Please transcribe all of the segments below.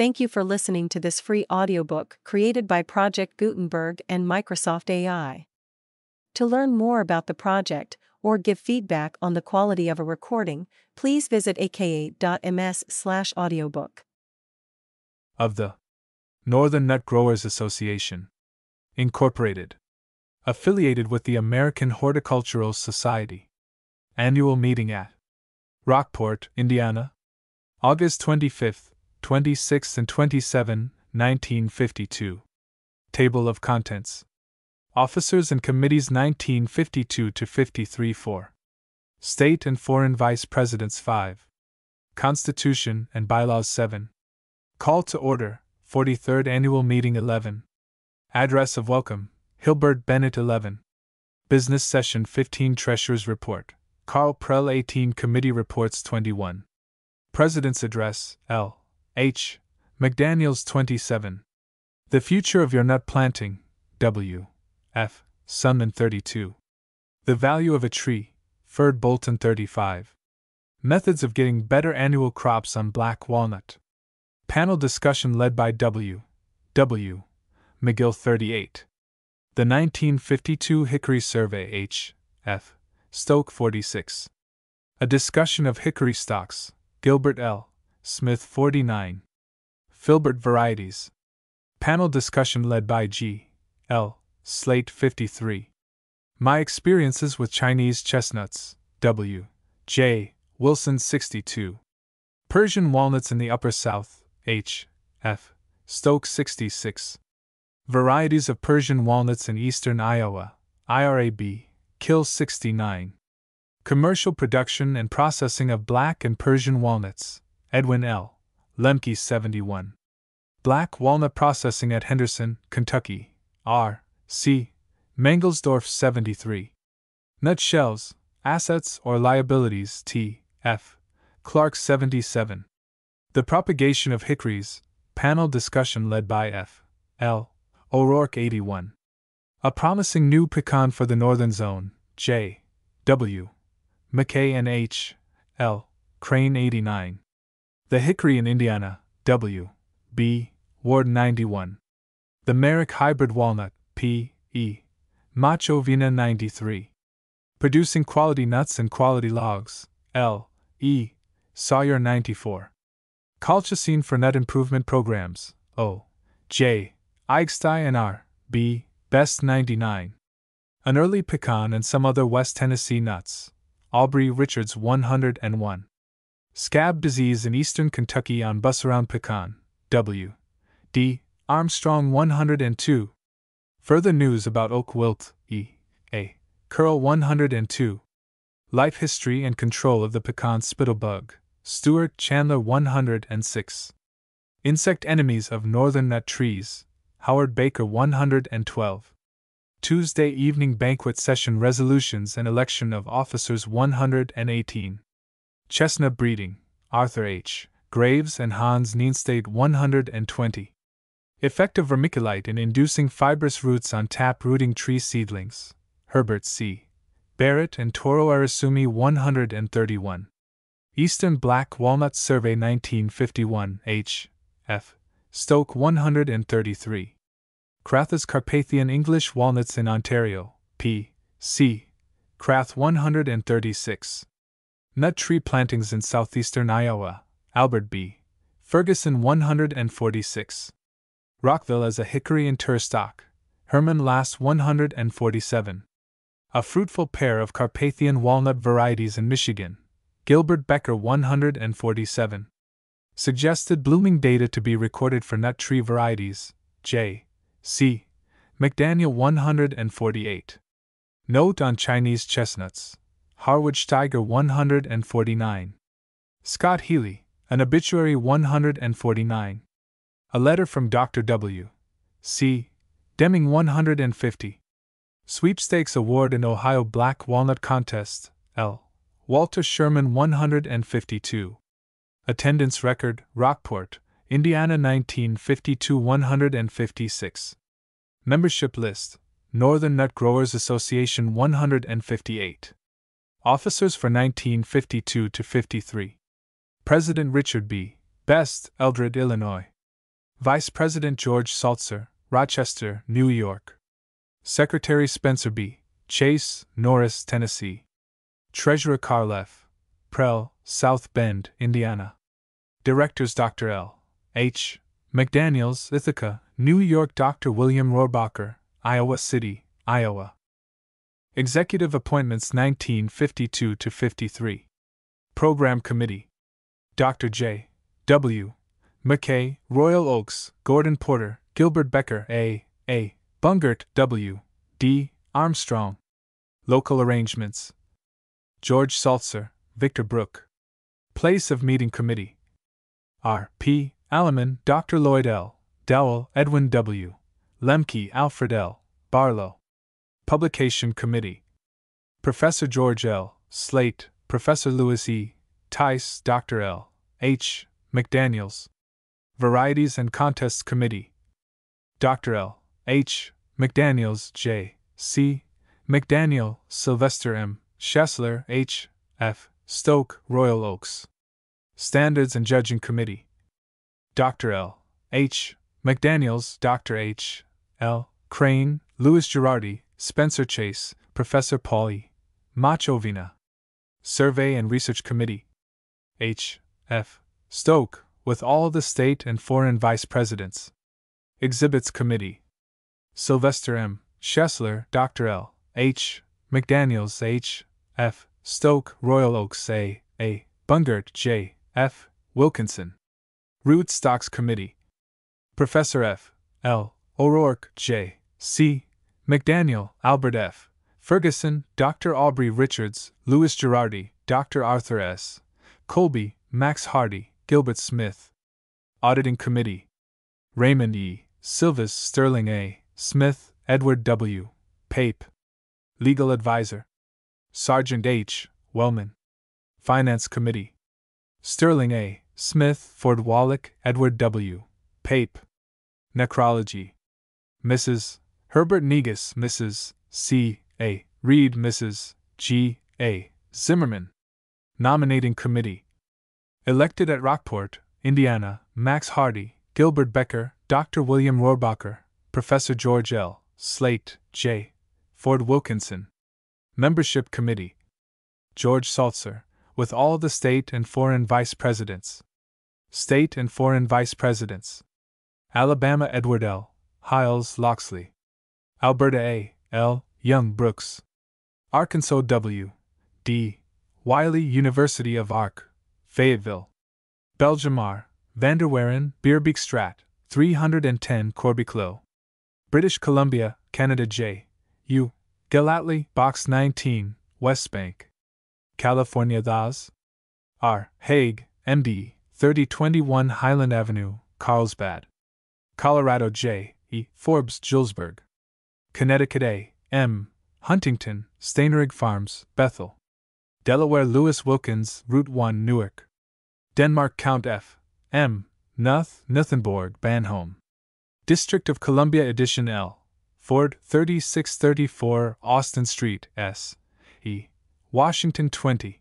Thank you for listening to this free audiobook created by Project Gutenberg and Microsoft AI. To learn more about the project or give feedback on the quality of a recording, please visit aka.ms/audiobook. Of the Northern Nut Growers Association, Incorporated, affiliated with the American Horticultural Society. Annual meeting at Rockport, Indiana, August 25th, 26 and 27, 1952. Table of Contents. Officers and Committees 1952 to 53 4. State and Foreign Vice Presidents 5. Constitution and Bylaws 7. Call to Order, 43rd Annual Meeting 11. Address of Welcome, Hilbert Bennett 11. Business Session 15. Treasurer's Report, Carl Prell 18. Committee Reports 21. President's Address, L. H. McDaniels 27. The Future of Your Nut Planting, W. F. Sunman 32. The Value of a Tree, Ferd Bolton 35. Methods of Getting Better Annual Crops on Black Walnut. Panel discussion led by W. W. McGill 38. The 1952 Hickory Survey, H. F. Stoke 46. A discussion of hickory stocks, Gilbert L. Smith 49. Filbert Varieties. Panel discussion led by G. L. Slate 53. My Experiences with Chinese Chestnuts, W. J. Wilson 62. Persian Walnuts in the Upper South, H. F. Stoke 66. Varieties of Persian Walnuts in Eastern Iowa, IRAB, Kill 69. Commercial Production and Processing of Black and Persian Walnuts, Edwin L. Lemke 71. Black Walnut Processing at Henderson, Kentucky, R. C. Mangelsdorf 73. Nutshells, Assets or Liabilities, T. F. Clark 77. The Propagation of Hickories, panel discussion led by F. L. O'Rourke 81. A Promising New Pecan for the Northern Zone, J. W. McKay and H. L. Crane 89. The Hickory in Indiana, W. B. Ward 91. The Merrick Hybrid Walnut, P. E. Machovina 93. Producing Quality Nuts and Quality Logs, L. E. Sawyer 94. Colchicine for Nut Improvement Programs, O. J. Eichstein and R. B. Best 99. An Early Pecan and Some Other West Tennessee Nuts, Aubrey Richards 101. Scab Disease in Eastern Kentucky on Busaround Pecan, W. D. Armstrong 102. Further news about oak wilt, E. A. Curl 102. Life History and Control of the Pecan Spittlebug, Stuart Chandler 106. Insect Enemies of Northern Nut Trees, Howard Baker 112. Tuesday Evening Banquet Session Resolutions and Election of Officers 118. Chestnut Breeding, Arthur H. Graves and Hans Nienstad 120. Effect of vermiculite in inducing fibrous roots on tap-rooting tree seedlings, Herbert C. Barrett and Toro Arasumi 131. Eastern Black Walnut Survey 1951, H. F. Stoke 133. Crath's Carpathian English Walnuts in Ontario, P. C. Crath 136. Nut Tree Plantings in Southeastern Iowa, Albert B. Ferguson 146. Rockville as a Hickory and Tur Stock, Herman Lass 147. A Fruitful Pair of Carpathian Walnut Varieties in Michigan, Gilbert Becker 147. Suggested blooming data to be recorded for nut tree varieties, J. C. McDaniel 148. Note on Chinese Chestnuts, Harwood Steiger 149. Scott Healy, an Obituary 149. A Letter from Dr. W. C. Deming 150. Sweepstakes Award in Ohio Black Walnut Contest, L. Walter Sherman 152. Attendance Record, Rockport, Indiana 1952 156. Membership List, Northern Nut Growers Association 158. Officers for 1952 to 53. President Richard B. Best, Eldred, Illinois. Vice President George Saltzer, Rochester, New York. Secretary Spencer B. Chase, Norris, Tennessee. Treasurer Carl F. Prell, South Bend, Indiana. Directors Dr. L. H. McDaniels, Ithaca, New York. Dr. William Rohrbacher, Iowa City, Iowa. Executive Appointments 1952 to 53. Program Committee. Dr. J. W. McKay, Royal Oaks, Gordon Porter, Gilbert Becker, A. Bungert, W. D. Armstrong. Local Arrangements. George Saltzer, Victor Brooke. Place of Meeting Committee. R. P. Alleman, Dr. Lloyd L. Dowell, Edwin W. Lemke, Alfred L. Barlow. Publication Committee. Professor George L. Slate, Professor Louis E. Tice, Dr. L. H. McDaniels. Varieties and Contests Committee. Dr. L. H. McDaniels, J. C. McDaniel, Sylvester M. Schessler, H. F. Stoke, Royal Oaks. Standards and Judging Committee. Dr. L. H. McDaniels, Dr. H. L. Crane, Louis Girardi, Spencer Chase, Professor Paul E. Machovina. Survey and Research Committee. H. F. Stoke, with all the state and foreign vice presidents. Exhibits Committee. Sylvester M. Schessler, Dr. L. H. McDaniels, H. F. Stoke, Royal Oaks, A. Bungert, J. F. Wilkinson. Rootstocks Committee. Professor F. L. O'Rourke, J. C. McDaniel, Albert F. Ferguson, Dr. Aubrey Richards, Louis Girardi, Dr. Arthur S. Colby, Max Hardy, Gilbert Smith. Auditing Committee. Raymond E. Silvis, Sterling A. Smith, Edward W. Pape. Legal Advisor. Sergeant H. Wellman. Finance Committee. Sterling A. Smith, Ford Wallach, Edward W. Pape. Necrology. Mrs. Herbert Negus, Mrs. C. A. Reed, Mrs. G. A. Zimmerman. Nominating Committee. Elected at Rockport, Indiana, Max Hardy, Gilbert Becker, Dr. William Rohrbacher, Professor George L. Slate, J. Ford Wilkinson. Membership Committee. George Saltzer, with all the state and foreign vice presidents. State and foreign vice presidents. Alabama Edward L. Hiles Loxley. Alberta A. L. Young Brooks. Arkansas W. D. Wiley, University of Ark, Fayetteville. Belgium R. Vanderweren, Beerbeek Strat, 310 Corby Clos. British Columbia, Canada J. U. Gallatley, Box 19, West Bank. California Thas. R. Haig, MD, 3021 Highland Avenue, Carlsbad. Colorado J. E. Forbes, Julesburg. Connecticut A. M. Huntington, Steinerig Farms, Bethel. Delaware Lewis Wilkins, Route 1, Newark. Denmark Count F. M. Nuth, Nuthenborg, Banholm. District of Columbia Edition L. Ford, 3634 Austin Street, S. E. Washington 20.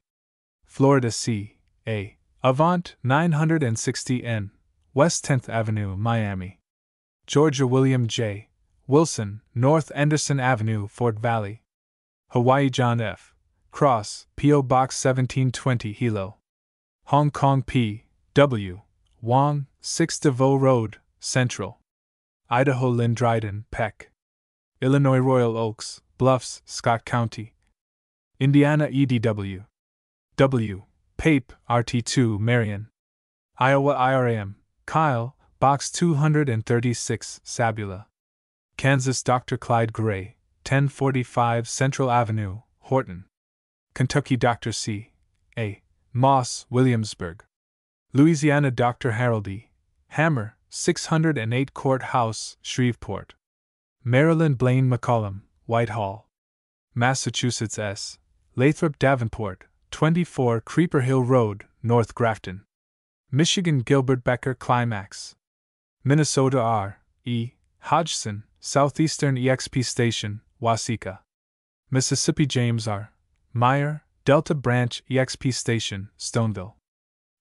Florida C. A. Avant, 960 N. West 10th Avenue, Miami. Georgia William J. Wilson, North Anderson Avenue, Fort Valley. Hawaii John F. Cross, P.O. Box 1720 Hilo. Hong Kong P. W. Wong, 6 DeVoe Road, Central. Idaho Lynn Dryden, Peck. Illinois Royal Oaks, Bluffs, Scott County. Indiana EDW. W. Pape, RT2, Marion. Iowa IRAM, Kyle, Box 236, Sabula. Kansas Dr. Clyde Gray, 1045 Central Avenue, Horton. Kentucky Dr. C. A. Moss, Williamsburg. Louisiana Dr. Harold E. Hammer, 608 Court House, Shreveport. Maryland Blaine McCollum, Whitehall. Massachusetts S. Lathrop Davenport, 24 Creeper Hill Road, North Grafton. Michigan Gilbert Becker Climax. Minnesota R. E. Hodgson, Southeastern EXP Station, Waseca. Mississippi James R. Meyer, Delta Branch EXP Station, Stoneville.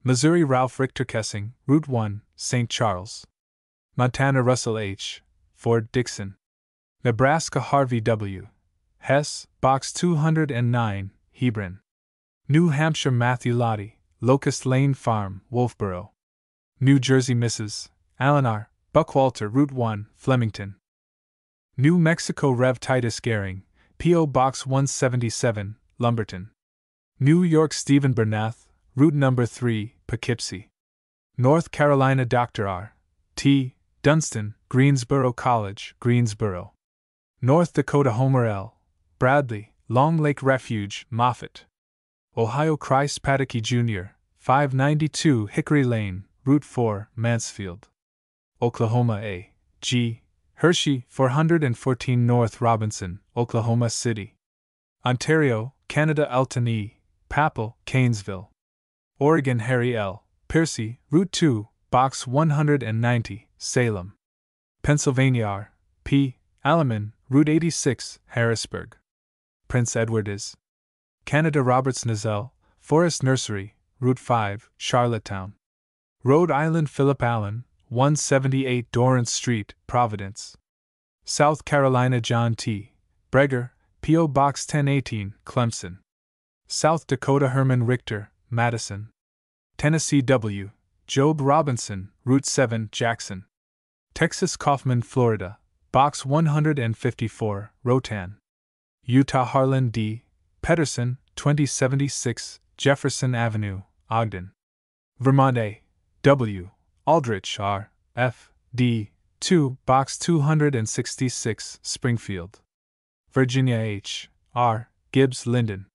Missouri Ralph Richter Kessing, Route 1, St. Charles. Montana Russell H. Ford Dixon. Nebraska Harvey W. Hess, Box 209, Hebron. New Hampshire Matthew Lottie, Locust Lane Farm, Wolfboro. New Jersey Mrs. Allen R. Buckwalter, Route 1, Flemington. New Mexico Rev. Titus Gehring, P.O. Box 177, Lumberton. New York Stephen Bernath, Route No. 3, Poughkeepsie. North Carolina Dr. R. T. Dunstan, Greensboro College, Greensboro. North Dakota Homer L. Bradley, Long Lake Refuge, Moffett. Ohio Christ Padalecki Jr., 592 Hickory Lane, Route 4, Mansfield. Oklahoma A. G. Hershey, 414 North Robinson, Oklahoma City. Ontario, Canada Elton E. Papel, Canesville. Oregon Harry L. Piercy, Route 2, Box 190, Salem. Pennsylvania R. P. Alleman, Route 86, Harrisburg. Prince Edward is. Canada Roberts Nizell, Forest Nursery, Route 5, Charlottetown. Rhode Island Philip Allen, 178 Dorrance Street, Providence. South Carolina John T. Breger, P.O. Box 1018, Clemson. South Dakota Herman Richter, Madison. Tennessee W. Job Robinson, Route 7, Jackson. Texas Kaufman, Florida, Box 154, Rotan. Utah Harlan D. Pedersen, 2076, Jefferson Avenue, Ogden. Vermont A. W. Aldrich R. F. D. 2, Box 266, Springfield. Virginia H. R. Gibbs Linden.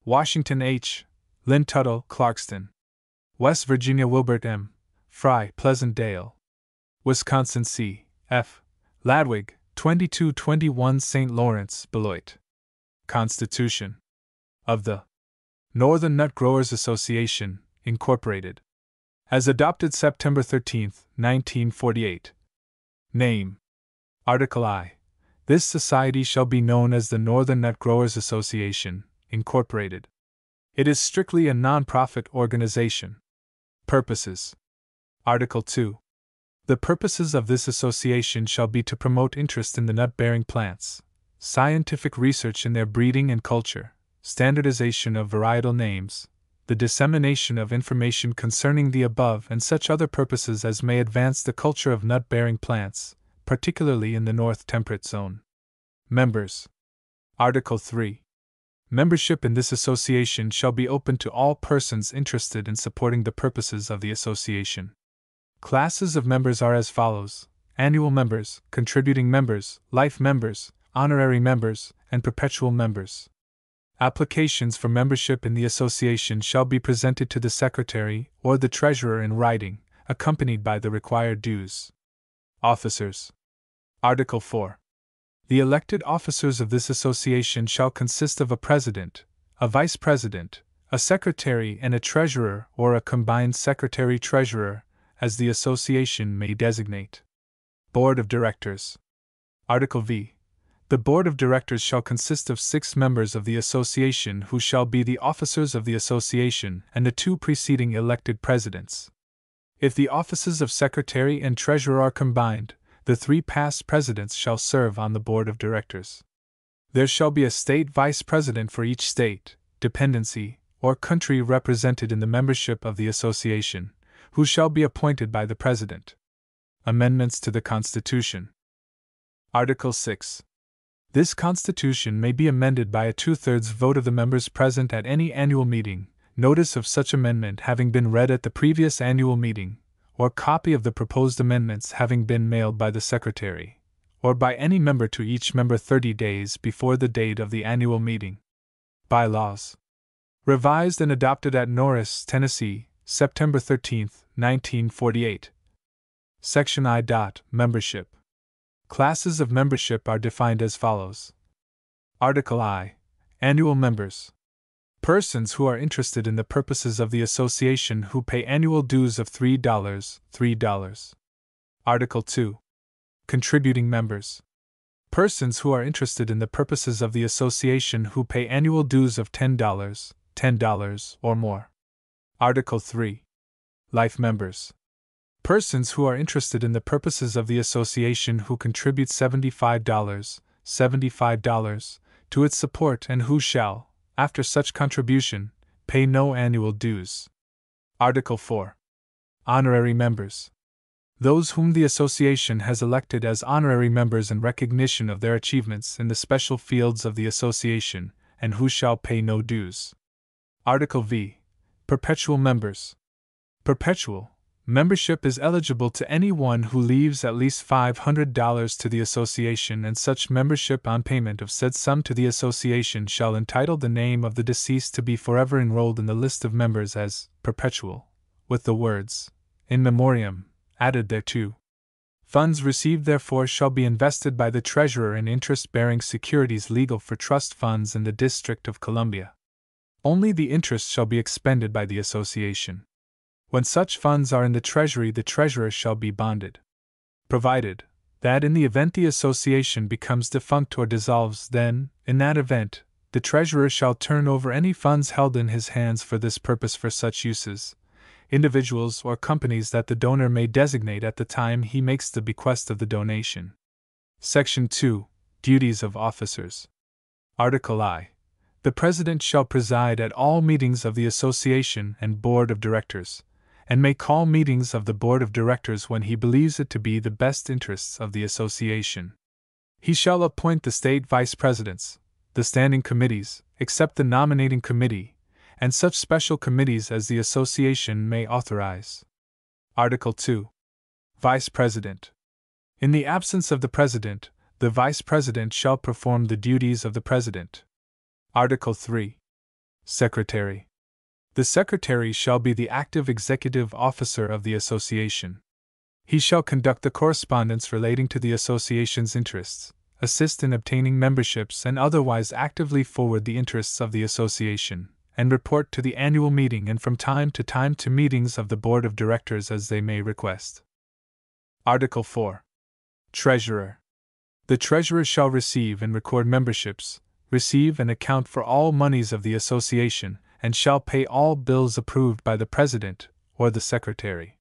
Washington H. Lynn Tuttle, Clarkston. West Virginia Wilbert M. Fry, Pleasantdale. Wisconsin C. F. Ladwig, 2221 St. Lawrence, Beloit. Constitution of the Northern Nut Growers Association, Incorporated. As adopted September 13, 1948. Name. Article I. This society shall be known as the Northern Nut Growers Association, Incorporated. It is strictly a non-profit organization. Purposes. Article 2. The purposes of this association shall be to promote interest in the nut-bearing plants, scientific research in their breeding and culture, standardization of varietal names, the dissemination of information concerning the above and such other purposes as may advance the culture of nut-bearing plants, particularly in the North Temperate Zone. Members. Article 3. Membership in this association shall be open to all persons interested in supporting the purposes of the association. Classes of members are as follows: annual members, contributing members, life members, honorary members, and perpetual members. Applications for membership in the association shall be presented to the Secretary or the Treasurer in writing, accompanied by the required dues. Officers. Article 4. The elected officers of this association shall consist of a president, a vice president, a secretary, and a treasurer or a combined secretary-treasurer, as the association may designate. Board of Directors. Article V. The Board of Directors shall consist of 6 members of the association who shall be the officers of the association and the 2 preceding elected presidents. If the offices of Secretary and Treasurer are combined, the 3 past presidents shall serve on the Board of Directors. There shall be a state vice president for each state, dependency, or country represented in the membership of the association, who shall be appointed by the President. Amendments to the Constitution. Article 6. This Constitution may be amended by a 2/3 vote of the members present at any annual meeting, notice of such amendment having been read at the previous annual meeting, or copy of the proposed amendments having been mailed by the Secretary, or by any member to each member 30 days before the date of the annual meeting. Bylaws. Revised and adopted at Norris, Tennessee, September 13, 1948. Section I. Membership. Classes of membership are defined as follows. Article I. Annual members. Persons who are interested in the purposes of the association who pay annual dues of $3. Article 2. Contributing members. Persons who are interested in the purposes of the association who pay annual dues of $10 or more. Article 3. Life members. Persons who are interested in the purposes of the association who contribute $75 to its support and who shall, after such contribution, pay no annual dues. Article 4. Honorary members. Those whom the association has elected as honorary members in recognition of their achievements in the special fields of the association, and who shall pay no dues. Article V. Perpetual members. Perpetual membership is eligible to anyone who leaves at least $500 to the association, and such membership on payment of said sum to the association shall entitle the name of the deceased to be forever enrolled in the list of members as perpetual, with the words in memoriam added thereto. Funds received therefore shall be invested by the treasurer in interest-bearing securities legal for trust funds in the District of Columbia. Only the interest shall be expended by the association. When such funds are in the treasury, the treasurer shall be bonded. Provided that in the event the association becomes defunct or dissolves, then, in that event, the treasurer shall turn over any funds held in his hands for this purpose for such uses, individuals or companies that the donor may designate at the time he makes the bequest of the donation. Section 2. Duties of officers. Article I. The President shall preside at all meetings of the Association and Board of Directors, and may call meetings of the Board of Directors when he believes it to be the best interests of the Association. He shall appoint the state vice presidents, the standing committees, except the nominating committee, and such special committees as the Association may authorize. Article 2. Vice President. In the absence of the President, the Vice President shall perform the duties of the President. Article 3. Secretary. The Secretary shall be the active executive officer of the Association. He shall conduct the correspondence relating to the Association's interests, assist in obtaining memberships, and otherwise actively forward the interests of the Association, and report to the annual meeting and from time to meetings of the Board of Directors as they may request. Article 4. Treasurer. The Treasurer shall receive and record memberships, receive and account for all moneys of the Association, and shall pay all bills approved by the President or the Secretary.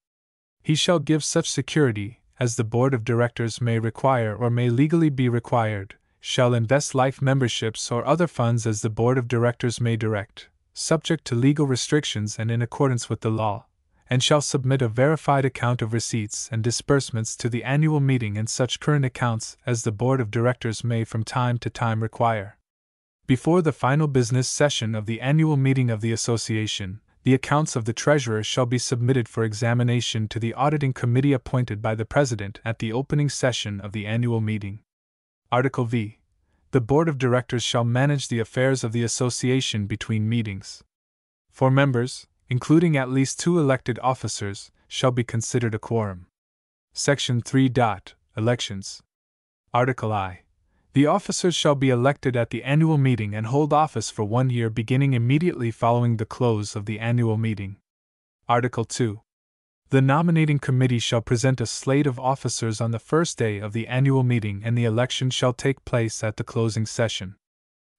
He shall give such security as the Board of Directors may require or may legally be required, shall invest life memberships or other funds as the Board of Directors may direct, subject to legal restrictions and in accordance with the law, and shall submit a verified account of receipts and disbursements to the annual meeting and such current accounts as the Board of Directors may from time to time require. Before the final business session of the annual meeting of the Association, the accounts of the Treasurer shall be submitted for examination to the auditing committee appointed by the President at the opening session of the annual meeting. Article V. The Board of Directors shall manage the affairs of the Association between meetings. 4 members, including at least 2 elected officers, shall be considered a quorum. Section 3. Elections. Article I. The officers shall be elected at the annual meeting and hold office for 1 year beginning immediately following the close of the annual meeting. Article 2. The nominating committee shall present a slate of officers on the first day of the annual meeting, and the election shall take place at the closing session.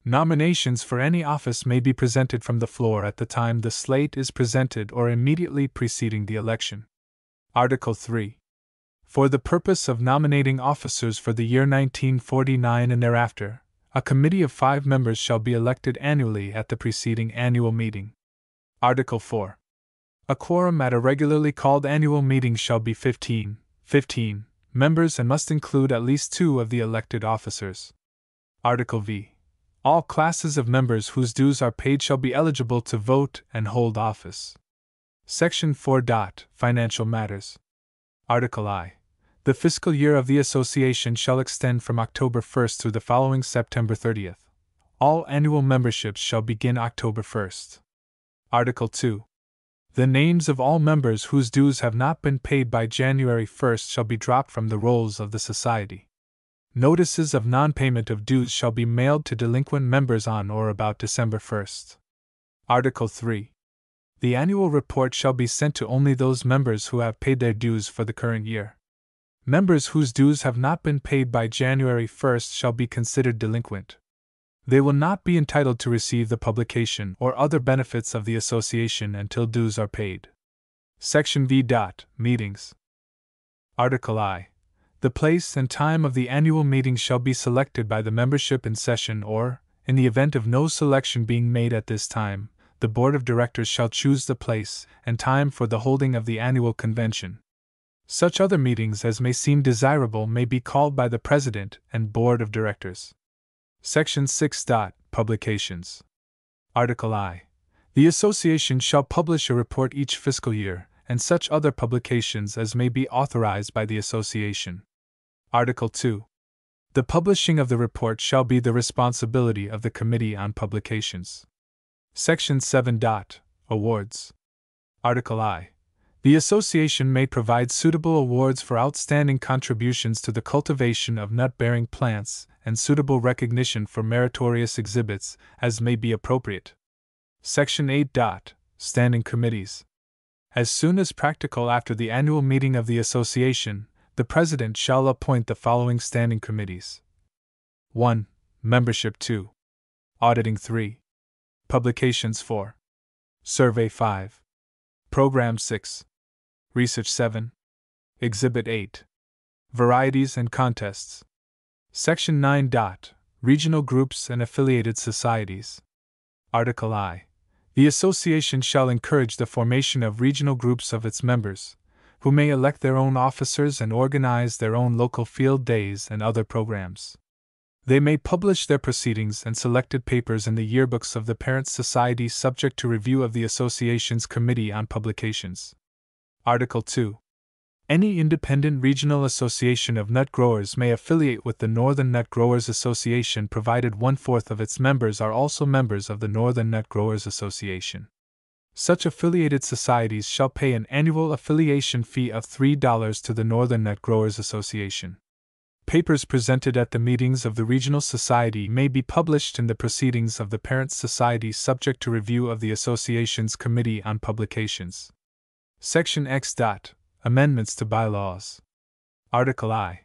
Nominations for any office may be presented from the floor at the time the slate is presented or immediately preceding the election. Article 3. For the purpose of nominating officers for the year 1949 and thereafter, a committee of 5 members shall be elected annually at the preceding annual meeting. Article 4. A quorum at a regularly called annual meeting shall be 15 members and must include at least 2 of the elected officers. Article V. All classes of members whose dues are paid shall be eligible to vote and hold office. Section 4. Financial matters. Article I. The fiscal year of the Association shall extend from October 1st through the following September 30th. All annual memberships shall begin October 1st. Article 2. The names of all members whose dues have not been paid by January 1st shall be dropped from the rolls of the Society. Notices of non-payment of dues shall be mailed to delinquent members on or about December 1st. Article 3. The annual report shall be sent to only those members who have paid their dues for the current year. Members whose dues have not been paid by January 1st shall be considered delinquent. They will not be entitled to receive the publication or other benefits of the Association until dues are paid. Section V. Meetings. Article I. The place and time of the annual meeting shall be selected by the membership in session or, in the event of no selection being made at this time, the Board of Directors shall choose the place and time for the holding of the annual convention. Such other meetings as may seem desirable may be called by the President and Board of Directors. Section 6. Publications. Article I. The Association shall publish a report each fiscal year, and such other publications as may be authorized by the Association. Article 2. The publishing of the report shall be the responsibility of the Committee on Publications. Section 7. Awards. Article I. The Association may provide suitable awards for outstanding contributions to the cultivation of nut-bearing plants and suitable recognition for meritorious exhibits, as may be appropriate. Section 8. Standing Committees. As soon as practical after the annual meeting of the Association, the President shall appoint the following standing committees: 1. Membership 2. Auditing 3. Publications 4. Survey 5. Program 6. Research 7. Exhibit 8. Varieties and Contests. Section 9. Regional Groups and Affiliated Societies. Article I. The Association shall encourage the formation of regional groups of its members, who may elect their own officers and organize their own local field days and other programs. They may publish their proceedings and selected papers in the yearbooks of the parent society subject to review of the Association's Committee on Publications. Article 2. Any independent regional association of nut growers may affiliate with the Northern Nut Growers Association provided 1/4 of its members are also members of the Northern Nut Growers Association. Such affiliated societies shall pay an annual affiliation fee of $3 to the Northern Nut Growers Association. Papers presented at the meetings of the regional society may be published in the Proceedings of the parent society subject to review of the Association's Committee on Publications. Section X. Amendments to Bylaws. Article I.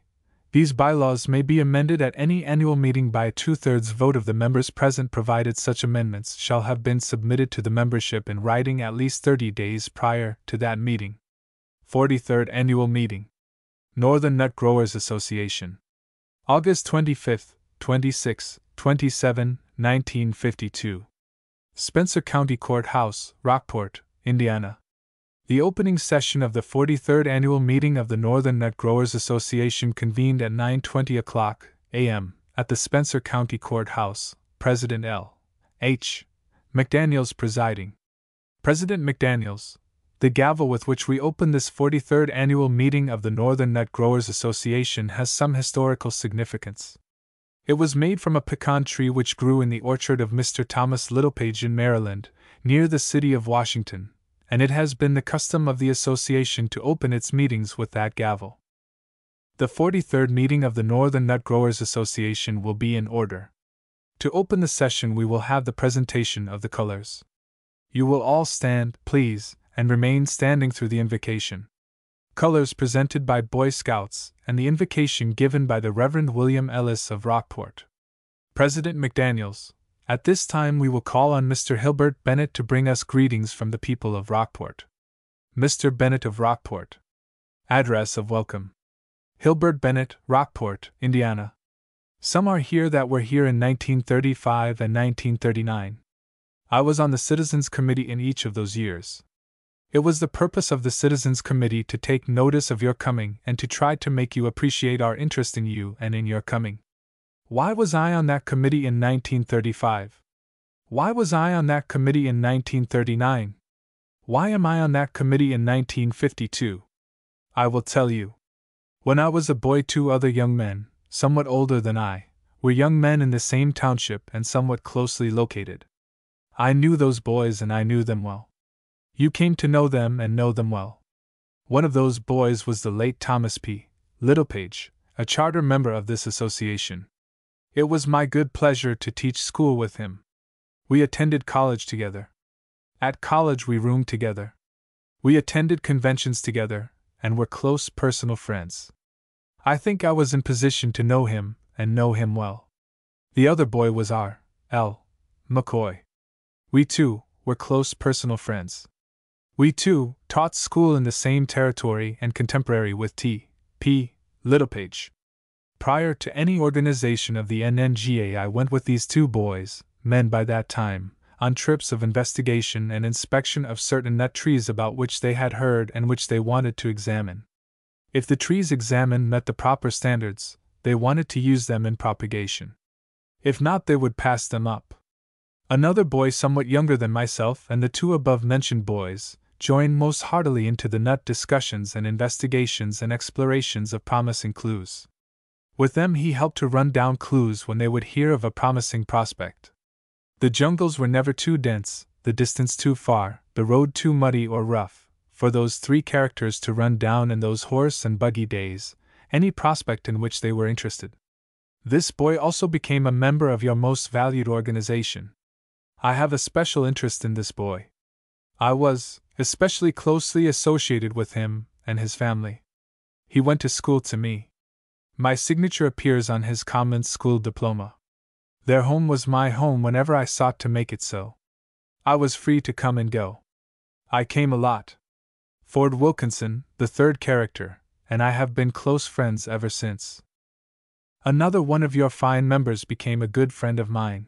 These bylaws may be amended at any annual meeting by a 2/3 vote of the members present provided such amendments shall have been submitted to the membership in writing at least 30 days prior to that meeting. 43rd Annual Meeting. Northern Nut Growers Association. August 25, 26, 27, 1952. Spencer County Courthouse, Rockport, Indiana. The opening session of the 43rd Annual Meeting of the Northern Nut Growers Association convened at 9:20 a.m. at the Spencer County Courthouse, President L. H. McDaniels presiding. President McDaniels, the gavel with which we open this 43rd Annual Meeting of the Northern Nut Growers Association has some historical significance. It was made from a pecan tree which grew in the orchard of Mr. Thomas Littlepage in Maryland, near the city of Washington, and it has been the custom of the Association to open its meetings with that gavel. The 43rd meeting of the Northern Nut Growers Association will be in order. To open the session we will have the presentation of the colors. You will all stand, please, and remain standing through the invocation. Colors presented by Boy Scouts, and the invocation given by the Reverend William Ellis of Rockport. President McDaniels, at this time we will call on Mr. Hilbert Bennett to bring us greetings from the people of Rockport. Mr. Bennett of Rockport. Address of welcome. Hilbert Bennett, Rockport, Indiana. Some are here that were here in 1935 and 1939. I was on the Citizens Committee in each of those years. It was the purpose of the Citizens Committee to take notice of your coming and to try to make you appreciate our interest in you and in your coming. Why was I on that committee in 1935? Why was I on that committee in 1939? Why am I on that committee in 1952? I will tell you. When I was a boy, 2 other young men, somewhat older than I, were young men in the same township and somewhat closely located. I knew those boys and I knew them well. You came to know them and know them well. One of those boys was the late Thomas P. Littlepage, a charter member of this association. It was my good pleasure to teach school with him. We attended college together. At college we roomed together. We attended conventions together, and were close personal friends. I think I was in position to know him, and know him well. The other boy was R. L. McCoy. We too were close personal friends. We too taught school in the same territory and contemporary with T. P. Littlepage. Prior to any organization of the NNGA, I went with these two boys, men by that time, on trips of investigation and inspection of certain nut trees about which they had heard and which they wanted to examine. If the trees examined met the proper standards, they wanted to use them in propagation. If not, they would pass them up. Another boy somewhat younger than myself and the two above-mentioned boys joined most heartily into the nut discussions and investigations and explorations of promising clues. With them he helped to run down clues when they would hear of a promising prospect. The jungles were never too dense, the distance too far, the road too muddy or rough, for those three characters to run down in those horse and buggy days, any prospect in which they were interested. This boy also became a member of your most valued organization. I have a special interest in this boy. I was especially closely associated with him and his family. He went to school to me. My signature appears on his common school diploma. Their home was my home whenever I sought to make it so. I was free to come and go. I came a lot. Ford Wilkinson, the third character, and I have been close friends ever since. Another one of your fine members became a good friend of mine.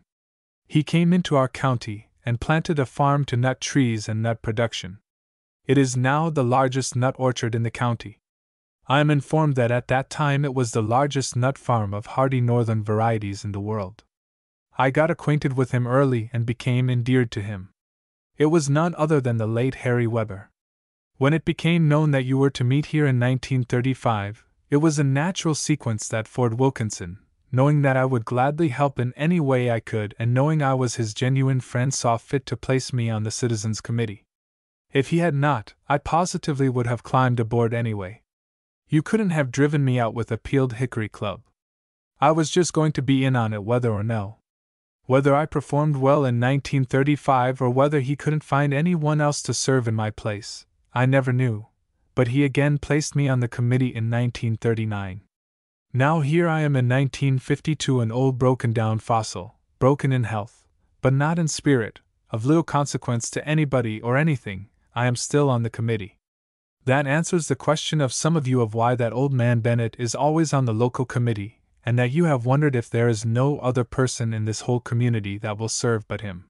He came into our county and planted a farm to nut trees and nut production. It is now the largest nut orchard in the county. I am informed that at that time it was the largest nut farm of hardy northern varieties in the world. I got acquainted with him early and became endeared to him. It was none other than the late Harry Weber. When it became known that you were to meet here in 1935, it was a natural sequence that Ford Wilkinson, knowing that I would gladly help in any way I could and knowing I was his genuine friend, saw fit to place me on the Citizens Committee. If he had not, I positively would have climbed aboard anyway. You couldn't have driven me out with a peeled hickory club. I was just going to be in on it whether or no. Whether I performed well in 1935 or whether he couldn't find anyone else to serve in my place, I never knew, but he again placed me on the committee in 1939. Now here I am in 1952, an old broken-down fossil, broken in health, but not in spirit, of little consequence to anybody or anything. I am still on the committee. That answers the question of some of you of why that old man Bennett is always on the local committee, and that you have wondered if there is no other person in this whole community that will serve but him.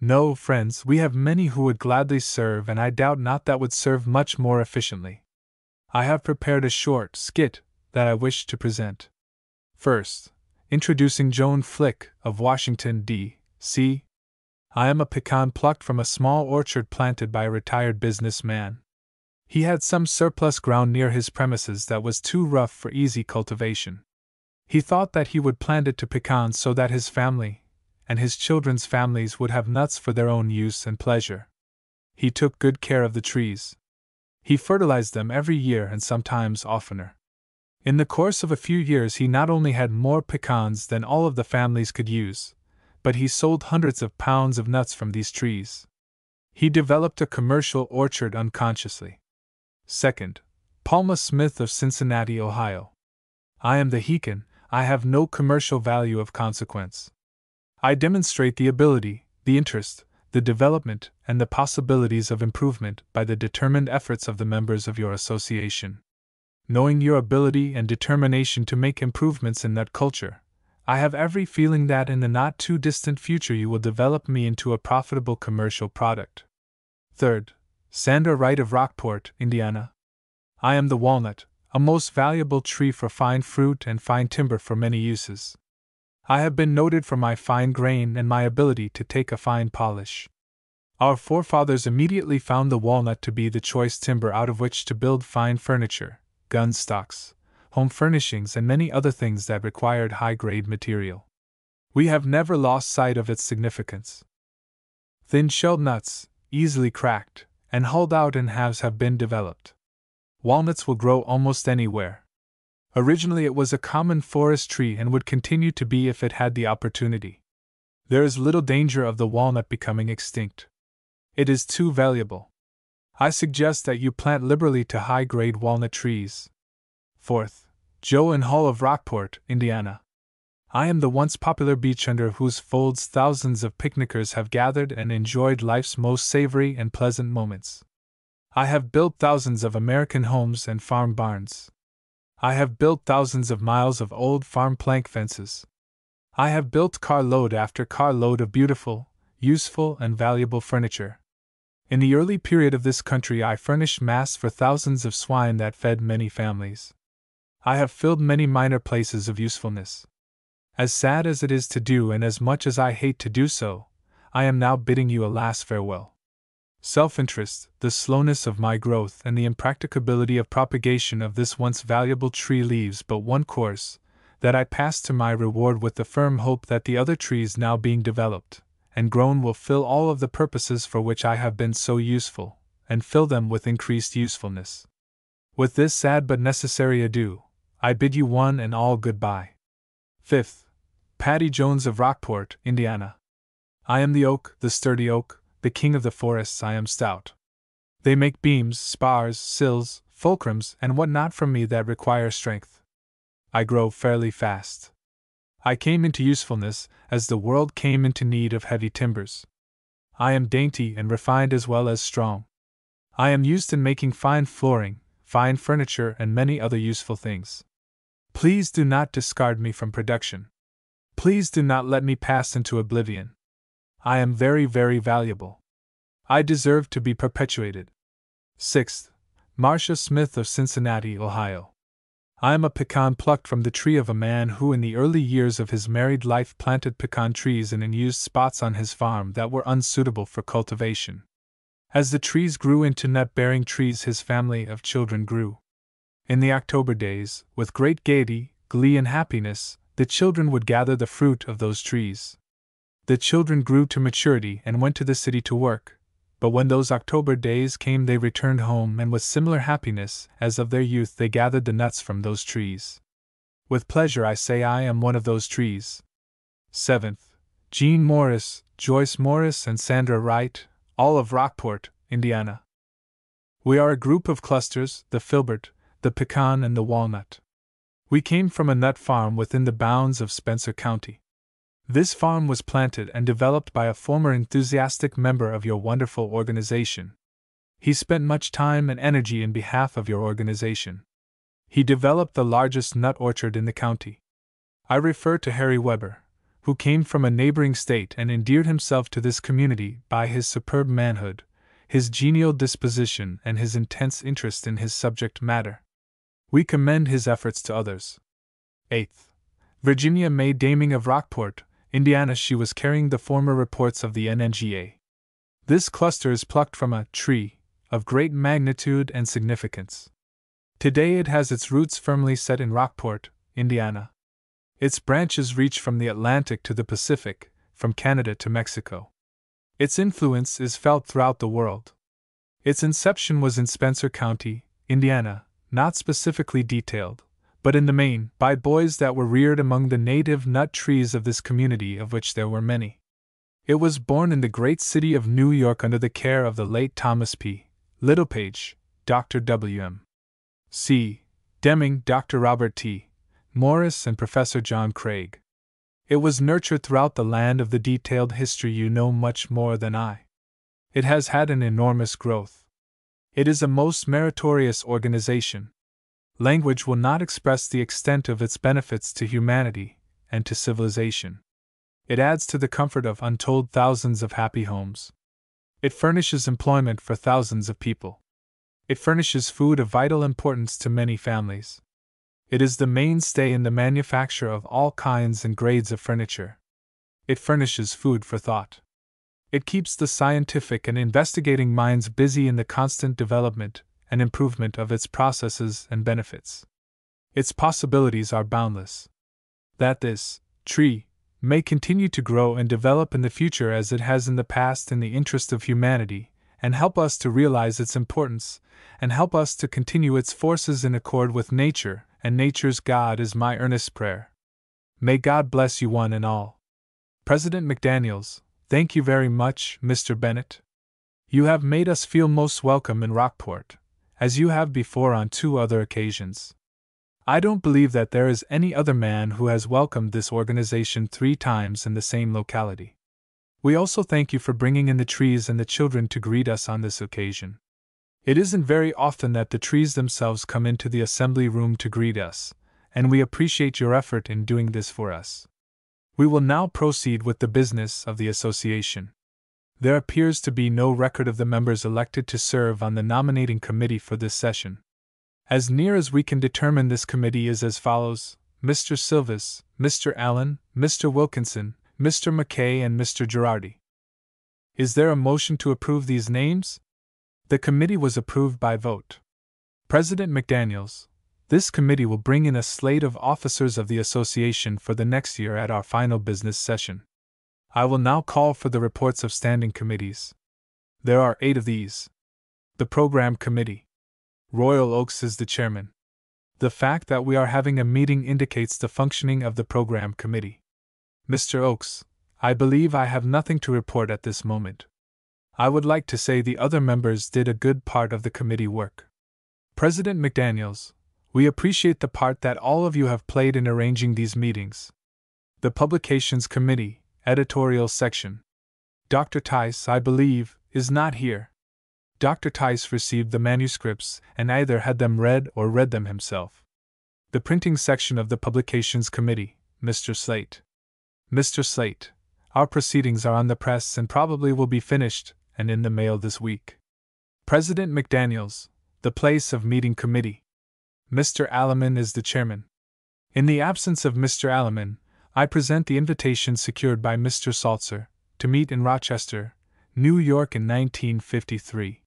No, friends, we have many who would gladly serve, and I doubt not that would serve much more efficiently. I have prepared a short skit that I wish to present. First, introducing Joan Flick of Washington, D.C. I am a pecan plucked from a small orchard planted by a retired businessman. He had some surplus ground near his premises that was too rough for easy cultivation. He thought that he would plant it to pecans so that his family, and his children's families, would have nuts for their own use and pleasure. He took good care of the trees. He fertilized them every year and sometimes oftener. In the course of a few years he not only had more pecans than all of the families could use, but he sold hundreds of pounds of nuts from these trees. He developed a commercial orchard unconsciously. Second, Palma Smith of Cincinnati, Ohio. I am the Hekin. I have no commercial value of consequence. I demonstrate the ability, the interest, the development, and the possibilities of improvement by the determined efforts of the members of your association. Knowing your ability and determination to make improvements in nut culture, I have every feeling that in the not-too-distant future you will develop me into a profitable commercial product. Third, Sandra Wright of Rockport, Indiana. I am the walnut, a most valuable tree for fine fruit and fine timber for many uses. I have been noted for my fine grain and my ability to take a fine polish. Our forefathers immediately found the walnut to be the choice timber out of which to build fine furniture, gun stocks, home furnishings, and many other things that required high-grade material. We have never lost sight of its significance. Thin-shelled nuts, easily cracked, and hulled out in halves have been developed. Walnuts will grow almost anywhere. Originally it was a common forest tree and would continue to be if it had the opportunity. There is little danger of the walnut becoming extinct. It is too valuable. I suggest that you plant liberally to high-grade walnut trees. Fourth, Joe and Hall of Rockport, Indiana. I am the once popular beech under whose folds thousands of picnickers have gathered and enjoyed life's most savory and pleasant moments. I have built thousands of American homes and farm barns. I have built thousands of miles of old farm plank fences. I have built carload after carload of beautiful, useful, and valuable furniture. In the early period of this country, I furnished masts for thousands of swine that fed many families. I have filled many minor places of usefulness. As sad as it is to do, and as much as I hate to do so, I am now bidding you a last farewell. Self-interest, the slowness of my growth, and the impracticability of propagation of this once valuable tree leaves but one course, that I pass to my reward with the firm hope that the other trees now being developed and grown will fill all of the purposes for which I have been so useful, and fill them with increased usefulness. With this sad but necessary adieu, I bid you one and all goodbye. 5th. Patty Jones of Rockport, Indiana. I am the oak, the sturdy oak, the king of the forests. I am stout. They make beams, spars, sills, fulcrums, and what not from me that require strength. I grow fairly fast. I came into usefulness as the world came into need of heavy timbers. I am dainty and refined as well as strong. I am used in making fine flooring, fine furniture, and many other useful things. Please do not discard me from production. Please do not let me pass into oblivion. I am very, very valuable. I deserve to be perpetuated. 6th. Marcia Smith of Cincinnati, Ohio. I am a pecan plucked from the tree of a man who in the early years of his married life planted pecan trees in unused spots on his farm that were unsuitable for cultivation. As the trees grew into nut-bearing trees, his family of children grew. In the October days, with great gaiety, glee, and happiness, the children would gather the fruit of those trees. The children grew to maturity and went to the city to work, but when those October days came they returned home, and with similar happiness as of their youth they gathered the nuts from those trees. With pleasure I say I am one of those trees. 7th. Jean Morris, Joyce Morris, and Sandra Wright, all of Rockport, Indiana. We are a group of clusters, the filbert, the pecan, and the walnut. We came from a nut farm within the bounds of Spencer County. This farm was planted and developed by a former enthusiastic member of your wonderful organization. He spent much time and energy in behalf of your organization. He developed the largest nut orchard in the county. I refer to Harry Weber, who came from a neighboring state and endeared himself to this community by his superb manhood, his genial disposition, and his intense interest in his subject matter. We commend his efforts to others. 8th. Virginia May Daming of Rockport, Indiana. She was carrying the former reports of the NNGA. This cluster is plucked from a tree of great magnitude and significance. Today it has its roots firmly set in Rockport, Indiana. Its branches reach from the Atlantic to the Pacific, from Canada to Mexico. Its influence is felt throughout the world. Its inception was in Spencer County, Indiana, not specifically detailed, but in the main, by boys that were reared among the native nut trees of this community, of which there were many. It was born in the great city of New York under the care of the late Thomas P. Littlepage, Dr. W.M. C. Deming, Dr. Robert T. Morris, and Professor John Craig. It was nurtured throughout the land of the detailed history you know much more than I. It has had an enormous growth. It is a most meritorious organization. Language will not express the extent of its benefits to humanity and to civilization. It adds to the comfort of untold thousands of happy homes. It furnishes employment for thousands of people. It furnishes food of vital importance to many families. It is the mainstay in the manufacture of all kinds and grades of furniture. It furnishes food for thought. It keeps the scientific and investigating minds busy in the constant development and improvement of its processes and benefits. Its possibilities are boundless. That this tree may continue to grow and develop in the future as it has in the past in the interest of humanity, and help us to realize its importance, and help us to continue its forces in accord with nature and nature's God, is my earnest prayer. May God bless you one and all. President McDaniels, thank you very much, Mr. Bennett. You have made us feel most welcome in Rockport, as you have before on 2 other occasions. I don't believe that there is any other man who has welcomed this organization 3 times in the same locality. We also thank you for bringing in the trees and the children to greet us on this occasion. It isn't very often that the trees themselves come into the assembly room to greet us, and we appreciate your effort in doing this for us. We will now proceed with the business of the association. There appears to be no record of the members elected to serve on the nominating committee for this session. As near as we can determine, this committee is as follows: Mr. Silvis, Mr. Allen, Mr. Wilkinson, Mr. McKay, and Mr. Girardi. Is there a motion to approve these names? The committee was approved by vote. President McDaniels: this committee will bring in a slate of officers of the association for the next year at our final business session. I will now call for the reports of standing committees. There are 8 of these. The Program Committee. Royal Oaks is the chairman. The fact that we are having a meeting indicates the functioning of the Program Committee. Mr. Oaks: I believe I have nothing to report at this moment. I would like to say the other members did a good part of the committee work. President McDaniels: we appreciate the part that all of you have played in arranging these meetings. The Publications Committee, Editorial Section. Dr. Tice, I believe, is not here. Dr. Tice received the manuscripts and either had them read or read them himself. The Printing Section of the Publications Committee, Mr. Slate. Mr. Slate: our proceedings are on the press and probably will be finished and in the mail this week. President McDaniels: the Place of Meeting Committee. Mr. Alleman is the chairman. In the absence of Mr. Alleman, I present the invitation secured by Mr. Salzer to meet in Rochester, New York in 1953.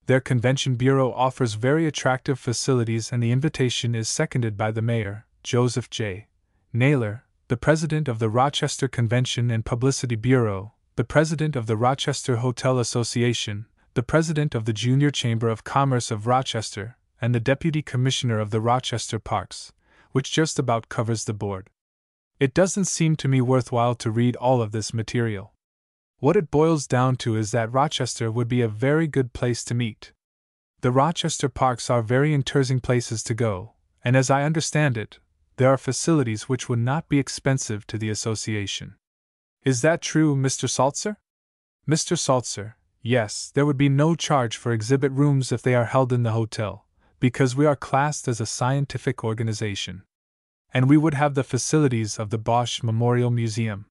Their convention bureau offers very attractive facilities, and the invitation is seconded by the mayor, Joseph J. Naylor, the president of the Rochester Convention and Publicity Bureau, the president of the Rochester Hotel Association, the president of the Junior Chamber of Commerce of Rochester, and the deputy commissioner of the Rochester Parks, which just about covers the board. It doesn't seem to me worthwhile to read all of this material. What it boils down to is that Rochester would be a very good place to meet. The Rochester Parks are very interesting places to go, and as I understand it, there are facilities which would not be expensive to the association. Is that true, Mr. Salzer? Mr. Salzer: yes, there would be no charge for exhibit rooms if they are held in the hotel, because we are classed as a scientific organization. And we would have the facilities of the Bosch Memorial Museum.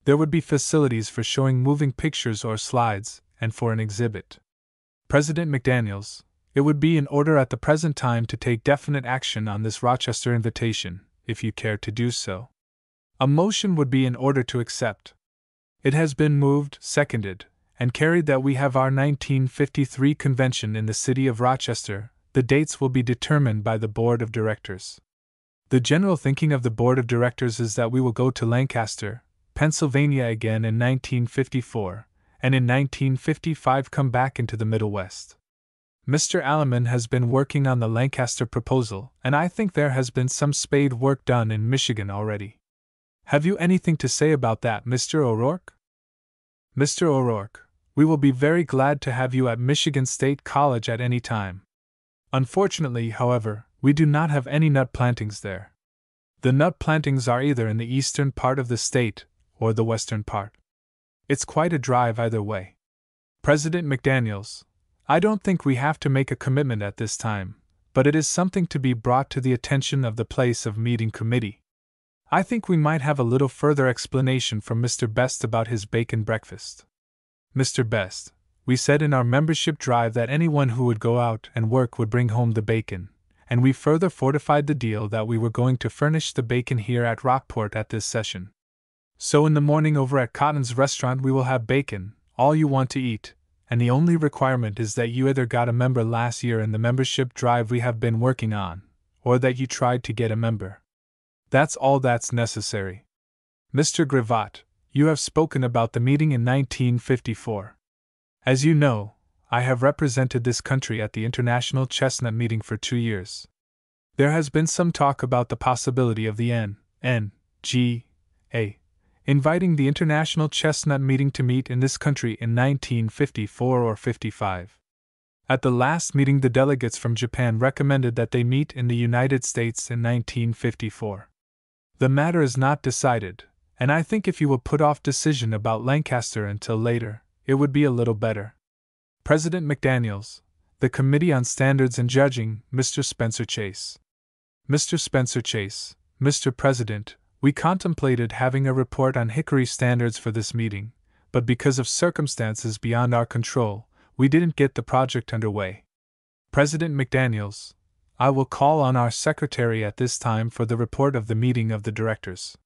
There would be facilities for showing moving pictures or slides, and for an exhibit. President McDaniels: it would be in order at the present time to take definite action on this Rochester invitation, if you care to do so. A motion would be in order to accept. It has been moved, seconded, and carried that we have our 1953 convention in the city of Rochester. The dates will be determined by the Board of Directors. The general thinking of the Board of Directors is that we will go to Lancaster, Pennsylvania again in 1954, and in 1955 come back into the Middle West. Mr. Alleman has been working on the Lancaster proposal, and I think there has been some spade work done in Michigan already. Have you anything to say about that, Mr. O'Rourke? Mr. O'Rourke: we will be very glad to have you at Michigan State College at any time. Unfortunately, however, we do not have any nut plantings there. The nut plantings are either in the eastern part of the state or the western part. It's quite a drive either way. President McDaniels: I don't think we have to make a commitment at this time, but it is something to be brought to the attention of the Place of Meeting Committee. I think we might have a little further explanation from Mr. Best about his bacon breakfast. Mr. Best: we said in our membership drive that anyone who would go out and work would bring home the bacon, and we further fortified the deal that we were going to furnish the bacon here at Rockport at this session. So in the morning over at Cotton's restaurant we will have bacon, all you want to eat, and the only requirement is that you either got a member last year in the membership drive we have been working on, or that you tried to get a member. That's all that's necessary. Mr. Gravatt, you have spoken about the meeting in 1954. As you know, I have represented this country at the International Chestnut Meeting for 2 years. There has been some talk about the possibility of the N.G.A. inviting the International Chestnut Meeting to meet in this country in 1954 or 55. At the last meeting, the delegates from Japan recommended that they meet in the United States in 1954. The matter is not decided, and I think if you will put off decision about Lancaster until later, it would be a little better. President McDaniels: the Committee on Standards and Judging, Mr. Spencer Chase. Mr. Spencer Chase, Mr. President, we contemplated having a report on Hickory standards for this meeting, but because of circumstances beyond our control, we didn't get the project underway. President McDaniels, I will call on our secretary at this time for the report of the meeting of the directors.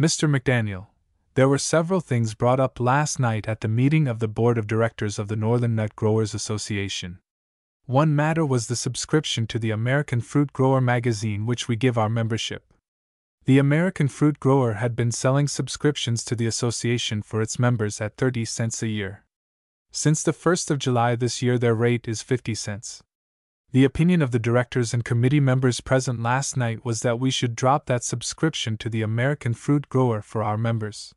Mr. McDaniel, there were several things brought up last night at the meeting of the Board of Directors of the Northern Nut Growers Association. One matter was the subscription to the American Fruit Grower magazine which we give our membership. The American Fruit Grower had been selling subscriptions to the association for its members at 30 cents a year. Since the 1st of July this year their rate is 50 cents. The opinion of the directors and committee members present last night was that we should drop that subscription to the American Fruit Grower for our members.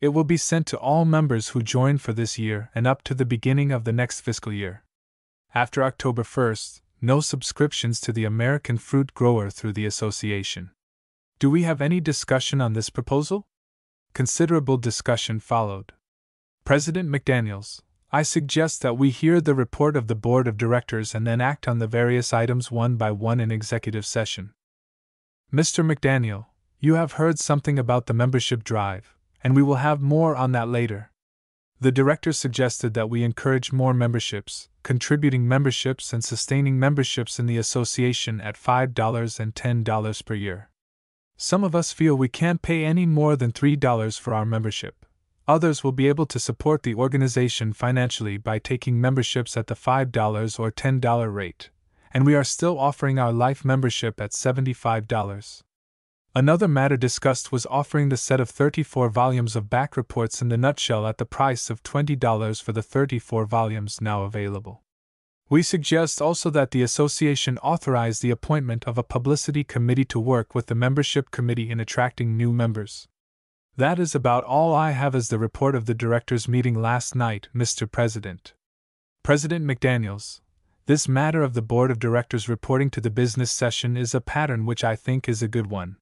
It will be sent to all members who join for this year and up to the beginning of the next fiscal year. After October 1st, no subscriptions to the American Fruit Grower through the association. Do we have any discussion on this proposal? Considerable discussion followed. President McDaniels, I suggest that we hear the report of the Board of Directors and then act on the various items one by one in executive session. Mr. McDaniel, you have heard something about the membership drive, and we will have more on that later. The directors suggested that we encourage more memberships, contributing memberships and sustaining memberships in the association at $5 and $10 per year. Some of us feel we can't pay any more than $3 for our membership. Others will be able to support the organization financially by taking memberships at the $5 or $10 rate, and we are still offering our life membership at $75. Another matter discussed was offering the set of 34 volumes of back reports in the nutshell at the price of $20 for the 34 volumes now available. We suggest also that the association authorize the appointment of a publicity committee to work with the membership committee in attracting new members. That is about all I have as the report of the directors' meeting last night, Mr. President. President McDaniels, this matter of the Board of Directors reporting to the business session is a pattern which I think is a good one.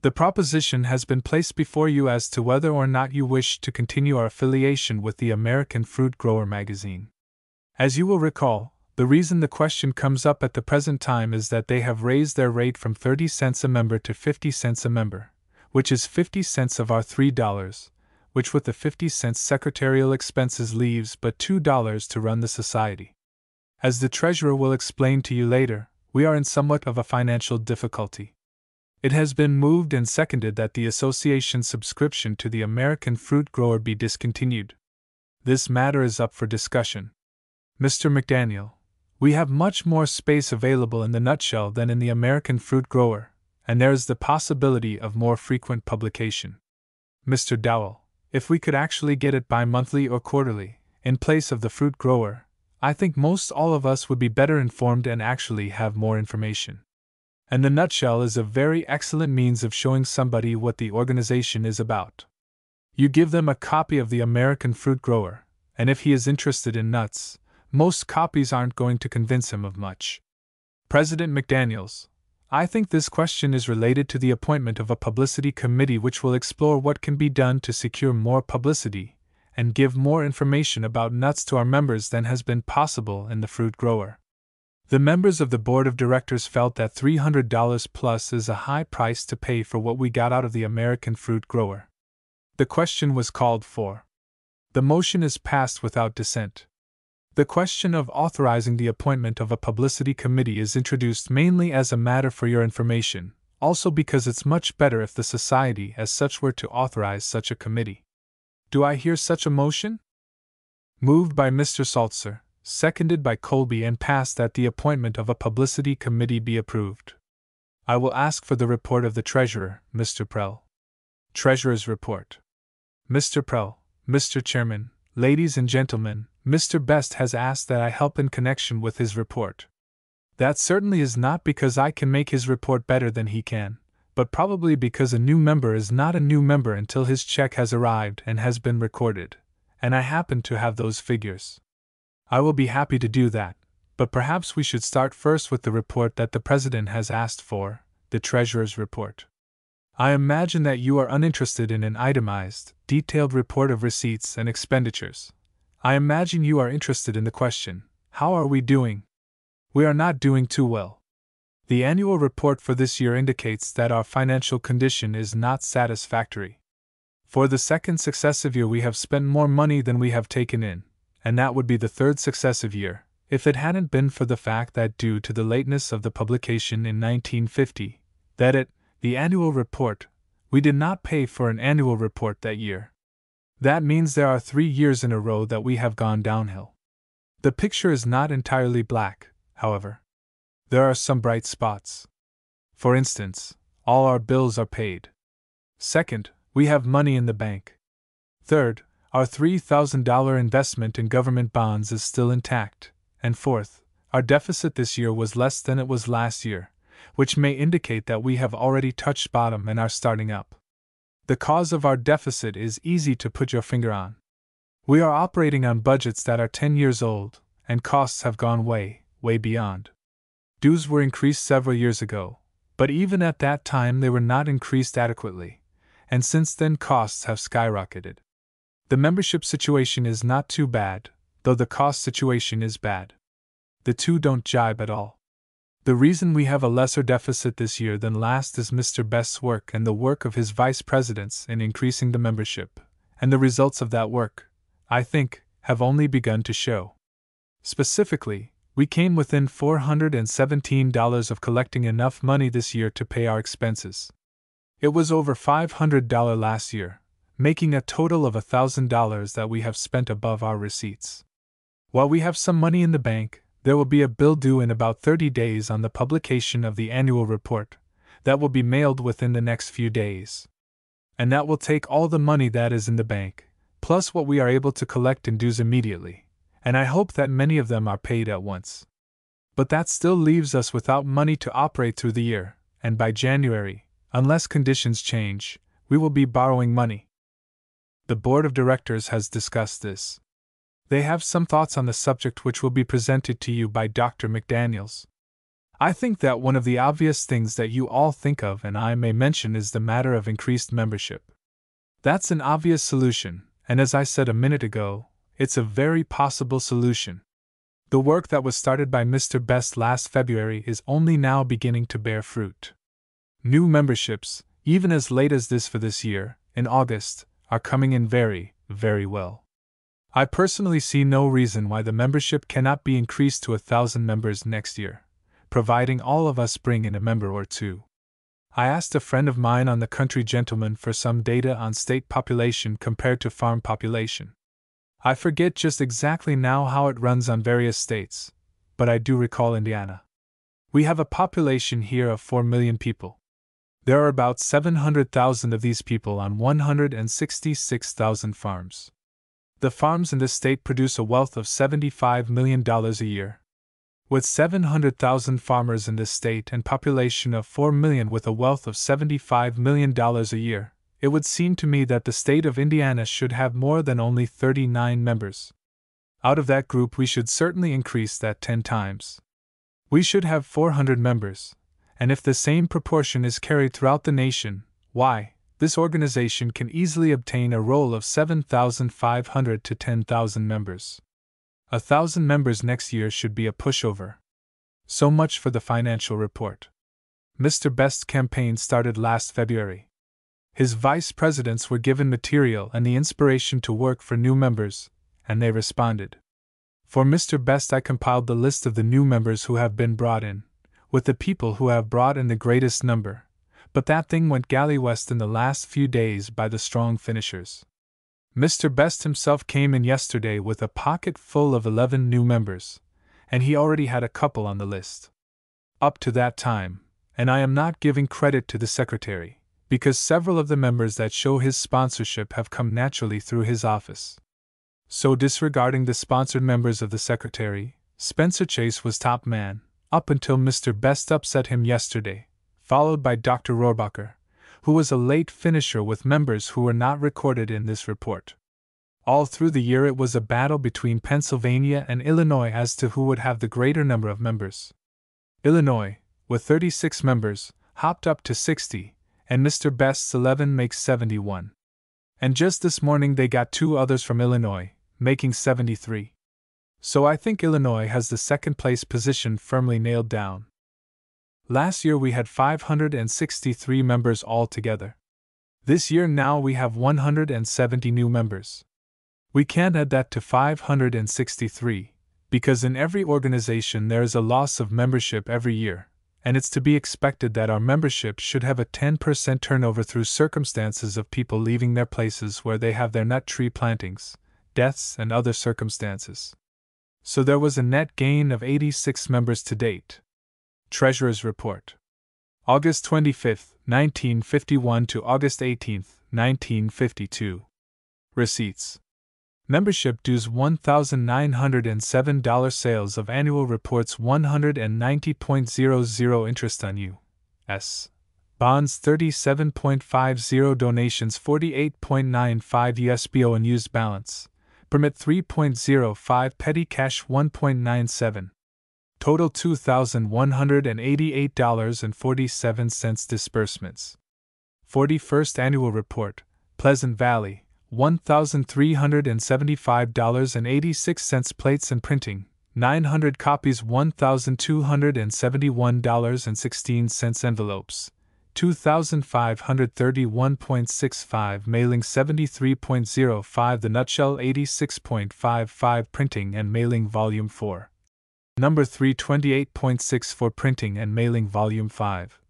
The proposition has been placed before you as to whether or not you wish to continue our affiliation with the American Fruit Grower magazine. As you will recall, the reason the question comes up at the present time is that they have raised their rate from 30 cents a member to 50 cents a member, which is 50 cents of our $3, which with the 50 cents secretarial expenses leaves but $2 to run the society. As the treasurer will explain to you later, we are in somewhat of a financial difficulty. It has been moved and seconded that the association's subscription to the American Fruit Grower be discontinued. This matter is up for discussion. Mr. McDaniel, we have much more space available in the nutshell than in the American Fruit Grower, and there is the possibility of more frequent publication. Mr. Dowell, if we could actually get it bi-monthly or quarterly, in place of the Fruit Grower, I think most all of us would be better informed and actually have more information. And the nutshell is a very excellent means of showing somebody what the organization is about. You give them a copy of the American Fruit Grower, and if he is interested in nuts, most copies aren't going to convince him of much. President McDaniels, I think this question is related to the appointment of a publicity committee which will explore what can be done to secure more publicity and give more information about nuts to our members than has been possible in the Fruit Grower. The members of the Board of Directors felt that $300 plus is a high price to pay for what we got out of the American Fruit Grower. The question was called for. The motion is passed without dissent. The question of authorizing the appointment of a publicity committee is introduced mainly as a matter for your information, also because it's much better if the society as such were to authorize such a committee. Do I hear such a motion? Moved by Mr. Saltzer, seconded by Colby and passed that the appointment of a publicity committee be approved. I will ask for the report of the Treasurer, Mr. Prell. Treasurer's Report. Mr. Prell, Mr. Chairman, ladies and gentlemen, Mr. Best has asked that I help in connection with his report. That certainly is not because I can make his report better than he can, but probably because a new member is not a new member until his check has arrived and has been recorded, and I happen to have those figures. I will be happy to do that, but perhaps we should start first with the report that the President has asked for, the Treasurer's Report. I imagine that you are uninterested in an itemized, detailed report of receipts and expenditures. I imagine you are interested in the question, How are we doing? We are not doing too well. The annual report for this year indicates that our financial condition is not satisfactory. For the second successive year, we have spent more money than we have taken in, and that would be the third successive year, if it hadn't been for the fact that, due to the lateness of the publication in 1950, the annual report, we did not pay for an annual report that year. That means there are 3 years in a row that we have gone downhill. The picture is not entirely black, however. There are some bright spots. For instance, all our bills are paid. Second, we have money in the bank. Third, our $3,000 investment in government bonds is still intact. And fourth, our deficit this year was less than it was last year, which may indicate that we have already touched bottom and are starting up. The cause of our deficit is easy to put your finger on. We are operating on budgets that are 10 years old, and costs have gone way beyond. Dues were increased several years ago, but even at that time they were not increased adequately, and since then costs have skyrocketed. The membership situation is not too bad, though the cost situation is bad. The two don't jibe at all. The reason we have a lesser deficit this year than last is Mr. Best's work and the work of his vice presidents in increasing the membership, and the results of that work, I think, have only begun to show. Specifically, we came within $417 of collecting enough money this year to pay our expenses. It was over $500 last year, making a total of $1,000 that we have spent above our receipts. While we have some money in the bank, there will be a bill due in about 30 days on the publication of the annual report, that will be mailed within the next few days. And that will take all the money that is in the bank, plus what we are able to collect in dues immediately, and I hope that many of them are paid at once. But that still leaves us without money to operate through the year, and by January, unless conditions change, we will be borrowing money. The board of directors has discussed this. They have some thoughts on the subject which will be presented to you by Dr. McDaniels. I think that one of the obvious things that you all think of and I may mention is the matter of increased membership. That's an obvious solution, and as I said a minute ago, it's a very possible solution. The work that was started by Mr. Best last February is only now beginning to bear fruit. New memberships, even as late as this for this year, in August, are coming in very well. I personally see no reason why the membership cannot be increased to 1,000 members next year, providing all of us bring in a member or two. I asked a friend of mine on the Country Gentleman for some data on state population compared to farm population. I forget just exactly now how it runs on various states, but I do recall Indiana. We have a population here of 4 million people. There are about 700,000 of these people on 166,000 farms. The farms in this state produce a wealth of $75 million a year. With 700,000 farmers in this state and population of 4 million with a wealth of $75 million a year, it would seem to me that the state of Indiana should have more than only 39 members. Out of that group we should certainly increase that 10 times. We should have 400 members, and if the same proportion is carried throughout the nation, why, this organization can easily obtain a roll of 7,500 to 10,000 members. 1,000 members next year should be a pushover. So much for the financial report. Mr. Best's campaign started last February. His vice presidents were given material and the inspiration to work for new members, and they responded. For Mr. Best, I compiled the list of the new members who have been brought in, with the people who have brought in the greatest number. But that thing went galley-west in the last few days by the strong finishers. Mr. Best himself came in yesterday with a pocket full of 11 new members, and he already had a couple on the list. Up to that time, and I am not giving credit to the secretary, because several of the members that show his sponsorship have come naturally through his office. So disregarding the sponsored members of the secretary, Spencer Chase was top man, up until Mr. Best upset him yesterday, followed by Dr. Rohrbacher, who was a late finisher with members who were not recorded in this report. All through the year it was a battle between Pennsylvania and Illinois as to who would have the greater number of members. Illinois, with 36 members, hopped up to 60, and Mr. Best's 11 makes 71. And just this morning they got 2 others from Illinois, making 73. So I think Illinois has the second place position firmly nailed down. Last year we had 563 members altogether. This year now we have 170 new members. We can't add that to 563, because in every organization there is a loss of membership every year, and it's to be expected that our membership should have a 10% turnover through circumstances of people leaving their places where they have their nut tree plantings, deaths, and other circumstances. So there was a net gain of 86 members to date. Treasurer's Report. August 25, 1951 to August 18, 1952. Receipts. Membership dues $1,907. Sales of annual reports $190.00. Interest on U.S. bonds $37.50. Donations $48.95. USBO unused balance. Permit $3.05. Petty cash $1.97. Total $2,188.47. Disbursements. 41st Annual Report, Pleasant Valley, $1,375.86. Plates and printing, 900 copies $1,271.16. Envelopes, 2,531.65. Mailing 73.05. The Nutshell 86.55. Printing and Mailing Volume 4. Number 328.64. Printing and Mailing Volume 5.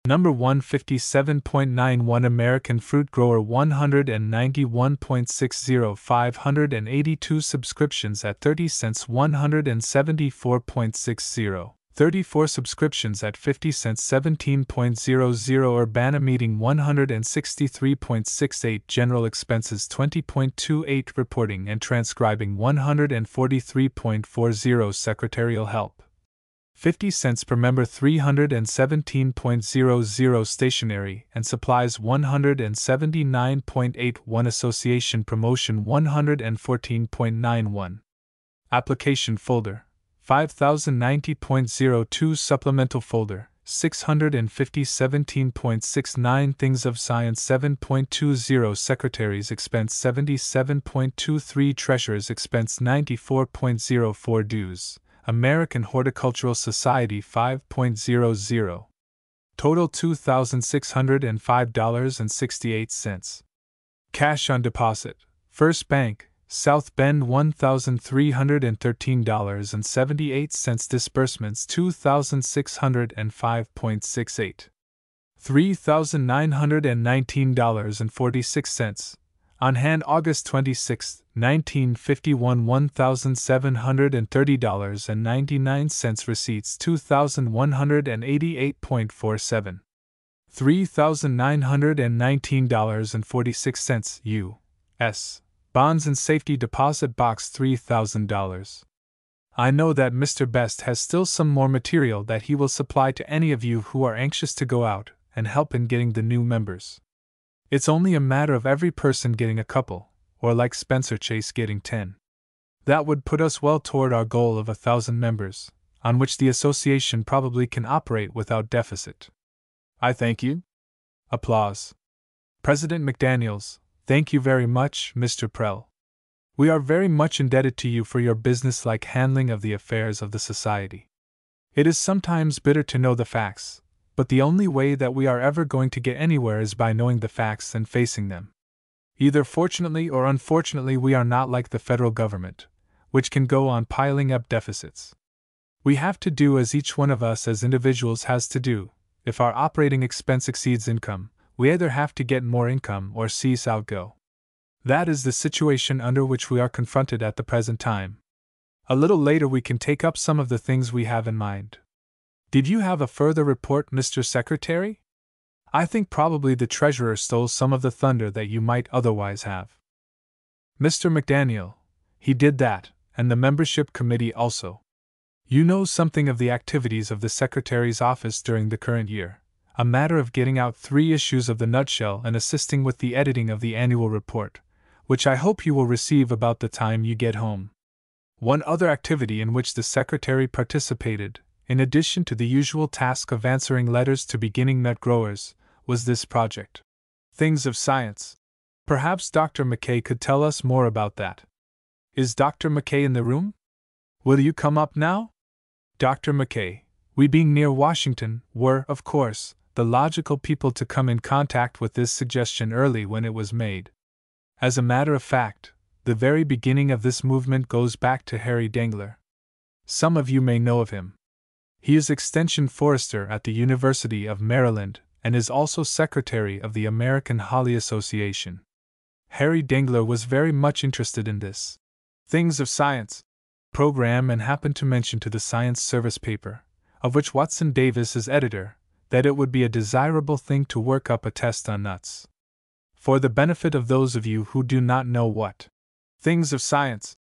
Number 157.91. American Fruit Grower 191.60. 582 subscriptions at 30 cents. 174.60. 34 subscriptions at 50 cents. 17.00. Urbana Meeting 163.68. General expenses 20.28. Reporting and transcribing 143.40. Secretarial help 50 cents per member. 317.00. Stationery and supplies 179.81. Association promotion 114.91. Application folder 5090.02. Supplemental folder 650.17.69. Things of Science 7.20. Secretary's expense 77.23. Treasurer's expense 94.04. Dues American Horticultural Society 5.00. Total $2,605.68. Cash on deposit. First Bank, South Bend $1,313.78. Disbursements $2,605.68. $3,919.46. On hand August 26, 1951 $1,730.99. Receipts $2,188.47. $3,919.46. U.S. Bonds and Safety Deposit Box $3,000. I know that Mr. Best has still some more material that he will supply to any of you who are anxious to go out and help in getting the new members. It's only a matter of every person getting a couple, or like Spencer Chase getting 10. That would put us well toward our goal of 1,000 members, on which the association probably can operate without deficit. I thank you. Applause. President McDaniels, thank you very much, Mr. Prell. We are very much indebted to you for your business-like handling of the affairs of the Society. It is sometimes bitter to know the facts, but the only way that we are ever going to get anywhere is by knowing the facts and facing them. Either fortunately or unfortunately, we are not like the federal government, which can go on piling up deficits. We have to do as each one of us as individuals has to do. If our operating expense exceeds income, we either have to get more income or cease outgo. That is the situation under which we are confronted at the present time. A little later we can take up some of the things we have in mind. Did you have a further report, Mr. Secretary? I think probably the treasurer stole some of the thunder that you might otherwise have. Mr. McDaniel, he did that, and the membership committee also. You know something of the activities of the Secretary's office during the current year, a matter of getting out 3 issues of the Nutshell and assisting with the editing of the annual report, which I hope you will receive about the time you get home. One other activity in which the Secretary participated, in addition to the usual task of answering letters to beginning nut growers, was this project. Things of Science. Perhaps Dr. McKay could tell us more about that. Is Dr. McKay in the room? Will you come up now? Dr. McKay, we being near Washington, were, of course, the logical people to come in contact with this suggestion early when it was made. As a matter of fact, the very beginning of this movement goes back to Harry Dengler. Some of you may know of him. He is Extension Forester at the University of Maryland and is also Secretary of the American Holly Association. Harry Dengler was very much interested in this Things of Science program and happened to mention to the Science Service paper, of which Watson Davis is editor, that it would be a desirable thing to work up a test on nuts. For the benefit of those of you who do not know what Things of Science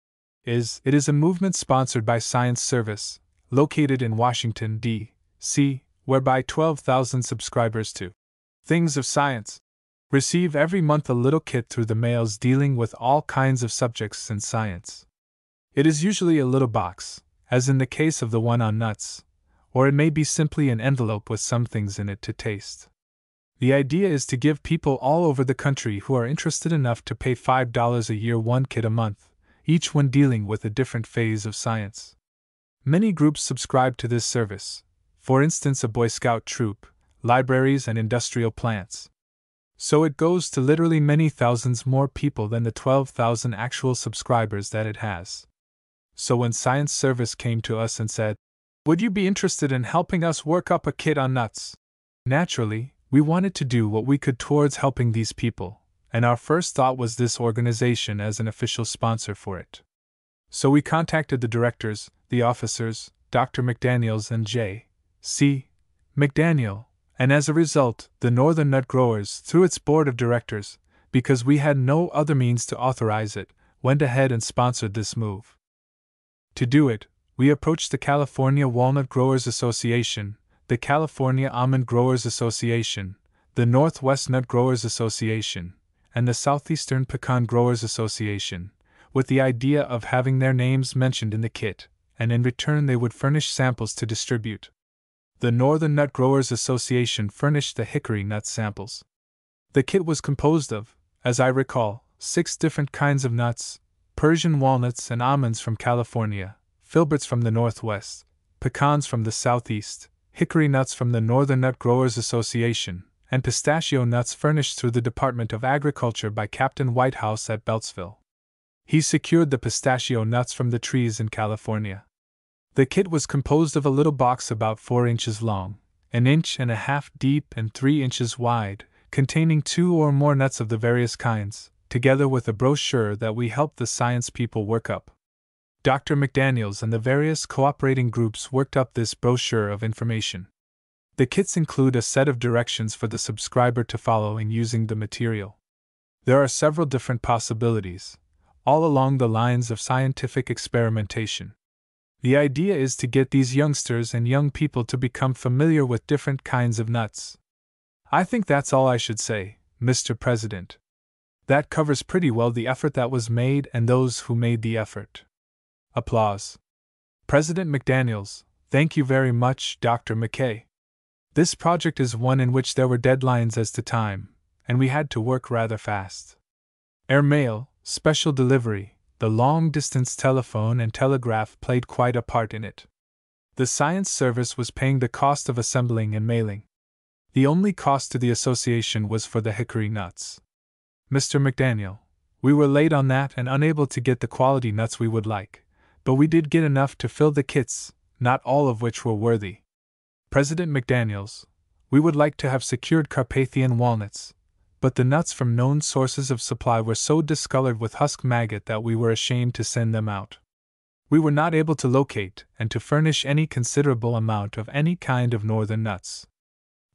is, it is a movement sponsored by Science Service, located in Washington, D.C., whereby 12,000 subscribers to Things of Science receive every month a little kit through the mails dealing with all kinds of subjects in science. It is usually a little box, as in the case of the one on nuts, or it may be simply an envelope with some things in it to taste. The idea is to give people all over the country who are interested enough to pay $5 a year one kit a month, each one dealing with a different phase of science. Many groups subscribe to this service, for instance a Boy Scout troop, libraries and industrial plants. So it goes to literally many thousands more people than the 12,000 actual subscribers that it has. So when Science Service came to us and said, "Would you be interested in helping us work up a kit on nuts?" Naturally, we wanted to do what we could towards helping these people, and our first thought was this organization as an official sponsor for it. So we contacted the directors, the officers, Dr. McDaniels and J.C. McDaniel, and as a result, the Northern Nut Growers, through its board of directors, because we had no other means to authorize it, went ahead and sponsored this move. To do it, we approached the California Walnut Growers Association, the California Almond Growers Association, the Northwest Nut Growers Association, and the Southeastern Pecan Growers Association, with the idea of having their names mentioned in the kit, and in return they would furnish samples to distribute. The Northern Nut Growers Association furnished the hickory nut samples. The kit was composed of, as I recall, 6 different kinds of nuts: Persian walnuts and almonds from California, filberts from the Northwest, pecans from the Southeast, hickory nuts from the Northern Nut Growers Association, and pistachio nuts furnished through the Department of Agriculture by Captain Whitehouse at Beltsville. He secured the pistachio nuts from the trees in California. The kit was composed of a little box about 4 inches long, 1.5 inches deep and 3 inches wide, containing 2 or more nuts of the various kinds, together with a brochure that we helped the science people work up. Dr. McDaniels and the various cooperating groups worked up this brochure of information. The kits include a set of directions for the subscriber to follow in using the material. There are several different possibilities, all along the lines of scientific experimentation. The idea is to get these youngsters and young people to become familiar with different kinds of nuts. I think that's all I should say, Mr. President. That covers pretty well the effort that was made and those who made the effort. Applause. President McDaniels, thank you very much, Dr. McKay. This project is one in which there were deadlines as to time, and we had to work rather fast. Airmail, special delivery, the long-distance telephone and telegraph played quite a part in it. The Science Service was paying the cost of assembling and mailing. The only cost to the association was for the hickory nuts. Mr. McDaniel, we were late on that and unable to get the quality nuts we would like, but we did get enough to fill the kits, not all of which were worthy. President McDaniels, we would like to have secured Carpathian walnuts, but the nuts from known sources of supply were so discolored with husk maggot that we were ashamed to send them out. We were not able to locate and to furnish any considerable amount of any kind of northern nuts.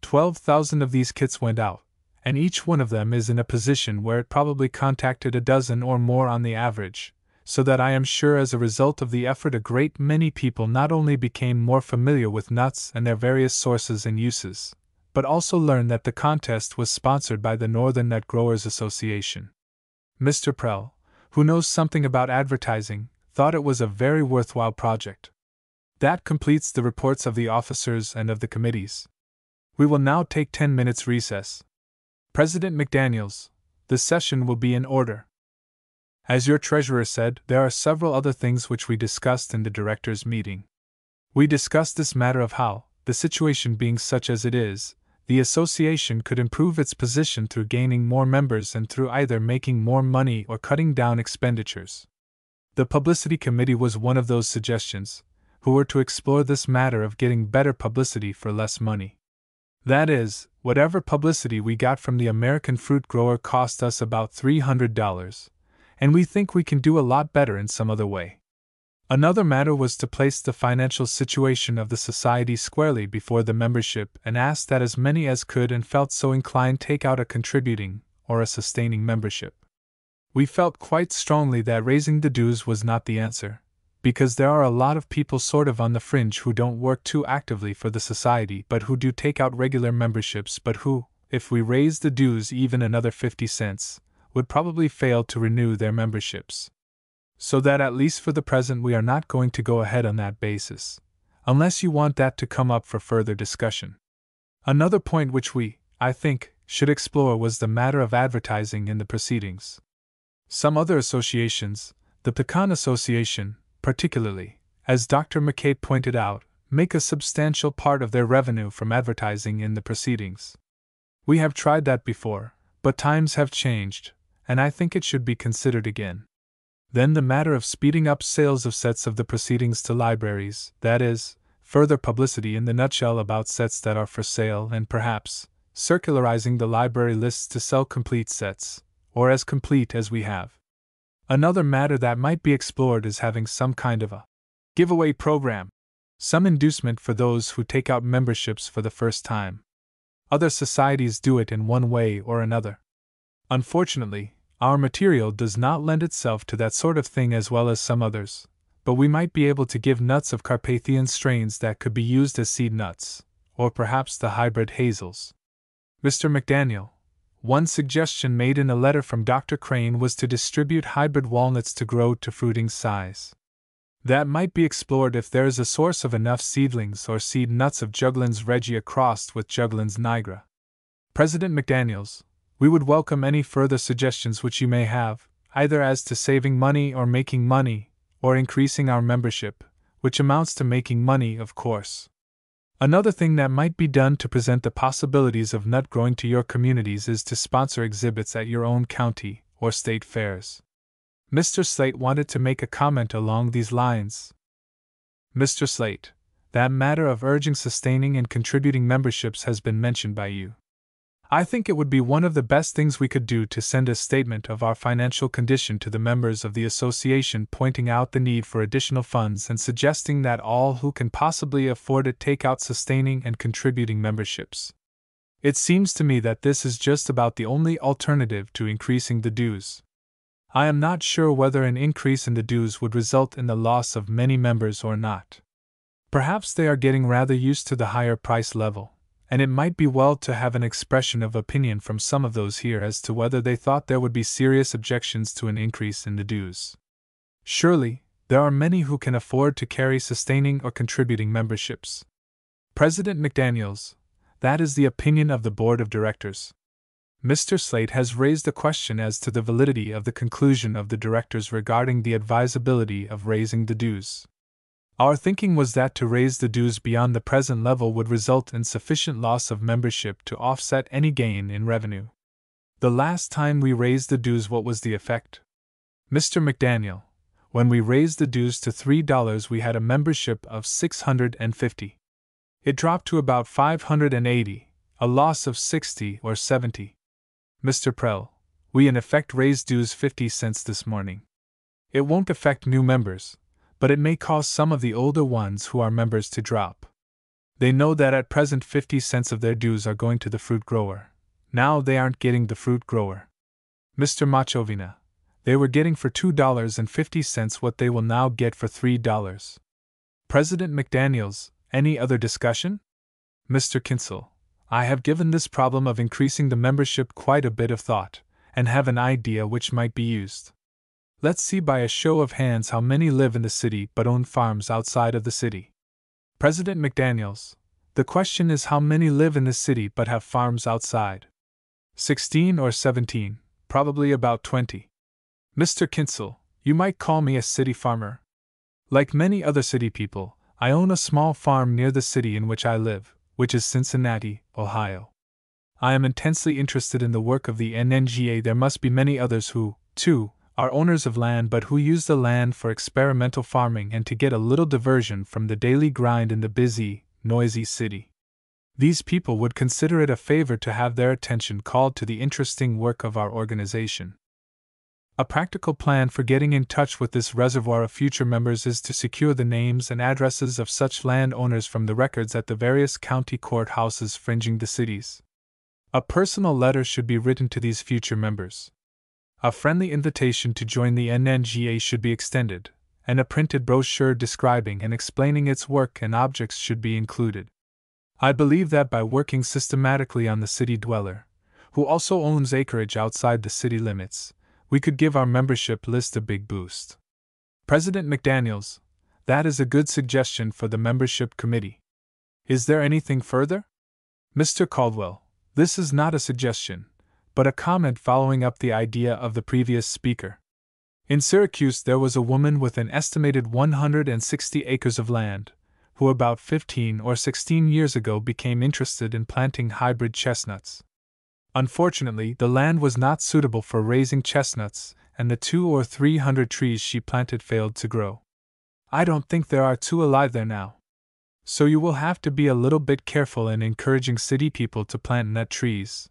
12,000 of these kits went out, and each one of them is in a position where it probably contacted a dozen or more on the average, so that I am sure as a result of the effort a great many people not only became more familiar with nuts and their various sources and uses, but also learned that the contest was sponsored by the Northern Nut Growers Association. Mr. Prell, who knows something about advertising, thought it was a very worthwhile project. That completes the reports of the officers and of the committees. We will now take 10 minutes recess. President McDaniels, the session will be in order. As your treasurer said, there are several other things which we discussed in the directors' meeting. We discussed this matter of how, the situation being such as it is, the association could improve its position through gaining more members and through either making more money or cutting down expenditures. The publicity committee was one of those suggestions, who were to explore this matter of getting better publicity for less money. That is, whatever publicity we got from the American fruit grower cost us about $300, and we think we can do a lot better in some other way. Another matter was to place the financial situation of the society squarely before the membership and ask that as many as could and felt so inclined take out a contributing or a sustaining membership. We felt quite strongly that raising the dues was not the answer, because there are a lot of people sort of on the fringe who don't work too actively for the society but who do take out regular memberships but who, if we raised the dues even another 50 cents, would probably fail to renew their memberships. So that at least for the present we are not going to go ahead on that basis, unless you want that to come up for further discussion. Another point which we, I think, should explore was the matter of advertising in the proceedings. Some other associations, the Pecan Association, particularly, as Dr. McCate pointed out, make a substantial part of their revenue from advertising in the proceedings. We have tried that before, but times have changed, and I think it should be considered again. Then the matter of speeding up sales of sets of the proceedings to libraries, that is, further publicity in the nutshell about sets that are for sale and perhaps circularizing the library lists to sell complete sets, or as complete as we have. Another matter that might be explored is having some kind of a giveaway program, some inducement for those who take out memberships for the first time. Other societies do it in one way or another. Unfortunately, our material does not lend itself to that sort of thing as well as some others, but we might be able to give nuts of Carpathian strains that could be used as seed nuts, or perhaps the hybrid hazels. Mr. McDaniel, one suggestion made in a letter from Dr. Crane was to distribute hybrid walnuts to grow to fruiting size. That might be explored if there is a source of enough seedlings or seed nuts of Juglans regia crossed with Juglans nigra. President McDaniels, we would welcome any further suggestions which you may have, either as to saving money or making money, or increasing our membership, which amounts to making money, of course. Another thing that might be done to present the possibilities of nut growing to your communities is to sponsor exhibits at your own county or state fairs. Mr. Slate wanted to make a comment along these lines. Mr. Slate, that matter of urging sustaining and contributing memberships has been mentioned by you. I think it would be one of the best things we could do to send a statement of our financial condition to the members of the association, pointing out the need for additional funds and suggesting that all who can possibly afford it take out sustaining and contributing memberships. It seems to me that this is just about the only alternative to increasing the dues. I am not sure whether an increase in the dues would result in the loss of many members or not. Perhaps they are getting rather used to the higher price level, and it might be well to have an expression of opinion from some of those here as to whether they thought there would be serious objections to an increase in the dues. Surely, there are many who can afford to carry sustaining or contributing memberships. President McDaniels, that is the opinion of the Board of Directors. Mr. Slate has raised a question as to the validity of the conclusion of the directors regarding the advisability of raising the dues. Our thinking was that to raise the dues beyond the present level would result in sufficient loss of membership to offset any gain in revenue. The last time we raised the dues, what was the effect? Mr. McDaniel, when we raised the dues to $3, we had a membership of 650. It dropped to about 580, a loss of 60 or 70. Mr. Prell, we in effect raised dues 50 cents this morning. It won't affect new members, but it may cause some of the older ones who are members to drop. They know that at present 50 cents of their dues are going to the fruit grower. Now they aren't getting the fruit grower. Mr. Machovina, they were getting for $2.50 what they will now get for $3. President McDaniels, any other discussion? Mr. Kinsel, I have given this problem of increasing the membership quite a bit of thought, and have an idea which might be used. Let's see by a show of hands how many live in the city but own farms outside of the city. President McDaniels, the question is how many live in the city but have farms outside. 16 or 17, probably about 20. Mr. Kinsel, you might call me a city farmer. Like many other city people, I own a small farm near the city in which I live, which is Cincinnati, Ohio. I am intensely interested in the work of the NNGA. There must be many others who, too, are owners of land but who use the land for experimental farming and to get a little diversion from the daily grind in the busy, noisy city. These people would consider it a favor to have their attention called to the interesting work of our organization. A practical plan for getting in touch with this reservoir of future members is to secure the names and addresses of such landowners from the records at the various county courthouses fringing the cities. A personal letter should be written to these future members. A friendly invitation to join the NNGA should be extended, and a printed brochure describing and explaining its work and objects should be included. I believe that by working systematically on the city dweller, who also owns acreage outside the city limits, we could give our membership list a big boost. President McDaniels, that is a good suggestion for the membership committee. Is there anything further? Mr. Caldwell, this is not a suggestion, but a comment following up the idea of the previous speaker. In Syracuse there was a woman with an estimated 160 acres of land, who about 15 or 16 years ago became interested in planting hybrid chestnuts. Unfortunately, the land was not suitable for raising chestnuts, and the 200 or 300 trees she planted failed to grow. I don't think there are two alive there now. So you will have to be a little bit careful in encouraging city people to plant nut trees.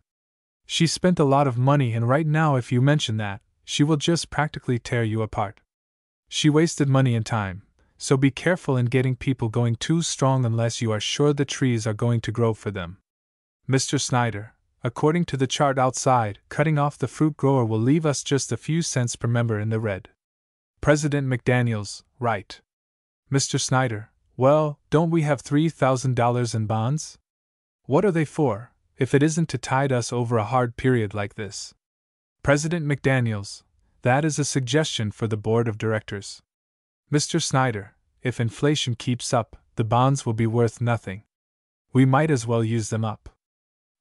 She spent a lot of money, and right now if you mention that, she will just practically tear you apart. She wasted money and time, so be careful in getting people going too strong unless you are sure the trees are going to grow for them. Mr. Snyder, according to the chart outside, cutting off the fruit grower will leave us just a few cents per member in the red. President McDaniels, right. Mr. Snyder, well, don't we have $3,000 in bonds? What are they for, if it isn't to tide us over a hard period like this? President McDaniels, that is a suggestion for the board of directors. Mr. Snyder, if inflation keeps up, the bonds will be worth nothing. We might as well use them up.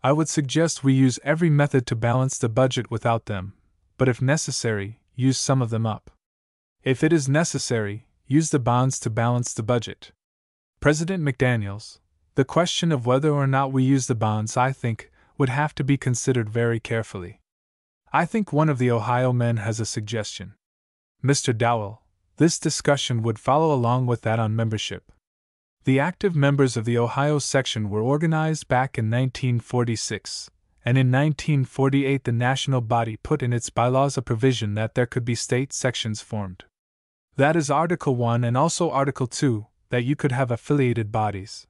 I would suggest we use every method to balance the budget without them, but if necessary, use some of them up. If it is necessary, use the bonds to balance the budget. President McDaniels, the question of whether or not we use the bonds, I think, would have to be considered very carefully. I think one of the Ohio men has a suggestion. Mr. Dowell, this discussion would follow along with that on membership. The active members of the Ohio section were organized back in 1946, and in 1948 the national body put in its bylaws a provision that there could be state sections formed. That is Article 1 and also Article 2, that you could have affiliated bodies.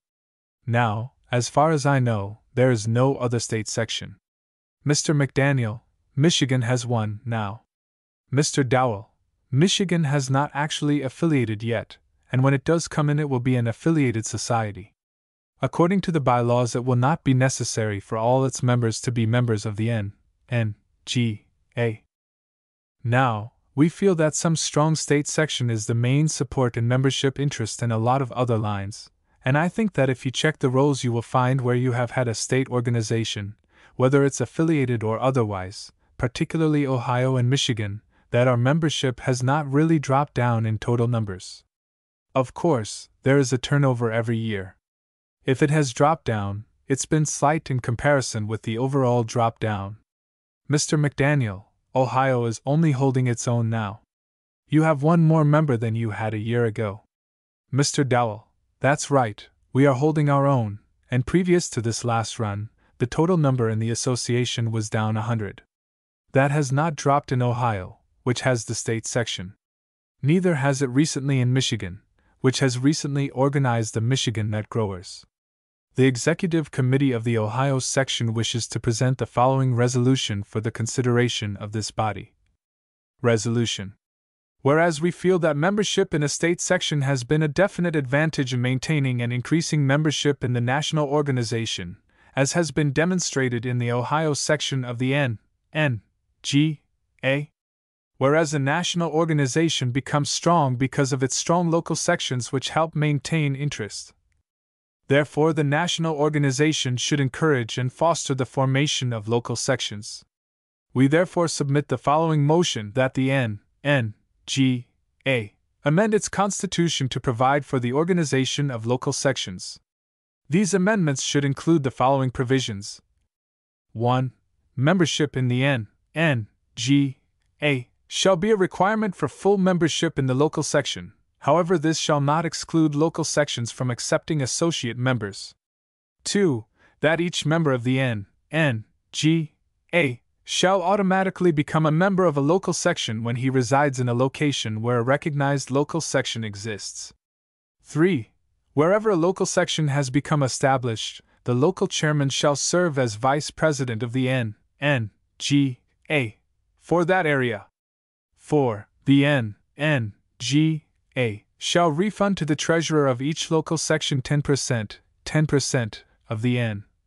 Now, as far as I know, there is no other state section. Mr. McDaniel, Michigan has one now. Mr. Dowell, Michigan has not actually affiliated yet, and when it does come in it will be an affiliated society. According to the bylaws it will not be necessary for all its members to be members of the N.N.G.A. Now, we feel that some strong state section is the main support in membership interest and a lot of other lines, and I think that if you check the rolls you will find where you have had a state organization, whether it's affiliated or otherwise, particularly Ohio and Michigan, that our membership has not really dropped down in total numbers. Of course, there is a turnover every year. If it has dropped down, it's been slight in comparison with the overall drop down. Mr. McDaniel, Ohio is only holding its own now. You have one more member than you had a year ago. Mr. Dowell, that's right, we are holding our own, and previous to this last run, the total number in the association was down 100. That has not dropped in Ohio, which has the state section. Neither has it recently in Michigan, which has recently organized the Michigan Nut Growers. The Executive Committee of the Ohio section wishes to present the following resolution for the consideration of this body. Resolution. Whereas we feel that membership in a state section has been a definite advantage in maintaining and increasing membership in the national organization, as has been demonstrated in the Ohio section of the N.N.G.A. Whereas a national organization becomes strong because of its strong local sections which help maintain interest. Therefore, the national organization should encourage and foster the formation of local sections. We therefore submit the following motion that the N. amend its constitution to provide for the organization of local sections. These amendments should include the following provisions. 1. Membership in the N.G.A. shall be a requirement for full membership in the local section. However, this shall not exclude local sections from accepting associate members. 2. That each member of the N.G.A. shall automatically become a member of a local section when he resides in a location where a recognized local section exists. 3. Wherever a local section has become established, the local chairman shall serve as vice president of the N.G.A. for that area. 4. The N.G.A. shall refund to the treasurer of each local section 10% of the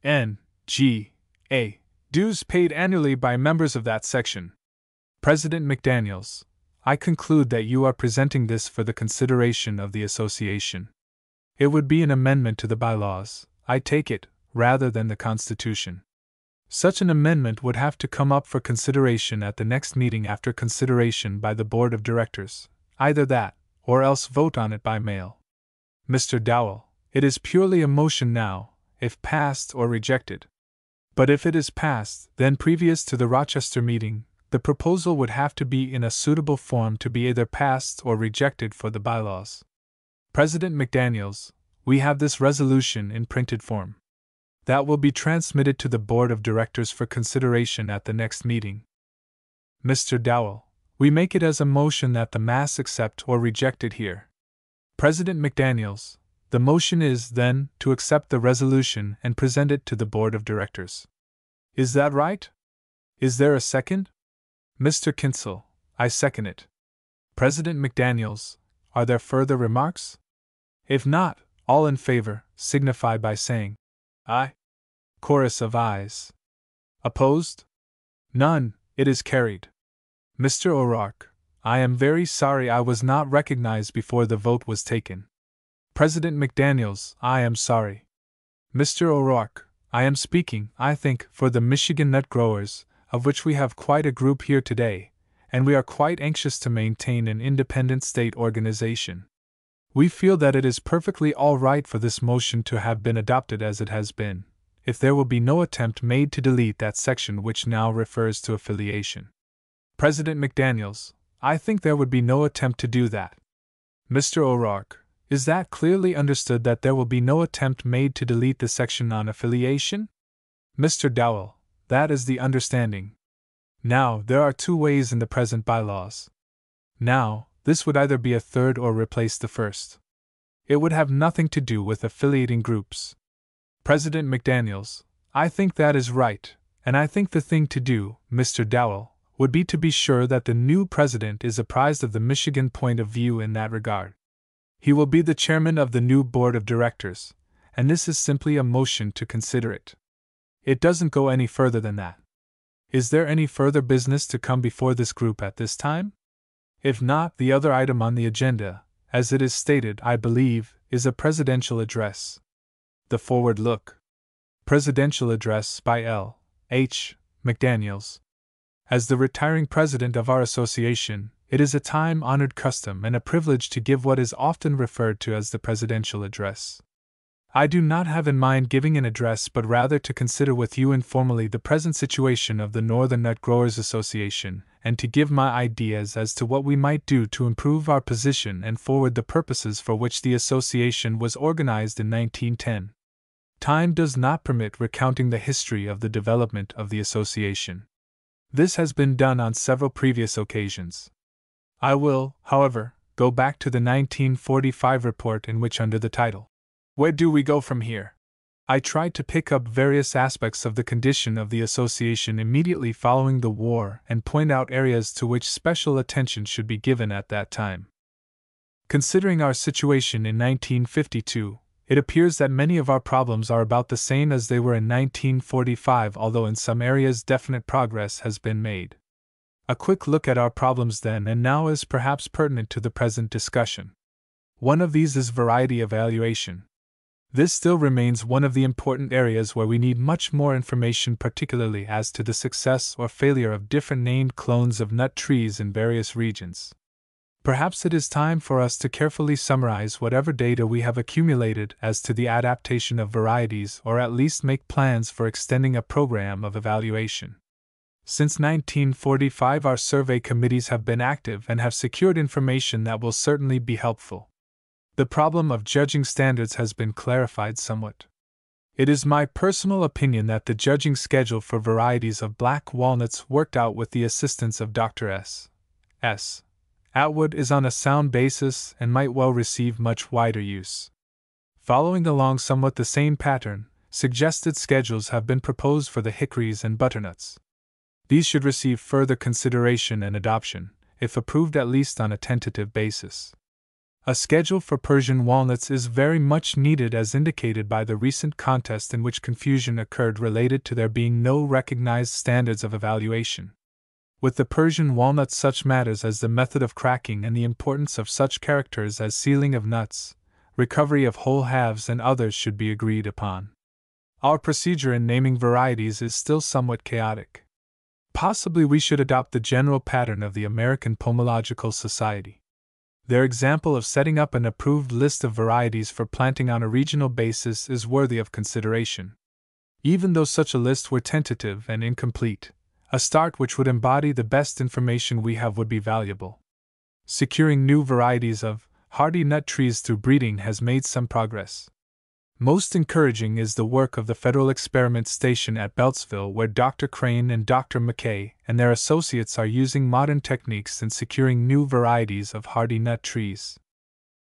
N.G.A. dues paid annually by members of that section. President McDaniels, I conclude that you are presenting this for the consideration of the association. It would be an amendment to the bylaws, I take it, rather than the Constitution. Such an amendment would have to come up for consideration at the next meeting after consideration by the Board of Directors, either that, or else vote on it by mail. Mr. Dowell, it is purely a motion now, if passed or rejected. But if it is passed, then previous to the Rochester meeting, the proposal would have to be in a suitable form to be either passed or rejected for the bylaws. President McDaniels, we have this resolution in printed form. That will be transmitted to the Board of Directors for consideration at the next meeting. Mr. Dowell, we make it as a motion that the mass accept or reject it here. President McDaniels, the motion is, then, to accept the resolution and present it to the Board of Directors. Is that right? Is there a second? Mr. Kinsel, I second it. President McDaniels, are there further remarks? If not, all in favor, signify by saying, aye. Chorus of ayes. Opposed? None, it is carried. Mr. O'Rourke, I am very sorry I was not recognized before the vote was taken. President McDaniels, I am sorry. Mr. O'Rourke, I am speaking, I think, for the Michigan nut growers, of which we have quite a group here today, and we are quite anxious to maintain an independent state organization. We feel that it is perfectly all right for this motion to have been adopted as it has been, if there will be no attempt made to delete that section which now refers to affiliation. President McDaniels, I think there would be no attempt to do that. Mr. O'Rourke, is that clearly understood that there will be no attempt made to delete the section on affiliation? Mr. Dowell, that is the understanding. Now, there are two ways in the present bylaws. Now, this would either be a third or replace the first. It would have nothing to do with affiliating groups. President McDaniels, I think that is right, and I think the thing to do, Mr. Dowell, would be to be sure that the new president is apprised of the Michigan point of view in that regard. He will be the chairman of the new board of directors, and this is simply a motion to consider it. It doesn't go any further than that. Is there any further business to come before this group at this time? If not, the other item on the agenda, as it is stated, I believe, is a presidential address. The Forward Look. Presidential Address by L. H. McDaniels. As the retiring president of our association, it is a time-honored custom and a privilege to give what is often referred to as the presidential address. I do not have in mind giving an address, but rather to consider with you informally the present situation of the Northern Nut Growers Association, and to give my ideas as to what we might do to improve our position and forward the purposes for which the association was organized in 1910. Time does not permit recounting the history of the development of the association. This has been done on several previous occasions. I will, however, go back to the 1945 report in which, under the title, "Where do we go from here?" I tried to pick up various aspects of the condition of the association immediately following the war and point out areas to which special attention should be given at that time. Considering our situation in 1952, it appears that many of our problems are about the same as they were in 1945, although in some areas definite progress has been made. A quick look at our problems then and now is perhaps pertinent to the present discussion. One of these is variety evaluation. This still remains one of the important areas where we need much more information, particularly as to the success or failure of different named clones of nut trees in various regions. Perhaps it is time for us to carefully summarize whatever data we have accumulated as to the adaptation of varieties, or at least make plans for extending a program of evaluation. Since 1945, our survey committees have been active and have secured information that will certainly be helpful. The problem of judging standards has been clarified somewhat. It is my personal opinion that the judging schedule for varieties of black walnuts worked out with the assistance of Dr. S. Atwood is on a sound basis and might well receive much wider use. Following along somewhat the same pattern, suggested schedules have been proposed for the hickories and butternuts. These should receive further consideration and adoption, if approved at least on a tentative basis. A schedule for Persian walnuts is very much needed, as indicated by the recent contest in which confusion occurred related to there being no recognized standards of evaluation. With the Persian walnut, such matters as the method of cracking and the importance of such characters as sealing of nuts, recovery of whole halves, and others should be agreed upon. Our procedure in naming varieties is still somewhat chaotic. Possibly we should adopt the general pattern of the American Pomological Society. Their example of setting up an approved list of varieties for planting on a regional basis is worthy of consideration. Even though such a list were tentative and incomplete, a start which would embody the best information we have would be valuable. Securing new varieties of hardy nut trees through breeding has made some progress. Most encouraging is the work of the Federal Experiment Station at Beltsville, where Dr. Crane and Dr. McKay and their associates are using modern techniques in securing new varieties of hardy nut trees.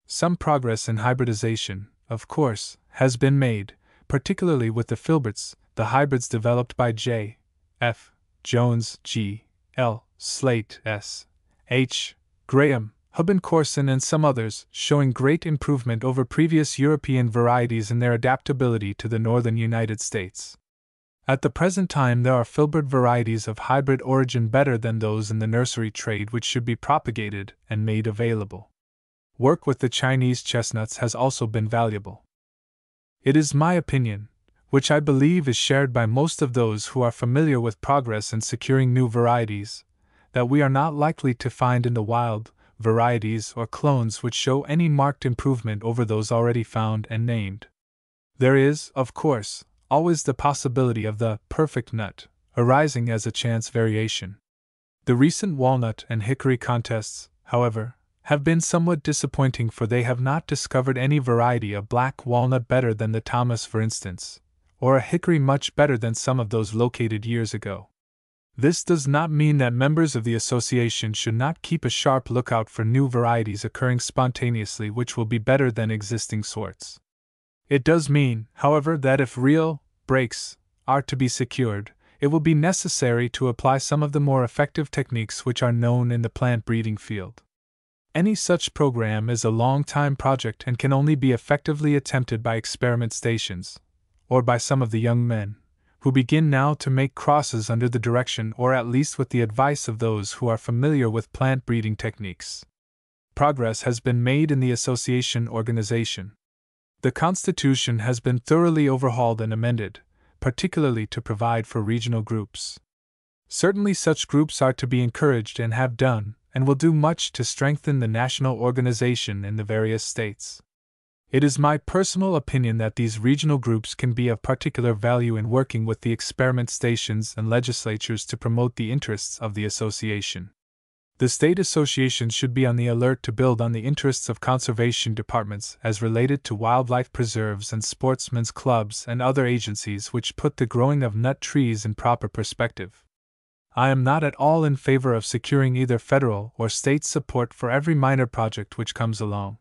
Some progress in hybridization, of course, has been made, particularly with the filberts, the hybrids developed by J. F. Jones, G. L. Slate, S. H. Graham, Hubben Corson, and some others, showing great improvement over previous European varieties in their adaptability to the northern United States. At the present time, there are filbert varieties of hybrid origin better than those in the nursery trade, which should be propagated and made available. Work with the Chinese chestnuts has also been valuable. It is my opinion, which I believe is shared by most of those who are familiar with progress in securing new varieties, that we are not likely to find in the wild varieties or clones which show any marked improvement over those already found and named. There is, of course, always the possibility of the perfect nut arising as a chance variation. The recent walnut and hickory contests, however, have been somewhat disappointing, for they have not discovered any variety of black walnut better than the Thomas, for instance, or a hickory much better than some of those located years ago. This does not mean that members of the association should not keep a sharp lookout for new varieties occurring spontaneously which will be better than existing sorts. It does mean, however, that if real breaks are to be secured, it will be necessary to apply some of the more effective techniques which are known in the plant breeding field. Any such program is a long-time project and can only be effectively attempted by experiment stations, or by some of the young men who begin now to make crosses under the direction or at least with the advice of those who are familiar with plant breeding techniques. Progress has been made in the association organization. The Constitution has been thoroughly overhauled and amended, particularly to provide for regional groups. Certainly such groups are to be encouraged and have done, and will do much to strengthen the national organization in the various states. It is my personal opinion that these regional groups can be of particular value in working with the experiment stations and legislatures to promote the interests of the association. The state associations should be on the alert to build on the interests of conservation departments as related to wildlife preserves and sportsmen's clubs and other agencies which put the growing of nut trees in proper perspective. I am not at all in favor of securing either federal or state support for every minor project which comes along.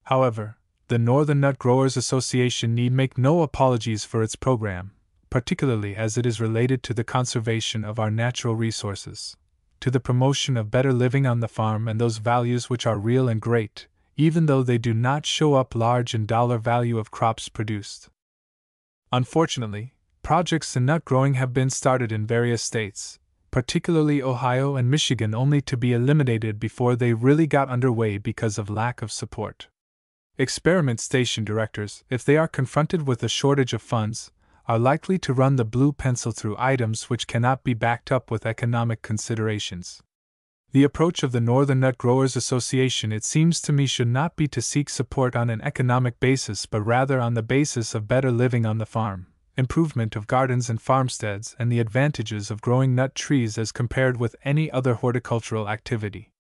However, the Northern Nut Growers Association need make no apologies for its program, particularly as it is related to the conservation of our natural resources, to the promotion of better living on the farm and those values which are real and great, even though they do not show up large in dollar value of crops produced. Unfortunately, projects in nut growing have been started in various states, particularly Ohio and Michigan, only to be eliminated before they really got underway because of lack of support. Experiment station directors, if they are confronted with a shortage of funds, are likely to run the blue pencil through items which cannot be backed up with economic considerations. The approach of the Northern Nut Growers Association, it seems to me, should not be to seek support on an economic basis but rather on the basis of better living on the farm, improvement of gardens and farmsteads, and the advantages of growing nut trees as compared with any other horticultural activity.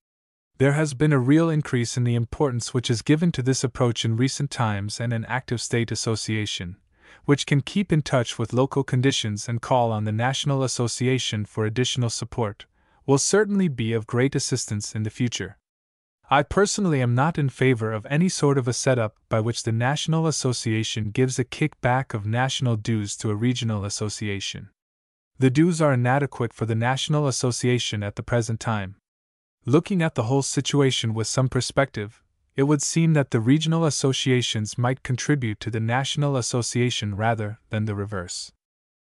There has been a real increase in the importance which is given to this approach in recent times, and an active state association, which can keep in touch with local conditions and call on the National Association for additional support, will certainly be of great assistance in the future. I personally am not in favor of any sort of a setup by which the National Association gives a kickback of national dues to a regional association. The dues are inadequate for the National Association at the present time. Looking at the whole situation with some perspective, it would seem that the regional associations might contribute to the National Association rather than the reverse.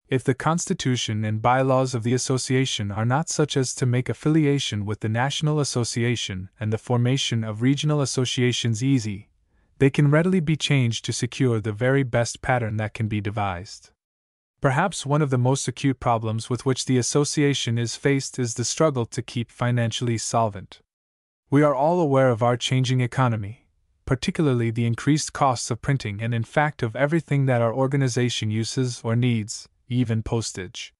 If the Constitution and bylaws of the association are not such as to make affiliation with the National Association and the formation of regional associations easy, they can readily be changed to secure the very best pattern that can be devised. Perhaps one of the most acute problems with which the association is faced is the struggle to keep financially solvent. We are all aware of our changing economy, particularly the increased costs of printing and in fact of everything that our organization uses or needs, even postage.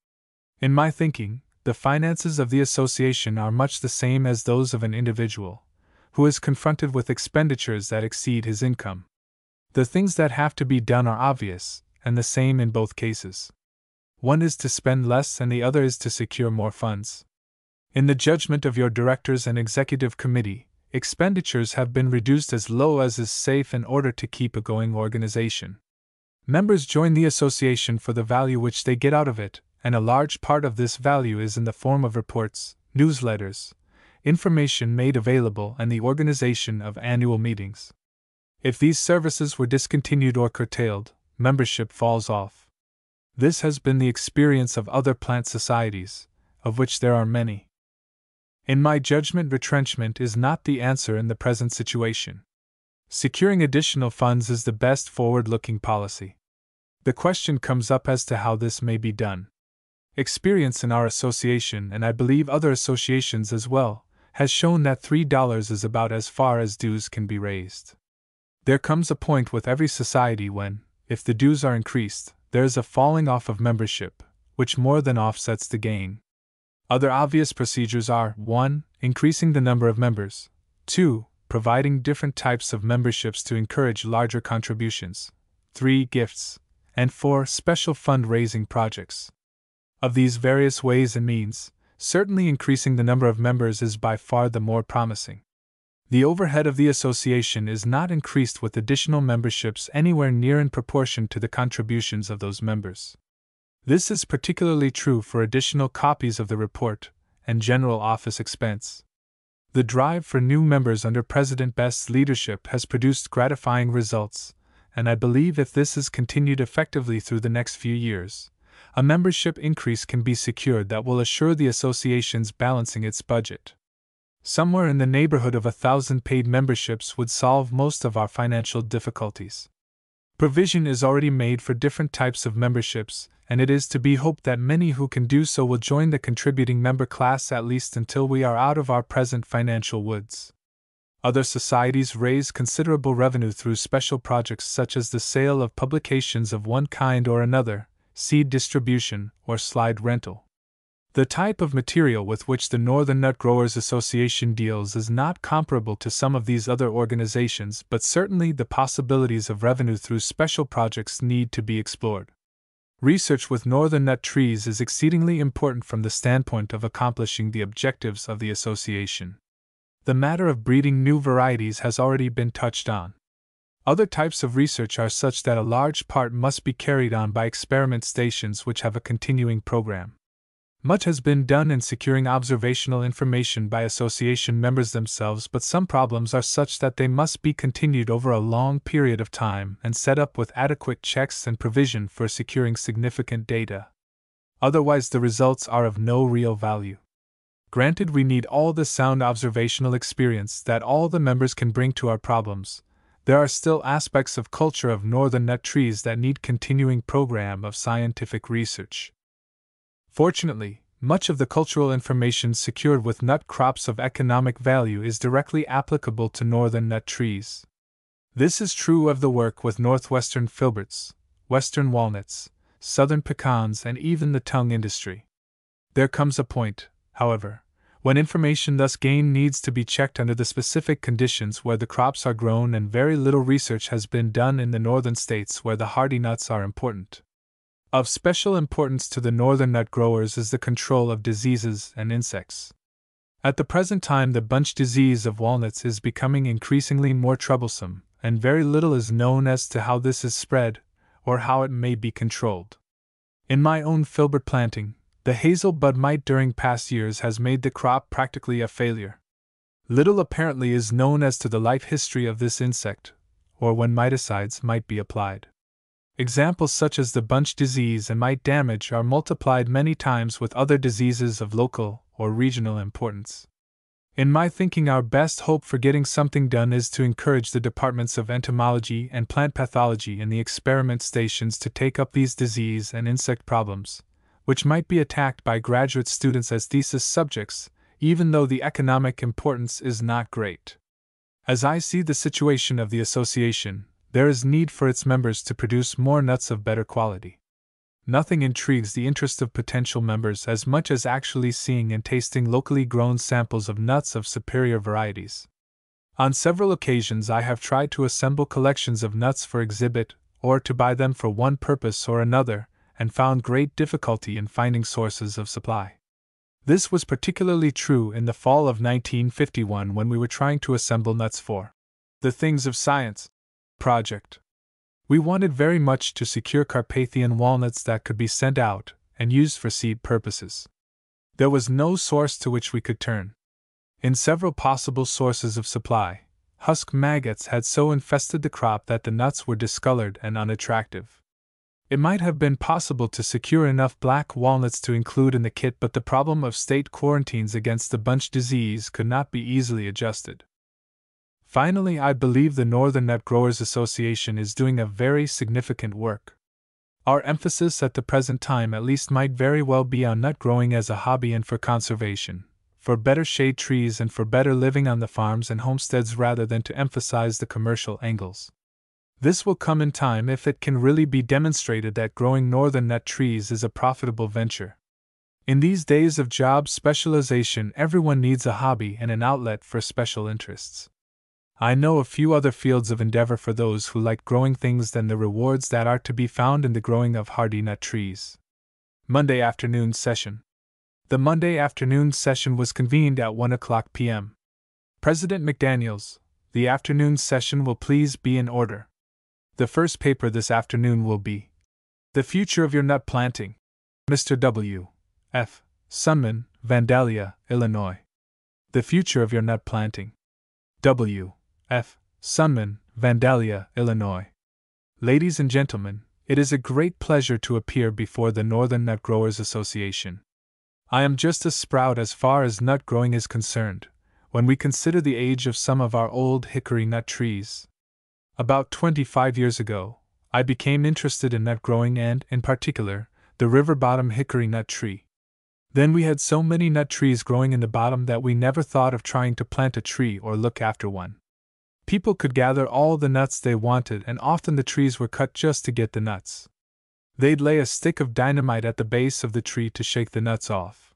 In my thinking, the finances of the association are much the same as those of an individual, who is confronted with expenditures that exceed his income. The things that have to be done are obvious, and the same in both cases. One is to spend less and the other is to secure more funds. In the judgment of your directors and executive committee, expenditures have been reduced as low as is safe in order to keep a going organization. Members join the association for the value which they get out of it, and a large part of this value is in the form of reports, newsletters, information made available, and the organization of annual meetings. If these services were discontinued or curtailed, membership falls off. This has been the experience of other plant societies, of which there are many. In my judgment, retrenchment is not the answer in the present situation. Securing additional funds is the best forward-looking policy. The question comes up as to how this may be done. Experience in our association, and I believe other associations as well, has shown that $3 is about as far as dues can be raised. There comes a point with every society when, if the dues are increased, there is a falling off of membership, which more than offsets the gain. Other obvious procedures are 1. Increasing the number of members, 2. Providing different types of memberships to encourage larger contributions, 3. Gifts, and 4. Special fund-raising projects. Of these various ways and means, certainly increasing the number of members is by far the more promising. The overhead of the association is not increased with additional memberships anywhere near in proportion to the contributions of those members. This is particularly true for additional copies of the report and general office expense. The drive for new members under President Best's leadership has produced gratifying results, and I believe if this is continued effectively through the next few years, a membership increase can be secured that will assure the association's balancing its budget. Somewhere in the neighborhood of 1,000 paid memberships would solve most of our financial difficulties. Provision is already made for different types of memberships, and it is to be hoped that many who can do so will join the contributing member class at least until we are out of our present financial woods. Other societies raise considerable revenue through special projects such as the sale of publications of one kind or another, seed distribution, or slide rental. The type of material with which the Northern Nut Growers Association deals is not comparable to some of these other organizations, but certainly the possibilities of revenue through special projects need to be explored. Research with northern nut trees is exceedingly important from the standpoint of accomplishing the objectives of the association. The matter of breeding new varieties has already been touched on. Other types of research are such that a large part must be carried on by experiment stations which have a continuing program. Much has been done in securing observational information by association members themselves, but some problems are such that they must be continued over a long period of time and set up with adequate checks and provision for securing significant data. Otherwise, the results are of no real value. Granted, we need all the sound observational experience that all the members can bring to our problems, There are still aspects of culture of northern nut trees that need continuing program of scientific research. Fortunately, much of the cultural information secured with nut crops of economic value is directly applicable to northern nut trees. This is true of the work with northwestern filberts, western walnuts, southern pecans, and even the tongue industry. There comes a point, however, when information thus gained needs to be checked under the specific conditions where the crops are grown, and very little research has been done in the northern states where the hardy nuts are important. Of special importance to the northern nut growers is the control of diseases and insects. At the present time, the bunch disease of walnuts is becoming increasingly more troublesome, and very little is known as to how this is spread, or how it may be controlled. In my own filbert planting, the hazel bud mite during past years has made the crop practically a failure. Little apparently is known as to the life history of this insect, or when miticides might be applied. Examples such as the bunch disease and mite damage are multiplied many times with other diseases of local or regional importance. In my thinking, our best hope for getting something done is to encourage the departments of entomology and plant pathology in the experiment stations to take up these disease and insect problems, which might be attacked by graduate students as thesis subjects, even though the economic importance is not great. As I see the situation of the association, there is need for its members to produce more nuts of better quality. Nothing intrigues the interest of potential members as much as actually seeing and tasting locally grown samples of nuts of superior varieties. On several occasions I have tried to assemble collections of nuts for exhibit, or to buy them for one purpose or another, and found great difficulty in finding sources of supply. This was particularly true in the fall of 1951 when we were trying to assemble nuts for the Things of Science project. We wanted very much to secure Carpathian walnuts that could be sent out and used for seed purposes. There was no source to which we could turn. In several possible sources of supply, husk maggots had so infested the crop that the nuts were discolored and unattractive. It might have been possible to secure enough black walnuts to include in the kit, but the problem of state quarantines against the bunch disease could not be easily adjusted. Finally, I believe the Northern Nut Growers Association is doing a very significant work. Our emphasis at the present time at least might very well be on nut growing as a hobby and for conservation, for better shade trees and for better living on the farms and homesteads rather than to emphasize the commercial angles. This will come in time if it can really be demonstrated that growing northern nut trees is a profitable venture. In these days of job specialization, everyone needs a hobby and an outlet for special interests. I know a few other fields of endeavor for those who like growing things than the rewards that are to be found in the growing of hardy nut trees. Monday afternoon session. The Monday afternoon session was convened at 1:00 p.m. President McDaniels, the afternoon session will please be in order. The first paper this afternoon will be The Future of Your Nut Planting. Mr. W. F. Sunman, Vandalia, Illinois. The Future of Your Nut Planting. W. F. Sunman, Vandalia, Illinois. Ladies and gentlemen, it is a great pleasure to appear before the Northern Nut Growers Association. I am just a sprout as far as nut growing is concerned, when we consider the age of some of our old hickory nut trees. About 25 years ago, I became interested in nut growing and, in particular, the river bottom hickory nut tree. Then we had so many nut trees growing in the bottom that we never thought of trying to plant a tree or look after one. People could gather all the nuts they wanted, and often the trees were cut just to get the nuts. They'd lay a stick of dynamite at the base of the tree to shake the nuts off.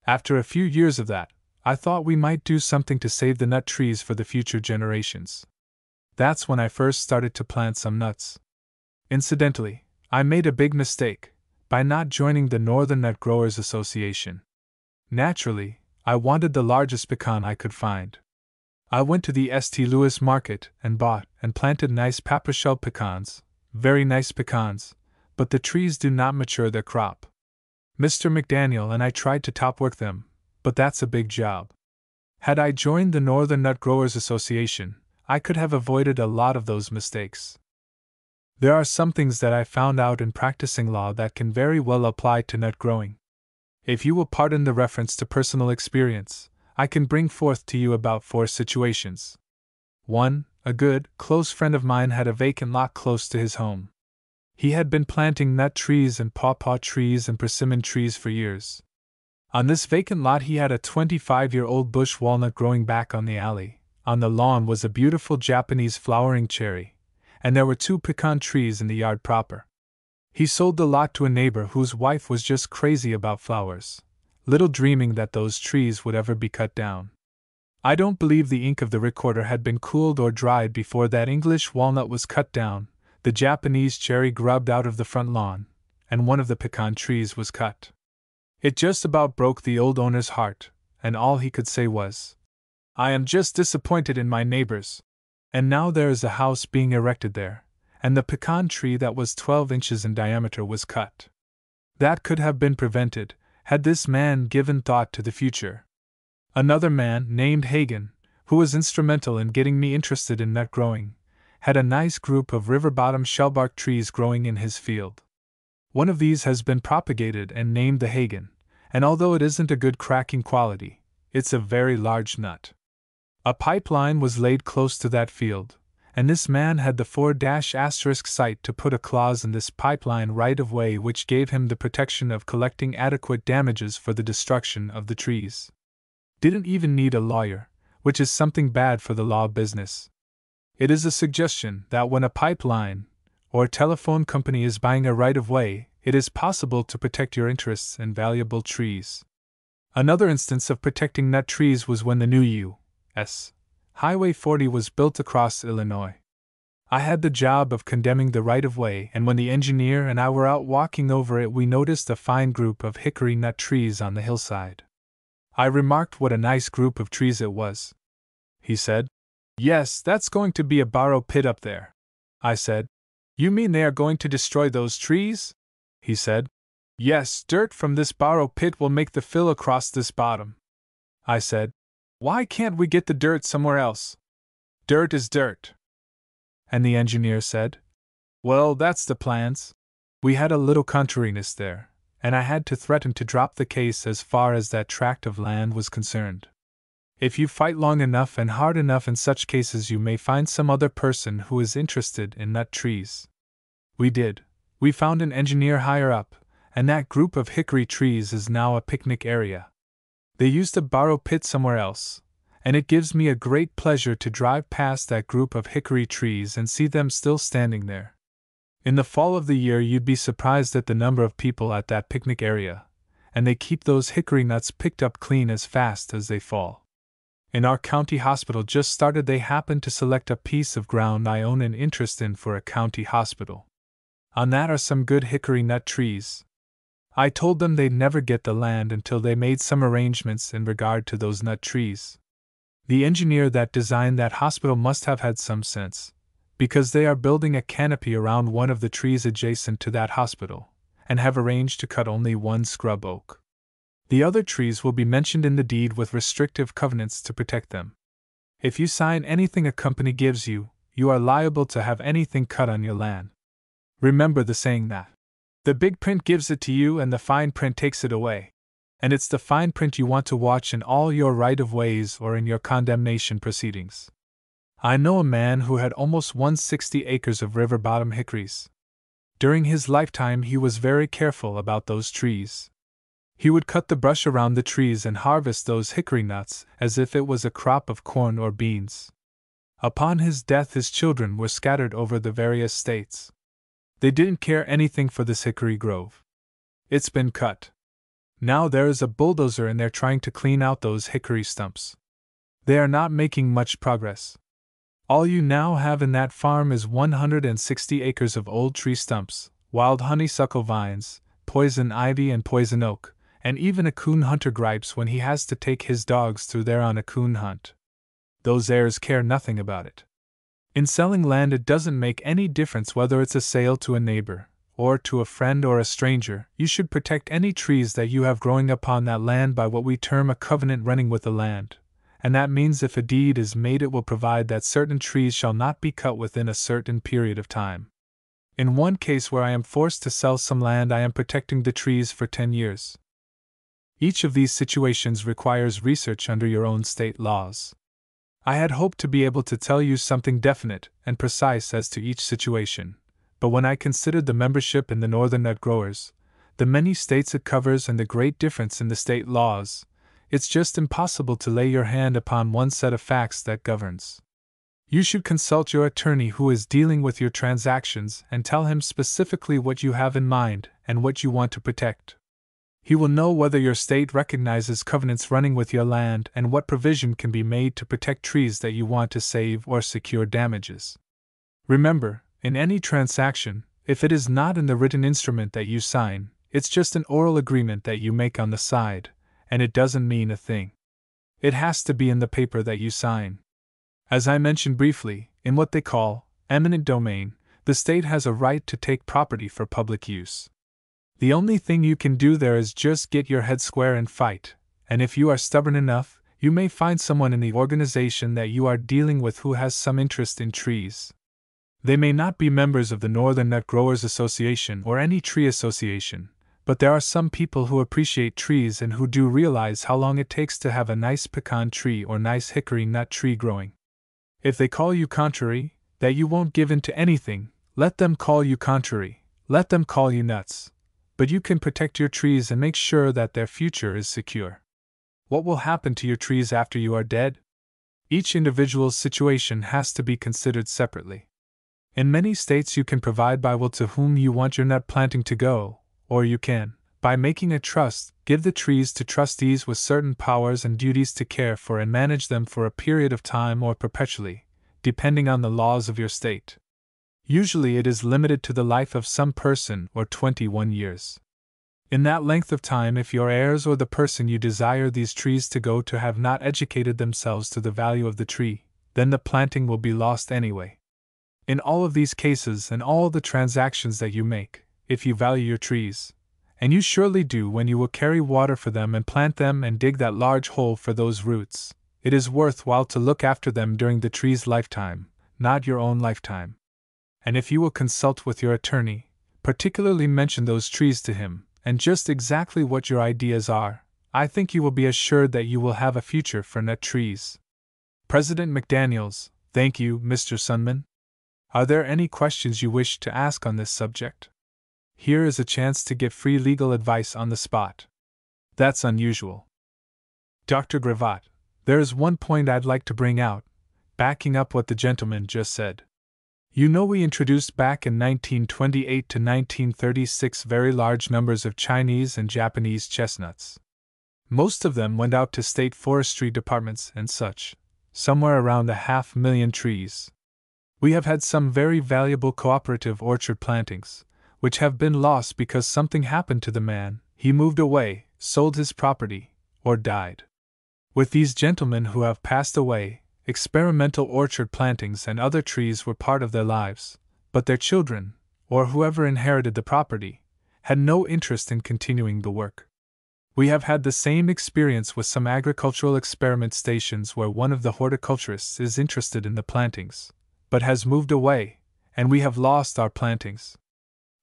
After a few years of that, I thought we might do something to save the nut trees for the future generations. That's when I first started to plant some nuts. Incidentally, I made a big mistake by not joining the Northern Nut Growers Association. Naturally, I wanted the largest pecan I could find. I went to the St. Louis market and bought and planted nice paprashell pecans, very nice pecans, but the trees do not mature their crop. Mr. McDaniel and I tried to topwork them, but that's a big job. Had I joined the Northern Nut Growers Association, I could have avoided a lot of those mistakes. There are some things that I found out in practicing law that can very well apply to nut growing. If you will pardon the reference to personal experience, I can bring forth to you about 4 situations. 1. a good, close friend of mine had a vacant lot close to his home. He had been planting nut trees and pawpaw trees and persimmon trees for years. On this vacant lot he had a 25-year-old bush walnut growing back on the alley. On the lawn was a beautiful Japanese flowering cherry, and there were 2 pecan trees in the yard proper. He sold the lot to a neighbor whose wife was just crazy about flowers, little dreaming that those trees would ever be cut down. I don't believe the ink of the recorder had been cooled or dried before that English walnut was cut down, the Japanese cherry grubbed out of the front lawn, and one of the pecan trees was cut. It just about broke the old owner's heart, and all he could say was, "I am just disappointed in my neighbors." And now there is a house being erected there, and the pecan tree that was 12 inches in diameter was cut. That could have been prevented, had this man given thought to the future. Another man, named Hagen, who was instrumental in getting me interested in nut growing, had a nice group of river-bottom shellbark trees growing in his field. One of these has been propagated and named the Hagen, and although it isn't a good cracking quality, it's a very large nut. A pipeline was laid close to that field, and this man had the 4-* site to put a clause in this pipeline right-of-way which gave him the protection of collecting adequate damages for the destruction of the trees. Didn't even need a lawyer, which is something bad for the law business. It is a suggestion that when a pipeline or telephone company is buying a right-of-way, it is possible to protect your interests in valuable trees. Another instance of protecting nut trees was when the new U.S. Highway 40 was built across Illinois. I had the job of condemning the right-of-way, and when the engineer and I were out walking over it, we noticed a fine group of hickory nut trees on the hillside. I remarked what a nice group of trees it was. He said, "Yes, that's going to be a borrow pit up there." I said, "You mean they are going to destroy those trees?" He said, "Yes, dirt from this borrow pit will make the fill across this bottom." I said, "Why can't we get the dirt somewhere else? Dirt is dirt." And the engineer said, "Well, that's the plans." We had a little contrariness there, and I had to threaten to drop the case as far as that tract of land was concerned. If you fight long enough and hard enough in such cases, you may find some other person who is interested in nut trees. We did. We found an engineer higher up, and that group of hickory trees is now a picnic area. They used to borrow pit somewhere else, and it gives me a great pleasure to drive past that group of hickory trees and see them still standing there. In the fall of the year, you'd be surprised at the number of people at that picnic area, and they keep those hickory nuts picked up clean as fast as they fall. In our county hospital just started, they happened to select a piece of ground I own an interest in for a county hospital. On that are some good hickory nut trees. I told them they'd never get the land until they made some arrangements in regard to those nut trees. The engineer that designed that hospital must have had some sense, because they are building a canopy around one of the trees adjacent to that hospital, and have arranged to cut only one scrub oak. The other trees will be mentioned in the deed with restrictive covenants to protect them. If you sign anything a company gives you, you are liable to have anything cut on your land. Remember the saying that the big print gives it to you and the fine print takes it away. And it's the fine print you want to watch in all your right-of-ways or in your condemnation proceedings. I know a man who had almost 160 acres of river-bottom hickories. During his lifetime he was very careful about those trees. He would cut the brush around the trees and harvest those hickory nuts as if it was a crop of corn or beans. Upon his death his children were scattered over the various states. They didn't care anything for this hickory grove. It's been cut. Now there is a bulldozer in there trying to clean out those hickory stumps. They are not making much progress. All you now have in that farm is 160 acres of old tree stumps, wild honeysuckle vines, poison ivy and poison oak, and even a coon hunter gripes when he has to take his dogs through there on a coon hunt. Those heirs care nothing about it. In selling land, it doesn't make any difference whether it's a sale to a neighbor, or to a friend or a stranger. You should protect any trees that you have growing upon that land by what we term a covenant running with the land, and that means if a deed is made it will provide that certain trees shall not be cut within a certain period of time. In one case where I am forced to sell some land, I am protecting the trees for 10 years. Each of these situations requires research under your own state laws. I had hoped to be able to tell you something definite and precise as to each situation, but when I considered the membership in the Northern Nut Growers, the many states it covers, and the great difference in the state laws, it's just impossible to lay your hand upon one set of facts that governs. You should consult your attorney who is dealing with your transactions and tell him specifically what you have in mind and what you want to protect. He will know whether your state recognizes covenants running with your land and what provision can be made to protect trees that you want to save or secure damages. Remember, in any transaction, if it is not in the written instrument that you sign, it's just an oral agreement that you make on the side, and it doesn't mean a thing. It has to be in the paper that you sign. As I mentioned briefly, in what they call eminent domain, the state has a right to take property for public use. The only thing you can do there is just get your head square and fight, and if you are stubborn enough, you may find someone in the organization that you are dealing with who has some interest in trees. They may not be members of the Northern Nut Growers Association or any tree association, but there are some people who appreciate trees and who do realize how long it takes to have a nice pecan tree or nice hickory nut tree growing. If they call you contrary, that you won't give in to anything, let them call you contrary, let them call you nuts. But you can protect your trees and make sure that their future is secure. What will happen to your trees after you are dead? Each individual's situation has to be considered separately. In many states you can provide by will to whom you want your nut planting to go, or you can, by making a trust, give the trees to trustees with certain powers and duties to care for and manage them for a period of time or perpetually, depending on the laws of your state. Usually it is limited to the life of some person or 21 years. In that length of time, if your heirs or the person you desire these trees to go to have not educated themselves to the value of the tree, then the planting will be lost anyway. In all of these cases and all the transactions that you make, if you value your trees, and you surely do when you will carry water for them and plant them and dig that large hole for those roots, it is worthwhile to look after them during the tree's lifetime, not your own lifetime. And if you will consult with your attorney, particularly mention those trees to him, and just exactly what your ideas are, I think you will be assured that you will have a future for nut trees. President McDaniels, thank you, Mr. Sunman. Are there any questions you wish to ask on this subject? Here is a chance to get free legal advice on the spot. That's unusual. Dr. Gravatt, there is one point I'd like to bring out, backing up what the gentleman just said. You know, we introduced back in 1928 to 1936 very large numbers of Chinese and Japanese chestnuts. Most of them went out to state forestry departments and such, somewhere around 500,000 trees. We have had some very valuable cooperative orchard plantings, which have been lost because something happened to the man, he moved away, sold his property, or died. With these gentlemen who have passed away, experimental orchard plantings and other trees were part of their lives, but their children, or whoever inherited the property, had no interest in continuing the work. We have had the same experience with some agricultural experiment stations where one of the horticulturists is interested in the plantings, but has moved away, and we have lost our plantings.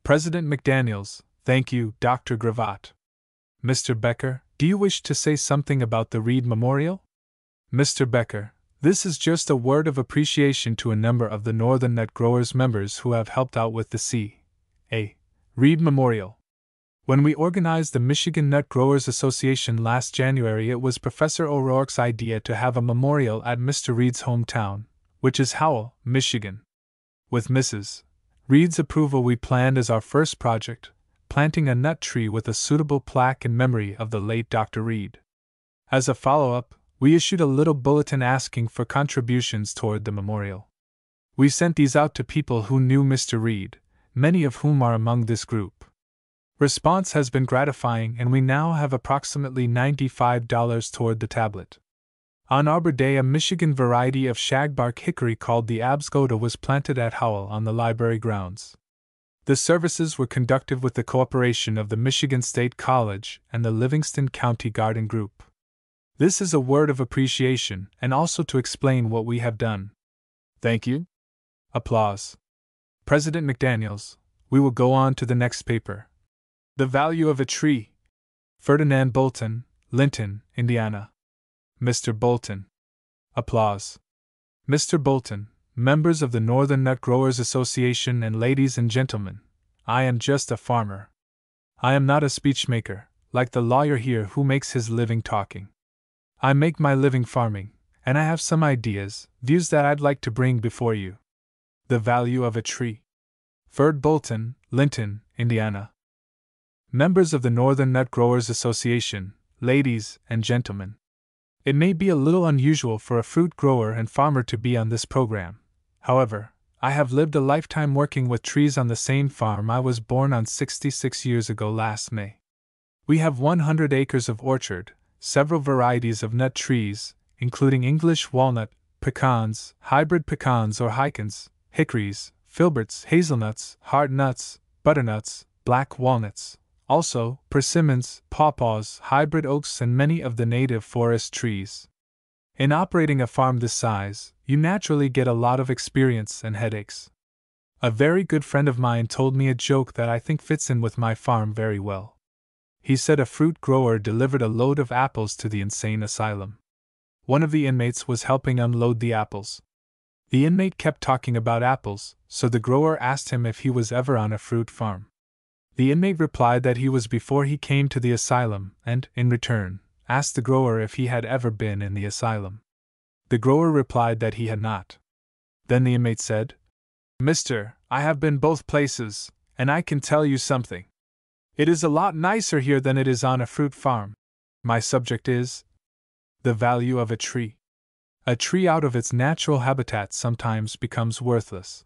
President McDaniels, thank you, Dr. Gravatt. Mr. Becker, do you wish to say something about the Reed Memorial? Mr. Becker, this is just a word of appreciation to a number of the Northern Nut Growers members who have helped out with the C.A. Reed Memorial. When we organized the Michigan Nut Growers Association last January, it was Professor O'Rourke's idea to have a memorial at Mr. Reed's hometown, which is Howell, Michigan. With Mrs. Reed's approval, we planned as our first project, planting a nut tree with a suitable plaque in memory of the late Dr. Reed. As a follow-up, we issued a little bulletin asking for contributions toward the memorial. We sent these out to people who knew Mr. Reed, many of whom are among this group. Response has been gratifying, and we now have approximately $95 toward the tablet. On Arbor Day, a Michigan variety of shagbark hickory called the Absgoda was planted at Howell on the library grounds. The services were conducted with the cooperation of the Michigan State College and the Livingston County Garden Group. This is a word of appreciation and also to explain what we have done. Thank you. Applause. President McDaniels, we will go on to the next paper. The value of a tree. Ferdinand Bolton, Linton, Indiana. Mr. Bolton. Applause. Mr. Bolton, members of the Northern Nut Growers Association, and ladies and gentlemen, I am just a farmer. I am not a speechmaker, like the lawyer here who makes his living talking. I make my living farming, and I have some views that I'd like to bring before you. The value of a tree. Ferd Bolton, Linton, Indiana. Members of the Northern Nut Growers Association, ladies and gentlemen. It may be a little unusual for a fruit grower and farmer to be on this program. However, I have lived a lifetime working with trees on the same farm I was born on 66 years ago last May. We have 100 acres of orchard, several varieties of nut trees, including English walnut, pecans, hybrid pecans or hicans, hickories, filberts, hazelnuts, hard nuts, butternuts, black walnuts, also persimmons, pawpaws, hybrid oaks, and many of the native forest trees. In operating a farm this size, you naturally get a lot of experience and headaches. A very good friend of mine told me a joke that I think fits in with my farm very well. He said a fruit grower delivered a load of apples to the insane asylum. One of the inmates was helping unload the apples. The inmate kept talking about apples, so the grower asked him if he was ever on a fruit farm. The inmate replied that he was before he came to the asylum and, in return, asked the grower if he had ever been in the asylum. The grower replied that he had not. Then the inmate said, "Mister, I have been both places, and I can tell you something. It is a lot nicer here than it is on a fruit farm. My subject is the value of a tree. A tree out of its natural habitat sometimes becomes worthless.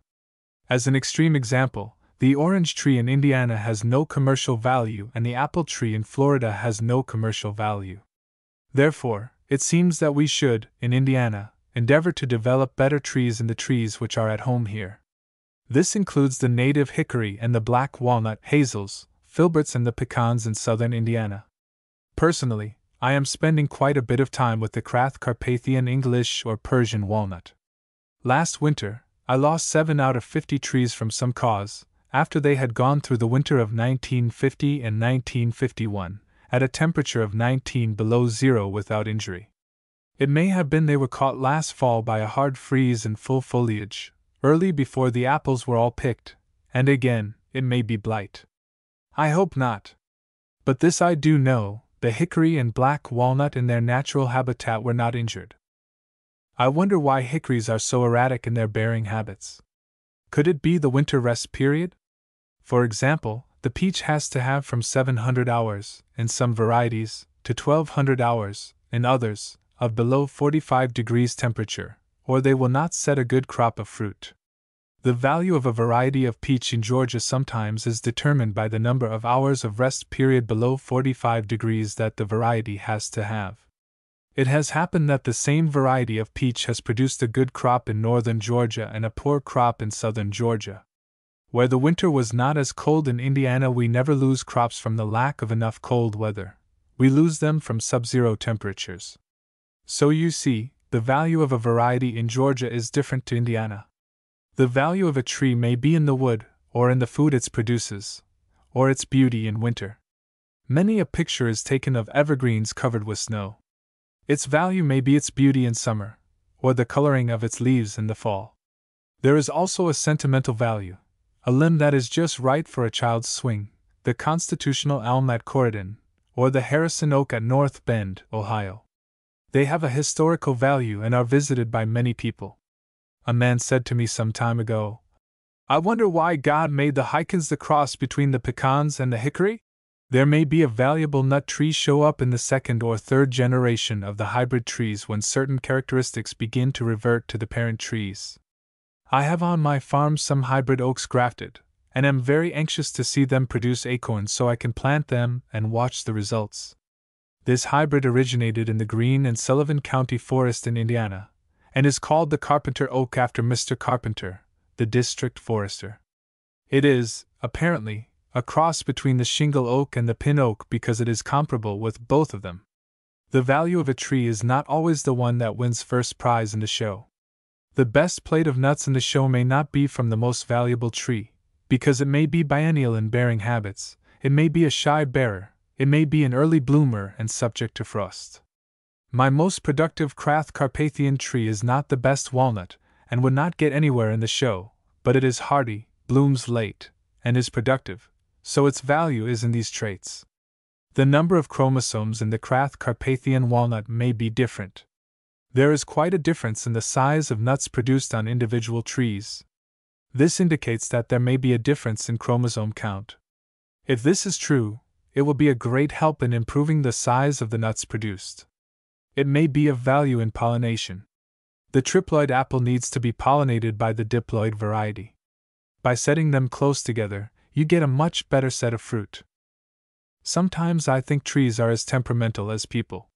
As an extreme example, the orange tree in Indiana has no commercial value and the apple tree in Florida has no commercial value. Therefore, it seems that we should, in Indiana, endeavor to develop better trees in the trees which are at home here. This includes the native hickory and the black walnut, hazels, filberts, and the pecans in southern Indiana. Personally, I am spending quite a bit of time with the Krath Carpathian English or Persian walnut. Last winter, I lost 7 out of 50 trees from some cause, after they had gone through the winter of 1950 and 1951, at a temperature of 19 below zero without injury. It may have been they were caught last fall by a hard freeze in full foliage, early before the apples were all picked, and again, it may be blight. I hope not. But this I do know, the hickory and black walnut in their natural habitat were not injured. I wonder why hickories are so erratic in their bearing habits. Could it be the winter rest period? For example, the peach has to have from 700 hours, in some varieties, to 1200 hours, in others, of below 45 degrees temperature, or they will not set a good crop of fruit. The value of a variety of peach in Georgia sometimes is determined by the number of hours of rest period below 45 degrees that the variety has to have. It has happened that the same variety of peach has produced a good crop in northern Georgia and a poor crop in southern Georgia. Where the winter was not as cold in Indiana, we never lose crops from the lack of enough cold weather. We lose them from sub-zero temperatures. So you see, the value of a variety in Georgia is different to Indiana. The value of a tree may be in the wood, or in the food it produces, or its beauty in winter. Many a picture is taken of evergreens covered with snow. Its value may be its beauty in summer, or the coloring of its leaves in the fall. There is also a sentimental value, a limb that is just right for a child's swing, the constitutional elm at Corydon, or the Harrison oak at North Bend, Ohio. They have a historical value and are visited by many people. A man said to me some time ago, "I wonder why God made the hicans the cross between the pecans and the hickory? There may be a valuable nut tree show up in the second or third generation of the hybrid trees when certain characteristics begin to revert to the parent trees. I have on my farm some hybrid oaks grafted, and am very anxious to see them produce acorns so I can plant them and watch the results." This hybrid originated in the Greene and Sullivan County Forest in Indiana, and is called the Carpenter oak after Mr. Carpenter, the district forester. It is, apparently, a cross between the shingle oak and the pin oak because it is comparable with both of them. The value of a tree is not always the one that wins first prize in the show. The best plate of nuts in the show may not be from the most valuable tree, because it may be biennial in bearing habits, it may be a shy bearer, it may be an early bloomer and subject to frost. My most productive Krath Carpathian tree is not the best walnut, and would not get anywhere in the show, but it is hardy, blooms late, and is productive, so its value is in these traits. The number of chromosomes in the Krath Carpathian walnut may be different. There is quite a difference in the size of nuts produced on individual trees. This indicates that there may be a difference in chromosome count. If this is true, it will be a great help in improving the size of the nuts produced. It may be of value in pollination. The triploid apple needs to be pollinated by the diploid variety. By setting them close together, you get a much better set of fruit. Sometimes I think trees are as temperamental as people.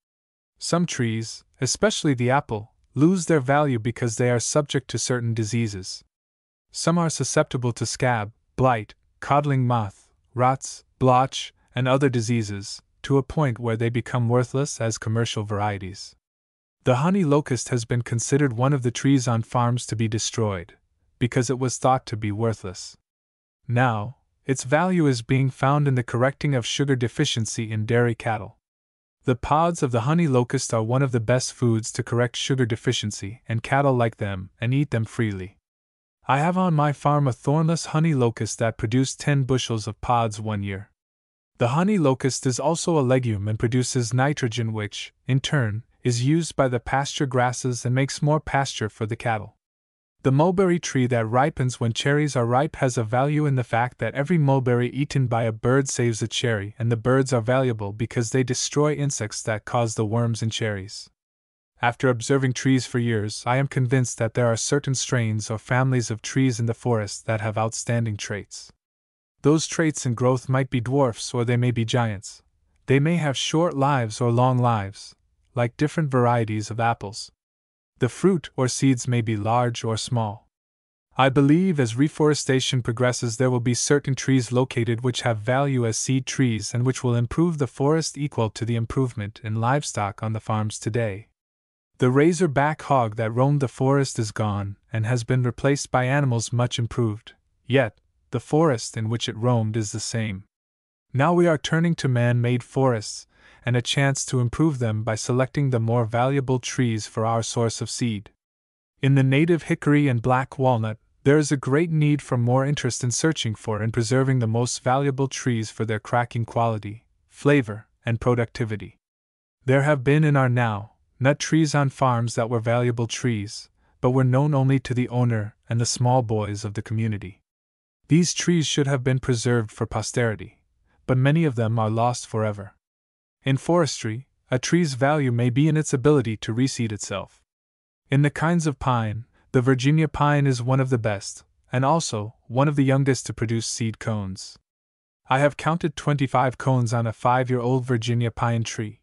Some trees, especially the apple, lose their value because they are subject to certain diseases. Some are susceptible to scab, blight, codling moth, rots, blotch, and other diseases, to a point where they become worthless as commercial varieties. The honey locust has been considered one of the trees on farms to be destroyed, because it was thought to be worthless. Now, its value is being found in the correcting of sugar deficiency in dairy cattle. The pods of the honey locust are one of the best foods to correct sugar deficiency, and cattle like them and eat them freely. I have on my farm a thornless honey locust that produced 10 bushels of pods one year. The honey locust is also a legume and produces nitrogen, which, in turn, is used by the pasture grasses and makes more pasture for the cattle. The mulberry tree that ripens when cherries are ripe has a value in the fact that every mulberry eaten by a bird saves a cherry, and the birds are valuable because they destroy insects that cause the worms in cherries. After observing trees for years, I am convinced that there are certain strains or families of trees in the forest that have outstanding traits. Those traits in growth might be dwarfs or they may be giants. They may have short lives or long lives, like different varieties of apples. The fruit or seeds may be large or small. I believe as reforestation progresses there will be certain trees located which have value as seed trees and which will improve the forest equal to the improvement in livestock on the farms today. The razor-back hog that roamed the forest is gone and has been replaced by animals much improved, yet the forest in which it roamed is the same. Now we are turning to man-made forests, and a chance to improve them by selecting the more valuable trees for our source of seed. In the native hickory and black walnut, there is a great need for more interest in searching for and preserving the most valuable trees for their cracking quality, flavor, and productivity. There have been and are now nut trees on farms that were valuable trees, but were known only to the owner and the small boys of the community. These trees should have been preserved for posterity, but many of them are lost forever. In forestry, a tree's value may be in its ability to reseed itself. In the kinds of pine, the Virginia pine is one of the best, and also one of the youngest to produce seed cones. I have counted 25 cones on a 5-year-old Virginia pine tree.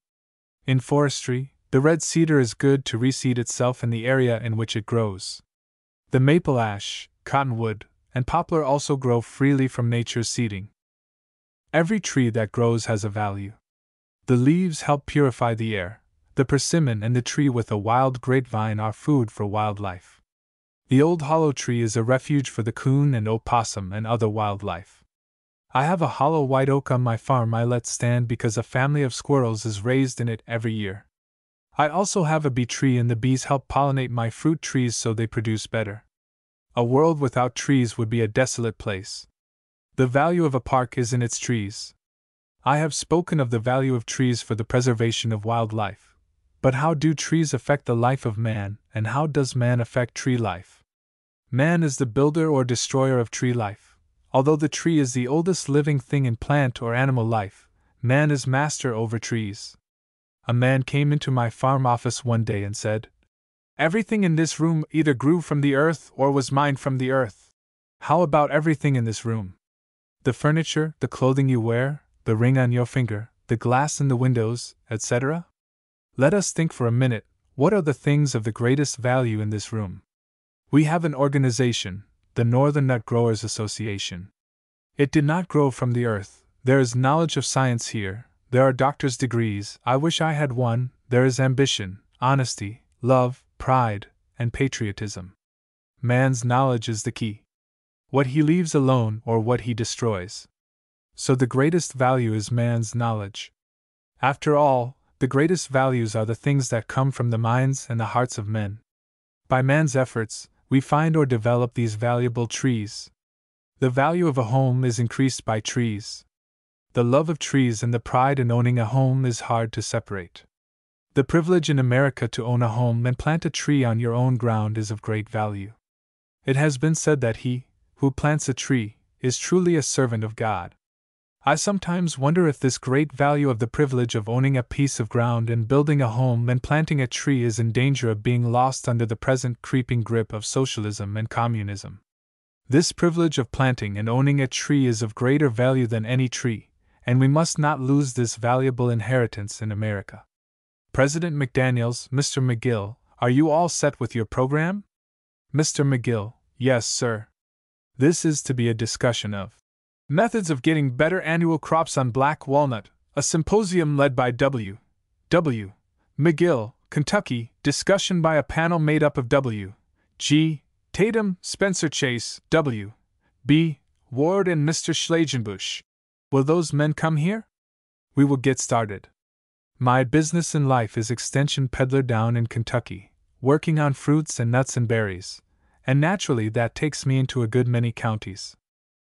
In forestry, the red cedar is good to reseed itself in the area in which it grows. The maple ash, cottonwood, and poplar also grow freely from nature's seeding. Every tree that grows has a value. The leaves help purify the air. The persimmon and the tree with a wild grapevine are food for wildlife. The old hollow tree is a refuge for the coon and opossum and other wildlife. I have a hollow white oak on my farm I let stand because a family of squirrels is raised in it every year. I also have a bee tree and the bees help pollinate my fruit trees so they produce better. A world without trees would be a desolate place. The value of a park is in its trees. I have spoken of the value of trees for the preservation of wildlife. But how do trees affect the life of man, and how does man affect tree life? Man is the builder or destroyer of tree life. Although the tree is the oldest living thing in plant or animal life, man is master over trees. A man came into my farm office one day and said, "Everything in this room either grew from the earth or was mined from the earth. How about everything in this room? The furniture, the clothing you wear, the ring on your finger, the glass in the windows, etc.? Let us think for a minute, what are the things of the greatest value in this room? We have an organization, the Northern Nut Growers Association. It did not grow from the earth. There is knowledge of science here. There are doctor's degrees, I wish I had one. There is ambition, honesty, love, pride, and patriotism. Man's knowledge is the key. What he leaves alone or what he destroys. So the greatest value is man's knowledge. After all, The greatest values are the things that come from the minds and the hearts of men. By man's efforts, we find or develop these valuable trees. The value of a home is increased by trees. The love of trees and the pride in owning a home is hard to separate. The privilege in America to own a home and plant a tree on your own ground is of great value. It has been said that he who plants a tree is truly a servant of God. I sometimes wonder if this great value of the privilege of owning a piece of ground and building a home and planting a tree is in danger of being lost under the present creeping grip of socialism and communism. This privilege of planting and owning a tree is of greater value than any tree, and we must not lose this valuable inheritance in America. President McDaniels, Mr. McGill, are you all set with your program? Mr. McGill, yes, sir. This is to be a discussion of methods of getting better annual crops on black walnut, a symposium led by W. McGill, Kentucky, discussion by a panel made up of W. G. Tatum, Spencer Chase, W. B. Ward, and Mr. Schlagenbusch. Will those men come here? We will get started. My business in life is extension peddler down in Kentucky, working on fruits and nuts and berries, and naturally that takes me into a good many counties.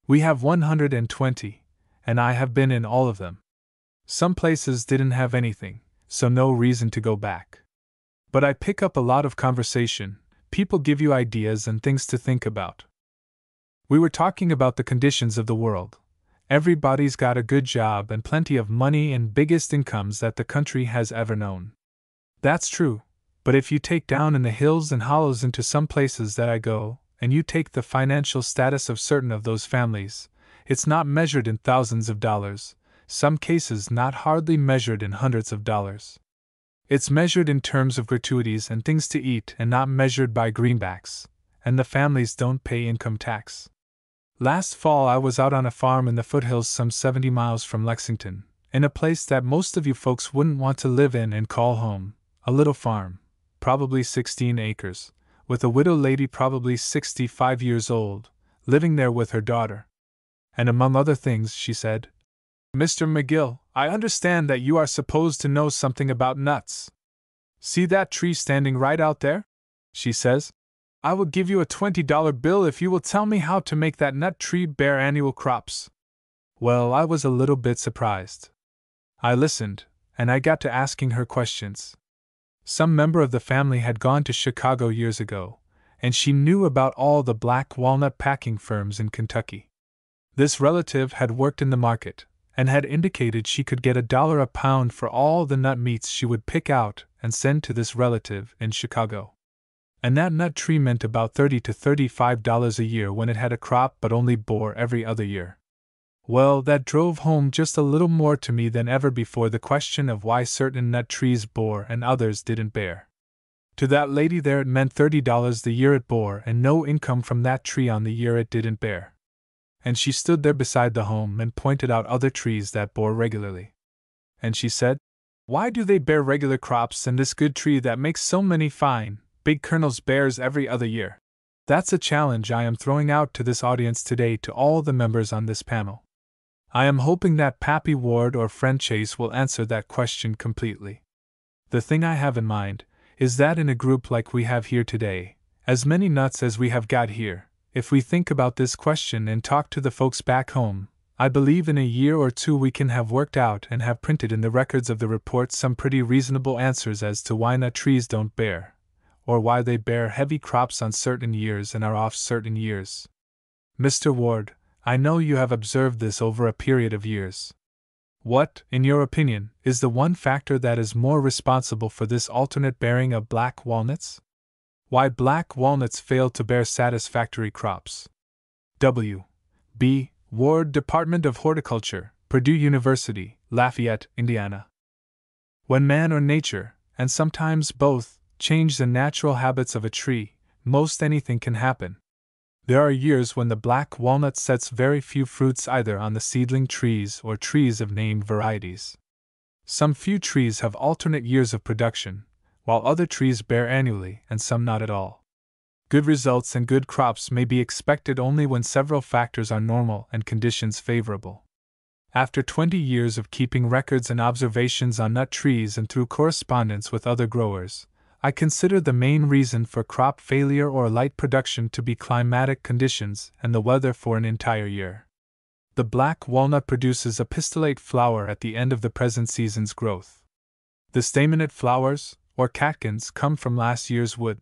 We have 120, and I have been in all of them. Some places didn't have anything, so no reason to go back. But I pick up a lot of conversation. People give you ideas and things to think about. We were talking about the conditions of the world. Everybody's got a good job and plenty of money and biggest incomes that the country has ever known. That's true, but if you take down in the hills and hollows into some places that I go, and you take the financial status of certain of those families, it's not measured in thousands of dollars, some cases not hardly measured in hundreds of dollars. It's measured in terms of gratuities and things to eat and not measured by greenbacks, and the families don't pay income tax. Last fall I was out on a farm in the foothills some 70 miles from Lexington, in a place that most of you folks wouldn't want to live in and call home, a little farm, probably 16 acres, with a widow lady probably 65 years old, living there with her daughter. And among other things she said, "Mr. McGill, I understand that you are supposed to know something about nuts. See that tree standing right out there?" she says. "I will give you a $20 bill if you will tell me how to make that nut tree bear annual crops." Well, I was a little bit surprised. I listened, and I got to asking her questions. Some member of the family had gone to Chicago years ago, and she knew about all the black walnut packing firms in Kentucky. This relative had worked in the market, and had indicated she could get $1 a pound for all the nut meats she would pick out and send to this relative in Chicago. And that nut tree meant about $30 to $35 a year when it had a crop but only bore every other year. Well, that drove home just a little more to me than ever before the question of why certain nut trees bore and others didn't bear. To that lady there it meant $30 the year it bore and no income from that tree on the year it didn't bear. And she stood there beside the home and pointed out other trees that bore regularly. And she said, "Why do they bear regular crops and this good tree that makes so many fine, big kernels bears every other year?" That's a challenge I am throwing out to this audience today to all the members on this panel. I am hoping that Pappy Ward or Friend Chase will answer that question completely. The thing I have in mind is that in a group like we have here today, as many nuts as we have got here, if we think about this question and talk to the folks back home, I believe in a year or two we can have worked out and have printed in the records of the report some pretty reasonable answers as to why nut trees don't bear, or why they bear heavy crops on certain years and are off certain years. Mr. Ward, I know you have observed this over a period of years. What, in your opinion, is the one factor that is more responsible for this alternate bearing of black walnuts? Why black walnuts fail to bear satisfactory crops? W. B. Ward, Department of Horticulture, Purdue University, Lafayette, Indiana. When man or nature, and sometimes both, change the natural habits of a tree, most anything can happen. There are years when the black walnut sets very few fruits either on the seedling trees or trees of named varieties. Some few trees have alternate years of production, while other trees bear annually and some not at all. Good results and good crops may be expected only when several factors are normal and conditions favorable. After 20 years of keeping records and observations on nut trees and through correspondence with other growers, I consider the main reason for crop failure or light production to be climatic conditions and the weather for an entire year. The black walnut produces a pistillate flower at the end of the present season's growth. The staminate flowers, or catkins, come from last year's wood.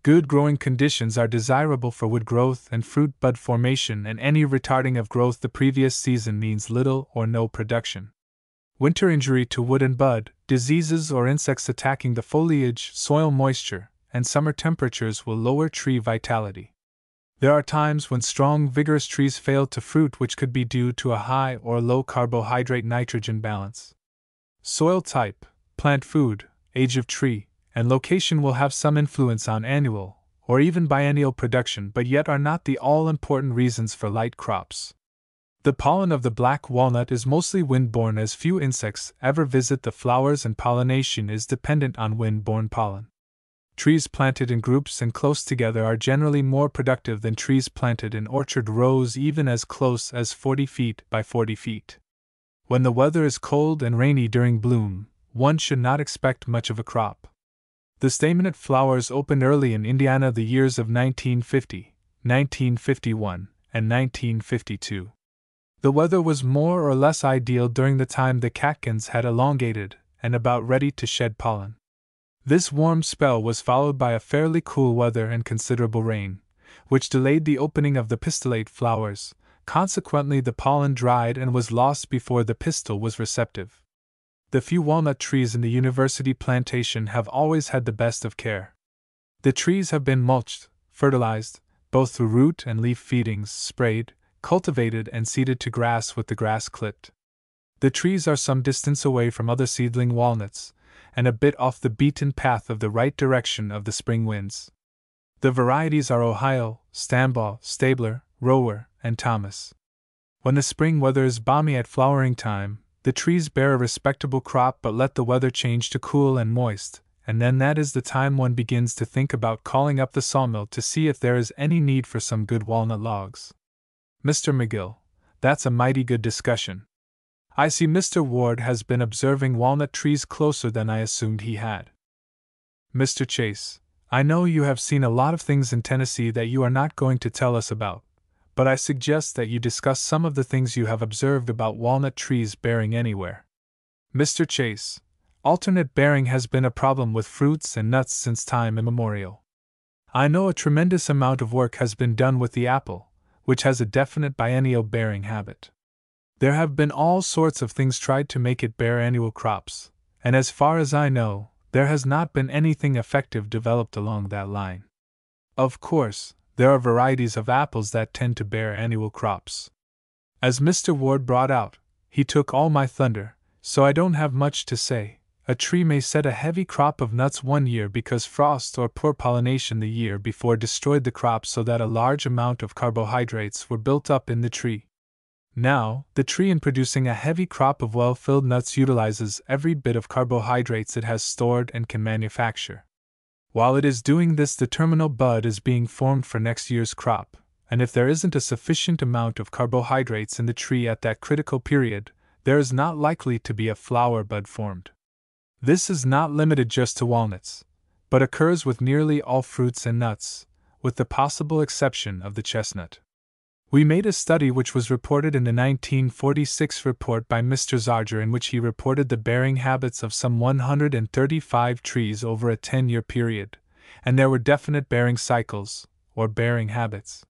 Good growing conditions are desirable for wood growth and fruit bud formation, and any retarding of growth the previous season means little or no production. Winter injury to wood and bud, diseases or insects attacking the foliage, soil moisture, and summer temperatures will lower tree vitality. There are times when strong, vigorous trees fail to fruit, which could be due to a high or low carbohydrate-nitrogen balance. Soil type, plant food, age of tree, and location will have some influence on annual, or even biennial production, but yet are not the all-important reasons for light crops. The pollen of the black walnut is mostly wind-borne, as few insects ever visit the flowers, and pollination is dependent on wind-borne pollen. Trees planted in groups and close together are generally more productive than trees planted in orchard rows, even as close as 40 feet by 40 feet. When the weather is cold and rainy during bloom, one should not expect much of a crop. The staminate flowers opened early in Indiana the years of 1950, 1951, and 1952. The weather was more or less ideal during the time the catkins had elongated and about ready to shed pollen. This warm spell was followed by a fairly cool weather and considerable rain, which delayed the opening of the pistillate flowers. Consequently, the pollen dried and was lost before the pistil was receptive. The few walnut trees in the university plantation have always had the best of care. The trees have been mulched, fertilized, both through root and leaf feedings, sprayed, cultivated, and seeded to grass with the grass clipped. The trees are some distance away from other seedling walnuts, and a bit off the beaten path of the right direction of the spring winds. The varieties are Ohio, Stambaugh, Stabler, Rower, and Thomas. When the spring weather is balmy at flowering time, the trees bear a respectable crop, but let the weather change to cool and moist, and then that is the time one begins to think about calling up the sawmill to see if there is any need for some good walnut logs. Mr. McGill, that's a mighty good discussion. I see Mr. Ward has been observing walnut trees closer than I assumed he had. Mr. Chase, I know you have seen a lot of things in Tennessee that you are not going to tell us about, but I suggest that you discuss some of the things you have observed about walnut trees bearing anywhere. Mr. Chase, alternate bearing has been a problem with fruits and nuts since time immemorial. I know a tremendous amount of work has been done with the apple, which has a definite biennial bearing habit. There have been all sorts of things tried to make it bear annual crops, and as far as I know, there has not been anything effective developed along that line. Of course, there are varieties of apples that tend to bear annual crops. As Mr. Ward brought out, he took all my thunder, so I don't have much to say. A tree may set a heavy crop of nuts one year because frost or poor pollination the year before destroyed the crop, so that a large amount of carbohydrates were built up in the tree. Now, the tree, in producing a heavy crop of well-filled nuts, utilizes every bit of carbohydrates it has stored and can manufacture. While it is doing this, the terminal bud is being formed for next year's crop, and if there isn't a sufficient amount of carbohydrates in the tree at that critical period, there is not likely to be a flower bud formed. This is not limited just to walnuts, but occurs with nearly all fruits and nuts, with the possible exception of the chestnut. We made a study which was reported in the 1946 report by Mr. Zarger, in which he reported the bearing habits of some 135 trees over a 10-year period, and there were definite bearing cycles, or bearing habits.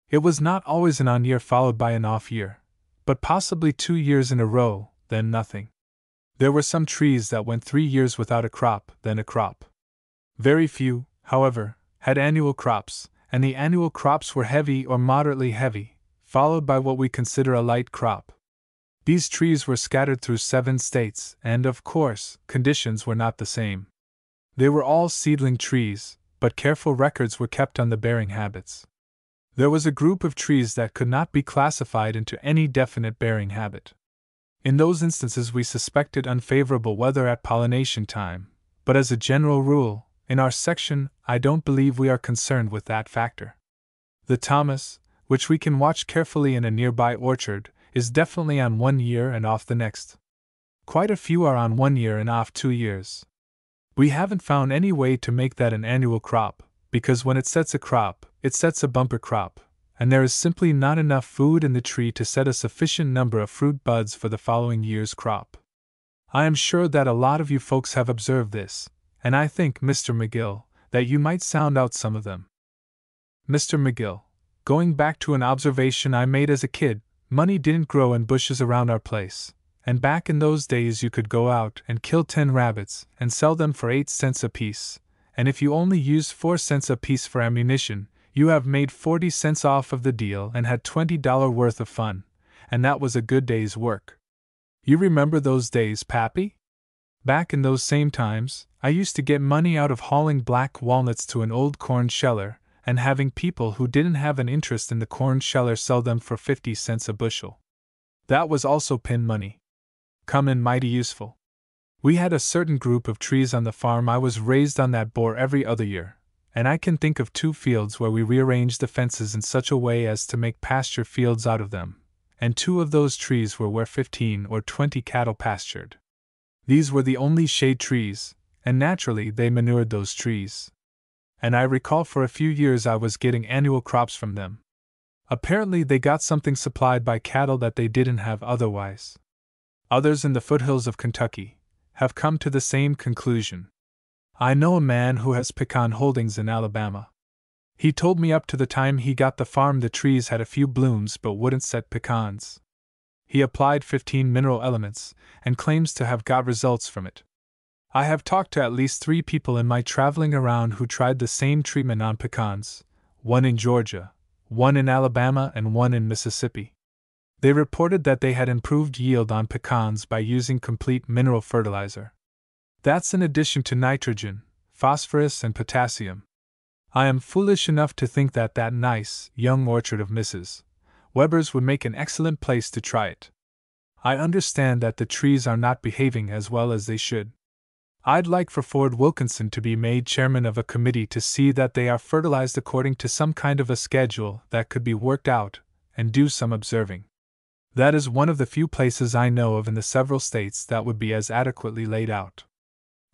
It was not always an on year followed by an off year, but possibly 2 years in a row, then nothing. There were some trees that went 3 years without a crop, then a crop. Very few, however, had annual crops, and the annual crops were heavy or moderately heavy, followed by what we consider a light crop. These trees were scattered through 7 states, and, of course, conditions were not the same. They were all seedling trees, but careful records were kept on the bearing habits. There was a group of trees that could not be classified into any definite bearing habit. In those instances we suspected unfavorable weather at pollination time, but as a general rule, in our section, I don't believe we are concerned with that factor. The Thomas, which we can watch carefully in a nearby orchard, is definitely on 1 year and off the next. Quite a few are on 1 year and off 2 years. We haven't found any way to make that an annual crop, because when it sets a crop, it sets a bumper crop, and there is simply not enough food in the tree to set a sufficient number of fruit buds for the following year's crop. I am sure that a lot of you folks have observed this, and I think, Mr. McGill, that you might sound out some of them. Mr. McGill, going back to an observation I made as a kid, money didn't grow in bushes around our place, and back in those days you could go out and kill 10 rabbits and sell them for 8 cents apiece, and if you only used 4 cents apiece for ammunition, you have made 40 cents off of the deal and had $20 worth of fun, and that was a good day's work. You remember those days, Pappy? Back in those same times, I used to get money out of hauling black walnuts to an old corn sheller, and having people who didn't have an interest in the corn sheller sell them for 50 cents a bushel. That was also pin money. Come in mighty useful. We had a certain group of trees on the farm I was raised on that bore every other year, and I can think of 2 fields where we rearranged the fences in such a way as to make pasture fields out of them, and 2 of those trees were where 15 or 20 cattle pastured. These were the only shade trees, and naturally they manured those trees. And I recall for a few years I was getting annual crops from them. Apparently they got something supplied by cattle that they didn't have otherwise. Others in the foothills of Kentucky have come to the same conclusion. I know a man who has pecan holdings in Alabama. He told me up to the time he got the farm the trees had a few blooms but wouldn't set pecans. He applied 15 mineral elements and claims to have got results from it. I have talked to at least 3 people in my traveling around who tried the same treatment on pecans, one in Georgia, one in Alabama, and one in Mississippi. They reported that they had improved yield on pecans by using complete mineral fertilizer. That's in addition to nitrogen, phosphorus, and potassium. I am foolish enough to think that that nice, young orchard of Mrs. Weber's would make an excellent place to try it. I understand that the trees are not behaving as well as they should. I'd like for Ford Wilkinson to be made chairman of a committee to see that they are fertilized according to some kind of a schedule that could be worked out, and do some observing. That is one of the few places I know of in the several states that would be as adequately laid out.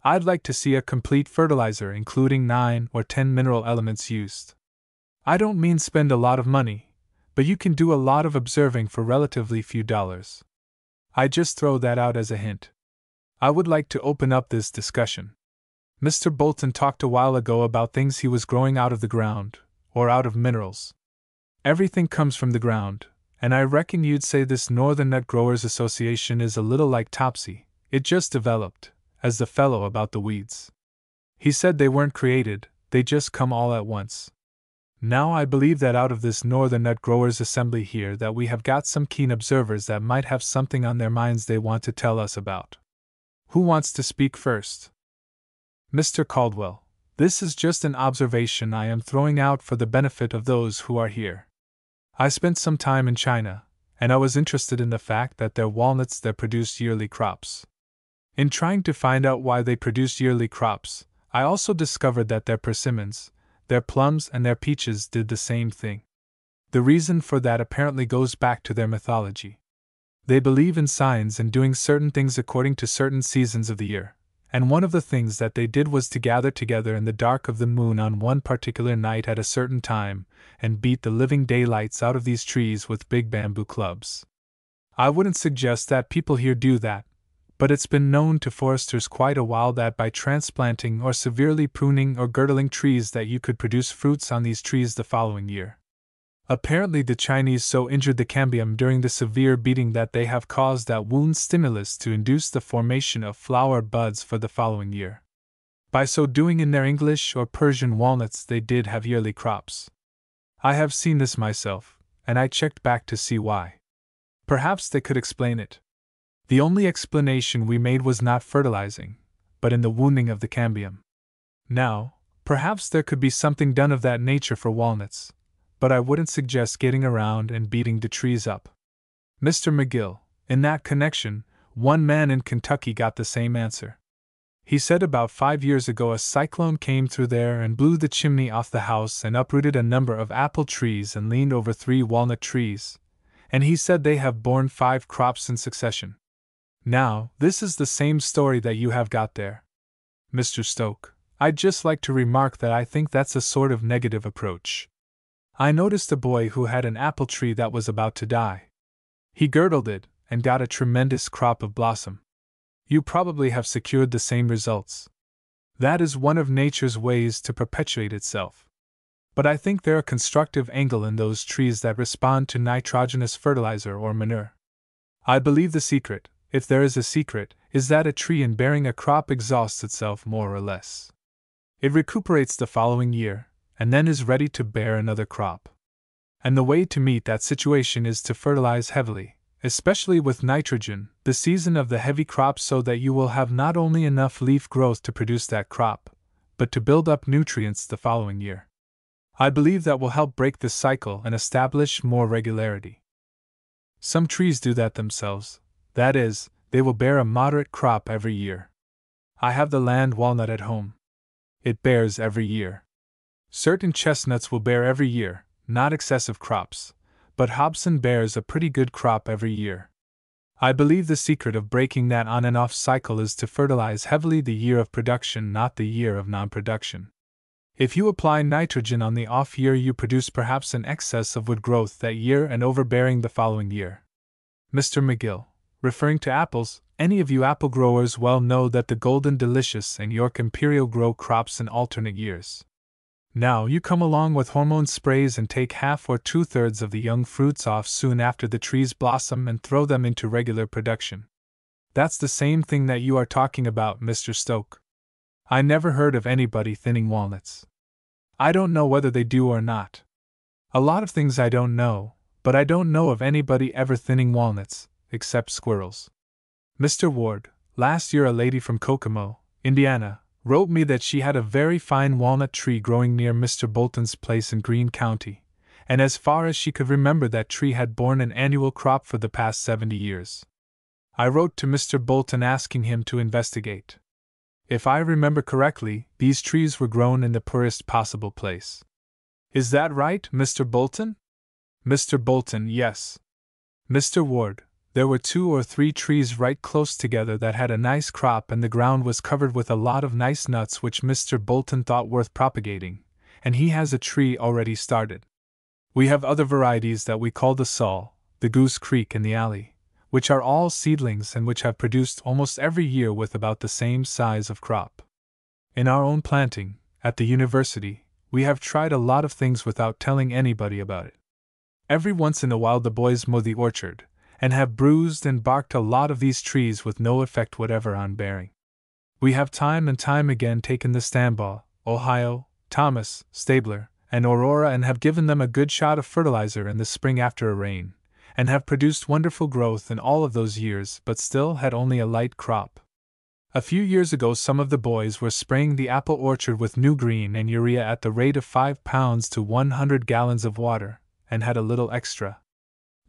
I'd like to see a complete fertilizer including 9 or 10 mineral elements used. I don't mean spend a lot of money, but you can do a lot of observing for relatively few dollars. I just throw that out as a hint. I would like to open up this discussion. Mr. Bolton talked a while ago about things he was growing out of the ground, or out of minerals. Everything comes from the ground, and I reckon you'd say this Northern Nut Growers Association is a little like Topsy. It just developed, as the fellow about the weeds. He said they weren't created, they just come all at once. Now I believe that out of this Northern Nut Growers Assembly here that we have got some keen observers that might have something on their minds they want to tell us about. Who wants to speak first? Mr. Caldwell, this is just an observation I am throwing out for the benefit of those who are here. I spent some time in China, and I was interested in the fact that their walnuts there produce yearly crops. In trying to find out why they produce yearly crops, I also discovered that their persimmons, their plums, and their peaches did the same thing. The reason for that apparently goes back to their mythology. They believe in signs and doing certain things according to certain seasons of the year, and one of the things that they did was to gather together in the dark of the moon on one particular night at a certain time, and beat the living daylights out of these trees with big bamboo clubs. I wouldn't suggest that people here do that, but it's been known to foresters quite a while that by transplanting or severely pruning or girdling trees that you could produce fruits on these trees the following year. Apparently the Chinese so injured the cambium during the severe beating that they have caused that wound stimulus to induce the formation of flower buds for the following year. By so doing in their English or Persian walnuts they did have yearly crops. I have seen this myself, and I checked back to see why. Perhaps they could explain it. The only explanation we made was not fertilizing, but in the wounding of the cambium. Now, perhaps there could be something done of that nature for walnuts, but I wouldn't suggest getting around and beating the trees up. Mr. McGill, in that connection, one man in Kentucky got the same answer. He said about 5 years ago a cyclone came through there and blew the chimney off the house and uprooted a number of apple trees and leaned over 3 walnut trees, and he said they have borne 5 crops in succession. Now, this is the same story that you have got there. Mr. Stoke, I'd just like to remark that I think that's a sort of negative approach. I noticed a boy who had an apple tree that was about to die. He girdled it, and got a tremendous crop of blossom. You probably have secured the same results. That is one of nature's ways to perpetuate itself. But I think there a constructive angle in those trees that respond to nitrogenous fertilizer or manure. I believe the secret, if there is a secret, is that a tree in bearing a crop exhausts itself more or less. It recuperates the following year, and then is ready to bear another crop. And the way to meet that situation is to fertilize heavily, especially with nitrogen, the season of the heavy crop, so that you will have not only enough leaf growth to produce that crop, but to build up nutrients the following year. I believe that will help break this cycle and establish more regularity. Some trees do that themselves, that is, they will bear a moderate crop every year. I have the land walnut at home. It bears every year. Certain chestnuts will bear every year, not excessive crops, but Hobson bears a pretty good crop every year. I believe the secret of breaking that on and off cycle is to fertilize heavily the year of production, not the year of non-production. If you apply nitrogen on the off year, you produce perhaps an excess of wood growth that year and overbearing the following year. Mr. McGill, referring to apples, any of you apple growers well know that the Golden Delicious and York Imperial grow crops in alternate years. Now you come along with hormone sprays and take half or 2/3 of the young fruits off soon after the trees blossom and throw them into regular production. That's the same thing that you are talking about, Mr. Stoke. I never heard of anybody thinning walnuts. I don't know whether they do or not. A lot of things I don't know, but I don't know of anybody ever thinning walnuts, except squirrels. Mr. Ward, last year a lady from Kokomo, Indiana, wrote me that she had a very fine walnut tree growing near Mr. Bolton's place in Greene County, and as far as she could remember that tree had borne an annual crop for the past 70 years. I wrote to Mr. Bolton asking him to investigate. If I remember correctly, these trees were grown in the poorest possible place. Is that right, Mr. Bolton? Mr. Bolton, yes. Mr. Ward, there were 2 or 3 trees right close together that had a nice crop, and the ground was covered with a lot of nice nuts which Mr. Bolton thought worth propagating, and he has a tree already started. We have other varieties that we call the Saul, the Goose Creek, and the Alley, which are all seedlings and which have produced almost every year with about the same size of crop. In our own planting, at the university, we have tried a lot of things without telling anybody about it. Every once in a while the boys mow the orchard, and have bruised and barked a lot of these trees with no effect whatever on bearing. We have time and time again taken the Stambaugh, Ohio, Thomas, Stabler, and Aurora and have given them a good shot of fertilizer in the spring after a rain, and have produced wonderful growth in all of those years, but still had only a light crop. A few years ago some of the boys were spraying the apple orchard with new green and urea at the rate of 5 pounds to 100 gallons of water, and had a little extra.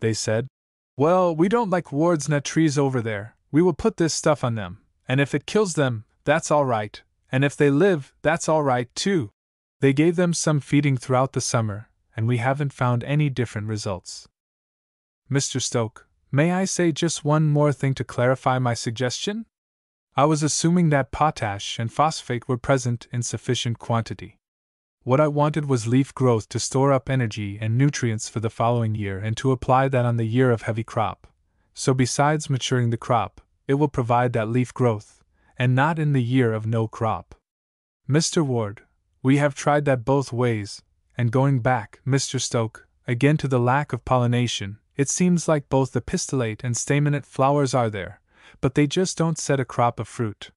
They said, "Well, we don't like Ward's nut trees over there, we will put this stuff on them, and if it kills them, that's all right, and if they live, that's all right too." They gave them some feeding throughout the summer, and we haven't found any different results. Mr. Stoke, may I say just one more thing to clarify my suggestion? I was assuming that potash and phosphate were present in sufficient quantity. What I wanted was leaf growth to store up energy and nutrients for the following year and to apply that on the year of heavy crop. So besides maturing the crop, it will provide that leaf growth, and not in the year of no crop. Mr. Ward, we have tried that both ways, and going back, Mr. Stoke, again to the lack of pollination, it seems like both the pistillate and staminate flowers are there, but they just don't set a crop of fruit.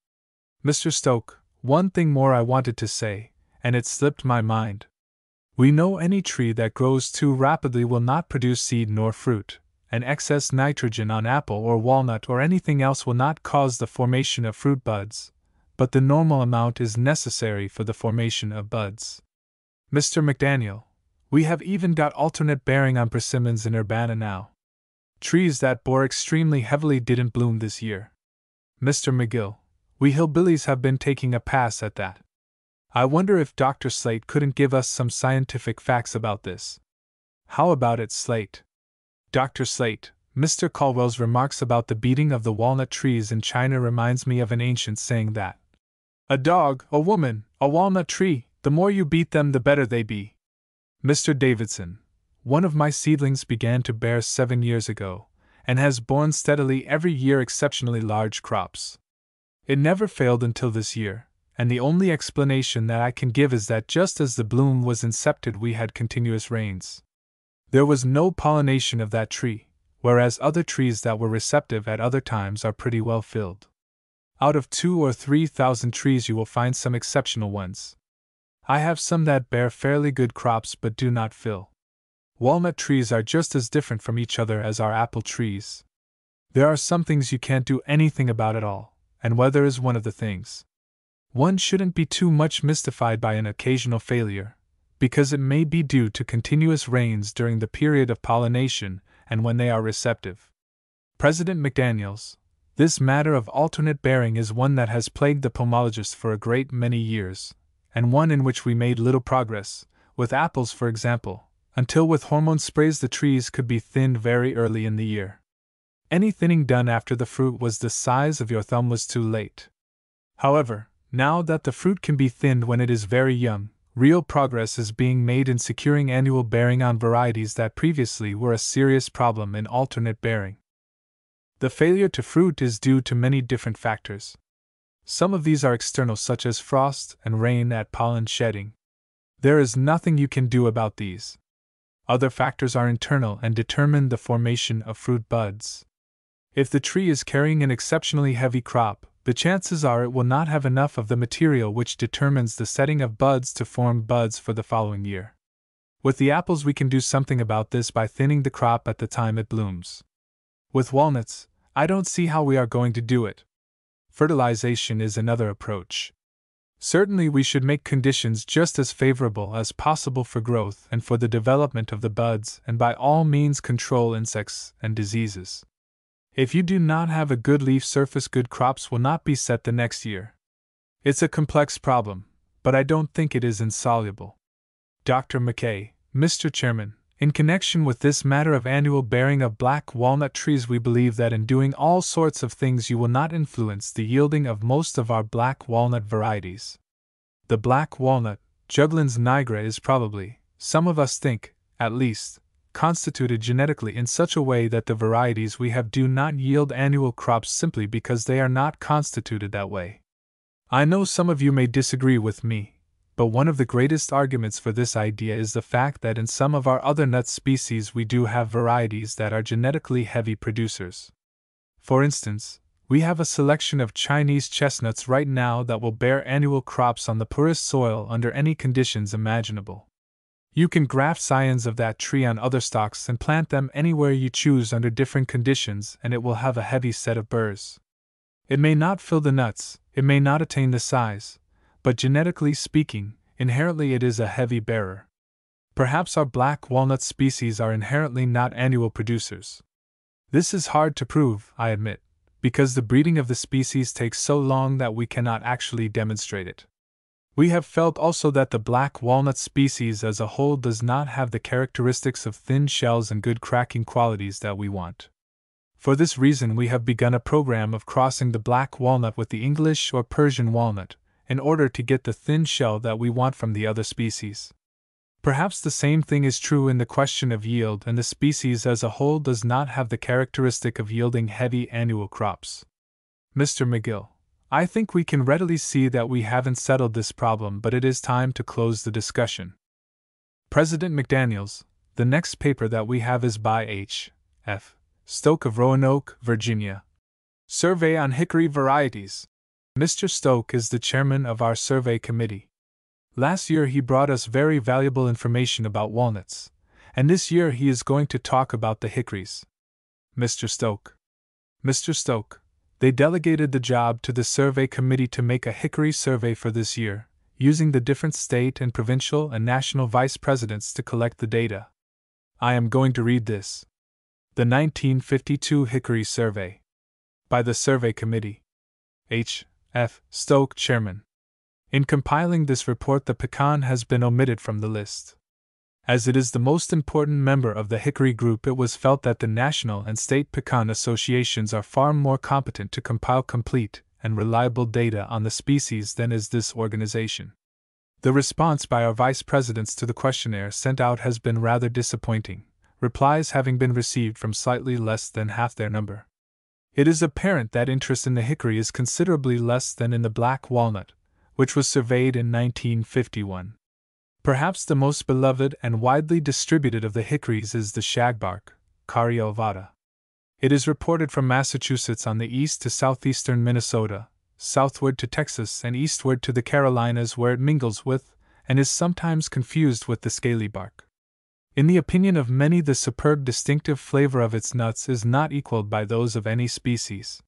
Mr. Stoke, one thing more I wanted to say, and it slipped my mind. We know any tree that grows too rapidly will not produce seed nor fruit, and excess nitrogen on apple or walnut or anything else will not cause the formation of fruit buds, but the normal amount is necessary for the formation of buds. Mr. McDaniel, we have even got alternate bearing on persimmons in Urbana now. Trees that bore extremely heavily didn't bloom this year. Mr. McGill, we hillbillies have been taking a pass at that. I wonder if Dr. Slate couldn't give us some scientific facts about this. How about it, Slate? Dr. Slate, Mr. Caldwell's remarks about the beating of the walnut trees in China reminds me of an ancient saying that a dog, a woman, a walnut tree, the more you beat them the better they be. Mr. Davidson, one of my seedlings began to bear 7 years ago, and has borne steadily every year exceptionally large crops. It never failed until this year, and the only explanation that I can give is that just as the bloom was incepted we had continuous rains. There was no pollination of that tree, whereas other trees that were receptive at other times are pretty well filled. Out of 2,000 or 3,000 trees you will find some exceptional ones. I have some that bear fairly good crops but do not fill. Walnut trees are just as different from each other as are apple trees. There are some things you can't do anything about at all, and weather is one of the things. One shouldn't be too much mystified by an occasional failure, because it may be due to continuous rains during the period of pollination and when they are receptive. President McDaniels, this matter of alternate bearing is one that has plagued the pomologists for a great many years, and one in which we made little progress, with apples for example, until with hormone sprays the trees could be thinned very early in the year. Any thinning done after the fruit was the size of your thumb was too late. However, now that the fruit can be thinned when it is very young, real progress is being made in securing annual bearing on varieties that previously were a serious problem in alternate bearing. The failure to fruit is due to many different factors. Some of these are external, such as frost and rain at pollen shedding. There is nothing you can do about these. Other factors are internal and determine the formation of fruit buds. If the tree is carrying an exceptionally heavy crop, the chances are it will not have enough of the material which determines the setting of buds to form buds for the following year. With the apples we can do something about this by thinning the crop at the time it blooms. With walnuts, I don't see how we are going to do it. Fertilization is another approach. Certainly we should make conditions just as favorable as possible for growth and for the development of the buds, and by all means control insects and diseases. If you do not have a good leaf surface, good crops will not be set the next year. It's a complex problem, but I don't think it is insoluble. Dr. McKay, Mr. Chairman, in connection with this matter of annual bearing of black walnut trees, we believe that in doing all sorts of things you will not influence the yielding of most of our black walnut varieties. The black walnut, Juglans nigra, is probably, some of us think, at least, constituted genetically in such a way that the varieties we have do not yield annual crops simply because they are not constituted that way. I know some of you may disagree with me, but one of the greatest arguments for this idea is the fact that in some of our other nut species we do have varieties that are genetically heavy producers. For instance, we have a selection of Chinese chestnuts right now that will bear annual crops on the poorest soil under any conditions imaginable. You can graft scions of that tree on other stocks and plant them anywhere you choose under different conditions, and it will have a heavy set of burrs. It may not fill the nuts, it may not attain the size, but genetically speaking, inherently it is a heavy bearer. Perhaps our black walnut species are inherently not annual producers. This is hard to prove, I admit, because the breeding of the species takes so long that we cannot actually demonstrate it. We have felt also that the black walnut species as a whole does not have the characteristics of thin shells and good cracking qualities that we want. For this reason we have begun a program of crossing the black walnut with the English or Persian walnut, in order to get the thin shell that we want from the other species. Perhaps the same thing is true in the question of yield, and the species as a whole does not have the characteristic of yielding heavy annual crops. Mr. McGill, I think we can readily see that we haven't settled this problem, but it is time to close the discussion. President McDaniels, the next paper that we have is by H.F. Stoke of Roanoke, Virginia. Survey on Hickory Varieties. Mr. Stoke is the chairman of our survey committee. Last year he brought us very valuable information about walnuts, and this year he is going to talk about the hickories. Mr. Stoke, they delegated the job to the survey committee to make a hickory survey for this year, using the different state and provincial and national vice presidents to collect the data. I am going to read this. The 1952 Hickory Survey. By the Survey Committee. H.F. Stoke, Chairman. In compiling this report, the pecan has been omitted from the list. As it is the most important member of the hickory group, it was felt that the national and state pecan associations are far more competent to compile complete and reliable data on the species than is this organization. The response by our vice presidents to the questionnaire sent out has been rather disappointing, replies having been received from slightly less than half their number. It is apparent that interest in the hickory is considerably less than in the black walnut, which was surveyed in 1951. Perhaps the most beloved and widely distributed of the hickories is the shagbark, Caria ovata. It is reported from Massachusetts on the east to southeastern Minnesota, southward to Texas, and eastward to the Carolinas, where it mingles with, and is sometimes confused with, the scaly bark. In the opinion of many, the superb distinctive flavor of its nuts is not equaled by those of any species.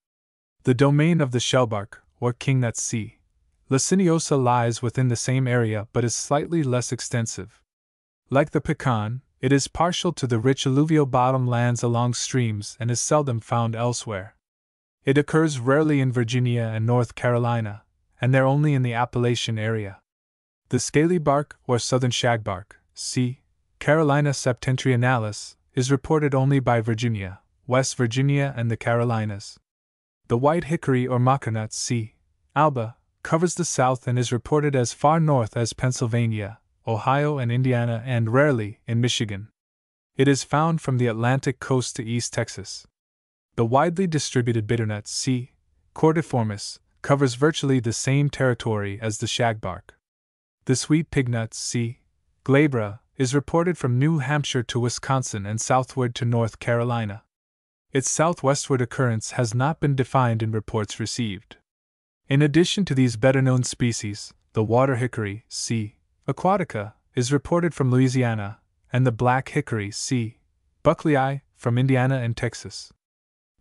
The domain of the shellbark, or kingnut C. Lacinosa, lies within the same area but is slightly less extensive. Like the pecan, it is partial to the rich alluvial bottom lands along streams and is seldom found elsewhere. It occurs rarely in Virginia and North Carolina, and there only in the Appalachian area. The scaly bark, or southern shagbark, C. Carolina septentrionalis, is reported only by Virginia, West Virginia, and the Carolinas. The white hickory, or mockernut C. alba, covers the South and is reported as far north as Pennsylvania, Ohio, and Indiana, and rarely in Michigan. It is found from the Atlantic coast to East Texas. The widely distributed bitternut C. cordiformis covers virtually the same territory as the shagbark. The sweet pignut C. glabra is reported from New Hampshire to Wisconsin and southward to North Carolina. Its southwestward occurrence has not been defined in reports received. In addition to these better-known species, the water hickory C. aquatica is reported from Louisiana, and the black hickory C. bucklei from Indiana and Texas.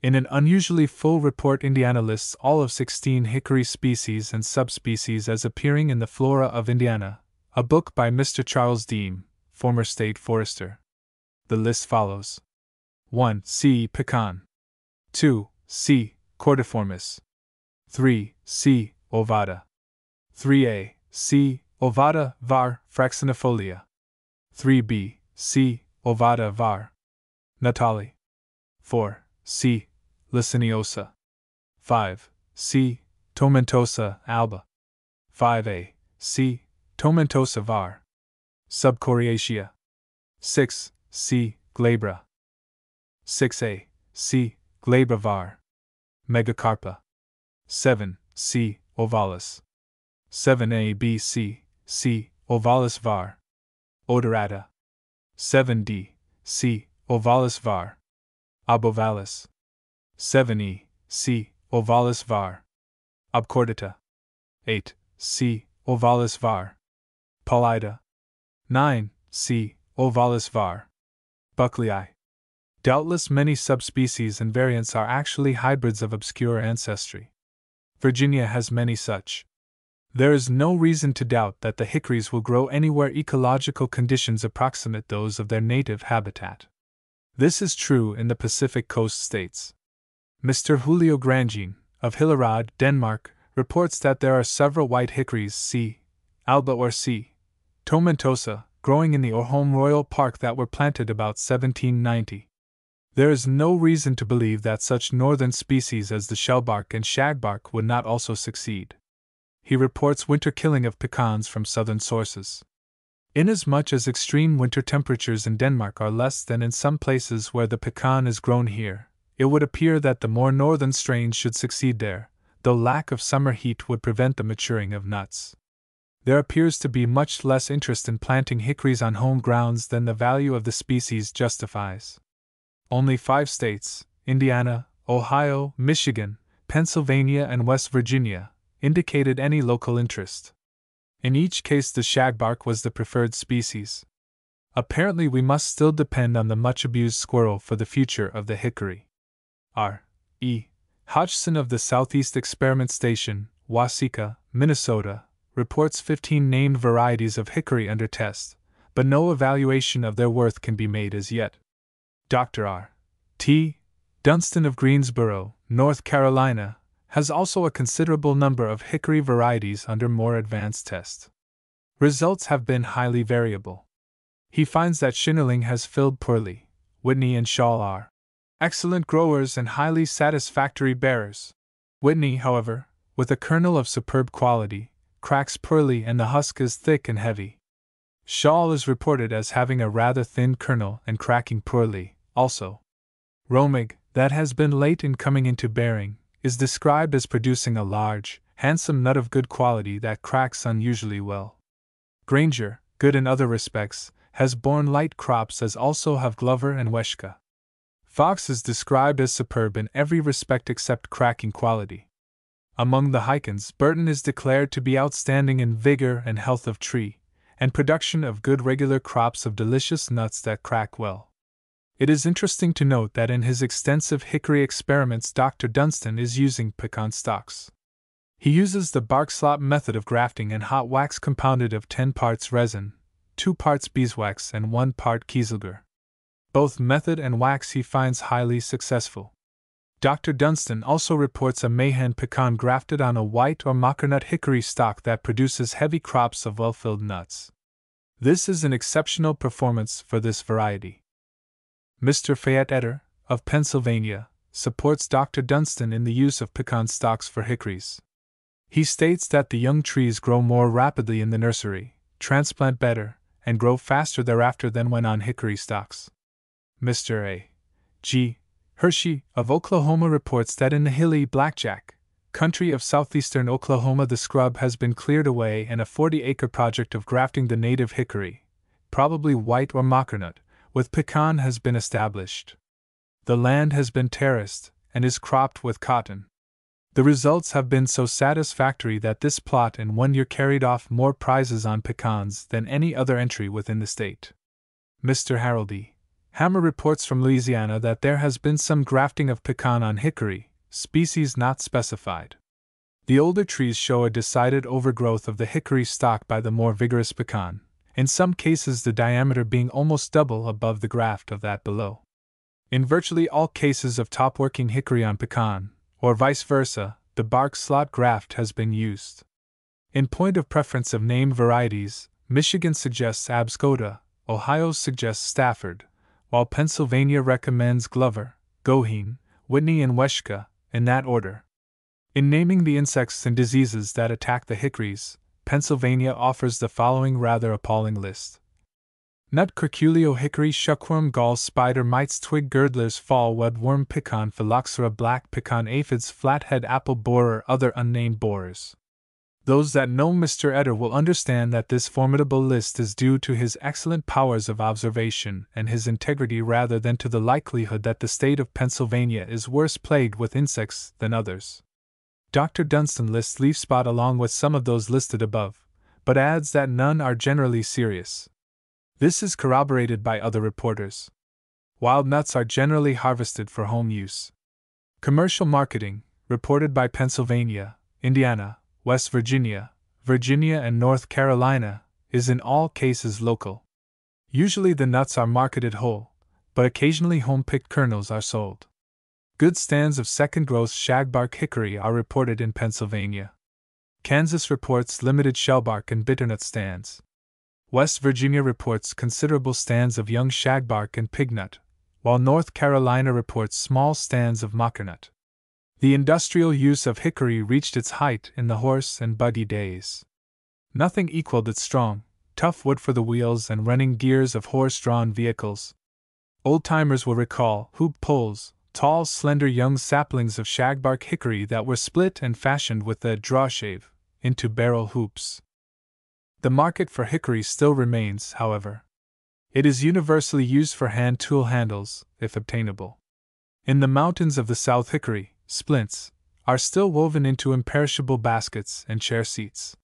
In an unusually full report, Indiana lists all of 16 hickory species and subspecies as appearing in the Flora of Indiana, a book by Mr. Charles Deem, former state forester. The list follows: 1. C. pecan. 2. C. cordiformis. 3. C. ovata. 3a. C. ovata var. fraxinifolia. 3b. C. ovata var. natali. 4. C. lacinosa. 5. C. tomentosa alba. 5a. C. tomentosa var. subcoriacea. 6. C. glabra. 6a. C. glabra var. megacarpa. 7. C. ovalis. 7a. B. C. C. ovalis var. odorata. 7d. C. ovalis var. obovalis. 7e. C. ovalis var. obcordata. 8. C. ovalis var. pallida. 9. C. ovalis var. bucklei. Doubtless many subspecies and variants are actually hybrids of obscure ancestry. Virginia has many such. There is no reason to doubt that the hickories will grow anywhere ecological conditions approximate those of their native habitat. This is true in the Pacific Coast states. Mr. Julio Grandjean, of Hillerød, Denmark, reports that there are several white hickories C. alba or C. tomentosa growing in the Orholm Royal Park that were planted about 1790. There is no reason to believe that such northern species as the shellbark and shagbark would not also succeed. He reports winter killing of pecans from southern sources. Inasmuch as extreme winter temperatures in Denmark are less than in some places where the pecan is grown here, it would appear that the more northern strains should succeed there, though lack of summer heat would prevent the maturing of nuts. There appears to be much less interest in planting hickories on home grounds than the value of the species justifies. Only 5 states, Indiana, Ohio, Michigan, Pennsylvania, and West Virginia, indicated any local interest. In each case, the shagbark was the preferred species. Apparently, we must still depend on the much abused squirrel for the future of the hickory. R. E. Hodgson of the Southeast Experiment Station, Waseca, Minnesota, reports 15 named varieties of hickory under test, but no evaluation of their worth can be made as yet. Dr. R. T. Dunstan of Greensboro, North Carolina, has also a considerable number of hickory varieties under more advanced test. Results have been highly variable. He finds that Schinnerling has filled poorly. Whitney and Shaw are excellent growers and highly satisfactory bearers. Whitney, however, with a kernel of superb quality, cracks poorly and the husk is thick and heavy. Shaw is reported as having a rather thin kernel and cracking poorly, also. Romig, that has been late in coming into bearing, is described as producing a large, handsome nut of good quality that cracks unusually well. Granger, good in other respects, has borne light crops as also have Glover and Weschka. Fox is described as superb in every respect except cracking quality. Among the Hycans, Burton is declared to be outstanding in vigor and health of tree, and production of good regular crops of delicious nuts that crack well. It is interesting to note that in his extensive hickory experiments Dr. Dunstan is using pecan stocks. He uses the bark slop method of grafting and hot wax compounded of 10 parts resin, 2 parts beeswax and 1 part kieselguhr. Both method and wax he finds highly successful. Dr. Dunstan also reports a Mahan pecan grafted on a white or mockernut hickory stock that produces heavy crops of well-filled nuts. This is an exceptional performance for this variety. Mr. Fayette Eder, of Pennsylvania, supports Dr. Dunstan in the use of pecan stocks for hickories. He states that the young trees grow more rapidly in the nursery, transplant better, and grow faster thereafter than when on hickory stocks. Mr. A. G. Hershey, of Oklahoma, reports that in the hilly Blackjack country of southeastern Oklahoma the scrub has been cleared away and a 40-acre project of grafting the native hickory, probably white or mockernut, with pecan has been established. The land has been terraced and is cropped with cotton. The results have been so satisfactory that this plot in 1 year carried off more prizes on pecans than any other entry within the state. Mr. Harold E. Hammer reports from Louisiana that there has been some grafting of pecan on hickory, species not specified. The older trees show a decided overgrowth of the hickory stock by the more vigorous pecan, in some cases the diameter being almost double above the graft of that below. In virtually all cases of top-working hickory on pecan, or vice versa, the bark slot graft has been used. In point of preference of named varieties, Michigan suggests Abscota, Ohio suggests Stafford, while Pennsylvania recommends Glover, Goheen, Whitney and Weschka, in that order. In naming the insects and diseases that attack the hickories, Pennsylvania offers the following rather appalling list: nut curculio hickory shuckworm gall spider mites twig girdlers fall webworm pecan phylloxera black pecan aphids flathead apple borer other unnamed borers. Those that know Mr. Eder will understand that this formidable list is due to his excellent powers of observation and his integrity rather than to the likelihood that the state of Pennsylvania is worse plagued with insects than others. Dr. Dunstan lists leaf spot along with some of those listed above, but adds that none are generally serious. This is corroborated by other reporters. Wild nuts are generally harvested for home use. Commercial marketing, reported by Pennsylvania, Indiana, West Virginia, Virginia and North Carolina, is in all cases local. Usually the nuts are marketed whole, but occasionally home-picked kernels are sold. Good stands of second-growth shagbark hickory are reported in Pennsylvania. Kansas reports limited shellbark and bitternut stands. West Virginia reports considerable stands of young shagbark and pignut, while North Carolina reports small stands of mockernut. The industrial use of hickory reached its height in the horse and buggy days. Nothing equaled its strong, tough wood for the wheels and running gears of horse-drawn vehicles. Old-timers will recall hoop poles, tall, slender young saplings of shagbark hickory that were split and fashioned with a drawshave into barrel hoops. The market for hickory still remains, however. It is universally used for hand tool handles, if obtainable. In the mountains of the South, hickory splints are still woven into imperishable baskets and chair seats.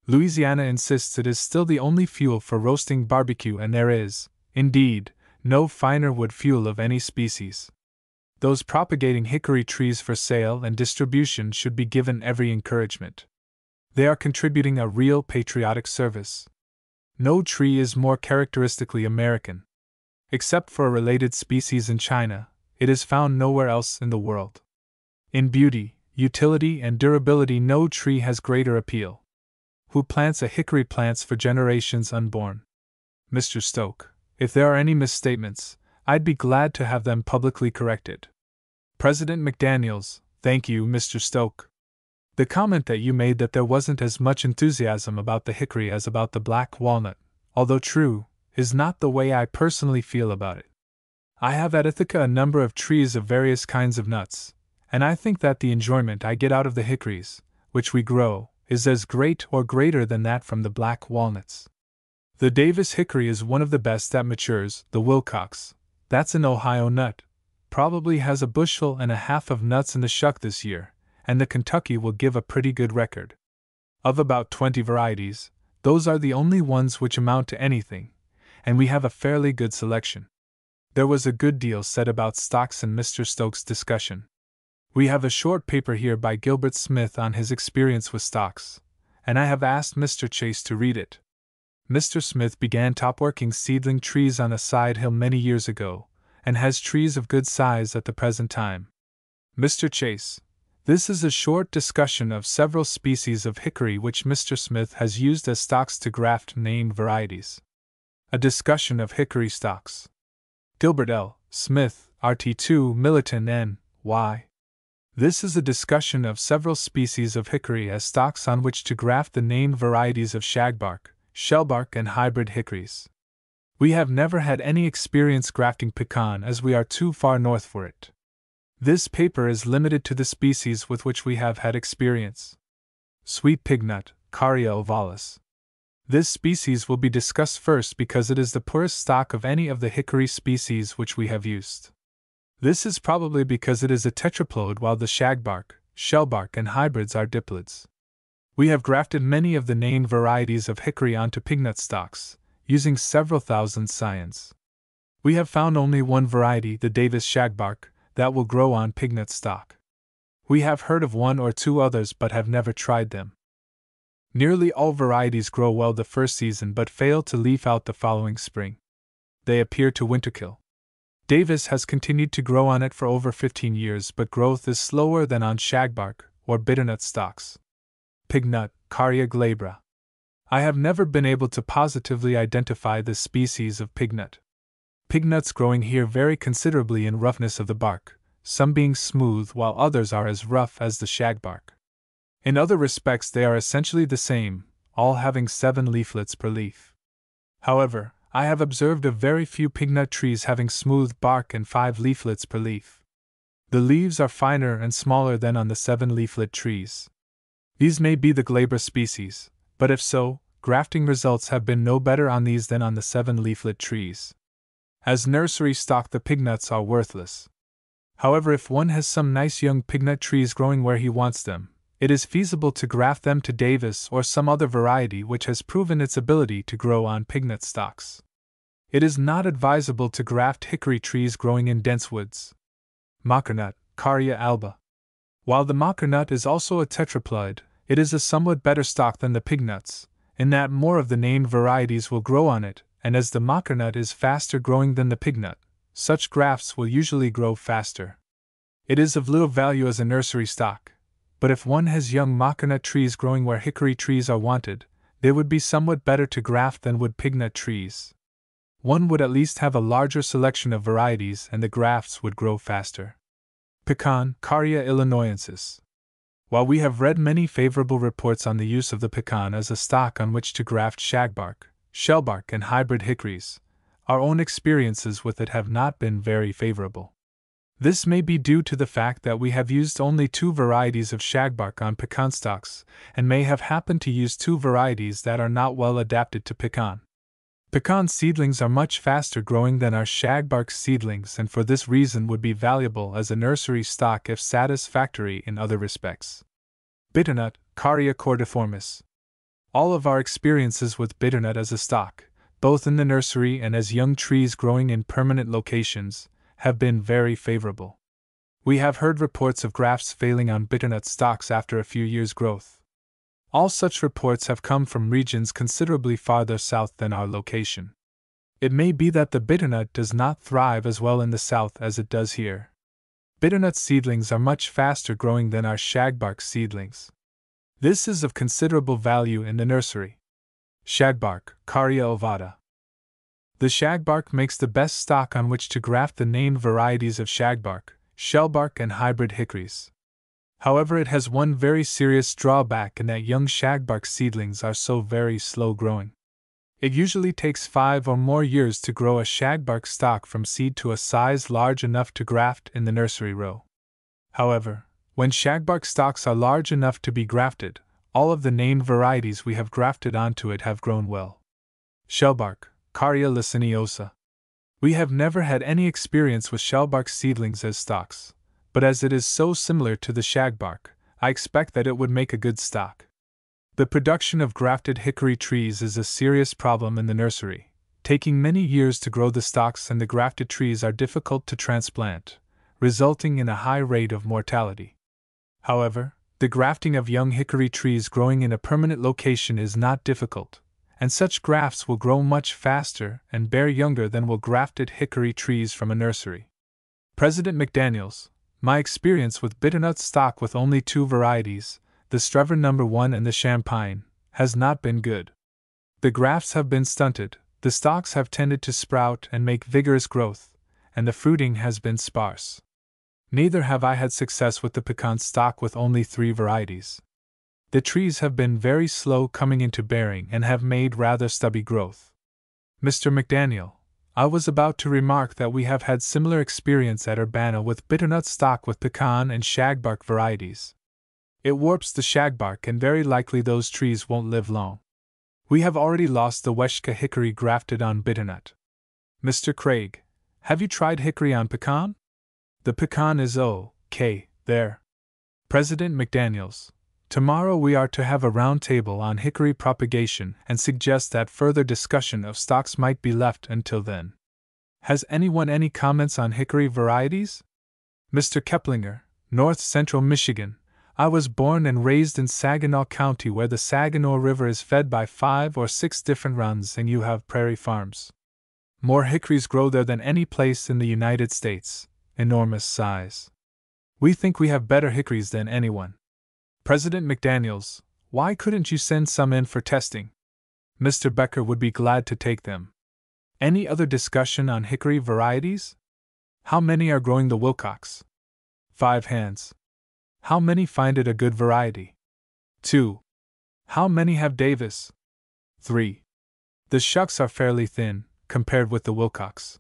Louisiana insists it is still the only fuel for roasting barbecue, and there is, indeed, no finer wood fuel of any species. Those propagating hickory trees for sale and distribution should be given every encouragement. They are contributing a real patriotic service. No tree is more characteristically American. Except for a related species in China, it is found nowhere else in the world. In beauty, utility, and durability, no tree has greater appeal. Who plants a hickory plants for generations unborn. Mr. Stoke. If there are any misstatements, I'd be glad to have them publicly corrected. President McDaniels. Thank you, Mr. Stoke. The comment that you made that there wasn't as much enthusiasm about the hickory as about the black walnut, although true, is not the way I personally feel about it. I have at Ithaca a number of trees of various kinds of nuts, and I think that the enjoyment I get out of the hickories, which we grow, is as great or greater than that from the black walnuts. The Davis hickory is one of the best that matures. The Wilcox, that's an Ohio nut, probably has a bushel and a half of nuts in the shuck this year, and the Kentucky will give a pretty good record. Of about 20 varieties, those are the only ones which amount to anything, and we have a fairly good selection. There was a good deal said about stocks in Mr. Stokes' discussion. We have a short paper here by Gilbert Smith on his experience with stocks, and I have asked Mr. Chase to read it. Mr. Smith began top-working seedling trees on a side hill many years ago, and has trees of good size at the present time. Mr. Chase. This is a short discussion of several species of hickory which Mr. Smith has used as stocks to graft named varieties. A discussion of hickory stocks. Gilbert L. Smith, RT2, Milliton, N.Y. This is a discussion of several species of hickory as stocks on which to graft the named varieties of shagbark, shellbark, and hybrid hickories. We have never had any experience grafting pecan as we are too far north for it. This paper is limited to the species with which we have had experience. Sweet pignut, Caria ovalis. This species will be discussed first because it is the poorest stock of any of the hickory species which we have used. This is probably because it is a tetraploid while the shagbark, shellbark, and hybrids are diploids. We have grafted many of the named varieties of hickory onto pignut stocks, using several thousand scions. We have found only one variety, the Davis shagbark, that will grow on pignut stock. We have heard of one or two others but have never tried them. Nearly all varieties grow well the first season but fail to leaf out the following spring. They appear to winterkill. Davis has continued to grow on it for over 15 years, but growth is slower than on shagbark or bitternut stocks. Pignut, Caria glabra. I have never been able to positively identify this species of pignut. Pignuts growing here vary considerably in roughness of the bark, some being smooth while others are as rough as the shagbark. In other respects they are essentially the same, all having 7 leaflets per leaf. However, I have observed a very few pignut trees having smooth bark and 5 leaflets per leaf. The leaves are finer and smaller than on the 7-leaflet trees. These may be the glabra species, but if so, grafting results have been no better on these than on the 7-leaflet trees. As nursery stock, the pignuts are worthless. However, if one has some nice young pignut trees growing where he wants them, it is feasible to graft them to Davis or some other variety which has proven its ability to grow on pignut stocks. It is not advisable to graft hickory trees growing in dense woods. Mockernut, Caria alba. While the mockernut is also a tetraploid, it is a somewhat better stock than the pignuts, in that more of the named varieties will grow on it, and as the mockernut is faster growing than the pignut, such grafts will usually grow faster. It is of little value as a nursery stock, but if one has young mockernut trees growing where hickory trees are wanted, they would be somewhat better to graft than would pignut trees. One would at least have a larger selection of varieties and the grafts would grow faster. Pecan, Caria illinoisensis. While we have read many favorable reports on the use of the pecan as a stock on which to graft shagbark, shellbark, and hybrid hickories, our own experiences with it have not been very favorable. This may be due to the fact that we have used only 2 varieties of shagbark on pecan stocks, and may have happened to use 2 varieties that are not well adapted to pecan. Pecan seedlings are much faster growing than our shagbark seedlings and for this reason would be valuable as a nursery stock if satisfactory in other respects. Bitternut, Caria cordiformis. All of our experiences with bitternut as a stock, both in the nursery and as young trees growing in permanent locations, have been very favorable. We have heard reports of grafts failing on bitternut stocks after a few years' growth. All such reports have come from regions considerably farther south than our location. It may be that the bitternut does not thrive as well in the south as it does here. Bitternut seedlings are much faster growing than our shagbark seedlings. This is of considerable value in the nursery. Shagbark, Caria ovata. The shagbark makes the best stock on which to graft the named varieties of shagbark, shellbark, and hybrid hickories. However, it has one very serious drawback in that young shagbark seedlings are so very slow growing. It usually takes 5 or more years to grow a shagbark stock from seed to a size large enough to graft in the nursery row. However, when shagbark stalks are large enough to be grafted, all of the named varieties we have grafted onto it have grown well. Shellbark, Caria liceniosa. We have never had any experience with shellbark seedlings as stalks, but as it is so similar to the shagbark, I expect that it would make a good stock. The production of grafted hickory trees is a serious problem in the nursery, taking many years to grow the stalks, and the grafted trees are difficult to transplant, resulting in a high rate of mortality. However, the grafting of young hickory trees growing in a permanent location is not difficult, and such grafts will grow much faster and bear younger than will grafted hickory trees from a nursery. President McDaniels, my experience with bitternut stock with only 2 varieties, the Strever No. 1 and the Champagne, has not been good. The grafts have been stunted, the stalks have tended to sprout and make vigorous growth, and the fruiting has been sparse. Neither have I had success with the pecan stock with only 3 varieties. The trees have been very slow coming into bearing and have made rather stubby growth. Mr. McDaniel, I was about to remark that we have had similar experience at Urbana with bitternut stock with pecan and shagbark varieties. It warps the shagbark, and very likely those trees won't live long. We have already lost the Weshka hickory grafted on bitternut. Mr. Craig, have you tried hickory on pecan? The pecan is okay, there. President McDaniels, tomorrow we are to have a round table on hickory propagation and suggest that further discussion of stocks might be left until then. Has anyone any comments on hickory varieties? Mr. Keplinger, North Central Michigan. I was born and raised in Saginaw County, where the Saginaw River is fed by 5 or 6 different runs, and you have prairie farms. More hickories grow there than any place in the United States. Enormous size. We think we have better hickories than anyone. President McDaniels, why couldn't you send some in for testing? Mr. Becker would be glad to take them. Any other discussion on hickory varieties? How many are growing the Wilcox? 5 hands. How many find it a good variety? 2. How many have Davis? 3. The shucks are fairly thin, compared with the Wilcox.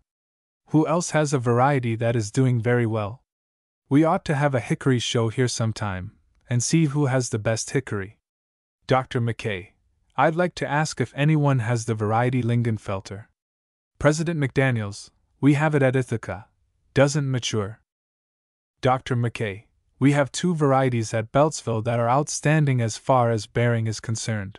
Who else has a variety that is doing very well? We ought to have a hickory show here sometime, and see who has the best hickory. Dr. McKay, I'd like to ask if anyone has the variety Lingenfelter. President McDaniels, we have it at Ithaca. Doesn't mature. Dr. McKay, we have 2 varieties at Beltsville that are outstanding as far as bearing is concerned.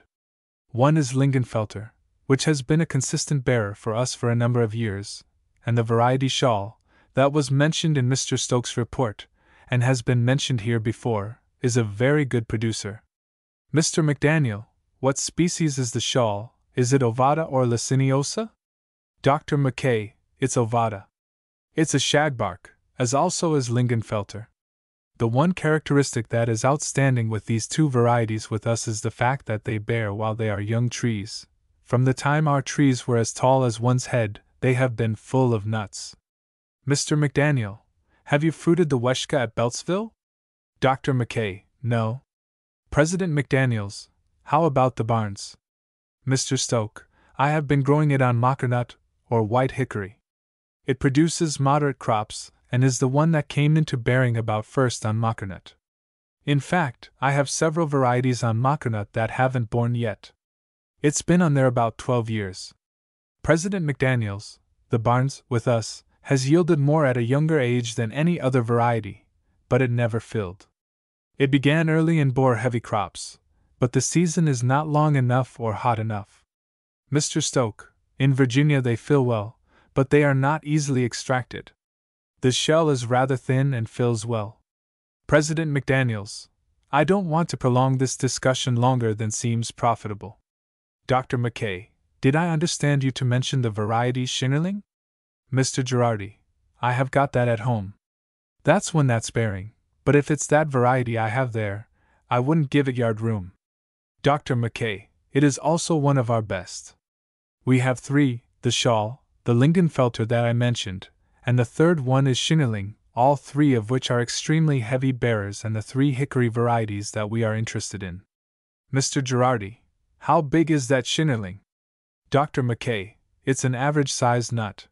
One is Lingenfelter, which has been a consistent bearer for us for a number of years, and the variety Shawl, that was mentioned in Mr. Stokes' report, and has been mentioned here before, is a very good producer. Mr. McDaniel, what species is the Shawl? Is it Ovada or Liceniosa? Dr. McKay, it's Ovada. It's a shagbark, as also is Lingenfelter. The one characteristic that is outstanding with these 2 varieties with us is the fact that they bear while they are young trees. From the time our trees were as tall as one's head, they have been full of nuts. Mr. McDaniel, have you fruited the Weshka at Beltsville? Dr. McKay, no. President McDaniels, how about the Barnes? Mr. Stoke, I have been growing it on mockernut, or white hickory. It produces moderate crops, and is the one that came into bearing about first on mockernut. In fact, I have several varieties on mockernut that haven't borne yet. It's been on there about 12 years. President McDaniels, the Barnes, with us, has yielded more at a younger age than any other variety, but it never filled. It began early and bore heavy crops, but the season is not long enough or hot enough. Mr. Stoke, in Virginia they fill well, but they are not easily extracted. The shell is rather thin and fills well. President McDaniels, I don't want to prolong this discussion longer than seems profitable. Dr. McKay, did I understand you to mention the variety Schinnerling? Mr. Girardi, I have got that at home. That's one that's bearing, but if it's that variety I have there, I wouldn't give it yard room. Dr. McKay, it is also one of our best. We have 3, the Shawl, the Lingenfelter that I mentioned, and the third one is Schinneling, all three of which are extremely heavy bearers and the three hickory varieties that we are interested in. Mr. Girardi, how big is that Schinneling? Dr. McKay, it's an average-sized nut.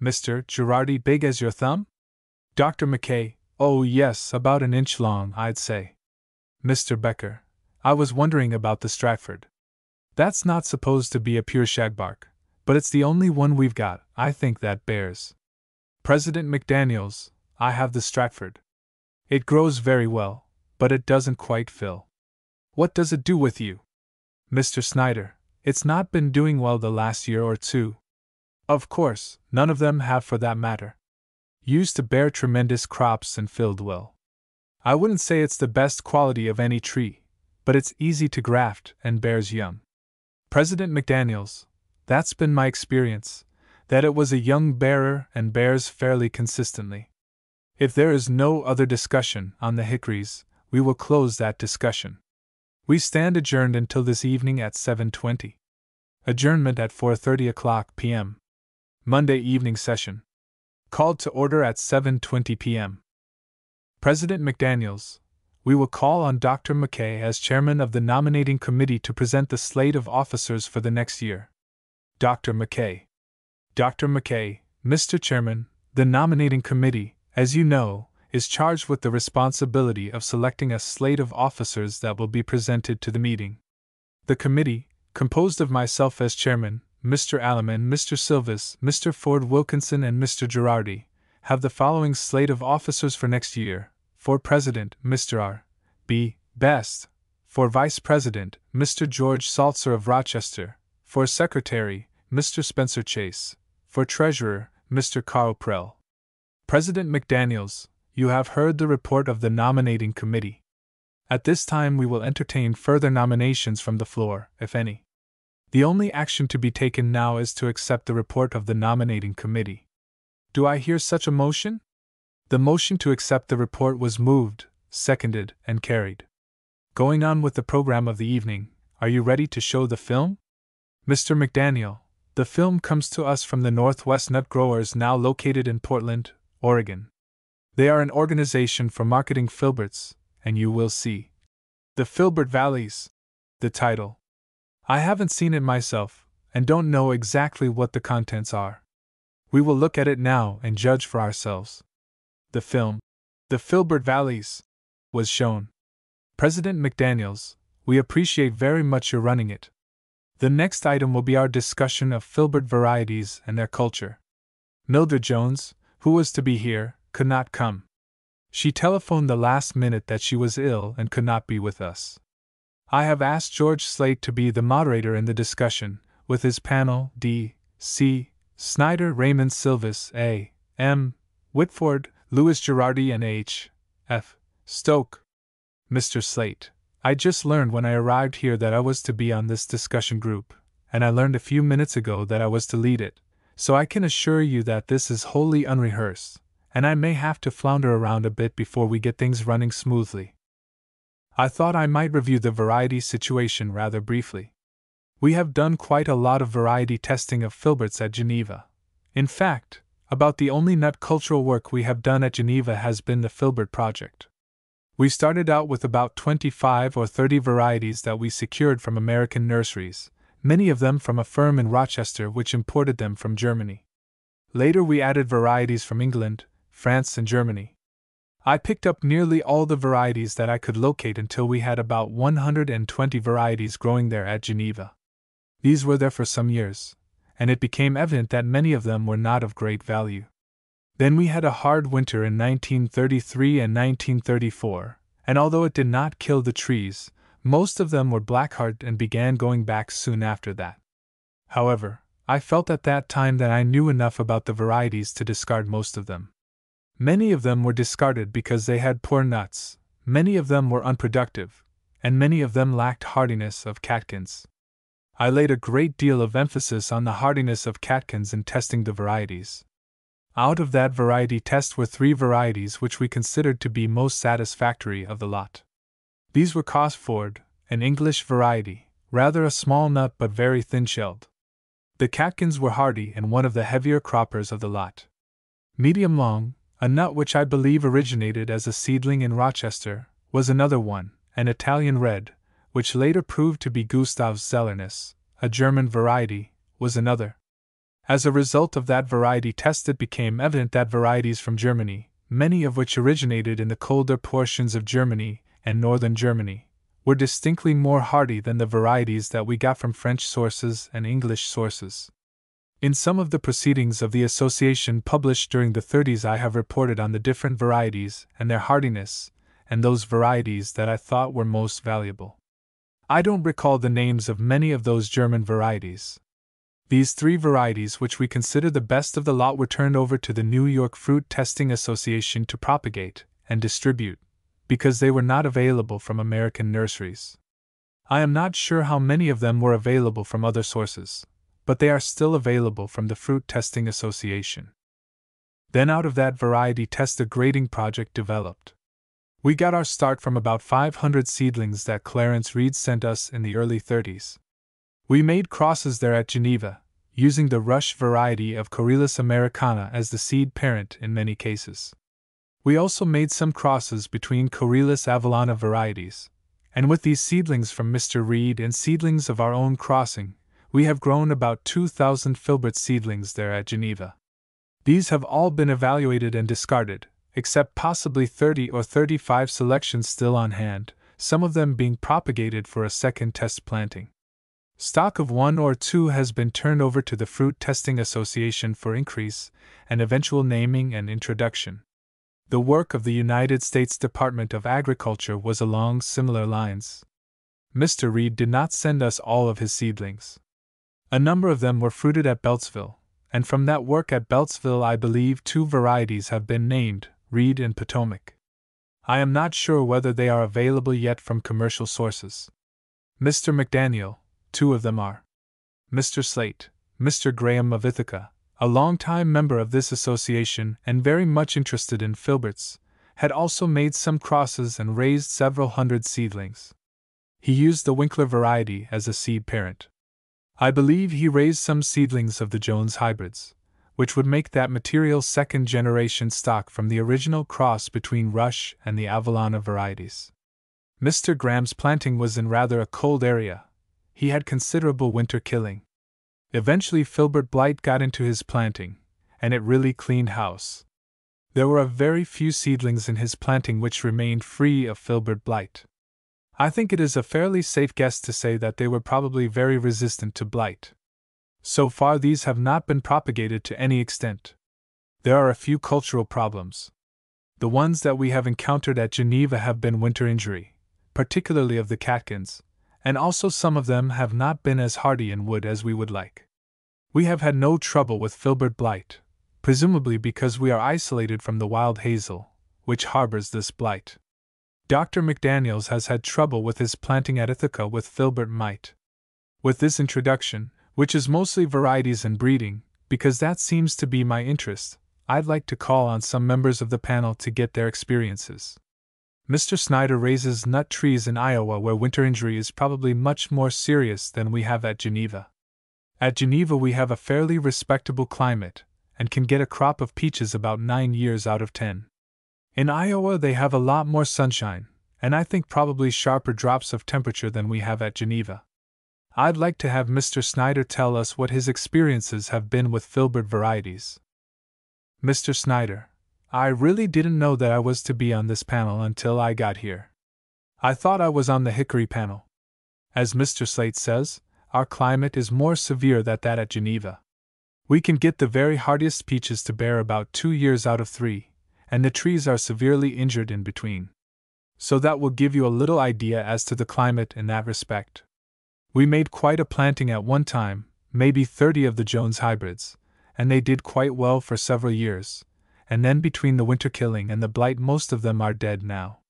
Mr. Girardi, big as your thumb? Dr. McKay, oh yes, about an inch long, I'd say. Mr. Becker, I was wondering about the Stratford. That's not supposed to be a pure shagbark, but it's the only one we've got, I think that bears. President McDaniels, I have the Stratford. It grows very well, but it doesn't quite fill. What does it do with you? Mr. Snyder, it's not been doing well the last year or two. Of course, none of them have for that matter. Used to bear tremendous crops and filled well. I wouldn't say it's the best quality of any tree, but it's easy to graft and bears young. President McDaniels, that's been my experience, that it was a young bearer and bears fairly consistently. If there is no other discussion on the hickories, we will close that discussion. We stand adjourned until this evening at 7:20. Adjournment at 4:30 p.m. Monday evening session. Called to order at 7:20 p.m. President McDaniels, we will call on Dr. McKay as chairman of the nominating committee to present the slate of officers for the next year. Dr. McKay. Dr. McKay, Mr. Chairman, the nominating committee, as you know, is charged with the responsibility of selecting a slate of officers that will be presented to the meeting. The committee, composed of myself as chairman, Mr. Alleman, Mr. Silvis, Mr. Ford Wilkinson, and Mr. Girardi, have the following slate of officers for next year: for President, Mr. R. B. Best; for Vice President, Mr. George Saltzer of Rochester; for Secretary, Mr. Spencer Chase; for Treasurer, Mr. Carl Prell. President McDaniels, you have heard the report of the nominating committee. At this time we will entertain further nominations from the floor, if any. The only action to be taken now is to accept the report of the nominating committee. Do I hear such a motion? The motion to accept the report was moved, seconded, and carried. Going on with the program of the evening, are you ready to show the film? Mr. McDaniel, the film comes to us from the Northwest Nut Growers, now located in Portland, Oregon. They are an organization for marketing filberts, and you will see The Filbert Valleys, the title. I haven't seen it myself, and don't know exactly what the contents are. We will look at it now and judge for ourselves. The film, The Filbert Valleys, was shown. President McDaniels, we appreciate very much your running it. The next item will be our discussion of filbert varieties and their culture. Mildred Jones, who was to be here, could not come. She telephoned the last minute that she was ill and could not be with us. I have asked George Slate to be the moderator in the discussion, with his panel D. C. Snyder, Raymond Silvis, A. M. Whitford, Louis Girardi, and H. F. Stoke. Mr. Slate, I just learned when I arrived here that I was to be on this discussion group, and I learned a few minutes ago that I was to lead it, so I can assure you that this is wholly unrehearsed, and I may have to flounder around a bit before we get things running smoothly. I thought I might review the variety situation rather briefly. We have done quite a lot of variety testing of filberts at Geneva. In fact, about the only nut cultural work we have done at Geneva has been the Filbert Project. We started out with about 25 or 30 varieties that we secured from American nurseries, many of them from a firm in Rochester which imported them from Germany. Later we added varieties from England, France, and Germany. I picked up nearly all the varieties that I could locate until we had about 120 varieties growing there at Geneva. These were there for some years, and it became evident that many of them were not of great value. Then we had a hard winter in 1933 and 1934, and although it did not kill the trees, most of them were blackheart and began going back soon after that. However, I felt at that time that I knew enough about the varieties to discard most of them. Many of them were discarded because they had poor nuts, many of them were unproductive, and many of them lacked hardiness of catkins. I laid a great deal of emphasis on the hardiness of catkins in testing the varieties. Out of that variety test were 3 varieties which we considered to be most satisfactory of the lot. These were Cosford, an English variety, rather a small nut but very thin-shelled. The catkins were hardy and one of the heavier croppers of the lot. Medium long, a nut which I believe originated as a seedling in Rochester, was another one, and Italian red, which later proved to be Gustavus Zellernus, a German variety, was another. As a result of that variety test, it became evident that varieties from Germany, many of which originated in the colder portions of Germany and northern Germany, were distinctly more hardy than the varieties that we got from French sources and English sources. In some of the proceedings of the association published during the 30s, I have reported on the different varieties and their hardiness, and those varieties that I thought were most valuable. I don't recall the names of many of those German varieties. These 3 varieties, which we consider the best of the lot, were turned over to the New York Fruit Testing Association to propagate and distribute, because they were not available from American nurseries. I am not sure how many of them were available from other sources, but they are still available from the Fruit Testing Association. Then out of that variety test a grading project developed. We got our start from about 500 seedlings that Clarence Reed sent us in the early 30s. We made crosses there at Geneva, using the Rush variety of Corylus americana as the seed parent in many cases. We also made some crosses between Corylus avellana varieties, and with these seedlings from Mr. Reed and seedlings of our own crossing, we have grown about 2,000 filbert seedlings there at Geneva. These have all been evaluated and discarded, except possibly 30 or 35 selections still on hand, some of them being propagated for a second test planting. Stock of 1 or 2 has been turned over to the Fruit Testing Association for increase and eventual naming and introduction. The work of the United States Department of Agriculture was along similar lines. Mr. Reed did not send us all of his seedlings. A number of them were fruited at Beltsville, and from that work at Beltsville I believe 2 varieties have been named, Reed and Potomac. I am not sure whether they are available yet from commercial sources. Mr. McDaniel, 2 of them are. Mr. Slate, Mr. Graham of Ithaca, a long-time member of this association and very much interested in filberts, had also made some crosses and raised several hundred seedlings. He used the Winkler variety as a seed parent. I believe he raised some seedlings of the Jones hybrids, which would make that material second-generation stock from the original cross between Rush and the Avellana varieties. Mr. Graham's planting was in rather a cold area. He had considerable winter killing. Eventually filbert blight got into his planting, and it really cleaned house. There were a very few seedlings in his planting which remained free of filbert blight. I think it is a fairly safe guess to say that they were probably very resistant to blight. So far these have not been propagated to any extent. There are a few cultural problems. The ones that we have encountered at Geneva have been winter injury, particularly of the catkins, and also some of them have not been as hardy in wood as we would like. We have had no trouble with filbert blight, presumably because we are isolated from the wild hazel, which harbors this blight. Dr. McDaniels has had trouble with his planting at Ithaca with filbert mite. With this introduction, which is mostly varieties and breeding, because that seems to be my interest, I'd like to call on some members of the panel to get their experiences. Mr. Snyder raises nut trees in Iowa where winter injury is probably much more serious than we have at Geneva. At Geneva we have a fairly respectable climate, and can get a crop of peaches about 9 years out of 10. In Iowa they have a lot more sunshine, and I think probably sharper drops of temperature than we have at Geneva. I'd like to have Mr. Snyder tell us what his experiences have been with filbert varieties. Mr. Snyder: I really didn't know that I was to be on this panel until I got here. I thought I was on the hickory panel. As Mr. Slate says, our climate is more severe than that at Geneva. We can get the very hardiest peaches to bear about 2 years out of 3, and the trees are severely injured in between. So that will give you a little idea as to the climate in that respect. We made quite a planting at one time, maybe 30 of the Jones hybrids, and they did quite well for several years, and then between the winter killing and the blight most of them are dead now.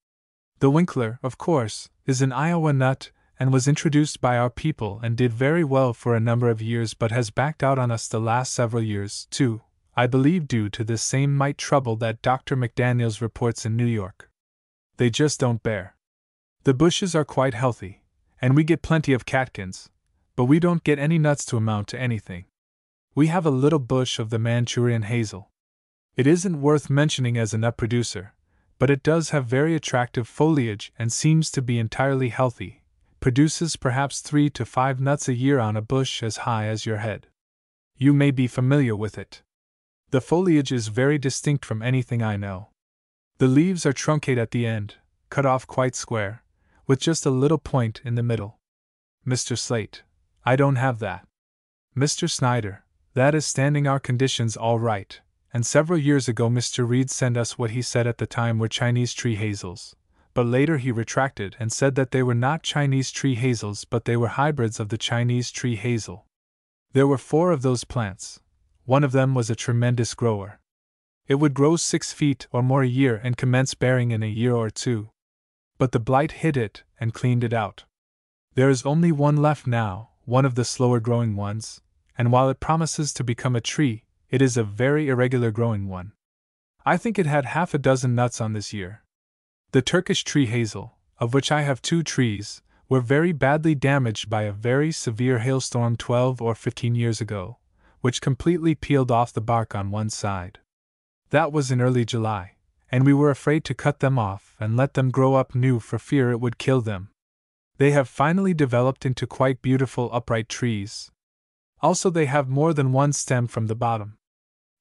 The Winkler, of course, is an Iowa nut and was introduced by our people and did very well for a number of years but has backed out on us the last several years, too, I believe due to this same mite trouble that Dr. McDaniels reports in New York. They just don't bear. The bushes are quite healthy, and we get plenty of catkins, but we don't get any nuts to amount to anything. We have a little bush of the Manchurian hazel. It isn't worth mentioning as a nut producer, but it does have very attractive foliage and seems to be entirely healthy, produces perhaps 3 to 5 nuts a year on a bush as high as your head. You may be familiar with it. The foliage is very distinct from anything I know. The leaves are truncate at the end, cut off quite square, with just a little point in the middle. Mr. Slate, I don't have that. Mr. Snyder, that is standing our conditions all right, and several years ago Mr. Reed sent us what he said at the time were Chinese tree hazels, but later he retracted and said that they were not Chinese tree hazels but they were hybrids of the Chinese tree hazel. There were 4 of those plants. One of them was a tremendous grower. It would grow 6 feet or more a year and commence bearing in a year or 2. But the blight hit it and cleaned it out. There is only one left now, one of the slower growing ones, and while it promises to become a tree, it is a very irregular growing one. I think it had half a dozen nuts on this year. The Turkish tree hazel, of which I have 2 trees, were very badly damaged by a very severe hailstorm 12 or 15 years ago, which completely peeled off the bark on one side. That was in early July, and we were afraid to cut them off and let them grow up new for fear it would kill them. They have finally developed into quite beautiful upright trees. Also, they have more than one stem from the bottom.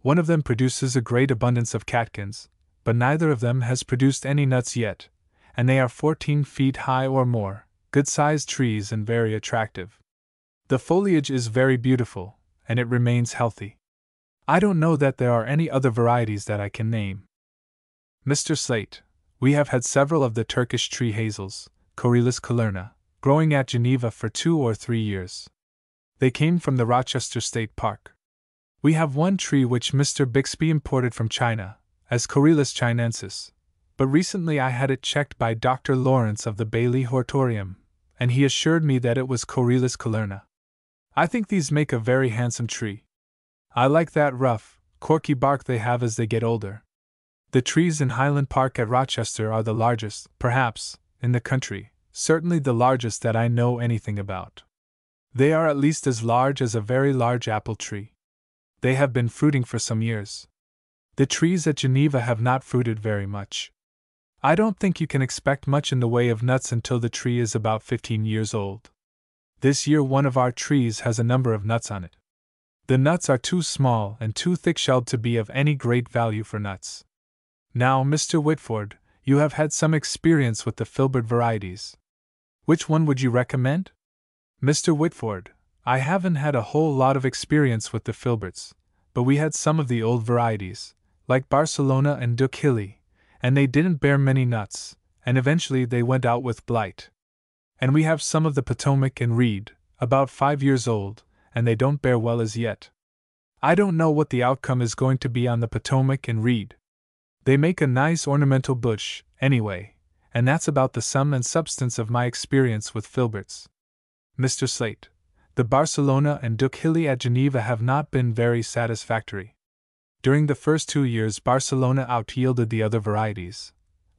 One of them produces a great abundance of catkins, but neither of them has produced any nuts yet, and they are 14 feet high or more, good-sized trees and very attractive. The foliage is very beautiful, and it remains healthy. I don't know that there are any other varieties that I can name. Mr. Slate, we have had several of the Turkish tree hazels, Corylus calerna, growing at Geneva for 2 or 3 years. They came from the Rochester State Park. We have one tree which Mr. Bixby imported from China, as Corylus chinensis, but recently I had it checked by Dr. Lawrence of the Bailey Hortorium, and he assured me that it was Corylus calerna. I think these make a very handsome tree. I like that rough, corky bark they have as they get older. The trees in Highland Park at Rochester are the largest, perhaps, in the country, certainly the largest that I know anything about. They are at least as large as a very large apple tree. They have been fruiting for some years. The trees at Geneva have not fruited very much. I don't think you can expect much in the way of nuts until the tree is about 15 years old. This year one of our trees has a number of nuts on it. The nuts are too small and too thick-shelled to be of any great value for nuts. Now, Mr. Whitford, you have had some experience with the filbert varieties. Which one would you recommend? Mr. Whitford, I haven't had a whole lot of experience with the filberts, but we had some of the old varieties, like Barcelona and Duck Hilly, and they didn't bear many nuts, and eventually they went out with blight. And we have some of the Potomac and Reed, about 5 years old, and they don't bear well as yet. I don't know what the outcome is going to be on the Potomac and Reed. They make a nice ornamental bush, anyway, and that's about the sum and substance of my experience with filberts. Mr. Slate, the Barcelona and Duck Hilly at Geneva have not been very satisfactory. During the first 2 years Barcelona out-yielded the other varieties,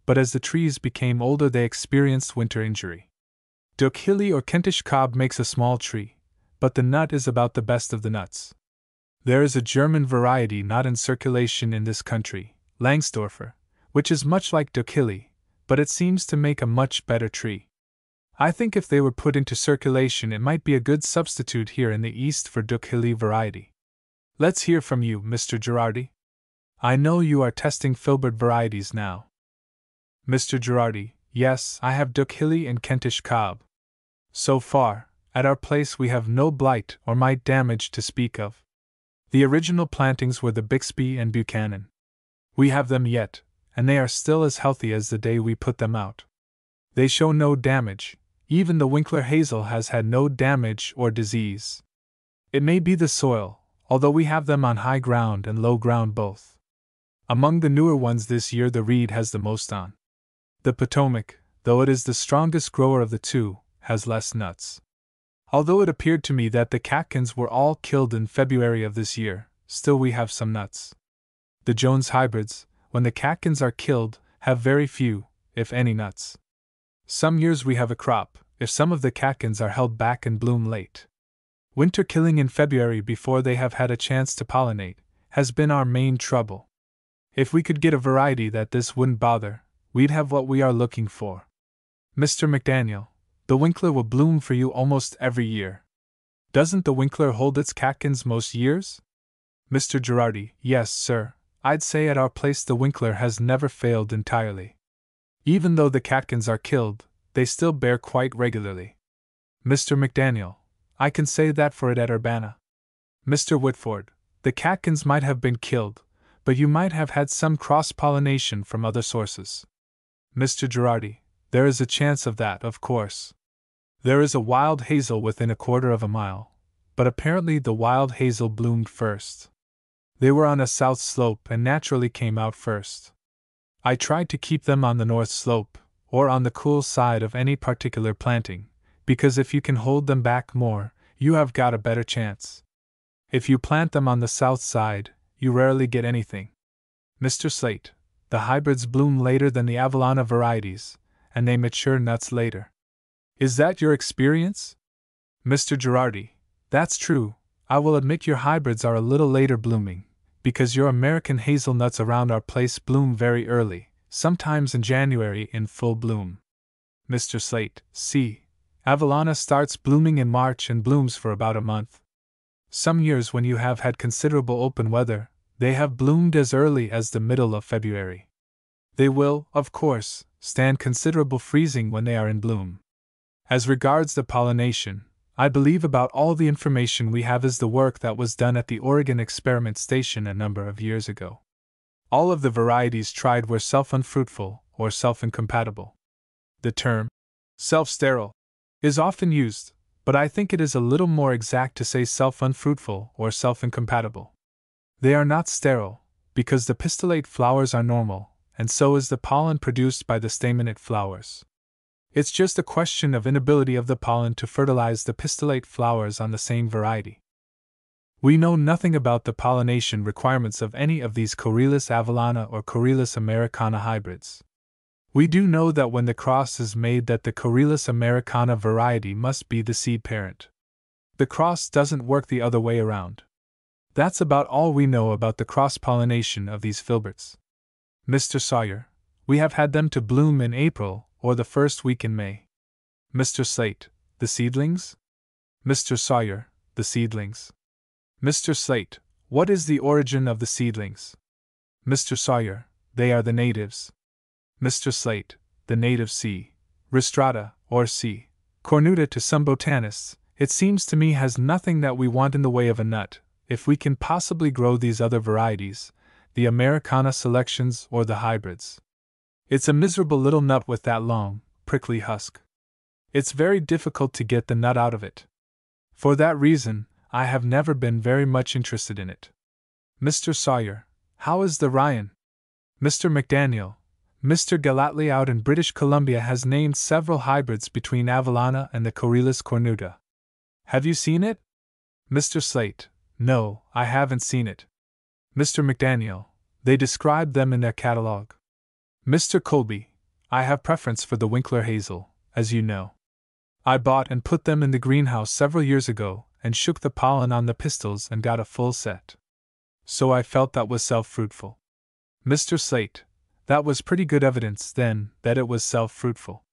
but as the trees became older they experienced winter injury. Duck Hilly or Kentish cob makes a small tree, but the nut is about the best of the nuts. There is a German variety not in circulation in this country, Langsdorfer, which is much like Duck Hilly, but it seems to make a much better tree. I think if they were put into circulation it might be a good substitute here in the East for Duck Hilly variety. Let's hear from you, Mr. Girardi. I know you are testing filbert varieties now. Mr. Girardi, yes, I have Duck Hilly and Kentish cob. So far, at our place we have no blight or mite damage to speak of. The original plantings were the Bixby and Buchanan. We have them yet, and they are still as healthy as the day we put them out. They show no damage, even the Winkler hazel has had no damage or disease. It may be the soil, although we have them on high ground and low ground both. Among the newer ones this year the Reed has the most on. The Potomac, though it is the strongest grower of the two, has less nuts. Although it appeared to me that the catkins were all killed in February of this year, still we have some nuts. The Jones hybrids, when the catkins are killed, have very few, if any nuts. Some years we have a crop, if some of the catkins are held back and bloom late. Winter killing in February before they have had a chance to pollinate has been our main trouble. If we could get a variety that this wouldn't bother, we'd have what we are looking for. Mr. McDaniel, the Winkler will bloom for you almost every year. Doesn't the Winkler hold its catkins most years? Mr. Girardi, yes, sir. I'd say at our place the Winkler has never failed entirely. Even though the catkins are killed, they still bear quite regularly. Mr. McDaniel, I can say that for it at Urbana. Mr. Whitford, the catkins might have been killed, but you might have had some cross-pollination from other sources. Mr. Girardi, there is a chance of that, of course. There is a wild hazel within a quarter of a mile, but apparently the wild hazel bloomed first. They were on a south slope and naturally came out first. I tried to keep them on the north slope, or on the cool side of any particular planting, because if you can hold them back more, you have got a better chance. If you plant them on the south side, you rarely get anything. Mr. Slate, the hybrids bloom later than the Avalana varieties, and they mature nuts later. Is that your experience? Mr. Girardi, that's true. I will admit your hybrids are a little later blooming, because your American hazelnuts around our place bloom very early, sometimes in January in full bloom. Mr. Slate, see, Avalana starts blooming in March and blooms for about a month. Some years when you have had considerable open weather, they have bloomed as early as the middle of February. They will, of course, stand considerable freezing when they are in bloom. As regards the pollination, I believe about all the information we have is the work that was done at the Oregon Experiment Station a number of years ago. All of the varieties tried were self-unfruitful or self-incompatible. The term, self-sterile, is often used, but I think it is a little more exact to say self-unfruitful or self-incompatible. They are not sterile, because the pistillate flowers are normal, and so is the pollen produced by the staminate flowers. It's just a question of inability of the pollen to fertilize the pistillate flowers on the same variety. We know nothing about the pollination requirements of any of these Corylus avellana or Corylus americana hybrids. We do know that when the cross is made that the Corylus americana variety must be the seed parent. The cross doesn't work the other way around. That's about all we know about the cross-pollination of these filberts. Mr. Sawyer, we have had them to bloom in April or the first week in May. Mr. Slate, the seedlings? Mr. Sawyer, the seedlings. Mr. Slate, what is the origin of the seedlings? Mr. Sawyer, they are the natives. Mr. Slate, the native C. Ristrata, or C. cornuta to some botanists, it seems to me has nothing that we want in the way of a nut, if we can possibly grow these other varieties, the Americana selections or the hybrids. It's a miserable little nut with that long, prickly husk. It's very difficult to get the nut out of it. For that reason, I have never been very much interested in it. Mr. Sawyer, how is the Ryan? Mr. McDaniel, Mr. Gallatley out in British Columbia has named several hybrids between Avellana and the Corylus cornuta. Have you seen it? Mr. Slate, no, I haven't seen it. Mr. McDaniel, they describe them in their catalogue. Mr. Colby, I have preference for the Winkler hazel, as you know. I bought and put them in the greenhouse several years ago, and shook the pollen on the pistils and got a full set. So I felt that was self-fruitful. Mr. Slate, that was pretty good evidence, then, that it was self-fruitful.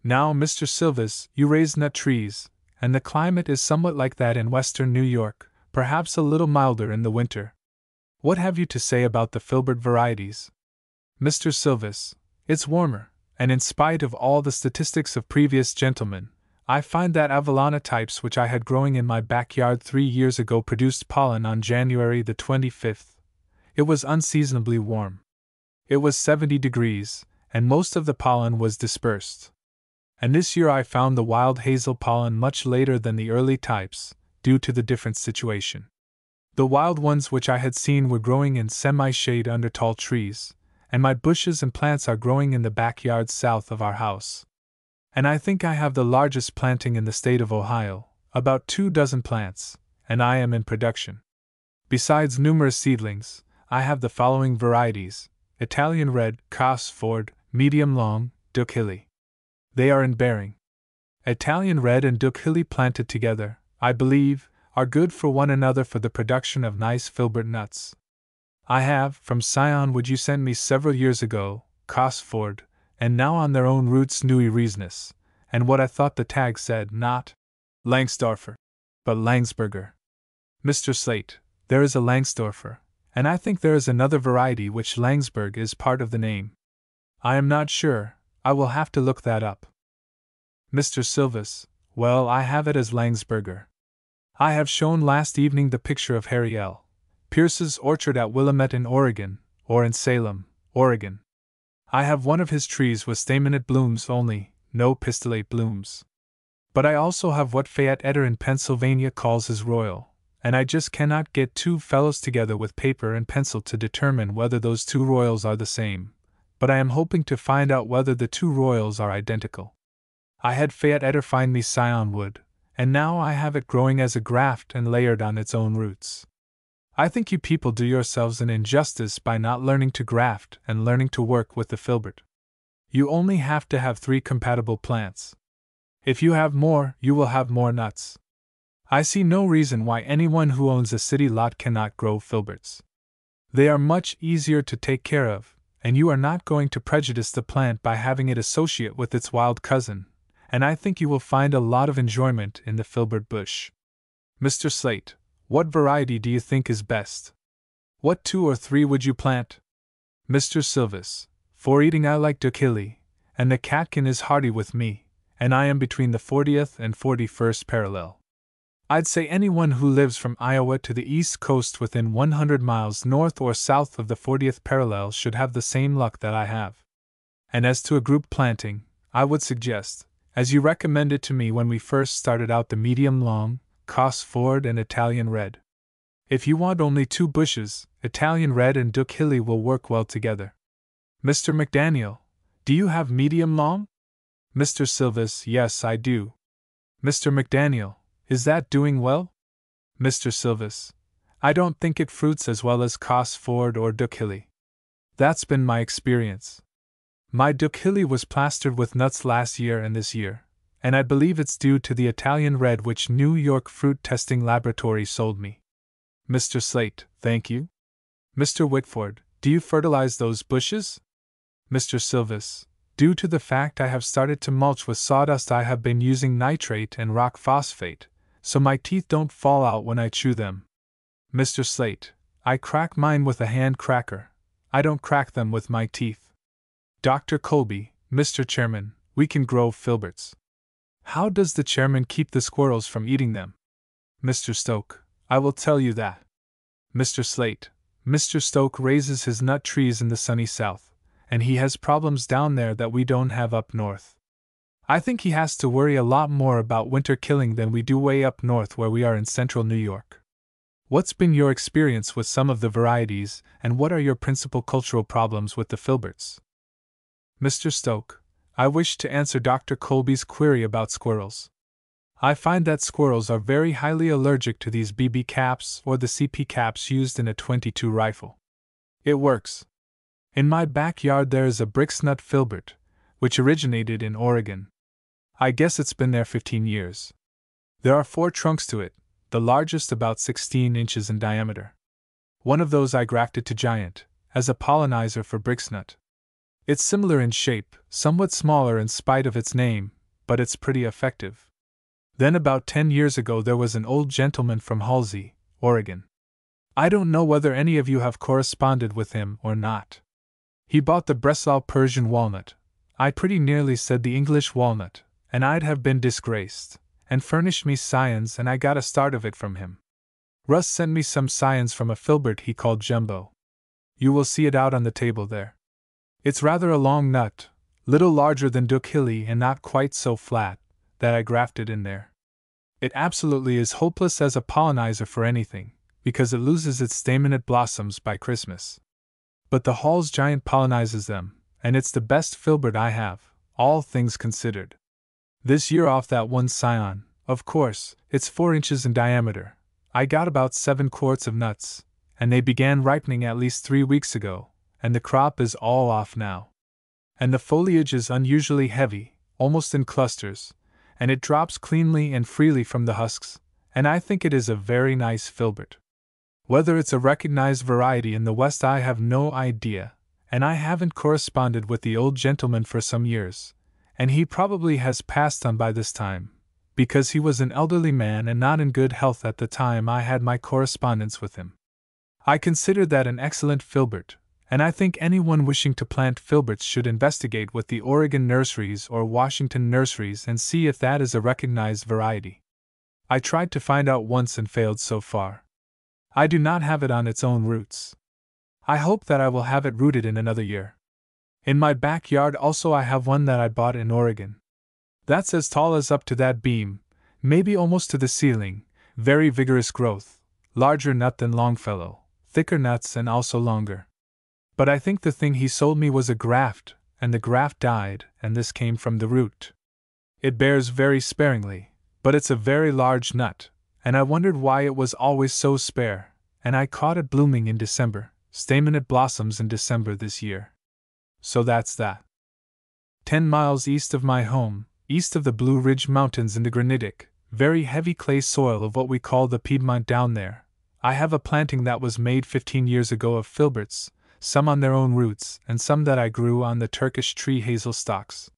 Now, Mr. Silvas, you raise nut trees, and the climate is somewhat like that in western New York, perhaps a little milder in the winter. What have you to say about the filbert varieties? Mr. Silvas, it's warmer, and in spite of all the statistics of previous gentlemen, I find that Avellana types which I had growing in my backyard 3 years ago produced pollen on January the 25th. It was unseasonably warm. It was 70 degrees, and most of the pollen was dispersed. And this year I found the wild hazel pollen much later than the early types, due to the different situation. The wild ones which I had seen were growing in semi-shade under tall trees, and my bushes and plants are growing in the backyard south of our house. And I think I have the largest planting in the state of Ohio, about 24 plants, and I am in production. Besides numerous seedlings, I have the following varieties: Italian Red, Cross Ford, Medium Long, Duke Hilly. They are in bearing. Italian Red and Duke Hilly planted together, I believe, are good for one another for the production of nice filbert nuts. I have, from Sion which you sent me several years ago, Cosford, and now on their own roots Neue Riesness, and what I thought the tag said, not Langsdorfer, but Langsberger. Mr. Slate, there is a Langsdorfer, and I think there is another variety which Langsberg is part of the name. I am not sure, I will have to look that up. Mr. Silvis, well, I have it as Langsberger. I have shown last evening the picture of Harry L. Pierce's orchard at Willamette in Oregon, or in Salem, Oregon. I have one of his trees with staminate blooms only, no pistillate blooms. But I also have what Fayette Eder in Pennsylvania calls his royal, and I just cannot get two fellows together with paper and pencil to determine whether those two royals are the same, but I am hoping to find out whether the two royals are identical. I had Fayette Eder find me Sion wood, and now I have it growing as a graft and layered on its own roots. I think you people do yourselves an injustice by not learning to graft and learning to work with the filbert. You only have to have 3 compatible plants. If you have more, you will have more nuts. I see no reason why anyone who owns a city lot cannot grow filberts. They are much easier to take care of, and you are not going to prejudice the plant by having it associate with its wild cousin, and I think you will find a lot of enjoyment in the filbert bush. Mr. Slate, what variety do you think is best? What 2 or 3 would you plant? Mr. Silvis, for eating I like Duchilly, and the catkin is hardy with me, and I am between the 40th and 41st parallel. I'd say anyone who lives from Iowa to the East Coast within 100 miles north or south of the 40th parallel should have the same luck that I have. And as to a group planting, I would suggest, as you recommended to me when we first started out, the medium long, Cosford and Italian red. If you want only 2 bushes, Italian red and Duchilly will work well together. Mr. McDaniel, do you have medium long? Mr. Silvis, yes, I do. Mr. McDaniel, is that doing well? Mr. Silvis, I don't think it fruits as well as Cosford or Duchilly. That's been my experience. My Duchilly was plastered with nuts last year and this year, and I believe it's due to the Italian red which New York Fruit Testing Laboratory sold me. Mr. Slate, thank you. Mr. Whitford, do you fertilize those bushes? Mr. Silvis, due to the fact I have started to mulch with sawdust, I have been using nitrate and rock phosphate, so my teeth don't fall out when I chew them. Mr. Slate, I crack mine with a hand cracker. I don't crack them with my teeth. Dr. Colby, Mr. Chairman, we can grow filberts. How does the chairman keep the squirrels from eating them? Mr. Stoke, I will tell you that. Mr. Slate, Mr. Stoke raises his nut trees in the sunny south, and he has problems down there that we don't have up north. I think he has to worry a lot more about winter killing than we do way up north where we are in central New York. What's been your experience with some of the varieties, and what are your principal cultural problems with the filberts? Mr. Stoke, I wish to answer Dr. Colby's query about squirrels. I find that squirrels are very highly allergic to these BB caps or the CP caps used in a .22 rifle. It works. In my backyard there is a brixnut filbert, which originated in Oregon. I guess it's been there 15 years. There are 4 trunks to it, the largest about 16 inches in diameter. One of those I grafted to Giant, as a pollinizer for brixnut. It's similar in shape, somewhat smaller in spite of its name, but it's pretty effective. Then about 10 years ago there was an old gentleman from Halsey, Oregon. I don't know whether any of you have corresponded with him or not. He bought the Breslau Persian walnut, I pretty nearly said the English walnut, and I'd have been disgraced, and furnished me scions, and I got a start of it from him. Russ sent me some scions from a filbert he called Jumbo. You will see it out on the table there. It's rather a long nut, little larger than Duchilly and not quite so flat, that I grafted in there. It absolutely is hopeless as a pollinizer for anything, because it loses its staminate blossoms by Christmas. But the Hall's Giant pollinizes them, and it's the best filbert I have, all things considered. This year off that one scion, of course, it's 4 inches in diameter, I got about 7 quarts of nuts, and they began ripening at least 3 weeks ago, and the crop is all off now. And the foliage is unusually heavy, almost in clusters, and it drops cleanly and freely from the husks, and I think it is a very nice filbert. Whether it's a recognized variety in the West I have no idea, and I haven't corresponded with the old gentleman for some years, and he probably has passed on by this time, because he was an elderly man and not in good health at the time I had my correspondence with him. I consider that an excellent filbert, and I think anyone wishing to plant filberts should investigate with the Oregon nurseries or Washington nurseries and see if that is a recognized variety. I tried to find out once and failed so far. I do not have it on its own roots. I hope that I will have it rooted in another year. In my backyard also I have one that I bought in Oregon. That's as tall as up to that beam, maybe almost to the ceiling, very vigorous growth, larger nut than Longfellow, thicker nuts and also longer. But I think the thing he sold me was a graft, and the graft died, and this came from the root. It bears very sparingly, but it's a very large nut, and I wondered why it was always so spare, and I caught it blooming in December. Stamen it blossoms in December this year. So that's that. 10 miles east of my home, east of the Blue Ridge Mountains in the granitic, very heavy clay soil of what we call the Piedmont down there, I have a planting that was made 15 years ago of filberts, some on their own roots and some that I grew on the Turkish tree hazel stalks.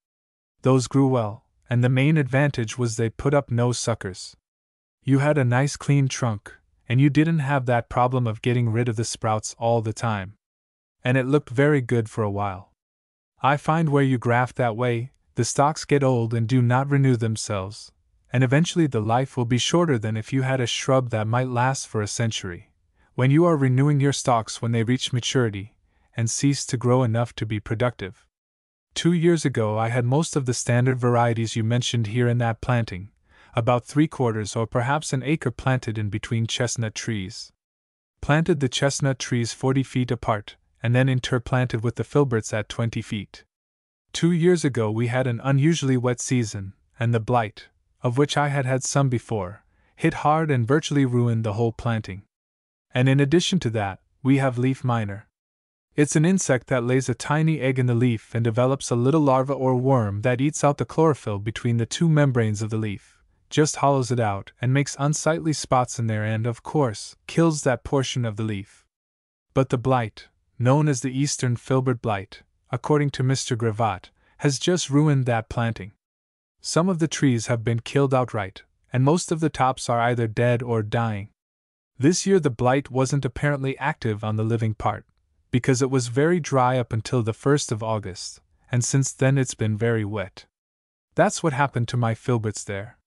Those grew well, and the main advantage was they put up no suckers. You had a nice clean trunk, and you didn't have that problem of getting rid of the sprouts all the time. And it looked very good for a while. I find where you graft that way, the stalks get old and do not renew themselves, and eventually the life will be shorter than if you had a shrub that might last for a century, when you are renewing your stalks when they reach maturity and cease to grow enough to be productive. 2 years ago I had most of the standard varieties you mentioned here in that planting, about 3/4 or perhaps an acre planted in between chestnut trees. Planted the chestnut trees 40 feet apart, and then interplanted with the filberts at 20 feet. 2 years ago we had an unusually wet season, and the blight, of which I had had some before, hit hard and virtually ruined the whole planting. And in addition to that, we have leaf miner. It's an insect that lays a tiny egg in the leaf and develops a little larva or worm that eats out the chlorophyll between the two membranes of the leaf, just hollows it out and makes unsightly spots in there and, of course, kills that portion of the leaf. But the blight, known as the Eastern filbert blight, according to Mr. Gravatt, has just ruined that planting. Some of the trees have been killed outright, and most of the tops are either dead or dying. This year the blight wasn't apparently active on the living part, because it was very dry up until the 1st of August, and since then it's been very wet. That's what happened to my filberts there.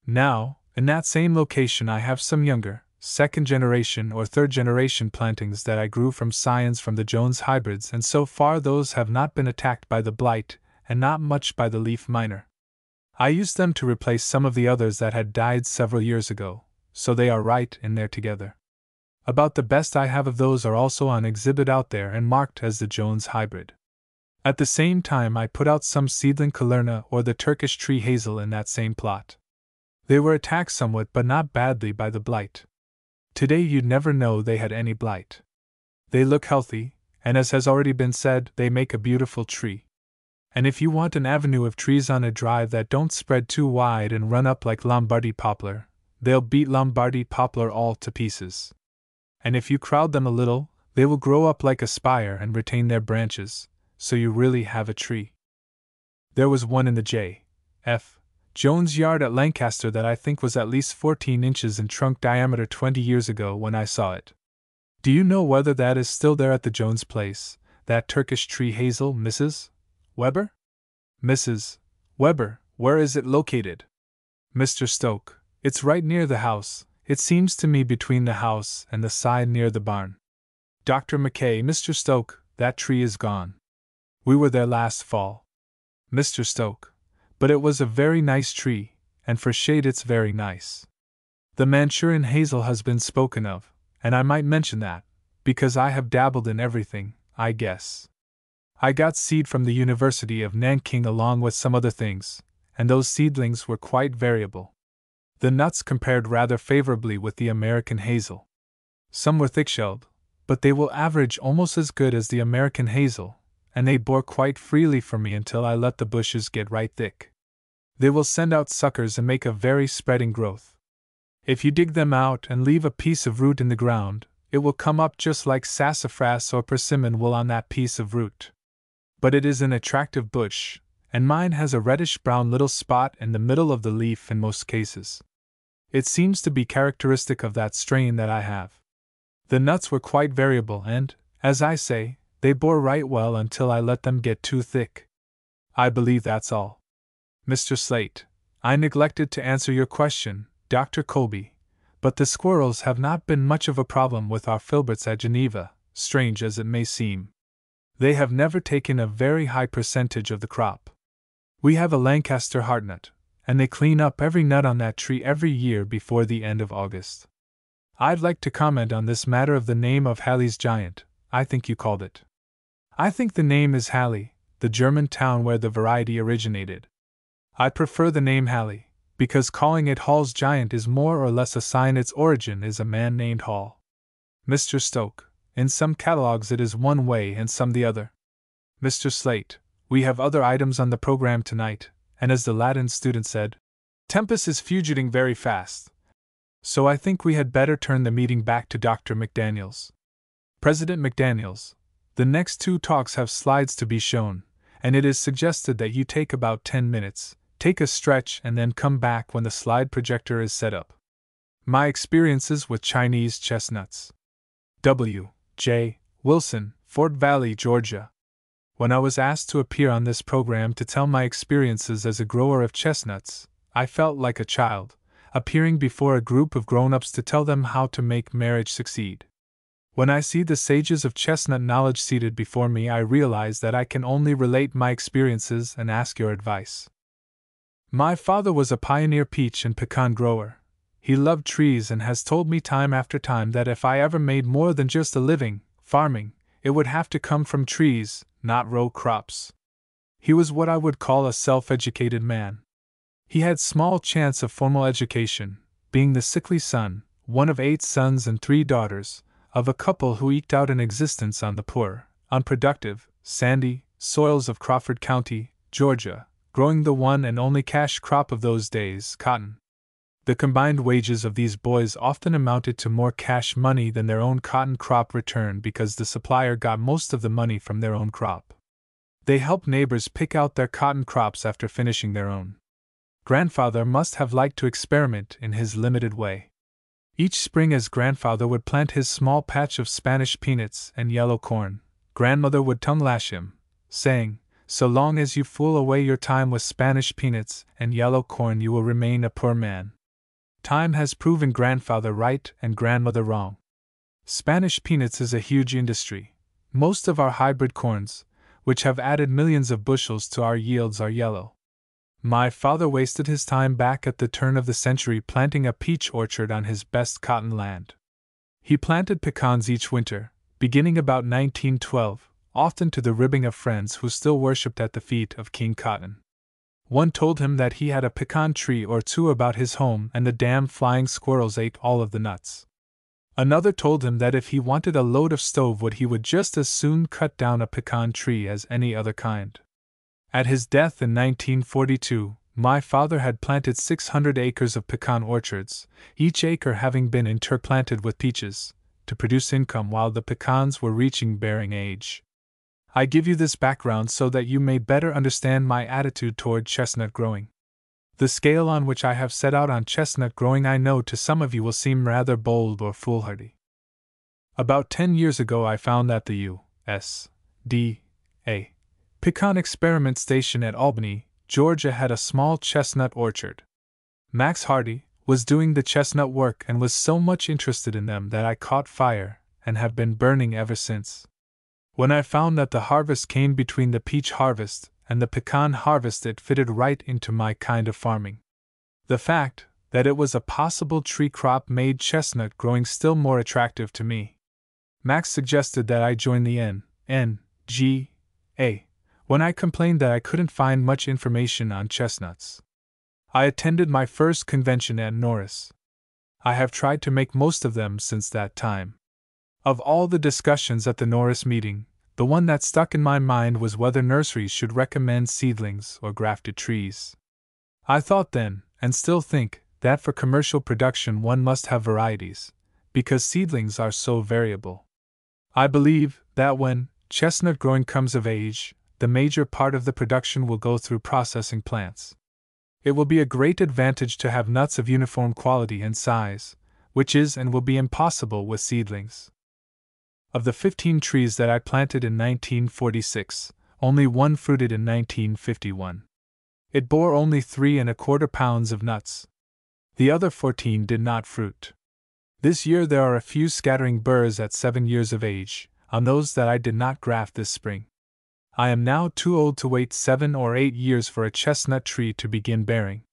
Now, in that same location I have some younger, second generation or third generation plantings that I grew from scions from the Jones hybrids, and so far those have not been attacked by the blight, and not much by the leaf miner. I used them to replace some of the others that had died several years ago, so they are right in there together. About the best I have of those are also on exhibit out there and marked as the Jones hybrid. At the same time I put out some seedling Kalerna or the Turkish tree hazel in that same plot. They were attacked somewhat but not badly by the blight. Today you'd never know they had any blight. They look healthy, and as has already been said, they make a beautiful tree. And if you want an avenue of trees on a drive that don't spread too wide and run up like Lombardy poplar, they'll beat Lombardy poplar all to pieces. And if you crowd them a little, they will grow up like a spire and retain their branches, so you really have a tree. There was one in the J.F. Jones yard at Lancaster that I think was at least 14 inches in trunk diameter 20 years ago when I saw it. Do you know whether that is still there at the Jones place, that Turkish tree hazel, Mrs. Weber? Mrs. Weber, where is it located? Mr. Stoke, it's right near the house. It seems to me between the house and the side near the barn. Dr. McKay, Mr. Stoke, that tree is gone. We were there last fall. Mr. Stoke, but it was a very nice tree, and for shade it's very nice. The Manchurian hazel has been spoken of, and I might mention that, because I have dabbled in everything, I guess. I got seed from the University of Nanking along with some other things, and those seedlings were quite variable. The nuts compared rather favorably with the American hazel. Some were thick-shelled, but they will average almost as good as the American hazel, and they bore quite freely for me until I let the bushes get right thick. They will send out suckers and make a very spreading growth. If you dig them out and leave a piece of root in the ground, it will come up just like sassafras or persimmon will on that piece of root. But it is an attractive bush, and mine has a reddish-brown little spot in the middle of the leaf in most cases. It seems to be characteristic of that strain that I have. The nuts were quite variable and, as I say, they bore right well until I let them get too thick. I believe that's all. Mr. Slate, I neglected to answer your question, Dr. Colby, but the squirrels have not been much of a problem with our filberts at Geneva, strange as it may seem. They have never taken a very high percentage of the crop. We have a Lancaster heartnut, and they clean up every nut on that tree every year before the end of August. I'd like to comment on this matter of the name of Halley's Giant, I think you called it. I think the name is Halle, the German town where the variety originated. I prefer the name Halle, because calling it Hall's Giant is more or less a sign its origin is a man named Hall. Mr. Stoke, in some catalogues it is one way and some the other. Mr. Slate, we have other items on the program tonight, and as the Latin student said, Tempus is fugiting very fast. So I think we had better turn the meeting back to Dr. McDaniels. President McDaniels, the next 2 talks have slides to be shown, and it is suggested that you take about 10 minutes, take a stretch, and then come back when the slide projector is set up. My experiences with Chinese chestnuts. W. J. Wilson, Fort Valley, Georgia. When I was asked to appear on this program to tell my experiences as a grower of chestnuts, I felt like a child, appearing before a group of grown-ups to tell them how to make marriage succeed. When I see the sages of chestnut knowledge seated before me, I realize that I can only relate my experiences and ask your advice. My father was a pioneer peach and pecan grower. He loved trees and has told me time after time that if I ever made more than just a living, farming, it would have to come from trees, not row crops. He was what I would call a self-educated man. He had small chance of formal education, being the sickly son, one of 8 sons and 3 daughters, of a couple who eked out an existence on the poor, unproductive, sandy soils of Crawford County, Georgia, growing the one and only cash crop of those days, cotton. The combined wages of these boys often amounted to more cash money than their own cotton crop return because the supplier got most of the money from their own crop. They helped neighbors pick out their cotton crops after finishing their own. Grandfather must have liked to experiment in his limited way. Each spring, as grandfather would plant his small patch of Spanish peanuts and yellow corn, grandmother would tongue-lash him, saying, "So long as you fool away your time with Spanish peanuts and yellow corn, you will remain a poor man." Time has proven grandfather right and grandmother wrong. Spanish peanuts is a huge industry. Most of our hybrid corns, which have added millions of bushels to our yields, are yellow. My father wasted his time back at the turn of the century planting a peach orchard on his best cotton land. He planted pecans each winter, beginning about 1912, often to the ribbing of friends who still worshipped at the feet of King Cotton. One told him that he had a pecan tree or 2 about his home and the damn flying squirrels ate all of the nuts. Another told him that if he wanted a load of stove wood, he would just as soon cut down a pecan tree as any other kind. At his death in 1942, my father had planted 600 acres of pecan orchards, each acre having been interplanted with peaches, to produce income while the pecans were reaching bearing age. I give you this background so that you may better understand my attitude toward chestnut growing. The scale on which I have set out on chestnut growing I know to some of you will seem rather bold or foolhardy. About 10 years ago I found that the U.S.D.A. Pecan Experiment Station at Albany, Georgia had a small chestnut orchard. Max Hardy was doing the chestnut work and was so much interested in them that I caught fire and have been burning ever since. When I found that the harvest came between the peach harvest and the pecan harvest, it fitted right into my kind of farming. The fact that it was a possible tree crop made chestnut growing still more attractive to me. Max suggested that I join the N.G.A. when I complained that I couldn't find much information on chestnuts. I attended my first convention at Norris. I have tried to make most of them since that time. Of all the discussions at the Norris meeting, the one that stuck in my mind was whether nurseries should recommend seedlings or grafted trees. I thought then, and still think, that for commercial production one must have varieties, because seedlings are so variable. I believe that when chestnut growing comes of age, the major part of the production will go through processing plants. It will be a great advantage to have nuts of uniform quality and size, which is and will be impossible with seedlings. Of the 15 trees that I planted in 1946, only one fruited in 1951. It bore only 3¼ pounds of nuts. The other 14 did not fruit. This year there are a few scattering burrs at 7 years of age, on those that I did not graft this spring. I am now too old to wait 7 or 8 years for a chestnut tree to begin bearing.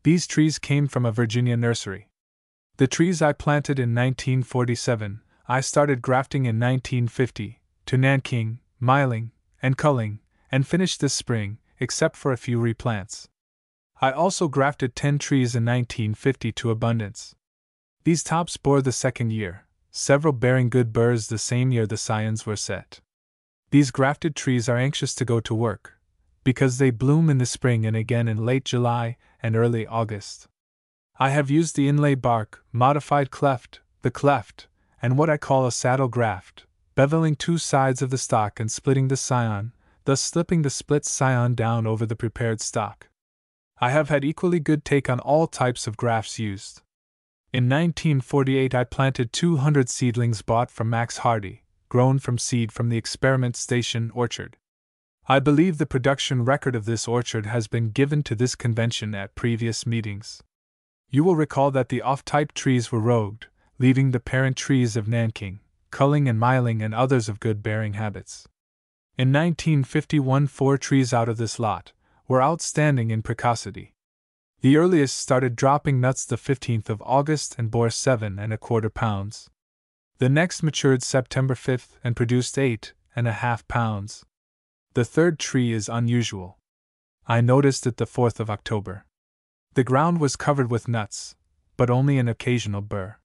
These trees came from a Virginia nursery. The trees I planted in 1947, I started grafting in 1950, to Nanking, miling, and culling, and finished this spring, except for a few replants. I also grafted 10 trees in 1950 to abundance. These tops bore the second year, several bearing good burrs the same year the scions were set. These grafted trees are anxious to go to work, because they bloom in the spring and again in late July and early August. I have used the inlay bark, modified cleft, the cleft, and what I call a saddle graft, beveling 2 sides of the stalk and splitting the scion, thus slipping the split scion down over the prepared stalk. I have had equally good take on all types of grafts used. In 1948 I planted 200 seedlings bought from Max Hardy, grown from seed from the Experiment Station orchard. I believe the production record of this orchard has been given to this convention at previous meetings. You will recall that the off-type trees were rogued, leaving the parent trees of Nanking, culling and miling and others of good bearing habits. In 1951 4 trees out of this lot were outstanding in precocity. The earliest started dropping nuts the 15th of August and bore 7¼ pounds. The next matured September 5th and produced 8½ pounds. The third tree is unusual. I noticed it the 4th of October. The ground was covered with nuts, but only an occasional burr.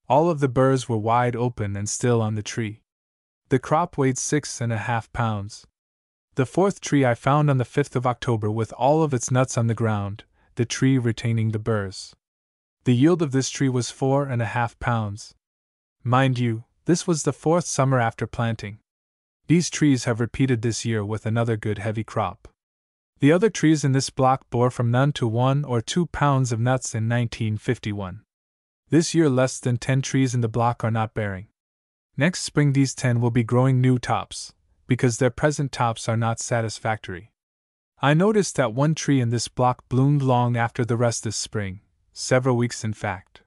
All of the burrs were wide open and still on the tree. The crop weighed 6½ pounds. The fourth tree I found on the 5th of October with all of its nuts on the ground, the tree retaining the burrs. The yield of this tree was 4½ pounds. Mind you, this was the 4th summer after planting. These trees have repeated this year with another good heavy crop. The other trees in this block bore from none to 1 or 2 pounds of nuts in 1951. This year less than 10 trees in the block are not bearing. Next spring these 10 will be growing new tops, because their present tops are not satisfactory. I noticed that one tree in this block bloomed long after the rest this spring, several weeks in fact.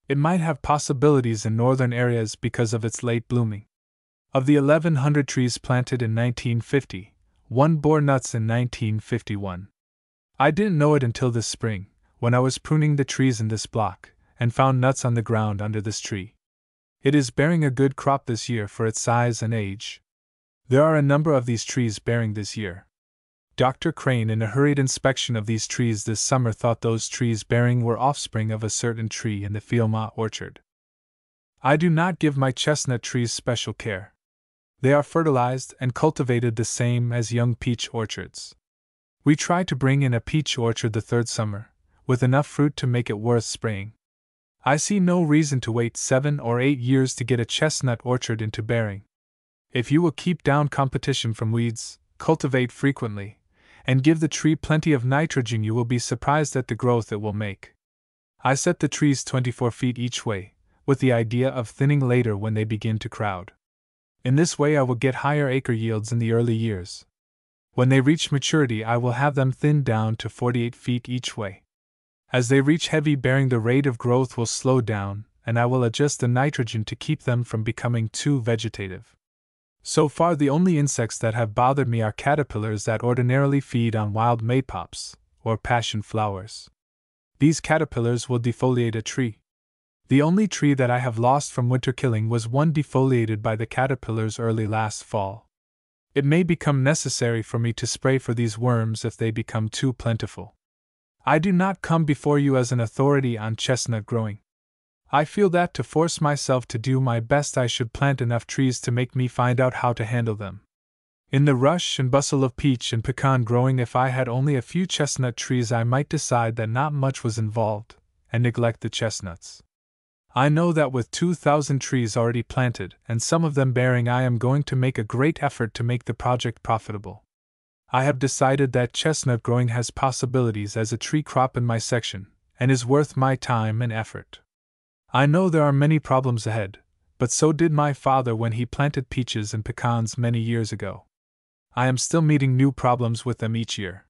It might have possibilities in northern areas because of its late blooming. Of the 1,100 trees planted in 1950, one bore nuts in 1951. I didn't know it until this spring, when I was pruning the trees in this block, and found nuts on the ground under this tree. It is bearing a good crop this year for its size and age. There are a number of these trees bearing this year. Dr. Crane, in a hurried inspection of these trees this summer, thought those trees bearing were offspring of a certain tree in the Fielma orchard. I do not give my chestnut trees special care. They are fertilized and cultivated the same as young peach orchards. We try to bring in a peach orchard the 3rd summer, with enough fruit to make it worth spraying. I see no reason to wait 7 or 8 years to get a chestnut orchard into bearing. If you will keep down competition from weeds, cultivate frequently, and give the tree plenty of nitrogen, you will be surprised at the growth it will make. I set the trees 24 feet each way, with the idea of thinning later when they begin to crowd. In this way I will get higher acre yields in the early years. When they reach maturity I will have them thinned down to 48 feet each way. As they reach heavy bearing the rate of growth will slow down, and I will adjust the nitrogen to keep them from becoming too vegetative. So far the only insects that have bothered me are caterpillars that ordinarily feed on wild maypops, or passion flowers. These caterpillars will defoliate a tree. The only tree that I have lost from winter killing was one defoliated by the caterpillars early last fall. It may become necessary for me to spray for these worms if they become too plentiful. I do not come before you as an authority on chestnut growing. I feel that to force myself to do my best I should plant enough trees to make me find out how to handle them. In the rush and bustle of peach and pecan growing, if I had only a few chestnut trees I might decide that not much was involved, and neglect the chestnuts. I know that with 2,000 trees already planted and some of them bearing, I am going to make a great effort to make the project profitable. I have decided that chestnut growing has possibilities as a tree crop in my section, and is worth my time and effort. I know there are many problems ahead, but so did my father when he planted peaches and pecans many years ago. I am still meeting new problems with them each year.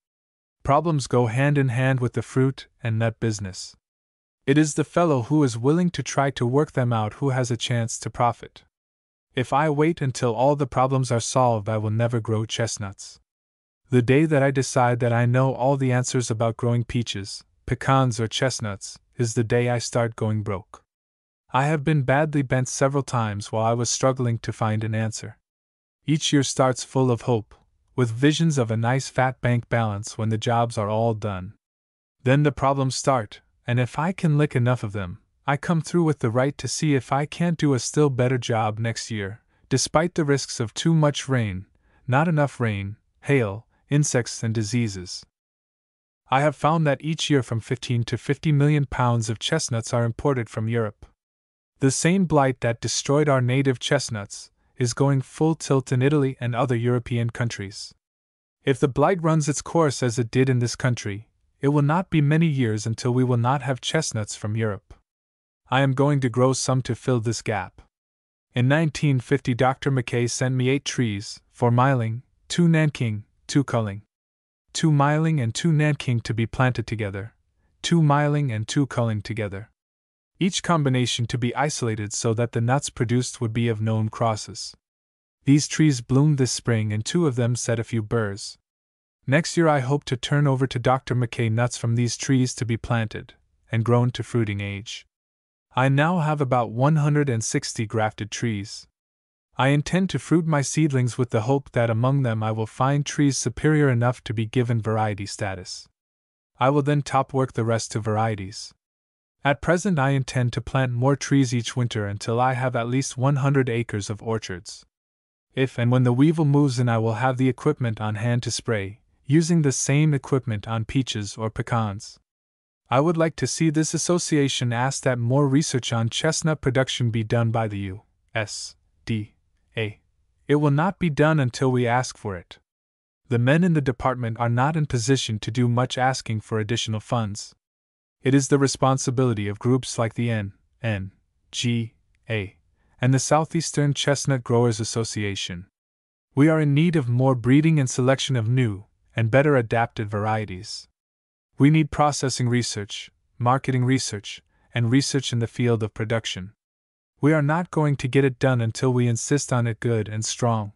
Problems go hand in hand with the fruit and nut business. It is the fellow who is willing to try to work them out who has a chance to profit. If I wait until all the problems are solved, I will never grow chestnuts. The day that I decide that I know all the answers about growing peaches, pecans, or chestnuts is the day I start going broke. I have been badly bent several times while I was struggling to find an answer. Each year starts full of hope, with visions of a nice fat bank balance when the jobs are all done. Then the problems start, and if I can lick enough of them, I come through with the right to see if I can't do a still better job next year, despite the risks of too much rain, not enough rain, hail, insects, and diseases. I have found that each year from 15 to 50 million pounds of chestnuts are imported from Europe. The same blight that destroyed our native chestnuts is going full tilt in Italy and other European countries. If the blight runs its course as it did in this country, it will not be many years until we will not have chestnuts from Europe. I am going to grow some to fill this gap. In 1950, Dr. Mackay sent me 8 trees, 4 Myling, 2 Nanking, 2 Culling. 2 Myling and 2 Nanking to be planted together, 2 Myling and 2 Culling together. Each combination to be isolated so that the nuts produced would be of known crosses. These trees bloomed this spring and 2 of them set a few burrs. Next year I hope to turn over to Dr. Mackay nuts from these trees to be planted and grown to fruiting age. I now have about 160 grafted trees. I intend to fruit my seedlings with the hope that among them I will find trees superior enough to be given variety status. I will then top work the rest to varieties. At present I intend to plant more trees each winter until I have at least 100 acres of orchards. If and when the weevil moves in, I will have the equipment on hand to spray, using the same equipment on peaches or pecans. I would like to see this association ask that more research on chestnut production be done by the U.S.D.A. It will not be done until we ask for it. The men in the department are not in position to do much asking for additional funds. It is the responsibility of groups like the N.G.A. and the Southeastern Chestnut Growers Association. We are in need of more breeding and selection of new and better adapted varieties. We need processing research, marketing research, and research in the field of production. We are not going to get it done until we insist on it good and strong.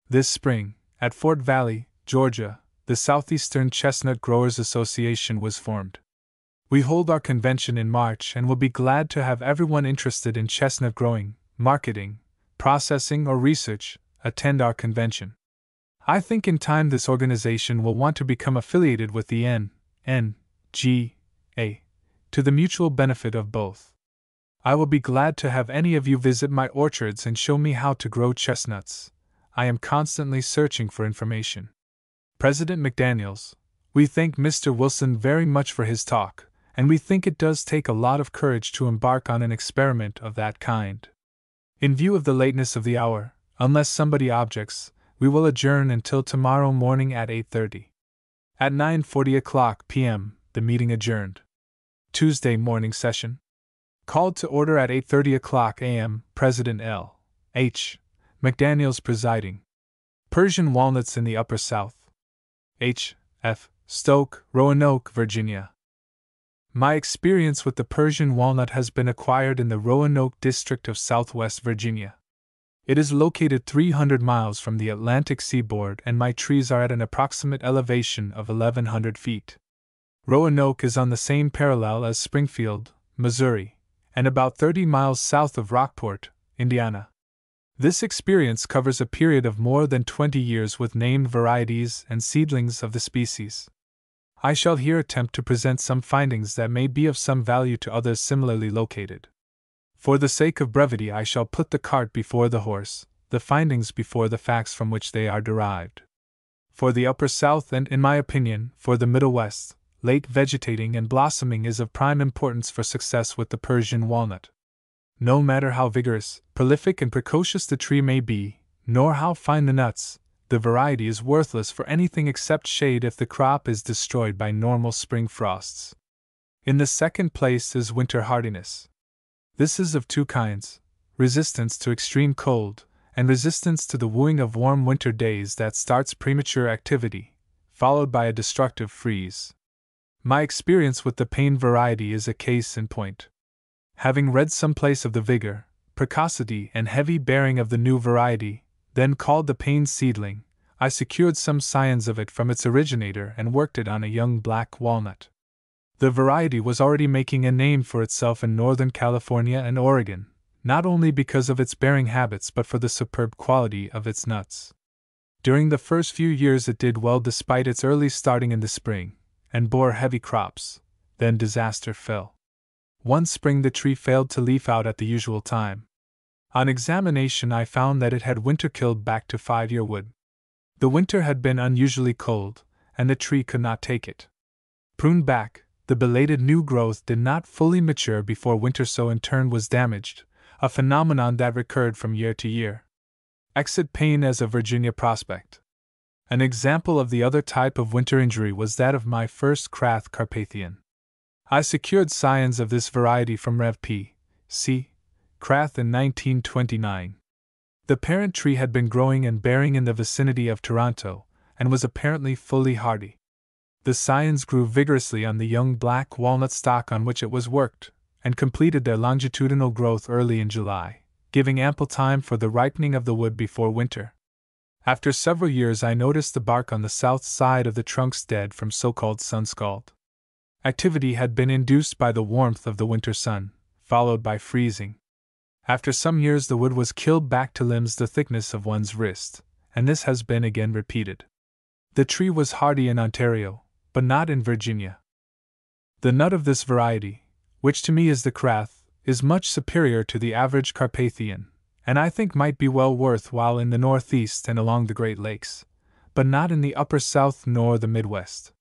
This spring, at Fort Valley, Georgia, the Southeastern Chestnut Growers Association was formed. We hold our convention in March and will be glad to have everyone interested in chestnut growing, marketing, processing, or research attend our convention. I think in time this organization will want to become affiliated with the N.G.A. to the mutual benefit of both. I will be glad to have any of you visit my orchards and show me how to grow chestnuts. I am constantly searching for information. President McDaniels, we thank Mr. Wilson very much for his talk, and we think it does take a lot of courage to embark on an experiment of that kind. In view of the lateness of the hour, unless somebody objects, we will adjourn until tomorrow morning at 8:30. At 9:40 p.m., the meeting adjourned. Tuesday morning session. Called to order at 8:30 a.m., President L. H. McDaniels presiding. Persian walnuts in the Upper South. H. F. Stoke, Roanoke, Virginia. My experience with the Persian walnut has been acquired in the Roanoke district of Southwest Virginia. It is located 300 miles from the Atlantic seaboard, and my trees are at an approximate elevation of 1,100 feet. Roanoke is on the same parallel as Springfield, Missouri, and about 30 miles south of Rockport, Indiana. This experience covers a period of more than 20 years with named varieties and seedlings of the species. I shall here attempt to present some findings that may be of some value to others similarly located. For the sake of brevity, I shall put the cart before the horse, the findings before the facts from which they are derived. For the Upper South and, in my opinion, for the Middle West, late vegetating and blossoming is of prime importance for success with the Persian walnut. No matter how vigorous, prolific, and precocious the tree may be, nor how fine the nuts, the variety is worthless for anything except shade if the crop is destroyed by normal spring frosts. In the second place is winter hardiness. This is of two kinds: resistance to extreme cold, and resistance to the wooing of warm winter days that starts premature activity, followed by a destructive freeze. My experience with the pane variety is a case in point. Having read some place of the vigor, precocity, and heavy bearing of the new variety, then called the pane seedling, I secured some scions of it from its originator and worked it on a young black walnut. The variety was already making a name for itself in Northern California and Oregon, not only because of its bearing habits but for the superb quality of its nuts. During the first few years it did well despite its early starting in the spring, and bore heavy crops. Then disaster fell. One spring the tree failed to leaf out at the usual time. On examination I found that it had winter killed back to 5-year wood. The winter had been unusually cold, and the tree could not take it. Pruned back, the belated new growth did not fully mature before winter, so in turn was damaged, a phenomenon that recurred from year to year. Exit pane as a Virginia prospect. An example of the other type of winter injury was that of my first Krath Carpathian. I secured scions of this variety from Rev. P. C. Krath in 1929. The parent tree had been growing and bearing in the vicinity of Toronto, and was apparently fully hardy. The scions grew vigorously on the young black walnut stock on which it was worked, and completed their longitudinal growth early in July, giving ample time for the ripening of the wood before winter. After several years I noticed the bark on the south side of the trunks dead from so-called sun-scald. Activity had been induced by the warmth of the winter sun, followed by freezing. After some years the wood was killed back to limbs the thickness of one's wrist, and this has been again repeated. The tree was hardy in Ontario, but not in Virginia. The nut of this variety, which to me is the Krath, is much superior to the average Carpathian, and I think might be well worth while in the Northeast and along the Great Lakes, but not in the Upper South nor the Midwest.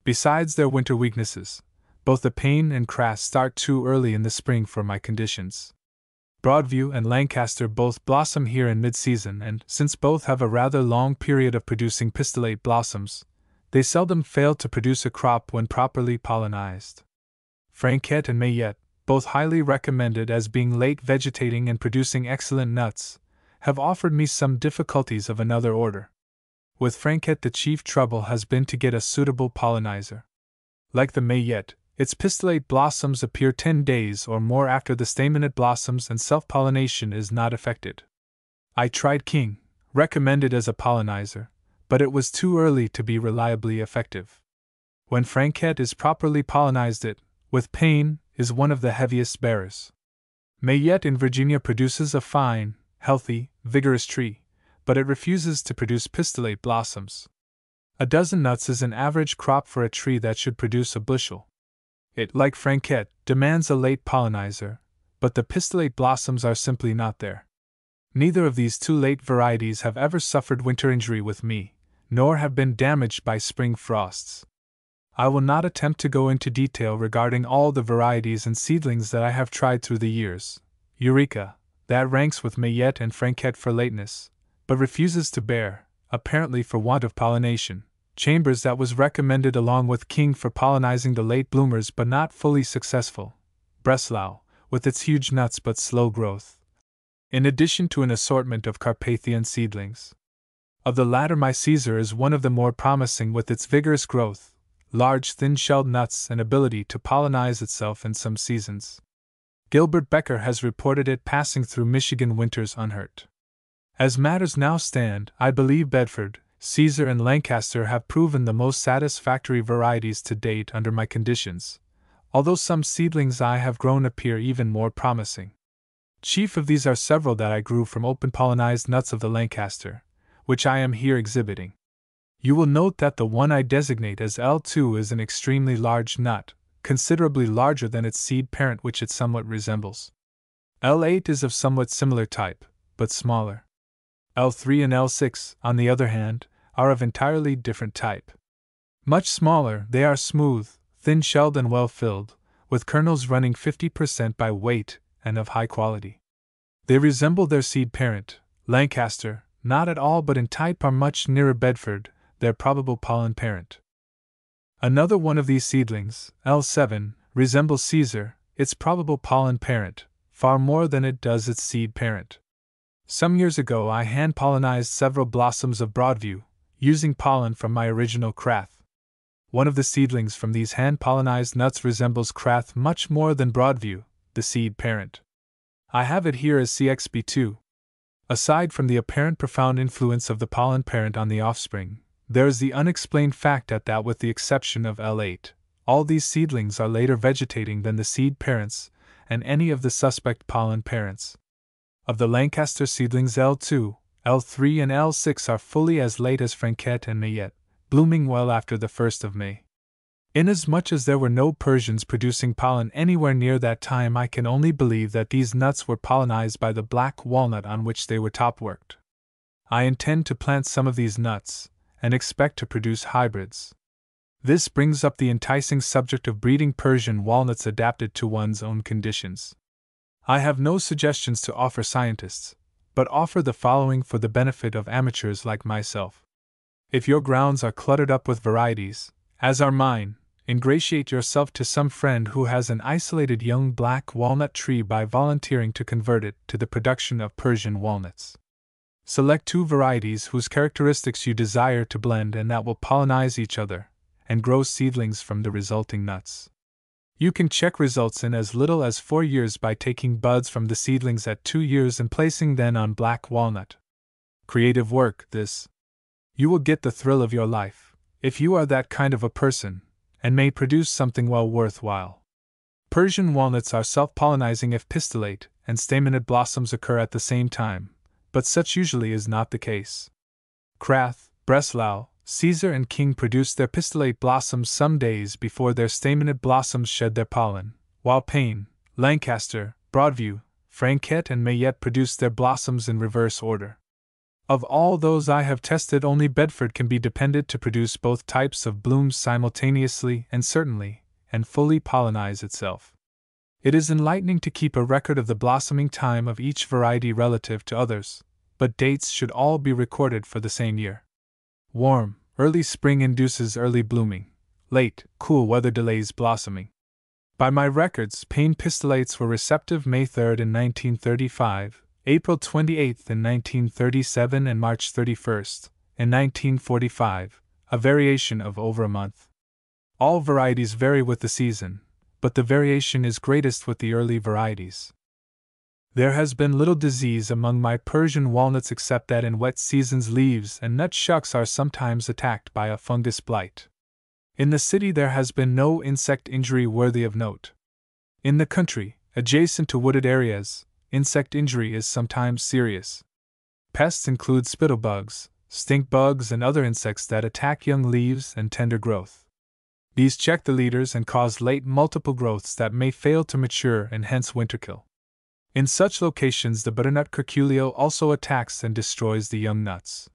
Besides their winter weaknesses, both the pane and Krath start too early in the spring for my conditions. Broadview and Lancaster both blossom here in mid-season, and since both have a rather long period of producing pistillate blossoms, they seldom fail to produce a crop when properly pollinized. Franquette and Mayette, both highly recommended as being late vegetating and producing excellent nuts, have offered me some difficulties of another order. With Franquette the chief trouble has been to get a suitable pollinizer. Like the Mayette, its pistillate blossoms appear 10 days or more after the staminate blossoms and self-pollination is not effected. I tried King, recommended as a pollinizer, but it was too early to be reliably effective. When Franquette is properly pollinized it, with pane, is one of the heaviest bearers. Mayette in Virginia produces a fine, healthy, vigorous tree, but it refuses to produce pistillate blossoms. A dozen nuts is an average crop for a tree that should produce a bushel. It, like Franquette, demands a late pollinizer, but the pistillate blossoms are simply not there. Neither of these two late varieties have ever suffered winter injury with me, nor have been damaged by spring frosts. I will not attempt to go into detail regarding all the varieties and seedlings that I have tried through the years. Eureka, that ranks with Mayette and Franquette for lateness, but refuses to bear, apparently for want of pollination. Chambers that was recommended along with King for pollinizing the late bloomers but not fully successful. Breslau, with its huge nuts but slow growth. In addition to an assortment of Carpathian seedlings. Of the latter my Caesar is one of the more promising with its vigorous growth, large thin-shelled nuts and ability to pollinize itself in some seasons. Gilbert Becker has reported it passing through Michigan winters unhurt. As matters now stand, I believe Bedford, Caesar and Lancaster have proven the most satisfactory varieties to date under my conditions, although some seedlings I have grown appear even more promising. Chief of these are several that I grew from open-pollinized nuts of the Lancaster, which I am here exhibiting. You will note that the one I designate as L2 is an extremely large nut, considerably larger than its seed parent which it somewhat resembles. L8 is of somewhat similar type, but smaller. L3 and L6, on the other hand, are of entirely different type. Much smaller, they are smooth, thin-shelled and well-filled, with kernels running 50% by weight and of high quality. They resemble their seed parent, Lancaster, not at all but in type are much nearer Bedford, their probable pollen parent. Another one of these seedlings, L7, resembles Caesar, its probable pollen parent, far more than it does its seed parent. Some years ago I hand-pollinized several blossoms of Broadview, using pollen from my original Crath. One of the seedlings from these hand-pollinized nuts resembles Crath much more than Broadview, the seed parent. I have it here as CXB2. Aside from the apparent profound influence of the pollen parent on the offspring, there is the unexplained fact that with the exception of L8, all these seedlings are later vegetating than the seed parents and any of the suspect pollen parents. Of the Lancaster seedlings, L2, L3 and L6 are fully as late as Franquette and Mayette, blooming well after the 1st of May. Inasmuch as there were no Persians producing pollen anywhere near that time, I can only believe that these nuts were pollinized by the black walnut on which they were top-worked. I intend to plant some of these nuts, and expect to produce hybrids. This brings up the enticing subject of breeding Persian walnuts adapted to one's own conditions. I have no suggestions to offer scientists, but offer the following for the benefit of amateurs like myself. If your grounds are cluttered up with varieties, as are mine, ingratiate yourself to some friend who has an isolated young black walnut tree by volunteering to convert it to the production of Persian walnuts. Select 2 varieties whose characteristics you desire to blend and that will pollinize each other, and grow seedlings from the resulting nuts. You can check results in as little as 4 years by taking buds from the seedlings at 2 years and placing them on black walnut. Creative work, this. You will get the thrill of your life, if you are that kind of a person, and may produce something well worthwhile. Persian walnuts are self-pollinizing if pistillate and staminate blossoms occur at the same time, but such usually is not the case. Crath, Breslau, Caesar and King produce their pistillate blossoms some days before their staminate blossoms shed their pollen, while Payne, Lancaster, Broadview, Franquette and Mayette produce their blossoms in reverse order. Of all those I have tested, only Bedford can be depended to produce both types of blooms simultaneously and certainly, and fully pollinize itself. It is enlightening to keep a record of the blossoming time of each variety relative to others, but dates should all be recorded for the same year. Warm, early spring induces early blooming, late, cool weather delays blossoming. By my records, Payne pistillates were receptive May 3rd in 1935, April 28th in 1937 and March 31st, in 1945, a variation of over a month. All varieties vary with the season, but the variation is greatest with the early varieties. There has been little disease among my Persian walnuts except that in wet seasons leaves and nut shucks are sometimes attacked by a fungus blight. In the city there has been no insect injury worthy of note. In the country, adjacent to wooded areas, insect injury is sometimes serious. Pests include spittlebugs, stink bugs and other insects that attack young leaves and tender growth. These check the leaders and cause late multiple growths that may fail to mature and hence winterkill. In such locations the butternut curculio also attacks and destroys the young nuts.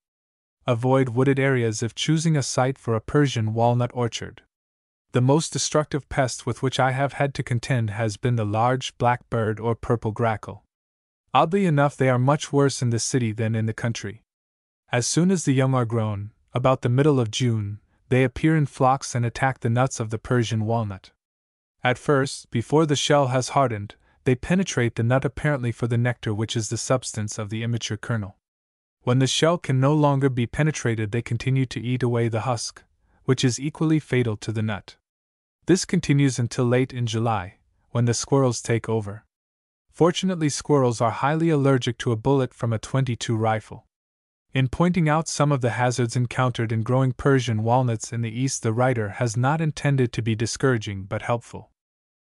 Avoid wooded areas if choosing a site for a Persian walnut orchard. The most destructive pest with which I have had to contend has been the large blackbird or purple grackle. Oddly enough, they are much worse in the city than in the country. As soon as the young are grown, about the middle of June, they appear in flocks and attack the nuts of the Persian walnut. At first, before the shell has hardened, they penetrate the nut apparently for the nectar, which is the substance of the immature kernel. When the shell can no longer be penetrated, they continue to eat away the husk, which is equally fatal to the nut. This continues until late in July, when the squirrels take over. Fortunately, squirrels are highly allergic to a bullet from a .22 rifle. In pointing out some of the hazards encountered in growing Persian walnuts in the East, the writer has not intended to be discouraging but helpful.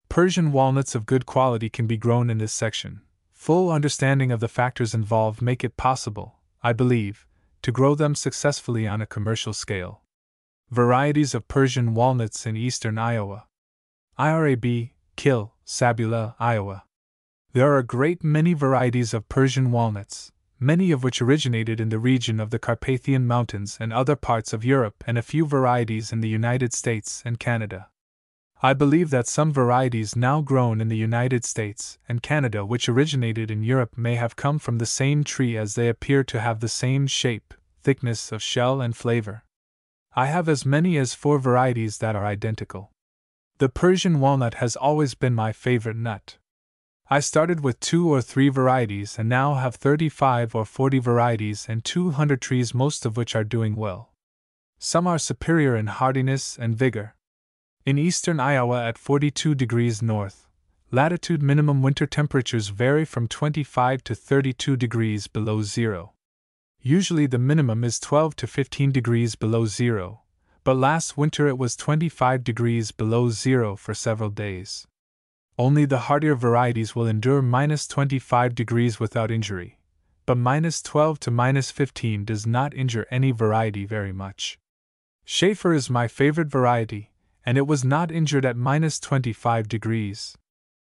Persian walnuts of good quality can be grown in this section. Full understanding of the factors involved make it possible, I believe, to grow them successfully on a commercial scale. Varieties of Persian walnuts in eastern Iowa. IRAB, Kill, Sabula, Iowa. There are a great many varieties of Persian walnuts, many of which originated in the region of the Carpathian Mountains and other parts of Europe, and a few varieties in the United States and Canada. I believe that some varieties now grown in the United States and Canada which originated in Europe may have come from the same tree, as they appear to have the same shape, thickness of shell and flavor. I have as many as 4 varieties that are identical. The Persian walnut has always been my favorite nut. I started with 2 or 3 varieties and now have 35 or 40 varieties and 200 trees, most of which are doing well. Some are superior in hardiness and vigor. In eastern Iowa at 42 degrees north, latitude minimum winter temperatures vary from 25 to 32 degrees below zero. Usually the minimum is 12 to 15 degrees below zero, but last winter it was 25 degrees below zero for several days. Only the hardier varieties will endure minus 25 degrees without injury, but minus 12 to minus 15 does not injure any variety very much. Schaefer is my favorite variety, and it was not injured at minus 25 degrees.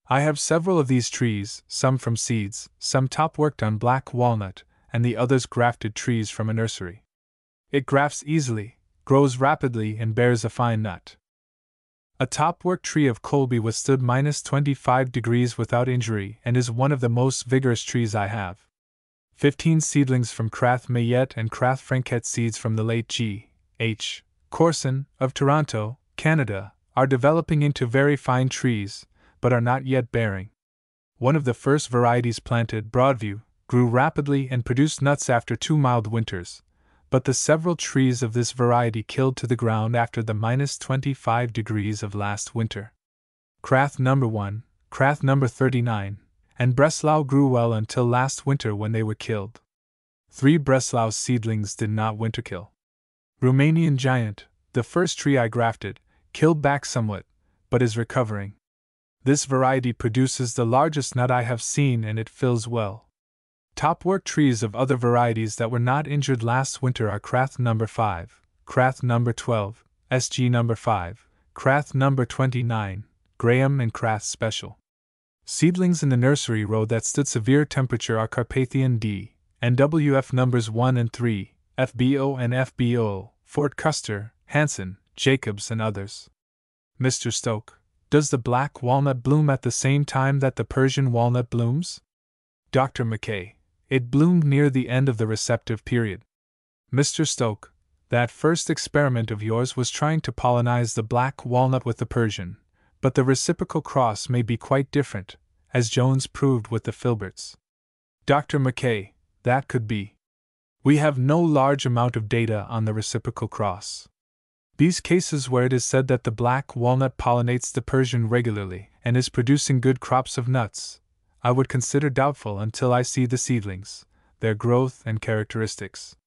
I have several of these trees, some from seeds, some top-worked on black walnut, and the others grafted trees from a nursery. It grafts easily, grows rapidly, and bears a fine nut. A top-work tree of Colby withstood minus 25 degrees without injury and is one of the most vigorous trees I have. 15 seedlings from Krath Mayette and Krath Franquette seeds from the late G. H. Corson, of Toronto, Canada, are developing into very fine trees, but are not yet bearing. One of the first varieties planted, Broadview, grew rapidly and produced nuts after 2 mild winters, but the several trees of this variety killed to the ground after the minus 25 degrees of last winter. Krath No. 1, Krath No. 39, and Breslau grew well until last winter when they were killed. 3 Breslau seedlings did not winter kill. Romanian Giant, the first tree I grafted, killed back somewhat, but is recovering. This variety produces the largest nut I have seen and it fills well. Top-work trees of other varieties that were not injured last winter are Krath No. 5, Krath No. 12, SG No. 5, Krath No. 29, Graham and Krath Special. Seedlings in the nursery row that stood severe temperature are Carpathian D, and WF Nos. 1 and 3, FBO and FBO, Fort Custer, Hanson, Jacobs and others. Mr. Stoke, does the black walnut bloom at the same time that the Persian walnut blooms? Dr. McKay, it bloomed near the end of the receptive period. Mr. Stoke, that first experiment of yours was trying to pollinize the black walnut with the Persian, but the reciprocal cross may be quite different, as Jones proved with the filberts. Dr. McKay, that could be. We have no large amount of data on the reciprocal cross. These cases where it is said that the black walnut pollinates the Persian regularly and is producing good crops of nuts, I would consider doubtful until I see the seedlings, their growth and characteristics.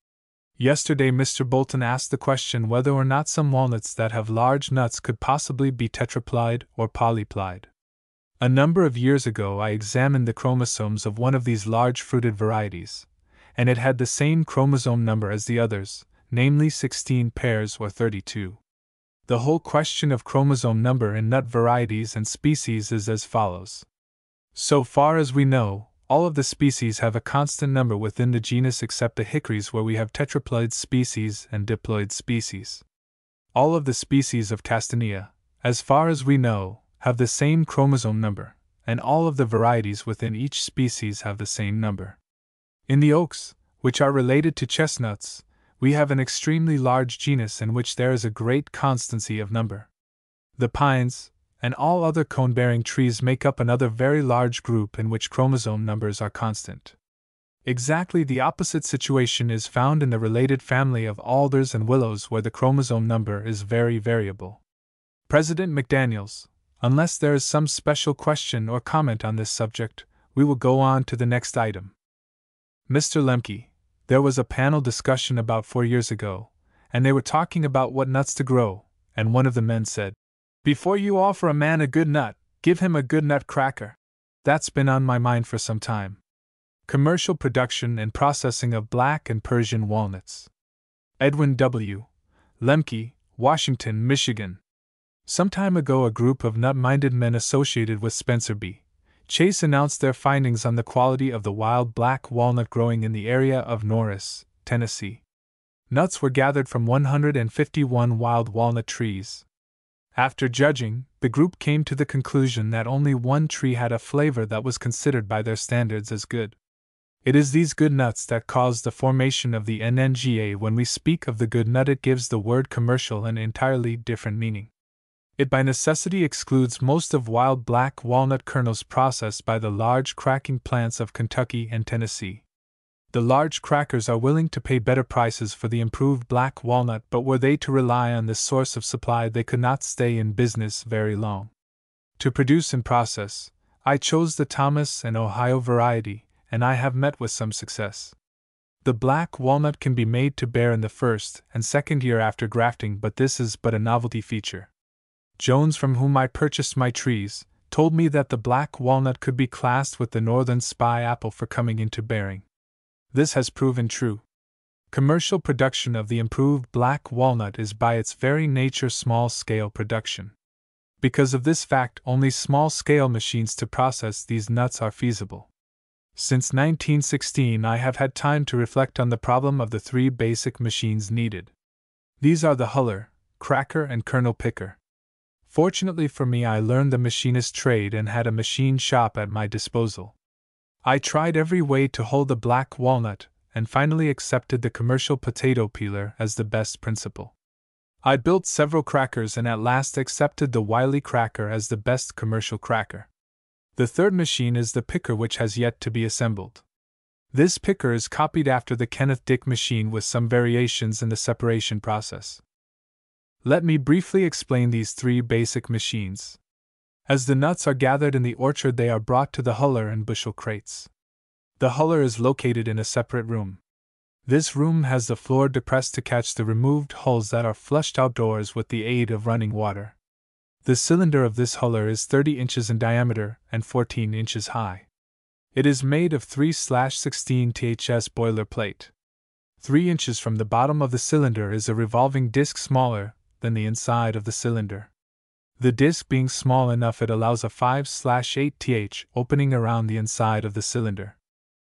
Yesterday Mr. Bolton asked the question whether or not some walnuts that have large nuts could possibly be tetraploid or polyploid. A number of years ago I examined the chromosomes of one of these large fruited varieties, and it had the same chromosome number as the others, namely 16 pairs or 32. The whole question of chromosome number in nut varieties and species is as follows. So far as we know, all of the species have a constant number within the genus except the hickories where we have tetraploid species and diploid species. All of the species of Castanea, as far as we know, have the same chromosome number, and all of the varieties within each species have the same number. In the oaks, which are related to chestnuts, we have an extremely large genus in which there is a great constancy of number. The pines, and all other cone-bearing trees make up another very large group in which chromosome numbers are constant. Exactly the opposite situation is found in the related family of alders and willows where the chromosome number is very variable. President McDaniels, unless there is some special question or comment on this subject, we will go on to the next item. Mr. Lemke, there was a panel discussion about 4 years ago, and they were talking about what nuts to grow, and one of the men said, "Before you offer a man a good nut, give him a good nut cracker." That's been on my mind for some time. Commercial production and processing of black and Persian walnuts. Edwin W. Lemke, Washington, Michigan. Some time ago a group of nut-minded men associated with Spencer B. Chase announced their findings on the quality of the wild black walnut growing in the area of Norris, Tennessee. Nuts were gathered from 151 wild walnut trees. After judging, the group came to the conclusion that only one tree had a flavor that was considered by their standards as good. It is these good nuts that cause the formation of the NNGA. When we speak of the good nut, it gives the word commercial an entirely different meaning. It by necessity excludes most of wild black walnut kernels processed by the large cracking plants of Kentucky and Tennessee. The large crackers are willing to pay better prices for the improved black walnut, but were they to rely on this source of supply, they could not stay in business very long. To produce and process, I chose the Thomas and Ohio variety, and I have met with some success. The black walnut can be made to bear in the first and second year after grafting, but this is but a novelty feature. Jones, from whom I purchased my trees, told me that the black walnut could be classed with the northern spy apple for coming into bearing. This has proven true. Commercial production of the improved black walnut is by its very nature small-scale production. Because of this fact, only small-scale machines to process these nuts are feasible. Since 1916, I have had time to reflect on the problem of the three basic machines needed. These are the huller, cracker, and kernel picker. Fortunately for me, I learned the machinist trade and had a machine shop at my disposal. I tried every way to hold the black walnut, and finally accepted the commercial potato peeler as the best principle. I built several crackers and at last accepted the Wiley cracker as the best commercial cracker. The third machine is the picker, which has yet to be assembled. This picker is copied after the Kenneth Dick machine with some variations in the separation process. Let me briefly explain these three basic machines. As the nuts are gathered in the orchard, they are brought to the huller and bushel crates. The huller is located in a separate room. This room has the floor depressed to catch the removed hulls that are flushed outdoors with the aid of running water. The cylinder of this huller is 30 inches in diameter and 14 inches high. It is made of 3/16 THS boilerplate. 3 inches from the bottom of the cylinder is a revolving disc smaller than the inside of the cylinder. The disc being small enough, it allows a 5/8 th opening around the inside of the cylinder.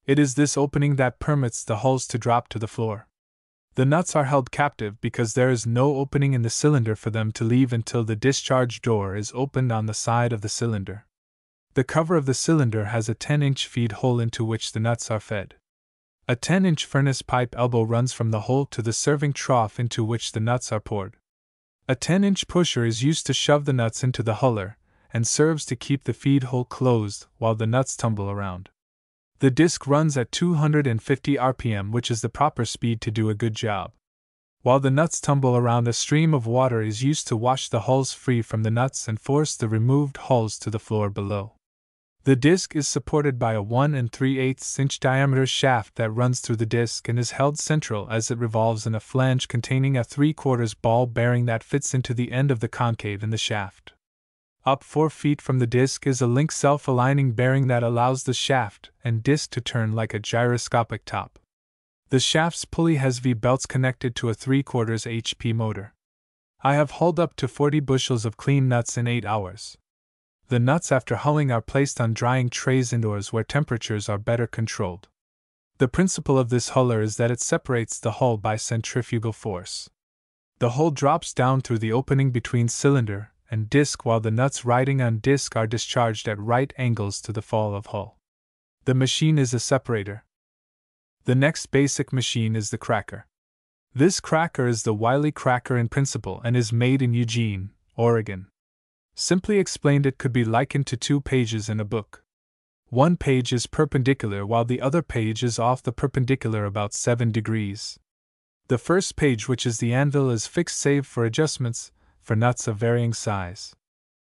It is this opening that permits the hulls to drop to the floor. The nuts are held captive because there is no opening in the cylinder for them to leave until the discharge door is opened on the side of the cylinder. The cover of the cylinder has a 10-inch feed hole into which the nuts are fed. A 10-inch furnace pipe elbow runs from the hole to the serving trough into which the nuts are poured. A 10-inch pusher is used to shove the nuts into the huller, and serves to keep the feed hole closed while the nuts tumble around. The disc runs at 250 RPM, which is the proper speed to do a good job. While the nuts tumble around, a stream of water is used to wash the hulls free from the nuts and force the removed hulls to the floor below. The disc is supported by a 1 3/8 inch diameter shaft that runs through the disc and is held central as it revolves in a flange containing a 3/4 ball bearing that fits into the end of the concave in the shaft. Up 4 feet from the disc is a link self-aligning bearing that allows the shaft and disc to turn like a gyroscopic top. The shaft's pulley has V-belts connected to a 3/4 HP motor. I have hulled up to 40 bushels of clean nuts in 8 hours. The nuts after hulling are placed on drying trays indoors where temperatures are better controlled. The principle of this huller is that it separates the hull by centrifugal force. The hull drops down through the opening between cylinder and disc while the nuts riding on disc are discharged at right angles to the fall of hull. The machine is a separator. The next basic machine is the cracker. This cracker is the Wiley cracker in principle and is made in Eugene, Oregon. Simply explained, it could be likened to 2 pages in a book. One page is perpendicular while the other page is off the perpendicular about 7 degrees. The first page, which is the anvil, is fixed save for adjustments for nuts of varying size.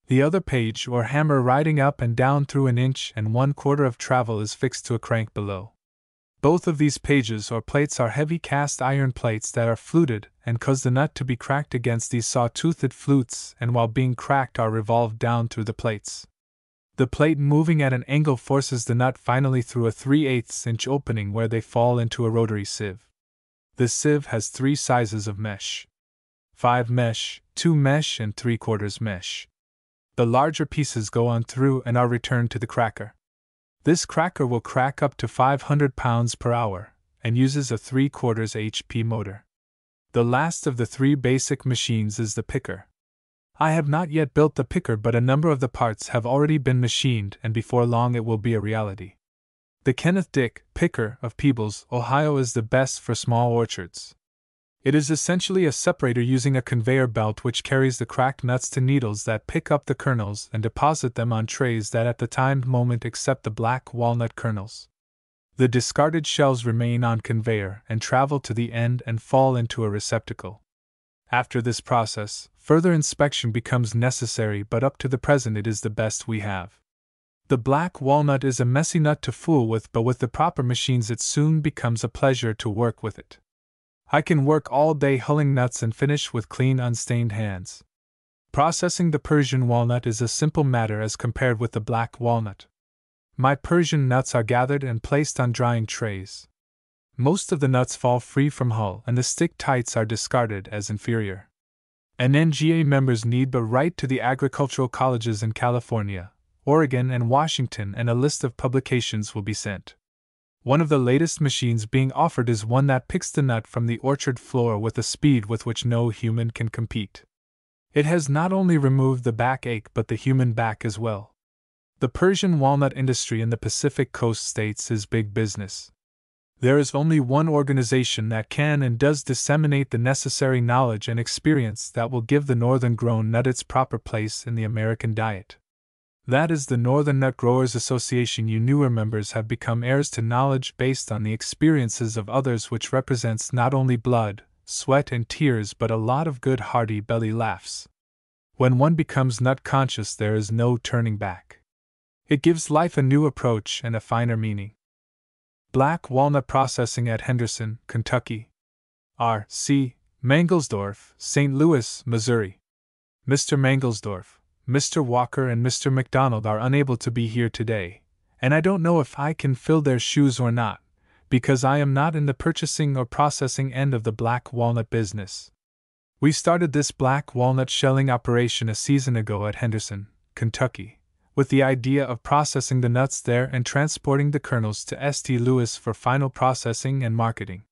The other page, or hammer riding up and down through 1 1/4 of travel, is fixed to a crank below. Both of these pages or plates are heavy cast iron plates that are fluted and cause the nut to be cracked against these saw-toothed flutes, and while being cracked are revolved down through the plates. The plate moving at an angle forces the nut finally through a 3/8 inch opening where they fall into a rotary sieve. The sieve has 3 sizes of mesh: 5 mesh, 2 mesh, and 3/4 mesh. The larger pieces go on through and are returned to the cracker. This cracker will crack up to 500 pounds per hour, and uses a 3/4 HP motor. The last of the 3 basic machines is the picker. I have not yet built the picker, but a number of the parts have already been machined, and before long it will be a reality. The Kenneth Dick picker of Peebles, Ohio is the best for small orchards. It is essentially a separator using a conveyor belt which carries the cracked nuts to needles that pick up the kernels and deposit them on trays that at the timed moment accept the black walnut kernels. The discarded shells remain on conveyor and travel to the end and fall into a receptacle. After this process, further inspection becomes necessary, but up to the present it is the best we have. The black walnut is a messy nut to fool with, but with the proper machines it soon becomes a pleasure to work with it. I can work all day hulling nuts and finish with clean, unstained hands. Processing the Persian walnut is a simple matter as compared with the black walnut. My Persian nuts are gathered and placed on drying trays. Most of the nuts fall free from hull and the stick tights are discarded as inferior. NGA members need but write to the agricultural colleges in California, Oregon, and Washington, and a list of publications will be sent. One of the latest machines being offered is one that picks the nut from the orchard floor with a speed with which no human can compete. It has not only removed the backache but the human back as well. The Persian walnut industry in the Pacific Coast states is big business. There is only one organization that can and does disseminate the necessary knowledge and experience that will give the northern grown nut its proper place in the American diet. That is the Northern Nut Growers Association. You newer members have become heirs to knowledge based on the experiences of others, which represents not only blood, sweat, and tears but a lot of good hearty belly laughs. When one becomes nut conscious, there is no turning back. It gives life a new approach and a finer meaning. Black walnut processing at Henderson, Kentucky. R.C. Mangelsdorf, St. Louis, Missouri. Mr. Mangelsdorf, Mr. Walker, and Mr. McDonald are unable to be here today, and I don't know if I can fill their shoes or not, because I am not in the purchasing or processing end of the black walnut business. We started this black walnut shelling operation a season ago at Henderson, Kentucky, with the idea of processing the nuts there and transporting the kernels to St. Louis for final processing and marketing.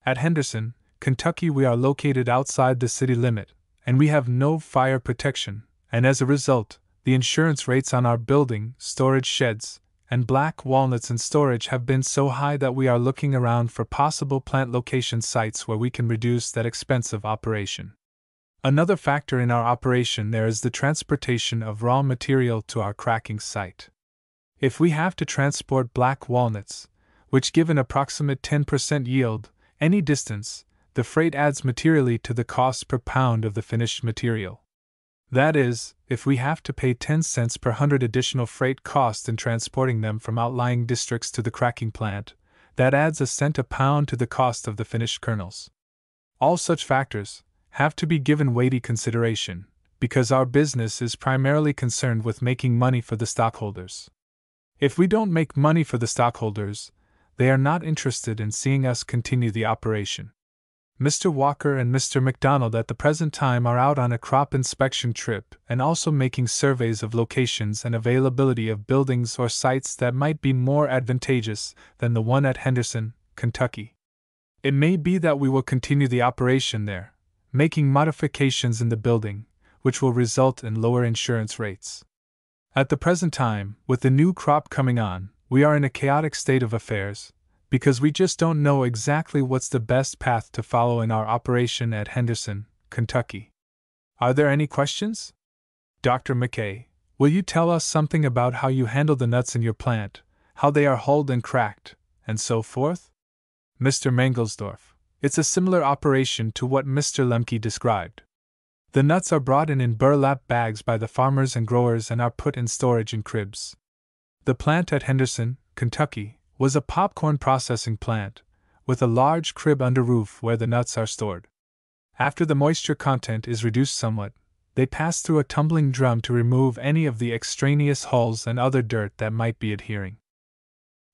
At Henderson, Kentucky, we are located outside the city limit, and we have no fire protection, and as a result, the insurance rates on our building, storage sheds, and black walnuts in storage have been so high that we are looking around for possible plant location sites where we can reduce that expensive operation. Another factor in our operation there is the transportation of raw material to our cracking site. If we have to transport black walnuts, which give an approximate 10% yield, any distance, the freight adds materially to the cost per pound of the finished material. That is, if we have to pay 10 cents per 100 additional freight cost in transporting them from outlying districts to the cracking plant, that adds a cent a pound to the cost of the finished kernels. All such factors have to be given weighty consideration, because our business is primarily concerned with making money for the stockholders. If we don't make money for the stockholders, they are not interested in seeing us continue the operation. Mr. Walker and Mr. McDonald at the present time are out on a crop inspection trip and also making surveys of locations and availability of buildings or sites that might be more advantageous than the one at Henderson, Kentucky. It may be that we will continue the operation there, making modifications in the building, which will result in lower insurance rates. At the present time, with the new crop coming on, we are in a chaotic state of affairs, because we just don't know exactly what's the best path to follow in our operation at Henderson, Kentucky. Are there any questions? Dr. McKay, will you tell us something about how you handle the nuts in your plant, how they are hulled and cracked, and so forth? Mr. Mangelsdorf, it's a similar operation to what Mr. Lemke described. The nuts are brought in burlap bags by the farmers and growers and are put in storage in cribs. The plant at Henderson, Kentucky, was a popcorn processing plant, with a large crib under roof where the nuts are stored. After the moisture content is reduced somewhat, they pass through a tumbling drum to remove any of the extraneous hulls and other dirt that might be adhering.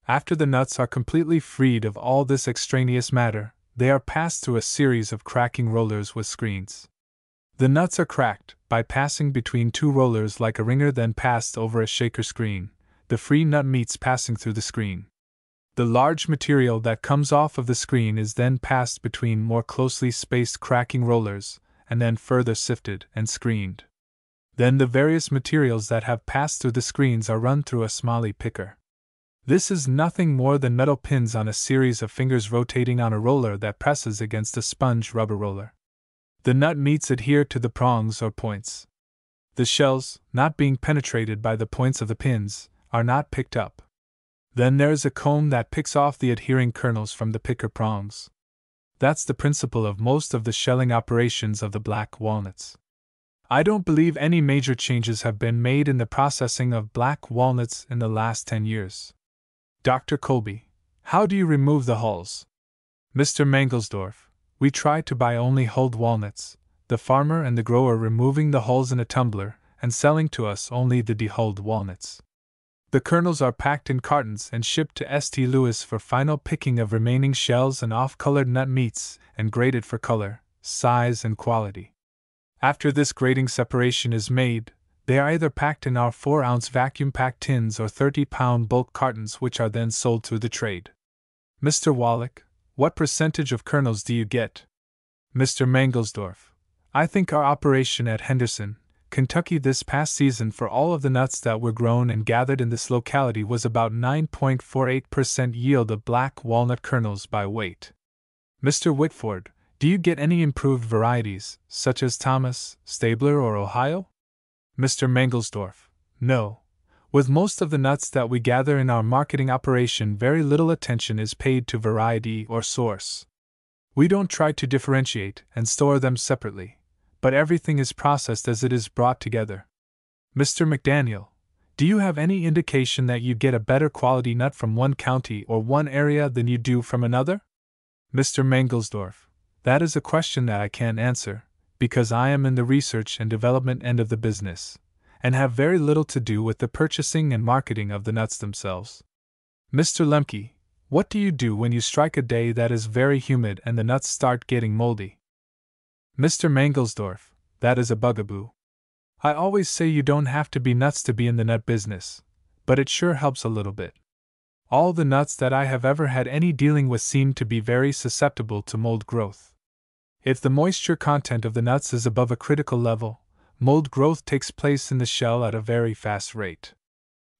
After the nuts are completely freed of all this extraneous matter, they are passed through a series of cracking rollers with screens. The nuts are cracked by passing between two rollers like a wringer, then passed over a shaker screen, the free nut meats passing through the screen. The large material that comes off of the screen is then passed between more closely spaced cracking rollers, and then further sifted and screened. Then the various materials that have passed through the screens are run through a Smalley picker. This is nothing more than metal pins on a series of fingers rotating on a roller that presses against a sponge rubber roller. The nut meats adhere to the prongs or points. The shells, not being penetrated by the points of the pins, are not picked up. Then there is a comb that picks off the adhering kernels from the picker prongs. That's the principle of most of the shelling operations of the black walnuts. I don't believe any major changes have been made in the processing of black walnuts in the last 10 years. Dr. Colby, how do you remove the hulls? Mr. Mangelsdorf, we try to buy only hulled walnuts, the farmer and the grower removing the hulls in a tumbler and selling to us only the dehulled walnuts. The kernels are packed in cartons and shipped to St. Louis for final picking of remaining shells and off-colored nut meats and graded for color, size, and quality. After this grading separation is made, they are either packed in our 4-ounce vacuum-packed tins or 30-pound bulk cartons, which are then sold through the trade. Mr. Wallach, what percentage of kernels do you get? Mr. Mangelsdorf, I think our operation at Henderson, Kentucky this past season for all of the nuts that were grown and gathered in this locality was about 9.48% yield of black walnut kernels by weight. Mr. Whitford, do you get any improved varieties, such as Thomas, Stabler, or Ohio? Mr. Mangelsdorf, no. With most of the nuts that we gather in our marketing operation, very little attention is paid to variety or source. We don't try to differentiate and store them separately, but everything is processed as it is brought together. Mr. McDaniel, do you have any indication that you get a better quality nut from one county or one area than you do from another? Mr. Mangelsdorf, that is a question that I can't answer, because I am in the research and development end of the business, and have very little to do with the purchasing and marketing of the nuts themselves. Mr. Lemke, what do you do when you strike a day that is very humid and the nuts start getting moldy? Mr. Mangelsdorf, that is a bugaboo. I always say you don't have to be nuts to be in the nut business, but it sure helps a little bit. All the nuts that I have ever had any dealing with seem to be very susceptible to mold growth. If the moisture content of the nuts is above a critical level, mold growth takes place in the shell at a very fast rate.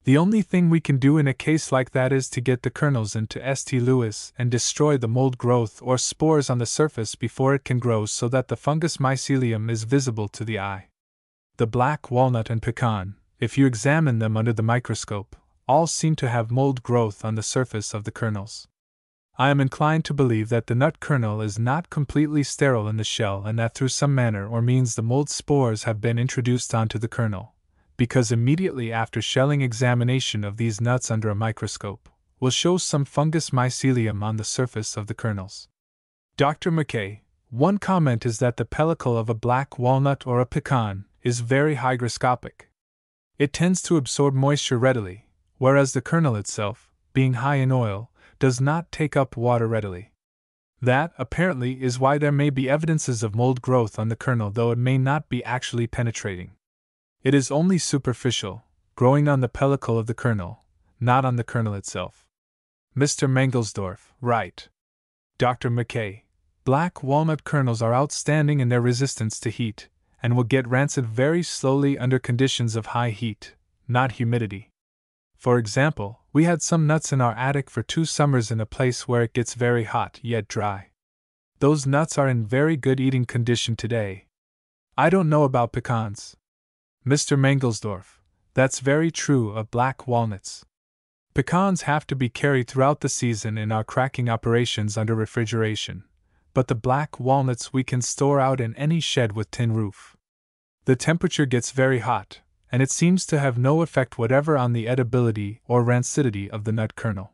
The only thing we can do in a case like that is to get the kernels into St. Louis and destroy the mold growth or spores on the surface before it can grow so that the fungus mycelium is visible to the eye. The black walnut and pecan, if you examine them under the microscope, all seem to have mold growth on the surface of the kernels. I am inclined to believe that the nut kernel is not completely sterile in the shell and that through some manner or means the mold spores have been introduced onto the kernel, because immediately after shelling examination of these nuts under a microscope will show some fungus mycelium on the surface of the kernels. Dr. McKay, one comment is that the pellicle of a black walnut or a pecan is very hygroscopic. It tends to absorb moisture readily, whereas the kernel itself, being high in oil, does not take up water readily. That, apparently, is why there may be evidences of mold growth on the kernel, though it may not be actually penetrating. It is only superficial, growing on the pellicle of the kernel, not on the kernel itself. Mr. Mangelsdorf, right. Dr. McKay, black walnut kernels are outstanding in their resistance to heat, and will get rancid very slowly under conditions of high heat, not humidity. For example, we had some nuts in our attic for 2 summers in a place where it gets very hot yet dry. Those nuts are in very good eating condition today. I don't know about pecans. Mr. Mangelsdorf, that's very true of black walnuts. Pecans have to be carried throughout the season in our cracking operations under refrigeration, but the black walnuts we can store out in any shed with tin roof. The temperature gets very hot, and it seems to have no effect whatever on the edibility or rancidity of the nut kernel.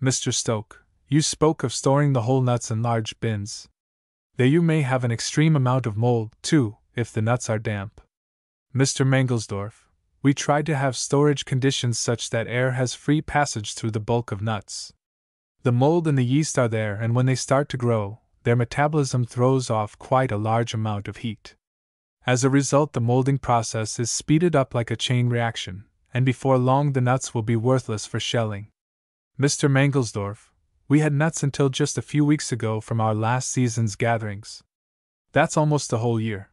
Mr. Stoke, you spoke of storing the whole nuts in large bins. There you may have an extreme amount of mold, too, if the nuts are damp. Mr. Mangelsdorf, we try to have storage conditions such that air has free passage through the bulk of nuts. The mold and the yeast are there, and when they start to grow, their metabolism throws off quite a large amount of heat. As a result, the molding process is speeded up like a chain reaction, and before long the nuts will be worthless for shelling. Mr. Mangelsdorf, we had nuts until just a few weeks ago from our last season's gatherings. That's almost a whole year.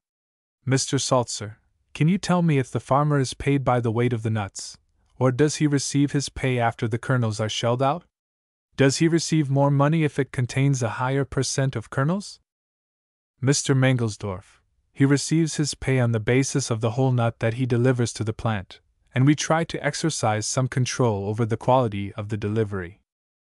Mr. Saltzer, Can you tell me if the farmer is paid by the weight of the nuts, or does he receive his pay after the kernels are shelled out? Does he receive more money if it contains a higher percent of kernels? Mr. Mangelsdorf: he receives his pay on the basis of the whole nut that he delivers to the plant, and we try to exercise some control over the quality of the delivery.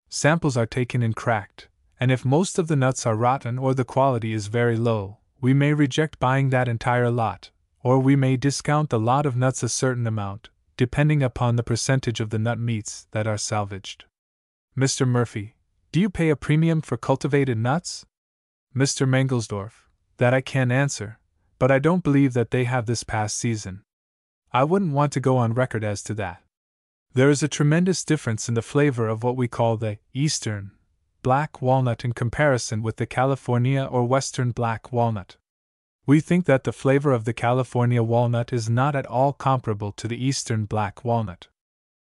Samples are taken and cracked, and if most of the nuts are rotten or the quality is very low, we may reject buying that entire lot, or we may discount the lot of nuts a certain amount, depending upon the percentage of the nut meats that are salvaged. Mr. Murphy: do you pay a premium for cultivated nuts? Mr. Mangelsdorf: that I can't answer, but I don't believe that they have this past season. I wouldn't want to go on record as to that. There is a tremendous difference in the flavor of what we call the Eastern black walnut in comparison with the California or Western black walnut. We think that the flavor of the California walnut is not at all comparable to the Eastern black walnut.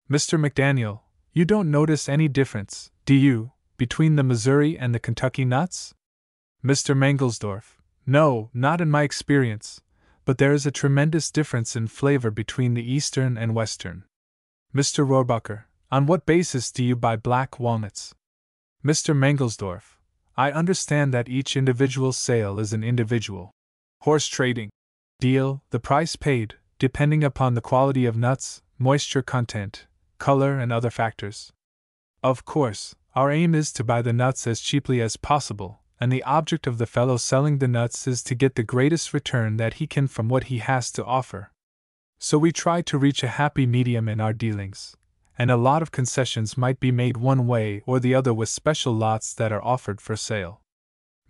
Mr. McDaniel: you don't notice any difference, do you, between the Missouri and the Kentucky nuts? Mr. Mangelsdorf: no, not in my experience, but there is a tremendous difference in flavor between the Eastern and Western. Mr. Rohrbacher: on what basis do you buy black walnuts? Mr. Mangelsdorf: I understand that each individual sale is an individual horse trading deal, the price paid, depending upon the quality of nuts, moisture content, color, and other factors. Of course, our aim is to buy the nuts as cheaply as possible, and the object of the fellow selling the nuts is to get the greatest return that he can from what he has to offer. So we try to reach a happy medium in our dealings, and a lot of concessions might be made one way or the other with special lots that are offered for sale.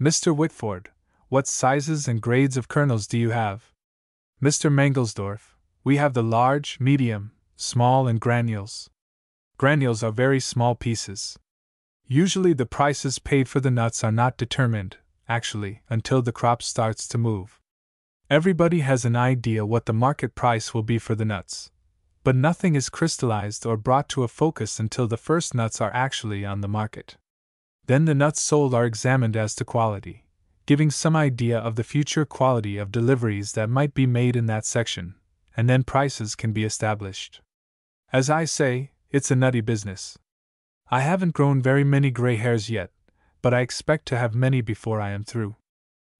Mr. Whitford: what sizes and grades of kernels do you have? Mr. Mangelsdorf: we have the large, medium, small, and granules. Granules are very small pieces. Usually the prices paid for the nuts are not determined, actually, until the crop starts to move. Everybody has an idea what the market price will be for the nuts, but nothing is crystallized or brought to a focus until the first nuts are actually on the market. Then the nuts sold are examined as to quality, giving some idea of the future quality of deliveries that might be made in that section, and then prices can be established. As I say, it's a nutty business. I haven't grown very many gray hairs yet, but I expect to have many before I am through.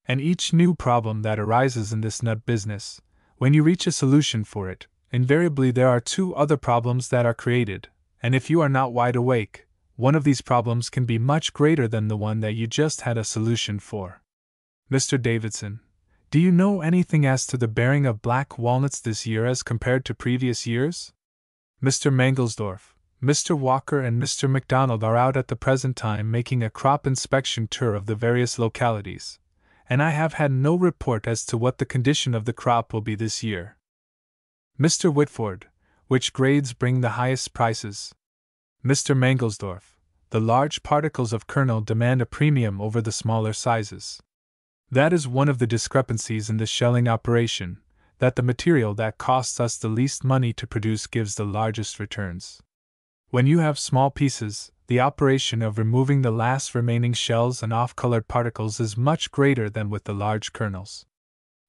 And each new problem that arises in this nut business, when you reach a solution for it, invariably there are two other problems that are created, and if you are not wide awake, one of these problems can be much greater than the one that you just had a solution for. Mr. Davidson: do you know anything as to the bearing of black walnuts this year as compared to previous years? Mr. Mangelsdorf: Mr. Walker and Mr. McDonald are out at the present time making a crop inspection tour of the various localities, and I have had no report as to what the condition of the crop will be this year. Mr. Whitford: which grades bring the highest prices? Mr. Mangelsdorf: the large particles of kernel demand a premium over the smaller sizes. That is one of the discrepancies in the shelling operation, that the material that costs us the least money to produce gives the largest returns. When you have small pieces, the operation of removing the last remaining shells and off-colored particles is much greater than with the large kernels.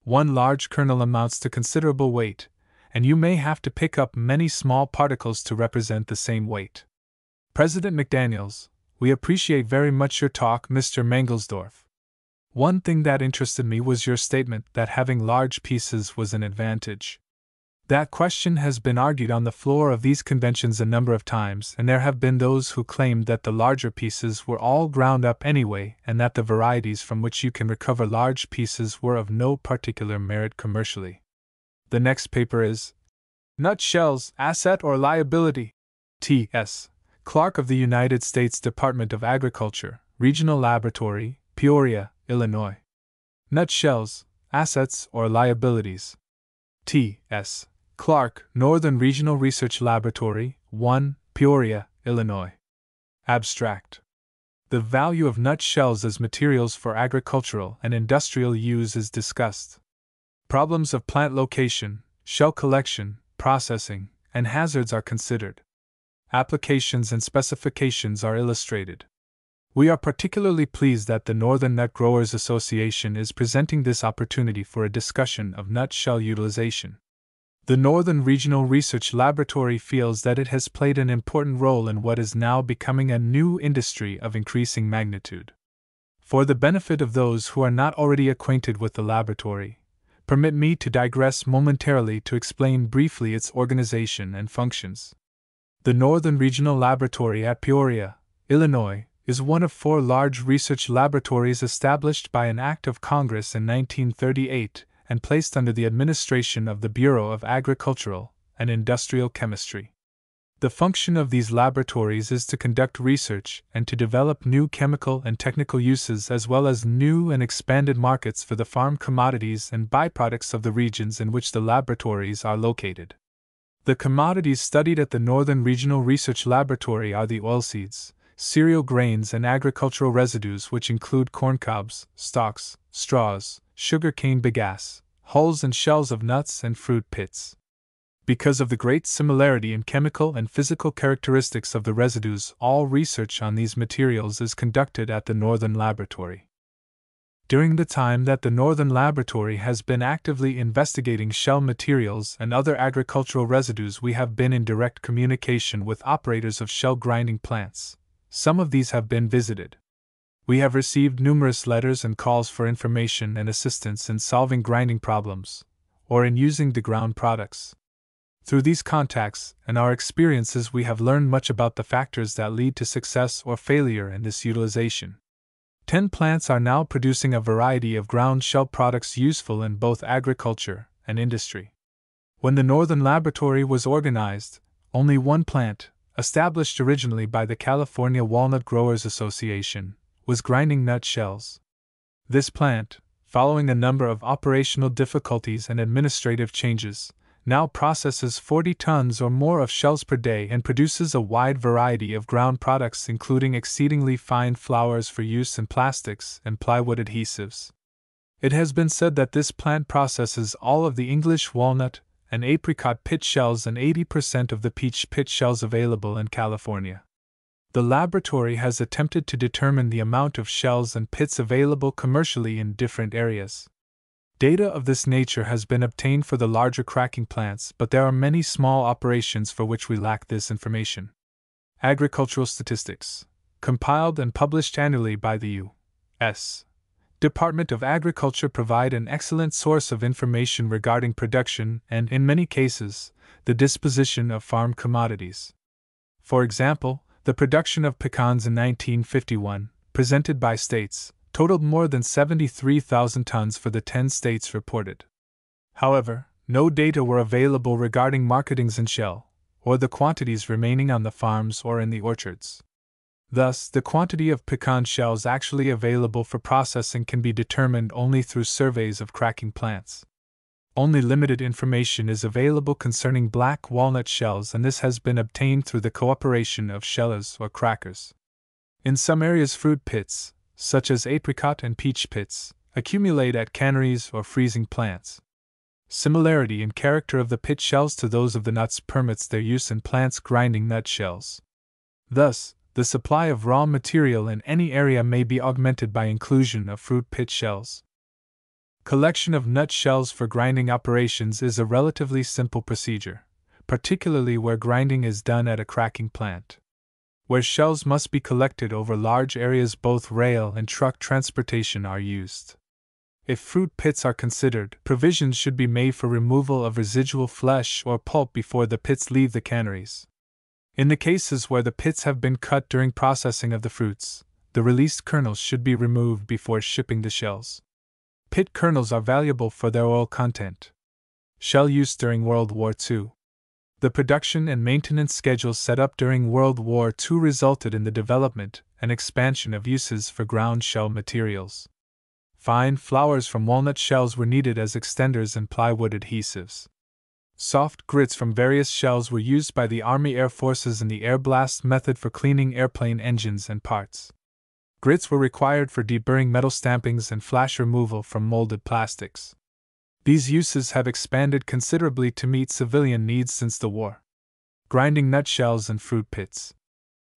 One large kernel amounts to considerable weight, and you may have to pick up many small particles to represent the same weight. President McDaniels: we appreciate very much your talk, Mr. Mangelsdorf. One thing that interested me was your statement that having large pieces was an advantage. That question has been argued on the floor of these conventions a number of times, and there have been those who claimed that the larger pieces were all ground up anyway, and that the varieties from which you can recover large pieces were of no particular merit commercially. The next paper is Nut Shells, Asset or Liability? T.S. Clark of the United States Department of Agriculture, Regional Laboratory, Peoria, Illinois. Nut Shells, Assets or Liabilities? T.S. Clark, Northern Regional Research Laboratory, 1, Peoria, Illinois. Abstract. The value of nut shells as materials for agricultural and industrial use is discussed. Problems of plant location, shell collection, processing, and hazards are considered. Applications and specifications are illustrated. We are particularly pleased that the Northern Nut Growers Association is presenting this opportunity for a discussion of nut shell utilization. The Northern Regional Research Laboratory feels that it has played an important role in what is now becoming a new industry of increasing magnitude. For the benefit of those who are not already acquainted with the laboratory, permit me to digress momentarily to explain briefly its organization and functions. The Northern Regional Laboratory at Peoria, Illinois, is one of 4 large research laboratories established by an Act of Congress in 1938 and placed under the administration of the Bureau of Agricultural and Industrial Chemistry. The function of these laboratories is to conduct research and to develop new chemical and technical uses as well as new and expanded markets for the farm commodities and byproducts of the regions in which the laboratories are located. The commodities studied at the Northern Regional Research Laboratory are the oilseeds, cereal grains, and agricultural residues, which include corn cobs, stalks, straws, sugarcane bagasse, hulls, and shells of nuts and fruit pits. Because of the great similarity in chemical and physical characteristics of the residues, all research on these materials is conducted at the Northern Laboratory. During the time that the Northern Laboratory has been actively investigating shell materials and other agricultural residues, we have been in direct communication with operators of shell grinding plants. Some of these have been visited. We have received numerous letters and calls for information and assistance in solving grinding problems, or in using the ground products. Through these contacts and our experiences, we have learned much about the factors that lead to success or failure in this utilization. 10 plants are now producing a variety of ground shell products useful in both agriculture and industry. When the Northern Laboratory was organized, only one plant, established originally by the California Walnut Growers Association, was grinding nut shells. This plant, following a number of operational difficulties and administrative changes, now processes 40 tons or more of shells per day and produces a wide variety of ground products, including exceedingly fine flours for use in plastics and plywood adhesives. It has been said that this plant processes all of the English walnut and apricot pit shells and 80% of the peach pit shells available in California. The laboratory has attempted to determine the amount of shells and pits available commercially in different areas. Data of this nature has been obtained for the larger cracking plants, but there are many small operations for which we lack this information. Agricultural statistics, compiled and published annually by the U.S. Department of Agriculture, provide an excellent source of information regarding production and, in many cases, the disposition of farm commodities. For example, the production of pecans in 1951, presented by states, totaled more than 73,000 tons for the 10 states reported. However, no data were available regarding marketings in shell, or the quantities remaining on the farms or in the orchards. Thus, the quantity of pecan shells actually available for processing can be determined only through surveys of cracking plants. Only limited information is available concerning black walnut shells, and this has been obtained through the cooperation of shellers or crackers. In some areas, fruit pits, such as apricot and peach pits, accumulate at canneries or freezing plants. Similarity in character of the pit shells to those of the nuts permits their use in plants grinding nut shells. Thus, the supply of raw material in any area may be augmented by inclusion of fruit pit shells. Collection of nut shells for grinding operations is a relatively simple procedure, particularly where grinding is done at a cracking plant. Where shells must be collected over large areas, both rail and truck transportation are used. If fruit pits are considered, provisions should be made for removal of residual flesh or pulp before the pits leave the canneries. In the cases where the pits have been cut during processing of the fruits, the released kernels should be removed before shipping the shells. Pit kernels are valuable for their oil content. Shell use during World War II. The production and maintenance schedules set up during World War II resulted in the development and expansion of uses for ground shell materials. Fine flours from walnut shells were needed as extenders and plywood adhesives. Soft grits from various shells were used by the Army Air Forces in the air blast method for cleaning airplane engines and parts. Grits were required for deburring metal stampings and flash removal from molded plastics. These uses have expanded considerably to meet civilian needs since the war. Grinding nut shells and fruit pits.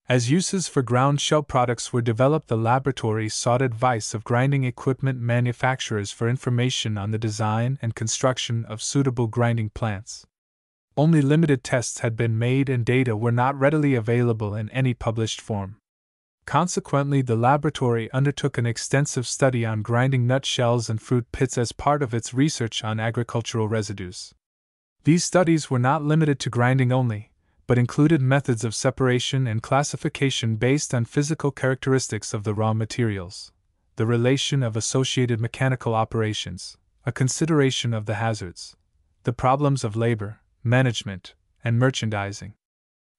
As uses for ground shell products were developed, the laboratory sought advice of grinding equipment manufacturers for information on the design and construction of suitable grinding plants. Only limited tests had been made and data were not readily available in any published form. Consequently, the laboratory undertook an extensive study on grinding nutshells and fruit pits as part of its research on agricultural residues. These studies were not limited to grinding only, but included methods of separation and classification based on physical characteristics of the raw materials, the relation of associated mechanical operations, a consideration of the hazards, the problems of labor, management, and merchandising.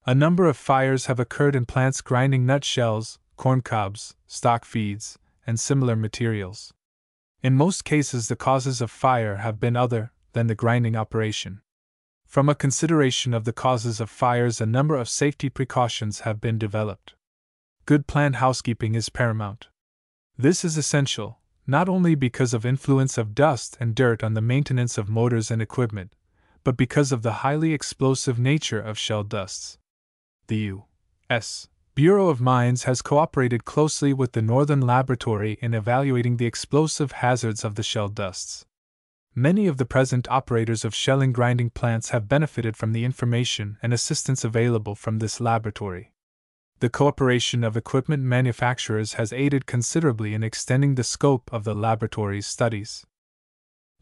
A number of fires have occurred in plants grinding nutshells, corn cobs, stock feeds, and similar materials. In most cases, the causes of fire have been other than the grinding operation. From a consideration of the causes of fires, a number of safety precautions have been developed. Good plant housekeeping is paramount. This is essential, not only because of influence of dust and dirt on the maintenance of motors and equipment, but because of the highly explosive nature of shell dusts. The U.S. Bureau of Mines has cooperated closely with the Northern Laboratory in evaluating the explosive hazards of the shell dusts. Many of the present operators of shell and grinding plants have benefited from the information and assistance available from this laboratory. The cooperation of equipment manufacturers has aided considerably in extending the scope of the laboratory's studies.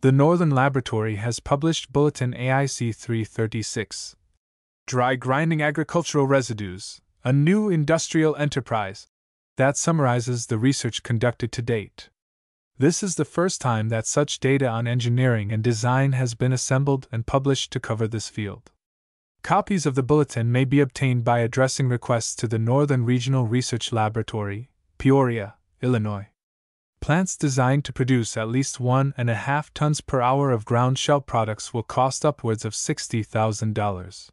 The Northern Laboratory has published Bulletin AIC 336, Dry Grinding Agricultural Residues, a New Industrial Enterprise, that summarizes the research conducted to date. This is the first time that such data on engineering and design has been assembled and published to cover this field. Copies of the bulletin may be obtained by addressing requests to the Northern Regional Research Laboratory, Peoria, Illinois. Plants designed to produce at least 1.5 tons per hour of ground shell products will cost upwards of $60,000.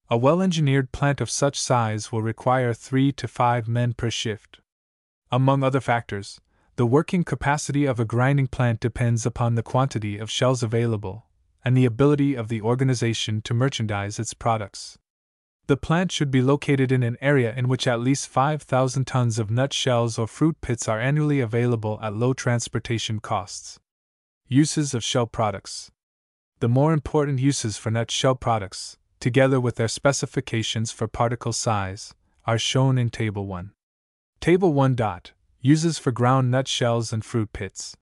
A well-engineered plant of such size will require 3 to 5 men per shift. Among other factors, the working capacity of a grinding plant depends upon the quantity of shells available and the ability of the organization to merchandise its products. The plant should be located in an area in which at least 5,000 tons of nut shells or fruit pits are annually available at low transportation costs. Uses of shell products. The more important uses for nut shell products, together with their specifications for particle size, are shown in Table 1. Table 1. Uses for ground nut shells and fruit pits.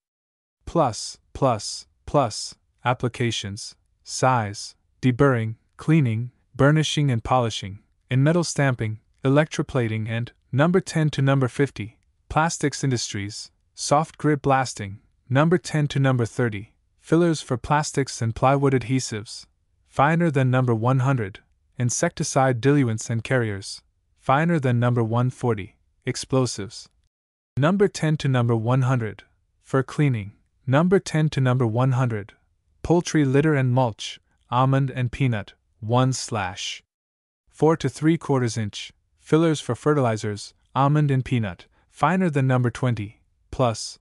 Applications: size, deburring, cleaning, burnishing and polishing, in metal stamping, electroplating, and number 10 to number 50, plastics industries, soft grit blasting, number 10 to number 30, fillers for plastics and plywood adhesives, finer than number 100, insecticide diluents and carriers, finer than number 140, explosives. Number 10 to number 100, for cleaning, number 10 to number 100, poultry litter and mulch, almond and peanut, 1/4 to 3/4 inch, fillers for fertilizers, almond and peanut, finer than number 20, plus.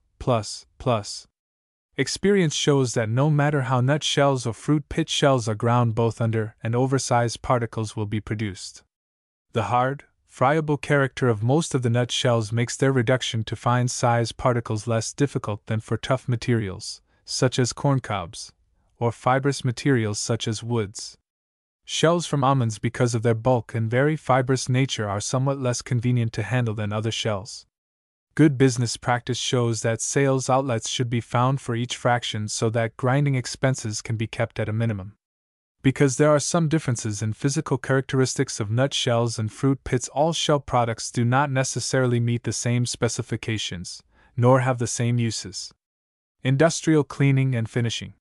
Experience shows that no matter how nut shells or fruit pit shells are ground, both under and oversized particles will be produced. The hard, friable character of most of the nut shells makes their reduction to fine size particles less difficult than for tough materials, such as corn cobs, or fibrous materials such as woods. Shells from almonds, because of their bulk and very fibrous nature, are somewhat less convenient to handle than other shells. Good business practice shows that sales outlets should be found for each fraction so that grinding expenses can be kept at a minimum. Because there are some differences in physical characteristics of nut shells and fruit pits, all shell products do not necessarily meet the same specifications, nor have the same uses. Industrial cleaning and finishing.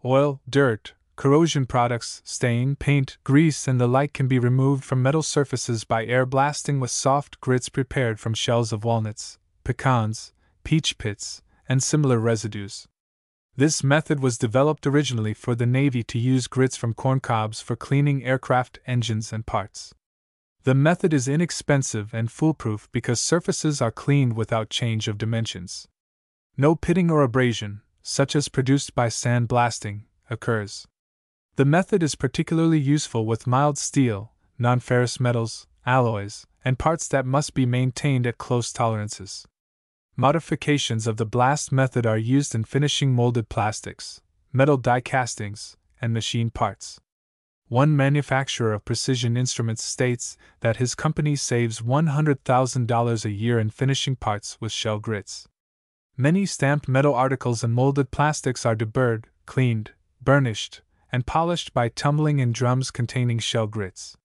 Oil, dirt, corrosion products, stain, paint, grease, and the like can be removed from metal surfaces by air blasting with soft grits prepared from shells of walnuts, pecans, peach pits, and similar residues. This method was developed originally for the Navy to use grits from corn cobs for cleaning aircraft engines and parts. The method is inexpensive and foolproof because surfaces are cleaned without change of dimensions. No pitting or abrasion, such as produced by sand blasting, occurs. The method is particularly useful with mild steel, non-ferrous metals, alloys, and parts that must be maintained at close tolerances. Modifications of the blast method are used in finishing molded plastics, metal die castings, and machine parts. One manufacturer of precision instruments states that his company saves $100,000 a year in finishing parts with shell grits. Many stamped metal articles and molded plastics are deburred, cleaned, burnished, and polished by tumbling in drums containing shell grits.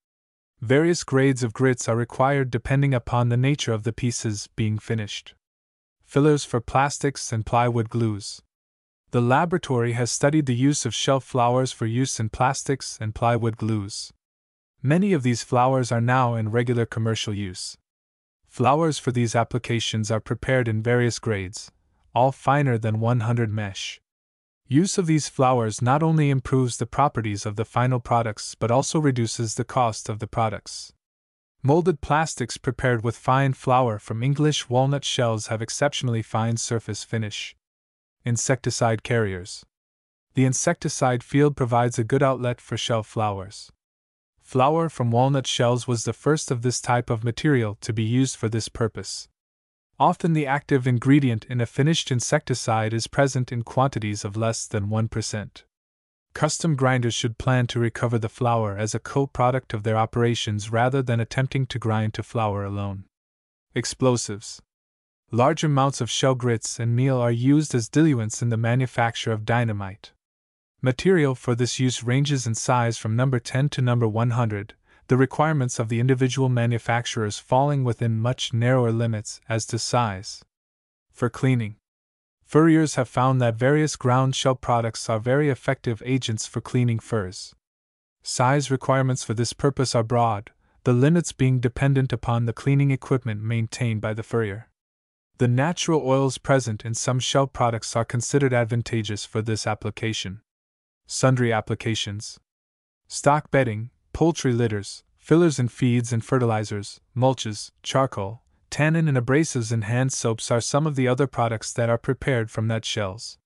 Various grades of grits are required depending upon the nature of the pieces being finished. Fillers for plastics and plywood glues. The laboratory has studied the use of shell flours for use in plastics and plywood glues. Many of these flours are now in regular commercial use. Flours for these applications are prepared in various grades, all finer than 100 mesh. Use of these flours not only improves the properties of the final products but also reduces the cost of the products. Molded plastics prepared with fine flour from English walnut shells have exceptionally fine surface finish. Insecticide carriers. The insecticide field provides a good outlet for shell flours. Flour from walnut shells was the first of this type of material to be used for this purpose. Often the active ingredient in a finished insecticide is present in quantities of less than 1%. Custom grinders should plan to recover the flour as a co-product of their operations rather than attempting to grind to flour alone. Explosives. Large amounts of shell grits and meal are used as diluents in the manufacture of dynamite. Material for this use ranges in size from number 10 to number 100, the requirements of the individual manufacturers falling within much narrower limits as to size. For cleaning. Furriers have found that various ground shell products are very effective agents for cleaning furs. Size requirements for this purpose are broad, the limits being dependent upon the cleaning equipment maintained by the furrier. The natural oils present in some shell products are considered advantageous for this application. Sundry applications. Stock bedding, poultry litters, fillers in feeds and fertilizers, mulches, charcoal, tannin and abrasives and hand soaps are some of the other products that are prepared from nut shells.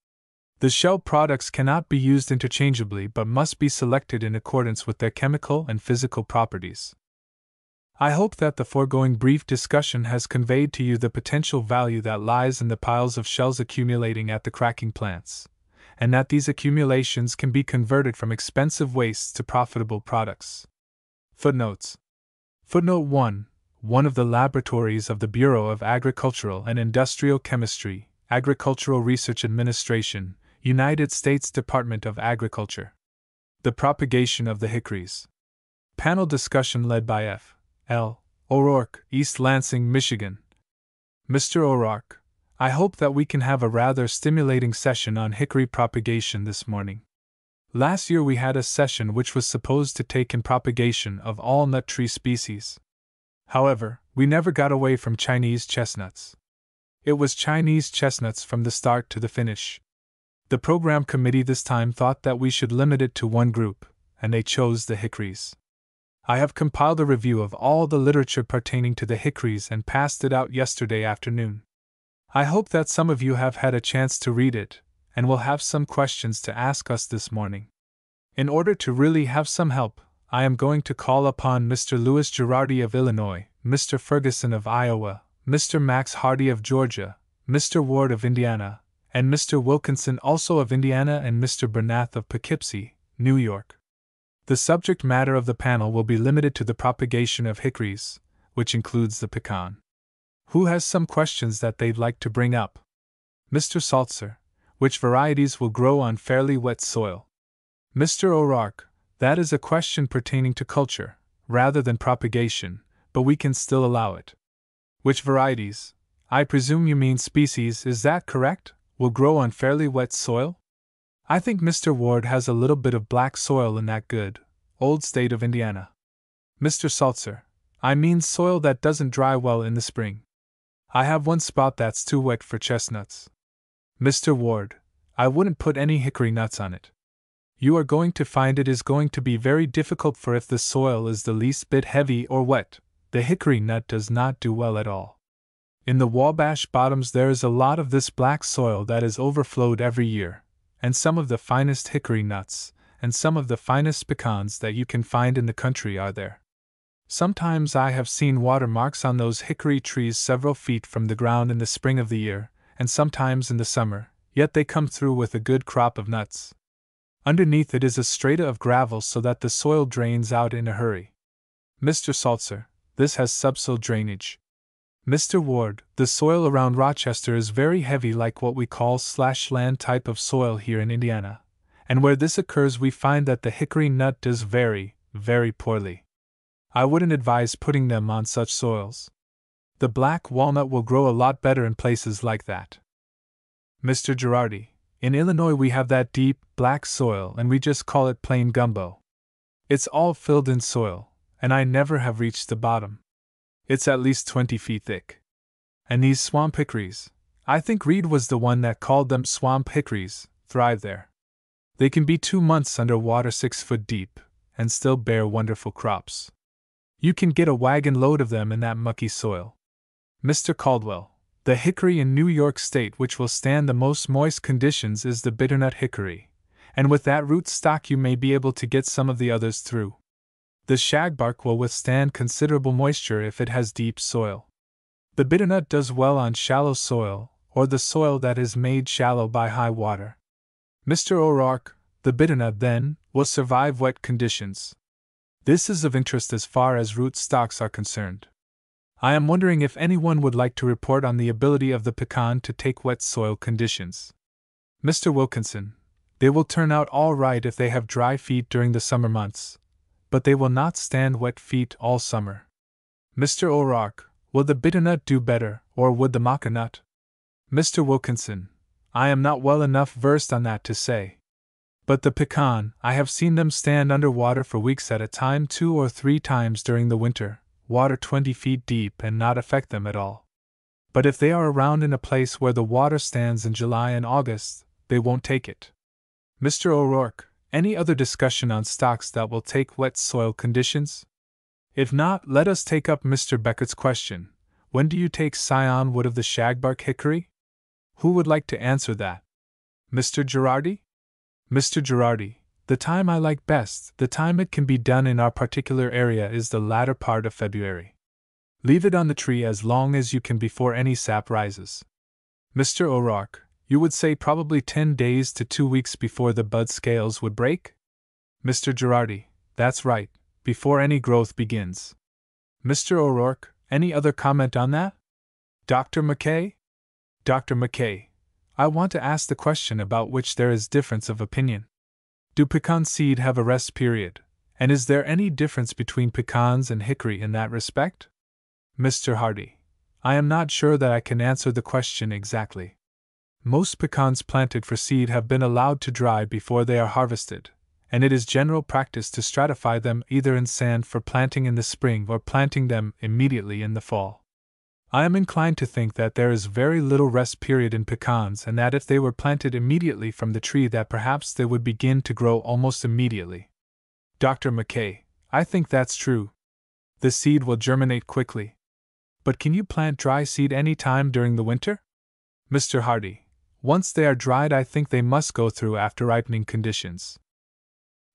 The shell products cannot be used interchangeably but must be selected in accordance with their chemical and physical properties. I hope that the foregoing brief discussion has conveyed to you the potential value that lies in the piles of shells accumulating at the cracking plants, and that these accumulations can be converted from expensive wastes to profitable products. Footnotes. Footnote 1. One of the laboratories of the Bureau of Agricultural and Industrial Chemistry, Agricultural Research Administration, United States Department of Agriculture. The propagation of the hickories. Panel discussion led by F. L. O'Rourke, East Lansing, Michigan. Mr. O'Rourke, I hope that we can have a rather stimulating session on hickory propagation this morning. Last year we had a session which was supposed to take in propagation of all nut tree species. However, we never got away from Chinese chestnuts. It was Chinese chestnuts from the start to the finish. The program committee this time thought that we should limit it to one group, and they chose the hickories. I have compiled a review of all the literature pertaining to the hickories and passed it out yesterday afternoon. I hope that some of you have had a chance to read it, and will have some questions to ask us this morning. In order to really have some help, I am going to call upon Mr. Louis Girardi of Illinois, Mr. Ferguson of Iowa, Mr. Max Hardy of Georgia, Mr. Ward of Indiana, and Mr. Wilkinson also of Indiana and Mr. Bernath of Poughkeepsie, New York. The subject matter of the panel will be limited to the propagation of hickories, which includes the pecan. Who has some questions that they'd like to bring up? Mr. Saltzer, which varieties will grow on fairly wet soil? Mr. O'Rourke, that is a question pertaining to culture, rather than propagation, but we can still allow it. Which varieties, I presume you mean species, is that correct, will grow on fairly wet soil? I think Mr. Ward has a little bit of black soil in that good, old state of Indiana. Mr. Saltzer, I mean soil that doesn't dry well in the spring. I have one spot that's too wet for chestnuts. Mr. Ward, I wouldn't put any hickory nuts on it. You are going to find it is going to be very difficult, for if the soil is the least bit heavy or wet, the hickory nut does not do well at all. In the Wabash bottoms there is a lot of this black soil that is overflowed every year, and some of the finest hickory nuts, and some of the finest pecans that you can find in the country are there. Sometimes I have seen watermarks on those hickory trees several feet from the ground in the spring of the year, and sometimes in the summer, yet they come through with a good crop of nuts. Underneath it is a strata of gravel so that the soil drains out in a hurry. Mr. Saltzer, this has subsoil drainage. Mr. Ward, the soil around Rochester is very heavy, like what we call slash-land type of soil here in Indiana, and where this occurs we find that the hickory nut does very, very poorly. I wouldn't advise putting them on such soils. The black walnut will grow a lot better in places like that. Mr. Girardi, in Illinois we have that deep, black soil and we just call it plain gumbo. It's all filled in soil, and I never have reached the bottom. It's at least 20 feet thick. And these swamp hickories, I think Reed was the one that called them swamp hickories, thrive there. They can be 2 months under water 6 foot deep, and still bear wonderful crops. You can get a wagon load of them in that mucky soil. Mr. Caldwell, the hickory in New York State which will stand the most moist conditions is the bitternut hickory, and with that root stock you may be able to get some of the others through. The shagbark will withstand considerable moisture if it has deep soil. The bitternut does well on shallow soil, or the soil that is made shallow by high water. Mr. O'Rourke, the bitternut, then, will survive wet conditions. This is of interest as far as root stocks are concerned. I am wondering if anyone would like to report on the ability of the pecan to take wet soil conditions. Mr. Wilkinson, they will turn out all right if they have dry feet during the summer months, but they will not stand wet feet all summer. Mr. O'Rourke, will the bitternut do better, or would the maca nut? Mr. Wilkinson, I am not well enough versed on that to say. But the pecan, I have seen them stand under water for weeks at a time 2 or 3 times during the winter, water 20 feet deep, and not affect them at all. But if they are around in a place where the water stands in July and August, they won't take it. Mr. O'Rourke, any other discussion on stocks that will take wet soil conditions? If not, let us take up Mr. Beckett's question. When do you take scion wood of the shagbark hickory? Who would like to answer that? Mr. Girardi? Mr. Girardi, the time I like best, the time it can be done in our particular area is the latter part of February. Leave it on the tree as long as you can before any sap rises. Mr. O'Rourke, you would say probably 10 days to 2 weeks before the bud scales would break? Mr. Girardi, that's right, before any growth begins. Mr. O'Rourke, any other comment on that? Dr. McKay? Dr. McKay, I want to ask the question about which there is difference of opinion. Do pecan seed have a rest period, and is there any difference between pecans and hickory in that respect? Mr. Hardy, I am not sure that I can answer the question exactly. Most pecans planted for seed have been allowed to dry before they are harvested, and it is general practice to stratify them either in sand for planting in the spring or planting them immediately in the fall. I am inclined to think that there is very little rest period in pecans, and that if they were planted immediately from the tree that perhaps they would begin to grow almost immediately. Dr. McKay, I think that's true. The seed will germinate quickly. But can you plant dry seed any time during the winter? Mr. Hardy, once they are dried I think they must go through after ripening conditions.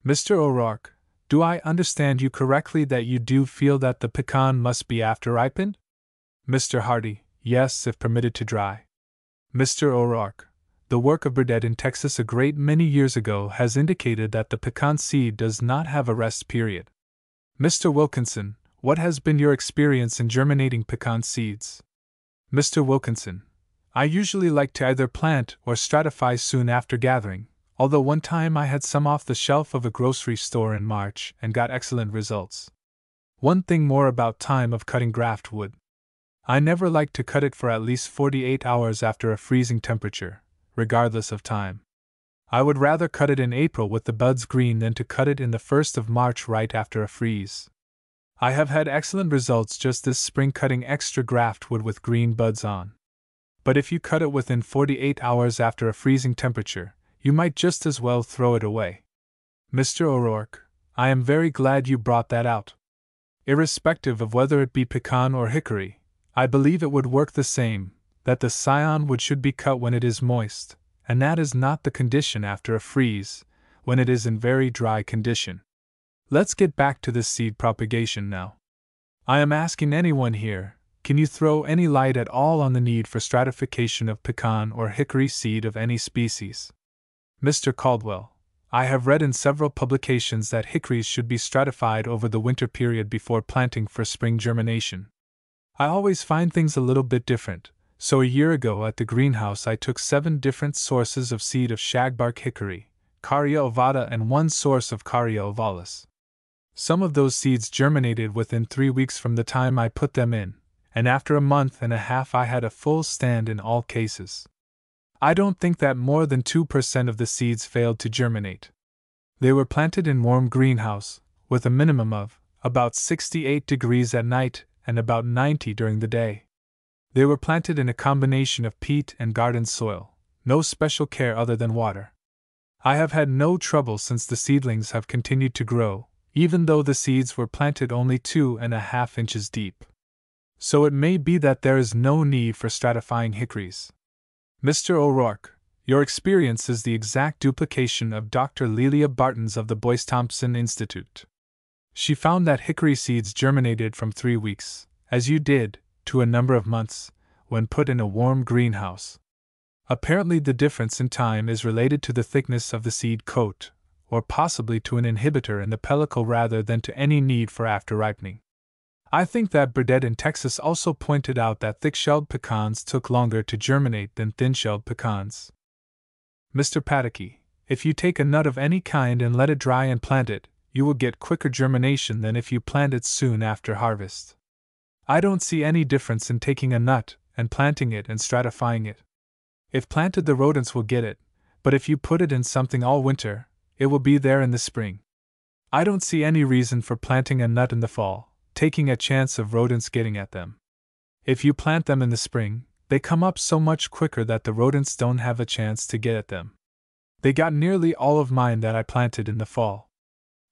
Mr. O'Rourke, do I understand you correctly that you do feel that the pecan must be after ripened? Mr. Hardy, yes, if permitted to dry. Mr. O'Rourke, the work of Burdett in Texas a great many years ago has indicated that the pecan seed does not have a rest period. Mr. Wilkinson, what has been your experience in germinating pecan seeds? Mr. Wilkinson, I usually like to either plant or stratify soon after gathering, although one time I had some off the shelf of a grocery store in March and got excellent results. One thing more about time of cutting graft wood. I never like to cut it for at least 48 hours after a freezing temperature, regardless of time. I would rather cut it in April with the buds green than to cut it in the 1st of March right after a freeze. I have had excellent results just this spring cutting extra graft wood with green buds on. But if you cut it within 48 hours after a freezing temperature, you might just as well throw it away. Mr. O'Rourke, I am very glad you brought that out. Irrespective of whether it be pecan or hickory, I believe it would work the same, that the scion wood should be cut when it is moist, and that is not the condition after a freeze, when it is in very dry condition. Let's get back to this seed propagation now. I am asking anyone here, can you throw any light at all on the need for stratification of pecan or hickory seed of any species? Mr. Caldwell, I have read in several publications that hickories should be stratified over the winter period before planting for spring germination. I always find things a little bit different, so a year ago at the greenhouse I took 7 different sources of seed of shagbark hickory, Caria ovata, and 1 source of Caria ovalis. Some of those seeds germinated within 3 weeks from the time I put them in, and after a month and a half I had a full stand in all cases. I don't think that more than 2% of the seeds failed to germinate. They were planted in warm greenhouse, with a minimum of about 68 degrees at night and about 90 during the day. They were planted in a combination of peat and garden soil, no special care other than water. I have had no trouble since the seedlings have continued to grow, even though the seeds were planted only 2.5 inches deep. So it may be that there is no need for stratifying hickories. Mr. O'Rourke, your experience is the exact duplication of Dr. Lelia Barton's of the Boyce Thompson Institute. She found that hickory seeds germinated from 3 weeks, as you did, to a number of months, when put in a warm greenhouse. Apparently the difference in time is related to the thickness of the seed coat, or possibly to an inhibitor in the pellicle rather than to any need for after ripening. I think that Burdett in Texas also pointed out that thick-shelled pecans took longer to germinate than thin-shelled pecans. Mr. Pataky, if you take a nut of any kind and let it dry and plant it, you will get quicker germination than if you plant it soon after harvest. I don't see any difference in taking a nut and planting it and stratifying it. If planted, the rodents will get it, but if you put it in something all winter, it will be there in the spring. I don't see any reason for planting a nut in the fall, taking a chance of rodents getting at them. If you plant them in the spring, they come up so much quicker that the rodents don't have a chance to get at them. They got nearly all of mine that I planted in the fall.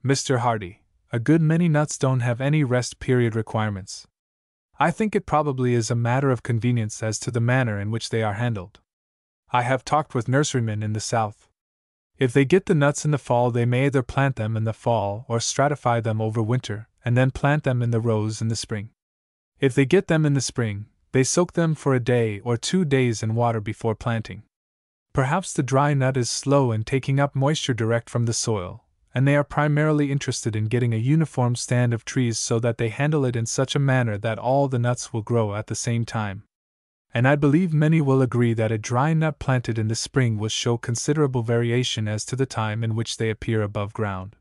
Mr. Hardy, a good many nuts don't have any rest period requirements. I think it probably is a matter of convenience as to the manner in which they are handled. I have talked with nurserymen in the South. If they get the nuts in the fall, they may either plant them in the fall or stratify them over winter, and then plant them in the rows in the spring. If they get them in the spring, they soak them for a day or 2 days in water before planting. Perhaps the dry nut is slow in taking up moisture direct from the soil, and they are primarily interested in getting a uniform stand of trees so that they handle it in such a manner that all the nuts will grow at the same time. And I believe many will agree that a dry nut planted in the spring will show considerable variation as to the time in which they appear above ground.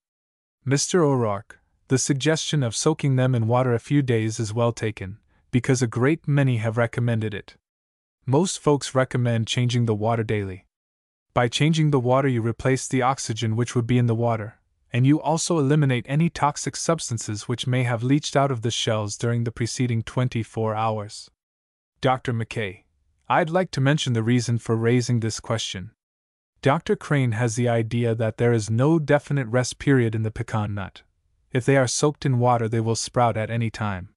Mr. O'Rourke, the suggestion of soaking them in water a few days is well taken, because a great many have recommended it. Most folks recommend changing the water daily. By changing the water, you replace the oxygen which would be in the water, and you also eliminate any toxic substances which may have leached out of the shells during the preceding 24 hours. Dr. McKay, I'd like to mention the reason for raising this question. Dr. Crane has the idea that there is no definite rest period in the pecan nut. If they are soaked in water, they will sprout at any time.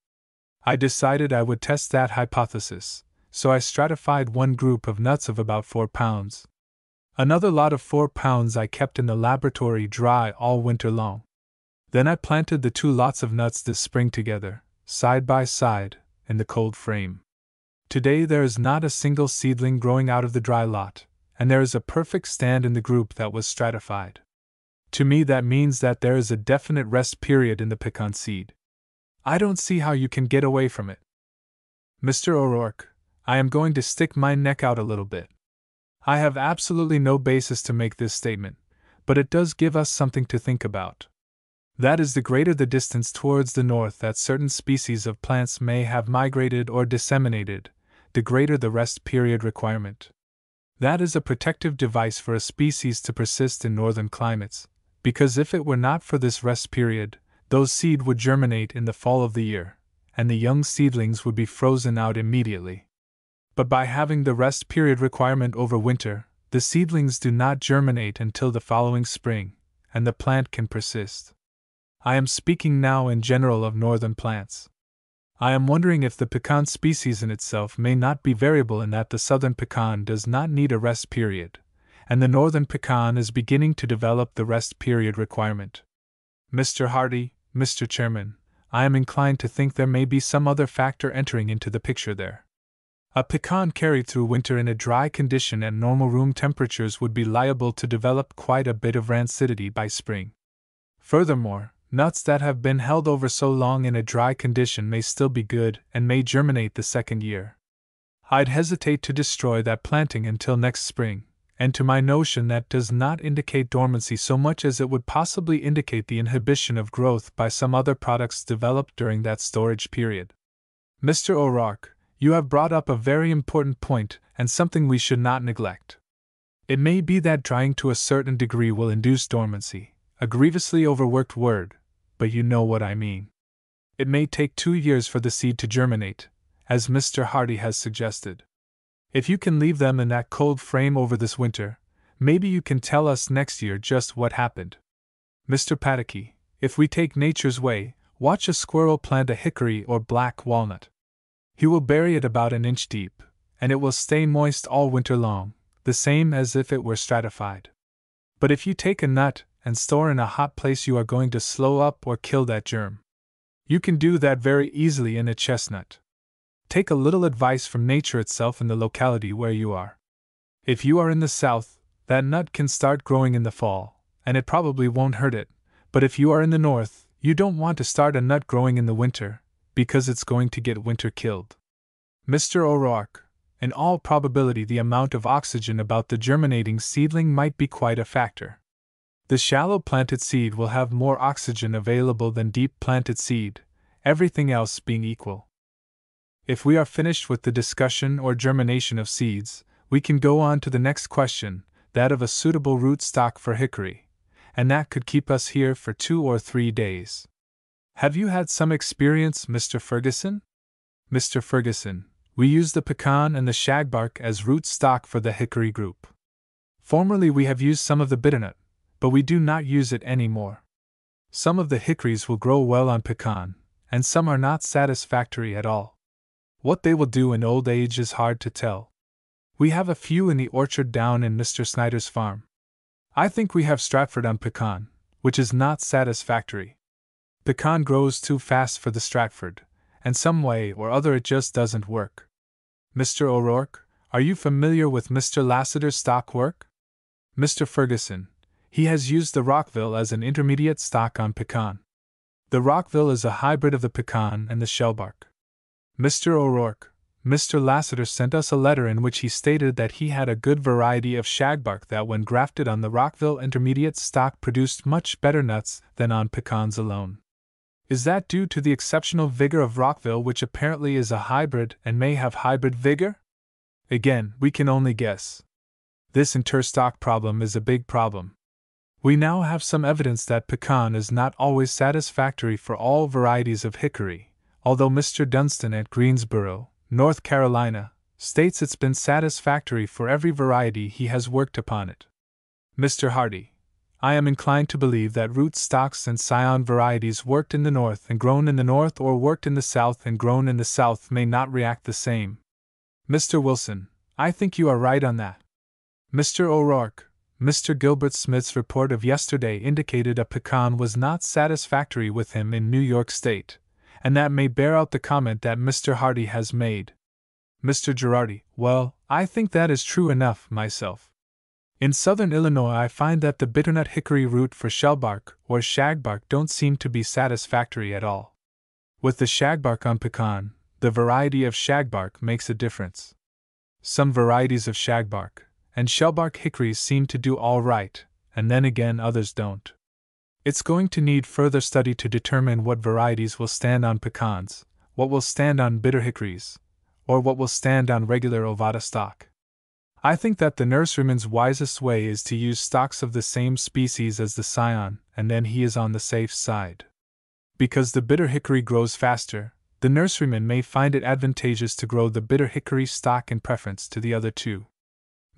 I decided I would test that hypothesis, so I stratified one group of nuts of about 4 pounds. Another lot of 4 pounds I kept in the laboratory dry all winter long. Then I planted the 2 lots of nuts this spring together, side by side, in the cold frame. Today there is not a single seedling growing out of the dry lot, and there is a perfect stand in the group that was stratified. To me that means that there is a definite rest period in the pecan seed. I don't see how you can get away from it. Mr. O'Rourke, I am going to stick my neck out a little bit. I have absolutely no basis to make this statement, but it does give us something to think about. That is, the greater the distance towards the north that certain species of plants may have migrated or disseminated, the greater the rest period requirement. That is a protective device for a species to persist in northern climates, because if it were not for this rest period, those seed would germinate in the fall of the year, and the young seedlings would be frozen out immediately. But by having the rest period requirement over winter, the seedlings do not germinate until the following spring, and the plant can persist. I am speaking now in general of northern plants. I am wondering if the pecan species in itself may not be variable in that the southern pecan does not need a rest period, and the northern pecan is beginning to develop the rest period requirement. Mr. Hardy, Mr. Chairman, I am inclined to think there may be some other factor entering into the picture there. A pecan carried through winter in a dry condition at normal room temperatures would be liable to develop quite a bit of rancidity by spring. Furthermore, nuts that have been held over so long in a dry condition may still be good and may germinate the second year. I'd hesitate to destroy that planting until next spring, and to my notion that does not indicate dormancy so much as it would possibly indicate the inhibition of growth by some other products developed during that storage period. Mr. O'Rourke, you have brought up a very important point and something we should not neglect. It may be that drying to a certain degree will induce dormancy, a grievously overworked word, but you know what I mean. It may take 2 years for the seed to germinate, as Mr. Hardy has suggested. If you can leave them in that cold frame over this winter, maybe you can tell us next year just what happened. Mr. Pataky, if we take nature's way, watch a squirrel plant a hickory or black walnut. He will bury it about an inch deep, and it will stay moist all winter long, the same as if it were stratified. But if you take a nut and store in a hot place, you are going to slow up or kill that germ. You can do that very easily in a chestnut. Take a little advice from nature itself in the locality where you are. If you are in the south, that nut can start growing in the fall, and it probably won't hurt it, but if you are in the north, you don't want to start a nut growing in the winter, because it's going to get winter killed. Mr. O'Rourke, in all probability the amount of oxygen about the germinating seedling might be quite a factor. The shallow planted seed will have more oxygen available than deep planted seed, everything else being equal. If we are finished with the discussion or germination of seeds, we can go on to the next question, that of a suitable root stock for hickory, and that could keep us here for 2 or 3 days. Have you had some experience, Mr. Ferguson? Mr. Ferguson, we use the pecan and the shagbark as root stock for the hickory group. Formerly we have used some of the bitternut, but we do not use it any more. Some of the hickories will grow well on pecan, and some are not satisfactory at all. What they will do in old age is hard to tell. We have a few in the orchard down in Mr. Snyder's farm. I think we have Stratford on pecan, which is not satisfactory. Pecan grows too fast for the Stratford, and some way or other it just doesn't work. Mr. O'Rourke, are you familiar with Mr. Lassiter's stock work? Mr. Ferguson, he has used the Rockville as an intermediate stock on pecan. The Rockville is a hybrid of the pecan and the shellbark. Mr. O'Rourke, Mr. Lassiter sent us a letter in which he stated that he had a good variety of shagbark that when grafted on the Rockville intermediate stock produced much better nuts than on pecans alone. Is that due to the exceptional vigor of Rockville, which apparently is a hybrid and may have hybrid vigor? Again, we can only guess. This interstock problem is a big problem. We now have some evidence that pecan is not always satisfactory for all varieties of hickory, although Mr. Dunstan at Greensboro, North Carolina, states it's been satisfactory for every variety he has worked upon it. Mr. Hardy, I am inclined to believe that root stocks and scion varieties worked in the north and grown in the north or worked in the south and grown in the south may not react the same. Mr. Wilson, I think you are right on that. Mr. O'Rourke, Mr. Gilbert Smith's report of yesterday indicated a pecan was not satisfactory with him in New York State, and that may bear out the comment that Mr. Hardy has made. Mr. Girardi, well, I think that is true enough myself. In southern Illinois I find that the bitternut hickory root for shellbark or shagbark don't seem to be satisfactory at all. With the shagbark on pecan, the variety of shagbark makes a difference. Some varieties of shagbark and shellbark hickories seem to do all right, and then again others don't. It's going to need further study to determine what varieties will stand on pecans, what will stand on bitter hickories, or what will stand on regular ovada stock. I think that the nurseryman's wisest way is to use stocks of the same species as the scion, and then he is on the safe side. Because the bitter hickory grows faster, the nurseryman may find it advantageous to grow the bitter hickory stock in preference to the other two.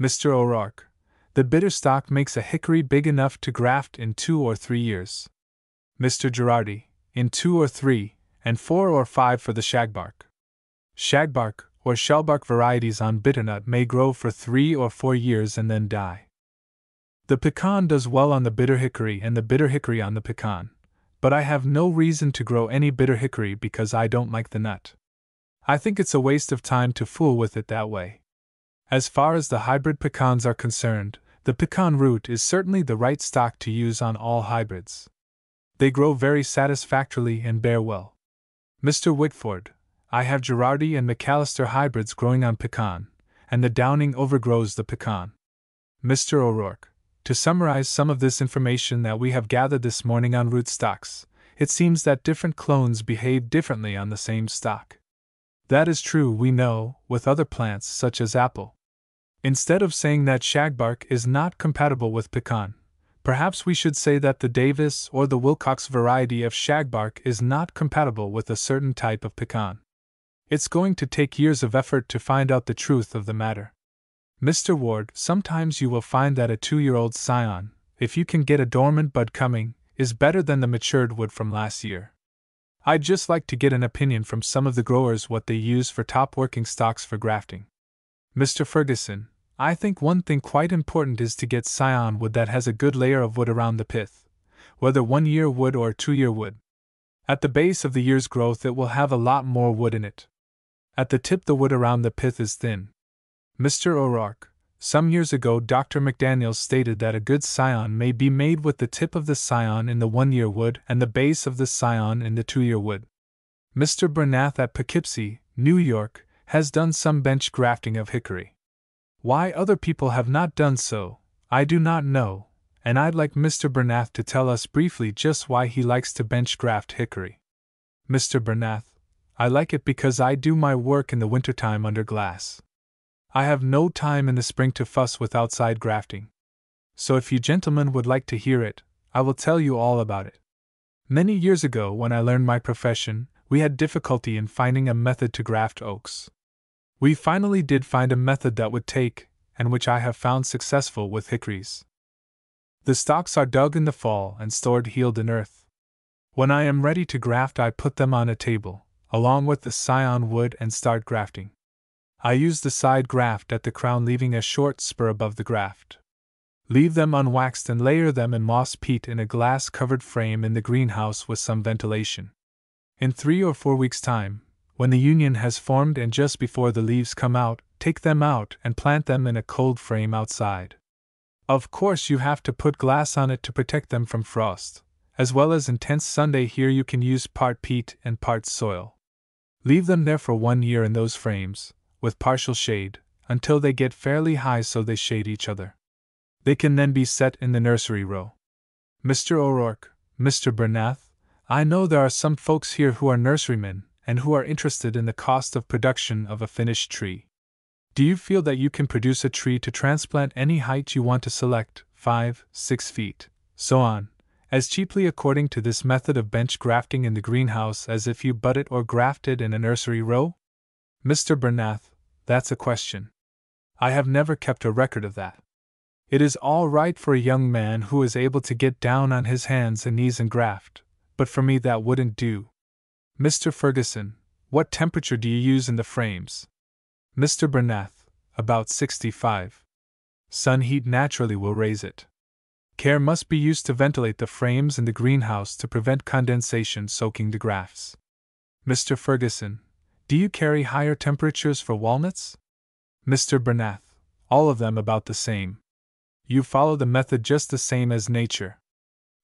Mr. O'Rourke, the bitter stock makes a hickory big enough to graft in 2 or 3 years. Mr. Girardi, in 2 or 3, and 4 or 5 for the shagbark. Shagbark or shellbark varieties on bitternut may grow for 3 or 4 years and then die. The pecan does well on the bitter hickory and the bitter hickory on the pecan, but I have no reason to grow any bitter hickory because I don't like the nut. I think it's a waste of time to fool with it that way. As far as the hybrid pecans are concerned, the pecan root is certainly the right stock to use on all hybrids. They grow very satisfactorily and bear well. Mr. Whitford, I have Girardi and McAllister hybrids growing on pecan, and the downing overgrows the pecan. Mr. O'Rourke, to summarize some of this information that we have gathered this morning on rootstocks, it seems that different clones behave differently on the same stock. That is true, we know, with other plants such as apple. Instead of saying that shagbark is not compatible with pecan, perhaps we should say that the Davis or the Wilcox variety of shagbark is not compatible with a certain type of pecan. It's going to take years of effort to find out the truth of the matter. Mr. Ward, sometimes you will find that a 2-year-old scion, if you can get a dormant bud coming, is better than the matured wood from last year. I'd just like to get an opinion from some of the growers what they use for top working stocks for grafting. Mr. Ferguson, I think one thing quite important is to get scion wood that has a good layer of wood around the pith, whether 1-year wood or 2-year wood. At the base of the year's growth it will have a lot more wood in it. At the tip the wood around the pith is thin. Mr. O'Rourke, some years ago Dr. McDaniels stated that a good scion may be made with the tip of the scion in the 1-year wood and the base of the scion in the 2-year wood. Mr. Bernath at Poughkeepsie, New York, has done some bench grafting of hickory. Why other people have not done so, I do not know, and I'd like Mr. Bernath to tell us briefly just why he likes to bench graft hickory. Mr. Bernath, I like it because I do my work in the wintertime under glass. I have no time in the spring to fuss with outside grafting. So if you gentlemen would like to hear it, I will tell you all about it. Many years ago, when I learned my profession, we had difficulty in finding a method to graft oaks. We finally did find a method that would take, and which I have found successful with hickories. The stalks are dug in the fall and stored healed in earth. When I am ready to graft, I put them on a table, along with the scion wood, and start grafting. I use the side graft at the crown, leaving a short spur above the graft. Leave them unwaxed and layer them in moss peat in a glass-covered frame in the greenhouse with some ventilation. In 3 or 4 weeks' time, when the union has formed and just before the leaves come out, take them out and plant them in a cold frame outside. Of course, you have to put glass on it to protect them from frost, as well as intense sunday. Here you can use part peat and part soil. Leave them there for 1 year in those frames, with partial shade, until they get fairly high so they shade each other. They can then be set in the nursery row. Mr. O'Rourke, Mr. Bernath, I know there are some folks here who are nurserymen, and who are interested in the cost of production of a finished tree. Do you feel that you can produce a tree to transplant any height you want to select, 5, 6 feet, so on, as cheaply according to this method of bench grafting in the greenhouse as if you bud it or grafted in a nursery row? Mr. Bernath, that's a question. I have never kept a record of that. It is all right for a young man who is able to get down on his hands and knees and graft, but for me that wouldn't do. Mr. Ferguson, what temperature do you use in the frames? Mr. Bernath, about 65. Sun heat naturally will raise it. Care must be used to ventilate the frames in the greenhouse to prevent condensation soaking the grafts. Mr. Ferguson, do you carry higher temperatures for walnuts? Mr. Bernath, all of them about the same. You follow the method just the same as nature.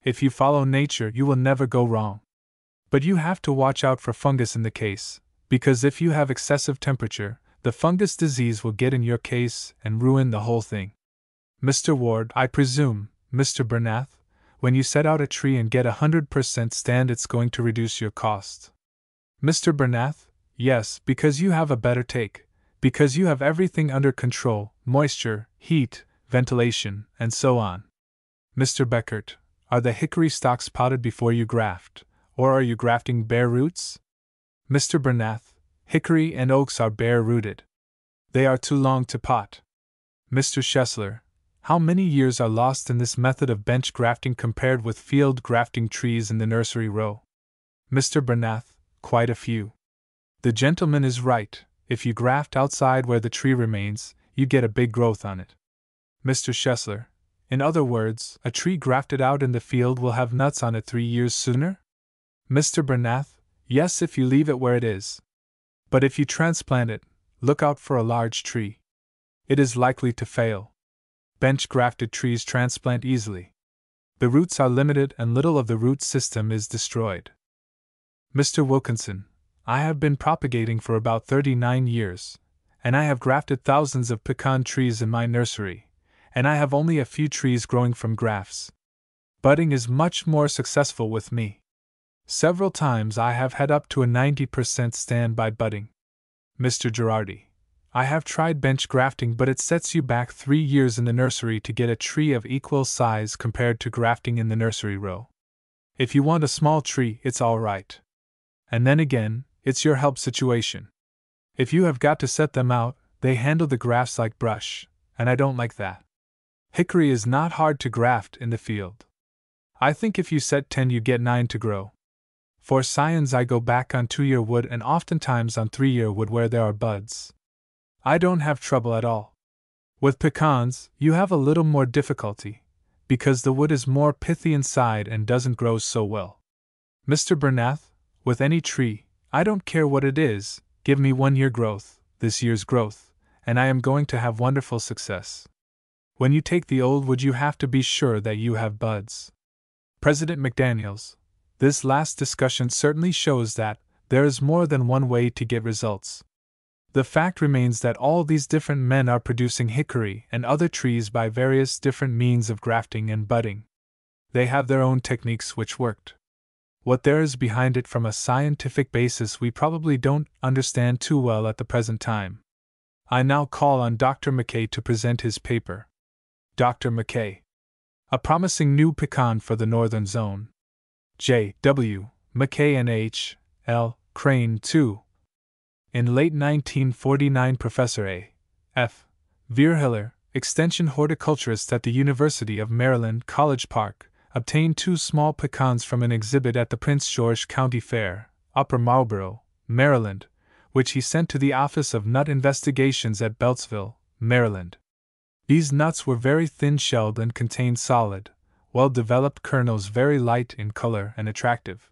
If you follow nature, you will never go wrong. But you have to watch out for fungus in the case, because if you have excessive temperature, the fungus disease will get in your case and ruin the whole thing. Mr. Ward, I presume, Mr. Bernath, when you set out a tree and get 100% stand, it's going to reduce your cost. Mr. Bernath, yes, because you have a better take, because you have everything under control, moisture, heat, ventilation, and so on. Mr. Beckert, are the hickory stalks potted before you graft, or are you grafting bare roots? Mr. Bernath, hickory and oaks are bare rooted. They are too long to pot. Mr. Schessler, how many years are lost in this method of bench grafting compared with field grafting trees in the nursery row? Mr. Bernath, quite a few. The gentleman is right, if you graft outside where the tree remains, you get a big growth on it. Mr. Schessler, in other words, a tree grafted out in the field will have nuts on it 3 years sooner? Mr. Bernath, yes, if you leave it where it is. But if you transplant it, look out for a large tree. It is likely to fail. Bench-grafted trees transplant easily. The roots are limited and little of the root system is destroyed. Mr. Wilkinson, I have been propagating for about 39 years, and I have grafted thousands of pecan trees in my nursery, and I have only a few trees growing from grafts. Budding is much more successful with me. Several times I have had up to a 90% stand by budding. Mr. Girardi, I have tried bench grafting, but it sets you back 3 years in the nursery to get a tree of equal size compared to grafting in the nursery row. If you want a small tree, it's all right. And then again, it's your help situation. If you have got to set them out, they handle the grafts like brush, and I don't like that. Hickory is not hard to graft in the field. I think if you set 10 you get 9 to grow. For scions I go back on 2-year wood and oftentimes on 3-year wood where there are buds. I don't have trouble at all. With pecans, you have a little more difficulty, because the wood is more pithy inside and doesn't grow so well. Mr. Bernath, with any tree, I don't care what it is, give me 1 year growth, this year's growth, and I am going to have wonderful success. When you take the old wood you have to be sure that you have buds. President McDaniels, this last discussion certainly shows that there is more than one way to get results. The fact remains that all these different men are producing hickory and other trees by various different means of grafting and budding. They have their own techniques which worked. What there is behind it from a scientific basis we probably don't understand too well at the present time. I now call on Dr. McKay to present his paper. Dr. McKay. A promising new pecan for the northern zone. J. W. McKay and H. L. Crane, 2. In late 1949, Professor A. F. Vierhiller, extension horticulturist at the University of Maryland, College Park, obtained 2 small pecans from an exhibit at the Prince George County Fair, Upper Marlboro, Maryland, which he sent to the Office of Nut Investigations at Beltsville, Maryland. These nuts were very thin-shelled and contained solid, well-developed kernels very light in color and attractive.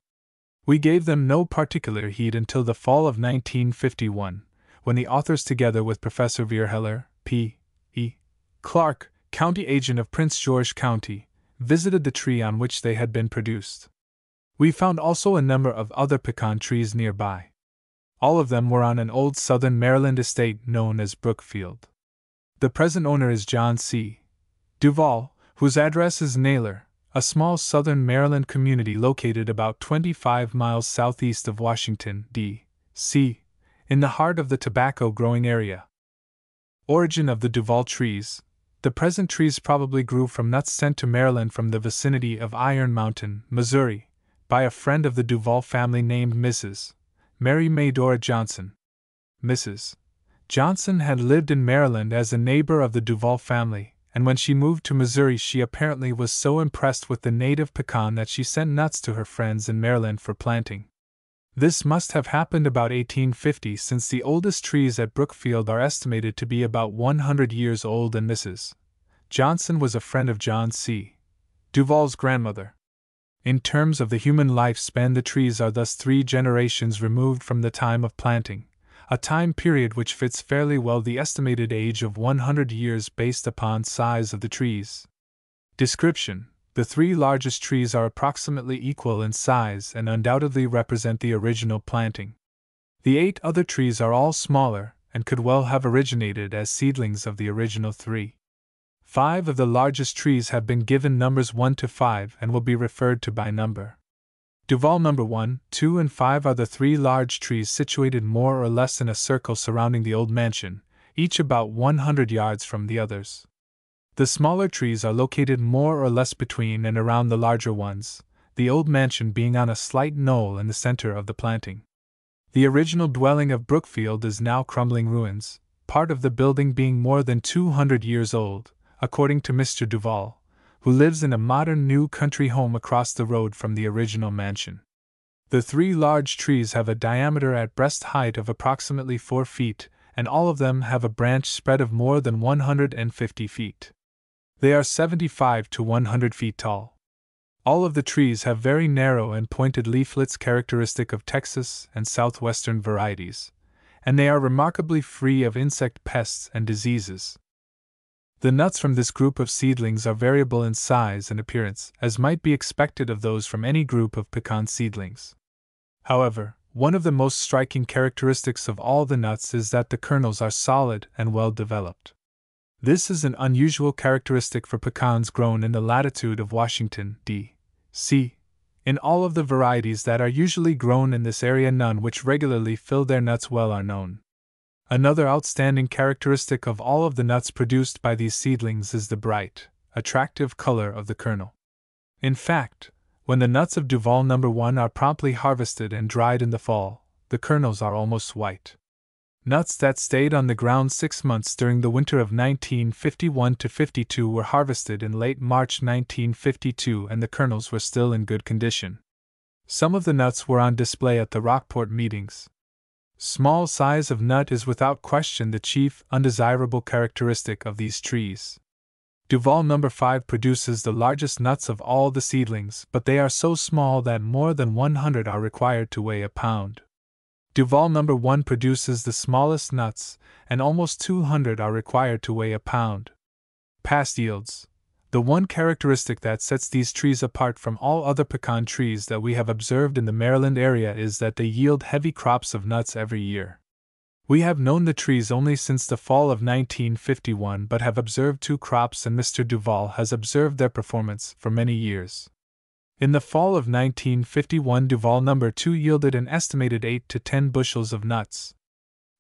We gave them no particular heed until the fall of 1951, when the authors together with Professor Vierhiller, P. E. Clark, county agent of Prince George County, visited the tree on which they had been produced. We found also a number of other pecan trees nearby. All of them were on an old southern Maryland estate known as Brookfield. The present owner is John C. Duval, whose address is Naylor, a small southern Maryland community located about 25 miles southeast of Washington, D.C., in the heart of the tobacco-growing area. Origin of the Duval trees. The present trees probably grew from nuts sent to Maryland from the vicinity of Iron Mountain, Missouri, by a friend of the Duval family named Mrs. Mary Medora Johnson. Mrs. Johnson had lived in Maryland as a neighbor of the Duval family, and when she moved to Missouri she apparently was so impressed with the native pecan that she sent nuts to her friends in Maryland for planting. This must have happened about 1850, since the oldest trees at Brookfield are estimated to be about 100 years old, and Mrs. Johnson was a friend of John C. Duval's grandmother. In terms of the human lifespan, the trees are thus 3 generations removed from the time of planting, a time period which fits fairly well the estimated age of 100 years based upon size of the trees. Description: the 3 largest trees are approximately equal in size and undoubtedly represent the original planting. The 8 other trees are all smaller and could well have originated as seedlings of the original 3. 5 of the largest trees have been given numbers 1 to 5 and will be referred to by number. Duval number 1, 2 and 5 are the 3 large trees situated more or less in a circle surrounding the old mansion, each about 100 yards from the others. The smaller trees are located more or less between and around the larger ones, the old mansion being on a slight knoll in the center of the planting. The original dwelling of Brookfield is now crumbling ruins, part of the building being more than 200 years old, according to Mr. Duval, who lives in a modern new country home across the road from the original mansion. The 3 large trees have a diameter at breast height of approximately 4 feet, and all of them have a branch spread of more than 150 feet. They are 75 to 100 feet tall. All of the trees have very narrow and pointed leaflets characteristic of Texas and southwestern varieties, and they are remarkably free of insect pests and diseases. The nuts from this group of seedlings are variable in size and appearance, as might be expected of those from any group of pecan seedlings. However, one of the most striking characteristics of all the nuts is that the kernels are solid and well developed. This is an unusual characteristic for pecans grown in the latitude of Washington, D.C. In all of the varieties that are usually grown in this area, none which regularly fill their nuts well are known. Another outstanding characteristic of all of the nuts produced by these seedlings is the bright, attractive color of the kernel. In fact, when the nuts of Duval No. 1 are promptly harvested and dried in the fall, the kernels are almost white. Nuts that stayed on the ground 6 months during the winter of 1951-52 were harvested in late March 1952 and the kernels were still in good condition. Some of the nuts were on display at the Rockport meetings. Small size of nut is without question the chief undesirable characteristic of these trees. Duval No. 5 produces the largest nuts of all the seedlings, but they are so small that more than 100 are required to weigh a pound. Duval No. 1 produces the smallest nuts, and almost 200 are required to weigh a pound. Past yields. The one characteristic that sets these trees apart from all other pecan trees that we have observed in the Maryland area is that they yield heavy crops of nuts every year. We have known the trees only since the fall of 1951 but have observed 2 crops, and Mr. Duval has observed their performance for many years. In the fall of 1951, Duval No. 2 yielded an estimated 8 to 10 bushels of nuts.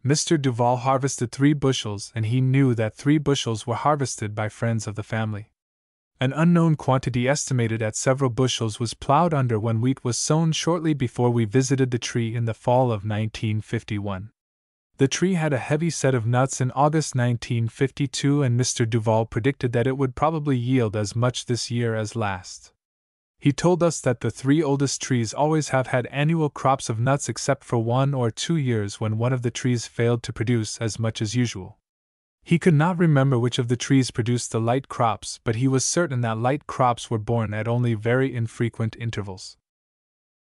Mr. Duval harvested 3 bushels, and he knew that 3 bushels were harvested by friends of the family. An unknown quantity estimated at several bushels was plowed under when wheat was sown shortly before we visited the tree in the fall of 1951. The tree had a heavy set of nuts in August 1952, and Mr. Duval predicted that it would probably yield as much this year as last. He told us that the 3 oldest trees always have had annual crops of nuts except for 1 or 2 years when one of the trees failed to produce as much as usual. He could not remember which of the trees produced the light crops, but he was certain that light crops were born at only very infrequent intervals.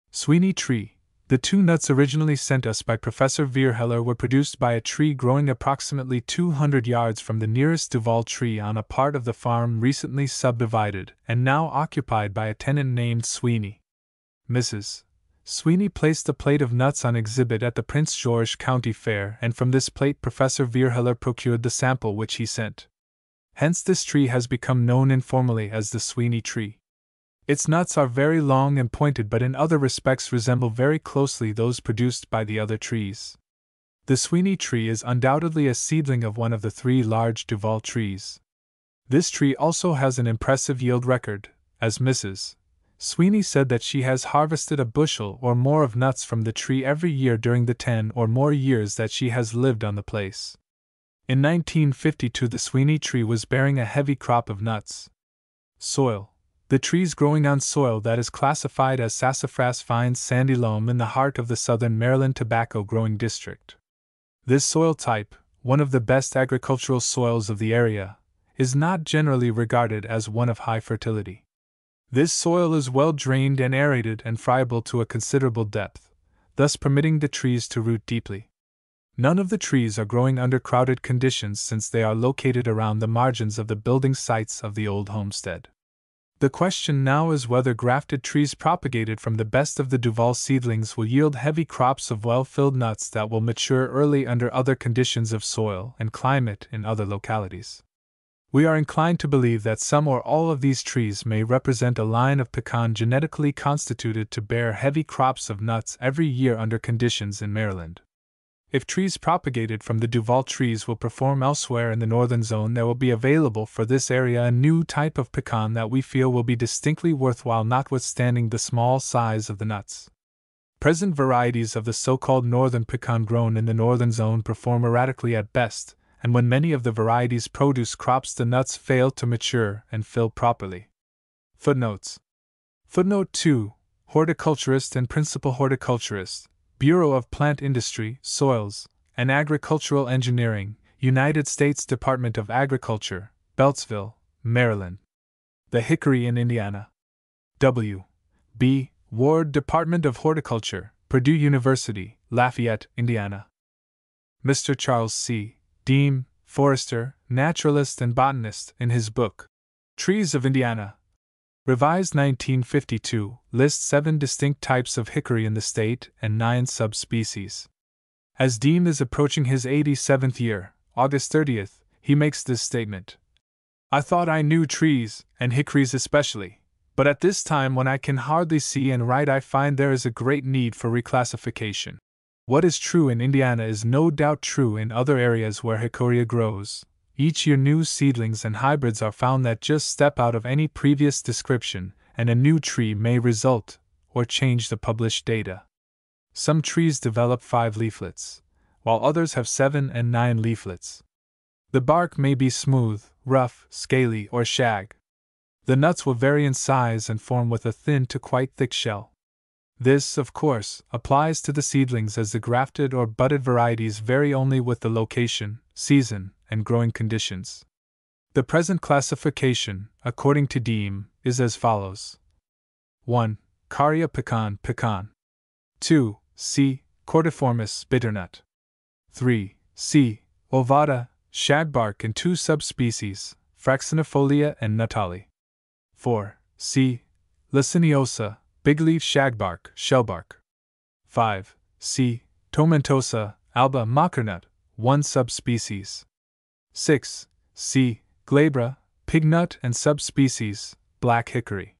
Sweeney tree. The 2 nuts originally sent us by Professor Vierheller were produced by a tree growing approximately 200 yards from the nearest Duval tree on a part of the farm recently subdivided and now occupied by a tenant named Sweeney. Mrs. Sweeney placed a plate of nuts on exhibit at the Prince George County Fair, and from this plate Professor Vierheller procured the sample which he sent. Hence this tree has become known informally as the Sweeney tree. Its nuts are very long and pointed, but in other respects resemble very closely those produced by the other trees. The Sweeney tree is undoubtedly a seedling of one of the 3 large Duval trees. This tree also has an impressive yield record, as Mrs. Sweeney said that she has harvested a bushel or more of nuts from the tree every year during the 10 or more years that she has lived on the place. In 1952 the Sweeney tree was bearing a heavy crop of nuts. Soil. The trees growing on soil that is classified as sassafras fine sandy loam in the heart of the southern Maryland tobacco growing district. This soil type, one of the best agricultural soils of the area, is not generally regarded as one of high fertility. This soil is well drained and aerated and friable to a considerable depth, thus permitting the trees to root deeply. None of the trees are growing under crowded conditions since they are located around the margins of the building sites of the old homestead. The question now is whether grafted trees propagated from the best of the Duval seedlings will yield heavy crops of well-filled nuts that will mature early under other conditions of soil and climate in other localities. We are inclined to believe that some or all of these trees may represent a line of pecan genetically constituted to bear heavy crops of nuts every year under conditions in Maryland. If trees propagated from the Duval trees will perform elsewhere in the northern zone, there will be available for this area a new type of pecan that we feel will be distinctly worthwhile notwithstanding the small size of the nuts. Present varieties of the so-called northern pecan grown in the northern zone perform erratically at best, and when many of the varieties produce crops the nuts fail to mature and fill properly. Footnotes. Footnote 2. Horticulturist and Principal Horticulturist, Bureau of Plant Industry, Soils, and Agricultural Engineering, United States Department of Agriculture, Beltsville, Maryland. The Hickory in Indiana. W. B. Ward, Department of Horticulture, Purdue University, Lafayette, Indiana. Mr. Charles C. Deam, forester, naturalist, and botanist, in his book, Trees of Indiana, revised 1952, lists 7 distinct types of hickory in the state and 9 subspecies. As Deam is approaching his 87th year, August 30th, he makes this statement. I thought I knew trees, and hickories especially, but at this time when I can hardly see and write I find there is a great need for reclassification. What is true in Indiana is no doubt true in other areas where hickory grows. Each year new seedlings and hybrids are found that just step out of any previous description, and a new tree may result, or change the published data. Some trees develop 5 leaflets, while others have 7 and 9 leaflets. The bark may be smooth, rough, scaly, or shag. The nuts will vary in size and form with a thin to quite thick shell. This, of course, applies to the seedlings as the grafted or budded varieties vary only with the location, season, and growing conditions. The present classification, according to Deam, is as follows. 1. Caria pecan, pecan. 2. C. cordiformis, bitternut. 3. C. ovata, shagbark in 2 subspecies, fraxinifolia and nuttali. 4. C. liceniosa, bigleaf shagbark, shellbark. 5. C. tomentosa, alba, mockernut, 1 subspecies. 6. C. glabra, pignut and subspecies, black hickory.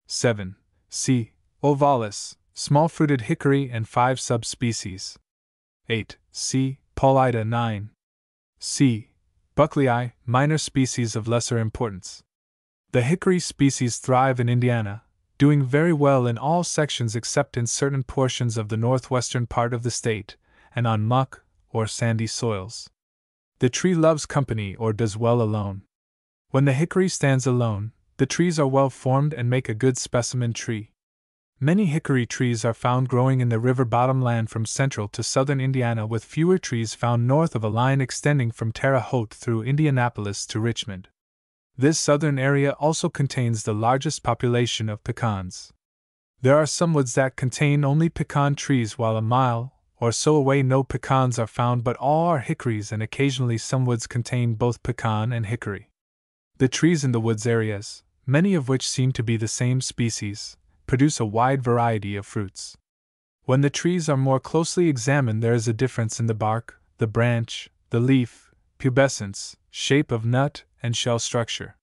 7. C. ovalis, small-fruited hickory and 5 subspecies. 8. C. paulida 9. C. bucklei, minor species of lesser importance. The hickory species thrive in Indiana, doing very well in all sections except in certain portions of the northwestern part of the state, and on muck or sandy soils. The tree loves company or does well alone. When the hickory stands alone, the trees are well formed and make a good specimen tree. Many hickory trees are found growing in the river bottom land from central to southern Indiana, with fewer trees found north of a line extending from Terre Haute through Indianapolis to Richmond. This southern area also contains the largest population of pecans. There are some woods that contain only pecan trees, while a mile or so away no pecans are found, but all are hickories, and occasionally some woods contain both pecan and hickory. The trees in the woods areas, many of which seem to be the same species, produce a wide variety of fruits. When the trees are more closely examined, there is a difference in the bark, the branch, the leaf, pubescence, shape of nut, and shell structure.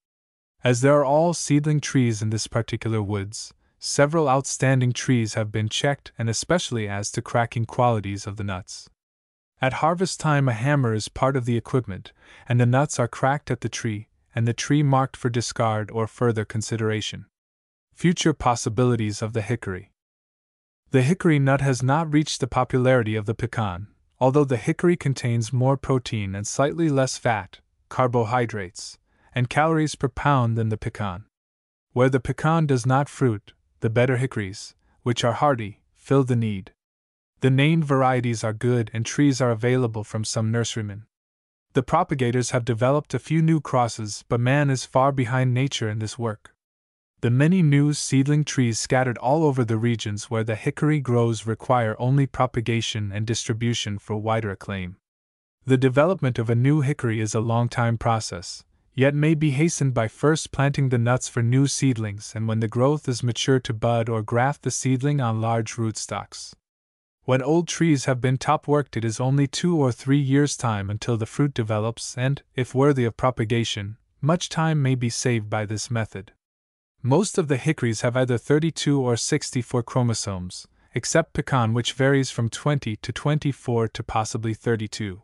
As there are all seedling trees in this particular woods, several outstanding trees have been checked, and especially as to cracking qualities of the nuts. At harvest time a hammer is part of the equipment, and the nuts are cracked at the tree, and the tree marked for discard or further consideration. Future possibilities of the hickory. The hickory nut has not reached the popularity of the pecan, although the hickory contains more protein and slightly less fat, carbohydrates, and calories per pound than the pecan. Where the pecan does not fruit, the better hickories, which are hardy, fill the need. The named varieties are good and trees are available from some nurserymen. The propagators have developed a few new crosses, but man is far behind nature in this work. The many new seedling trees scattered all over the regions where the hickory grows require only propagation and distribution for wider acclaim. The development of a new hickory is a long-time process, yet may be hastened by first planting the nuts for new seedlings, and when the growth is mature to bud or graft the seedling on large rootstocks. When old trees have been top-worked, it is only 2 or 3 years' time until the fruit develops, and, if worthy of propagation, much time may be saved by this method. Most of the hickories have either 32 or 64 chromosomes, except pecan, which varies from 20 to 24 to possibly 32.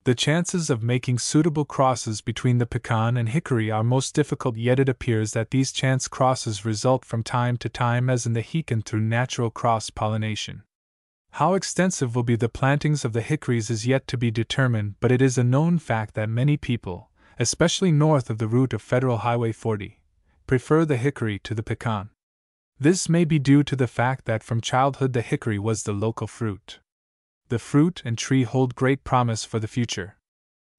The chances of making suitable crosses between the pecan and hickory are most difficult, yet it appears that these chance crosses result from time to time, as in the Hecan, through natural cross-pollination. How extensive will be the plantings of the hickories is yet to be determined, but it is a known fact that many people, especially north of the route of Federal Highway 40, prefer the hickory to the pecan. This may be due to the fact that from childhood the hickory was the local fruit. The fruit and tree hold great promise for the future.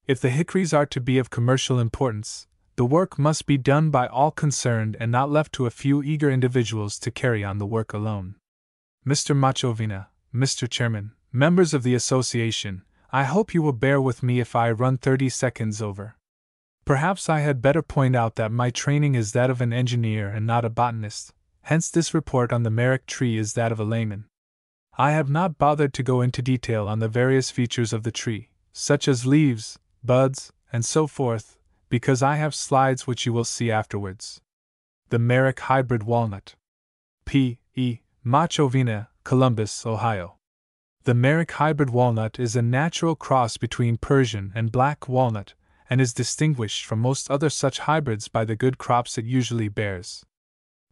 If the hickories are to be of commercial importance, the work must be done by all concerned and not left to a few eager individuals to carry on the work alone. Mr. Machovina, Mr. Chairman, members of the association, I hope you will bear with me if I run 30 seconds over. Perhaps I had better point out that my training is that of an engineer and not a botanist, hence this report on the Merrick tree is that of a layman. I have not bothered to go into detail on the various features of the tree, such as leaves, buds, and so forth, because I have slides which you will see afterwards. The Merrick Hybrid Walnut. P. E. Machovina, Columbus, Ohio. The Merrick Hybrid Walnut is a natural cross between Persian and black walnut, and is distinguished from most other such hybrids by the good crops it usually bears.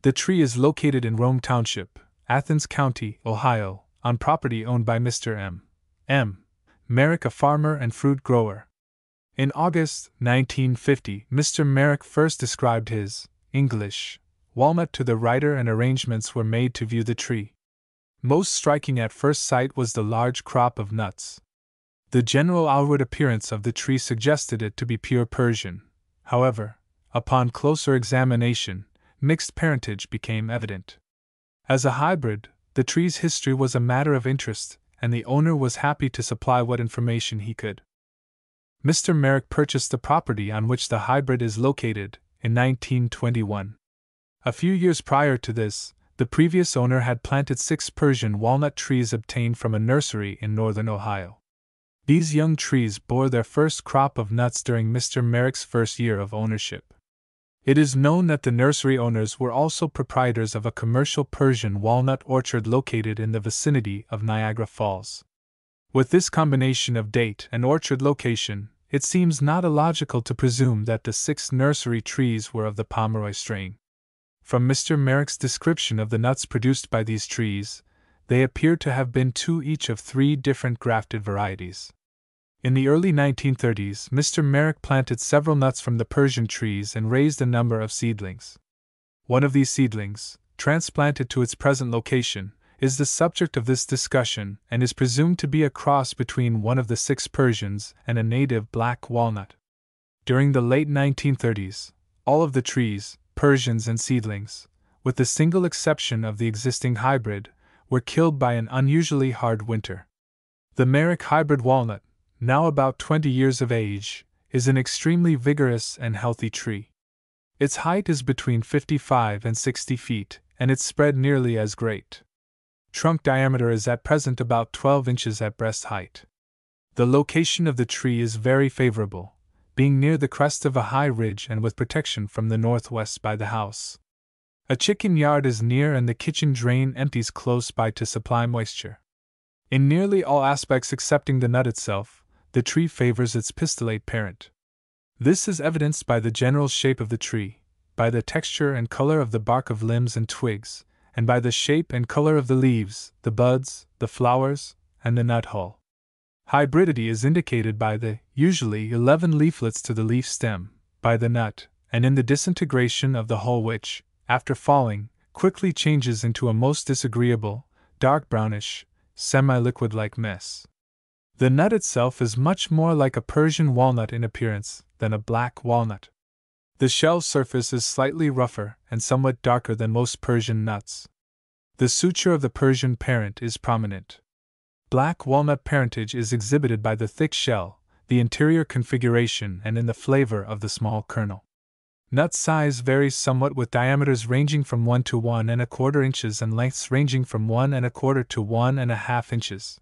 The tree is located in Rome Township, Athens County, Ohio, on property owned by Mr. M. Merrick, a farmer and fruit grower. In August 1950, Mr. Merrick first described his English walnut to the writer, and arrangements were made to view the tree. Most striking at first sight was the large crop of nuts. The general outward appearance of the tree suggested it to be pure Persian. However, upon closer examination, mixed parentage became evident. As a hybrid, the tree's history was a matter of interest, and the owner was happy to supply what information he could. Mr. Merrick purchased the property on which the hybrid is located in 1921. A few years prior to this, the previous owner had planted 6 Persian walnut trees obtained from a nursery in northern Ohio. These young trees bore their first crop of nuts during Mr. Merrick's first year of ownership. It is known that the nursery owners were also proprietors of a commercial Persian walnut orchard located in the vicinity of Niagara Falls. With this combination of date and orchard location, it seems not illogical to presume that the 6 nursery trees were of the Pomeroy strain. From Mr. Merrick's description of the nuts produced by these trees, they appear to have been 2 each of 3 different grafted varieties. In the early 1930s, Mr. Merrick planted several nuts from the Persian trees and raised a number of seedlings. One of these seedlings, transplanted to its present location, is the subject of this discussion and is presumed to be a cross between one of the 6 Persians and a native black walnut. During the late 1930s, all of the trees, Persians and seedlings, with the single exception of the existing hybrid, were killed by an unusually hard winter. The Merrick hybrid walnut, now about 20 years of age, is an extremely vigorous and healthy tree. Its height is between 55 and 60 feet, and its spread nearly as great. Trunk diameter is at present about 12 inches at breast height. The location of the tree is very favorable, being near the crest of a high ridge and with protection from the northwest by the house. A chicken yard is near and the kitchen drain empties close by to supply moisture. In nearly all aspects excepting the nut itself, the tree favors its pistillate parent. This is evidenced by the general shape of the tree, by the texture and color of the bark of limbs and twigs, and by the shape and color of the leaves, the buds, the flowers, and the nut hull. Hybridity is indicated by the, usually 11 leaflets to the leaf stem, by the nut, and in the disintegration of the hull which, after falling, quickly changes into a most disagreeable, dark brownish, semi-liquid-like mess. The nut itself is much more like a Persian walnut in appearance than a black walnut. The shell surface is slightly rougher and somewhat darker than most Persian nuts. The suture of the Persian parent is prominent. Black walnut parentage is exhibited by the thick shell, the interior configuration, and in the flavor of the small kernel. Nut size varies somewhat, with diameters ranging from 1 to 1 1/4 inches and lengths ranging from 1 1/4 to 1 1/2 inches.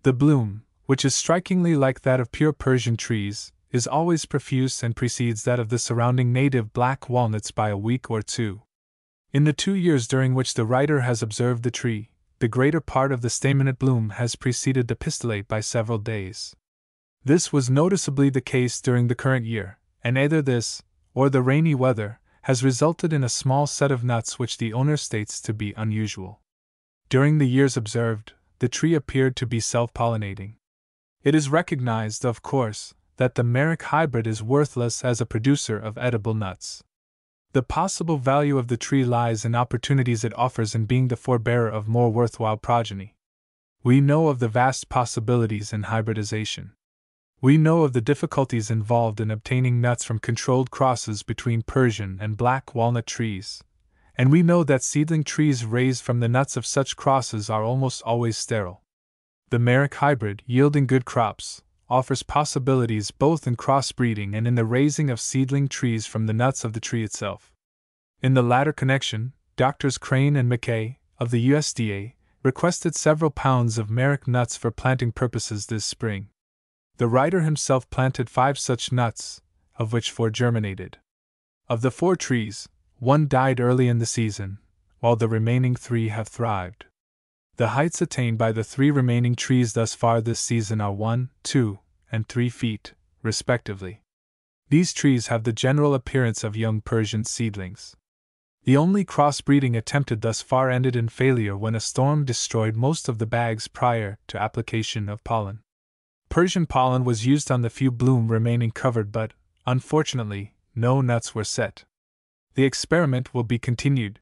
The bloom, which is strikingly like that of pure Persian trees, is always profuse and precedes that of the surrounding native black walnuts by a week or 2. In the 2 years during which the writer has observed the tree, the greater part of the staminate bloom has preceded the pistillate by several days. This was noticeably the case during the current year, and either this, or the rainy weather, has resulted in a small set of nuts which the owner states to be unusual. During the years observed, the tree appeared to be self-pollinating. It is recognized, of course, that the Merrick hybrid is worthless as a producer of edible nuts. The possible value of the tree lies in opportunities it offers in being the forebearer of more worthwhile progeny. We know of the vast possibilities in hybridization. We know of the difficulties involved in obtaining nuts from controlled crosses between Persian and black walnut trees, and we know that seedling trees raised from the nuts of such crosses are almost always sterile. The Merrick hybrid, yielding good crops, offers possibilities both in crossbreeding and in the raising of seedling trees from the nuts of the tree itself. In the latter connection, Drs. Crane and McKay, of the USDA, requested several pounds of Merrick nuts for planting purposes this spring. The writer himself planted 5 such nuts, of which 4 germinated. Of the 4 trees, 1 died early in the season, while the remaining 3 have thrived. The heights attained by the 3 remaining trees thus far this season are 1, 2, and 3 feet, respectively. These trees have the general appearance of young Persian seedlings. The only crossbreeding attempted thus far ended in failure when a storm destroyed most of the bags prior to application of pollen. Persian pollen was used on the few bloom remaining covered, but, unfortunately, no nuts were set. The experiment will be continued.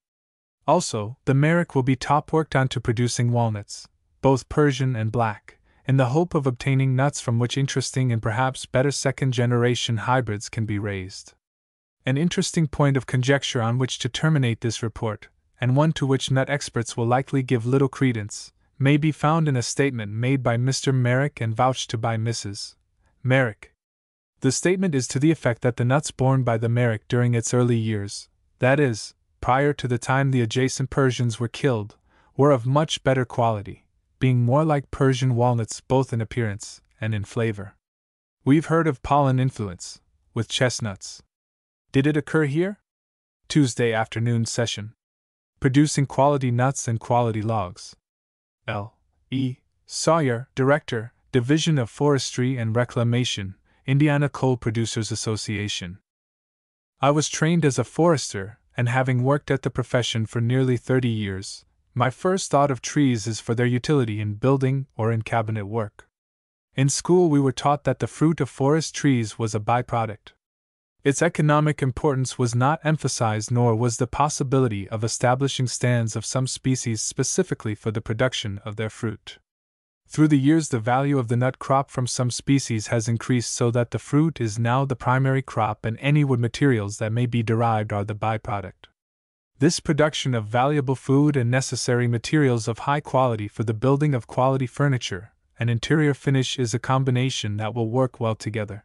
Also, the Merrick will be top-worked on to producing walnuts, both Persian and black, in the hope of obtaining nuts from which interesting and perhaps better second-generation hybrids can be raised. An interesting point of conjecture on which to terminate this report, and one to which nut experts will likely give little credence, may be found in a statement made by Mr. Merrick and vouched to by Mrs. Merrick. The statement is to the effect that the nuts borne by the Merrick during its early years, that is, prior to the time the adjacent Persians were killed, were of much better quality, being more like Persian walnuts both in appearance and in flavor. We've heard of pollen influence, with chestnuts. Did it occur here? Tuesday afternoon session. Producing quality nuts and quality logs. L. E. Sawyer, Director, Division of Forestry and Reclamation, Indiana Coal Producers Association. I was trained as a forester, and having worked at the profession for nearly 30 years, my first thought of trees is for their utility in building or in cabinet work. In school we were taught that the fruit of forest trees was a byproduct. Its economic importance was not emphasized, nor was the possibility of establishing stands of some species specifically for the production of their fruit. Through the years, the value of the nut crop from some species has increased so that the fruit is now the primary crop and any wood materials that may be derived are the byproduct. This production of valuable food and necessary materials of high quality for the building of quality furniture and interior finish is a combination that will work well together.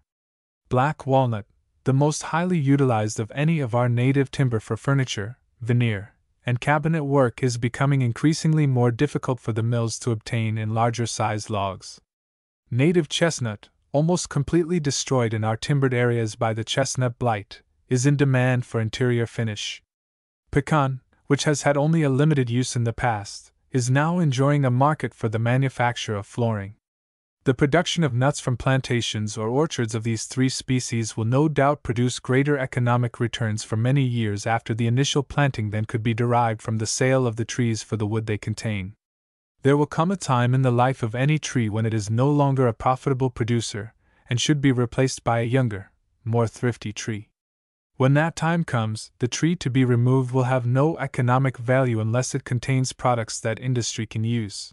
Black walnut, the most highly utilized of any of our native timber for furniture, veneer, and cabinet work, is becoming increasingly more difficult for the mills to obtain in larger-sized logs. Native chestnut, almost completely destroyed in our timbered areas by the chestnut blight, is in demand for interior finish. Pecan, which has had only a limited use in the past, is now enjoying a market for the manufacture of flooring. The production of nuts from plantations or orchards of these 3 species will no doubt produce greater economic returns for many years after the initial planting than could be derived from the sale of the trees for the wood they contain. There will come a time in the life of any tree when it is no longer a profitable producer, and should be replaced by a younger, more thrifty tree. When that time comes, the tree to be removed will have no economic value unless it contains products that industry can use.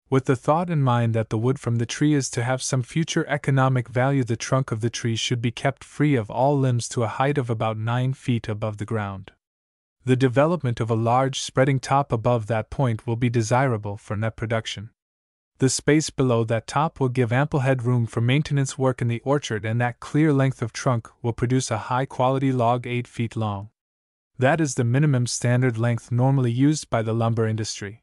With the thought in mind that the wood from the tree is to have some future economic value, the trunk of the tree should be kept free of all limbs to a height of about 9 feet above the ground. The development of a large spreading top above that point will be desirable for nut production. The space below that top will give ample headroom for maintenance work in the orchard, and that clear length of trunk will produce a high-quality log 8 feet long. That is the minimum standard length normally used by the lumber industry.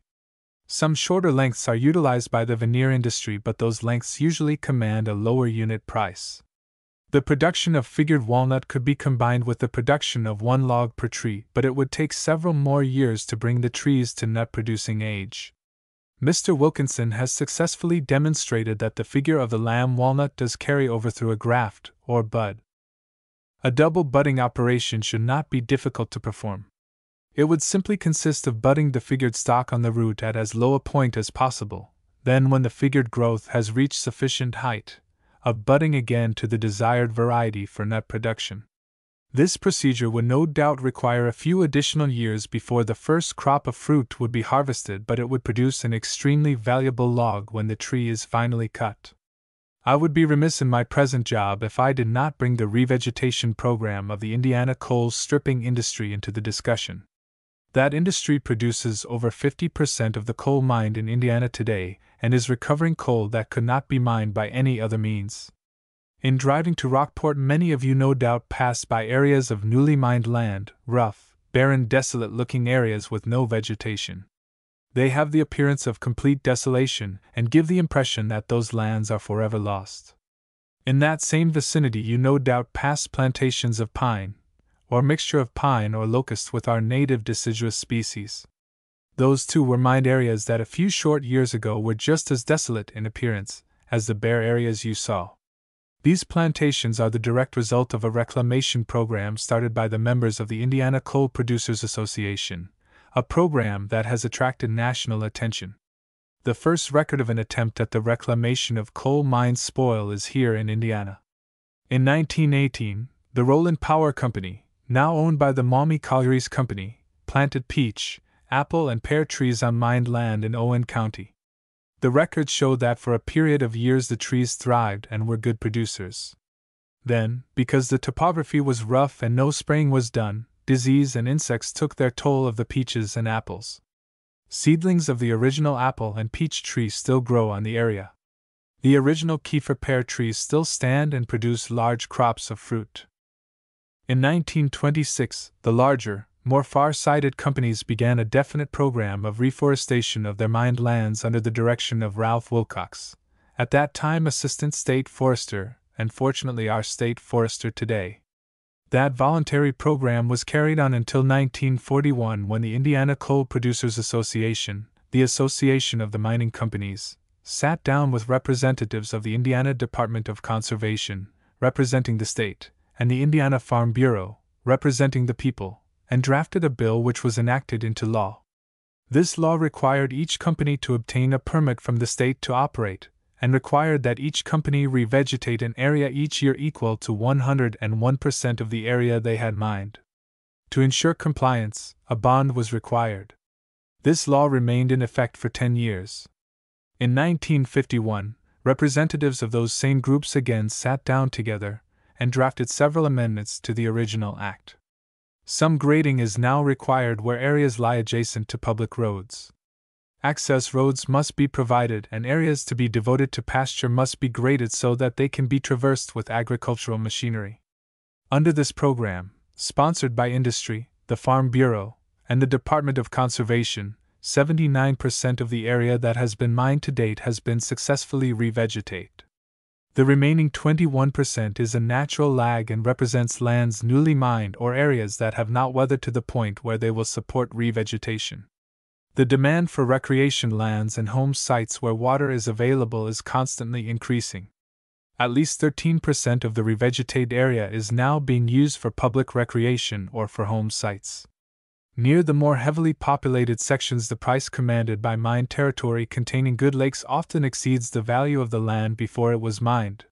Some shorter lengths are utilized by the veneer industry, but those lengths usually command a lower unit price. The production of figured walnut could be combined with the production of 1 log per tree, but it would take several more years to bring the trees to nut-producing age. Mr. Wilkinson has successfully demonstrated that the figure of the lamb walnut does carry over through a graft, or bud. A double budding operation should not be difficult to perform. It would simply consist of budding the figured stock on the root at as low a point as possible, then when the figured growth has reached sufficient height, of budding again to the desired variety for nut production. This procedure would no doubt require a few additional years before the first crop of fruit would be harvested, but it would produce an extremely valuable log when the tree is finally cut. I would be remiss in my present job if I did not bring the revegetation program of the Indiana coal stripping industry into the discussion. That industry produces over 50% of the coal mined in Indiana today and is recovering coal that could not be mined by any other means. In driving to Rockport, many of you no doubt passed by areas of newly mined land, rough, barren, desolate-looking areas with no vegetation. They have the appearance of complete desolation and give the impression that those lands are forever lost. In that same vicinity you no doubt passed plantations of pine, or mixture of pine or locust with our native deciduous species. Those too were mined areas that a few short years ago were just as desolate in appearance as the bare areas you saw. These plantations are the direct result of a reclamation program started by the members of the Indiana Coal Producers Association, a program that has attracted national attention. The first record of an attempt at the reclamation of coal mine spoil is here in Indiana. In 1918, the Roland Power Company, now owned by the Maumee Collieries Company, planted peach, apple, and pear trees on mined land in Owen County. The records show that for a period of years the trees thrived and were good producers. Then, because the topography was rough and no spraying was done, disease and insects took their toll of the peaches and apples. Seedlings of the original apple and peach tree still grow on the area. The original Kiefer pear trees still stand and produce large crops of fruit. In 1926, the larger, more far-sighted companies began a definite program of reforestation of their mined lands under the direction of Ralph Wilcox, at that time Assistant State Forester, and fortunately our State Forester today. That voluntary program was carried on until 1941 when the Indiana Coal Producers Association, the association of the mining companies, sat down with representatives of the Indiana Department of Conservation, representing the state, and the Indiana Farm Bureau, representing the people, and drafted a bill which was enacted into law. This law required each company to obtain a permit from the state to operate, and required that each company revegetate an area each year equal to 101% of the area they had mined. To ensure compliance, a bond was required. This law remained in effect for 10 years. In 1951, representatives of those same groups again sat down together and drafted several amendments to the original act. Some grading is now required where areas lie adjacent to public roads. Access roads must be provided and areas to be devoted to pasture must be graded so that they can be traversed with agricultural machinery. Under this program, sponsored by industry, the Farm Bureau, and the Department of Conservation, 79% of the area that has been mined to date has been successfully revegetated. The remaining 21% is a natural lag and represents lands newly mined or areas that have not weathered to the point where they will support revegetation. The demand for recreation lands and home sites where water is available is constantly increasing. At least 13% of the revegetated area is now being used for public recreation or for home sites. Near the more heavily populated sections, the price commanded by mined territory containing good lakes often exceeds the value of the land before it was mined.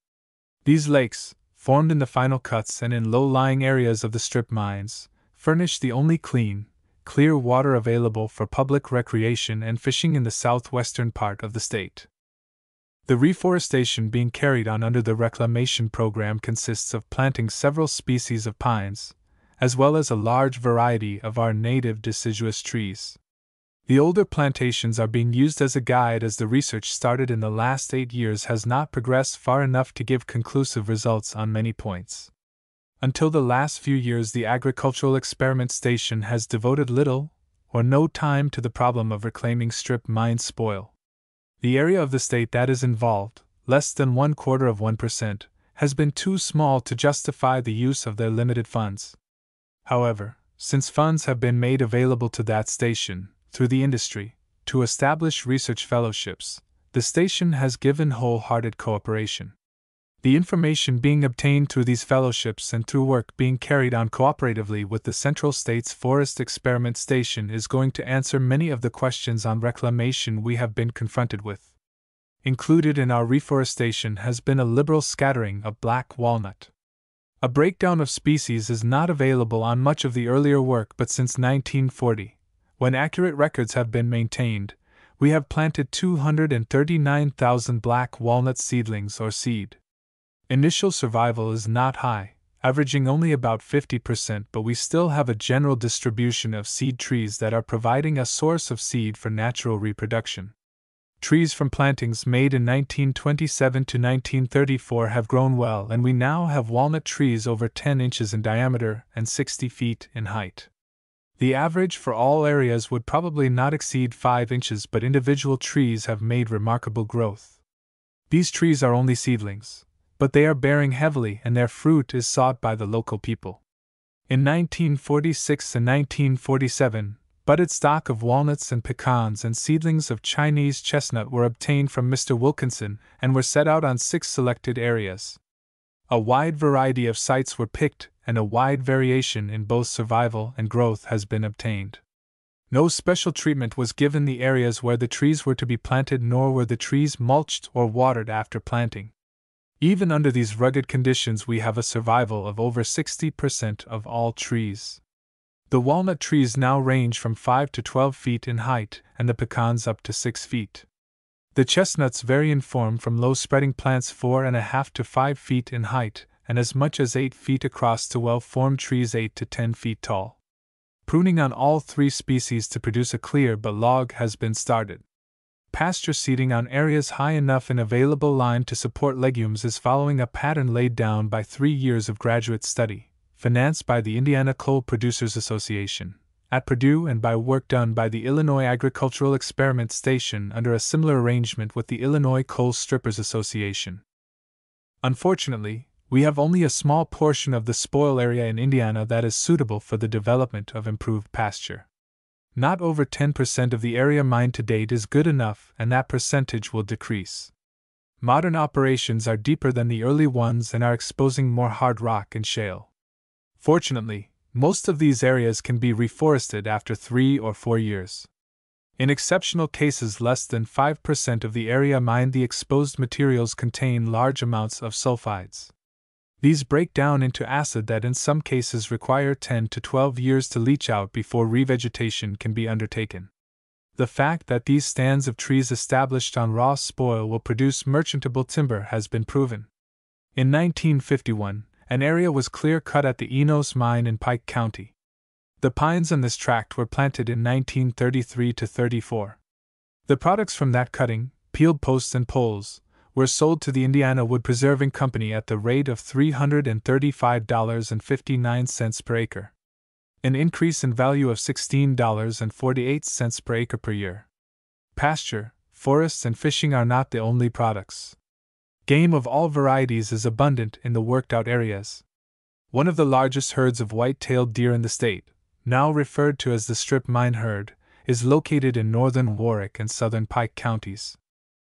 These lakes, formed in the final cuts and in low-lying areas of the strip mines, furnish the only clean, clear water available for public recreation and fishing in the southwestern part of the state. The reforestation being carried on under the reclamation program consists of planting several species of pines, as well as a large variety of our native deciduous trees. The older plantations are being used as a guide as the research started in the last 8 years has not progressed far enough to give conclusive results on many points. Until the last few years, the Agricultural Experiment Station has devoted little or no time to the problem of reclaiming strip mine spoil. The area of the state that is involved, less than 0.25%, has been too small to justify the use of their limited funds. However, since funds have been made available to that station, through the industry, to establish research fellowships, the station has given wholehearted cooperation. The information being obtained through these fellowships and through work being carried on cooperatively with the Central States Forest Experiment Station is going to answer many of the questions on reclamation we have been confronted with. Included in our reforestation has been a liberal scattering of black walnut. A breakdown of species is not available on much of the earlier work, but since 1940, when accurate records have been maintained, we have planted 239,000 black walnut seedlings or seed. Initial survival is not high, averaging only about 50%, but we still have a general distribution of seed trees that are providing a source of seed for natural reproduction. Trees from plantings made in 1927 to 1934 have grown well, and we now have walnut trees over 10 inches in diameter and 60 feet in height. The average for all areas would probably not exceed 5 inches, but individual trees have made remarkable growth. These trees are only seedlings, but they are bearing heavily and their fruit is sought by the local people. In 1946 and 1947, budded stock of walnuts and pecans and seedlings of Chinese chestnut were obtained from Mr. Wilkinson and were set out on 6 selected areas. A wide variety of sites were picked, and a wide variation in both survival and growth has been obtained. No special treatment was given the areas where the trees were to be planted, nor were the trees mulched or watered after planting. Even under these rugged conditions, we have a survival of over 60% of all trees. The walnut trees now range from 5 to 12 feet in height, and the pecans up to 6 feet. The chestnuts vary in form from low-spreading plants 4.5 to 5 feet in height, and as much as 8 feet across, to well-formed trees 8 to 10 feet tall. Pruning on all 3 species to produce a clear but log has been started. Pasture seeding on areas high enough in available line to support legumes is following a pattern laid down by 3 years of graduate study, financed by the Indiana Coal Producers Association, at Purdue, and by work done by the Illinois Agricultural Experiment Station under a similar arrangement with the Illinois Coal Strippers Association. Unfortunately, we have only a small portion of the spoil area in Indiana that is suitable for the development of improved pasture. Not over 10% of the area mined to date is good enough, and that percentage will decrease. Modern operations are deeper than the early ones and are exposing more hard rock and shale. Fortunately, most of these areas can be reforested after 3 or 4 years. In exceptional cases, less than 5% of the area mined, the exposed materials contain large amounts of sulfides. These break down into acid that in some cases require 10 to 12 years to leach out before revegetation can be undertaken. The fact that these stands of trees established on raw spoil will produce merchantable timber has been proven. In 1951, an area was clear-cut at the Enos mine in Pike County. The pines on this tract were planted in 1933 to 34. The products from that cutting, peeled posts and poles, were sold to the Indiana Wood Preserving Company at the rate of $335.59 per acre, an increase in value of $16.48 per acre per year. Pasture, forests, and fishing are not the only products. Game of all varieties is abundant in the worked-out areas. One of the largest herds of white-tailed deer in the state, now referred to as the Strip Mine Herd, is located in northern Warwick and southern Pike counties.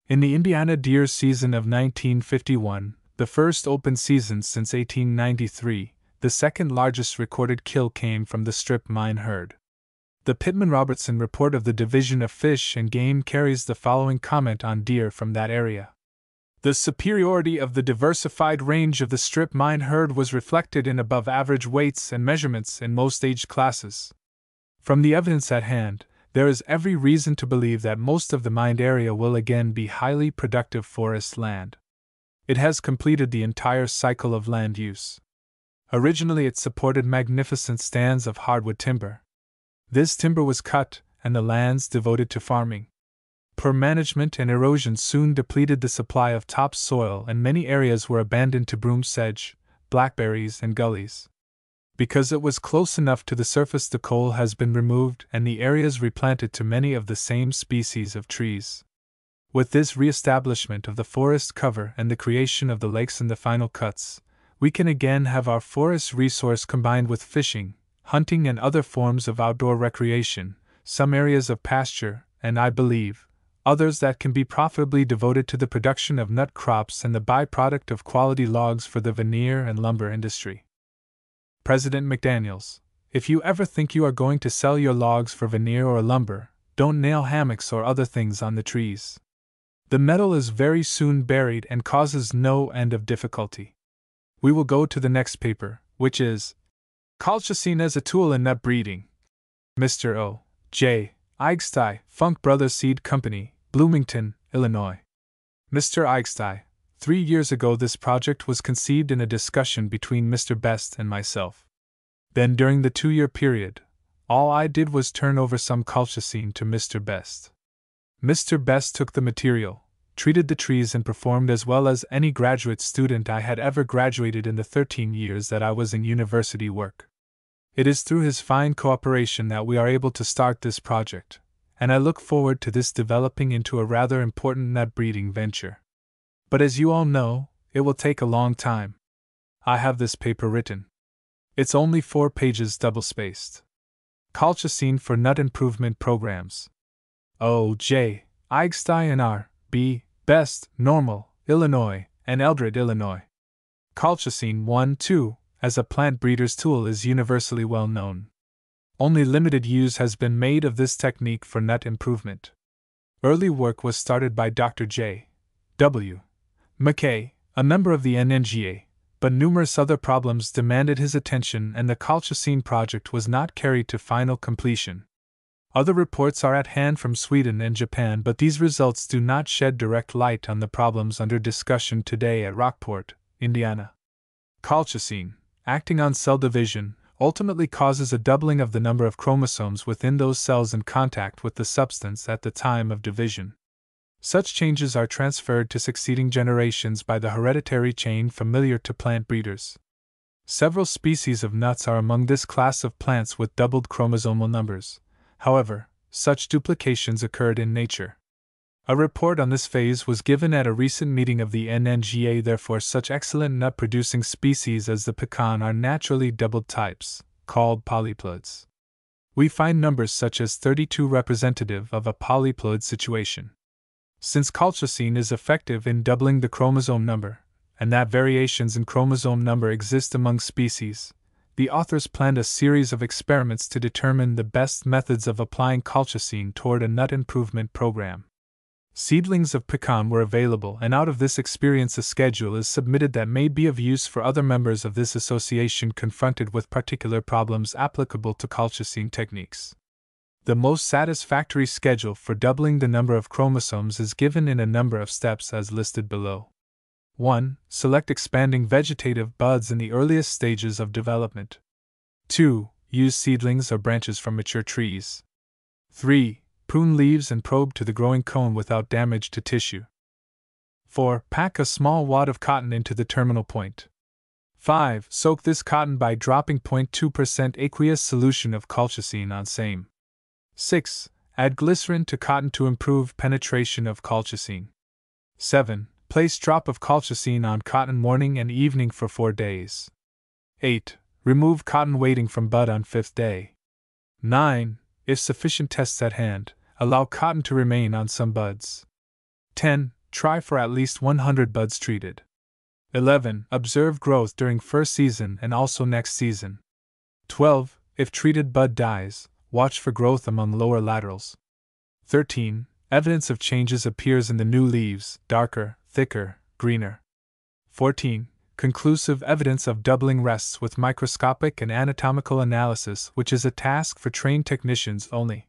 In the Indiana deer season of 1951, the first open season since 1893, the second largest recorded kill came from the Strip Mine Herd. The Pittman-Robertson report of the Division of Fish and Game carries the following comment on deer from that area. The superiority of the diversified range of the Strip Mine Herd was reflected in above-average weights and measurements in most age classes. From the evidence at hand, there is every reason to believe that most of the mined area will again be highly productive forest land. It has completed the entire cycle of land use. Originally, it supported magnificent stands of hardwood timber. This timber was cut, and the lands devoted to farming. Poor management and erosion soon depleted the supply of topsoil, and many areas were abandoned to broom sedge, blackberries, and gullies. Because it was close enough to the surface, the coal has been removed and the areas replanted to many of the same species of trees. With this re-establishment of the forest cover and the creation of the lakes and the final cuts, we can again have our forest resource combined with fishing, hunting, and other forms of outdoor recreation, some areas of pasture, and I believe, others that can be profitably devoted to the production of nut crops and the byproduct of quality logs for the veneer and lumber industry. President McDaniels, if you ever think you are going to sell your logs for veneer or lumber, don't nail hammocks or other things on the trees. The metal is very soon buried and causes no end of difficulty. We will go to the next paper, which is Colchicine as a Tool in Nut Breeding. Mr. O. J. Eichstein, Funk Brothers Seed Company, Bloomington, Illinois. Mr. Eichstein, 3 years ago, this project was conceived in a discussion between Mr. Best and myself. Then, during the 2-year period, all I did was turn over some colchicine to Mr. Best. Mr. Best took the material, treated the trees, and performed as well as any graduate student I had ever graduated in the 13 years that I was in university work. It is through his fine cooperation that we are able to start this project, and I look forward to this developing into a rather important nut breeding venture. But as you all know, it will take a long time. I have this paper written. It's only 4 pages double-spaced. Colchicine for Nut Improvement Programs. O.J. Eigstein R.B. Best, Normal, Illinois, and Eldred, Illinois. Colchicine 1-2, as a plant breeder's tool, is universally well known. Only limited use has been made of this technique for nut improvement. Early work was started by Dr. J. W. McKay, a member of the NNGA, but numerous other problems demanded his attention and the colchicine project was not carried to final completion. Other reports are at hand from Sweden and Japan, but these results do not shed direct light on the problems under discussion today at Rockport, Indiana. Colchicine, acting on cell division, ultimately causes a doubling of the number of chromosomes within those cells in contact with the substance at the time of division. Such changes are transferred to succeeding generations by the hereditary chain familiar to plant breeders. Several species of nuts are among this class of plants with doubled chromosomal numbers. However, such duplications occurred in nature. A report on this phase was given at a recent meeting of the NNGA. Therefore, such excellent nut-producing species as the pecan are naturally doubled types, called polyploids. We find numbers such as 32 representative of a polyploid situation. Since colchicine is effective in doubling the chromosome number, and that variations in chromosome number exist among species, the authors planned a series of experiments to determine the best methods of applying colchicine toward a nut improvement program. Seedlings of pecan were available, and out of this experience a schedule is submitted that may be of use for other members of this association confronted with particular problems applicable to colchicine techniques. The most satisfactory schedule for doubling the number of chromosomes is given in a number of steps as listed below. 1. Select expanding vegetative buds in the earliest stages of development. 2. Use seedlings or branches from mature trees. 3. Prune leaves and probe to the growing cone without damage to tissue. 4. Pack a small wad of cotton into the terminal point. 5. Soak this cotton by dropping 0.2% aqueous solution of colchicine on same. 6. Add glycerin to cotton to improve penetration of colchicine. 7. Place drop of colchicine on cotton morning and evening for 4 days. 8. Remove cotton waiting from bud on 5th day. 9. If sufficient tests at hand, allow cotton to remain on some buds. 10. Try for at least 100 buds treated. 11. Observe growth during first season and also next season. 12. If treated bud dies, watch for growth among lower laterals. 13. Evidence of changes appears in the new leaves, darker, thicker, greener. 14. Conclusive evidence of doubling rests with microscopic and anatomical analysis, which is a task for trained technicians only.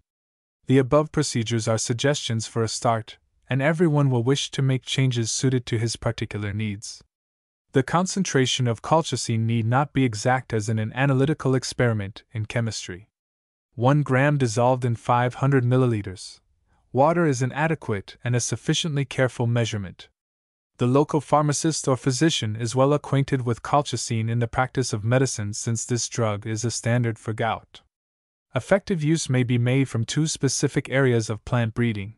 The above procedures are suggestions for a start, and everyone will wish to make changes suited to his particular needs. The concentration of colchicine need not be exact as in an analytical experiment in chemistry. 1 gram dissolved in 500 milliliters. Water is an adequate and a sufficiently careful measurement. The local pharmacist or physician is well acquainted with colchicine in the practice of medicine since this drug is a standard for gout. Effective use may be made from 2 specific areas of plant breeding.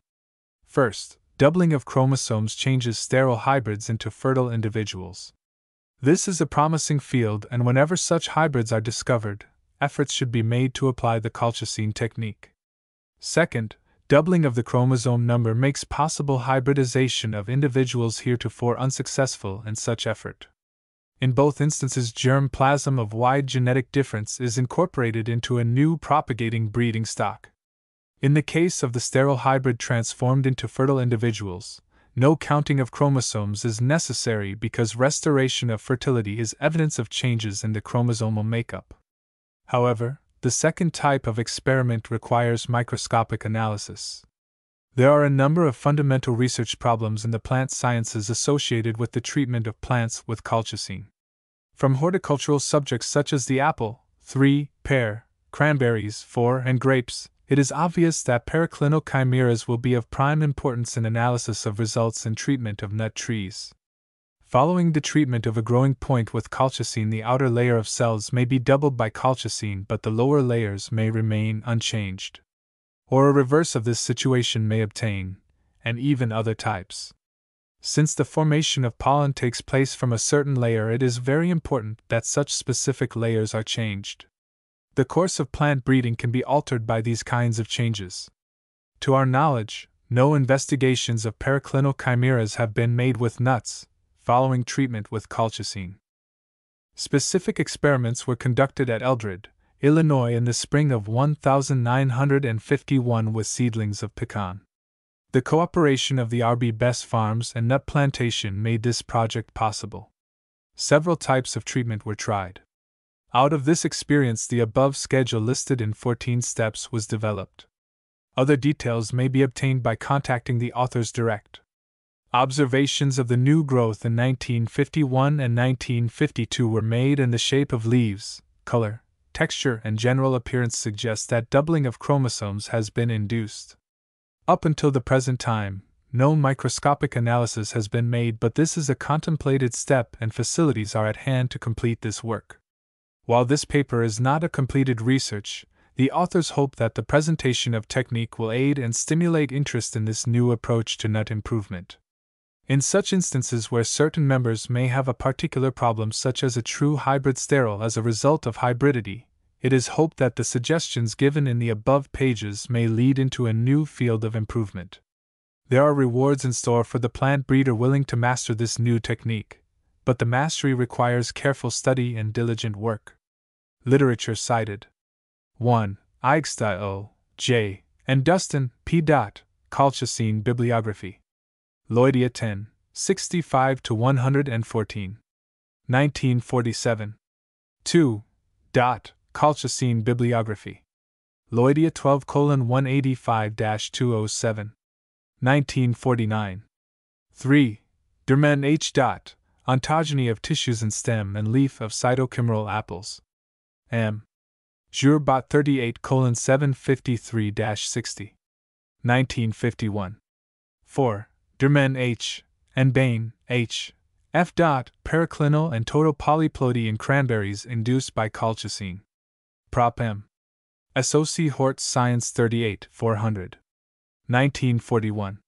First, doubling of chromosomes changes sterile hybrids into fertile individuals. This is a promising field, and whenever such hybrids are discovered, efforts should be made to apply the colchicine technique. Second, doubling of the chromosome number makes possible hybridization of individuals heretofore unsuccessful in such effort. In both instances, germ plasm of wide genetic difference is incorporated into a new propagating breeding stock. In the case of the sterile hybrid transformed into fertile individuals, no counting of chromosomes is necessary because restoration of fertility is evidence of changes in the chromosomal makeup. However, the second type of experiment requires microscopic analysis. There are a number of fundamental research problems in the plant sciences associated with the treatment of plants with colchicine. From horticultural subjects such as the apple, 3, pear, cranberries, 4, and grapes, it is obvious that periclinal chimeras will be of prime importance in analysis of results in treatment of nut trees. Following the treatment of a growing point with colchicine, the outer layer of cells may be doubled by colchicine, but the lower layers may remain unchanged. Or a reverse of this situation may obtain, and even other types. Since the formation of pollen takes place from a certain layer, it is very important that such specific layers are changed. The course of plant breeding can be altered by these kinds of changes. To our knowledge, no investigations of periclinal chimeras have been made with nuts, following treatment with colchicine. Specific experiments were conducted at Eldred, Illinois in the spring of 1951 with seedlings of pecan. The cooperation of the R.B. Best Farms and Nut Plantation made this project possible. Several types of treatment were tried. Out of this experience, the above schedule listed in 14 steps was developed. Other details may be obtained by contacting the authors direct. Observations of the new growth in 1951 and 1952 were made, and the shape of leaves, color, texture, and general appearance suggest that doubling of chromosomes has been induced. Up until the present time, no microscopic analysis has been made, but this is a contemplated step and facilities are at hand to complete this work. While this paper is not a completed research, the authors hope that the presentation of technique will aid and stimulate interest in this new approach to nut improvement. In such instances where certain members may have a particular problem, such as a true hybrid sterile as a result of hybridity, it is hoped that the suggestions given in the above pages may lead into a new field of improvement. There are rewards in store for the plant breeder willing to master this new technique, but the mastery requires careful study and diligent work. Literature cited: 1. Eichstein O. J. and Dustin P. Colchicine Bibliography. Lloydia 10, 65-114. 1947. 2. Colchicine Bibliography. Lloydia 12:185-207. 1949. 3. Derman H. Ontogeny of tissues in stem and leaf of cytochimeral apples. M. Jurbot 38:753-60. 1951. 4. Derman H. and Bain H. F. Periclinal and total polyploidy in cranberries induced by colchicine. Prop. M. SOC Hort Science 38 400. 1941.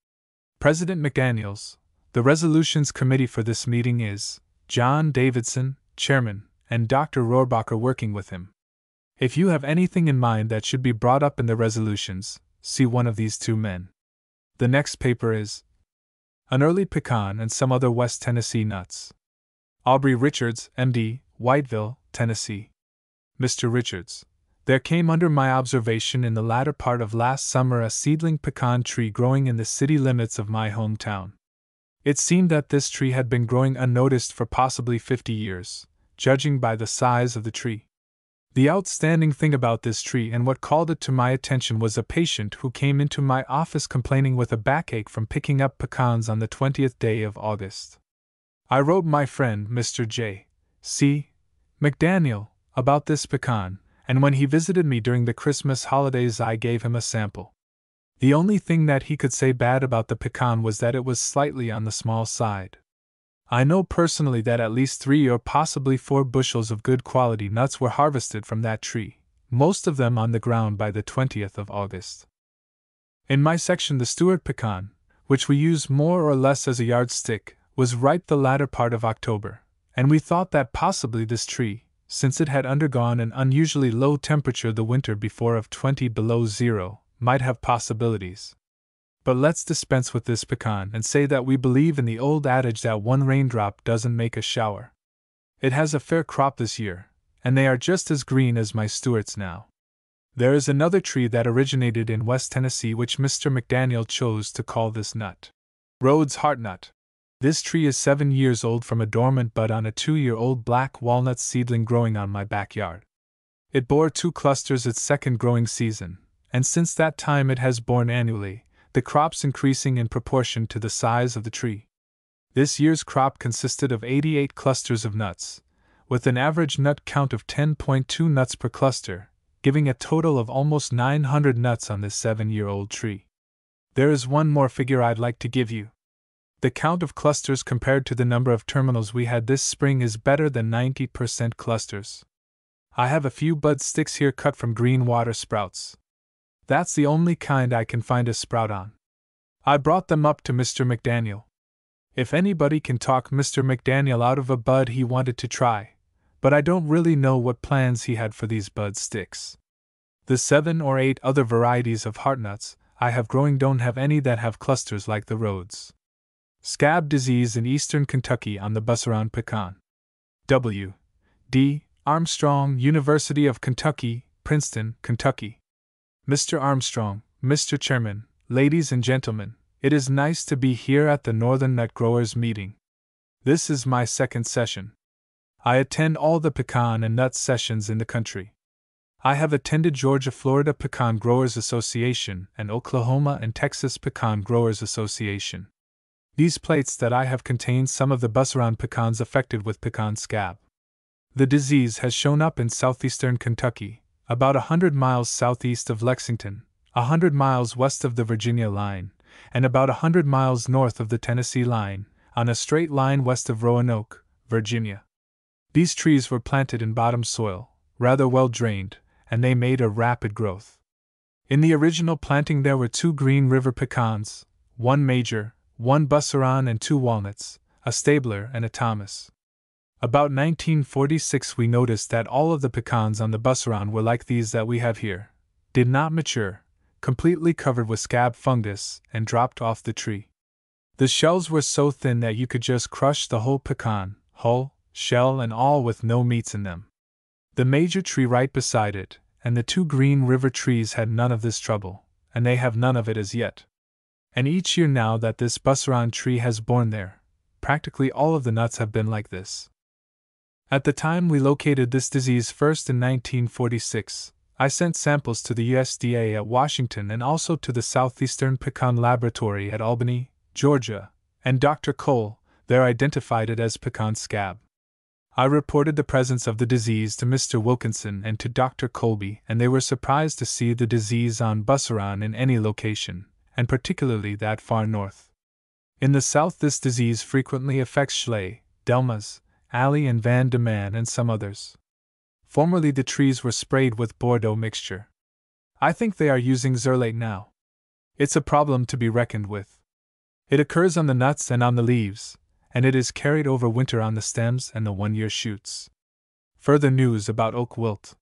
President McDaniels. The resolutions committee for this meeting is John Davidson, Chairman, and Dr. Rohrbacher working with him. If you have anything in mind that should be brought up in the resolutions, see one of these two men. The next paper is An Early Pecan and Some Other West Tennessee Nuts. Aubrey Richards, M.D., Whiteville, Tennessee. Mr. Richards, there came under my observation in the latter part of last summer a seedling pecan tree growing in the city limits of my hometown. It seemed that this tree had been growing unnoticed for possibly 50 years, judging by the size of the tree. The outstanding thing about this tree and what called it to my attention was a patient who came into my office complaining with a backache from picking up pecans on the 20th day of August. I wrote my friend, Mr. J. C. McDaniel, about this pecan, and when he visited me during the Christmas holidays I gave him a sample. The only thing that he could say bad about the pecan was that it was slightly on the small side. I know personally that at least 3 or possibly 4 bushels of good quality nuts were harvested from that tree, most of them on the ground by the 20th of August. In my section, the Stewart pecan, which we use more or less as a yardstick, was ripe the latter part of October, and we thought that possibly this tree, since it had undergone an unusually low temperature the winter before of 20 below zero, might have possibilities. But let's dispense with this pecan and say that we believe in the old adage that one raindrop doesn't make a shower. It has a fair crop this year, and they are just as green as my Stewarts now. There is another tree that originated in West Tennessee which Mr. McDaniel chose to call this nut Rhodes Heartnut. This tree is 7 years old from a dormant bud on a 2-year-old black walnut seedling growing on my backyard. It bore 2 clusters its second growing season, and since that time it has borne annually, the crops increasing in proportion to the size of the tree. This year's crop consisted of 88 clusters of nuts, with an average nut count of 10.2 nuts per cluster, giving a total of almost 900 nuts on this 7-year-old tree. There is one more figure I'd like to give you. The count of clusters compared to the number of terminals we had this spring is better than 90% clusters. I have a few bud sticks here cut from green water sprouts. That's the only kind I can find a sprout on. I brought them up to Mr. McDaniel. If anybody can talk Mr. McDaniel out of a bud he wanted to try, but I don't really know what plans he had for these bud sticks. The 7 or 8 other varieties of heartnuts I have growing don't have any that have clusters like the Rhodes. Scab disease in eastern Kentucky on the Busaround pecan. W. D. Armstrong, University of Kentucky, Princeton, Kentucky. Mr. Armstrong, Mr. Chairman, ladies and gentlemen, it is nice to be here at the Northern Nut Growers meeting. This is my second session. I attend all the pecan and nut sessions in the country. I have attended Georgia-Florida Pecan Growers Association and Oklahoma and Texas Pecan Growers Association. These plates that I have contain some of the Busaround pecans affected with pecan scab. The disease has shown up in southeastern Kentucky, about 100 miles southeast of Lexington, 100 miles west of the Virginia line, and about 100 miles north of the Tennessee line, on a straight line west of Roanoke, Virginia. These trees were planted in bottom soil, rather well drained, and they made a rapid growth. In the original planting there were 2 Green River pecans, 1 major, 1 Busaround and 2 walnuts, a Stabler and a Thomas. About 1946 we noticed that all of the pecans on the Busaround were like these that we have here, did not mature, completely covered with scab fungus, and dropped off the tree. The shells were so thin that you could just crush the whole pecan, hull, shell and all with no meats in them. The major tree right beside it, and the 2 Green River trees had none of this trouble, and they have none of it as yet. And each year now that this Busaround tree has borne there, practically all of the nuts have been like this. At the time we located this disease first in 1946, I sent samples to the USDA at Washington and also to the Southeastern Pecan Laboratory at Albany, Georgia, and Dr. Cole there identified it as pecan scab. I reported the presence of the disease to Mr. Wilkinson and to Dr. Colby, and they were surprised to see the disease on Busaround in any location, and particularly that far north. In the south this disease frequently affects Schley, Delmas, Alley and Van de Man and some others. Formerly the trees were sprayed with Bordeaux mixture. I think they are using Zerlate now. It's a problem to be reckoned with. It occurs on the nuts and on the leaves, and it is carried over winter on the stems and the one-year shoots. Further news about oak wilt.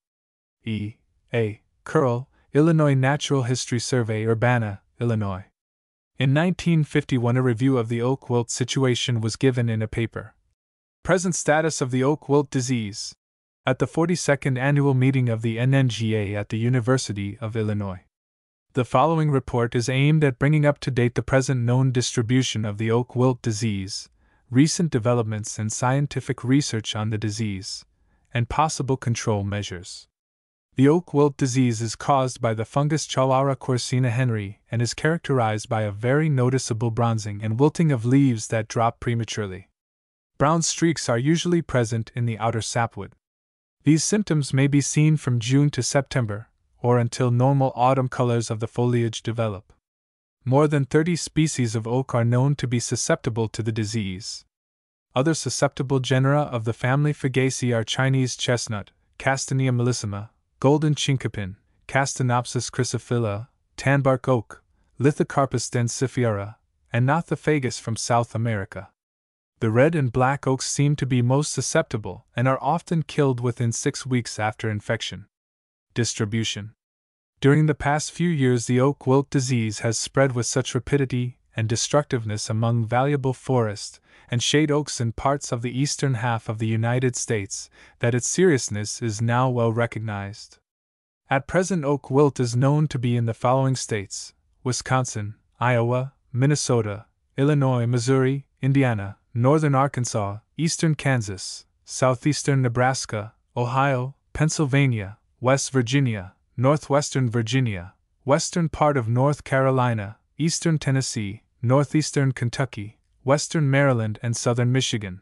E. A. Curl, Illinois Natural History Survey, Urbana, Illinois. In 1951 a review of the oak wilt situation was given in a paper. Present status of the oak wilt disease, at the 42nd annual meeting of the NNGA at the University of Illinois. The following report is aimed at bringing up to date the present known distribution of the oak wilt disease, recent developments and scientific research on the disease, and possible control measures. The oak wilt disease is caused by the fungus Challara coursina Henry and is characterized by a very noticeable bronzing and wilting of leaves that drop prematurely. Brown streaks are usually present in the outer sapwood. These symptoms may be seen from June to September, or until normal autumn colors of the foliage develop. More than 30 species of oak are known to be susceptible to the disease. Other susceptible genera of the family Fagaceae are Chinese chestnut, Castanea mellissima, golden chinkapin, Castanopsis chrysophylla, tanbark oak, Lithocarpus densifera, and Nothofagus from South America. The red and black oaks seem to be most susceptible and are often killed within 6 weeks after infection. Distribution. During the past few years the oak wilt disease has spread with such rapidity and destructiveness among valuable forest and shade oaks in parts of the eastern half of the United States that its seriousness is now well recognized. At present oak wilt is known to be in the following states: Wisconsin, Iowa, Minnesota, Illinois, Missouri, Indiana, northern Arkansas, eastern Kansas, southeastern Nebraska, Ohio, Pennsylvania, West Virginia, northwestern Virginia, western part of North Carolina, eastern Tennessee, northeastern Kentucky, western Maryland, and southern Michigan.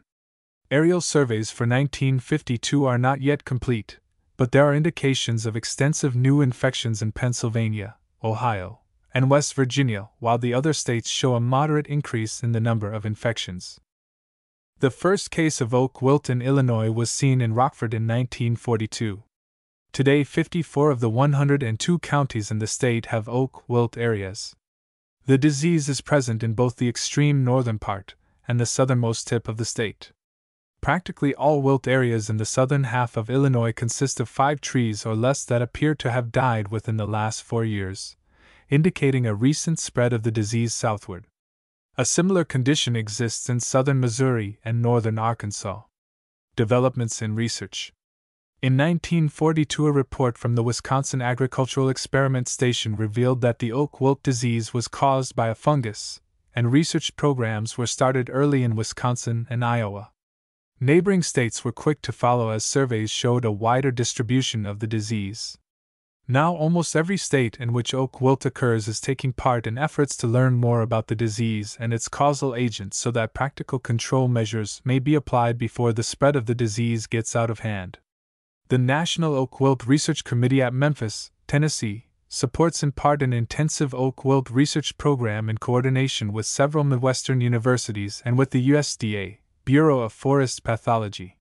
Aerial surveys for 1952 are not yet complete, but there are indications of extensive new infections in Pennsylvania, Ohio, and West Virginia, while the other states show a moderate increase in the number of infections. The first case of oak wilt in Illinois was seen in Rockford in 1942. Today, 54 of the 102 counties in the state have oak wilt areas. The disease is present in both the extreme northern part and the southernmost tip of the state. Practically all wilt areas in the southern half of Illinois consist of 5 trees or less that appear to have died within the last 4 years, indicating a recent spread of the disease southward. A similar condition exists in southern Missouri and northern Arkansas. Developments in research. In 1942, a report from the Wisconsin Agricultural Experiment Station revealed that the oak wilt disease was caused by a fungus, and research programs were started early in Wisconsin and Iowa. Neighboring states were quick to follow as surveys showed a wider distribution of the disease. Now almost every state in which oak wilt occurs is taking part in efforts to learn more about the disease and its causal agents so that practical control measures may be applied before the spread of the disease gets out of hand. The National Oak Wilt Research Committee at Memphis, Tennessee, supports in part an intensive oak wilt research program in coordination with several Midwestern universities and with the USDA, Bureau of Forest Pathology.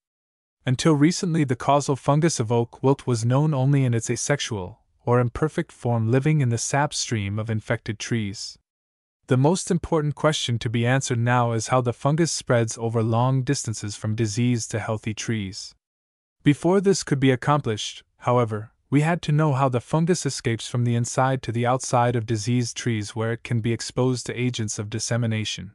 Until recently, the causal fungus of oak wilt was known only in its asexual, or imperfect form living in the sap stream of infected trees. The most important question to be answered now is how the fungus spreads over long distances from diseased to healthy trees. Before this could be accomplished, however, we had to know how the fungus escapes from the inside to the outside of diseased trees where it can be exposed to agents of dissemination.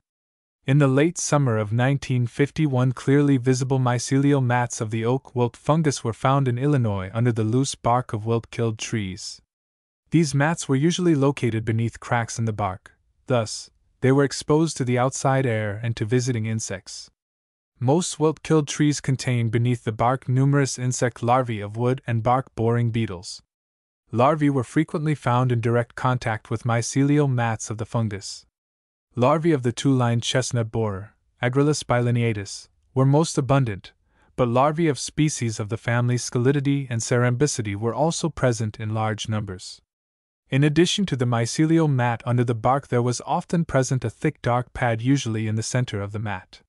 In the late summer of 1951, clearly visible mycelial mats of the oak wilt fungus were found in Illinois under the loose bark of wilt-killed trees. These mats were usually located beneath cracks in the bark, thus, they were exposed to the outside air and to visiting insects. Most wilt-killed trees contain beneath the bark numerous insect larvae of wood and bark-boring beetles. Larvae were frequently found in direct contact with mycelial mats of the fungus. Larvae of the two-lined chestnut borer, Agrillus bilineatus, were most abundant, but larvae of species of the family Scelididae and Cerambicidae were also present in large numbers. In addition to the mycelial mat under the bark, there was often present a thick dark pad, usually in the center of the mat.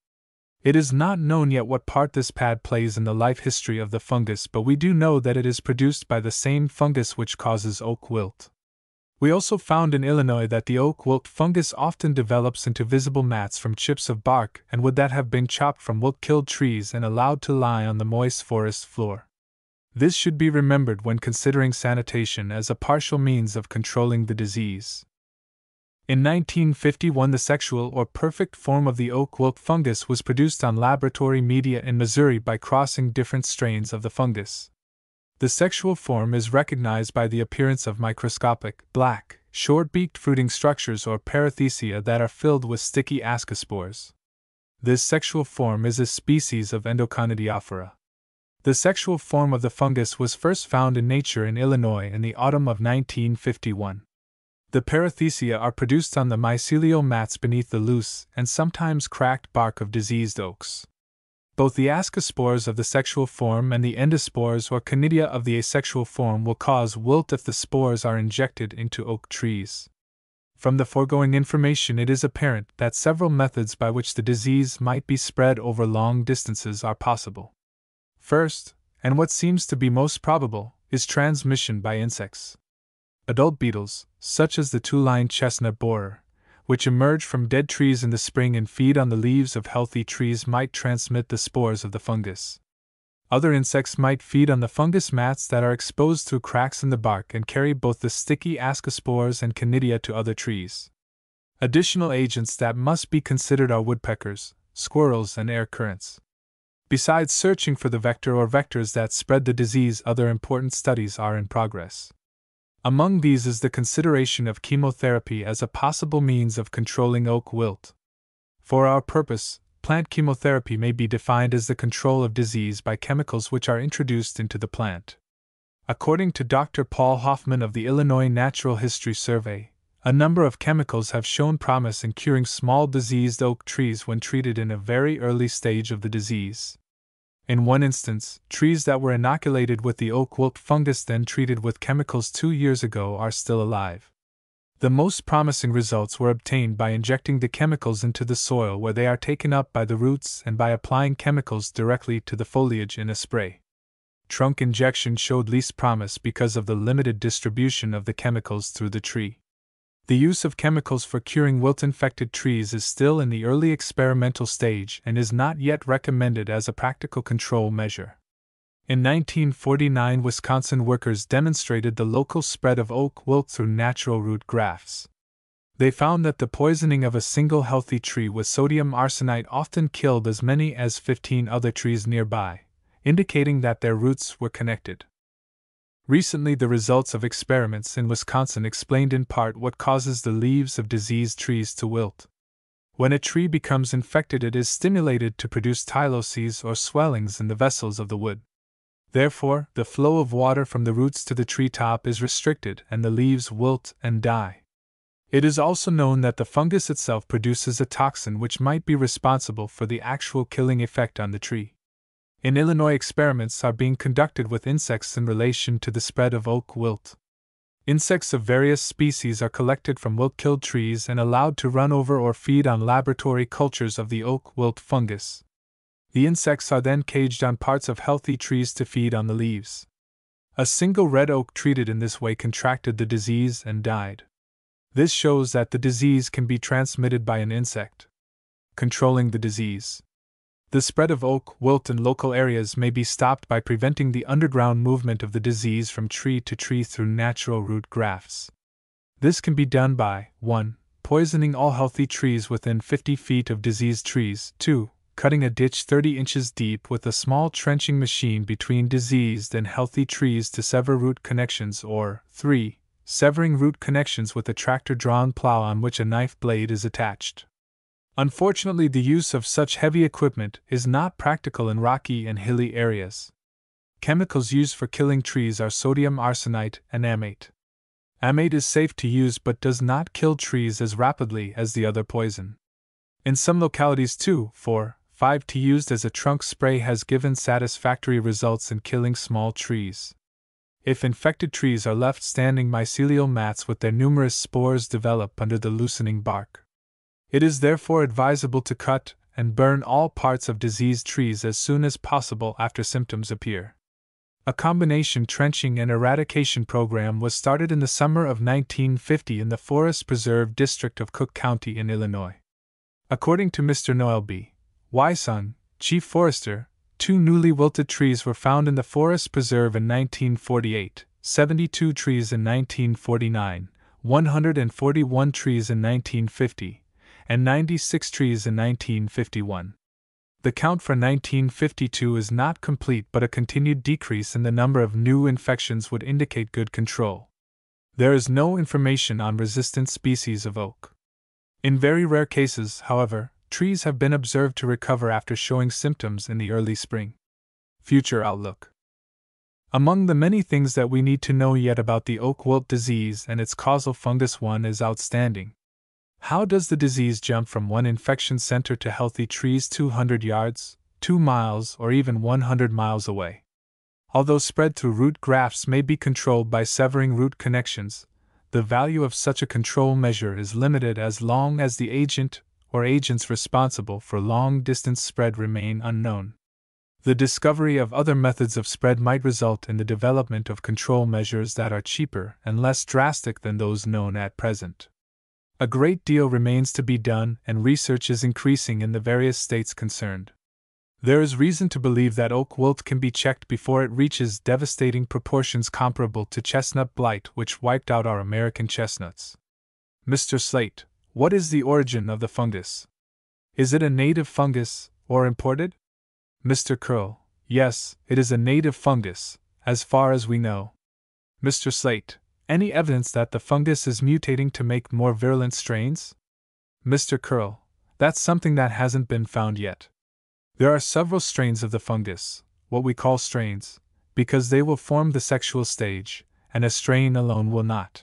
It is not known yet what part this pad plays in the life history of the fungus, but we do know that it is produced by the same fungus which causes oak wilt. We also found in Illinois that the oak wilt fungus often develops into visible mats from chips of bark and wood that have been chopped from wilt-killed trees and allowed to lie on the moist forest floor. This should be remembered when considering sanitation as a partial means of controlling the disease. In 1951, the sexual or perfect form of the oak wilt fungus was produced on laboratory media in Missouri by crossing different strains of the fungus. The sexual form is recognized by the appearance of microscopic, black, short-beaked fruiting structures or perithecia that are filled with sticky ascospores. This sexual form is a species of Endoconidiaphora. The sexual form of the fungus was first found in nature in Illinois in the autumn of 1951. The perithecia are produced on the mycelial mats beneath the loose and sometimes cracked bark of diseased oaks. Both the ascospores of the sexual form and the endospores or conidia of the asexual form will cause wilt if the spores are injected into oak trees. From the foregoing information, it is apparent that several methods by which the disease might be spread over long distances are possible. First, and what seems to be most probable, is transmission by insects. Adult beetles, such as the two-lined chestnut borer, which emerge from dead trees in the spring and feed on the leaves of healthy trees, might transmit the spores of the fungus. Other insects might feed on the fungus mats that are exposed through cracks in the bark and carry both the sticky ascospores and conidia to other trees. Additional agents that must be considered are woodpeckers, squirrels, and air currents. Besides searching for the vector or vectors that spread the disease, other important studies are in progress. Among these is the consideration of chemotherapy as a possible means of controlling oak wilt. For our purpose, plant chemotherapy may be defined as the control of disease by chemicals which are introduced into the plant. According to Dr. Paul Hoffman of the Illinois Natural History Survey, A number of chemicals have shown promise in curing small diseased oak trees when treated in a very early stage of the disease. In one instance, trees that were inoculated with the oak wilt fungus then treated with chemicals 2 years ago are still alive. The most promising results were obtained by injecting the chemicals into the soil where they are taken up by the roots and by applying chemicals directly to the foliage in a spray. Trunk injection showed least promise because of the limited distribution of the chemicals through the tree. The use of chemicals for curing wilt-infected trees is still in the early experimental stage and is not yet recommended as a practical control measure. In 1949, Wisconsin workers demonstrated the local spread of oak wilt through natural root grafts. They found that the poisoning of a single healthy tree with sodium arsenite often killed as many as 15 other trees nearby, indicating that their roots were connected. Recently, the results of experiments in Wisconsin explained in part what causes the leaves of diseased trees to wilt. When a tree becomes infected, it is stimulated to produce tyloses or swellings in the vessels of the wood. Therefore, the flow of water from the roots to the tree top is restricted and the leaves wilt and die. It is also known that the fungus itself produces a toxin which might be responsible for the actual killing effect on the tree. In Illinois, experiments are being conducted with insects in relation to the spread of oak wilt. Insects of various species are collected from wilt-killed trees and allowed to run over or feed on laboratory cultures of the oak wilt fungus. The insects are then caged on parts of healthy trees to feed on the leaves. A single red oak treated in this way contracted the disease and died. This shows that the disease can be transmitted by an insect. Controlling the disease. The spread of oak wilt in local areas may be stopped by preventing the underground movement of the disease from tree to tree through natural root grafts. This can be done by 1. Poisoning all healthy trees within 50 feet of diseased trees, 2. Cutting a ditch 30 inches deep with a small trenching machine between diseased and healthy trees to sever root connections, or 3. Severing root connections with a tractor-drawn plow on which a knife blade is attached. Unfortunately, the use of such heavy equipment is not practical in rocky and hilly areas. Chemicals used for killing trees are sodium arsenite and amate. Amate is safe to use but does not kill trees as rapidly as the other poison. In some localities 2, 4, 5T used as a trunk spray has given satisfactory results in killing small trees. If infected trees are left standing, mycelial mats with their numerous spores develop under the loosening bark. It is therefore advisable to cut and burn all parts of diseased trees as soon as possible after symptoms appear. A combination trenching and eradication program was started in the summer of 1950 in the Forest Preserve District of Cook County in Illinois. According to Mr. Noel B. Wyson, Chief Forester, 2 newly wilted trees were found in the Forest Preserve in 1948, 72 trees in 1949, 141 trees in 1950, and 96 trees in 1951. The count for 1952 is not complete, but a continued decrease in the number of new infections would indicate good control. There is no information on resistant species of oak. In very rare cases, however, trees have been observed to recover after showing symptoms in the early spring. Future outlook. Among the many things that we need to know yet about the oak wilt disease and its causal fungus, one is outstanding. How does the disease jump from one infection center to healthy trees 200 yards, 2 miles, or even 100 miles away? Although spread through root grafts may be controlled by severing root connections, the value of such a control measure is limited as long as the agent or agents responsible for long-distance spread remain unknown. The discovery of other methods of spread might result in the development of control measures that are cheaper and less drastic than those known at present. A great deal remains to be done, and research is increasing in the various states concerned. There is reason to believe that oak wilt can be checked before it reaches devastating proportions comparable to chestnut blight, which wiped out our American chestnuts. Mr. Slate, what is the origin of the fungus? Is it a native fungus, or imported? Mr. Curl, yes, it is a native fungus, as far as we know. Mr. Slate, any evidence that the fungus is mutating to make more virulent strains? Mr. Curl, that's something that hasn't been found yet. There are several strains of the fungus, what we call strains, because they will form the sexual stage, and a strain alone will not.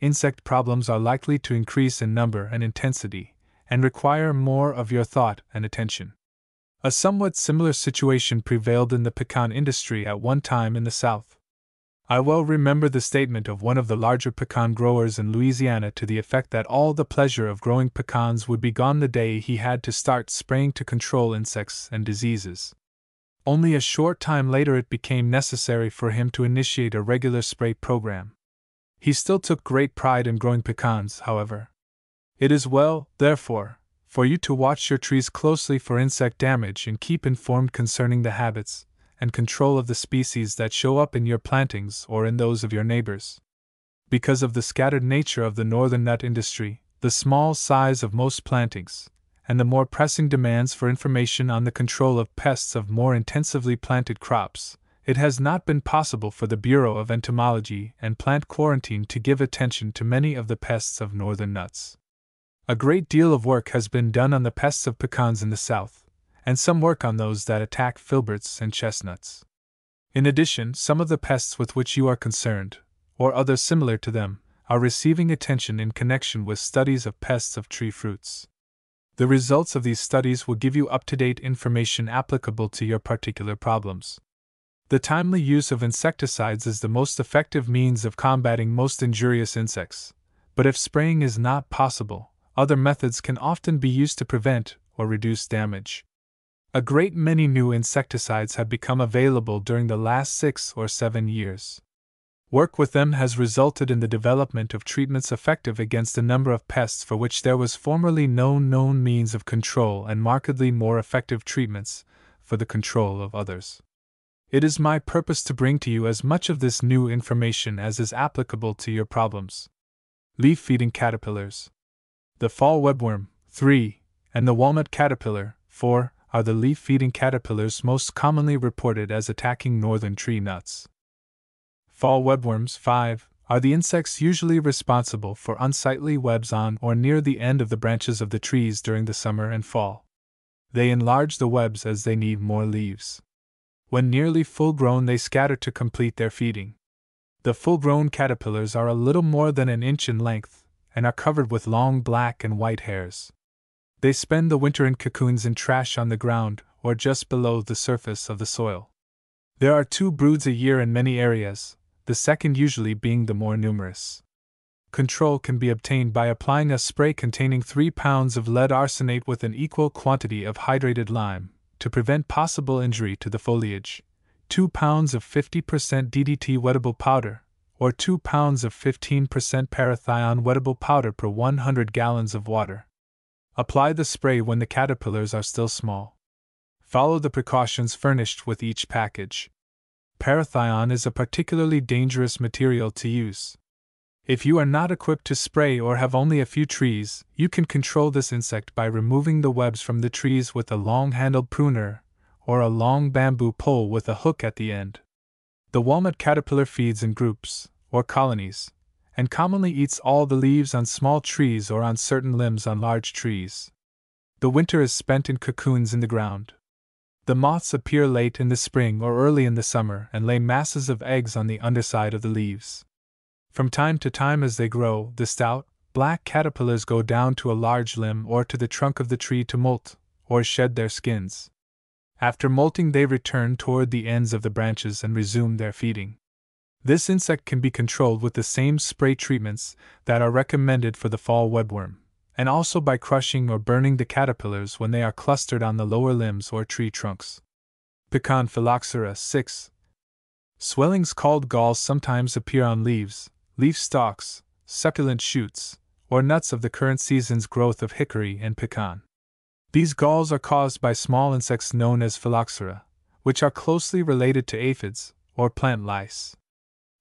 insect problems are likely to increase in number and intensity, and require more of your thought and attention. A somewhat similar situation prevailed in the pecan industry at one time in the South. I well remember the statement of one of the larger pecan growers in Louisiana to the effect that all the pleasure of growing pecans would be gone the day he had to start spraying to control insects and diseases. Only a short time later it became necessary for him to initiate a regular spray program. He still took great pride in growing pecans, however. It is well, therefore, for you to watch your trees closely for insect damage and keep informed concerning the habits and control of the species that show up in your plantings or in those of your neighbors. Because of the scattered nature of the northern nut industry, the small size of most plantings, and the more pressing demands for information on the control of pests of more intensively planted crops, it has not been possible for the Bureau of Entomology and Plant Quarantine to give attention to many of the pests of northern nuts. A great deal of work has been done on the pests of pecans in the South, and some work on those that attack filberts and chestnuts. In addition, some of the pests with which you are concerned, or others similar to them, are receiving attention in connection with studies of pests of tree fruits. The results of these studies will give you up-to-date information applicable to your particular problems. The timely use of insecticides is the most effective means of combating most injurious insects, but if spraying is not possible, other methods can often be used to prevent or reduce damage. A great many new insecticides have become available during the last 6 or 7 years. Work with them has resulted in the development of treatments effective against a number of pests for which there was formerly no known means of control and markedly more effective treatments for the control of others. It is my purpose to bring to you as much of this new information as is applicable to your problems. Leaf-feeding caterpillars. The fall webworm, 3, and the walnut caterpillar, 4, are the leaf-feeding caterpillars most commonly reported as attacking northern tree nuts. Fall webworms, 5, are the insects usually responsible for unsightly webs on or near the end of the branches of the trees during the summer and fall. They enlarge the webs as they need more leaves. When nearly full-grown, they scatter to complete their feeding. The full-grown caterpillars are a little more than an inch in length and are covered with long black and white hairs. They spend the winter in cocoons in trash on the ground or just below the surface of the soil. There are 2 broods a year in many areas, the second usually being the more numerous. Control can be obtained by applying a spray containing 3 pounds of lead arsenate with an equal quantity of hydrated lime, to prevent possible injury to the foliage, 2 pounds of 50% DDT wettable powder, or 2 pounds of 15% parathion wettable powder per 100 gallons of water. Apply the spray when the caterpillars are still small. Follow the precautions furnished with each package. Parathion is a particularly dangerous material to use. If you are not equipped to spray or have only a few trees, you can control this insect by removing the webs from the trees with a long-handled pruner, or a long bamboo pole with a hook at the end. The walnut caterpillar feeds in groups, or colonies, and commonly eats all the leaves on small trees or on certain limbs on large trees. The winter is spent in cocoons in the ground. The moths appear late in the spring or early in the summer and lay masses of eggs on the underside of the leaves. From time to time, as they grow, the stout, black caterpillars go down to a large limb or to the trunk of the tree to molt, or shed their skins. After molting, they return toward the ends of the branches and resume their feeding. This insect can be controlled with the same spray treatments that are recommended for the fall webworm, and also by crushing or burning the caterpillars when they are clustered on the lower limbs or tree trunks. Pecan phylloxera 6. Swellings called galls sometimes appear on leaves, leaf stalks, succulent shoots, or nuts of the current season's growth of hickory and pecan. These galls are caused by small insects known as phylloxera, which are closely related to aphids, or plant lice.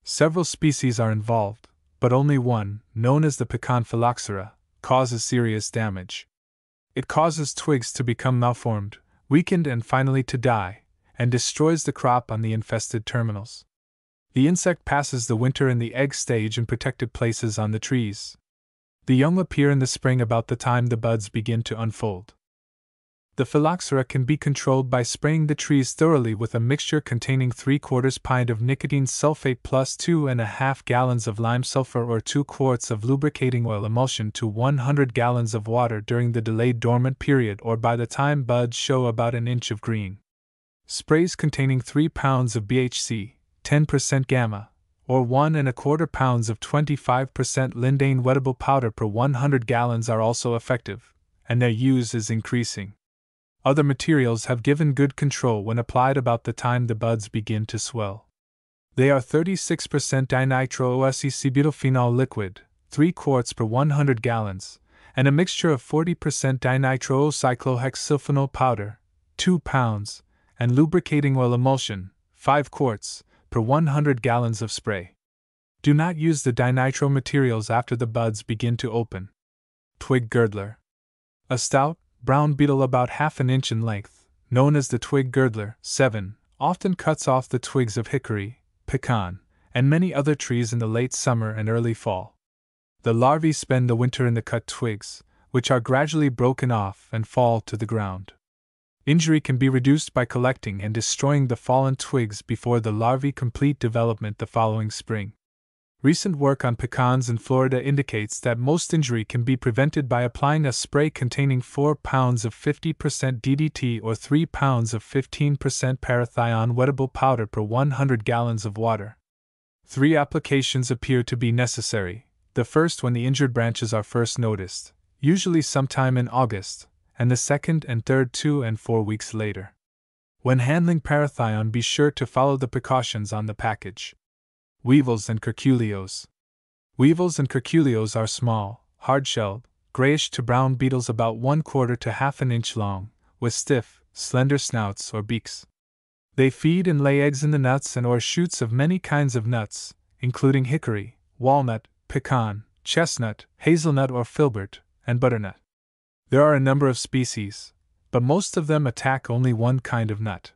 Several species are involved, but only one, known as the pecan phylloxera, causes serious damage. It causes twigs to become malformed, weakened, and finally to die, and destroys the crop on the infested terminals. The insect passes the winter in the egg stage in protected places on the trees. The young appear in the spring about the time the buds begin to unfold. The phylloxera can be controlled by spraying the trees thoroughly with a mixture containing 3/4 pint of nicotine sulfate plus 2.5 gallons of lime sulfur or 2 quarts of lubricating oil emulsion to 100 gallons of water during the delayed dormant period or by the time buds show about an inch of green. Sprays containing 3 pounds of BHC, 10% gamma, or 1.25 pounds of 25% lindane wettable powder per 100 gallons are also effective, and their use is increasing. Other materials have given good control when applied about the time the buds begin to swell. They are 36% dinitro-OSEC-butylphenol liquid, 3 quarts per 100 gallons, and a mixture of 40% dinitro-cyclohexylphenol powder, 2 pounds, and lubricating oil emulsion, 5 quarts, per 100 gallons of spray. Do not use the dinitro materials after the buds begin to open. Twig girdler. A stout, brown beetle about half an inch in length, known as the twig girdler, 7, often cuts off the twigs of hickory, pecan, and many other trees in the late summer and early fall. The larvae spend the winter in the cut twigs, which are gradually broken off and fall to the ground. Injury can be reduced by collecting and destroying the fallen twigs before the larvae complete development the following spring. Recent work on pecans in Florida indicates that most injury can be prevented by applying a spray containing 4 pounds of 50% DDT or 3 pounds of 15% parathion wettable powder per 100 gallons of water. 3 applications appear to be necessary, the first when the injured branches are first noticed, usually sometime in August, and the second and third 2 and 4 weeks later. When handling parathion, be sure to follow the precautions on the package. Weevils and curculios. Weevils and curculios are small, hard-shelled, grayish to brown beetles about 1/4 to half an inch long, with stiff, slender snouts or beaks. They feed and lay eggs in the nuts and or shoots of many kinds of nuts, including hickory, walnut, pecan, chestnut, hazelnut or filbert, and butternut. There are a number of species, but most of them attack only one kind of nut.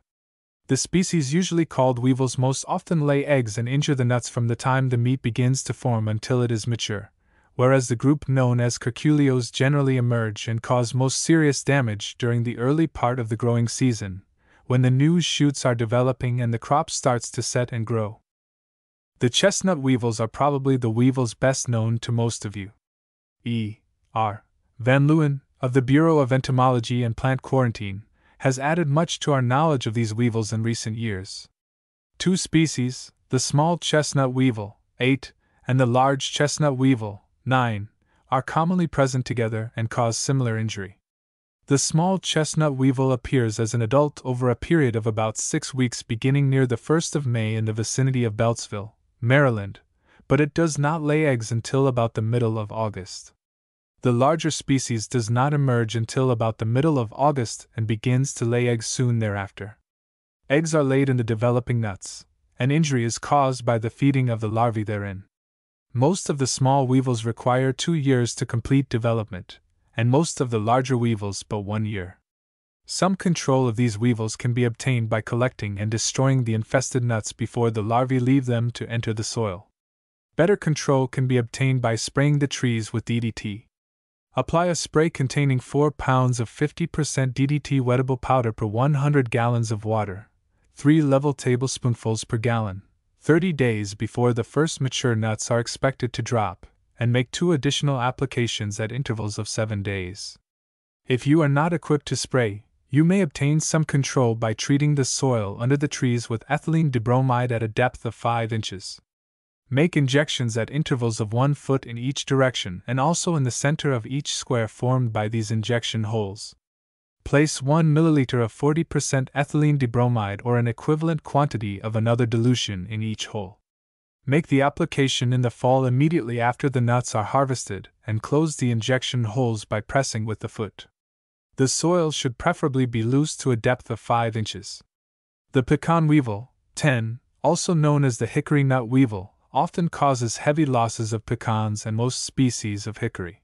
The species usually called weevils most often lay eggs and injure the nuts from the time the meat begins to form until it is mature, whereas the group known as curculios generally emerge and cause most serious damage during the early part of the growing season, when the new shoots are developing and the crop starts to set and grow. The chestnut weevils are probably the weevils best known to most of you. E.R. Van Leeuwen, of the Bureau of Entomology and Plant Quarantine, has added much to our knowledge of these weevils in recent years. 2 species, the small chestnut weevil, 8, and the large chestnut weevil, 9, are commonly present together and cause similar injury. The small chestnut weevil appears as an adult over a period of about 6 weeks beginning near the 1st of May in the vicinity of Beltsville, Maryland, but it does not lay eggs until about the middle of August. The larger species does not emerge until about the middle of August and begins to lay eggs soon thereafter. Eggs are laid in the developing nuts, and injury is caused by the feeding of the larvae therein. Most of the small weevils require 2 years to complete development, and most of the larger weevils but 1 year. Some control of these weevils can be obtained by collecting and destroying the infested nuts before the larvae leave them to enter the soil. Better control can be obtained by spraying the trees with DDT. Apply a spray containing 4 pounds of 50% DDT wettable powder per 100 gallons of water, 3 level tablespoonfuls per gallon, 30 days before the first mature nuts are expected to drop, and make 2 additional applications at intervals of 7 days. If you are not equipped to spray, you may obtain some control by treating the soil under the trees with ethylene dibromide at a depth of 5 inches. Make injections at intervals of 1 foot in each direction and also in the center of each square formed by these injection holes. Place 1 milliliter of 40% ethylene dibromide or an equivalent quantity of another dilution in each hole. Make the application in the fall immediately after the nuts are harvested and close the injection holes by pressing with the foot. The soil should preferably be loose to a depth of 5 inches. The pecan weevil, 10, also known as the hickory nut weevil, often causes heavy losses of pecans and most species of hickory.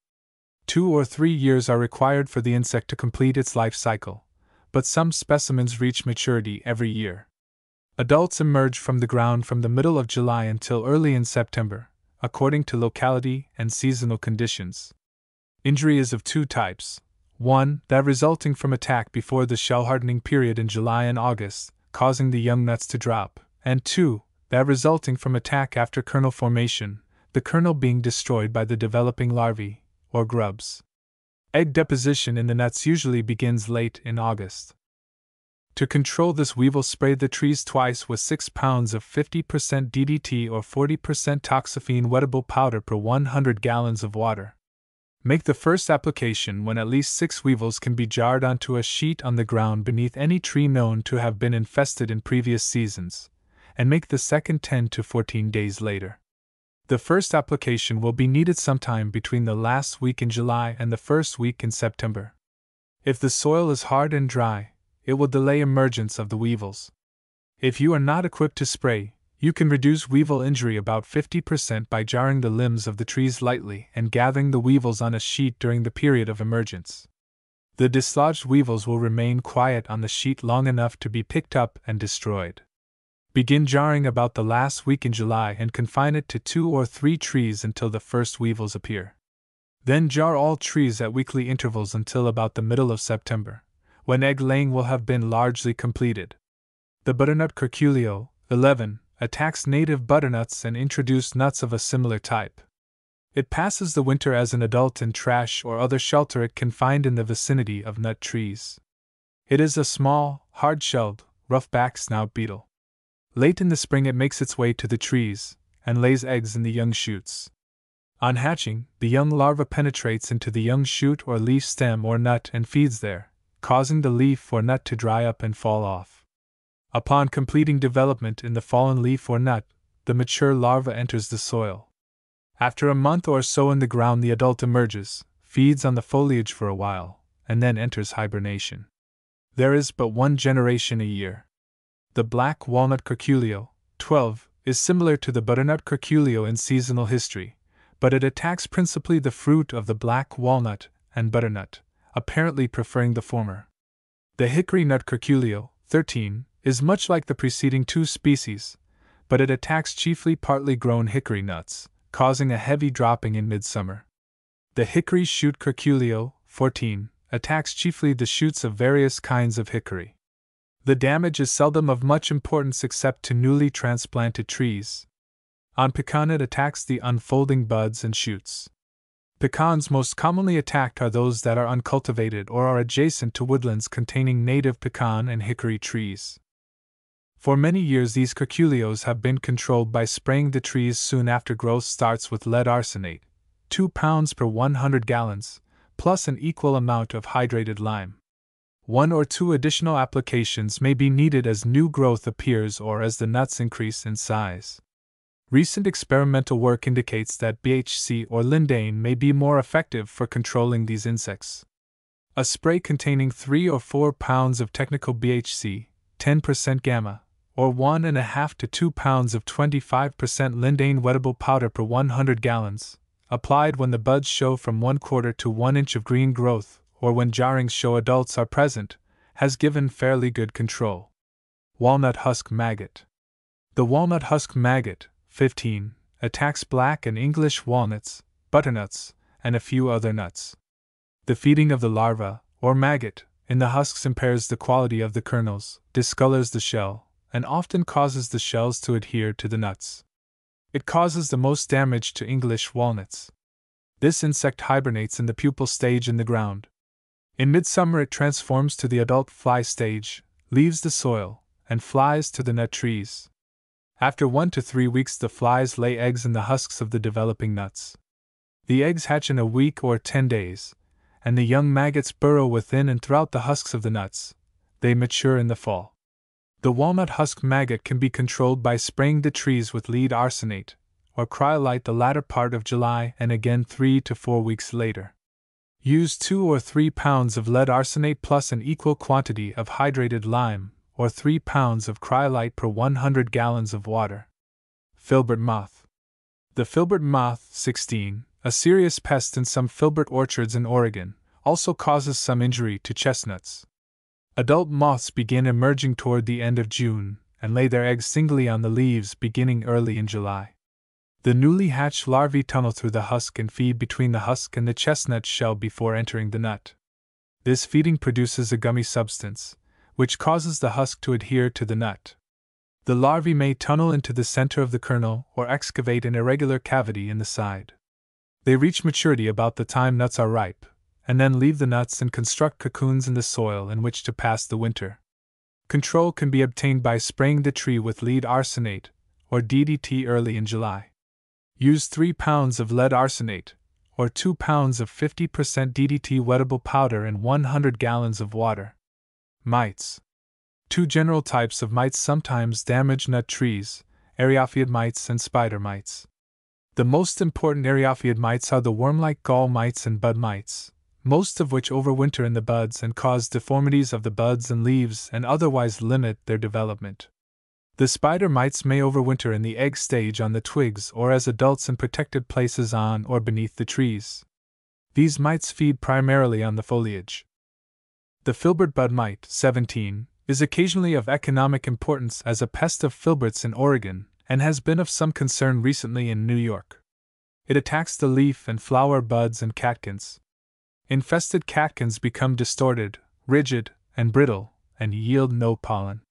2 or 3 years are required for the insect to complete its life cycle, but some specimens reach maturity every year. Adults emerge from the ground from the middle of July until early in September, according to locality and seasonal conditions. Injury is of 2 types. 1. That resulting from attack before the shell hardening period in July and August, causing the young nuts to drop, and 2. That resulting from attack after kernel formation, the kernel being destroyed by the developing larvae, or grubs. Egg deposition in the nuts usually begins late in August. To control this, weevil spray the trees twice with 6 pounds of 50% DDT or 40% toxaphene wettable powder per 100 gallons of water. Make the first application when at least 6 weevils can be jarred onto a sheet on the ground beneath any tree known to have been infested in previous seasons, and make the second 10 to 14 days later. The first application will be needed sometime between the last week in July and the first week in September. If the soil is hard and dry, it will delay emergence of the weevils. If you are not equipped to spray, you can reduce weevil injury about 50% by jarring the limbs of the trees lightly and gathering the weevils on a sheet during the period of emergence. The dislodged weevils will remain quiet on the sheet long enough to be picked up and destroyed. Begin jarring about the last week in July and confine it to 2 or 3 trees until the first weevils appear. Then jar all trees at weekly intervals until about the middle of September, when egg laying will have been largely completed. The butternut curculio, 11, attacks native butternuts and introduced nuts of a similar type. It passes the winter as an adult in trash or other shelter it can find in the vicinity of nut trees. It is a small, hard-shelled, rough-backed snout beetle. Late in the spring it makes its way to the trees, and lays eggs in the young shoots. On hatching, the young larva penetrates into the young shoot or leaf stem or nut and feeds there, causing the leaf or nut to dry up and fall off. Upon completing development in the fallen leaf or nut, the mature larva enters the soil. After a month or so in the ground, the adult emerges, feeds on the foliage for a while, and then enters hibernation. There is but one generation a year. The black walnut curculio, 12, is similar to the butternut curculio in seasonal history, but it attacks principally the fruit of the black walnut and butternut, apparently preferring the former. The hickory nut curculio, 13, is much like the preceding 2 species, but it attacks chiefly partly grown hickory nuts, causing a heavy dropping in midsummer. The hickory shoot curculio, 14, attacks chiefly the shoots of various kinds of hickory. The damage is seldom of much importance except to newly transplanted trees. On pecan it attacks the unfolding buds and shoots. Pecans most commonly attacked are those that are uncultivated or are adjacent to woodlands containing native pecan and hickory trees. For many years these curculios have been controlled by spraying the trees soon after growth starts with lead arsenate, 2 pounds per 100 gallons, plus an equal amount of hydrated lime. 1 or 2 additional applications may be needed as new growth appears or as the nuts increase in size. Recent experimental work indicates that BHC or lindane may be more effective for controlling these insects. A spray containing 3 or 4 pounds of technical BHC, 10% gamma, or 1.5 to 2 pounds of 25% lindane wettable powder per 100 gallons, applied when the buds show from 1/4 to 1 inch of green growth, or when jarrings show adults are present, has given fairly good control. Walnut husk maggot. The walnut husk maggot, 15, attacks black and English walnuts, butternuts, and a few other nuts. The feeding of the larva, or maggot, in the husks impairs the quality of the kernels, discolors the shell, and often causes the shells to adhere to the nuts. It causes the most damage to English walnuts. This insect hibernates in the pupal stage in the ground. In midsummer it transforms to the adult fly stage, leaves the soil, and flies to the nut trees. After 1 to 3 weeks the flies lay eggs in the husks of the developing nuts. The eggs hatch in a week or 10 days, and the young maggots burrow within and throughout the husks of the nuts. They mature in the fall. The walnut husk maggot can be controlled by spraying the trees with lead arsenate, or cryolite the latter part of July and again 3 to 4 weeks later. Use 2 or 3 pounds of lead arsenate plus an equal quantity of hydrated lime, or 3 pounds of cryolite per 100 gallons of water. Filbert moth. The filbert moth, 16, a serious pest in some filbert orchards in Oregon, also causes some injury to chestnuts. Adult moths begin emerging toward the end of June and lay their eggs singly on the leaves beginning early in July. The newly hatched larvae tunnel through the husk and feed between the husk and the chestnut shell before entering the nut. This feeding produces a gummy substance, which causes the husk to adhere to the nut. The larvae may tunnel into the center of the kernel or excavate an irregular cavity in the side. They reach maturity about the time nuts are ripe, and then leave the nuts and construct cocoons in the soil in which to pass the winter. Control can be obtained by spraying the tree with lead arsenate, or DDT, early in July. Use 3 pounds of lead arsenate, or 2 pounds of 50% DDT wettable powder in 100 gallons of water. Mites. 2 general types of mites sometimes damage nut trees: Areophyid mites and spider mites. The most important Areophyid mites are the worm-like gall mites and bud mites, most of which overwinter in the buds and cause deformities of the buds and leaves and otherwise limit their development. The spider mites may overwinter in the egg stage on the twigs or as adults in protected places on or beneath the trees. These mites feed primarily on the foliage. The filbert bud mite, 17, is occasionally of economic importance as a pest of filberts in Oregon, and has been of some concern recently in New York. It attacks the leaf and flower buds and catkins. Infested catkins become distorted, rigid, and brittle, and yield no pollen.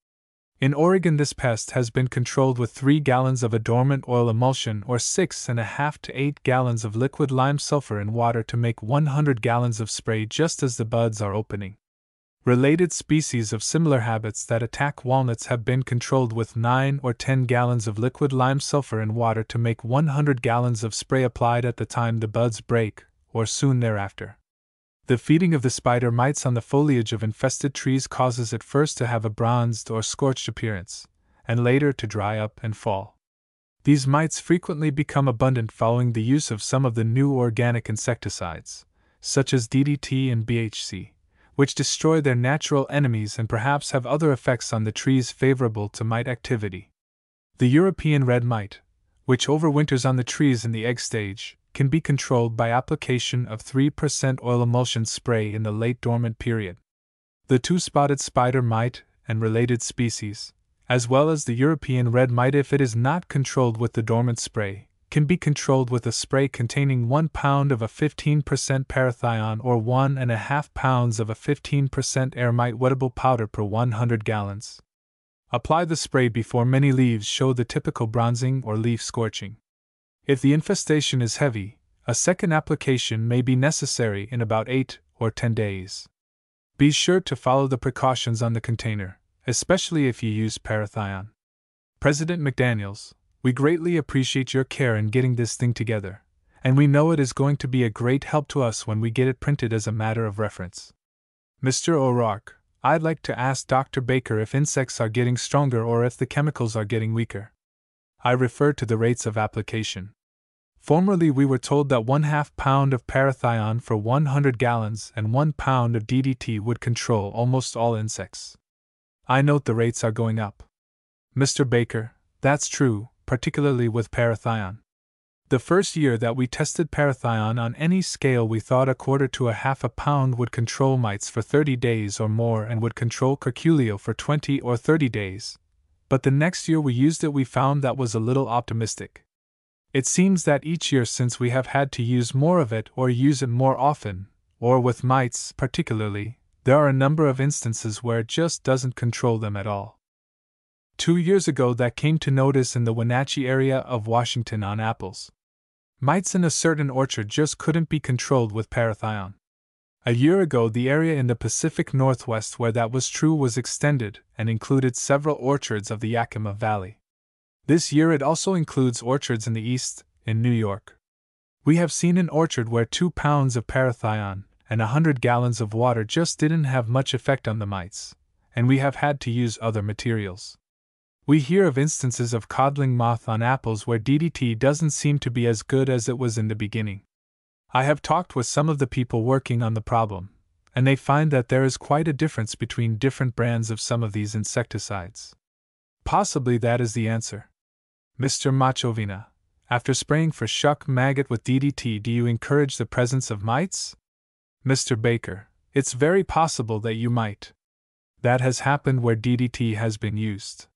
In Oregon, this pest has been controlled with 3 gallons of a dormant oil emulsion or 6.5 to 8 gallons of liquid lime sulfur in water to make 100 gallons of spray just as the buds are opening. Related species of similar habits that attack walnuts have been controlled with 9 or 10 gallons of liquid lime sulfur in water to make 100 gallons of spray applied at the time the buds break, or soon thereafter. The feeding of the spider mites on the foliage of infested trees causes it first to have a bronzed or scorched appearance, and later to dry up and fall. These mites frequently become abundant following the use of some of the new organic insecticides, such as DDT and BHC, which destroy their natural enemies and perhaps have other effects on the trees favorable to mite activity. The European red mite, which overwinters on the trees in the egg stage, can be controlled by application of 3% oil emulsion spray in the late dormant period. The two-spotted spider mite and related species, as well as the European red mite, if it is not controlled with the dormant spray, can be controlled with a spray containing 1 pound of a 15% parathion or 1.5 pounds of a 15% air mite wettable powder per 100 gallons. Apply the spray before many leaves show the typical bronzing or leaf scorching. If the infestation is heavy, a second application may be necessary in about 8 or 10 days. Be sure to follow the precautions on the container, especially if you use parathion. President McDaniels, we greatly appreciate your care in getting this thing together, and we know it is going to be a great help to us when we get it printed as a matter of reference. Mr. O'Rourke, I'd like to ask Dr. Baker if insects are getting stronger or if the chemicals are getting weaker. I refer to the rates of application. Formerly we were told that 1/2 pound of parathion for 100 gallons and 1 pound of DDT would control almost all insects. I note the rates are going up. Mr. Baker, that's true, particularly with parathion. The first year that we tested parathion on any scale, we thought 1/4 to 1/2 pound would control mites for 30 days or more and would control curculio for 20 or 30 days. But the next year we used it, we found that was a little optimistic. It seems that each year since we have had to use more of it or use it more often, or with mites particularly, there are a number of instances where it just doesn't control them at all. 2 years ago that came to notice in the Wenatchee area of Washington on apples. Mites in a certain orchard just couldn't be controlled with parathion. A year ago the area in the Pacific Northwest where that was true was extended and included several orchards of the Yakima Valley. This year it also includes orchards in the east, in New York. We have seen an orchard where 2 pounds of parathion and 100 gallons of water just didn't have much effect on the mites, and we have had to use other materials. We hear of instances of codling moth on apples where DDT doesn't seem to be as good as it was in the beginning. I have talked with some of the people working on the problem, and they find that there is quite a difference between different brands of some of these insecticides. Possibly that is the answer. Mr. Machovina, after spraying for shuck maggot with DDT, do you encourage the presence of mites? Mr. Baker, it's very possible that you might. That has happened where DDT has been used.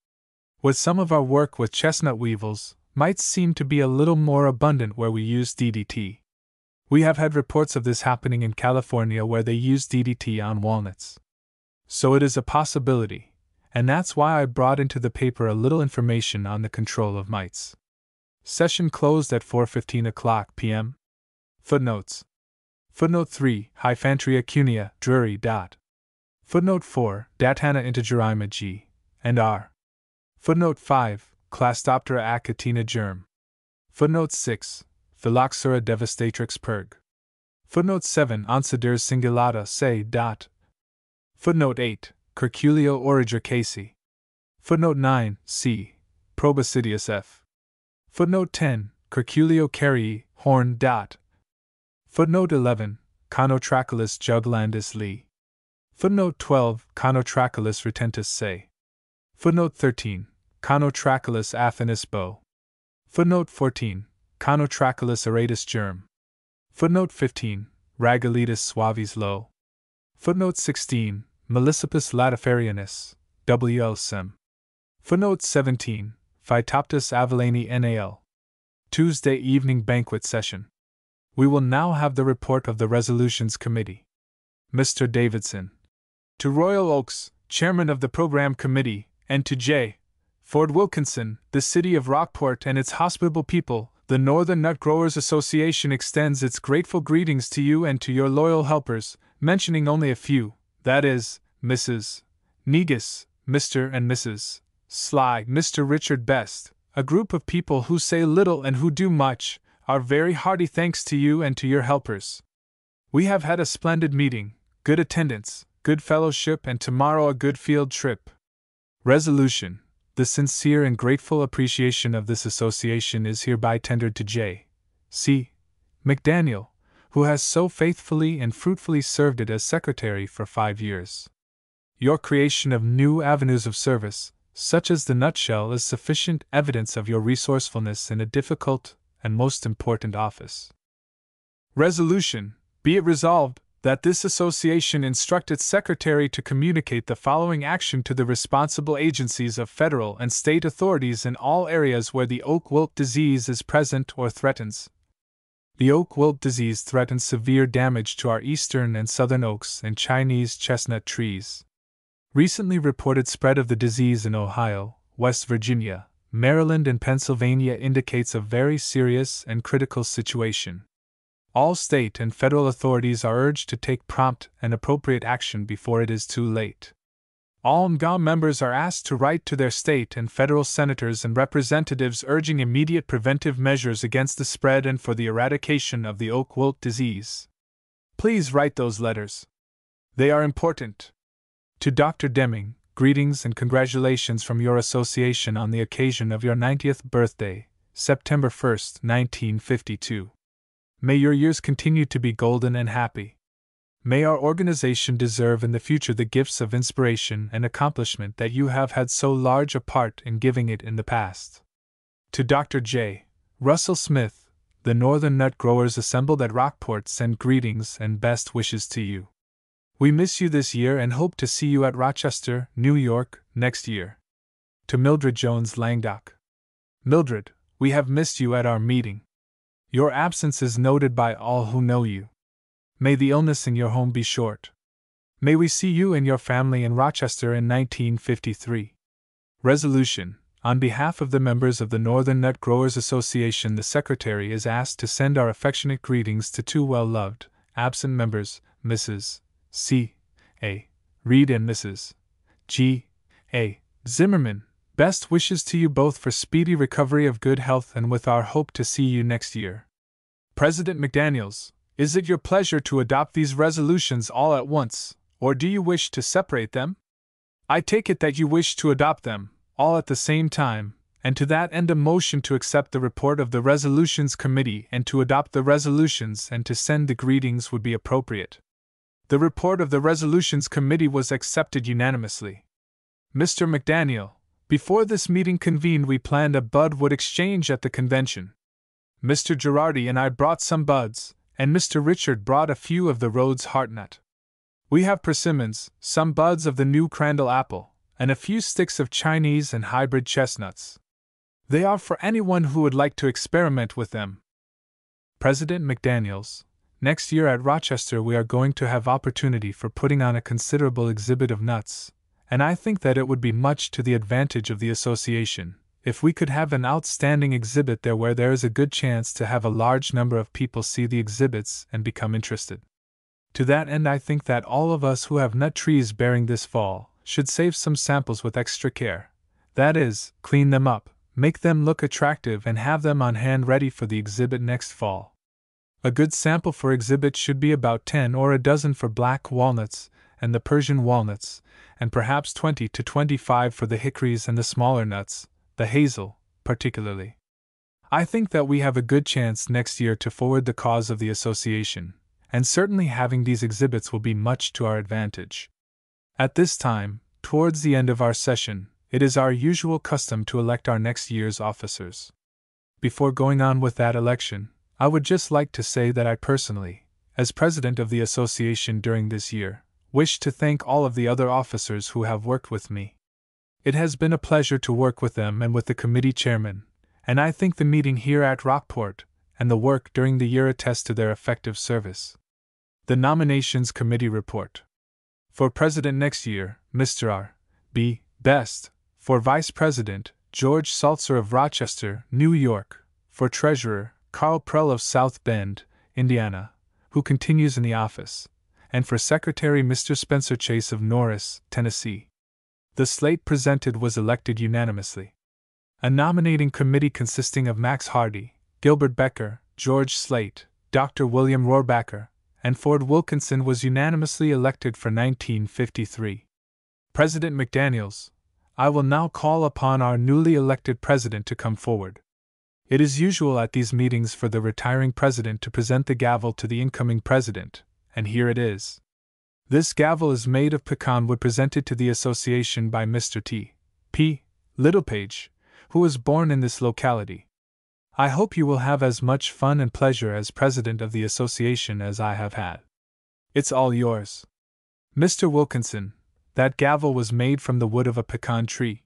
With some of our work with chestnut weevils, mites seem to be a little more abundant where we use DDT. We have had reports of this happening in California where they use DDT on walnuts. So it is a possibility, and that's why I brought into the paper a little information on the control of mites. Session closed at 4:15 p.m. Footnotes. Footnote 3, Hyphantria cunea, drury. Footnote 4, Datana integerima G and R. Footnote 5, Clastoptera achatina germ. Footnote 6, Phylloxera devastatrix perg. Footnote 7, Onciders singulata se. Footnote 8, Curculio origer casei. Footnote 9, C. Proboscideus F. Footnote 10, Curculio carii, horn. Footnote 11, Conotrachylus juglandis Lee. Footnote 12, Conotrachylus retentus se. Footnote 13, Conotrachylus affinis Bo. Footnote 14, Conotrachylus auratus germ. Footnote 15, Ragalitus suavis Lo. Footnote 16, Melissipus latiferianus, W.L. Sim. Footnote 17, Phytoptus avellani NAL. Tuesday evening banquet session. We will now have the report of the Resolutions Committee. Mr. Davidson. To Royal Oaks, Chairman of the Program Committee, and to J. Ford Wilkinson, the City of Rockport and its hospitable people, the Northern Nut Growers Association extends its grateful greetings to you and to your loyal helpers, mentioning only a few, that is, Mrs. Negus, Mr. and Mrs. Sly, Mr. Richard Best, a group of people who say little and who do much, our very hearty thanks to you and to your helpers. We have had a splendid meeting, good attendance, good fellowship, and tomorrow a good field trip. Resolution. The sincere and grateful appreciation of this association is hereby tendered to J. C. McDaniel, who has so faithfully and fruitfully served it as secretary for 5 years. Your creation of new avenues of service, such as the nutshell, is sufficient evidence of your resourcefulness in a difficult and most important office. Resolution. Be it resolved that this association instruct its secretary to communicate the following action to the responsible agencies of federal and state authorities in all areas where the oak wilt disease is present or threatens. The oak wilt disease threatens severe damage to our eastern and southern oaks and Chinese chestnut trees. Recently reported spread of the disease in Ohio, West Virginia, Maryland, and Pennsylvania indicates a very serious and critical situation. All state and federal authorities are urged to take prompt and appropriate action before it is too late. All MGA members are asked to write to their state and federal senators and representatives urging immediate preventive measures against the spread and for the eradication of the oak wilt disease. Please write those letters. They are important. To Dr. Deming, greetings and congratulations from your association on the occasion of your 90th birthday, September 1, 1952. May your years continue to be golden and happy. May our organization deserve in the future the gifts of inspiration and accomplishment that you have had so large a part in giving it in the past. To Dr. J. Russell Smith, the Northern Nut Growers assembled at Rockport send greetings and best wishes to you. We miss you this year and hope to see you at Rochester, New York, next year. To Mildred Jones Langdock. Mildred, we have missed you at our meeting. Your absence is noted by all who know you. May the illness in your home be short. May we see you and your family in Rochester in 1953. Resolution. On behalf of the members of the Northern Nut Growers Association, the Secretary is asked to send our affectionate greetings to two well-loved, absent members, Mrs. C. A. Reed and Mrs. G. A. Zimmerman. Best wishes to you both for speedy recovery of good health and with our hope to see you next year. President McDaniels, is it your pleasure to adopt these resolutions all at once, or do you wish to separate them? I take it that you wish to adopt them, all at the same time, and to that end a motion to accept the report of the Resolutions Committee and to adopt the resolutions and to send the greetings would be appropriate. The report of the Resolutions Committee was accepted unanimously. Mr. McDaniel, before this meeting convened we planned a bud wood exchange at the convention. Mr. Girardi and I brought some buds, and Mr. Richard brought a few of the Rhodes heartnut. We have persimmons, some buds of the new Crandall apple, and a few sticks of Chinese and hybrid chestnuts. They are for anyone who would like to experiment with them. President McDaniels, Next year at Rochester we are going to have opportunity for putting on a considerable exhibit of nuts, and I think that it would be much to the advantage of the association if we could have an outstanding exhibit there where there is a good chance to have a large number of people see the exhibits and become interested. To that end I think that all of us who have nut trees bearing this fall should save some samples with extra care. That is, clean them up, make them look attractive and have them on hand ready for the exhibit next fall. A good sample for exhibit should be about 10 or a dozen for black walnuts and the Persian walnuts, and perhaps 20 to 25 for the hickories and the smaller nuts, the hazel, particularly. I think that we have a good chance next year to forward the cause of the association, and certainly having these exhibits will be much to our advantage. At this time, towards the end of our session, it is our usual custom to elect our next year's officers. Before going on with that election, I would just like to say that I personally, as president of the association during this year, wish to thank all of the other officers who have worked with me. It has been a pleasure to work with them and with the committee chairman, and I think the meeting here at Rockport and the work during the year attest to their effective service. The Nominations Committee Report. For President next year, Mr. R. B. Best. For Vice President, George Salzer of Rochester, New York. For Treasurer, Carl Prell of South Bend, Indiana, who continues in the office, and for Secretary Mr. Spencer Chase of Norris, Tennessee. The slate presented was elected unanimously. A nominating committee consisting of Max Hardy, Gilbert Becker, George Slate, Dr. William Rohrbacher, and Ford Wilkinson was unanimously elected for 1953. President McDaniels, I will now call upon our newly elected president to come forward. It is usual at these meetings for the retiring president to present the gavel to the incoming president, and here it is. This gavel is made of pecan wood presented to the association by Mr. T. P. Littlepage, who was born in this locality. I hope you will have as much fun and pleasure as president of the association as I have had. It's all yours. Mr. Wilkinson, that gavel was made from the wood of a pecan tree.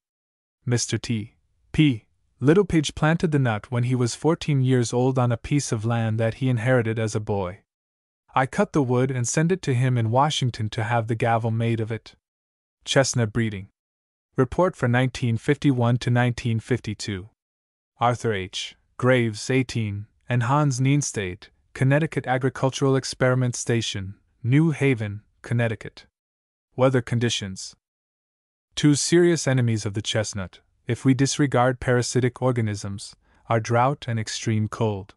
Mr. T. P. Littlepage planted the nut when he was 14 years old on a piece of land that he inherited as a boy. I cut the wood and sent it to him in Washington to have the gavel made of it. Chestnut breeding. Report for 1951 to 1952. Arthur H. Graves, 18, and Hans Nienstad, Connecticut Agricultural Experiment Station, New Haven, Connecticut. Weather conditions. Two serious enemies of the chestnut, if we disregard parasitic organisms, are drought and extreme cold.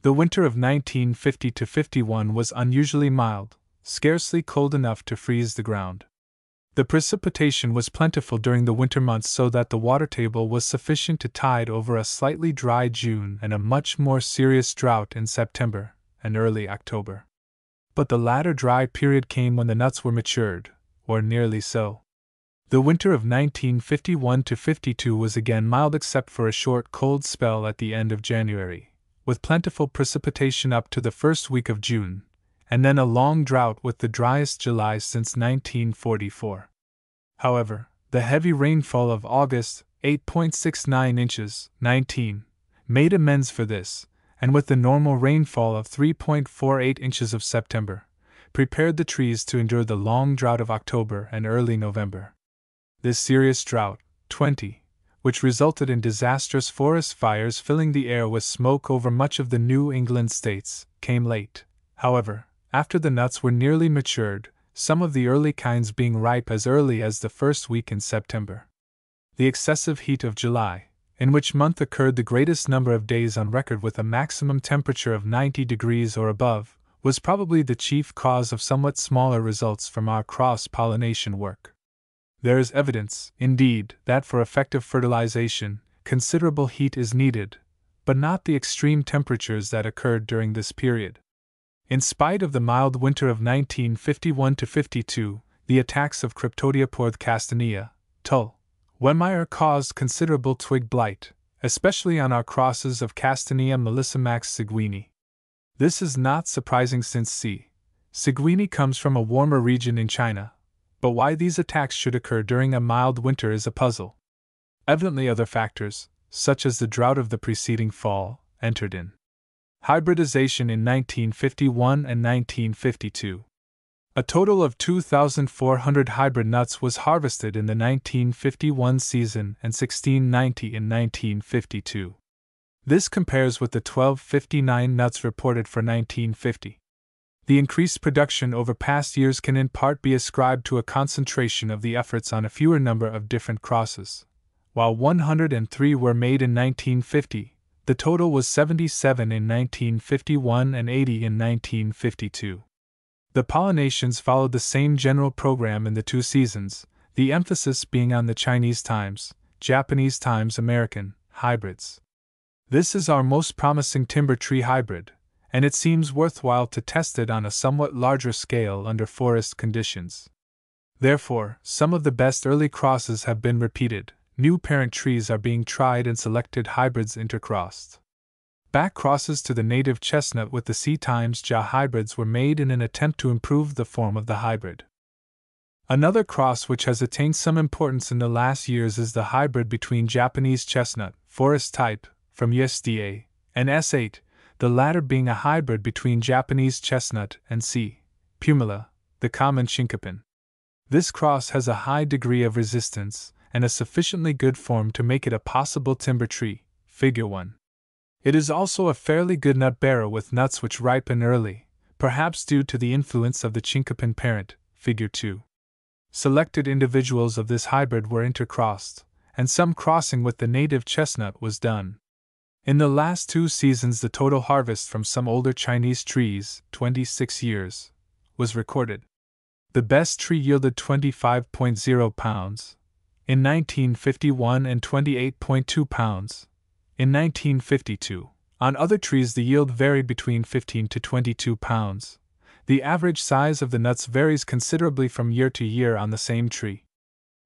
The winter of 1950-51 was unusually mild, scarcely cold enough to freeze the ground. The precipitation was plentiful during the winter months so that the water table was sufficient to tide over a slightly dry June and a much more serious drought in September and early October. But the latter dry period came when the nuts were matured, or nearly so. The winter of 1951-52 was again mild except for a short cold spell at the end of January, with plentiful precipitation up to the first week of June, and then a long drought with the driest July since 1944. However, the heavy rainfall of August, 8.69 inches, 19, made amends for this, and with the normal rainfall of 3.48 inches of September, prepared the trees to endure the long drought of October and early November. This serious drought, 20, which resulted in disastrous forest fires filling the air with smoke over much of the New England states, came late, however, after the nuts were nearly matured, some of the early kinds being ripe as early as the first week in September. The excessive heat of July, in which month occurred the greatest number of days on record with a maximum temperature of 90 degrees or above, was probably the chief cause of somewhat smaller results from our cross-pollination work. There is evidence, indeed, that for effective fertilization, considerable heat is needed, but not the extreme temperatures that occurred during this period. In spite of the mild winter of 1951-52, the attacks of Cryptodiaporth castanea, Tull, Wehmeyer caused considerable twig blight, especially on our crosses of Castanea melissamax seguini. This is not surprising since C. seguini comes from a warmer region in China, but why these attacks should occur during a mild winter is a puzzle. Evidently other factors, such as the drought of the preceding fall, entered in. Hybridization in 1951 and 1952. A total of 2,400 hybrid nuts was harvested in the 1951 season and 1,690 in 1952. This compares with the 1,259 nuts reported for 1950. The increased production over past years can in part be ascribed to a concentration of the efforts on a fewer number of different crosses. While 103 were made in 1950, the total was 77 in 1951 and 80 in 1952. The pollinations followed the same general program in the two seasons, the emphasis being on the Chinese times, Japanese times American hybrids. This is our most promising timber tree hybrid, and it seems worthwhile to test it on a somewhat larger scale under forest conditions. Therefore, some of the best early crosses have been repeated, new parent trees are being tried and selected hybrids intercrossed. Back crosses to the native chestnut with the C-Ja hybrids were made in an attempt to improve the form of the hybrid. Another cross which has attained some importance in the last years is the hybrid between Japanese chestnut, forest type, from USDA, and S8, the latter being a hybrid between Japanese chestnut and C. pumila, the common chinkapin. This cross has a high degree of resistance and a sufficiently good form to make it a possible timber tree, Figure 1. It is also a fairly good nut bearer with nuts which ripen early, perhaps due to the influence of the chinkapin parent, Figure 2. Selected individuals of this hybrid were intercrossed, and some crossing with the native chestnut was done. In the last two seasons, the total harvest from some older Chinese trees, 26 years, was recorded. The best tree yielded 25.0 pounds in 1951 and 28.2 pounds in 1952. On other trees, the yield varied between 15 to 22 pounds. The average size of the nuts varies considerably from year to year on the same tree.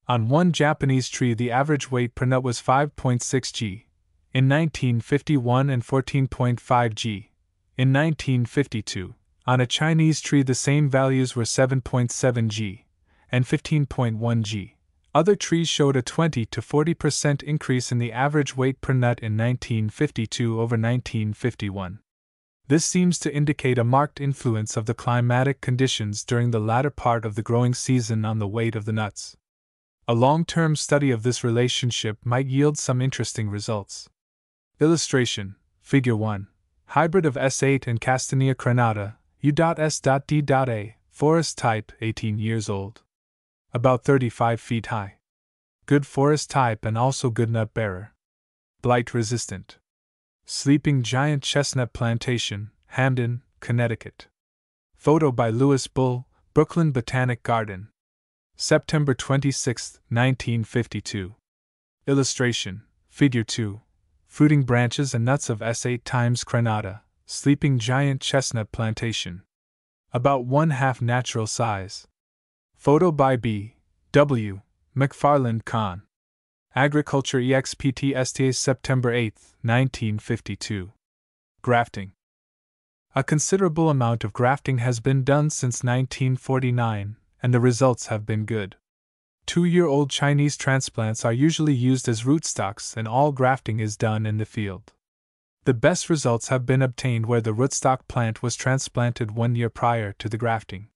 On one Japanese tree, the average weight per nut was 5.6 g in 1951 and 14.5 g in 1952. On a Chinese tree, the same values were 7.7 g and 15.1 g. Other trees showed a 20 to 40% increase in the average weight per nut in 1952 over 1951. This seems to indicate a marked influence of the climatic conditions during the latter part of the growing season on the weight of the nuts. A long-term study of this relationship might yield some interesting results. Illustration: Figure 1. Hybrid of S8 and Castanea crenata, U.S.D.A, forest type, 18 years old. About 35 feet high. Good forest type and also good nut bearer. Blight resistant. Sleeping Giant Chestnut Plantation, Hamden, Connecticut. Photo by Louis Bull, Brooklyn Botanic Garden. September 26, 1952. Illustration: Figure 2. Fruiting branches and nuts of S8 times crenata, Sleeping Giant Chestnut Plantation. About 1/2 natural size. Photo by B. W. McFarland Kahn. Agriculture EXPTSTA, September 8, 1952. Grafting. A considerable amount of grafting has been done since 1949, and the results have been good. 2-year-old Chinese transplants are usually used as rootstocks, and all grafting is done in the field. The best results have been obtained where the rootstock plant was transplanted 1 year prior to the grafting.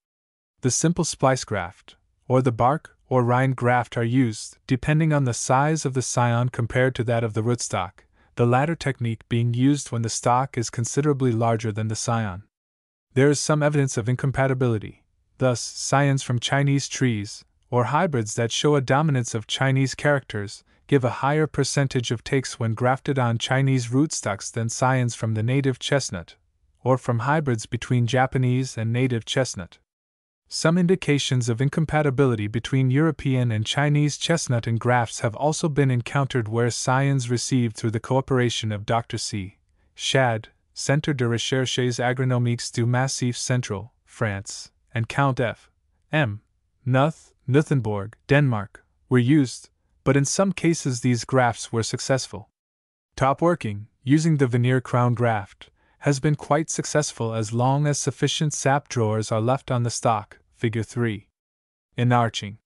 The simple splice graft, or the bark or rind graft, are used, depending on the size of the scion compared to that of the rootstock, the latter technique being used when the stock is considerably larger than the scion. There is some evidence of incompatibility. Thus, scions from Chinese trees, or hybrids that show a dominance of Chinese characters, give a higher percentage of takes when grafted on Chinese rootstocks than scions from the native chestnut, or from hybrids between Japanese and native chestnut. Some indications of incompatibility between European and Chinese chestnut and grafts have also been encountered where scions received through the cooperation of Dr. C. Schad, Centre de Recherches Agronomiques du Massif Central, France, and Count F. M. Nuth, Nuthenborg, Denmark, were used, but in some cases these grafts were successful. Top working, using the veneer crown graft, has been quite successful as long as sufficient sap drawers are left on the stock, Figure 3. Enarching.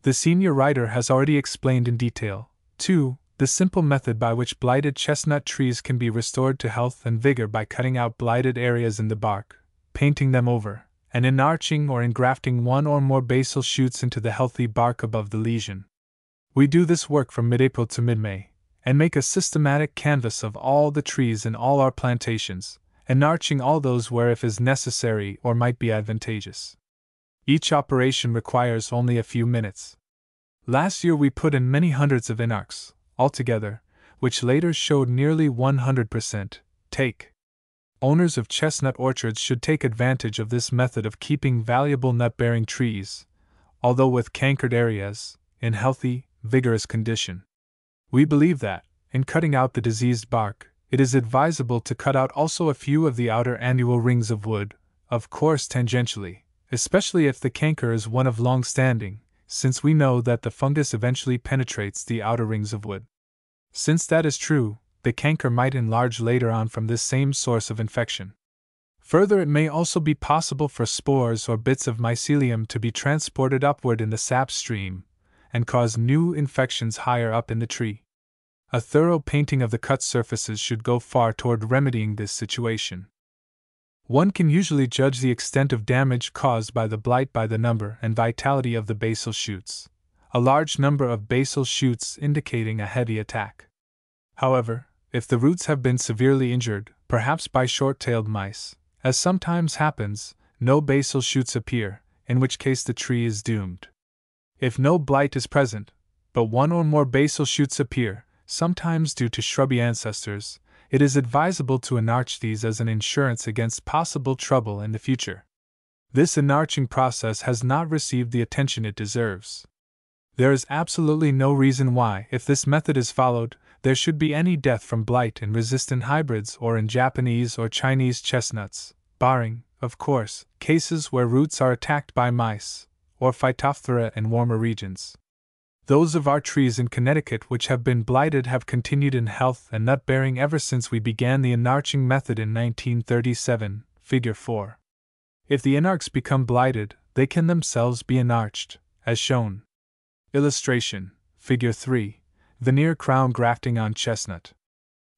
The senior writer has already explained in detail, too, the simple method by which blighted chestnut trees can be restored to health and vigor by cutting out blighted areas in the bark, painting them over, and enarching or engrafting one or more basal shoots into the healthy bark above the lesion. We do this work from mid-April to mid-May, and make a systematic canvass of all the trees in all our plantations, enarching all those where if is necessary or might be advantageous. Each operation requires only a few minutes. Last year we put in many hundreds of enarches, altogether, which later showed nearly 100% take. Owners of chestnut orchards should take advantage of this method of keeping valuable nut-bearing trees, although with cankered areas, in healthy, vigorous condition. We believe that, in cutting out the diseased bark, it is advisable to cut out also a few of the outer annual rings of wood, of course tangentially, especially if the canker is one of long standing, since we know that the fungus eventually penetrates the outer rings of wood. Since that is true, the canker might enlarge later on from this same source of infection. Further, it may also be possible for spores or bits of mycelium to be transported upward in the sap stream and cause new infections higher up in the tree. A thorough painting of the cut surfaces should go far toward remedying this situation. One can usually judge the extent of damage caused by the blight by the number and vitality of the basal shoots, a large number of basal shoots indicating a heavy attack. However, if the roots have been severely injured, perhaps by short-tailed mice, as sometimes happens, no basal shoots appear, in which case the tree is doomed. If no blight is present, but one or more basal shoots appear, sometimes due to shrubby ancestors, it is advisable to enarch these as an insurance against possible trouble in the future. This enarching process has not received the attention it deserves. There is absolutely no reason why, if this method is followed, there should be any death from blight in resistant hybrids or in Japanese or Chinese chestnuts, barring, of course, cases where roots are attacked by mice or Phytophthora in warmer regions. Those of our trees in Connecticut which have been blighted have continued in health and nut-bearing ever since we began the enarching method in 1937, Figure 4. If the enarches become blighted, they can themselves be enarched, as shown. Illustration, Figure 3, Veneer Crown Grafting on Chestnut.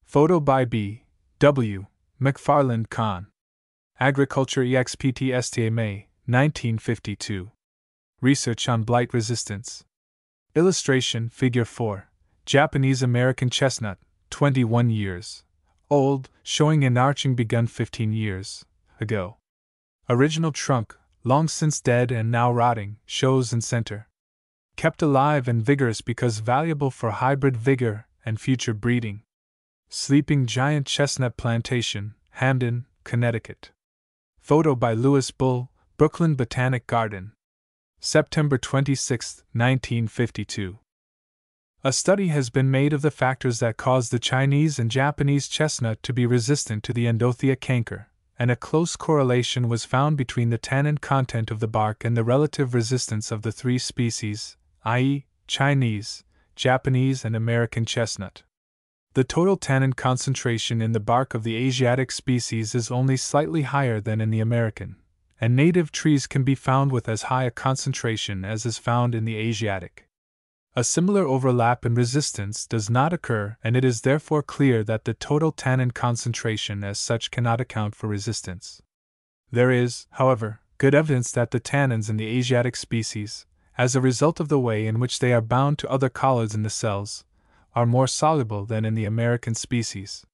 Photo by B. W. McFarland Kahn. Agriculture EXPTSTA May, 1952. Research on Blight Resistance. Illustration, Figure 4, Japanese-American chestnut, 21 years old, showing enarching begun 15 years ago. Original trunk, long since dead and now rotting, shows in center. Kept alive and vigorous because valuable for hybrid vigor and future breeding. Sleeping Giant Chestnut Plantation, Hamden, Connecticut. Photo by Louis Bull, Brooklyn Botanic Garden. September 26, 1952. A study has been made of the factors that cause the Chinese and Japanese chestnut to be resistant to the Endothea canker, and a close correlation was found between the tannin content of the bark and the relative resistance of the three species, i.e., Chinese, Japanese, and American chestnut. The total tannin concentration in the bark of the Asiatic species is only slightly higher than in the American, and native trees can be found with as high a concentration as is found in the Asiatic. A similar overlap in resistance does not occur, and it is therefore clear that the total tannin concentration as such cannot account for resistance. There is, however, good evidence that the tannins in the Asiatic species, as a result of the way in which they are bound to other colloids in the cells, are more soluble than in the American species.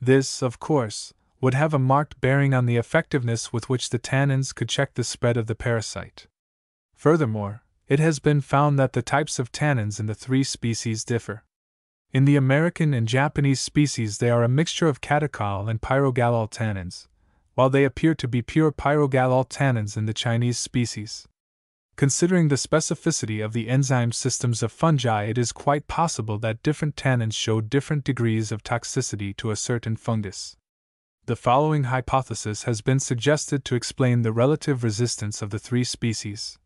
This, of course, would have a marked bearing on the effectiveness with which the tannins could check the spread of the parasite. Furthermore, it has been found that the types of tannins in the three species differ. In the American and Japanese species they are a mixture of catechol and pyrogallol tannins, while they appear to be pure pyrogallol tannins in the Chinese species. Considering the specificity of the enzyme systems of fungi, it is quite possible that different tannins show different degrees of toxicity to a certain fungus. The following hypothesis has been suggested to explain the relative resistance of the three species.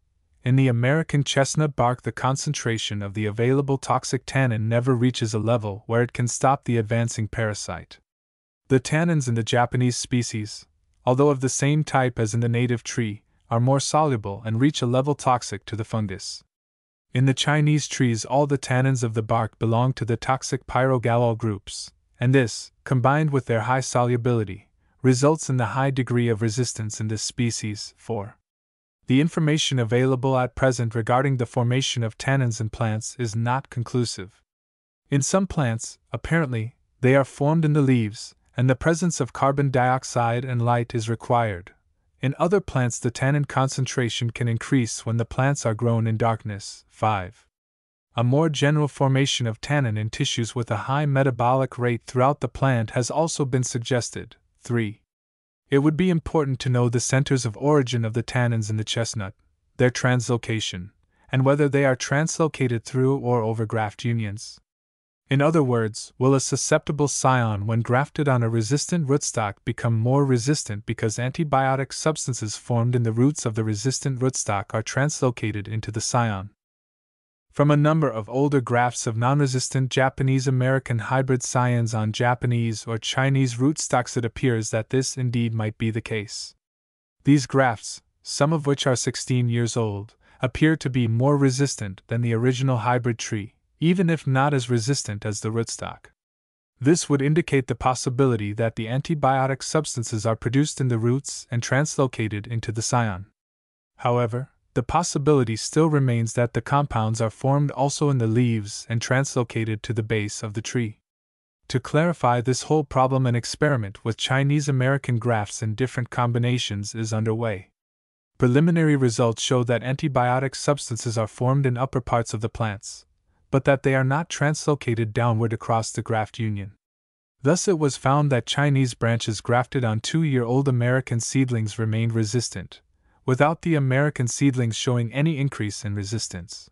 In the American chestnut bark, the concentration of the available toxic tannin never reaches a level where it can stop the advancing parasite. The tannins in the Japanese species, although of the same type as in the native tree, are more soluble and reach a level toxic to the fungus. In the Chinese trees, all the tannins of the bark belong to the toxic pyrogallol groups, and this, combined with their high solubility, results in the high degree of resistance in this species. 4. The information available at present regarding the formation of tannins in plants is not conclusive. In some plants, apparently, they are formed in the leaves, and the presence of carbon dioxide and light is required. In other plants, the tannin concentration can increase when the plants are grown in darkness. 5. A more general formation of tannin in tissues with a high metabolic rate throughout the plant has also been suggested. 3. It would be important to know the centers of origin of the tannins in the chestnut, their translocation, and whether they are translocated through or over graft unions. In other words, will a susceptible scion, when grafted on a resistant rootstock, become more resistant because antibiotic substances formed in the roots of the resistant rootstock are translocated into the scion? From a number of older grafts of non-resistant Japanese-American hybrid scions on Japanese or Chinese rootstocks, it appears that this indeed might be the case. These grafts, some of which are 16 years old, appear to be more resistant than the original hybrid tree, even if not as resistant as the rootstock. This would indicate the possibility that the antibiotic substances are produced in the roots and translocated into the scion. However, the possibility still remains that the compounds are formed also in the leaves and translocated to the base of the tree. To clarify this whole problem, an experiment with Chinese-American grafts in different combinations is underway. Preliminary results show that antibiotic substances are formed in upper parts of the plants, but that they are not translocated downward across the graft union. Thus, it was found that Chinese branches grafted on 2-year-old American seedlings remained resistant, without the American seedlings showing any increase in resistance.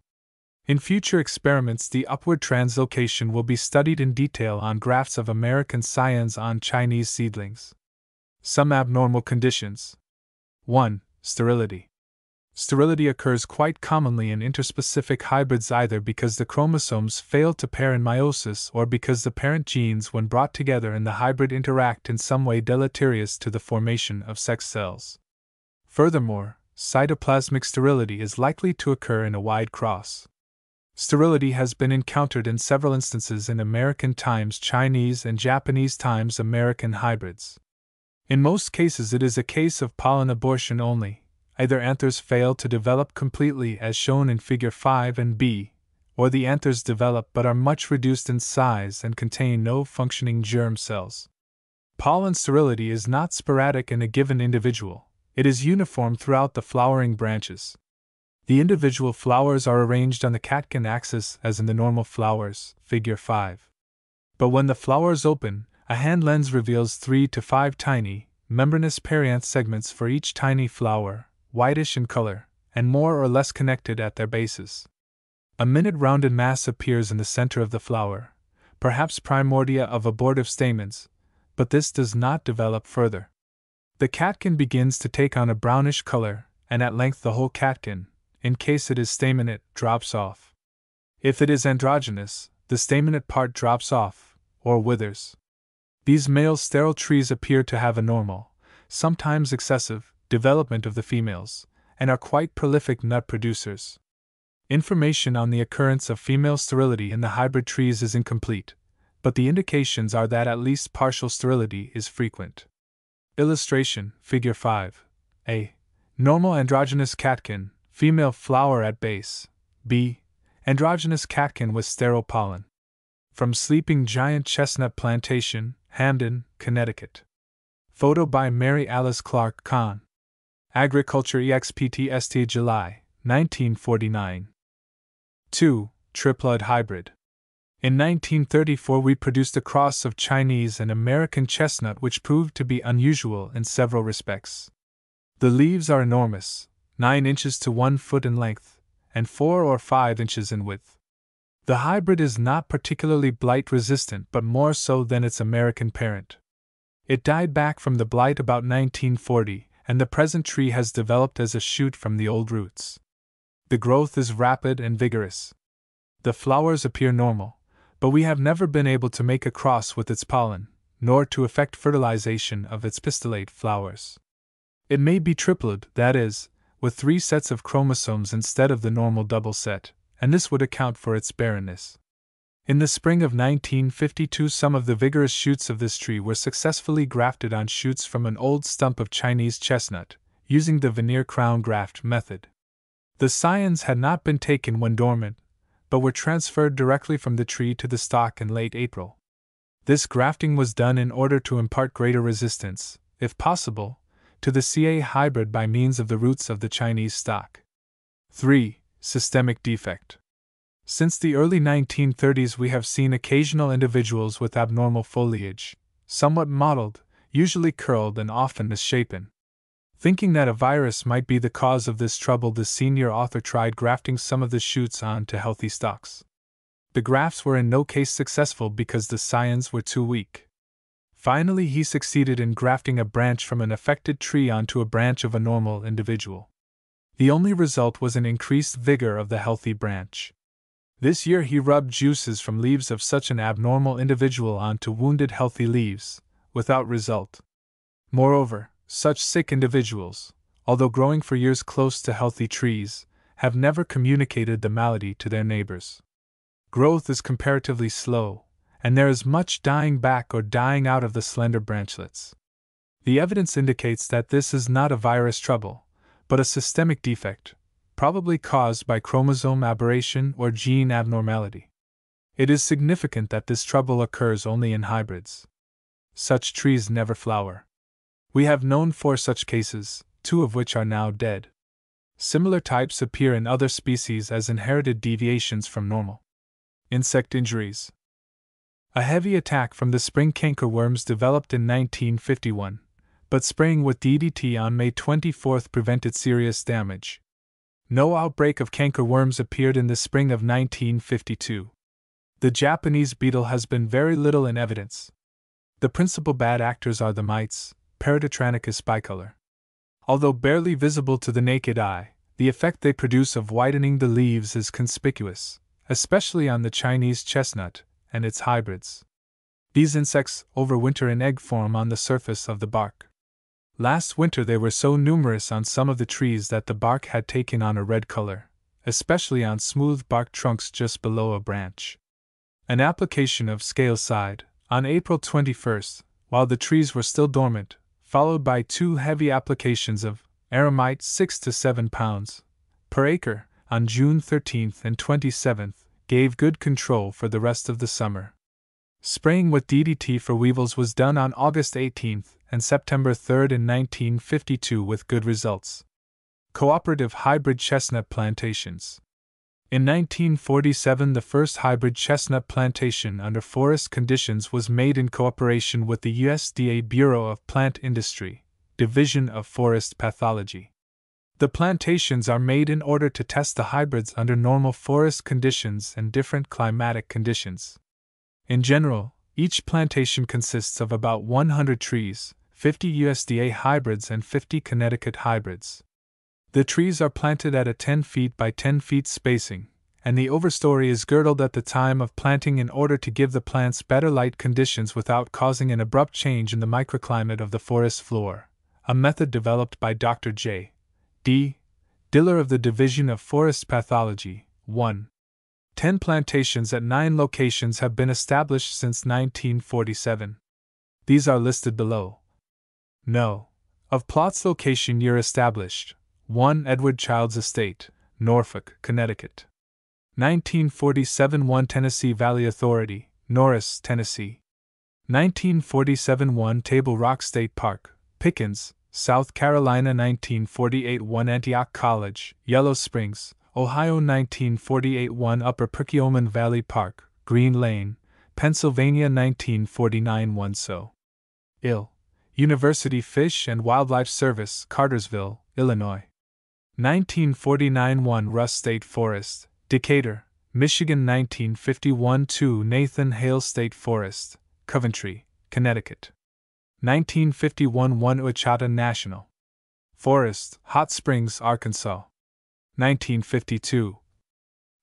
In future experiments, the upward translocation will be studied in detail on grafts of American scions on Chinese seedlings. Some abnormal conditions. 1. Sterility. Sterility occurs quite commonly in interspecific hybrids, either because the chromosomes fail to pair in meiosis or because the parent genes, when brought together in the hybrid, interact in some way deleterious to the formation of sex cells. Furthermore, cytoplasmic sterility is likely to occur in a wide cross. Sterility has been encountered in several instances in American times Chinese and Japanese times American hybrids. In most cases, it is a case of pollen abortion only. Either anthers fail to develop completely, as shown in Figure 5 and B, or the anthers develop but are much reduced in size and contain no functioning germ cells. Pollen sterility is not sporadic in a given individual. It is uniform throughout the flowering branches. The individual flowers are arranged on the catkin axis as in the normal flowers, Figure 5. But when the flowers open, a hand lens reveals 3 to 5 tiny, membranous perianth segments for each tiny flower, whitish in color, and more or less connected at their bases. A minute rounded mass appears in the center of the flower, perhaps primordia of abortive stamens, but this does not develop further. The catkin begins to take on a brownish color, and at length the whole catkin, in case it is staminate, drops off. If it is androgynous, the staminate part drops off, or withers. These male sterile trees appear to have a normal, sometimes excessive, development of the females, and are quite prolific nut producers. Information on the occurrence of female sterility in the hybrid trees is incomplete, but the indications are that at least partial sterility is frequent. Illustration, Figure 5. A. Normal androgynous catkin, female flower at base. B. Androgynous catkin with sterile pollen. From Sleeping Giant Chestnut Plantation, Hamden, Connecticut. Photo by Mary Alice Clark Kahn. Agriculture EXPTST, July, 1949. 2. Triploid hybrid. In 1934, we produced a cross of Chinese and American chestnut which proved to be unusual in several respects. The leaves are enormous, 9 inches to 1 foot in length, and 4 or 5 inches in width. The hybrid is not particularly blight resistant, but more so than its American parent. It died back from the blight about 1940, and the present tree has developed as a shoot from the old roots. The growth is rapid and vigorous. The flowers appear normal, but we have never been able to make a cross with its pollen, nor to effect fertilization of its pistillate flowers. It may be triploid, that is, with 3 sets of chromosomes instead of the normal double set, and this would account for its barrenness. In the spring of 1952, some of the vigorous shoots of this tree were successfully grafted on shoots from an old stump of Chinese chestnut, using the veneer crown graft method. The scions had not been taken when dormant, but were transferred directly from the tree to the stock in late April. This grafting was done in order to impart greater resistance, if possible, to the Ca hybrid by means of the roots of the Chinese stock. 3. Systemic defect. Since the early 1930s, we have seen occasional individuals with abnormal foliage, somewhat mottled, usually curled and often misshapen. Thinking that a virus might be the cause of this trouble, the senior author tried grafting some of the shoots onto healthy stalks. The grafts were in no case successful because the scions were too weak. Finally, he succeeded in grafting a branch from an affected tree onto a branch of a normal individual. The only result was an increased vigor of the healthy branch. This year he rubbed juices from leaves of such an abnormal individual onto wounded healthy leaves, without result. Moreover, such sick individuals, although growing for years close to healthy trees, have never communicated the malady to their neighbors. Growth is comparatively slow, and there is much dying back or dying out of the slender branchlets. The evidence indicates that this is not a virus trouble, but a systemic defect, probably caused by chromosome aberration or gene abnormality. It is significant that this trouble occurs only in hybrids. Such trees never flower. We have known 4 such cases, 2 of which are now dead. Similar types appear in other species as inherited deviations from normal. Insect injuries. A heavy attack from the spring cankerworms developed in 1951, but spraying with DDT on May 24 prevented serious damage. No outbreak of cankerworms appeared in the spring of 1952. The Japanese beetle has been very little in evidence. The principal bad actors are the mites, Paradotranicus bicolor. Although barely visible to the naked eye, the effect they produce of whitening the leaves is conspicuous, especially on the Chinese chestnut and its hybrids. These insects overwinter in egg form on the surface of the bark. Last winter they were so numerous on some of the trees that the bark had taken on a red color, especially on smooth bark trunks just below a branch. An application of scaleside, on April 21, while the trees were still dormant, followed by 2 heavy applications of aramite 6 to 7 pounds per acre on June 13 and 27, gave good control for the rest of the summer. Spraying with DDT for weevils was done on August 18 and September 3 in 1952 with good results. Cooperative hybrid chestnut plantations. In 1947, the first hybrid chestnut plantation under forest conditions was made in cooperation with the USDA Bureau of Plant Industry, Division of Forest Pathology. The plantations are made in order to test the hybrids under normal forest conditions and different climatic conditions. In general, each plantation consists of about 100 trees, 50 USDA hybrids and 50 Connecticut hybrids. The trees are planted at a 10 feet by 10 feet spacing, and the overstory is girdled at the time of planting in order to give the plants better light conditions without causing an abrupt change in the microclimate of the forest floor, a method developed by Dr. J. D. Diller of the Division of Forest Pathology. 1. 10 plantations at 9 locations have been established since 1947. These are listed below. No. Of plots location year established. 1. Edward Child's Estate, Norfolk, Connecticut. 1947 1 Tennessee Valley Authority, Norris, Tennessee. 1947 1 Table Rock State Park, Pickens, South Carolina. 1948 1 Antioch College, Yellow Springs, Ohio. 1948 1 Upper Perkiomen Valley Park, Green Lane, Pennsylvania. 1949 1 So. Ill. University Fish and Wildlife Service, Cartersville, Illinois. 1949 1 Russ State Forest, Decatur, Michigan. 1951 2 Nathan Hale State Forest, Coventry, Connecticut. 1951 1 Ouachita National Forest, Hot Springs, Arkansas. 1952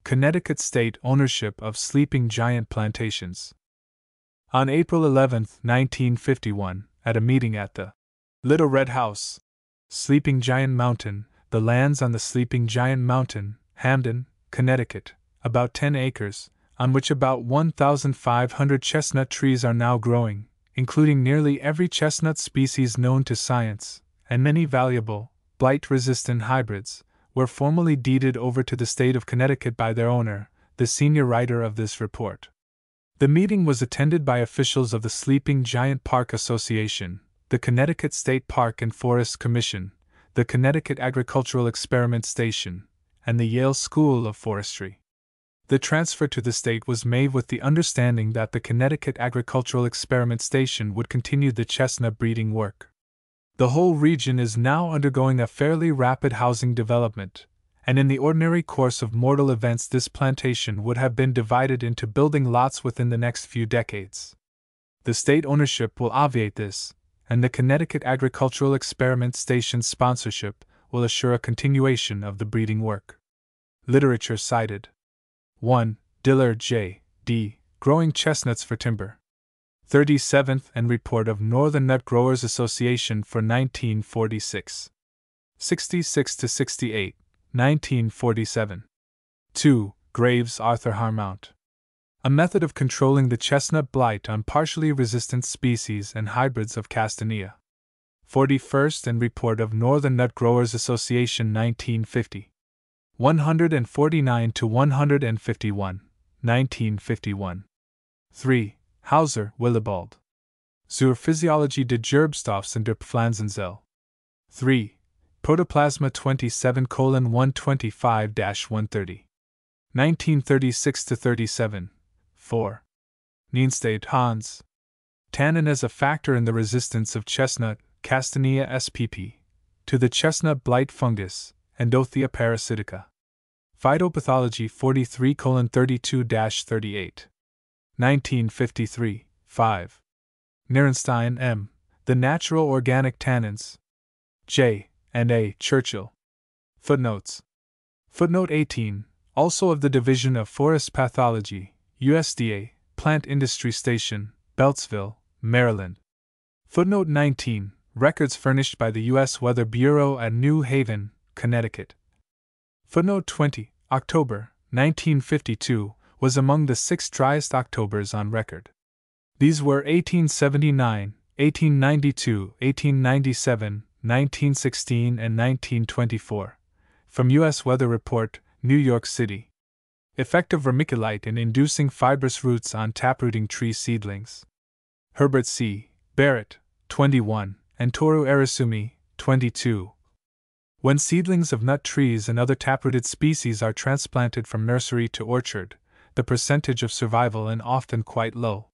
Connecticut State ownership of Sleeping Giant plantations. On April 11, 1951, at a meeting at the Little Red House, Sleeping Giant Mountain, the lands on the Sleeping Giant Mountain, Hamden, Connecticut, about 10 acres, on which about 1,500 chestnut trees are now growing, including nearly every chestnut species known to science, and many valuable, blight-resistant hybrids, were formally deeded over to the state of Connecticut by their owner, the senior writer of this report. The meeting was attended by officials of the Sleeping Giant Park Association, the Connecticut State Park and Forest Commission, the Connecticut Agricultural Experiment Station, and the Yale School of Forestry. The transfer to the state was made with the understanding that the Connecticut Agricultural Experiment Station would continue the chestnut breeding work. The whole region is now undergoing a fairly rapid housing development, and in the ordinary course of mortal events this plantation would have been divided into building lots within the next few decades. The state ownership will obviate this, and the Connecticut Agricultural Experiment Station's sponsorship will assure a continuation of the breeding work. Literature cited: 1. Dillard J. D., Growing Chestnuts for Timber. 37th and Report of Northern Nut Growers Association for 1946. 66-68, 1947. 2. Graves, Arthur Harmount. A Method of Controlling the Chestnut Blight on Partially Resistant Species and Hybrids of Castanea. 41st and Report of Northern Nut Growers Association 1950. 149-151, 1951. 3. Hauser, Willibald. Zur Physiologie des Gerbstoffs in der Pflanzenzelle. 3. Protoplasma 27:125-130. 1936-37. 4. Nienstad, Hans. Tannin as a factor in the resistance of chestnut, Castanea spp, to the chestnut blight fungus, Endothea parasitica. Phytopathology 43:32-38. 1953, 5. Nierenstein, M. The Natural Organic Tannins. J. and A. Churchill. Footnotes. Footnote 18, also of the Division of Forest Pathology, USDA, Plant Industry Station, Beltsville, Maryland. Footnote 19, records furnished by the U.S. Weather Bureau at New Haven, Connecticut. Footnote 20, October, 1952, was among the 6 driest Octobers on record. These were 1879, 1892, 1897, 1916, and 1924. From U.S. Weather Report, New York City. Effect of vermiculite in inducing fibrous roots on taprooting tree seedlings. Herbert C. Barrett, 21, and Toru Arasumi, 22. When seedlings of nut trees and other taprooted species are transplanted from nursery to orchard, the percentage of survival is often quite low.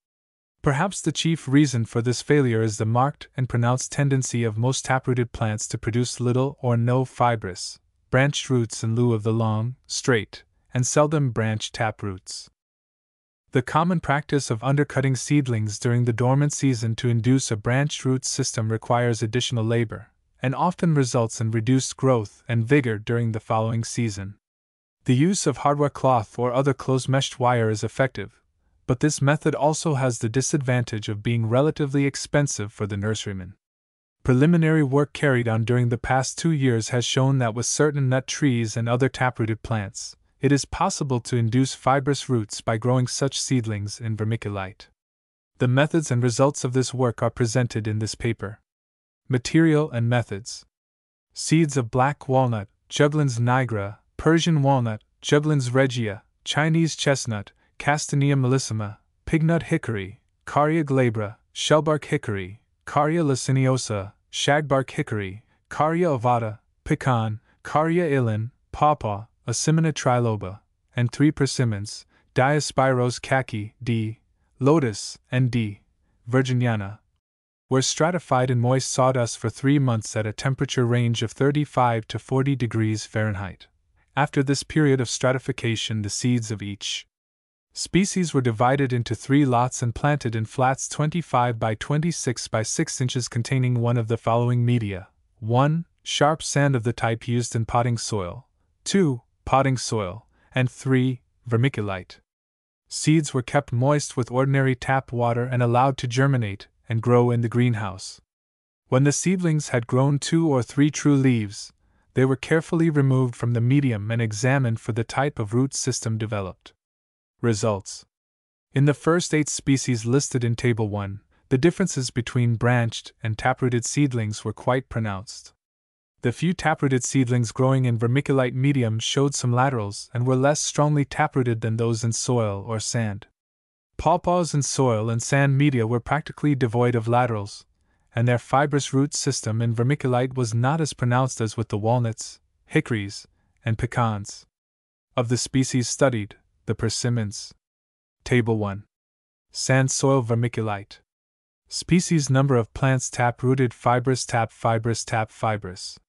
Perhaps the chief reason for this failure is the marked and pronounced tendency of most taprooted plants to produce little or no fibrous, branched roots in lieu of the long, straight, and seldom branched taproots. The common practice of undercutting seedlings during the dormant season to induce a branched root system requires additional labor, and often results in reduced growth and vigor during the following season. The use of hardware cloth or other close-meshed wire is effective, but this method also has the disadvantage of being relatively expensive for the nurseryman. Preliminary work carried on during the past 2 years has shown that with certain nut trees and other taprooted plants, it is possible to induce fibrous roots by growing such seedlings in vermiculite. The methods and results of this work are presented in this paper. Material and methods. Seeds of black walnut, Juglans nigra, Persian walnut, Juglans regia, Chinese chestnut, Castanea mellissima, pignut hickory, Caria glabra, shellbark hickory, Caria liceniosa, shagbark hickory, Caria ovata, pecan, Caria ilan, pawpaw, Asimina triloba, and 3 persimmons, Diospyros khaki, D. Lotus, and D. virginiana, were stratified in moist sawdust for 3 months at a temperature range of 35 to 40 degrees Fahrenheit. After this period of stratification, the seeds of each species were divided into 3 lots and planted in flats 25 by 26 by 6 inches containing one of the following media: 1. Sharp sand of the type used in potting soil, 2. Potting soil, and 3. Vermiculite. Seeds were kept moist with ordinary tap water and allowed to germinate and grow in the greenhouse. When the seedlings had grown 2 or 3 true leaves, they were carefully removed from the medium and examined for the type of root system developed. Results: in the first 8 species listed in Table 1, the differences between branched and taprooted seedlings were quite pronounced. The few taprooted seedlings growing in vermiculite medium showed some laterals and were less strongly taprooted than those in soil or sand. Pawpaws in soil and sand media were practically devoid of laterals, and their fibrous root system in vermiculite was not as pronounced as with the walnuts, hickories, and pecans. Of the species studied, the persimmons. Table 1. Sand soil vermiculite. Species number of plants tap-rooted fibrous tap-fibrous.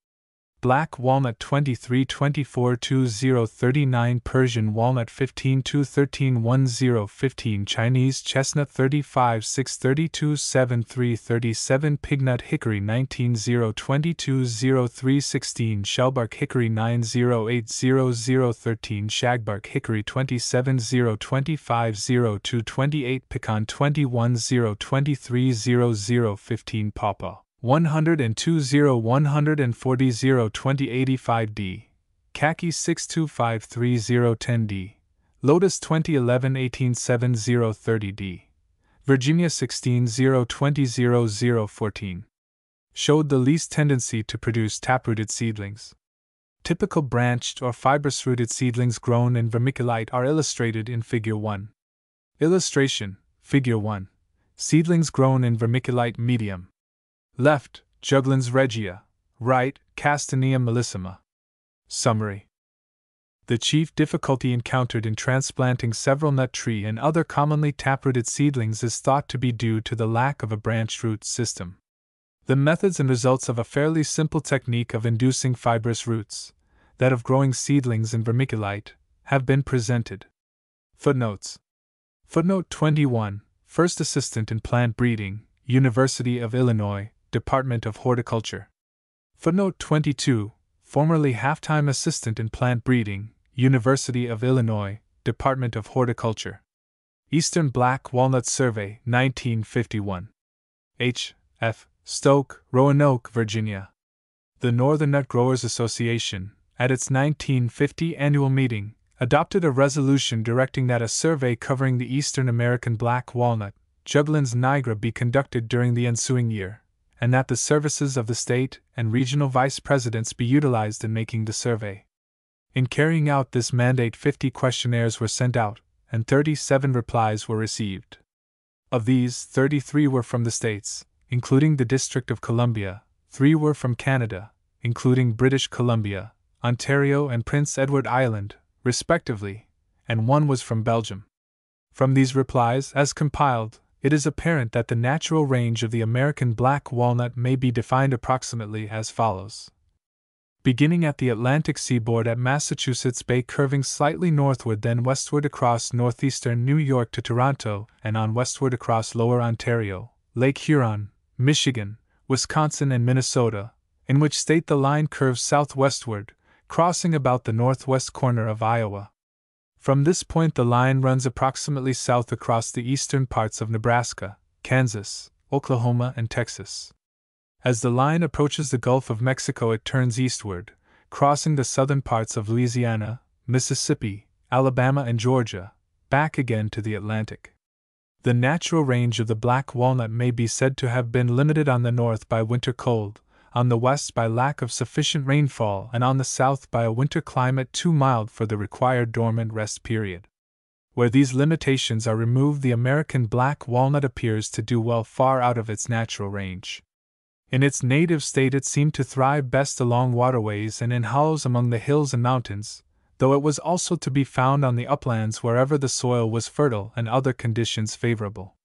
Black walnut 23 24 20 39 Persian walnut 15 2 13 10 15 Chinese chestnut 35 6 32 7 3 37 Pignut hickory 19 0 22 03 16 Shellbark hickory 9 0 8 00 13 Shagbark hickory 27 0 25 02 28 Pecan 21 0 23 00 15 Pawpaw 102 0 140 0 2085 D, Khaki 62530 10 D, Lotus 2011 1870 30 D, Virginia 16 0 20 00 14. Showed the least tendency to produce taprooted seedlings. Typical branched or fibrous-rooted seedlings grown in vermiculite are illustrated in Figure 1. Illustration: Figure 1. Seedlings grown in vermiculite medium. Left, Juglans regia. Right, Castanea mellissima. Summary: the chief difficulty encountered in transplanting several nut tree and other commonly taprooted seedlings is thought to be due to the lack of a branched root system. The methods and results of a fairly simple technique of inducing fibrous roots, that of growing seedlings in vermiculite, have been presented. Footnotes. Footnote 21, First Assistant in Plant Breeding, University of Illinois, Department of Horticulture. Footnote 22, formerly half-time assistant in plant breeding, University of Illinois, Department of Horticulture. Eastern Black Walnut Survey, 1951. H. F. Stoke, Roanoke, Virginia. The Northern Nut Growers Association, at its 1950 annual meeting, adopted a resolution directing that a survey covering the Eastern American black walnut, Juglans nigra, be conducted during the ensuing year, and that the services of the state and regional vice presidents be utilized in making the survey. In carrying out this mandate, 50 questionnaires were sent out, and 37 replies were received. Of these, 33 were from the states, including the District of Columbia, 3 were from Canada, including British Columbia, Ontario, and Prince Edward Island, respectively, and 1 was from Belgium. From these replies, as compiled, it is apparent that the natural range of the American black walnut may be defined approximately as follows. Beginning at the Atlantic seaboard at Massachusetts Bay, curving slightly northward, then westward across northeastern New York to Toronto, and on westward across lower Ontario, Lake Huron, Michigan, Wisconsin, and Minnesota, in which state the line curves southwestward, crossing about the northwest corner of Iowa. From this point the line runs approximately south across the eastern parts of Nebraska, Kansas, Oklahoma, and Texas. As the line approaches the Gulf of Mexico, it turns eastward, crossing the southern parts of Louisiana, Mississippi, Alabama, and Georgia, back again to the Atlantic. The natural range of the black walnut may be said to have been limited on the north by winter cold, on the west by lack of sufficient rainfall, and on the south by a winter climate too mild for the required dormant rest period. Where these limitations are removed, the American black walnut appears to do well far out of its natural range. In its native state it seemed to thrive best along waterways and in hollows among the hills and mountains, though it was also to be found on the uplands wherever the soil was fertile and other conditions favorable.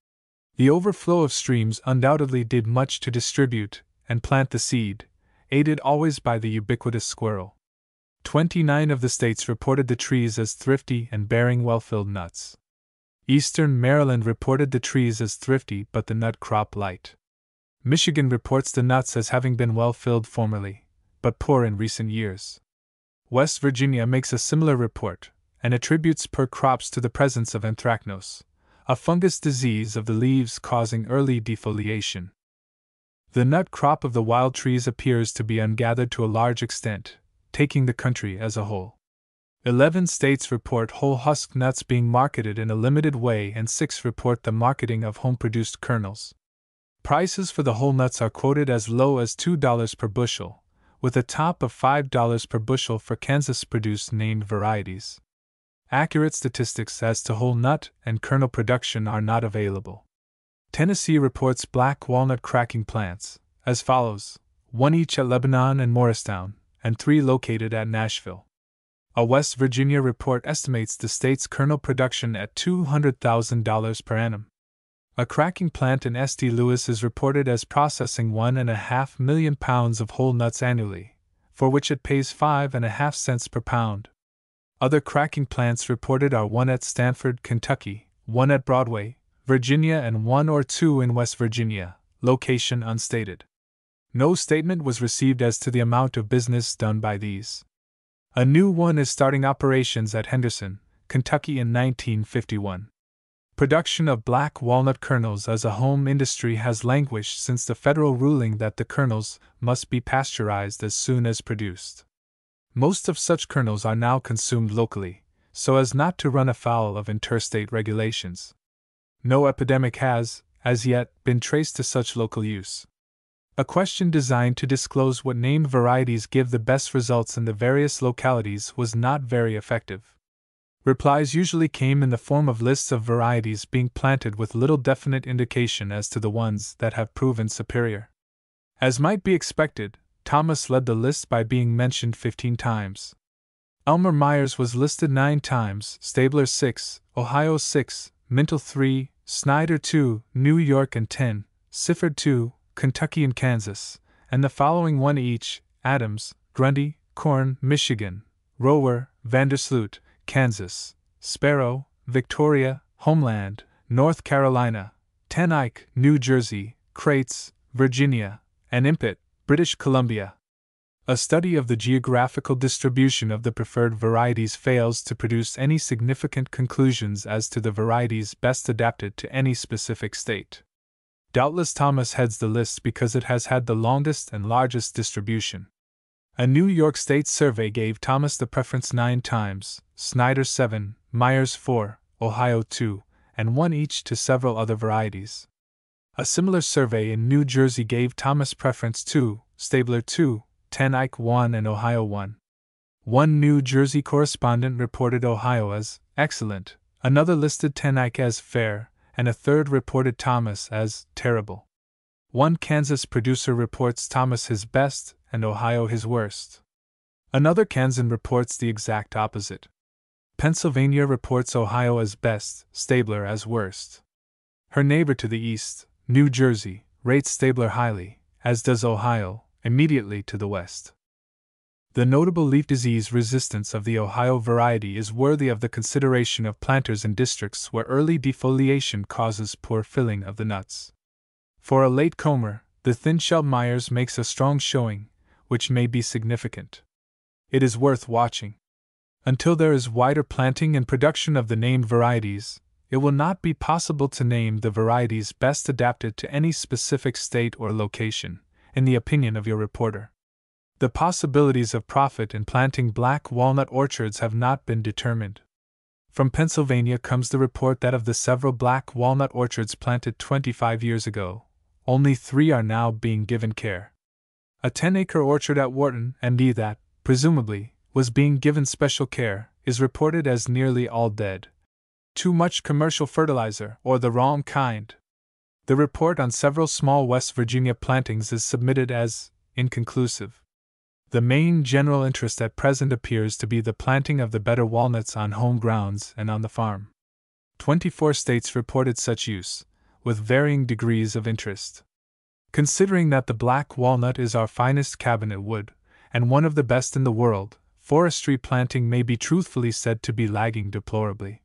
The overflow of streams undoubtedly did much to distribute and plant the seed, aided always by the ubiquitous squirrel. 29 of the states reported the trees as thrifty and bearing well-filled nuts. Eastern Maryland reported the trees as thrifty but the nut crop light. Michigan reports the nuts as having been well-filled formerly, but poor in recent years. West Virginia makes a similar report, and attributes poor crops to the presence of anthracnose, a fungus disease of the leaves causing early defoliation. The nut crop of the wild trees appears to be ungathered to a large extent, taking the country as a whole. 11 states report whole husk nuts being marketed in a limited way, and 6 report the marketing of home-produced kernels. Prices for the whole nuts are quoted as low as $2 per bushel, with a top of $5 per bushel for Kansas-produced named varieties. Accurate statistics as to whole nut and kernel production are not available. Tennessee reports black walnut cracking plants, as follows: 1 each at Lebanon and Morristown, and 3 located at Nashville. A West Virginia report estimates the state's kernel production at $200,000 per annum. A cracking plant in St. Louis is reported as processing 1.5 million pounds of whole nuts annually, for which it pays 5.5 cents per pound. Other cracking plants reported are 1 at Stanford, Kentucky, 1 at Broadway, Virginia, and 1 or 2 in West Virginia, location unstated. No statement was received as to the amount of business done by these. A new one is starting operations at Henderson, Kentucky in 1951. Production of black walnut kernels as a home industry has languished since the federal ruling that the kernels must be pasteurized as soon as produced. Most of such kernels are now consumed locally, so as not to run afoul of interstate regulations. No epidemic has, as yet, been traced to such local use. A question designed to disclose what named varieties give the best results in the various localities was not very effective. Replies usually came in the form of lists of varieties being planted with little definite indication as to the ones that have proven superior. As might be expected, Thomas led the list by being mentioned 15 times. Elmer Myers was listed 9 times, Stabler 6, Ohio 6, Mintle 3, Snyder 2, New York and 10, Sifford 2, Kentucky and Kansas, and the following 1 each: Adams, Grundy, Korn, Michigan; Rower, Vandersloot, Kansas; Sparrow, Victoria, Homeland, North Carolina; Ten Eyck, New Jersey; Crates, Virginia; and Impet, British Columbia. A study of the geographical distribution of the preferred varieties fails to produce any significant conclusions as to the varieties best adapted to any specific state. Doubtless Thomas heads the list because it has had the longest and largest distribution. A New York State survey gave Thomas the preference 9 times, Snyder 7, Myers 4, Ohio 2, and 1 each to several other varieties. A similar survey in New Jersey gave Thomas preference 2, Stabler 2, Ten Eyck 1, and Ohio 1. One New Jersey correspondent reported Ohio as excellent, another listed Ten Eyck as fair, and a third reported Thomas as terrible. One Kansas producer reports Thomas his best and Ohio his worst. Another Kansan reports the exact opposite. Pennsylvania reports Ohio as best, Stabler as worst. Her neighbor to the east, New Jersey, rates Stabler highly, as does Ohio, immediately to the west. The notable leaf disease resistance of the Ohio variety is worthy of the consideration of planters in districts where early defoliation causes poor filling of the nuts. For a late comer, the thin-shelled Myers makes a strong showing, which may be significant. It is worth watching. Until there is wider planting and production of the named varieties, it will not be possible to name the varieties best adapted to any specific state or location, in the opinion of your reporter. The possibilities of profit in planting black walnut orchards have not been determined. From Pennsylvania comes the report that of the several black walnut orchards planted 25 years ago, only 3 are now being given care. A 10-acre orchard at Wharton, MD, that, presumably, was being given special care, is reported as nearly all dead. Too much commercial fertilizer, or the wrong kind. The report on several small West Virginia plantings is submitted as inconclusive. The main general interest at present appears to be the planting of the better walnuts on home grounds and on the farm. 24 states reported such use, with varying degrees of interest. Considering that the black walnut is our finest cabinet wood, and one of the best in the world, forestry planting may be truthfully said to be lagging deplorably.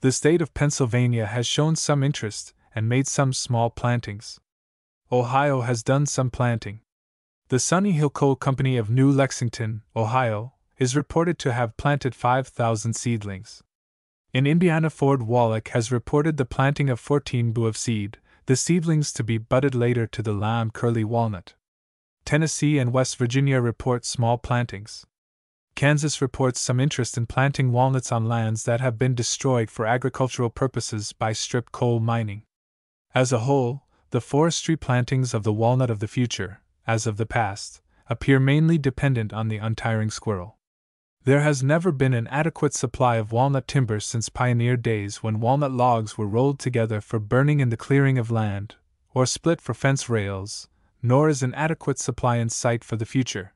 The state of Pennsylvania has shown some interest and made some small plantings. Ohio has done some planting. The Sunny Hill Coal Company of New Lexington, Ohio, is reported to have planted 5,000 seedlings. In Indiana, Ford Wallach has reported the planting of 14 bu of seed, the seedlings to be budded later to the lamb curly walnut. Tennessee and West Virginia report small plantings. Kansas reports some interest in planting walnuts on lands that have been destroyed for agricultural purposes by stripped coal mining. As a whole, the forestry plantings of the walnut of the future, as of the past, appear mainly dependent on the untiring squirrel. There has never been an adequate supply of walnut timber since pioneer days when walnut logs were rolled together for burning in the clearing of land, or split for fence rails, nor is an adequate supply in sight for the future.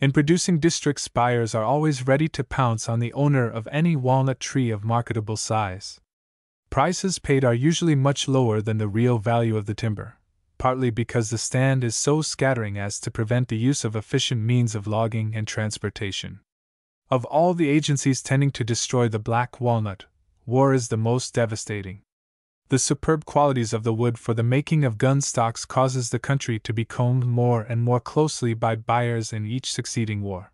In producing districts, buyers are always ready to pounce on the owner of any walnut tree of marketable size. Prices paid are usually much lower than the real value of the timber, partly because the stand is so scattering as to prevent the use of efficient means of logging and transportation. Of all the agencies tending to destroy the black walnut, war is the most devastating. The superb qualities of the wood for the making of gun stocks causes the country to be combed more and more closely by buyers in each succeeding war.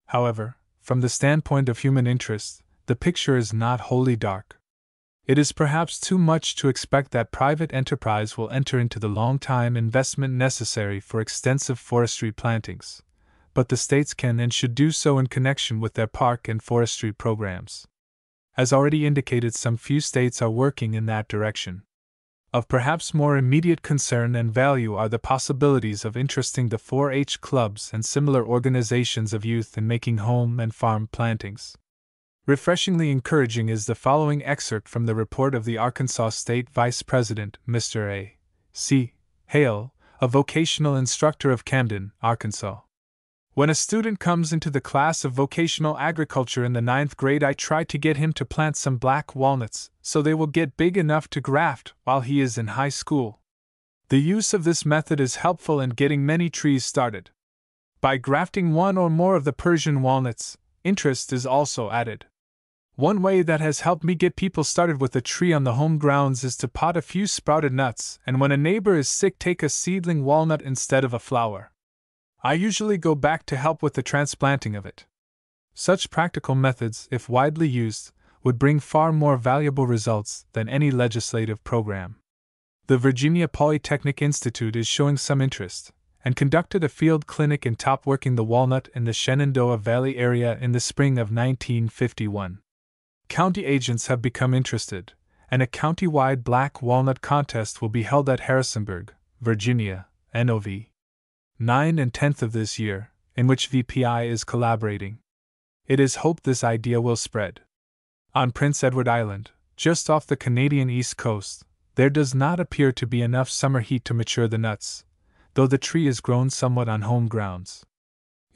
However, from the standpoint of human interest, the picture is not wholly dark. It is perhaps too much to expect that private enterprise will enter into the long-time investment necessary for extensive forestry plantings, but the states can and should do so in connection with their park and forestry programs. As already indicated, some few states are working in that direction. Of perhaps more immediate concern and value are the possibilities of interesting the 4-H clubs and similar organizations of youth in making home and farm plantings. Refreshingly encouraging is the following excerpt from the report of the Arkansas State Vice President, Mr. A. C. Hale, a vocational instructor of Camden, Arkansas. When a student comes into the class of vocational agriculture in the 9th grade, I try to get him to plant some black walnuts so they will get big enough to graft while he is in high school. The use of this method is helpful in getting many trees started. By grafting one or more of the Persian walnuts, interest is also added. One way that has helped me get people started with a tree on the home grounds is to pot a few sprouted nuts, and when a neighbor is sick, take a seedling walnut instead of a flower. I usually go back to help with the transplanting of it. Such practical methods, if widely used, would bring far more valuable results than any legislative program. The Virginia Polytechnic Institute is showing some interest, and conducted a field clinic in top working the walnut in the Shenandoah Valley area in the spring of 1951. County agents have become interested, and a county-wide black walnut contest will be held at Harrisonburg, Virginia, Nov. 9 and 10th of this year, in which VPI is collaborating. It is hoped this idea will spread. On Prince Edward Island, just off the Canadian east coast, there does not appear to be enough summer heat to mature the nuts, though the tree is grown somewhat on home grounds.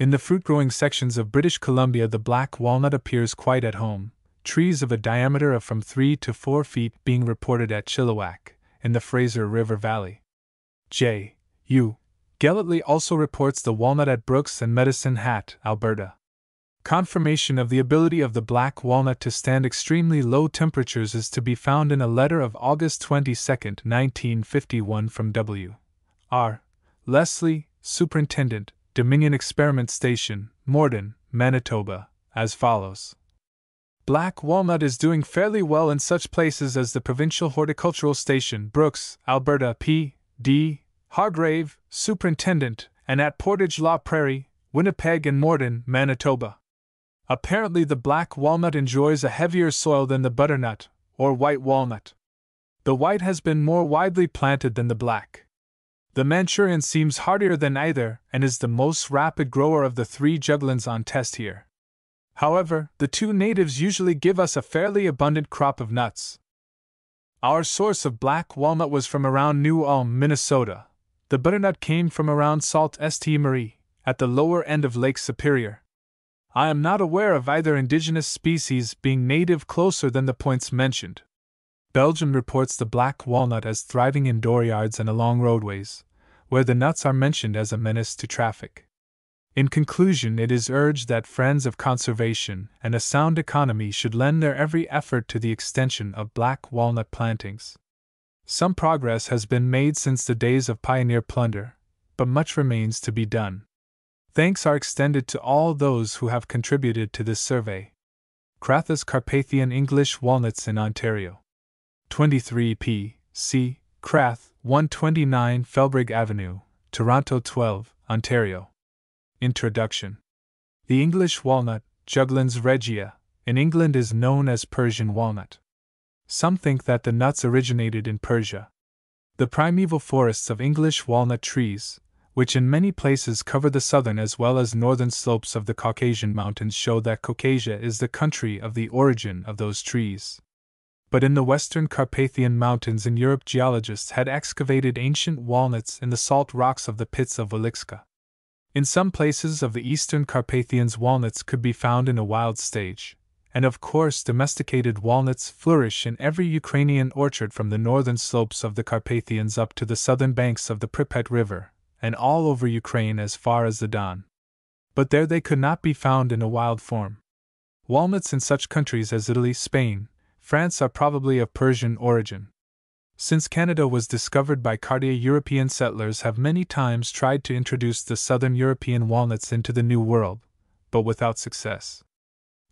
In the fruit-growing sections of British Columbia, the black walnut appears quite at home, trees of a diameter of from 3 to 4 feet being reported at Chilliwack, in the Fraser River Valley. J. U. Gellatley also reports the walnut at Brooks and Medicine Hat, Alberta. Confirmation of the ability of the black walnut to stand extremely low temperatures is to be found in a letter of August 22, 1951 from W. R. Leslie, Superintendent, Dominion Experiment Station, Morden, Manitoba, as follows. Black walnut is doing fairly well in such places as the Provincial Horticultural Station, Brooks, Alberta. P. D. Hargrave, Superintendent, and at Portage La Prairie, Winnipeg and Morden, Manitoba. Apparently the black walnut enjoys a heavier soil than the butternut, or white walnut. The white has been more widely planted than the black. The Manchurian seems hardier than either and is the most rapid grower of the 3 juglans on test here. However, the 2 natives usually give us a fairly abundant crop of nuts. Our source of black walnut was from around New Ulm, Minnesota. The butternut came from around Sault Ste. Marie, at the lower end of Lake Superior. I am not aware of either indigenous species being native closer than the points mentioned. Belgium reports the black walnut as thriving in dooryards and along roadways, where the nuts are mentioned as a menace to traffic. In conclusion, it is urged that friends of conservation and a sound economy should lend their every effort to the extension of black walnut plantings. Some progress has been made since the days of pioneer plunder, but much remains to be done. Thanks are extended to all those who have contributed to this survey. Crathis Carpathian English Walnuts in Ontario. 23 P. C. Crath, 129 Felbrigg Avenue, Toronto 12, Ontario. Introduction. The English walnut, Juglans regia, in England is known as Persian walnut. Some think that the nuts originated in Persia. The primeval forests of English walnut trees, which in many places cover the southern as well as northern slopes of the Caucasian mountains, show that Caucasia is the country of the origin of those trees. But in the western Carpathian Mountains in Europe, geologists had excavated ancient walnuts in the salt rocks of the pits of Wielicka. In some places of the eastern Carpathians, walnuts could be found in a wild stage, and of course domesticated walnuts flourish in every Ukrainian orchard from the northern slopes of the Carpathians up to the southern banks of the Pripyat River, and all over Ukraine as far as the Don. But there they could not be found in a wild form. Walnuts in such countries as Italy, Spain, France are probably of Persian origin. Since Canada was discovered by Cartier, European settlers have many times tried to introduce the southern European walnuts into the New World, but without success.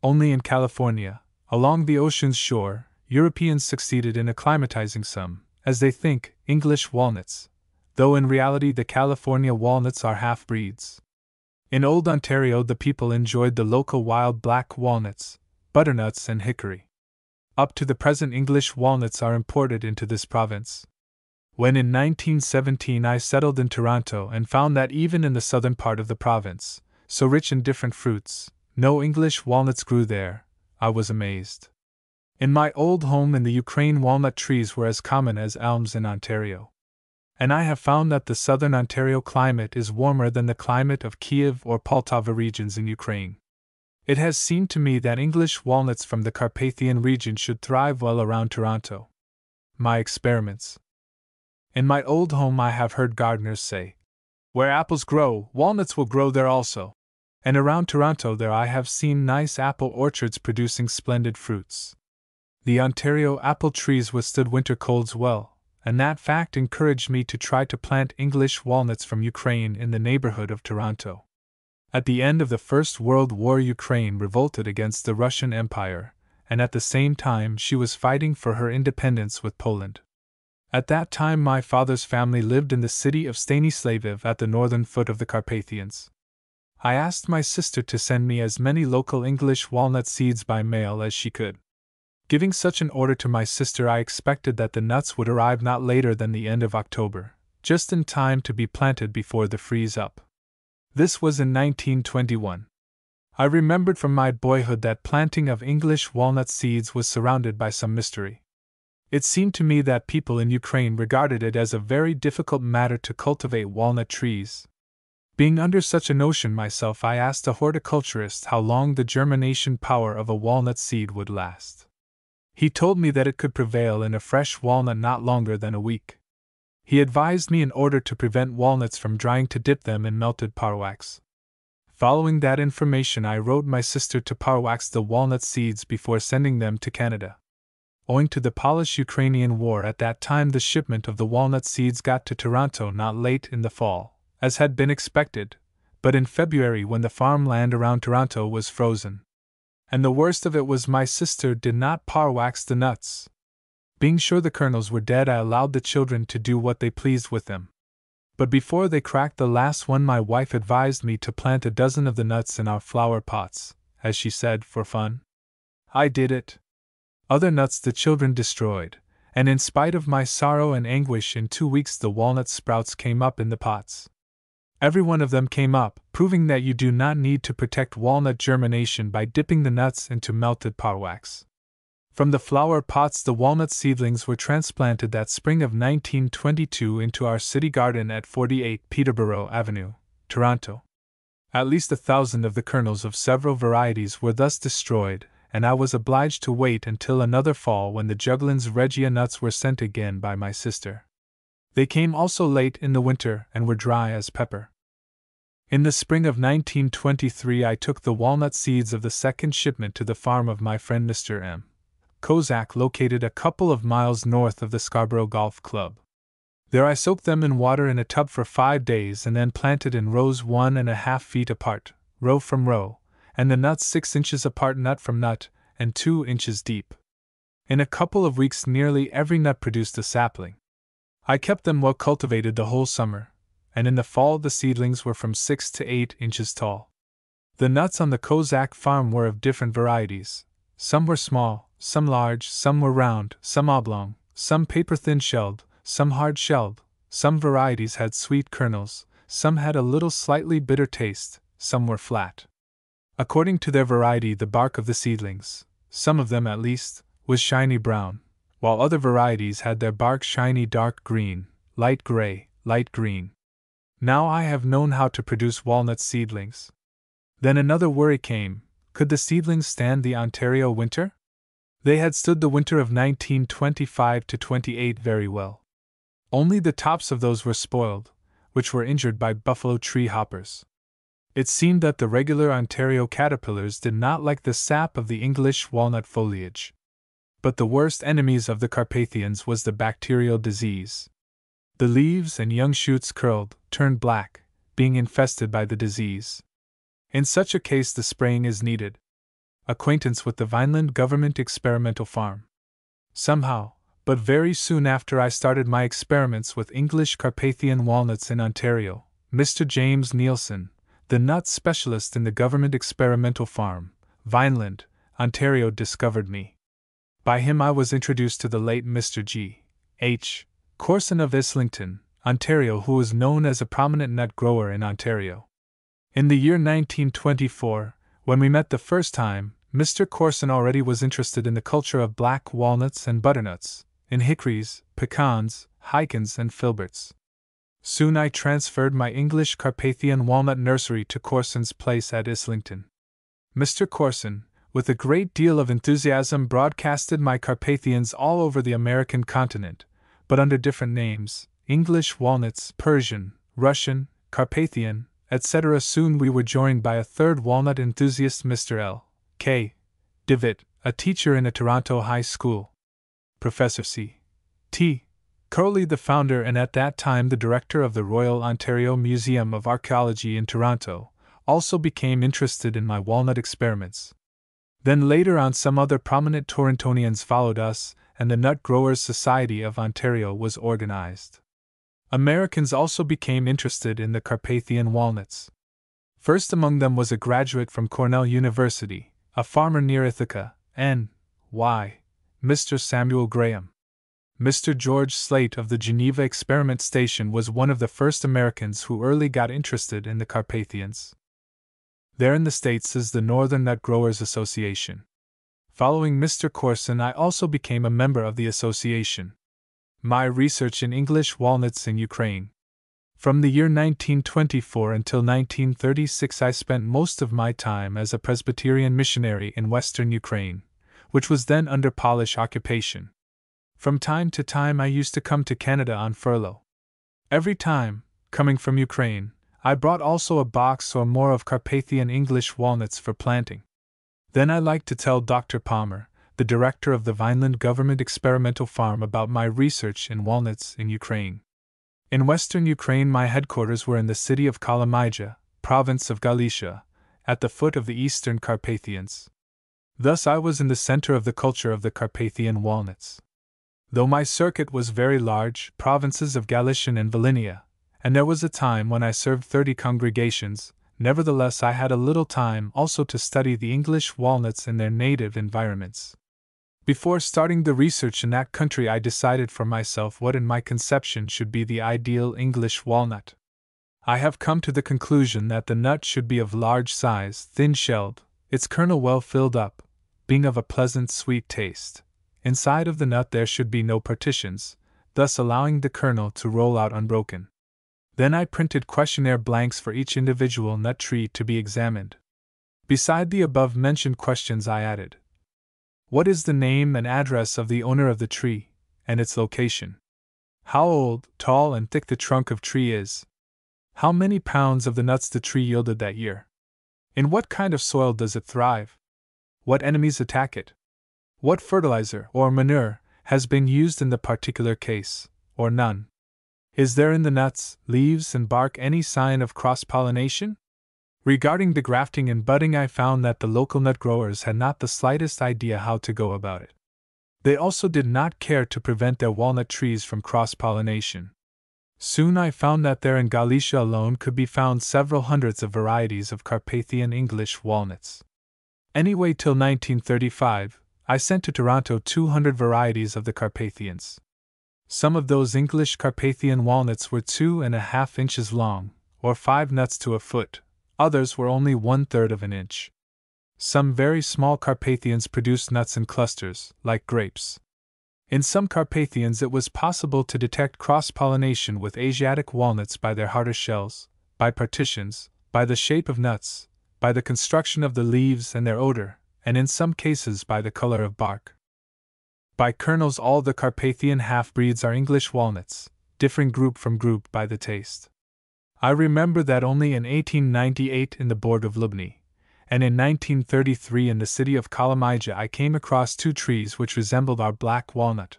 Only in California, along the ocean's shore, Europeans succeeded in acclimatizing some, as they think, English walnuts, though in reality the California walnuts are half-breeds. In Old Ontario the people enjoyed the local wild black walnuts, butternuts and hickory. Up to the present, English walnuts are imported into this province. When in 1917 I settled in Toronto and found that even in the southern part of the province, so rich in different fruits, no English walnuts grew there, I was amazed. In my old home in the Ukraine, walnut trees were as common as elms in Ontario. And I have found that the southern Ontario climate is warmer than the climate of Kiev or Poltava regions in Ukraine. It has seemed to me that English walnuts from the Carpathian region should thrive well around Toronto. My experiments. In my old home I have heard gardeners say, "Where apples grow, walnuts will grow there also." And around Toronto there I have seen nice apple orchards producing splendid fruits. The Ontario apple trees withstood winter colds well, and that fact encouraged me to try to plant English walnuts from Ukraine in the neighborhood of Toronto. At the end of the First World War, Ukraine revolted against the Russian Empire, and at the same time she was fighting for her independence with Poland. At that time my father's family lived in the city of Stanisławiec at the northern foot of the Carpathians. I asked my sister to send me as many local English walnut seeds by mail as she could. Giving such an order to my sister, I expected that the nuts would arrive not later than the end of October, just in time to be planted before the freeze-up. This was in 1921. I remembered from my boyhood that planting of English walnut seeds was surrounded by some mystery. It seemed to me that people in Ukraine regarded it as a very difficult matter to cultivate walnut trees. Being under such a notion myself, I asked a horticulturist how long the germination power of a walnut seed would last. He told me that it could prevail in a fresh walnut not longer than a week. He advised me, in order to prevent walnuts from drying, to dip them in melted parwax. Following that information, I wrote my sister to parwax the walnut seeds before sending them to Canada. Owing to the Polish-Ukrainian War at that time, the shipment of the walnut seeds got to Toronto not late in the fall, as had been expected, but in February, when the farmland around Toronto was frozen. And the worst of it was my sister did not parwax the nuts. Being sure the kernels were dead, I allowed the children to do what they pleased with them. But before they cracked the last one, my wife advised me to plant a dozen of the nuts in our flower pots, as she said, for fun. I did it. Other nuts the children destroyed, and in spite of my sorrow and anguish, in 2 weeks the walnut sprouts came up in the pots. Every one of them came up, proving that you do not need to protect walnut germination by dipping the nuts into melted parwax. From the flower pots, the walnut seedlings were transplanted that spring of 1922 into our city garden at 48 Peterborough Avenue, Toronto. At least 1,000 of the kernels of several varieties were thus destroyed, and I was obliged to wait until another fall, when the Juglans regia nuts were sent again by my sister. They came also late in the winter and were dry as pepper. In the spring of 1923 I took the walnut seeds of the second shipment to the farm of my friend Mr. M. Kozak, located a couple of miles north of the Scarborough Golf Club. There I soaked them in water in a tub for 5 days and then planted in rows 1.5 feet apart, row from row, and the nuts 6 inches apart, nut from nut, and 2 inches deep. In a couple of weeks nearly every nut produced a sapling. I kept them well cultivated the whole summer, and in the fall the seedlings were from 6 to 8 inches tall. The nuts on the Kozak farm were of different varieties. Some were small, some large, some were round, some oblong, some paper-thin shelled, some hard-shelled. Some varieties had sweet kernels, some had a little slightly bitter taste, some were flat. According to their variety, the bark of the seedlings, some of them at least, was shiny brown, while other varieties had their bark shiny dark green, light gray, light green. Now I have known how to produce walnut seedlings. Then another worry came: could the seedlings stand the Ontario winter? They had stood the winter of 1925 to 28 very well. Only the tops of those were spoiled, which were injured by buffalo tree hoppers. It seemed that the regular Ontario caterpillars did not like the sap of the English walnut foliage. But the worst enemies of the Carpathians was the bacterial disease. The leaves and young shoots curled, turned black, being infested by the disease. In such a case the spraying is needed. Acquaintance with the Vineland Government Experimental Farm. Somehow, but very soon after I started my experiments with English Carpathian walnuts in Ontario, Mr. James Nielsen, the nut specialist in the Government Experimental Farm, Vineland, Ontario, discovered me. By him I was introduced to the late Mr. G. H. Corson of Islington, Ontario, who was known as a prominent nut grower in Ontario. In the year 1924, when we met the first time, Mr. Corson already was interested in the culture of black walnuts and butternuts, in hickories, pecans, hicans, and filberts. Soon I transferred my English Carpathian walnut nursery to Corson's place at Islington. Mr. Corson, with a great deal of enthusiasm, broadcasted my Carpathians all over the American continent, but under different names: English walnuts, Persian, Russian, Carpathian, etc. Soon we were joined by a third walnut enthusiast, Mr. L. K. Devitt, a teacher in a Toronto high school. Professor C. T. Crowley, the founder and at that time the director of the Royal Ontario Museum of Archaeology in Toronto, also became interested in my walnut experiments. Then later on some other prominent Torontonians followed us, and the Nut Growers' Society of Ontario was organized. Americans also became interested in the Carpathian walnuts. First among them was a graduate from Cornell University, a farmer near Ithaca, N.Y., Mr. Samuel Graham. Mr. George Slate of the Geneva Experiment Station was one of the first Americans who early got interested in the Carpathians. There in the States is the Northern Nut Growers Association. Following Mr. Corson, I also became a member of the association. My research in English walnuts in Ukraine. From the year 1924 until 1936 I spent most of my time as a Presbyterian missionary in western Ukraine, which was then under Polish occupation. From time to time I used to come to Canada on furlough. Every time, coming from Ukraine, I brought also a box or more of Carpathian English walnuts for planting. Then I liked to tell Dr. Palmer, the director of the Vineland Government Experimental Farm, about my research in walnuts in Ukraine. In western Ukraine my headquarters were in the city of Kolomyja, province of Galicia, at the foot of the eastern Carpathians. Thus I was in the center of the culture of the Carpathian walnuts. Though my circuit was very large, provinces of Galician and Volhynia, and there was a time when I served 30 congregations, nevertheless I had a little time also to study the English walnuts in their native environments. Before starting the research in that country I decided for myself what in my conception should be the ideal English walnut. I have come to the conclusion that the nut should be of large size, thin-shelled, its kernel well filled up, being of a pleasant sweet taste. Inside of the nut there should be no partitions, thus allowing the kernel to roll out unbroken. Then I printed questionnaire blanks for each individual nut tree to be examined. Beside the above-mentioned questions I added: what is the name and address of the owner of the tree, and its location? How old, tall, and thick the trunk of tree is? How many pounds of the nuts the tree yielded that year? In what kind of soil does it thrive? What enemies attack it? What fertilizer or manure has been used in the particular case, or none? Is there in the nuts, leaves, and bark any sign of cross-pollination? Regarding the grafting and budding, I found that the local nut growers had not the slightest idea how to go about it. They also did not care to prevent their walnut trees from cross-pollination. Soon I found that there in Galicia alone could be found several hundreds of varieties of Carpathian English walnuts. Anyway, till 1935, I sent to Toronto 200 varieties of the Carpathians. Some of those English Carpathian walnuts were 2.5 inches long, or 5 nuts to a foot, others were only 1/3 of an inch. Some very small Carpathians produced nuts in clusters, like grapes. In some Carpathians it was possible to detect cross-pollination with Asiatic walnuts by their harder shells, by partitions, by the shape of nuts, by the construction of the leaves and their odor, and in some cases by the color of bark. By kernels, all the Carpathian half-breeds are English walnuts, differing group from group by the taste. I remember that only in 1898 in the Borg of Lubny, and in 1933 in the city of Kalamija I came across 2 trees which resembled our black walnut.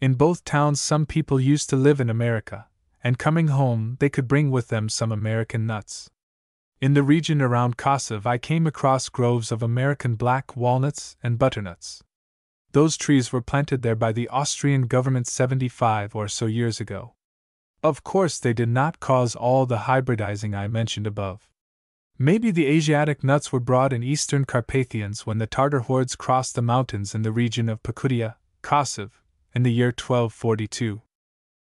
In both towns some people used to live in America, and coming home they could bring with them some American nuts. In the region around Kosov I came across groves of American black walnuts and butternuts. Those trees were planted there by the Austrian government 75 or so years ago. Of course they did not cause all the hybridizing I mentioned above. Maybe the Asiatic nuts were brought in eastern Carpathians when the Tartar hordes crossed the mountains in the region of Pakutia, Kosov, in the year 1242.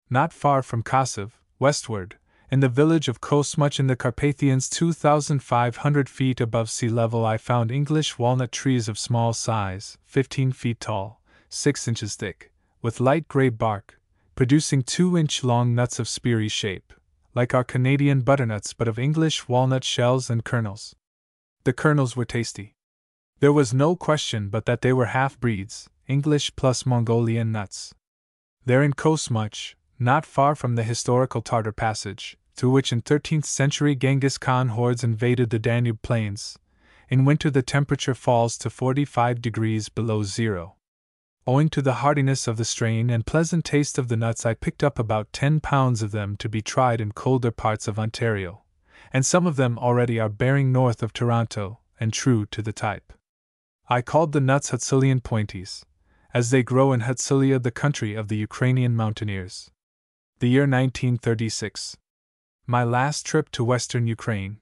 Not far from Kosov, westward, in the village of Kosmuch in the Carpathians 2,500 feet above sea level I found English walnut trees of small size, 15 feet tall, 6 inches thick, with light gray bark, producing 2-inch long nuts of speary shape, like our Canadian butternuts but of English walnut shells and kernels. The kernels were tasty. There was no question but that they were half-breeds, English plus Mongolian nuts. There in Kosmuch, not far from the historical Tartar passage, through which in 13th century Genghis Khan hordes invaded the Danube plains, in winter the temperature falls to 45 degrees below zero. Owing to the hardiness of the strain and pleasant taste of the nuts I picked up about 10 pounds of them to be tried in colder parts of Ontario, and some of them already are bearing north of Toronto, and true to the type. I called the nuts Hutsilian pointies, as they grow in Hutsilia, the country of the Ukrainian mountaineers. The year 1936. My last trip to Western Ukraine.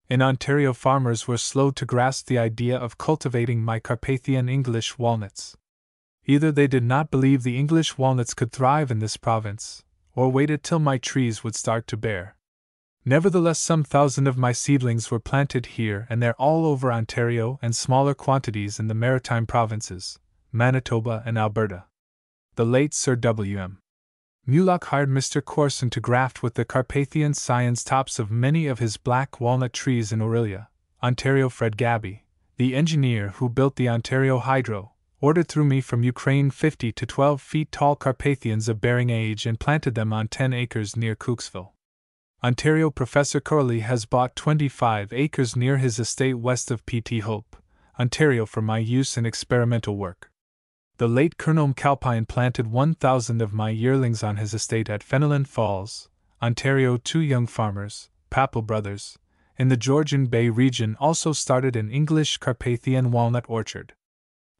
In Ontario, farmers were slow to grasp the idea of cultivating my Carpathian English walnuts. Either they did not believe the English walnuts could thrive in this province, or waited till my trees would start to bear. Nevertheless, some thousand of my seedlings were planted here and there all over Ontario and smaller quantities in the maritime provinces, Manitoba and Alberta. The late Sir W.M. Mulock hired Mr. Corson to graft with the Carpathian scions tops of many of his black walnut trees in Orillia, Ontario. Fred Gabby, the engineer who built the Ontario Hydro, ordered through me from Ukraine 50 to 12 feet tall Carpathians of bearing age and planted them on 10 acres near Cooksville. Ontario. Professor Curley has bought 25 acres near his estate west of Pt. Hope, Ontario for my use in experimental work. The late Colonel Calpine planted 1,000 of my yearlings on his estate at Fenelon Falls, Ontario. 2 young farmers, Papel brothers, in the Georgian Bay region also started an English Carpathian walnut orchard.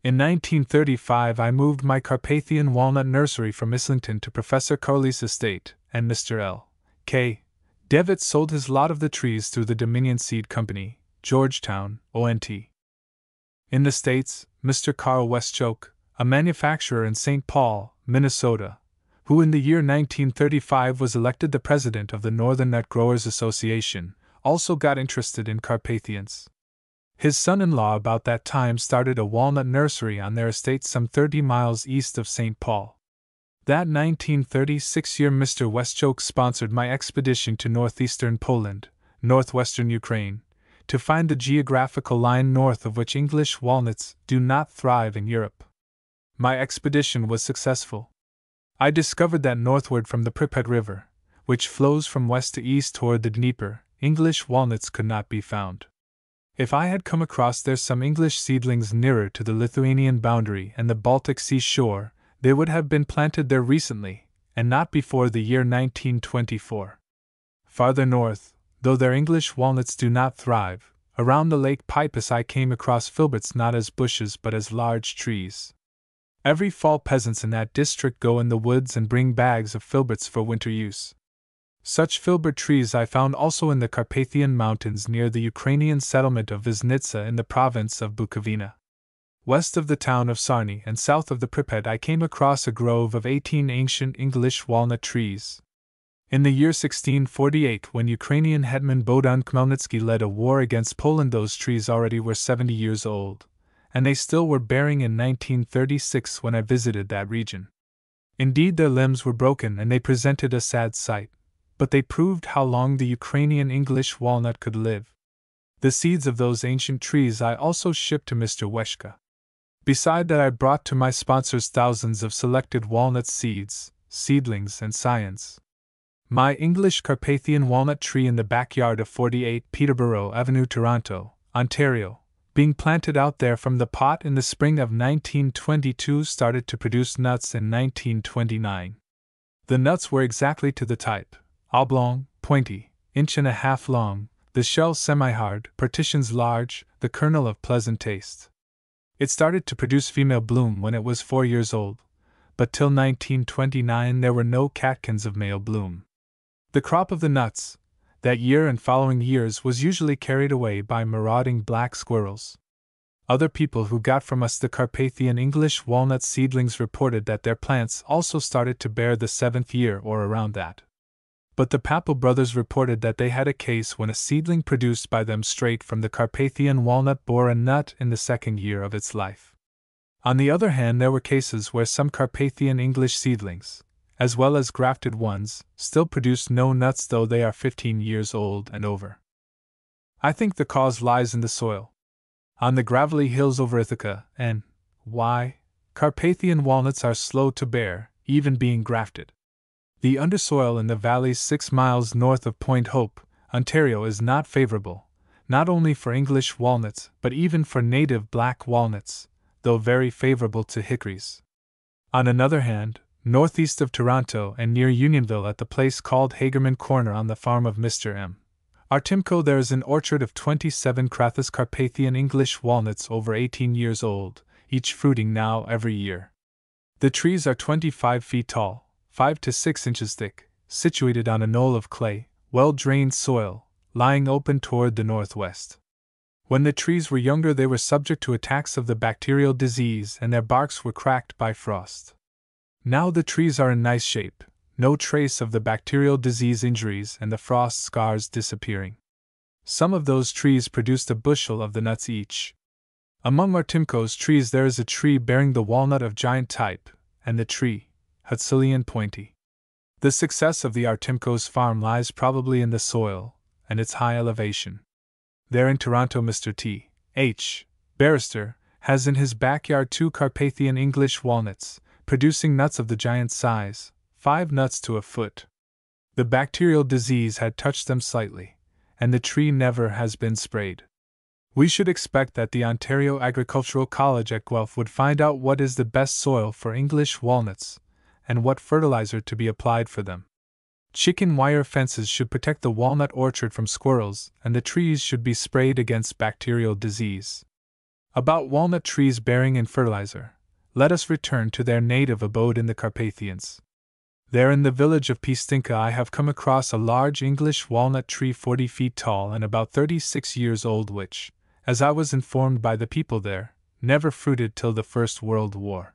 In 1935 I moved my Carpathian walnut nursery from Islington to Professor Curley's estate, and Mr. L. K. Devitt sold his lot of the trees through the Dominion Seed Company, Georgetown, ONT. In the States, Mr. Carl Westchoke, a manufacturer in St. Paul, Minnesota, who in the year 1935 was elected the president of the Northern Nut Growers Association, also got interested in Carpathians. His son-in-law about that time started a walnut nursery on their estate some 30 miles east of St. Paul. That 1936 year Mr. Westchoke sponsored my expedition to northeastern Poland, northwestern Ukraine, to find the geographical line north of which English walnuts do not thrive in Europe. My expedition was successful. I discovered that northward from the Pripyat River, which flows from west to east toward the Dnieper, English walnuts could not be found. If I had come across there some English seedlings nearer to the Lithuanian boundary and the Baltic Sea shore, they would have been planted there recently, and not before the year 1924. Farther north, though their English walnuts do not thrive, around the Lake Peipus I came across filberts not as bushes but as large trees. Every fall peasants in that district go in the woods and bring bags of filberts for winter use. Such filbert trees I found also in the Carpathian Mountains near the Ukrainian settlement of Viznitsa in the province of Bukovina. West of the town of Sarny and south of the Pripyat I came across a grove of 18 ancient English walnut trees. In the year 1648, when Ukrainian hetman Bohdan Khmelnytsky led a war against Poland, those trees already were 70 years old, and they still were bearing in 1936 when I visited that region. Indeed, their limbs were broken and they presented a sad sight, but they proved how long the Ukrainian English walnut could live. The seeds of those ancient trees I also shipped to Mr. Weshka. Beside that, I brought to my sponsors thousands of selected walnut seeds, seedlings, and scions. My English Carpathian walnut tree in the backyard of 48 Peterborough Avenue, Toronto, Ontario, being planted out there from the pot in the spring of 1922, started to produce nuts in 1929. The nuts were exactly to the type: oblong, pointy, inch and a half long, the shell semi-hard, partitions large, the kernel of pleasant taste. It started to produce female bloom when it was 4 years old, but till 1929 there were no catkins of male bloom. The crop of the nuts, that year and following years, was usually carried away by marauding black squirrels. Other people who got from us the Carpathian English walnut seedlings reported that their plants also started to bear the 7th year or around that. But the Papal brothers reported that they had a case when a seedling produced by them straight from the Carpathian walnut bore a nut in the 2nd year of its life. On the other hand, there were cases where some Carpathian English seedlings, as well as grafted ones, still produced no nuts though they are 15 years old and over. I think the cause lies in the soil. On the gravelly hills over Ithaca, N.Y., Carpathian walnuts are slow to bear, even being grafted. The undersoil in the valleys 6 miles north of Point Hope, Ontario, is not favorable, not only for English walnuts but even for native black walnuts, though very favorable to hickories. On another hand, northeast of Toronto and near Unionville at the place called Hagerman Corner on the farm of Mr. M. Artimko, there is an orchard of 27 Crathis Carpathian English walnuts over 18 years old, each fruiting now every year. The trees are 25 feet tall, 5 to 6 inches thick, situated on a knoll of clay, well-drained soil, lying open toward the northwest. When the trees were younger they were subject to attacks of the bacterial disease and their barks were cracked by frost. Now the trees are in nice shape, no trace of the bacterial disease injuries and the frost scars disappearing. Some of those trees produced a bushel of the nuts each. Among Artimko's trees there is a tree bearing the walnut of giant type, and the tree, Hutsilian pointy. The success of the Artimko's farm lies probably in the soil and its high elevation. There in Toronto Mr. T. H. Barrister has in his backyard 2 Carpathian English walnuts, producing nuts of the giant size, 5 nuts to a foot. The bacterial disease had touched them slightly, and the tree never has been sprayed. We should expect that the Ontario Agricultural College at Guelph would find out what is the best soil for English walnuts, and what fertilizer to be applied for them. Chicken wire fences should protect the walnut orchard from squirrels, and the trees should be sprayed against bacterial disease. About walnut trees bearing in fertilizer, let us return to their native abode in the Carpathians. There in the village of Pistinka I have come across a large English walnut tree 40 feet tall and about 36 years old which, as I was informed by the people there, never fruited till the First World War.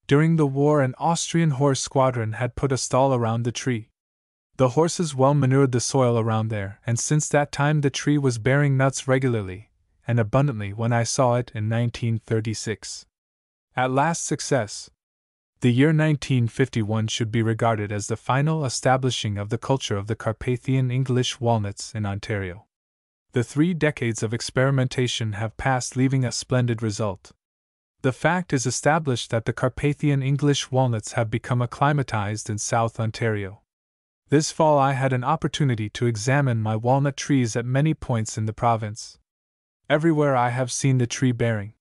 During the war an Austrian horse squadron had put a stall around the tree. The horses well manured the soil around there, and since that time the tree was bearing nuts regularly and abundantly when I saw it in 1936. At last success. The year 1951 should be regarded as the final establishing of the culture of the Carpathian English walnuts in Ontario. The 3 decades of experimentation have passed, leaving a splendid result. The fact is established that the Carpathian English walnuts have become acclimatized in South Ontario. This fall I had an opportunity to examine my walnut trees at many points in the province. Everywhere I have seen the tree bearing.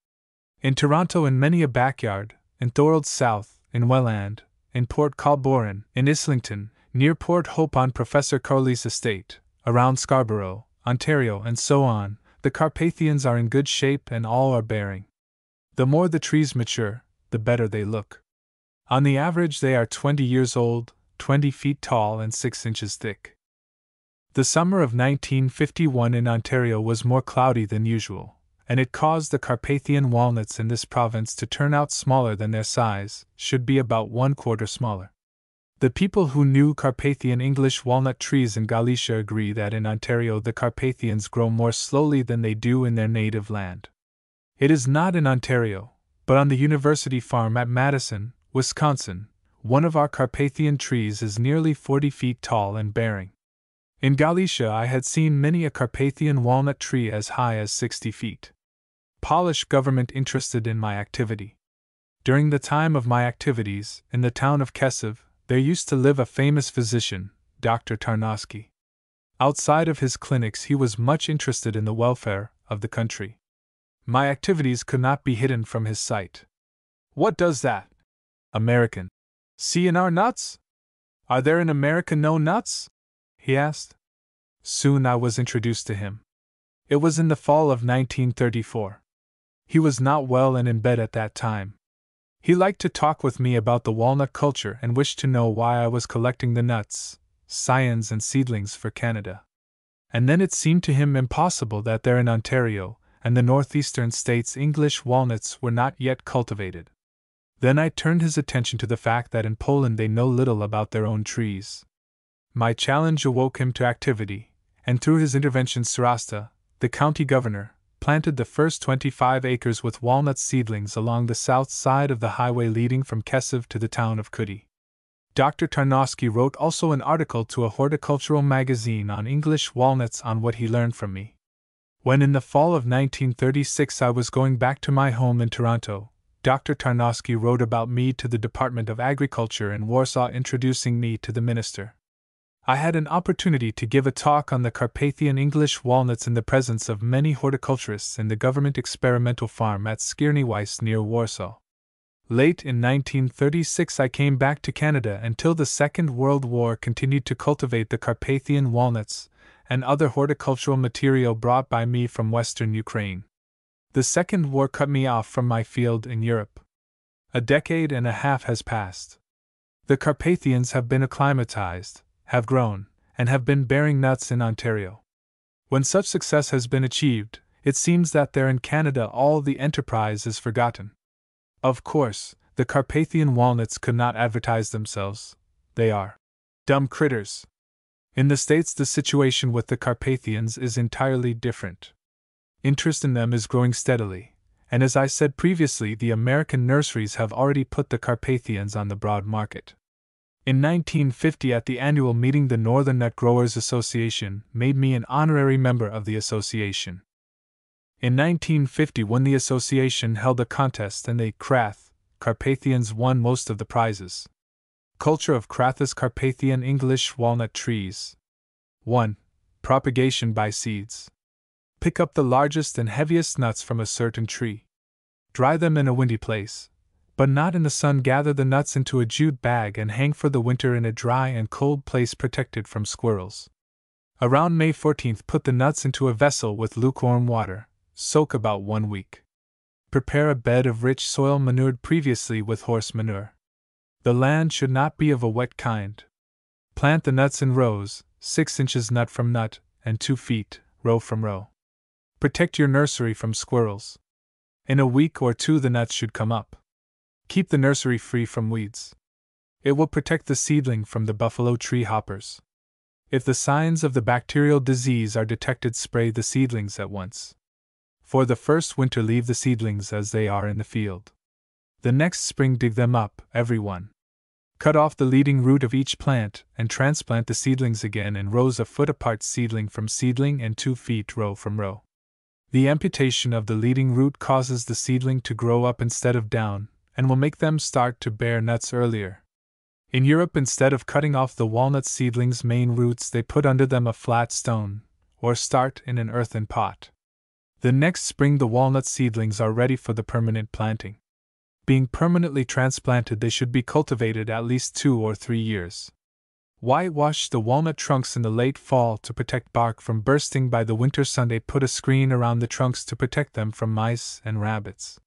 In Toronto in many a backyard, in Thorold South, in Welland, in Port Colborne, in Islington, near Port Hope on Professor Carley's estate, around Scarborough, Ontario, and so on, the Carpathians are in good shape and all are bearing. The more the trees mature, the better they look. On the average they are 20 years old, 20 feet tall and 6 inches thick. The summer of 1951 in Ontario was more cloudy than usual, and it caused the Carpathian walnuts in this province to turn out smaller than their size, should be about 1/4 smaller. The people who knew Carpathian English walnut trees in Galicia agree that in Ontario the Carpathians grow more slowly than they do in their native land. It is not in Ontario, but on the University Farm at Madison, Wisconsin, one of our Carpathian trees is nearly 40 feet tall and bearing. In Galicia I had seen many a Carpathian walnut tree as high as 60 feet. Polish government interested in my activity. During the time of my activities, in the town of Kiev, there used to live a famous physician, Dr. Tarnowski. Outside of his clinics he was much interested in the welfare of the country. My activities could not be hidden from his sight. "What does that American see in our nuts? Are there in America no nuts?" he asked. Soon I was introduced to him. It was in the fall of 1934. He was not well and in bed at that time. He liked to talk with me about the walnut culture and wished to know why I was collecting the nuts, scions, and seedlings for Canada. And then it seemed to him impossible that there in Ontario and the northeastern states English walnuts were not yet cultivated. Then I turned his attention to the fact that in Poland they know little about their own trees. My challenge awoke him to activity, and through his intervention Starasta, the county governor, planted the first 25 acres with walnut seedlings along the south side of the highway leading from Kiev to the town of Kuti. Dr. Tarnowski wrote also an article to a horticultural magazine on English walnuts on what he learned from me. When in the fall of 1936 I was going back to my home in Toronto, Dr. Tarnowski wrote about me to the Department of Agriculture in Warsaw, introducing me to the minister. I had an opportunity to give a talk on the Carpathian English walnuts in the presence of many horticulturists in the government experimental farm at Skierniewice near Warsaw. Late in 1936 I came back to Canada and till the Second World War continued to cultivate the Carpathian walnuts and other horticultural material brought by me from Western Ukraine. The Second War cut me off from my field in Europe. A decade and a half has passed. The Carpathians have been acclimatized, have grown, and have been bearing nuts in Ontario. When such success has been achieved, it seems that there in Canada all the enterprise is forgotten. Of course, the Carpathian walnuts could not advertise themselves. They are dumb critters. In the States the situation with the Carpathians is entirely different. Interest in them is growing steadily, and as I said previously, the American nurseries have already put the Carpathians on the broad market. In 1950 at the annual meeting the Northern Nut Growers Association made me an honorary member of the association. In 1950 when the association held a contest and the Carpathians won most of the prizes. Culture of Crathis Carpathian English walnut trees. 1. Propagation by seeds. Pick up the largest and heaviest nuts from a certain tree. Dry them in a windy place, but not in the sun. Gather the nuts into a jute bag and hang for the winter in a dry and cold place protected from squirrels. Around May 14th put the nuts into a vessel with lukewarm water, soak about 1 week. Prepare a bed of rich soil manured previously with horse manure. The land should not be of a wet kind. Plant the nuts in rows, 6 inches nut from nut, and 2 feet, row from row. Protect your nursery from squirrels. In a week or 2 the nuts should come up. Keep the nursery free from weeds. It will protect the seedling from the buffalo tree hoppers. If the signs of the bacterial disease are detected, spray the seedlings at once. For the first winter leave the seedlings as they are in the field. The next spring dig them up, every one. Cut off the leading root of each plant and transplant the seedlings again in rows a foot apart, seedling from seedling and 2 feet row from row. The amputation of the leading root causes the seedling to grow up instead of down, and will make them start to bear nuts earlier. In Europe, instead of cutting off the walnut seedlings' main roots, they put under them a flat stone, or start in an earthen pot. The next spring the walnut seedlings are ready for the permanent planting. Being permanently transplanted, they should be cultivated at least 2 or 3 years. Whitewash the walnut trunks in the late fall to protect bark from bursting by the winter sun. They put a screen around the trunks to protect them from mice and rabbits.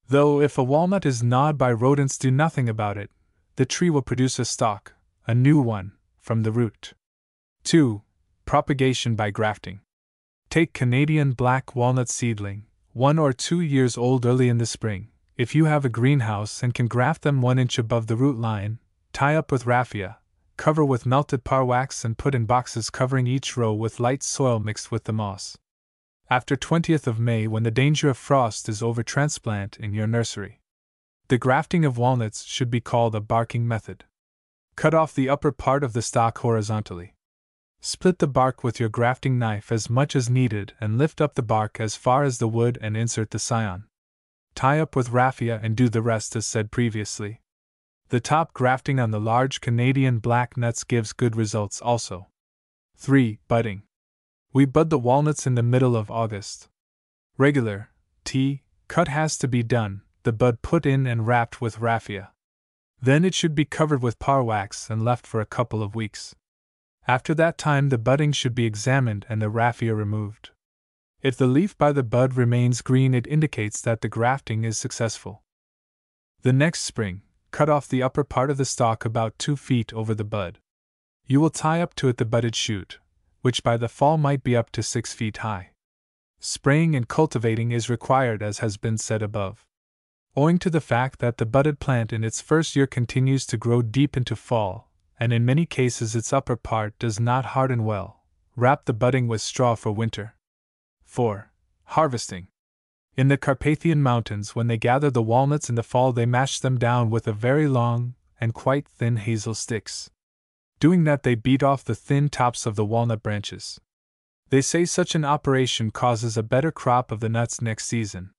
Though if a walnut is gnawed by rodents, do nothing about it. The tree will produce a stalk, a new one, from the root. 2. Propagation by grafting. Take Canadian black walnut seedling, 1 or 2 years old early in the spring. If you have a greenhouse and can graft them 1 inch above the root line, tie up with raffia, cover with melted par wax and put in boxes covering each row with light soil mixed with the moss. After 20th of May, when the danger of frost is over, transplant in your nursery. The grafting of walnuts should be called a barking method. Cut off the upper part of the stalk horizontally. Split the bark with your grafting knife as much as needed and lift up the bark as far as the wood and insert the scion. Tie up with raffia and do the rest as said previously. The top grafting on the large Canadian black nuts gives good results also. 3. Budding. We bud the walnuts in the middle of August. Regular cut has to be done, the bud put in and wrapped with raffia. Then it should be covered with par wax and left for a couple of weeks. After that time the budding should be examined and the raffia removed. If the leaf by the bud remains green, it indicates that the grafting is successful. The next spring, cut off the upper part of the stalk about 2 feet over the bud. You will tie up to it the budded shoot, which by the fall might be up to 6 feet high. Spraying and cultivating is required, as has been said above. Owing to the fact that the budded plant in its first year continues to grow deep into fall, and in many cases its upper part does not harden well, wrap the budding with straw for winter. 4. Harvesting. In the Carpathian Mountains, when they gather the walnuts in the fall, they mash them down with a very long and quite thin hazel sticks. Doing that, they beat off the thin tops of the walnut branches. They say such an operation causes a better crop of the nuts next season.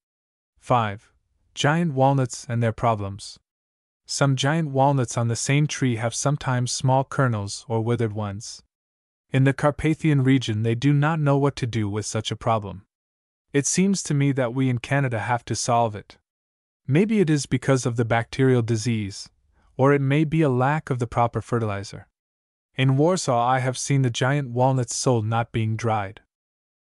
5. Giant walnuts and their problems. Some giant walnuts on the same tree have sometimes small kernels or withered ones. In the Carpathian region, they do not know what to do with such a problem. It seems to me that we in Canada have to solve it. Maybe it is because of the bacterial disease, or it may be a lack of the proper fertilizer. In Warsaw, I have seen the giant walnuts sold not being dried.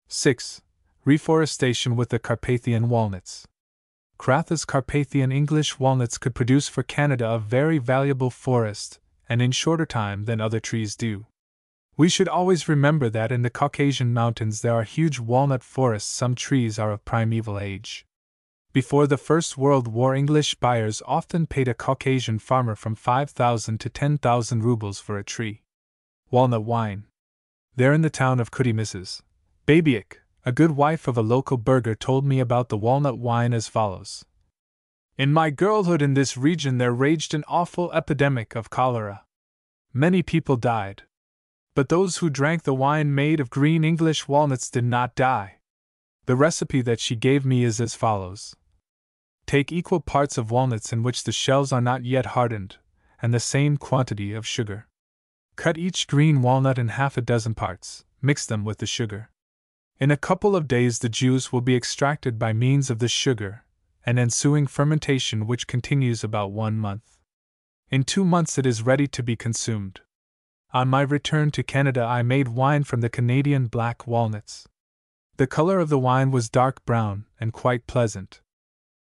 6. Reforestation with the Carpathian walnuts. Cratha's Carpathian English walnuts could produce for Canada a very valuable forest, and in shorter time than other trees do. We should always remember that in the Caucasian mountains there are huge walnut forests. Some trees are of primeval age. Before the First World War, English buyers often paid a Caucasian farmer from 5,000 to 10,000 rubles for a tree. Walnut wine. There in the town of Kuti, Mrs. Babiak, a good wife of a local burgher, told me about the walnut wine as follows. In my girlhood in this region there raged an awful epidemic of cholera. Many people died. But those who drank the wine made of green English walnuts did not die. The recipe that she gave me is as follows. Take equal parts of walnuts in which the shells are not yet hardened, and the same quantity of sugar. Cut each green walnut in half a dozen parts, mix them with the sugar. In a couple of days the juice will be extracted by means of the sugar, and ensuing fermentation, which continues about 1 month. In 2 months it is ready to be consumed. On my return to Canada I made wine from the Canadian black walnuts. The color of the wine was dark brown and quite pleasant.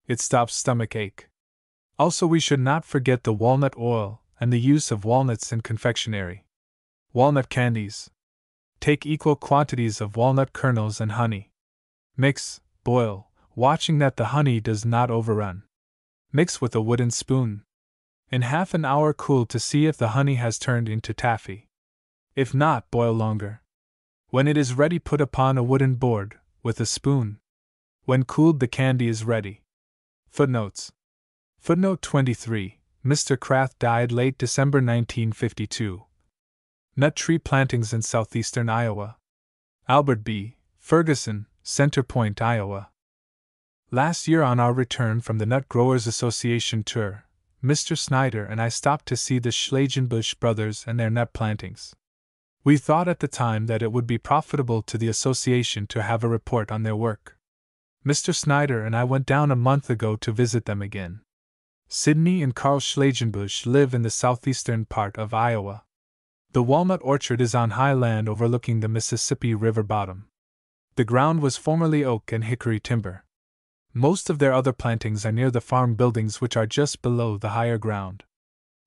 It stops stomach ache. Also, we should not forget the walnut oil and the use of walnuts in confectionery. Walnut candies. Take equal quantities of walnut kernels and honey. Mix, boil, watching that the honey does not overrun. Mix with a wooden spoon. In half an hour cool to see if the honey has turned into taffy. If not, boil longer. When it is ready, put upon a wooden board, with a spoon. When cooled, the candy is ready. Footnotes. Footnote 23. Mr. Krath died late December 1952. Nut tree plantings in southeastern Iowa. Albert B. Ferguson, Center Point, Iowa. Last year, on our return from the Nut Growers Association tour, Mr. Snyder and I stopped to see the Schlagenbusch brothers and their nut plantings. We thought at the time that it would be profitable to the association to have a report on their work. Mr. Snyder and I went down a month ago to visit them again. Sidney and Carl Schlagenbusch live in the southeastern part of Iowa. The walnut orchard is on high land overlooking the Mississippi River bottom. The ground was formerly oak and hickory timber. Most of their other plantings are near the farm buildings, which are just below the higher ground.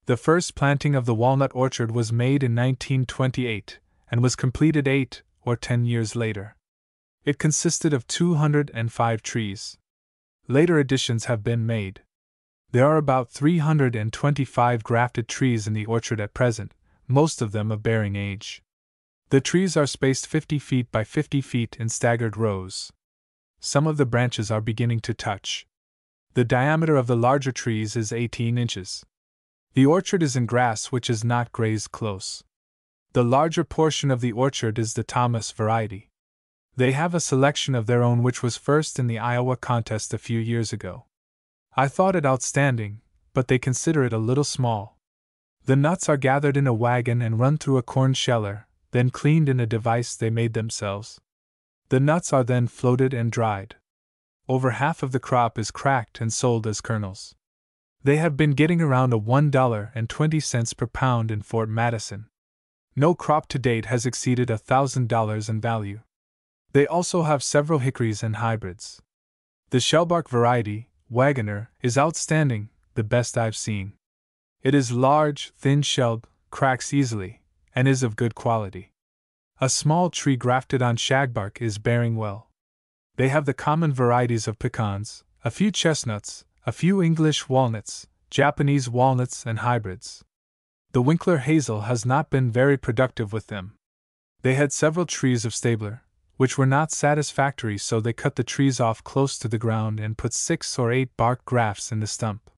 The first planting of the walnut orchard was made in 1928, and was completed 8 or 10 years later. It consisted of 205 trees. Later additions have been made. There are about 325 grafted trees in the orchard at present, most of them of bearing age. The trees are spaced 50 feet by 50 feet in staggered rows. Some of the branches are beginning to touch. The diameter of the larger trees is 18 inches. The orchard is in grass which is not grazed close. The larger portion of the orchard is the Thomas variety. They have a selection of their own which was first in the Iowa contest a few years ago. I thought it outstanding, but they consider it a little small. The nuts are gathered in a wagon and run through a corn sheller, then cleaned in a device they made themselves. The nuts are then floated and dried. Over half of the crop is cracked and sold as kernels. They have been getting around a $1.20 per pound in Fort Madison. No crop to date has exceeded $1,000 in value. They also have several hickories and hybrids. The shellbark variety, Wagoner, is outstanding, the best I've seen. It is large, thin-shelled, cracks easily, and is of good quality. A small tree grafted on shagbark is bearing well. They have the common varieties of pecans, a few chestnuts, a few English walnuts, Japanese walnuts, and hybrids. The Winkler hazel has not been very productive with them. They had several trees of stabler, which were not satisfactory, so they cut the trees off close to the ground and put 6 or 8 bark grafts in the stump.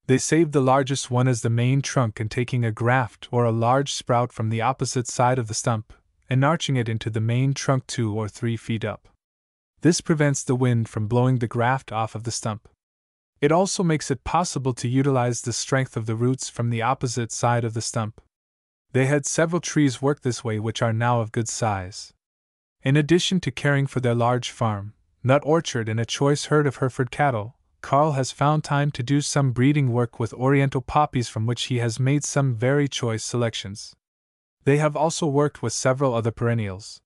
They saved the largest one as the main trunk and taking a graft or a large sprout from the opposite side of the stump, and arching it into the main trunk 2 or 3 feet up. This prevents the wind from blowing the graft off of the stump. It also makes it possible to utilize the strength of the roots from the opposite side of the stump. They had several trees worked this way which are now of good size. In addition to caring for their large farm, nut orchard, and a choice herd of Hereford cattle, Carl has found time to do some breeding work with oriental poppies from which he has made some very choice selections. They have also worked with several other perennials.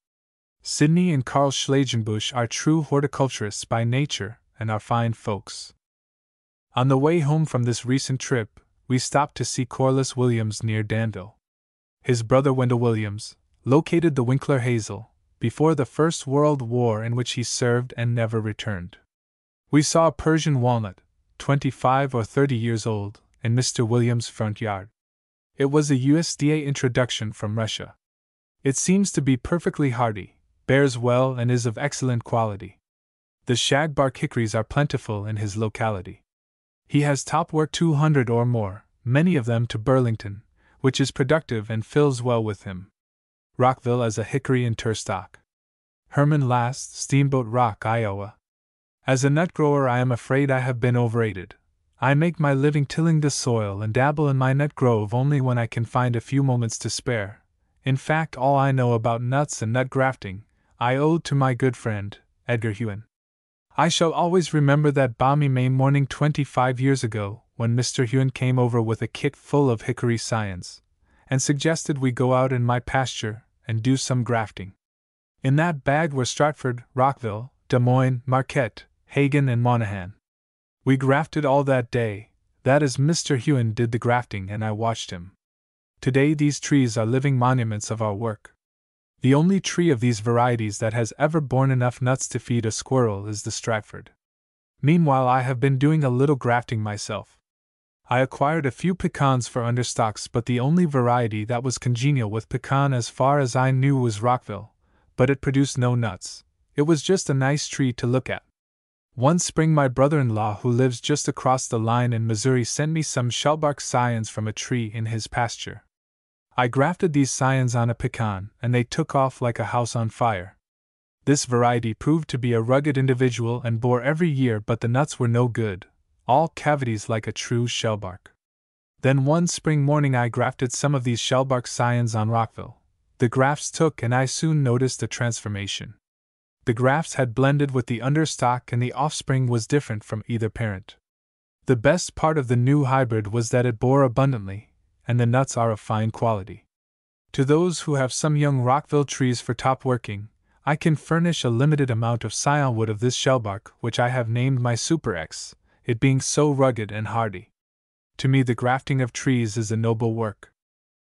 Sidney and Carl Schlagenbusch are true horticulturists by nature and are fine folks. On the way home from this recent trip, we stopped to see Corliss Williams near Danville. His brother Wendell Williams located the Winkler hazel before the First World War, in which he served and never returned. We saw a Persian walnut, 25 or 30 years old, in Mr. Williams' front yard. It was a USDA introduction from Russia. It seems to be perfectly hardy, bears well, and is of excellent quality. The shagbark hickories are plentiful in his locality. He has topwork 200 or more, many of them to Burlington, which is productive and fills well with him. Rockville as a hickory in Turstock. Herman Last, Steamboat Rock, Iowa. As a nut grower, I am afraid I have been overrated. I make my living tilling the soil and dabble in my nut grove only when I can find a few moments to spare. In fact, all I know about nuts and nut grafting, I owe to my good friend, Edgar Hewen. I shall always remember that balmy May morning 25 years ago, when Mr. Hewen came over with a kit full of hickory scions, and suggested we go out in my pasture and do some grafting. In that bag were Stratford, Rockville, Des Moines, Marquette, Hagen, and Monaghan. We grafted all that day. That is, Mr. Hewen did the grafting and I watched him. Today these trees are living monuments of our work. The only tree of these varieties that has ever borne enough nuts to feed a squirrel is the Stratford. Meanwhile, I have been doing a little grafting myself. I acquired a few pecans for understocks, but the only variety that was congenial with pecan as far as I knew was Rockville, but it produced no nuts. It was just a nice tree to look at. One spring my brother-in-law, who lives just across the line in Missouri, sent me some shellbark scions from a tree in his pasture. I grafted these scions on a pecan, and they took off like a house on fire. This variety proved to be a rugged individual and bore every year, but the nuts were no good, all cavities like a true shellbark. Then one spring morning I grafted some of these shellbark scions on Rockville. The grafts took, and I soon noticed a transformation. The grafts had blended with the understock, and the offspring was different from either parent. The best part of the new hybrid was that it bore abundantly, and the nuts are of fine quality. To those who have some young Rockville trees for top working, I can furnish a limited amount of scion wood of this shellbark, which I have named my Super X, it being so rugged and hardy. To me, the grafting of trees is a noble work.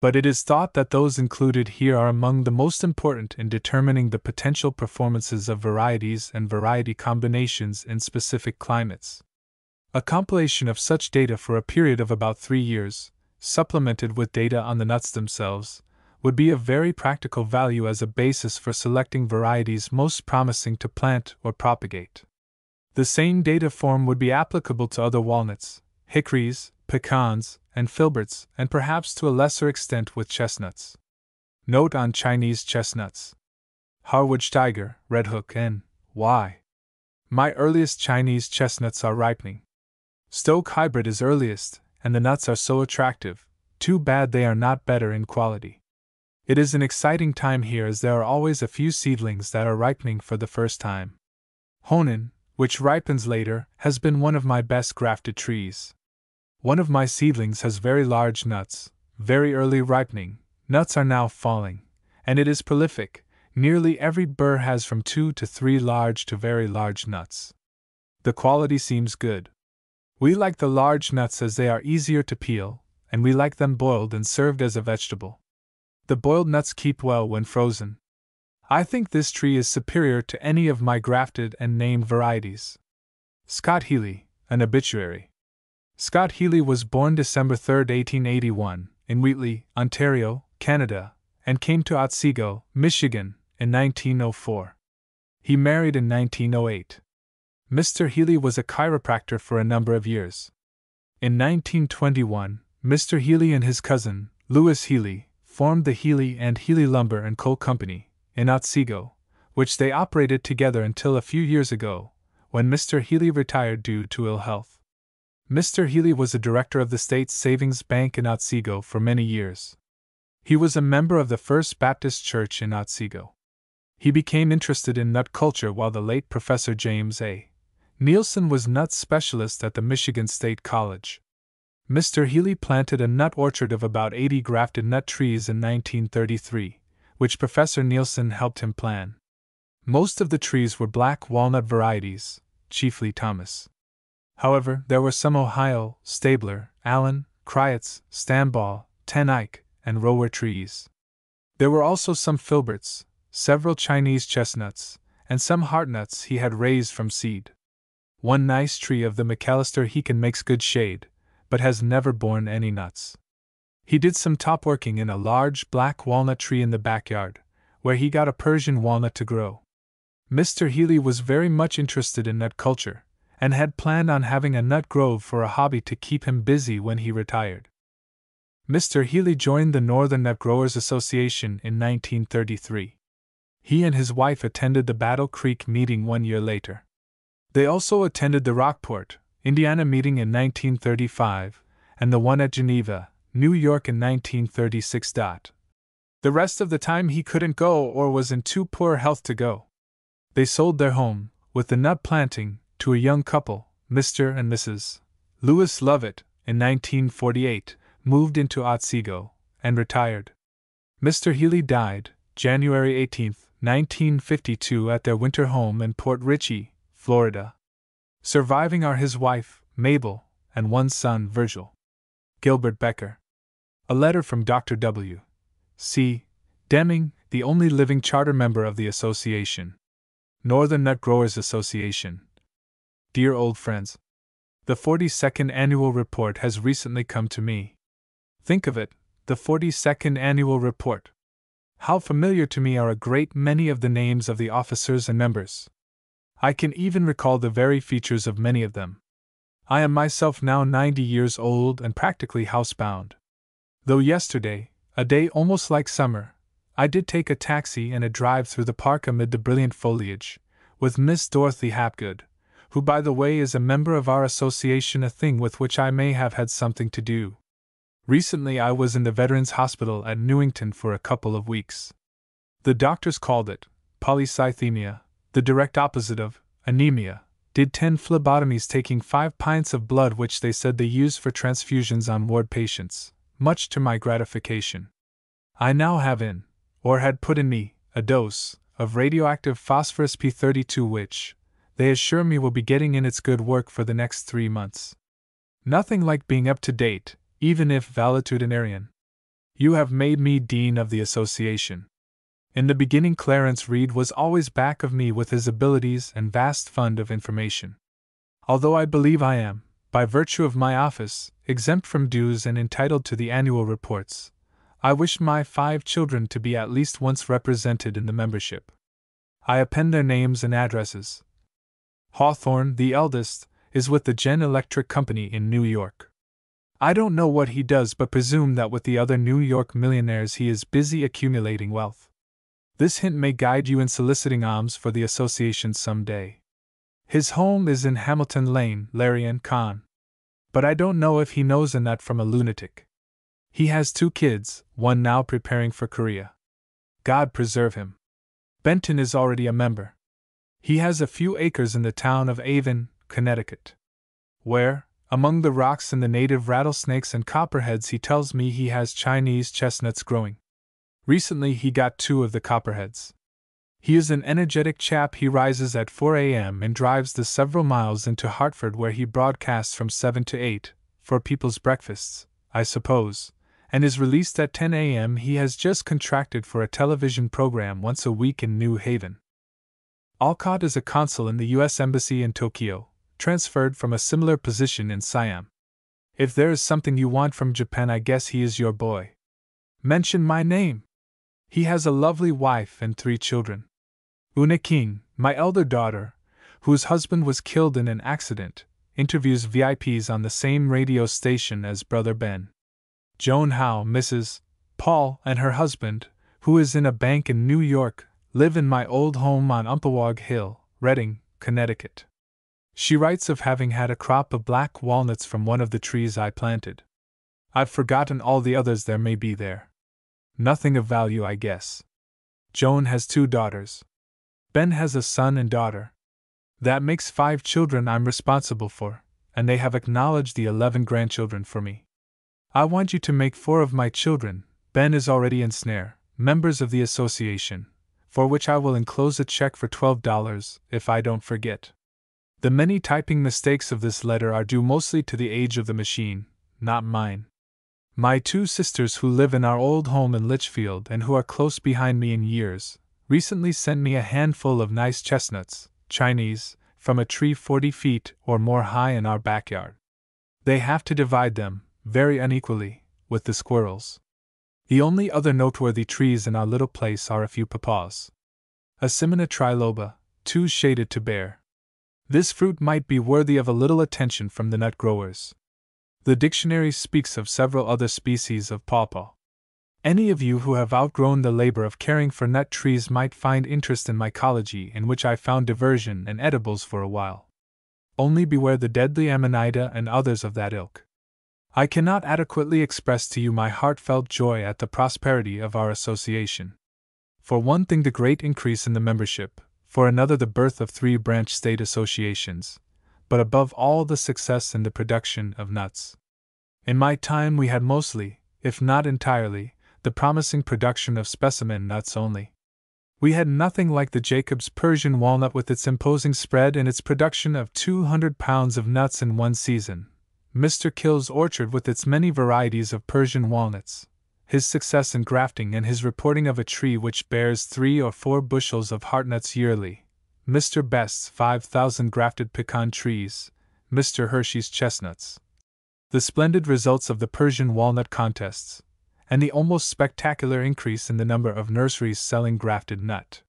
but it is thought that those included here are among the most important in determining the potential performances of varieties and variety combinations in specific climates. A compilation of such data for a period of about 3 years, supplemented with data on the nuts themselves, would be of very practical value as a basis for selecting varieties most promising to plant or propagate. The same data form would be applicable to other walnuts, hickories, pecans, and filberts, and perhaps to a lesser extent with chestnuts. Note on Chinese chestnuts. Harwood Steiger, Redhook, N.Y. My earliest Chinese chestnuts are ripening. Stoke Hybrid is earliest, and the nuts are so attractive, too bad they are not better in quality. It is an exciting time here as there are always a few seedlings that are ripening for the first time. Honan, which ripens later, has been one of my best grafted trees. One of my seedlings has very large nuts, very early ripening, nuts are now falling, and it is prolific. Nearly every burr has from 2 to 3 large to very large nuts. The quality seems good. We like the large nuts as they are easier to peel, and we like them boiled and served as a vegetable. The boiled nuts keep well when frozen. I think this tree is superior to any of my grafted and named varieties. Scott Healy, an obituary. Scott Healy was born December 3, 1881, in Wheatley, Ontario, Canada, and came to Otsego, Michigan, in 1904. He married in 1908. Mr. Healy was a chiropractor for a number of years. In 1921, Mr. Healy and his cousin, Louis Healy, formed the Healy and Healy Lumber and Coal Company, in Otsego, which they operated together until a few years ago, when Mr. Healy retired due to ill health. Mr. Healy was a director of the State Savings Bank in Otsego for many years. He was a member of the First Baptist Church in Otsego. He became interested in nut culture while the late Professor James A. Nielsen was nut specialist at the Michigan State College. Mr. Healy planted a nut orchard of about 80 grafted nut trees in 1933, which Professor Nielsen helped him plan. Most of the trees were black walnut varieties, chiefly Thomas. However, there were some Ohio, Stabler, Allen, Cryotts, Stamball, Ten Eyck, and Rower trees. There were also some filberts, several Chinese chestnuts, and some heartnuts he had raised from seed. One nice tree of the McAllister Hecan makes good shade, but has never borne any nuts. He did some top working in a large black walnut tree in the backyard, where he got a Persian walnut to grow. Mr. Healy was very much interested in nut culture, and had planned on having a nut grove for a hobby to keep him busy when he retired. Mr. Healy joined the Northern Nut Growers Association in 1933. He and his wife attended the Battle Creek meeting 1 year later. They also attended the Rockport, Indiana meeting in 1935, and the one at Geneva, New York in 1936. The rest of the time he couldn't go or was in too poor health to go. They sold their home, with the nut planting, to a young couple, Mr. and Mrs. Louis Lovett, in 1948, moved into Otsego, and retired. Mr. Healy died, January 18, 1952, at their winter home in Port Richey, Florida. Surviving are his wife, Mabel, and one son, Virgil. Gilbert Becker. A letter from Dr. W. C. Deming, the only living charter member of the association. Northern Nut Growers Association. Dear old friends, the 42nd Annual Report has recently come to me. Think of it, the 42nd Annual Report. How familiar to me are a great many of the names of the officers and members. I can even recall the very features of many of them. I am myself now 90 years old and practically housebound. Though yesterday, a day almost like summer, I did take a taxi and a drive through the park amid the brilliant foliage, with Miss Dorothy Hapgood, who by the way is a member of our association, a thing with which I may have had something to do. Recently I was in the Veterans Hospital at Newington for a couple of weeks. The doctors called it polycythemia, the direct opposite of anemia, did 10 phlebotomies taking 5 pints of blood which they said they used for transfusions on ward patients, much to my gratification. I now have in, or had put in me, a dose of radioactive phosphorus P32 which, they assure me will be getting in its good work for the next 3 months. Nothing like being up to date, even if valetudinarian. You have made me dean of the association. In the beginning, Clarence Reed was always back of me with his abilities and vast fund of information. Although I believe I am, by virtue of my office, exempt from dues and entitled to the annual reports, I wish my 5 children to be at least once represented in the membership. I append their names and addresses. Hawthorne, the eldest, is with the Gen Electric Company in New York. I don't know what he does, but presume that with the other New York millionaires he is busy accumulating wealth. This hint may guide you in soliciting alms for the association some day. His home is in Hamilton Lane, Larian, Con. But I don't know if he knows Annette from a lunatic. He has 2 kids, one now preparing for Korea. God preserve him. Benton is already a member. He has a few acres in the town of Avon, Connecticut, where, among the rocks and the native rattlesnakes and copperheads, he tells me he has Chinese chestnuts growing. Recently he got 2 of the copperheads. He is an energetic chap. He rises at 4 a.m. and drives the several miles into Hartford, where he broadcasts from 7 to 8, for people's breakfasts, I suppose, and is released at 10 a.m. He has just contracted for a television program once a week in New Haven. Alcott is a consul in the U.S. Embassy in Tokyo, transferred from a similar position in Siam. If there is something you want from Japan, I guess he is your boy. Mention my name. He has a lovely wife and 3 children. Una King, my elder daughter, whose husband was killed in an accident, interviews VIPs on the same radio station as Brother Ben. Joan Howe, Mrs. Paul, and her husband, who is in a bank in New York, live in my old home on Umpqua Hill, Redding, Connecticut. She writes of having had a crop of black walnuts from one of the trees I planted. I've forgotten all the others there may be there. Nothing of value, I guess. Joan has 2 daughters. Ben has a son and daughter. That makes 5 children I'm responsible for, and they have acknowledged the 11 grandchildren for me. I want you to make 4 of my children. Ben is already in Snare, members of the association, for which I will enclose a check for $12 if I don't forget. The many typing mistakes of this letter are due mostly to the age of the machine, not mine. My 2 sisters, who live in our old home in Litchfield and who are close behind me in years, recently sent me a handful of nice chestnuts, Chinese, from a tree 40 feet or more high in our backyard. They have to divide them, very unequally, with the squirrels. The only other noteworthy trees in our little place are a few papaws. A Simina triloba, too shaded to bear. This fruit might be worthy of a little attention from the nut growers. The dictionary speaks of several other species of pawpaw. Any of you who have outgrown the labor of caring for nut trees might find interest in mycology, in which I found diversion and edibles for a while. Only beware the deadly Amanita and others of that ilk. I cannot adequately express to you my heartfelt joy at the prosperity of our association. For one thing, the great increase in the membership, for another, the birth of 3 branch state associations, but above all, the success in the production of nuts. In my time we had mostly, if not entirely, the promising production of specimen nuts only. We had nothing like the Jacob's Persian walnut with its imposing spread and its production of 200 pounds of nuts in one season, Mr. Kill's orchard with its many varieties of Persian walnuts, his success in grafting and his reporting of a tree which bears 3 or 4 bushels of heartnuts yearly, Mr. Best's 5,000 grafted pecan trees, Mr. Hershey's chestnuts, the splendid results of the Persian walnut contests, and the almost spectacular increase in the number of nurseries selling grafted nut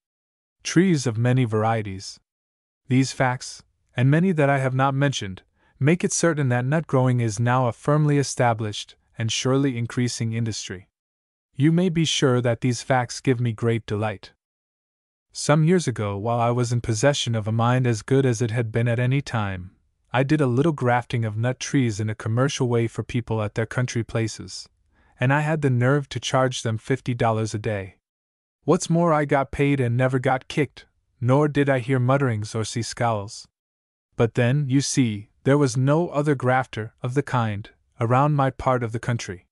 trees of many varieties. These facts, and many that I have not mentioned, make it certain that nut growing is now a firmly established and surely increasing industry. You may be sure that these facts give me great delight. Some years ago, while I was in possession of a mind as good as it had been at any time, I did a little grafting of nut trees in a commercial way for people at their country places, and I had the nerve to charge them $50 a day. What's more, I got paid and never got kicked, nor did I hear mutterings or see scowls. But then, you see, there was no other grafter of the kind around my part of the country.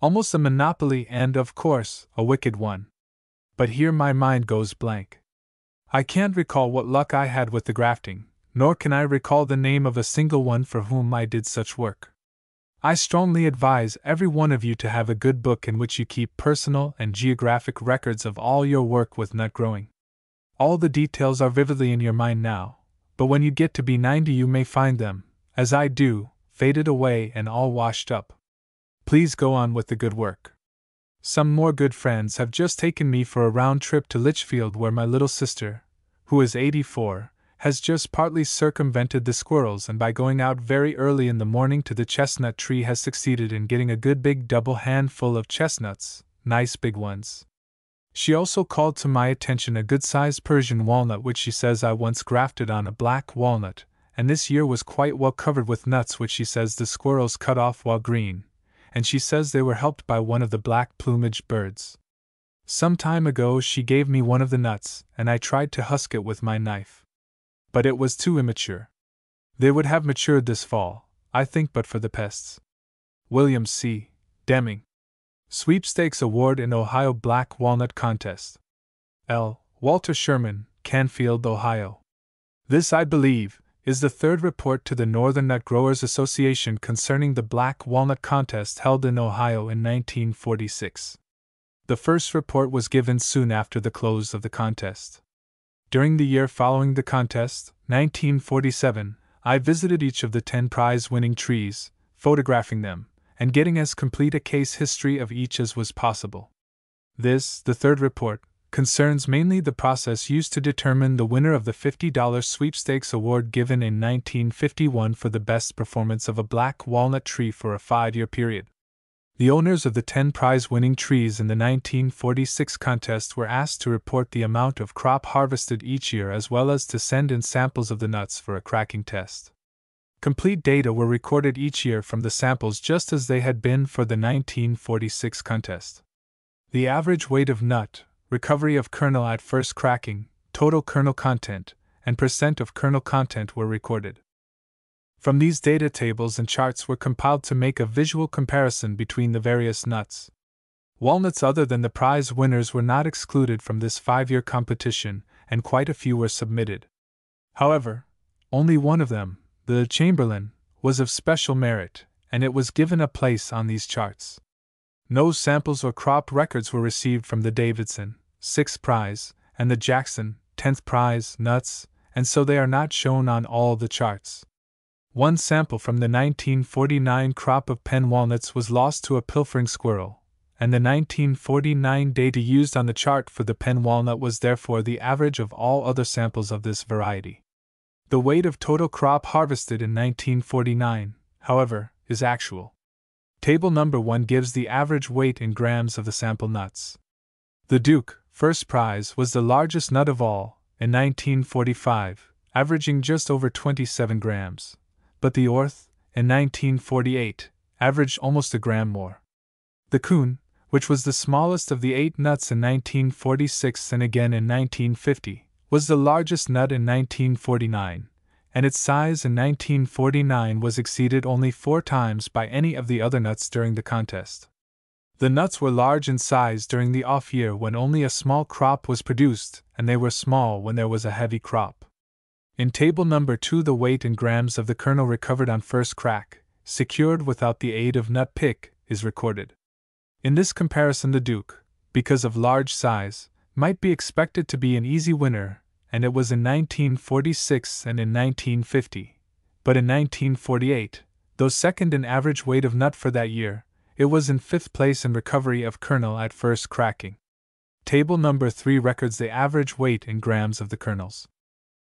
Almost a monopoly and, of course, a wicked one. But here my mind goes blank. I can't recall what luck I had with the grafting, nor can I recall the name of a single one for whom I did such work. I strongly advise every one of you to have a good book in which you keep personal and geographic records of all your work with nut growing. All the details are vividly in your mind now, but when you get to be 90 you may find them, as I do, faded away and all washed up. Please go on with the good work. Some more good friends have just taken me for a round trip to Litchfield, where my little sister, who is 84, has just partly circumvented the squirrels, and by going out very early in the morning to the chestnut tree has succeeded in getting a good big double handful of chestnuts, nice big ones. She also called to my attention a good-sized Persian walnut which she says I once grafted on a black walnut, and this year was quite well covered with nuts which she says the squirrels cut off while green, and she says they were helped by one of the black-plumaged birds. Some time ago she gave me one of the nuts, and I tried to husk it with my knife. But it was too immature. They would have matured this fall, I think, but for the pests. William C. Deming. Sweepstakes Award in Ohio Black Walnut Contest. L. Walter Sherman, Canfield, Ohio. This, I believe, is the third report to the Northern Nut Growers Association concerning the Black Walnut Contest held in Ohio in 1946. The first report was given soon after the close of the contest. During the year following the contest, 1947, I visited each of the 10 prize-winning trees, photographing them, and getting as complete a case history of each as was possible. This, the third report, concerns mainly the process used to determine the winner of the $50 sweepstakes award given in 1951 for the best performance of a black walnut tree for a 5-year period. The owners of the 10 prize-winning trees in the 1946 contest were asked to report the amount of crop harvested each year as well as to send in samples of the nuts for a cracking test. Complete data were recorded each year from the samples just as they had been for the 1946 contest. The average weight of nut, recovery of kernel at first cracking, total kernel content, and percent of kernel content were recorded. From these data tables and charts were compiled to make a visual comparison between the various nuts. Walnuts other than the prize winners were not excluded from this 5-year competition, and quite a few were submitted. However, only one of them, the Chamberlain, was of special merit, and it was given a place on these charts. No samples or crop records were received from the Davidson, 6th prize, and the Jackson, 10th prize, nuts, and so they are not shown on all the charts. One sample from the 1949 crop of Penn walnuts was lost to a pilfering squirrel, and the 1949 data used on the chart for the Penn walnut was therefore the average of all other samples of this variety. The weight of total crop harvested in 1949, however, is actual. Table number 1 gives the average weight in grams of the sample nuts. The Duke, first prize, was the largest nut of all, in 1945, averaging just over 27 grams, but the Orth, in 1948, averaged almost a gram more. The Coon, which was the smallest of the 8 nuts in 1946 and again in 1950, was the largest nut in 1949, and its size in 1949 was exceeded only 4 times by any of the other nuts during the contest. The nuts were large in size during the off year when only a small crop was produced, and they were small when there was a heavy crop. In table number 2 the weight in grams of the kernel recovered on first crack, secured without the aid of nut pick, is recorded. In this comparison the Duke, because of large size, might be expected to be an easy winner, and it was in 1946 and in 1950, but in 1948, though second in average weight of nut for that year, it was in 5th place in recovery of kernel at first cracking. Table number 3 records the average weight in grams of the kernels.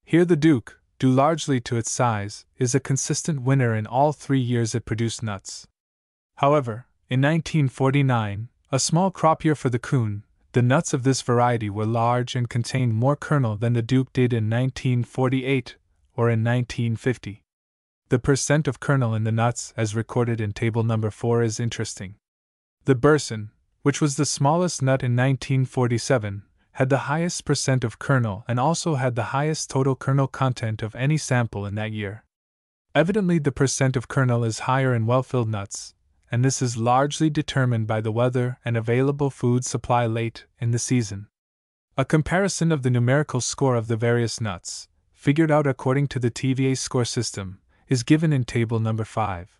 Here the Duke, due largely to its size, is a consistent winner in all 3 years it produced nuts. However, in 1949, a small crop year for the Coon, the nuts of this variety were large and contained more kernel than the Duke did in 1948 or in 1950. The percent of kernel in the nuts as recorded in table number 4 is interesting. The Burson, which was the smallest nut in 1947, had the highest percent of kernel and also had the highest total kernel content of any sample in that year. Evidently the percent of kernel is higher in well-filled nuts, and this is largely determined by the weather and available food supply late in the season. A comparison of the numerical score of the various nuts, figured out according to the TVA score system, is given in table number 5.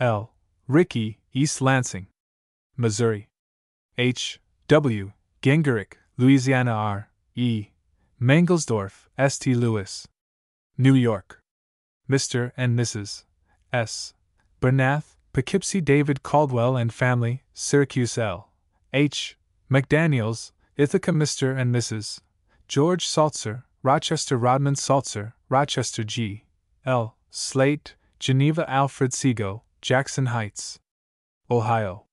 L. Rickey, East Lansing, Missouri. H. W. Gengerick, Louisiana. R. E. Mangelsdorf, St. Louis, New York. Mr. and Mrs. S. Bernath, Poughkeepsie. David Caldwell and family, Syracuse. L. H. McDaniels, Ithaca. Mr. and Mrs. George Saltzer, Rochester. Rodman Saltzer, Rochester. G. L. Slate, Geneva. Alfred Seago, Jackson Heights, Ohio.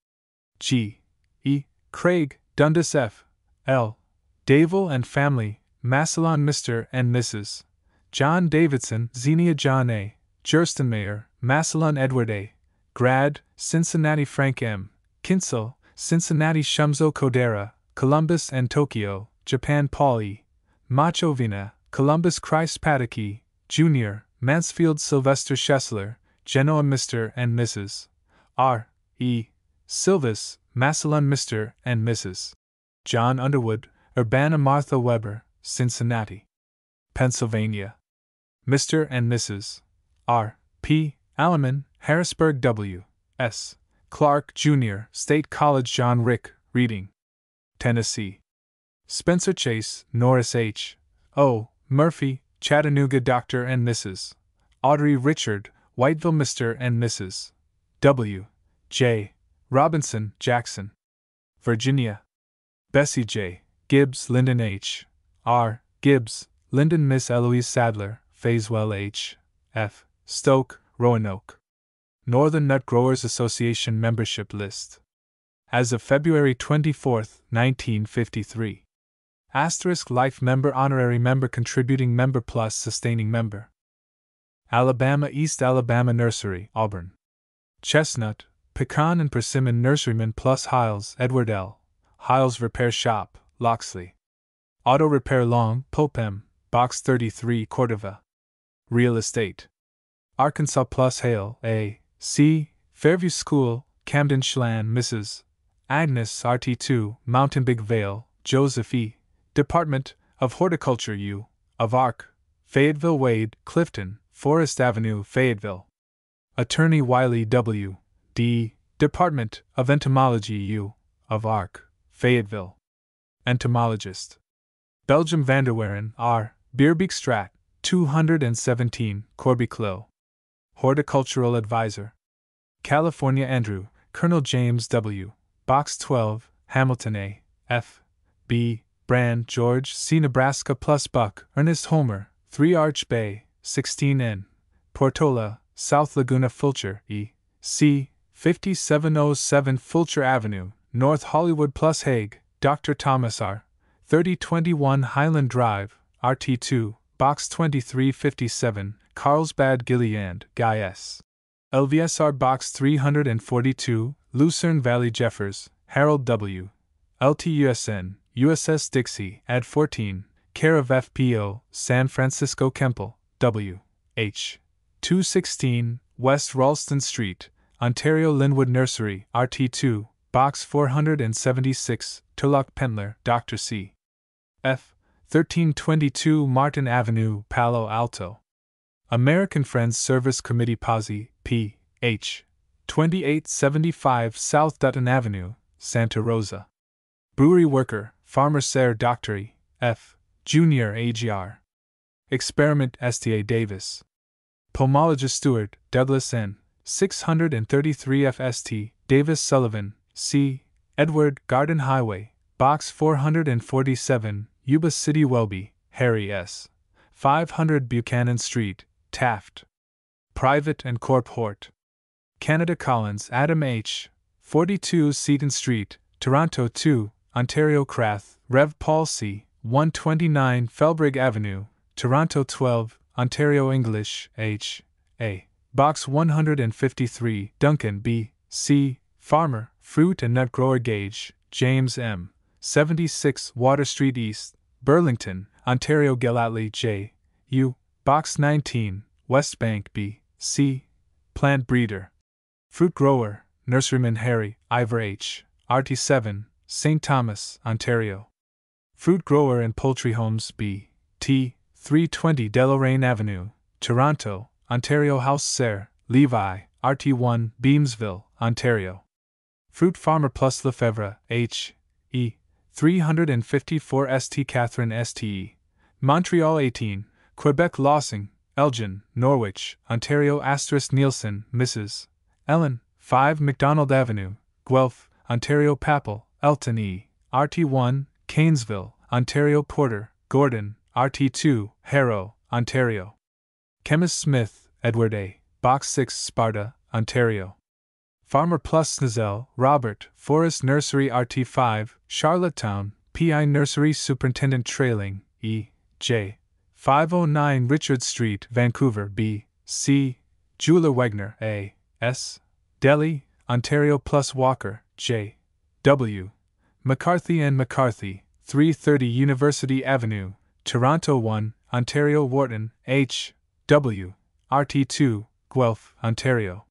G. E. Craig, Dundas. F. L. Davil and family, Massillon. Mr. and Mrs. John Davidson, Xenia. John A. Gerstenmayer, Massillon. Edward A. Grad, Cincinnati. Frank M. Kinsel, Cincinnati. Shumzo Kodera, Columbus and Tokyo, Japan. Paul E. Machovina, Columbus. Christ Pataki, Jr., Mansfield. Sylvester Schessler, Genoa. Mr. and Mrs. R. E. Silvis, Massillon. Mr. and Mrs. John Underwood, Urbana. Martha Weber, Cincinnati, Pennsylvania. Mr. and Mrs. R. P. Alleman, Harrisburg. W. S. Clark, Jr., State College. John Rick, Reading, Tennessee. Spencer Chase, Norris H. O. Murphy, Chattanooga. Dr. and Mrs. Audrey Richard, Whiteville. Mr. and Mrs. W. J. Robinson, Jackson, Virginia. Bessie J. Gibbs, Lyndon H. R. Gibbs, Lyndon. Miss Eloise Sadler, Faiswell. H. F. Stoke, Roanoke. Northern Nut Growers Association membership list. As of February 24, 1953. Asterisk Life Member, Honorary Member, Contributing Member Plus, Sustaining Member. Alabama, East Alabama Nursery, Auburn. Chestnut, Pecan and Persimmon Nurseryman Plus Hiles, Edward L. Hiles Repair Shop, Loxley. Auto Repair Long, Popem, Box 33, Cordova. Real Estate. Arkansas Plus Hale, A. C. Fairview School, Camden. Schlan, Mrs. Agnes, RT2, Mountain Big Vale, Joseph E. Department of Horticulture U. of Arc, Fayetteville. Wade, Clifton, Forest Avenue, Fayetteville. Attorney Wiley W. D. Department of Entomology U. of Arc, Fayetteville. Entomologist. Belgium. Vanderweren, R. Bierbeekstraat, 217, Corby Clo. Horticultural Advisor. California. Andrew, Colonel James W. Box 12, Hamilton. A. F. B. Brand, George C. Nebraska Plus Buck, Ernest Homer, 3 Arch Bay, 16N. Portola, South Laguna. Fulcher, E. C. 5707 Fulcher Avenue, North Hollywood. Plus Hague, Dr. Thomas R. 3021 Highland Drive, RT2, Box 2357, Carlsbad. Gilead, Guy S. LVSR. Box 342, Lucerne Valley. Jeffers, Harold W. LTUSN, USS Dixie, Ad 14, care of FPO, San Francisco. Kemple, W. H. 216, West Ralston Street, Ontario. Linwood Nursery, RT2, Box 476, Turlock. Pentler, Dr. C. F. 1322 Martin Avenue, Palo Alto. American Friends Service Committee. Posse, P. H. 2875 South Dutton Avenue, Santa Rosa. Brewery Worker, Farmer Sayre. Dr. E. F. Jr. AGR. Experiment. Sta. Davis. Pomologist Stewart, Douglas N. 633 FST, Davis. Sullivan, C. Edward. Garden Highway, Box 447, Yuba City. Welby, Harry S. 500 Buchanan Street, Taft. Private and Corp. Hort. Canada. Collins, Adam H. 42 Seaton Street, Toronto. 2, Ontario. Crath, Rev. Paul C. 129 Felbrigg Avenue, Toronto. 12, Ontario. English, H. A. Box 153, Duncan B. C. Farmer, Fruit and Nut Grower. Gage, James M. 76 Water Street East, Burlington, Ontario. Gallatley J. U. Box 19, West Bank B. C. Plant Breeder. Fruit Grower, Nurseryman Harry, Ivor H. RT7, St. Thomas, Ontario. Fruit Grower and Poultry Homes B. T. 320 Deloraine Avenue, Toronto, Ontario. House Sayre, Levi, RT1, Beamsville, Ontario. Fruit Farmer plus Lefebvre, H.E. 354 St. Catherine Ste. Montreal 18, Quebec Lossing, Elgin, Norwich, Ontario * Nielsen, Mrs. Ellen, 5 McDonald Avenue, Guelph, Ontario Papal, Elton E. RT1, Canesville, Ontario Porter, Gordon, RT2, Harrow, Ontario. Chemist Smith, Edward A. Box 6 Sparta, Ontario. Farmer plus Snezell, Robert, Forest Nursery RT5, Charlottetown, PI Nursery Superintendent Trailing, E. J. 509 Richard Street, Vancouver, B. C. Jeweler Wegner, A. S. Delhi, Ontario plus Walker, J. W. McCarthy and McCarthy, 330 University Avenue, Toronto 1, Ontario Wharton, H. W. RT2, Guelph, Ontario.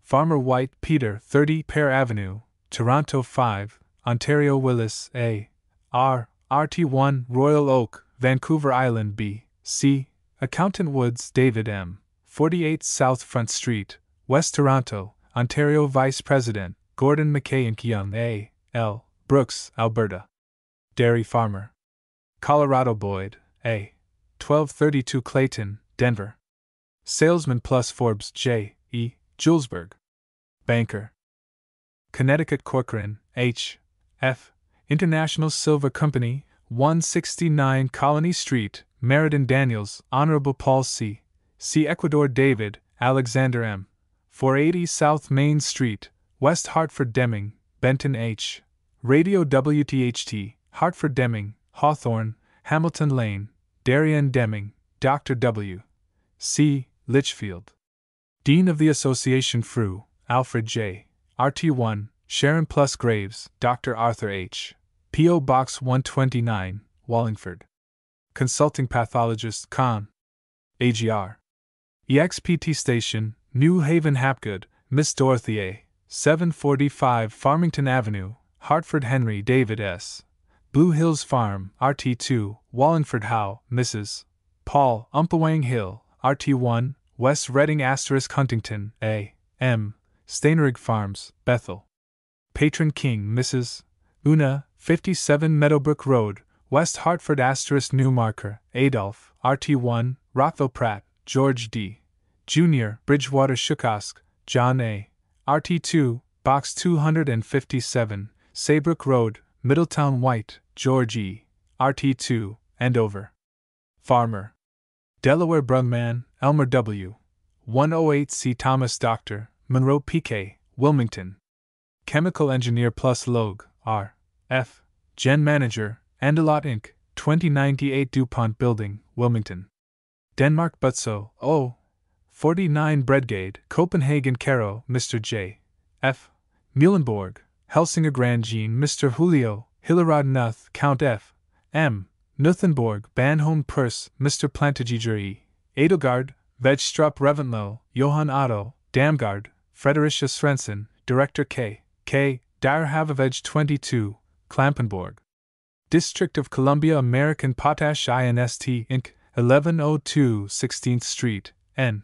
Farmer White, Peter, 30 Pear Avenue, Toronto 5, Ontario Willis, A. R. RT1, Royal Oak, Vancouver Island, B. C. Accountant Woods, David M. 48 South Front Street, West Toronto, Ontario Vice President, Gordon McKay and Young, A. L. Brooks, Alberta. Dairy Farmer. Colorado Boyd, A. 1232 Clayton, Denver. Salesman plus Forbes, J. E. Julesburg. Banker. Connecticut Corcoran, H. F. International Silver Company, 169 Colony Street, Meriden Daniels, Honorable Paul C. C. Ecuador David, Alexander M. 480 South Main Street, West Hartford Deming, Benton H. Radio WTHT, Hartford Deming, Hawthorne, Hamilton Lane, Darien Deming, Dr. W. C. Litchfield. Dean of the Association Fru, Alfred J. RT1, Sharon plus Graves, Dr. Arthur H. P.O. Box 129, Wallingford. Consulting Pathologist, Con. AGR. EXPT Station, New Haven Hapgood, Miss Dorothy A. 745 Farmington Avenue, Hartford Henry David S. Blue Hills Farm, RT2, Wallingford Howe, Mrs. Paul Umpawang Hill, RT1, West Reading * Huntington, A. M. Steinerig Farms, Bethel. Patron King Mrs. Una, 57 Meadowbrook Road, West Hartford * Newmarker, Adolph, RT1, Rockville Pratt, George D. Jr., Bridgewater Shukosk, John A. RT2, Box 257, Saybrook Road, Middletown White, George E. RT2, Andover. Farmer. Delaware Brugman, Elmer W. 108 C. Thomas Dr. Monroe PK, Wilmington. Chemical Engineer plus Logue, R. F. Gen Manager, Andelot Inc., 2098 DuPont Building, Wilmington. Denmark Butso, O. 49 Bredgade, Copenhagen Caro, Mr. J. F. Muhlenborg, Helsinger Grand Jean, Mr. Julio, Hillerod Nuth, Count F. M. Nuthenborg, Banholm Purse, Mr. Plantageger E. Edelgard, Vegstrup Reventlow, Johann Otto, Damgard, Fredericia Svensson, Director K. K. Dyerhavaveg 22, Klampenborg. District of Columbia American Potash INST Inc., 1102 16th Street, N.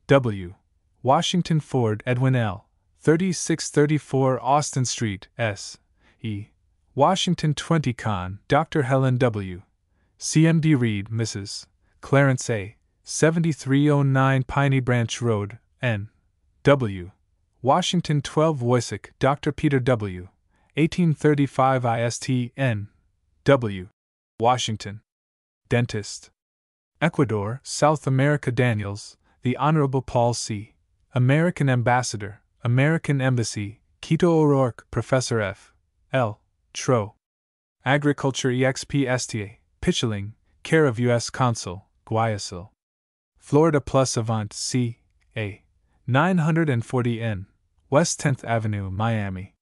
W. Washington Ford Edwin L. 3634 Austin Street, S. E. Washington 20 Con. Dr. Helen W. CMD Reed, Mrs. Clarence A. 7309 Piney Branch Road, N. W. Washington 12 Woysick, Dr. Peter W. 1835 IST, N. W. Washington. Dentist. Ecuador, South America Daniels, the Honorable Paul C. American Ambassador, American Embassy, Quito O'Rourke, Professor F. L. Tro. Agriculture EXP STA, Pichling, care of U.S. Consul, Guayaquil. Florida Plus Avant C. A. 940 N. West 10th Avenue, Miami.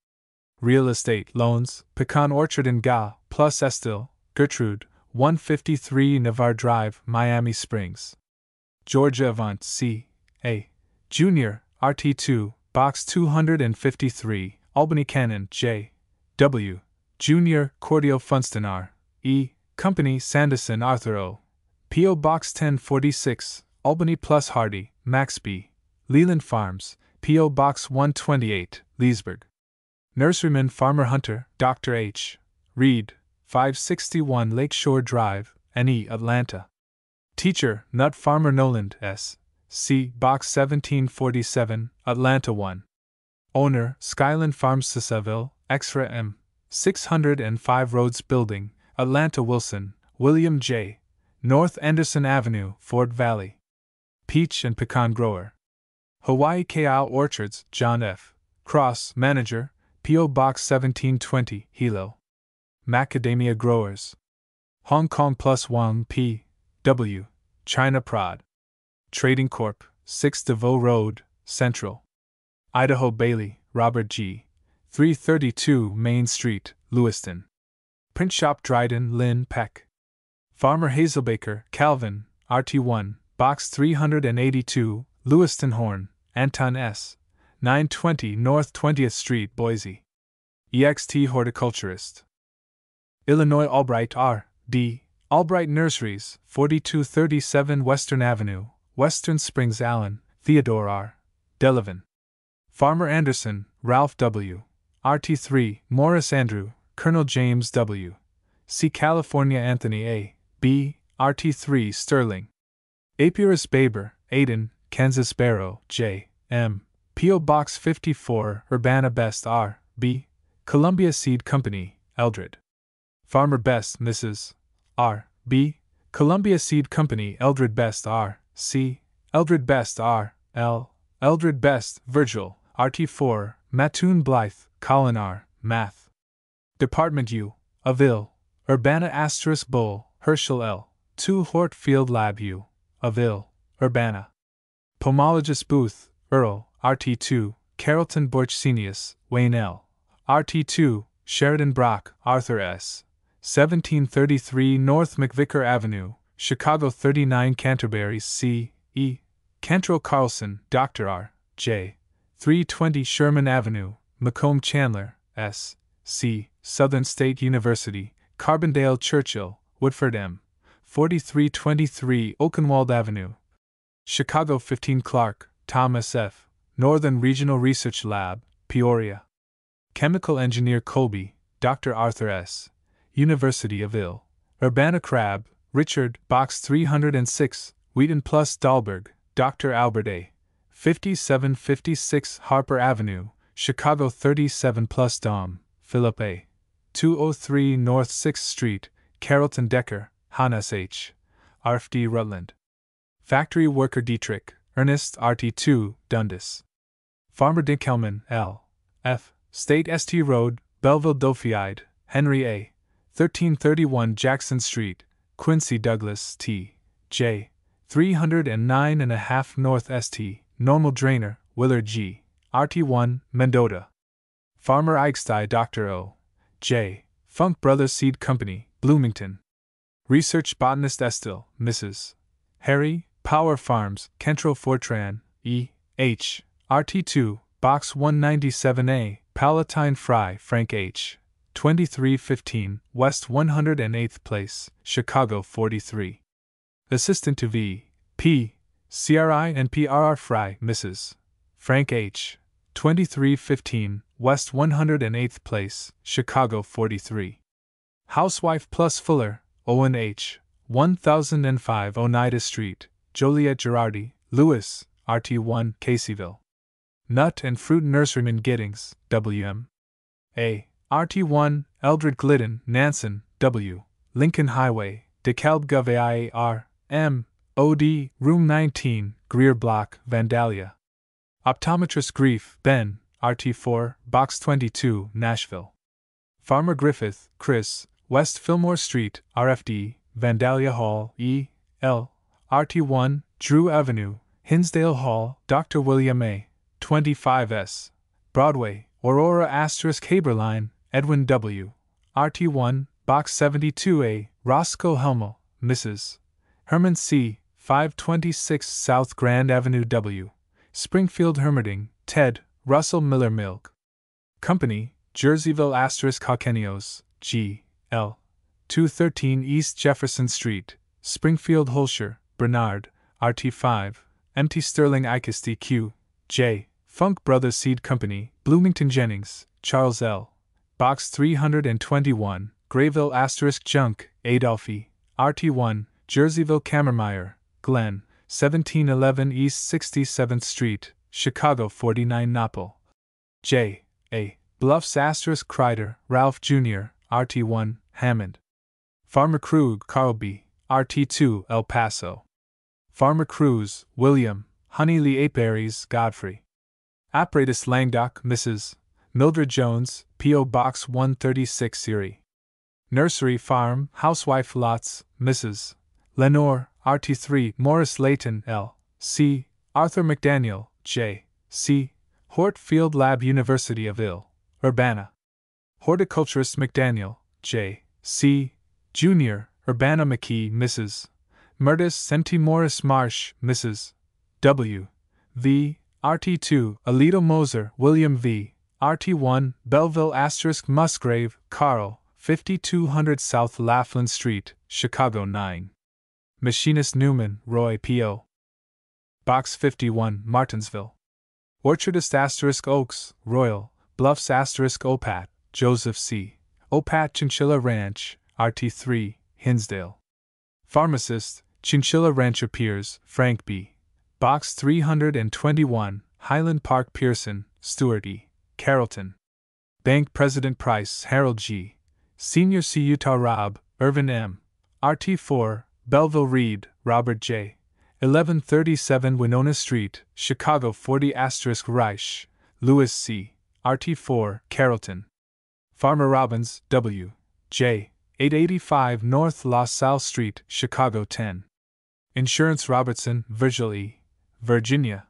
Real Estate Loans, Pecan Orchard and Ga, plus Estill, Gertrude, 153 Navarre Drive, Miami Springs. Georgia Avant C. A. Jr., RT2, Box 253, Albany Cannon, J. W. Jr., Cordio Funston R. E. Company Sanderson Arthur O. P.O. Box 1046, Albany plus Hardy, Max B. Leland Farms, P.O. Box 128, Leesburg. Nurseryman Farmer Hunter, Dr. H. Reed, 561 Lakeshore Drive, NE, Atlanta. Teacher, Nut Farmer Noland, S. C. Box 1747, Atlanta 1. Owner, Skyland Farms Sissaville, Extra M. 605 Rhodes Building, Atlanta Wilson, William J. North Anderson Avenue, Fort Valley. Peach and Pecan Grower. Hawaii Ka'au Orchards, John F. Cross, Manager, P.O. Box 1720, Hilo. Macadamia Growers. Hong Kong Plus Wang P. W. China Prod. Trading Corp., 6 DeVoe Road, Central. Idaho Bailey, Robert G. 332 Main Street, Lewiston. Print Shop Dryden, Lynn Peck. Farmer Hazelbaker, Calvin, RT1, Box 382, Lewiston Horn, Anton S. 920 North 20th Street, Boise. EXT Horticulturist. Illinois Albright R. D. Albright Nurseries, 4237 Western Avenue, Western Springs. Allen, Theodore R. Delavan. Farmer Anderson, Ralph W. RT3, Morris Andrew, Colonel James W. C. California Anthony A. B. RT3, Sterling. Apiarist Baber, Aiden, Kansas Barrow, J. M. P.O. Box 54, Urbana Best R. B. Columbia Seed Company, Eldred. Farmer Best, Mrs. R. B. Columbia Seed Company, Eldred Best R. C. Eldred Best R. L. Eldred Best, Virgil, RT4, Mattoon Blythe, Colin R. Math. Department U. Avil, Urbana * Bull, Herschel L. 2 Hortfield Lab U. Avil, Urbana. Pomologist Booth, Earl, RT2, Carrollton Borchsenius, Wayne L. RT2, Sheridan Brock, Arthur S. 1733 North McVicker Avenue, Chicago 39 Canterbury C. E. Cantrell Carlson, Dr. R. J. 320 Sherman Avenue, Macomb Chandler, S. C. Southern State University, Carbondale Churchill, Woodford M. 4323 Oakenwald Avenue. Chicago 15 Clark, Thomas F. Northern Regional Research Lab, Peoria. Chemical Engineer Colby, Dr. Arthur S. University of Ill. Urbana Crab, Richard, Box 306, Wheaton Plus Dahlberg, Dr. Albert A. 5756 Harper Avenue, Chicago 37 Plus Dom, Philip A. 203 North 6th Street, Carrollton Decker, Hannes H. RFD Rutland. Factory Worker Dietrich, Ernest RT2, Dundas. Farmer Dinkelman, L. F. State St. Road, Belleville Dauphiide, Henry A. 1331 Jackson Street, Quincy Douglas T. J. 309.5 North St. Normal Drainer, Willard G. RT1, Mendota. Farmer Eichstein Dr. O. J. Funk Brothers Seed Company, Bloomington. Research Botanist Estill, Mrs. Harry, Power Farms, Kentrell Fortran, E. H. RT2, Box 197A, Palatine Fry, Frank H. 2315, West 108th Place, Chicago 43. Assistant to V. P. CRI and PRR Fry, Mrs. Frank H. 2315, West 108th Place, Chicago 43. Housewife plus Fuller, Owen H. 1005 Oneida Street, Joliet Girardi, Lewis, RT1, Caseyville. Nut and Fruit Nurseryman Giddings, W.M. A. RT1, Eldred Glidden, Nansen, W. Lincoln Highway, DeKalb Gov AIAR, M. OD, Room 19, Greer Block, Vandalia. Optometrist Grief, Ben, RT4, Box 22, Nashville. Farmer Griffith, Chris, West Fillmore Street, RFD, Vandalia Hall, E. L. RT1, Drew Avenue, Hinsdale Hall, Dr. William A. 25S. Broadway, Aurora *Haberline, Edwin W. RT1, Box 72A, Roscoe Hummel, Mrs. Herman C. 526 South Grand Avenue W. Springfield Hermiting, Ted, Russell Miller Milk Company, Jerseyville * Hawkenios, G. L. 213 East Jefferson Street, Springfield Holsher, Bernard, RT5, MT Sterling Icasty Q. J. Funk Brothers Seed Company, Bloomington Jennings, Charles L. Box 321, Grayville * Junk, Adolphi, RT1, Jerseyville Kammermeyer, Glen, 1711 East 67th Street, Chicago 49 Napple. J. A. Bluffs * Kreider, Ralph Jr., RT1, Hammond. Farmer Krug, Carl B., RT2, El Paso. Farmer Cruz, William, Honeylee Apiaries, Godfrey. Apparatus Langdock, Mrs. Mildred Jones, P.O. Box 136 Erie. Nursery Farm, Housewife Lots, Mrs. Lenore, RT3, Morris Layton, L. C. Arthur McDaniel, J. C. Hort Field Lab, University of Urbana. Horticulturist McDaniel, J. C. Jr., Urbana McKee, Mrs. Murtis Senti Morris Marsh, Mrs. W. V. RT2, Alito Moser, William V. RT1, Belleville * Musgrave, Carl, 5200 South Laughlin Street, Chicago 9. Machinist Newman, Roy P.O. Box 51, Martinsville. Orchardist * Oaks, Royal, Bluffs * Opat, Joseph C. Opat Chinchilla Ranch, RT3, Hinsdale. Pharmacist, Chinchilla Rancher Piers, Frank B. Box 321, Highland Park Pearson, Stuart E. Carrollton. Bank President Price, Harold G. Senior C. Utah Rob, Irvin M. RT4, Belleville Reed, Robert J. 1137 Winona Street, Chicago 40 * Reich, Louis C. RT4, Carrollton. Farmer Robbins, W. J. 885 North La Salle Street, Chicago 10. Insurance Robertson, Virgil E. Virginia.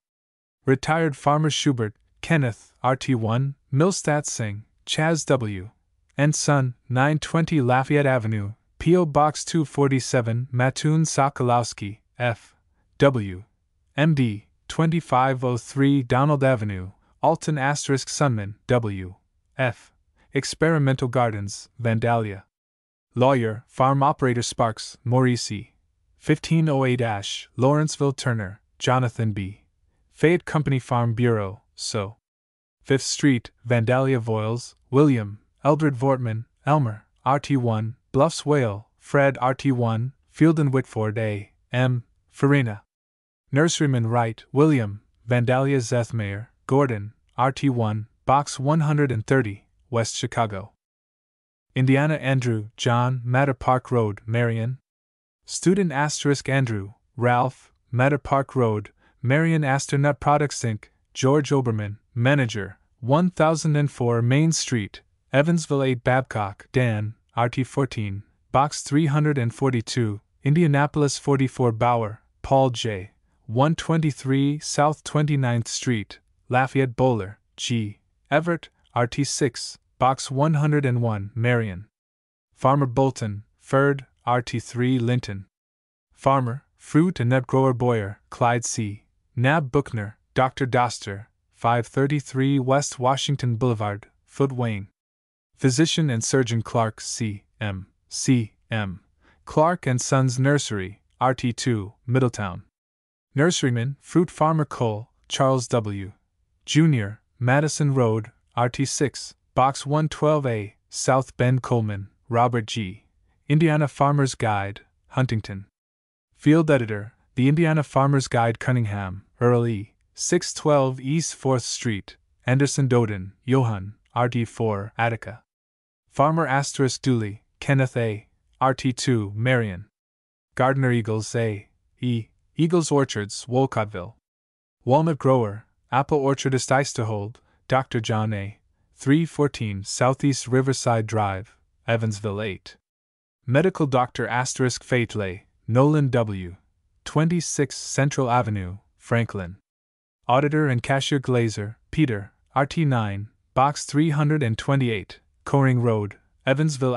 Retired Farmer Schubert, Kenneth, RT1, Millstat Singh, Chaz W. and Son, 920 Lafayette Avenue, P.O. Box 247, Mattoon Sokolowski, F. W. M.D., 2503 Donald Avenue, Alton * Sunman, W. F. Experimental Gardens, Vandalia. Lawyer, Farm Operator Sparks, Maurice E. 1508 Lawrenceville Turner, Jonathan B. Fayette Company Farm Bureau, So. 5th Street, Vandalia Voiles, William, Eldred Vortman, Elmer, RT1, Bluffs Whale, Fred RT1, Fielden Whitford A. M. Farina. Nurseryman Wright, William, Vandalia Zethmayer, Gordon, RT1, Box 130, West Chicago. Indiana Andrew, John, Matter Park Road, Marion. Student * Andrew, Ralph, Matter Park Road, Marion Nut Products Inc., George Oberman, Manager, 1004 Main Street, Evansville 8 Babcock, Dan, RT14, Box 342, Indianapolis 44 Bauer, Paul J. 123 South 29th Street, Lafayette Bowler, G. Everett, RT6, Box 101, Marion. Farmer Bolton, Ferd, RT3, Linton. Farmer, Fruit and Nut Grower Boyer, Clyde C. Nab Buchner, Dr. Doster, 533 West Washington Boulevard, Foote Wayne. Physician and Surgeon Clark C. M. Clark and Sons Nursery, RT2, Middletown. Nurseryman, Fruit Farmer Cole, Charles W. Jr., Madison Road, RT6, Box 112A, South Bend Coleman, Robert G. Indiana Farmer's Guide, Huntington. Field Editor, The Indiana Farmer's Guide Cunningham, Earl E. 612 East 4th Street, Anderson Doden, Johann, RT4, Attica. Farmer * Dooley, Kenneth A., RT2, Marion. Gardner Eagles A. E. Eagles Orchards, Wolcottville. Walnut Grower, Apple Orchardist Eisterhold, Dr. John A. 314 Southeast Riverside Drive, Evansville 8. Medical Doctor * Fateley, Nolan W. 26 Central Avenue, Franklin. Auditor and Cashier Glazer, Peter, RT9, Box 328, Coring Road, Evansville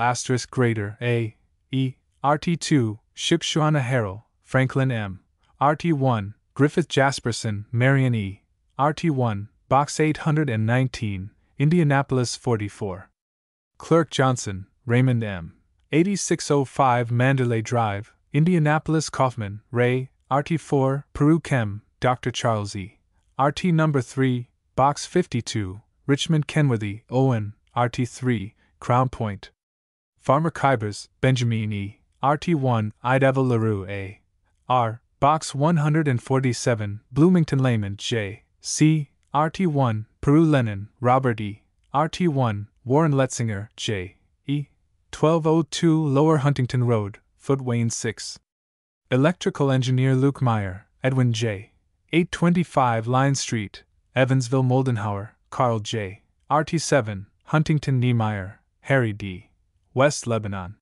* Grader A. E. RT2, Shipshawana Harrell, Franklin M. RT1, Griffith Jasperson, Marion E. RT1, Box 819, Indianapolis 44. Clerk Johnson, Raymond M. 8605 Mandalay Drive, Indianapolis. Kaufman, Ray, RT4, Peru Chem, Dr. Charles E. RT No. 3, Box 52, Richmond Kenworthy, Owen, RT3, Crown Point. Farmer Kybers, Benjamin E., RT1, Idaho LaRue A. R. Box 147, Bloomington Lehman J. C. RT1, Peru Lennon, Robert E. RT1, Warren Letzinger J. E. 1202 Lower Huntington Road, Foot Wayne 6. Electrical Engineer Luke Meyer, Edwin J. 825 Line Street, Evansville Moldenhauer, Carl J. RT7, Huntington Niemeyer, Harry D. West Lebanon.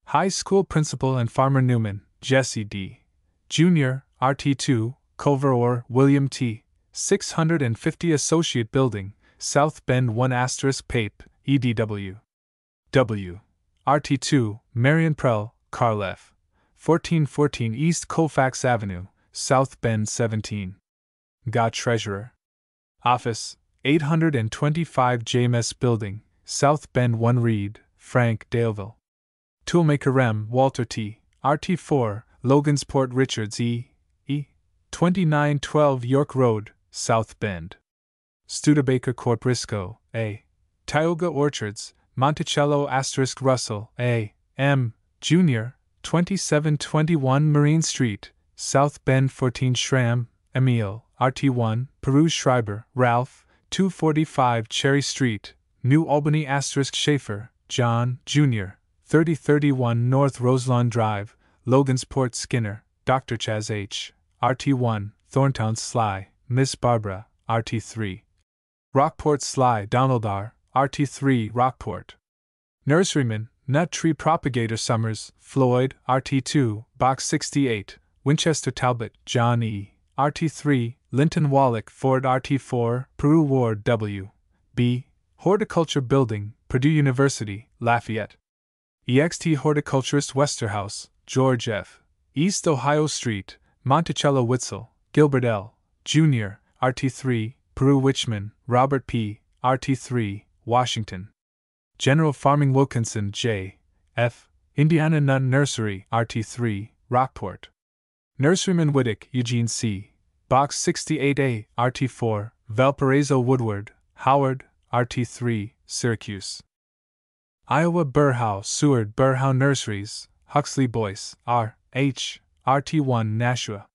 High School Principal and Farmer Newman, Jesse D. Jr., RT2, Culver Orr, William T. 650 Associate Building, South Bend 1 Pape, EDW. W. RT2, Marion Prell, Carl F. 1414 East Colfax Avenue, South Bend 17. God Treasurer. Office, 825 JMS Building, South Bend 1 Reed, Frank, Daleville. Toolmaker Rem. Walter T. RT4, Logansport Richards E. 2912 York Road, South Bend. Studebaker Corp. Risco, A. Tioga Orchards, Monticello * Russell, A. M. Jr., 2721 Marine Street, South Bend 14 Schramm, Emil, RT1, Peru Schreiber, Ralph, 245 Cherry Street, New Albany * Schaefer, John, Jr., 3031 North Roselawn Drive, Logansport Skinner, Dr. Chaz H., RT1, Thorntown Sly, Miss Barbara, RT3. Rockport Sly, Donald R., RT3, Rockport. Nurseryman, Nut Tree Propagator Summers, Floyd, RT2, Box 68, Winchester Talbot, John E., RT3, Linton Wallach Ford RT4, Peru Ward W. B. Horticulture Building, Purdue University, Lafayette. EXT Horticulturist Westerhouse, George F. East Ohio Street, Monticello Witzel, Gilbert L. Jr., RT3, Peru Wichman, Robert P., RT3, Washington. General Farming Wilkinson J. F. Indiana Nut Nursery, RT3, Rockport. Nurseryman Wittick Eugene C. Box 68A, RT4, Valparaiso Woodward, Howard, RT3, Syracuse. Iowa Burhow Seward Burhow Nurseries, Huxley Boyce, R. H., RT1, Nashua.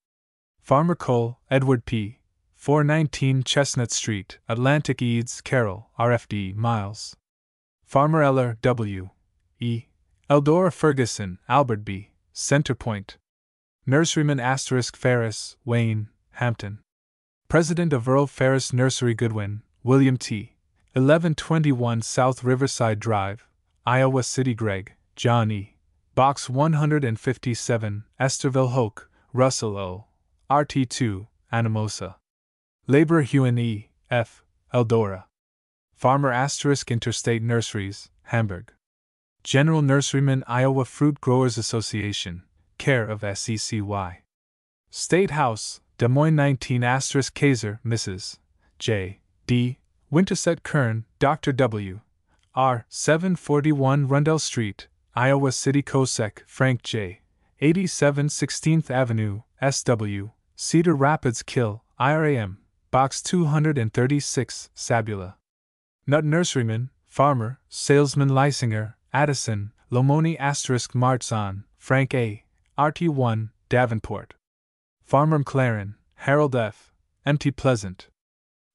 Farmer Cole, Edward P. 419 Chestnut Street, Atlantic Eads, Carroll, RFD, Miles. Farmer Eller, W. E. Eldora Ferguson, Albert B., Centerpoint. Nurseryman * Ferris, Wayne, Hampton. President of Earl Ferris Nursery Goodwin, William T. 1121 South Riverside Drive, Iowa City Gregg, John E. Box 157, Esterville Hoke, Russell O. RT2, Anamosa. Laborer Hewen E. F. Eldora. Farmer * Interstate Nurseries, Hamburg. General Nurseryman Iowa Fruit Growers Association, care of SECY. State House, Des Moines 19 * Kaiser, Mrs. J. D. Winterset Kern, Dr. W. R. 741 Rundell Street, Iowa City Cosec, Frank J. 87 16th Avenue, SW, Cedar Rapids Kill, IRAM, Box 236, Sabula. Nut Nurseryman, Farmer, Salesman Lysinger, Addison, Lomoni * Martzon, Frank A., RT1, Davenport. Farmer McLaren, Harold F., MT Pleasant.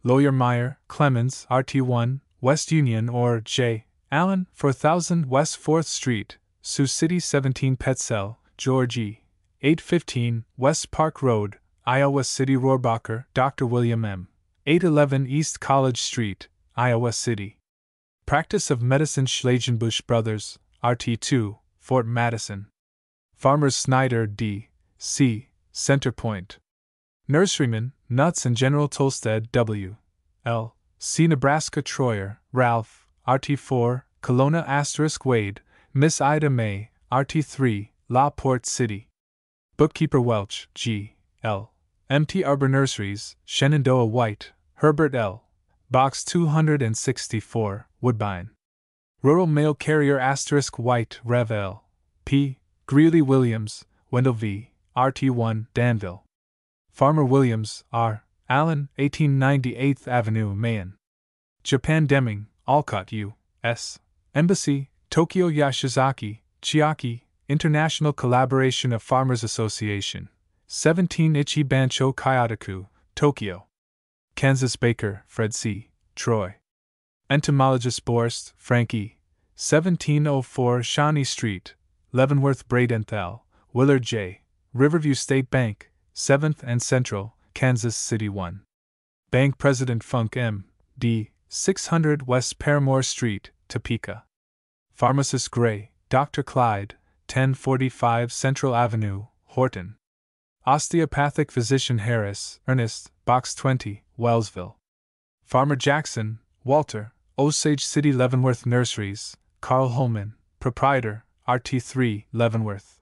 Lawyer Meyer, Clemens, RT1, West Union or J. Allen, 4000 West 4th Street, Sioux City 17 Petzl, George E. 815 West Park Road, Iowa City Rohrbacher, Dr. William M. 811 East College Street, Iowa City. Practice of Medicine Schlagenbusch Brothers, RT2, Fort Madison. Farmers Snyder D. C. Centerpoint. Nurseryman, Nuts and General Tolstead W. L. C. Nebraska Troyer, Ralph, RT4, Kelowna * Wade, Miss Ida May, RT3, La Porte City. Bookkeeper Welch, G. L. MT Arbor Nurseries, Shenandoah White, Herbert L. Box 264, Woodbine. Rural Mail Carrier * White, Rev. L. P. Greeley Williams, Wendell V., RT1, Danville. Farmer Williams, R. Allen, 1898th Avenue, Mayan. Japan Deming, Alcott U.S. Embassy, Tokyo Yashizaki, Chiaki, International Collaboration of Farmers Association, 17 Ichibancho Kyotoku, Tokyo. Kansas Baker, Fred C., Troy. Entomologist Borst, Frank E., 1704 Shawnee Street, Leavenworth Bradenthal, Willard J., Riverview State Bank, 7th and Central, Kansas City 1. Bank President Funk M. D., 600 West Paramore Street, Topeka. Pharmacist Gray, Dr. Clyde, 1045 Central Avenue, Horton. Osteopathic Physician Harris, Ernest, Box 20, Wellsville. Farmer Jackson, Walter, Osage City Leavenworth Nurseries, Carl Holman, Proprietor, RT3, Leavenworth.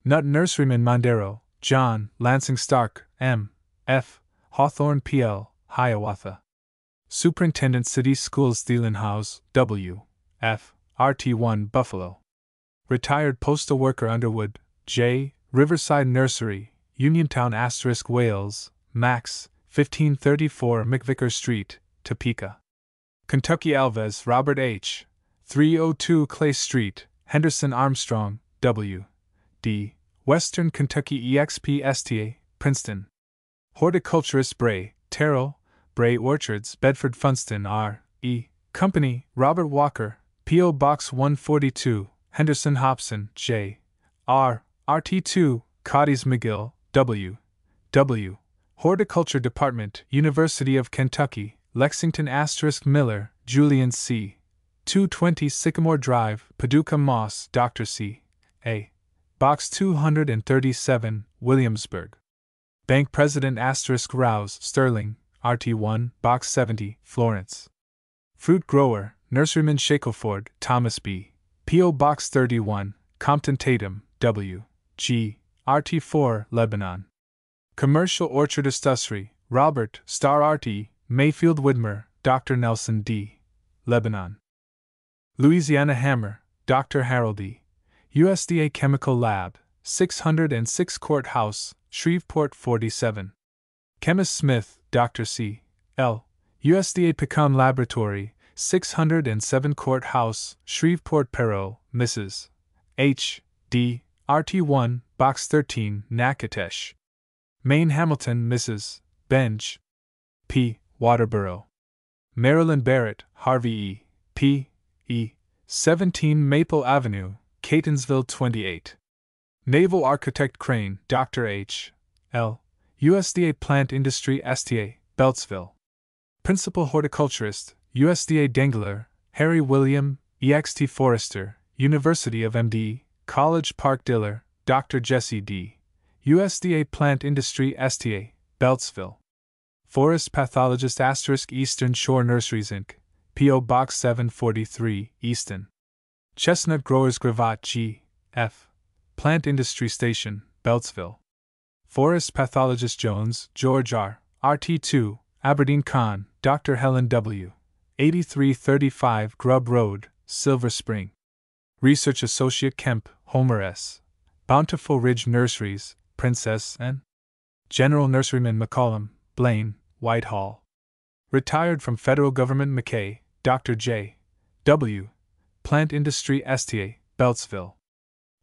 Nut Nurseryman Mondero, John, Lansing Stark, M. F., Hawthorne PL, Hiawatha. Superintendent City Schools Thielenhaus, W. F., RT1, Buffalo. Retired Postal Worker Underwood, J., Riverside Nursery, Uniontown *, Wales, Max, 1534 McVicker Street, Topeka. Kentucky Alves Robert H., 302 Clay Street, Henderson Armstrong, W. D., Western Kentucky EXP Princeton. Horticulturist Bray, Terrell, Bray Orchards, Bedford Funston R. E. Company, Robert Walker, P.O. Box 142, Henderson Hobson, J. R. RT2, Cotties McGill, W. W. Horticulture Department, University of Kentucky, Lexington * Miller, Julian C. 220 Sycamore Drive, Paducah Moss, Dr. C. A. Box 237, Williamsburg. Bank President * Rouse, Sterling, RT1, Box 70, Florence. Fruit Grower, Nurseryman Shackelford, Thomas B. P.O. Box 31, Compton Tatum, W. G. RT4, Lebanon. Commercial Orchardist Usry, Robert, Star RT, Mayfield Widmer, Dr. Nelson D. Lebanon. Louisiana Hammer, Dr. Harold E. USDA Chemical Lab, 606 Courthouse, Shreveport 47. Chemist Smith, Dr. C. L. USDA Pecan Laboratory, 607 Courthouse, Shreveport Perot, Mrs. H. D. RT1, Box 13, Natchitoches. Maine Hamilton, Mrs. Benj. P. Waterboro. Marilyn Barrett, Harvey E. P. E. 17 Maple Avenue, Catonsville 28. Naval Architect Crane, Dr. H. L. USDA Plant Industry STA, Beltsville. Principal Horticulturist, USDA Dengler, Harry William, EXT Forrester, University of MD, College Park Diller, Dr. Jesse D. USDA Plant Industry STA, Beltsville. Forest Pathologist * Eastern Shore Nurseries Inc., P.O. Box 743, Easton. Chestnut Growers Gravatt G. F. Plant Industry Station, Beltsville. Forest Pathologist Jones, George R. RT2, Aberdeen Con, Dr. Helen W. 8335 Grubb Road, Silver Spring. Research Associate Kemp, Homer S. Bountiful Ridge Nurseries, Princess N. General Nurseryman McCollum, Blaine, Whitehall. Retired from Federal Government McKay, Dr. J. W. Plant Industry STA, Beltsville.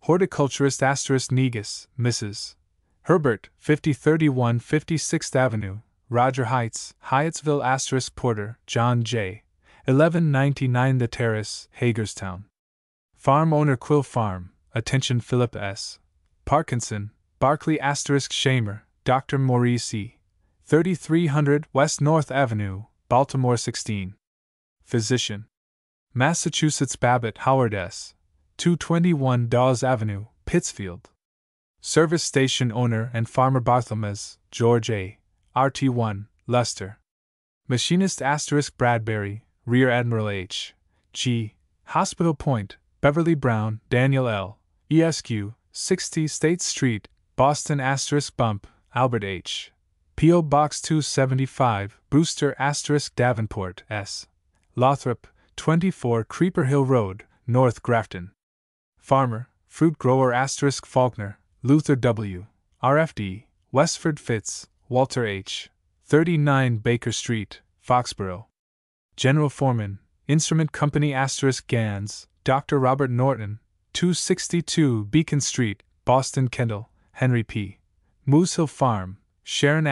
Horticulturist * Negus, Mrs. Herbert, 5031 56th Avenue, Roger Heights, Hyattsville * Porter, John J. 1199 The Terrace, Hagerstown. Farm Owner Quill Farm, attention Philip S. Parkinson, Barclay * Shamer, Dr. Maurice E. 3300 West North Avenue, Baltimore 16. Physician. Massachusetts Babbitt Howard S. 221 Dawes Avenue, Pittsfield. Service Station Owner and Farmer Barthelmez, George A. RT1, Leicester. Machinist * Bradbury, Rear Admiral H. G. Hospital Point, Beverly Brown, Daniel L. ESQ, 60 State Street, Boston * Bump, Albert H. P.O. Box 275, Brewster * Davenport, S. Lothrop, 24 Creeper Hill Road, North Grafton. Farmer, Fruit Grower * Faulkner, Luther W. RFD, Westford Fitz, Walter H. 39 Baker Street, Foxborough. General Foreman, Instrument Company Gans, Dr. Robert Norton, 262 Beacon Street, Boston. Kendall, Henry P. Moose Hill Farm, Sharon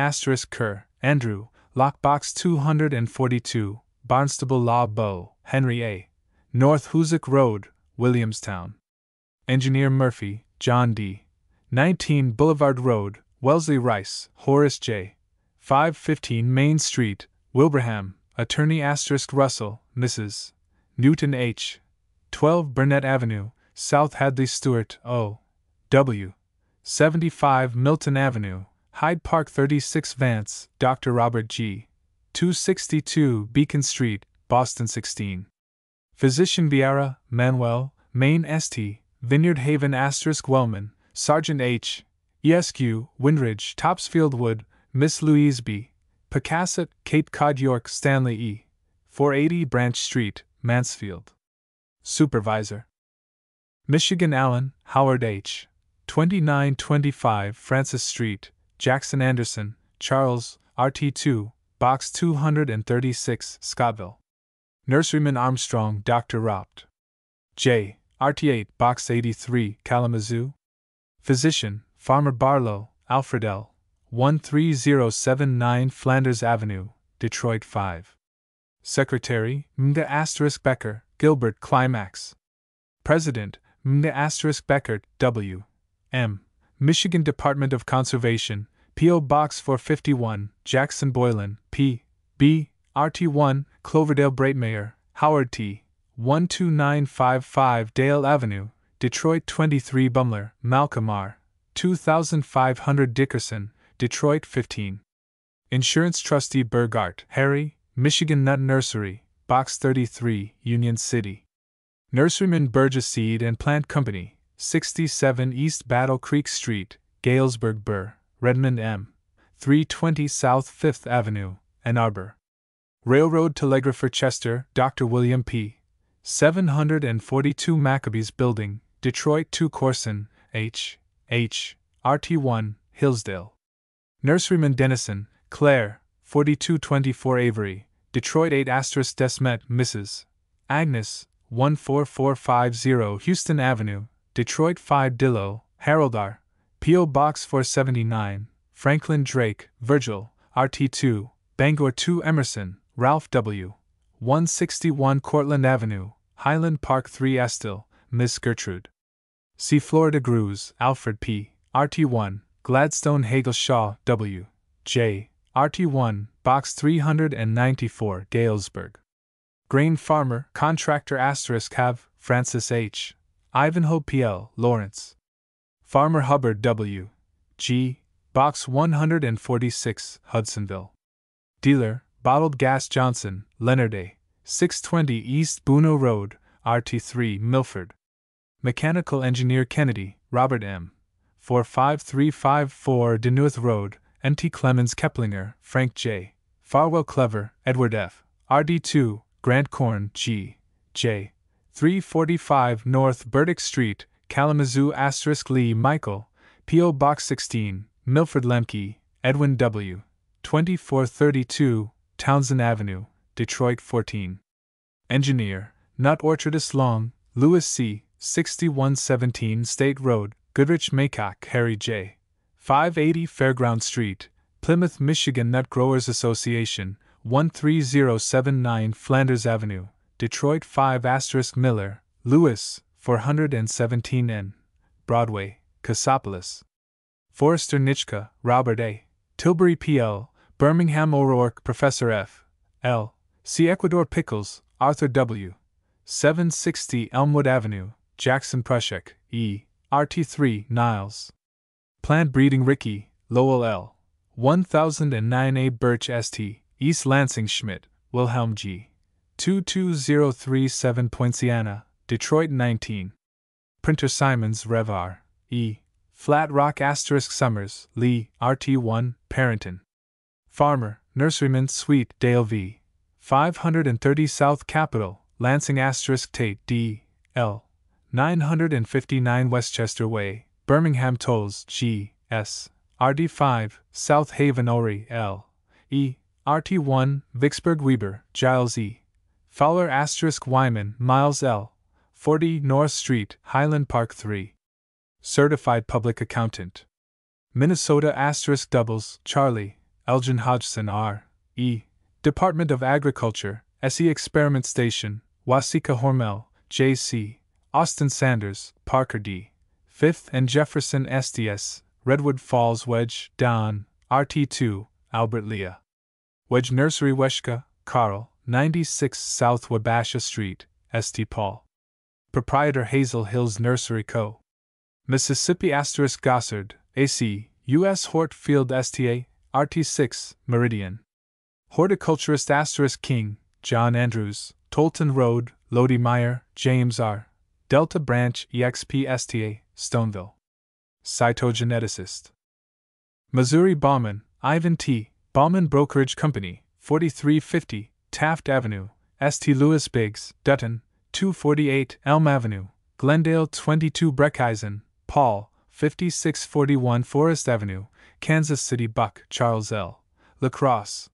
Kerr, Andrew, Lockbox 242, Barnstable Law Bow, Henry A. North Hoosick Road, Williamstown. Engineer Murphy, John D. 19 Boulevard Road, Wellesley Rice, Horace J. 515 Main Street, Wilbraham. Attorney Russell, Mrs. Newton H. 12 Burnett Avenue, South Hadley Stewart, O. W. 75 Milton Avenue, Hyde Park. 36 Vance, Dr. Robert G. 262 Beacon Street, Boston. 16. Physician Vieira, Manuel, Maine St. Vineyard Haven Wellman, Sergeant H. Esq. Windridge, Topsfield Wood, Miss Louise B. Pocasset, Cape Cod, York. Stanley E. 480 Branch Street, Mansfield. Supervisor. Michigan Allen, Howard H. 2925 Francis Street, Jackson Anderson, Charles, RT2, Box 236, Scottville. Nurseryman Armstrong, Dr. Ropt. J. RT8, Box 83, Kalamazoo. Physician, Farmer Barlow, Alfred L. 13079 Flanders Avenue, Detroit. 5. Secretary, Mga Becker, Gilbert. Climax. President, Mga Becker, W. M. Michigan Department of Conservation, P.O. Box 451, Jackson Boylan, P. B. RT1, Cloverdale Breitmeyer, Howard T. 12955 Dale Avenue, Detroit. 23 Bumler, Malcolm R. 2500 Dickerson, Detroit. 15. Insurance Trustee Burgart, Harry, Michigan Nut Nursery, Box 33, Union City. Nurseryman Burgess Seed and Plant Company, 67 East Battle Creek Street, Galesburg. Burr, Redmond M. 320 South 5th Avenue, Ann Arbor. Railroad Telegrapher Chester, Dr. William P. 742 Maccabees Building, Detroit. 2 Corson, H. RT1, Hillsdale. Nurseryman Dennison, Claire, 4224 Avery, Detroit. 8 Desmet, Mrs. Agnes, 14450 Houston Avenue, Detroit. 5 Dillow, Harold R. P.O. Box 479, Franklin Drake, Virgil, RT2, Bangor. 2 Emerson, Ralph W. 161 Cortlandt Avenue, Highland Park. 3 Estill, Miss Gertrude. C. Florida Grews, Alfred P. RT1, Gladstone Hagel-Shaw, W. J. RT1, Box 394, Galesburg. Grain Farmer, Contractor Have, Francis H. Ivanhoe P.L., Lawrence. Farmer Hubbard W. G. Box 146, Hudsonville. Dealer, Bottled Gas Johnson, Leonard A. 620 East Buno Road, RT3, Milford. Mechanical Engineer Kennedy, Robert M. 45354 Denuth Road, N.T. Clemens Keplinger, Frank J. Farwell Clever, Edward F. RD2, Grant Corn, G. J. 345 North Burdick Street, Kalamazoo Lee Michael, P.O. Box 16, Milford Lemke, Edwin W. 2432, Townsend Avenue, Detroit. 14. Engineer, Nut Orchardist Long, Louis C., 6117 State Road, Goodrich Maycock, Harry J. 580 Fairground Street, Plymouth, Michigan Nut Growers Association, 13079 Flanders Avenue, Detroit. 5 Miller, Louis, 417 N. Broadway, Cassopolis. Forrester Nitschke, Robert A. Tilbury P.L., Birmingham O'Rourke, Professor F. L. C. Ecuador Pickles, Arthur W. 760 Elmwood Avenue, Jackson Prushek, E. RT3, Niles. Plant Breeding Ricky, Lowell L. 1009 A. Birch St., East Lansing Schmidt, Wilhelm G. 22037 Poinciana, Detroit. 19. Printer Simons Rev R. E. Flat Rock Summers, Lee, RT1, Parrington. Farmer, Nurseryman Sweet, Dale V. 530 South Capitol, Lansing Tate D. L. 959 Westchester Way, Birmingham Tolls G. S. RD5, South Haven Ori L. E. RT1, Vicksburg Weber, Giles E. Fowler * Wyman, Miles L. 40 North Street, Highland Park 3. Certified Public Accountant. Minnesota * doubles, Charlie, Elgin Hodgson R. E. Department of Agriculture, SE Experiment Station, Waseca Hormel, J.C., Austin Sanders, Parker D. 5th and Jefferson SDS, Redwood Falls Wedge, Don, RT2, Albert Leah. Wedge Nursery Weshka, Carl, 96 South Wabasha Street, St. Paul. Proprietor Hazel Hills Nursery Co. Mississippi * Gossard, AC, U.S. Hortfield STA, RT6, Meridian. Horticulturist * King, John Andrews, Tolton Road, Lodi Meyer, James R. Delta Branch EXP STA, Stoneville. Cytogeneticist. Missouri Bauman, Ivan T., Bauman Brokerage Company, 4350, Taft Avenue, St. Louis Biggs, Dutton, 248 Elm Avenue, Glendale 22 Breckeisen, Paul, 5641 Forest Avenue, Kansas City Buck, Charles L. Lacrosse.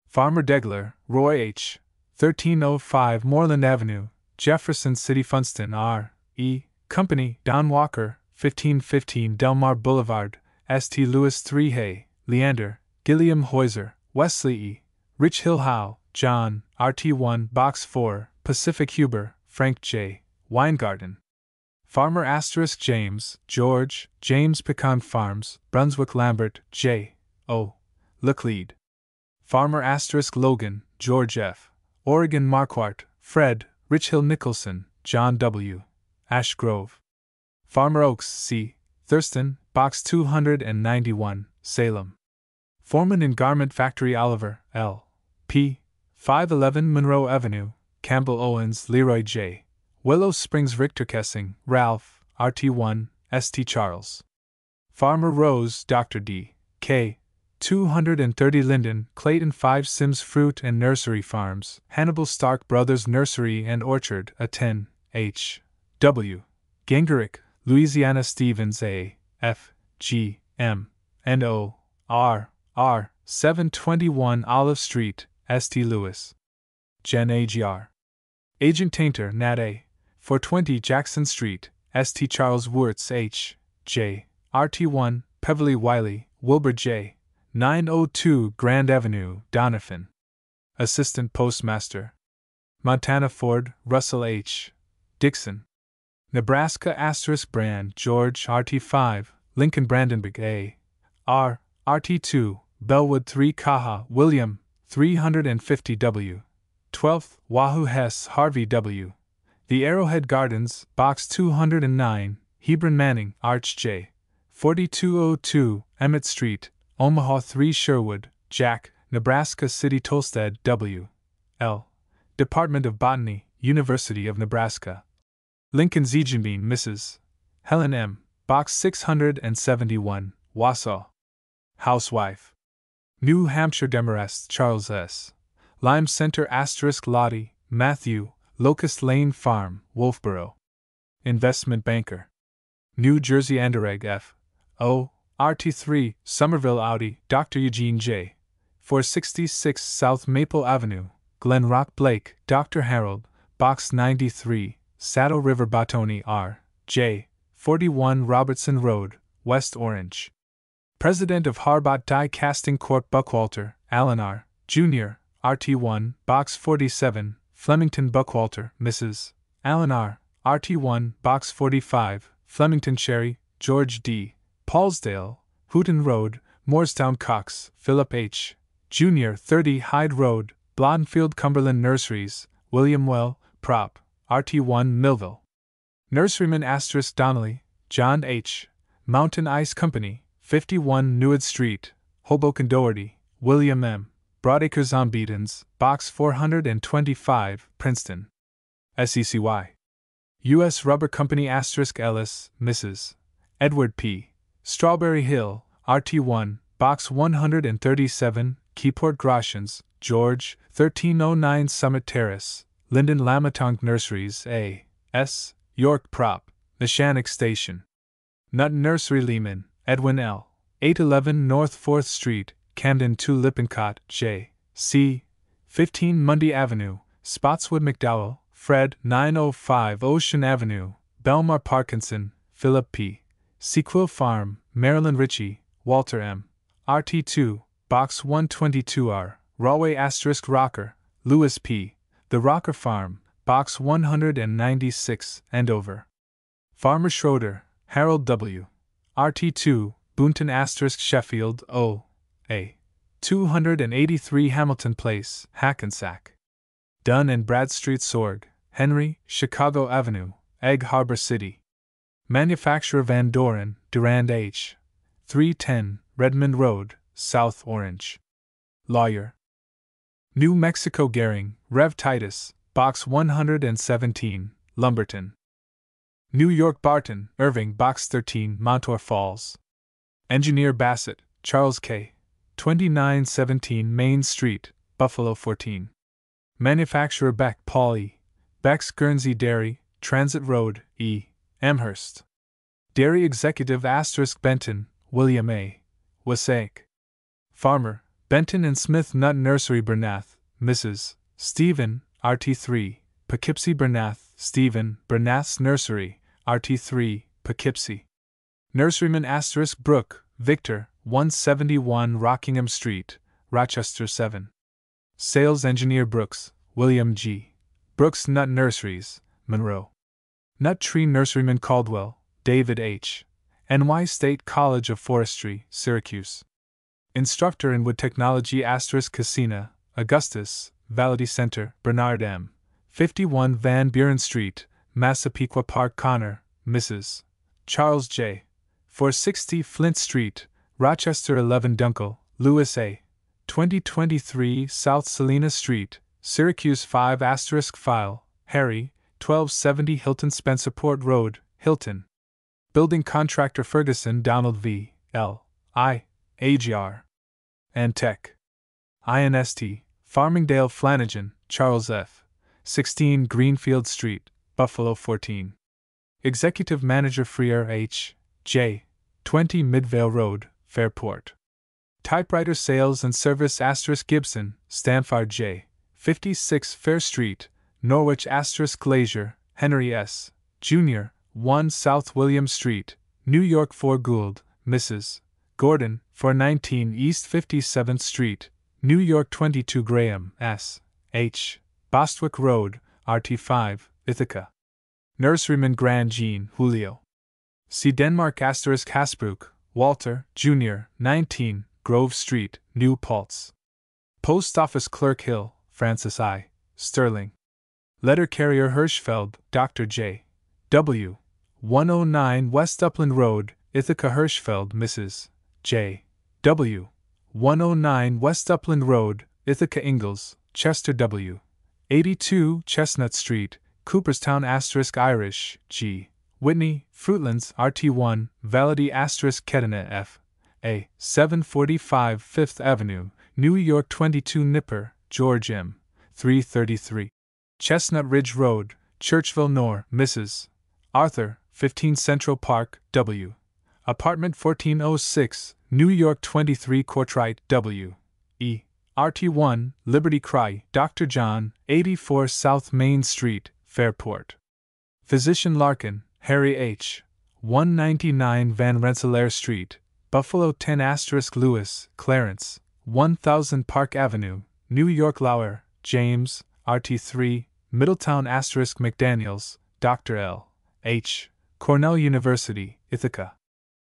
Farmer Degler, Roy H., 1305 Moreland Avenue, Jefferson City Funston R. E. Company, Don Walker, 1515 Delmar Boulevard, St. Louis 3 Hay, Leander, Gilliam Heuser, Wesley E. Rich Hill Howe, John, RT1 Box 4, Pacific Huber, Frank J. Weingarten. Farmer * James, George, James Pecan Farms, Brunswick Lambert, J. O. Laclede. Farmer * Logan, George F. Oregon Marquardt, Fred, Rich Hill Nicholson, John W. Ash Grove. Farmer Oaks C. Thurston, Box 291, Salem. Foreman in Garment Factory Oliver, L. P. 511 Monroe Avenue, Campbell Owens Leroy J. Willow Springs Richter Kessing, Ralph, RT1, St. Charles. Farmer Rose, Dr. D. K. 230 Linden, Clayton 5 Sims Fruit and Nursery Farms, Hannibal Stark Brothers Nursery and Orchard, a 10, H. W. Gingerich, Louisiana Stevens A. F. G. M. and O. R. R. 721 Olive Street, St. Louis. Jen A.G.R. Agent Tainter, Nat A. 420 Jackson Street, St. Charles Wurtz H. J. RT1, Peverly Wiley, Wilbur J. 902 Grand Avenue, Doniphan. Assistant Postmaster. Montana Ford, Russell H. Dixon. Nebraska * Brand, George RT5, Lincoln Brandenburg A. R. RT2, Bellwood 3 Kaha, William, 350 W. 12th, Wahoo Hess Harvey W. The Arrowhead Gardens, Box 209, Hebron Manning, Arch J. 4202, Emmett Street, Omaha 3 Sherwood, Jack, Nebraska City Tolstead W. L. Department of Botany, University of Nebraska. Lincoln Zegenbein, Mrs. Helen M., Box 671, Wausau. Housewife. New Hampshire Demarest, Charles S. Lime Center * Lottie, Matthew, Locust Lane Farm, Wolfboro. Investment Banker. New Jersey Anderegg F. O. RT3, Somerville Audi, Dr. Eugene J. 466 South Maple Avenue, Glen Rock Blake, Dr. Harold, Box 93, Saddle River Batoni R. J. 41 Robertson Road, West Orange. President of Harbot Die Casting Corp. Buckwalter, Alan R. Jr., RT1, Box 47, Flemington Buckwalter, Mrs. Alan R. RT1, Box 45, Flemington Cherry, George D. Paulsdale, Hooten Road, Moorestown Cox, Philip H. Jr., 30 Hyde Road, Blondefield Cumberland Nurseries, William Well, Prop. RT1 Millville. Nurseryman * Donnelly, John H. Mountain Ice Company, 51 Newwood Street, Hoboken Doherty, William M. Broadacres on Beatons, Box 425, Princeton. SECY. U.S. Rubber Company * Ellis, Mrs. Edward P. Strawberry Hill, RT1, Box 137, Keyport Groshans, George, 1309 Summit Terrace, Linden Lamatong Nurseries, A. S., York Prop., Neshannock Station. Nut Nursery Lehman, Edwin L. 811 North 4th Street, Camden 2 Lippincott, J. C. 15 Mundy Avenue, Spotswood McDowell, Fred 905 Ocean Avenue, Belmar Parkinson, Philip P. Sequil Farm, Marilyn Ritchie, Walter M. RT2, Box 122R, Raway * Rocker, Louis P. The Rocker Farm, Box 196, Andover. Farmer Schroeder, Harold W. RT2, Boonton * Sheffield, O. A. 283 Hamilton Place, Hackensack. Dunn and Bradstreet Sorg, Henry, Chicago Avenue, Egg Harbor City. Manufacturer Van Doren, Durand H. 310, Redmond Road, South Orange. Lawyer. New Mexico Gehring, Rev. Titus, Box 117, Lumberton. New York Barton, Irving, Box 13, Montour Falls. Engineer Bassett, Charles K. 2917 Main Street, Buffalo 14. Manufacturer Beck, Paul E. Beck's Guernsey Dairy, Transit Road, E. Amherst. Dairy Executive * Benton, William A. Wasaic. Farmer, Benton and Smith Nut Nursery Bernath, Mrs. Stephen, RT3, Poughkeepsie Bernath, Stephen, Bernath's Nursery, RT3, Poughkeepsie. Nurseryman * Brooke, Victor, 171 Rockingham Street, Rochester 7. Sales Engineer Brooks, William G. Brooks Nut Nurseries, Monroe. Nut Tree Nurseryman Caldwell, David H. NY State College of Forestry, Syracuse. Instructor in Wood Technology * Casina, Augustus, Validity Center, Bernard M. 51 Van Buren Street, Massapequa Park Connor, Mrs. Charles J. 460 Flint Street, Rochester 11 Dunkel, Louis A. 2023 South Salina Street, Syracuse 5 * File, Harry, 1270 Hilton Spencerport Road, Hilton. Building Contractor Ferguson Donald V. L. I. AGR. Antech. INST, Farmingdale Flanagan, Charles F. 16 Greenfield Street, Buffalo 14. Executive Manager Freer H. J. 20 Midvale Road, Fairport. Typewriter Sales and Service * Gibson, Stanford J. 56 Fair Street, Norwich * Glazier, Henry S. Jr., 1 South William Street, New York 4 Gould, Mrs. Gordon, 419 East 57th Street, New York 22 Graham, S. H. Bostwick Road, RT5, Ithaca. Nurseryman Grand Jean, Julio. C. Denmark * Hasbrook, Walter, Jr., 19, Grove Street, New Paltz. Post Office Clerk Hill, Francis I. Sterling. Letter Carrier Hirschfeld, Dr. J. W. 109 West Upland Road, Ithaca Hirschfeld, Mrs. J. W. 109 West Upland Road, Ithaca Ingalls, Chester W. 82 Chestnut Street, Cooperstown * Irish, G. Whitney, Fruitlands, RT1, Validity * Kedena F. A. 745 Fifth Avenue, New York 22 Nipper, George M. 333. Chestnut Ridge Road, Churchville Nor, Mrs. Arthur, 15 Central Park, W. Apartment 1406, New York 23 Courtright, W. E. RT1, Liberty Cry, Dr. John, 84 South Main Street, Fairport. Physician Larkin, Harry H. 199 Van Rensselaer Street, Buffalo 10 * Lewis, Clarence, 1000 Park Avenue, New York Lauer, James, RT3, Middletown * McDaniels, Dr. L. H. Cornell University, Ithaca.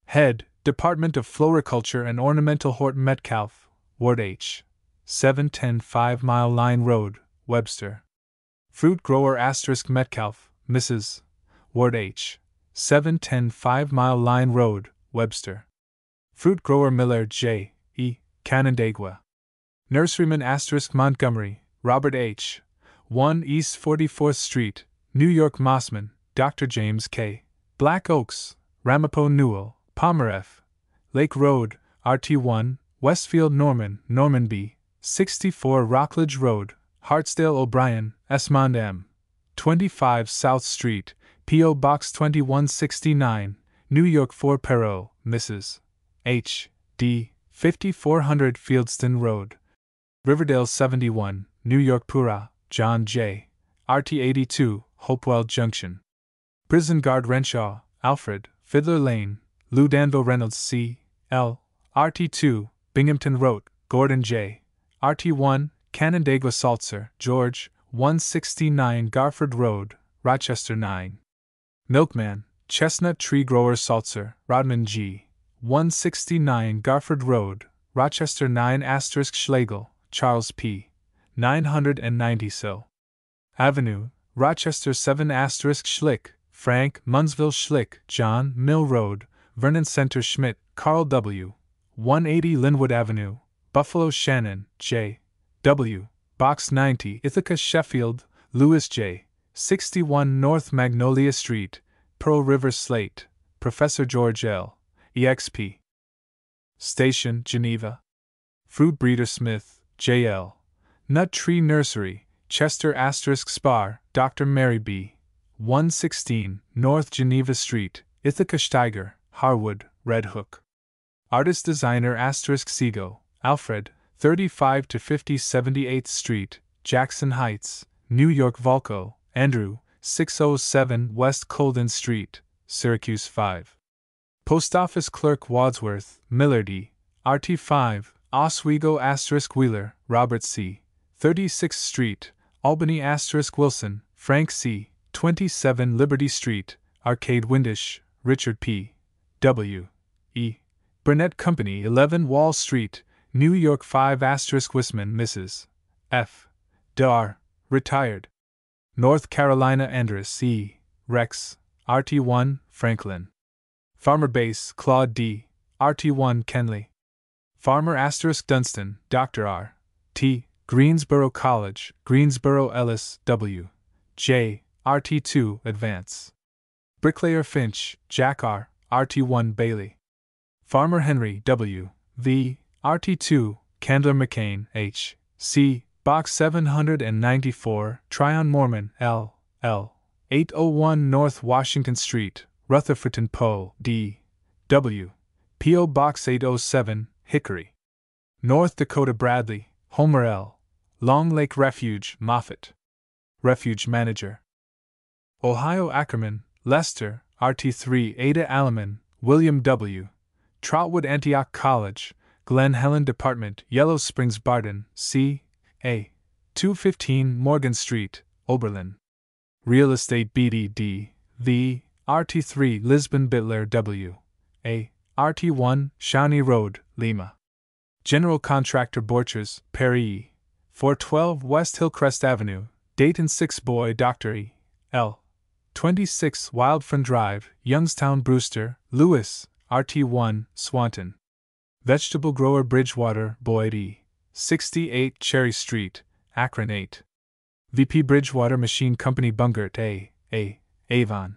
Head, Department of Floriculture and Ornamental Hort Metcalf, Ward H. 710 5 Mile Line Road, Webster. Fruit Grower * Metcalf, Mrs. Ward H. 710 5 Mile Line Road, Webster. Fruit Grower Miller J. E. Canandaigua. Nurseryman * Montgomery, Robert H. 1 East 44th Street, New York Mossman, Dr. James K. Black Oaks, Ramapo Newell, Palmer F. Lake Road, RT1, Westfield Norman, Norman B. 64 Rockledge Road, Hartsdale O'Brien, Esmond M. 25 South Street, P.O. Box 2169, New York 4 Perot, Mrs. H. D. 5400 Fieldston Road, Riverdale 71, New York. Pura, John J. RT 82, Hopewell Junction. Prison Guard Renshaw, Alfred, Fiddler Lane, Lou Danville Reynolds C. L. RT 2, Binghamton Road, Gordon J. RT 1, Canandaigua Saltzer, George, 169 Garford Road, Rochester 9. Milkman, Chestnut Tree Grower Saltzer, Rodman G. 169 Garford Road, Rochester 9 Schlegel, Charles P. 990 So. Avenue, Rochester 7 Schlick, Frank Munsville Schlick, John Mill Road, Vernon Center Schmidt, Carl W. 180 Linwood Avenue, Buffalo Shannon, J. W. Box 90 Ithaca Sheffield, Louis J. 61 North Magnolia Street, Pearl River Slate, Professor George L. EXP. Station, Geneva. Fruit Breeder Smith, J.L. Nut Tree Nursery, Chester Spar, Dr. Mary B. 116 North Geneva Street, Ithaca Steiger, Harwood, Red Hook. Artist Designer Sego, Alfred, 35 to 50 78th Street, Jackson Heights, New York. Volko, Andrew, 607 West Colden Street, Syracuse 5. Post Office Clerk Wadsworth, Millardy, RT5, Oswego Wheeler, Robert C. 36th Street, Albany Wilson, Frank C. 27 Liberty Street, Arcade Windish, Richard P. W. E. Burnett Company 11 Wall Street, New York. 5 Wisman, Mrs. F. Dar, retired. North Carolina. Andrus E. Rex, RT1, Franklin. Farmer Base, Claude D., RT1, Kenley. Farmer Dunstan, Dr. R. T., Greensboro College, Greensboro. Ellis, W. J., RT2, Advance. Bricklayer Finch, Jack R., RT1, Bailey. Farmer Henry W. V., RT2, Candler McCain, H. C., Box 794, Tryon Mormon, L. L. 801 North Washington Street, Rutherfordton Poe, D. W. P.O. Box 807, Hickory. North Dakota. Bradley, Homer L. Long Lake Refuge, Moffett. Refuge Manager. Ohio. Ackerman, Lester, RT3 Ada Alleman, William W. Trotwood. Antioch College, Glen Helen Department, Yellow Springs. Barden, C. A. 215 Morgan Street, Oberlin. Real Estate. BDD, V. RT3 Lisbon. Bitler W. A. RT1 Shawnee Road, Lima. General Contractor. Borchers, Perry. 412 West Hillcrest Avenue, Dayton. 6 Boy. Dr. E. L. 26 Wildfern Drive, Youngstown. Brewster, Lewis, RT1, Swanton. Vegetable Grower. Bridgewater, Boyd E. 68 Cherry Street, Akron. 8. VP Bridgewater Machine Company. Bungert A. Avon.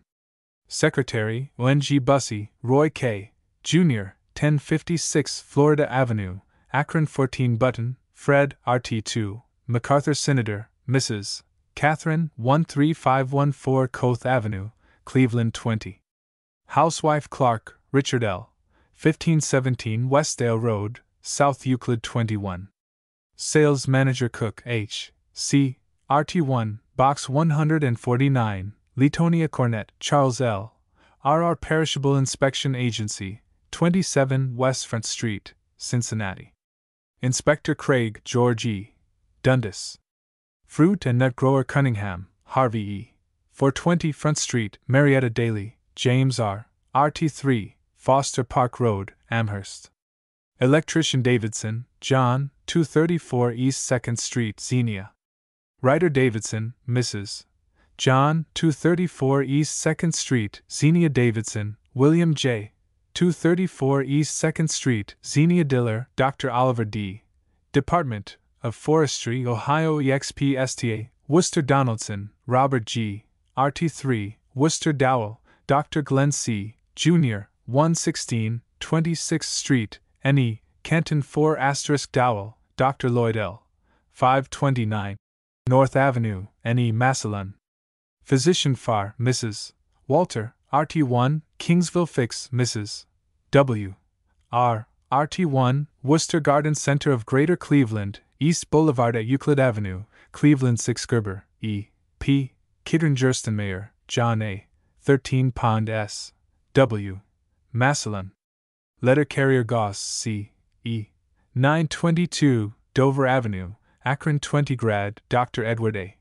Secretary, ONG Bussey, Roy K. Jr., 1056 Florida Avenue, Akron. 14 Button, Fred, RT2, MacArthur. Senator, Mrs. Catherine, 13514 Coath Avenue, Cleveland. 20. Housewife Clark, Richard L. 1517 Westdale Road, South Euclid. 21. Sales Manager. Cook, H. C. RT1, Box 149, Letonia Cornet, Charles L. RR Perishable Inspection Agency, 27 West Front Street, Cincinnati. Inspector Craig, George E. Dundas. Fruit and Nut Grower Cunningham, Harvey E. 420 Front Street, Marietta Daily, James R. RT3, Foster Park Road, Amherst. Electrician Davidson, John, 234 East 2nd Street, Xenia. Writer Davidson, Mrs. John, 234 East 2nd Street, Xenia Davidson, William J. 234 East 2nd Street, Xenia Diller, Dr. Oliver D. Department of Forestry, Ohio. EXP STA, Worcester. Donaldson, Robert G. RT3, Worcester. Dowell, Dr. Glenn C. Jr., 116, 26th Street, NE, Canton. 4 Dowell, Dr. Lloyd L. 529. North Avenue, NE, Massillon. Physician Farr, Mrs. Walter, RT1, Kingsville. Fix, Mrs. W. R. RT1, Worcester Garden Center of Greater Cleveland, East Boulevard at Euclid Avenue, Cleveland 6 Gerber, E. P. Kidron Gerstenmayer, John A. 13 Pond S. W. Massillon. Letter Carrier Goss, C. E. 922, Dover Avenue, Akron 20 Grad, Dr. Edward A.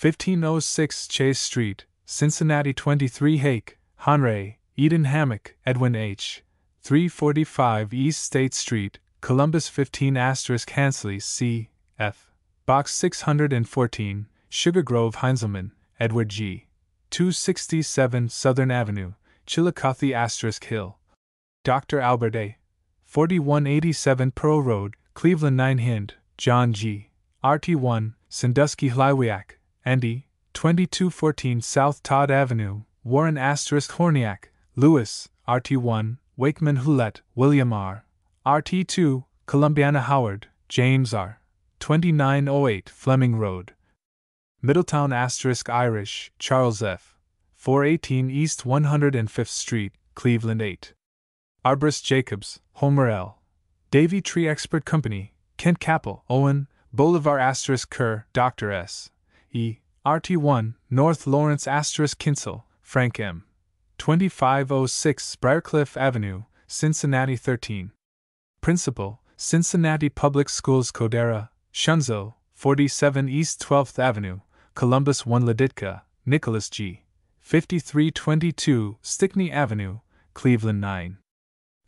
1506 Chase Street, Cincinnati 23 Hake, Honray, Eden Hammock, Edwin H. 345 East State Street, Columbus 15 Hansley C. F. Box 614, Sugar Grove Heinzelman, Edward G. 267 Southern Avenue, Chillicothe Hill. Dr. Albert A. 4187 Pearl Road, Cleveland 9 Hind, John G. RT1, Sandusky Hlywiak, Andy, 2214 South Todd Avenue, Warren Horniak, Lewis, RT1, Wakeman Hulett, William R. RT2, Columbiana Howard, James R. 2908 Fleming Road. Middletown Irish, Charles F. 418 East 105th Street, Cleveland 8. Arborist Jacobs, Homer L. Davy Tree Expert Company, Kent Capel, Owen, Boulevard Kerr, Dr. S. E. RT1, North Lawrence Kinsel, Frank M. 2506 Briarcliff Avenue, Cincinnati 13. Principal, Cincinnati Public Schools Codera, Shunzo, 47 East 12th Avenue, Columbus 1 Laditka, Nicholas G. 5322 Stickney Avenue, Cleveland 9.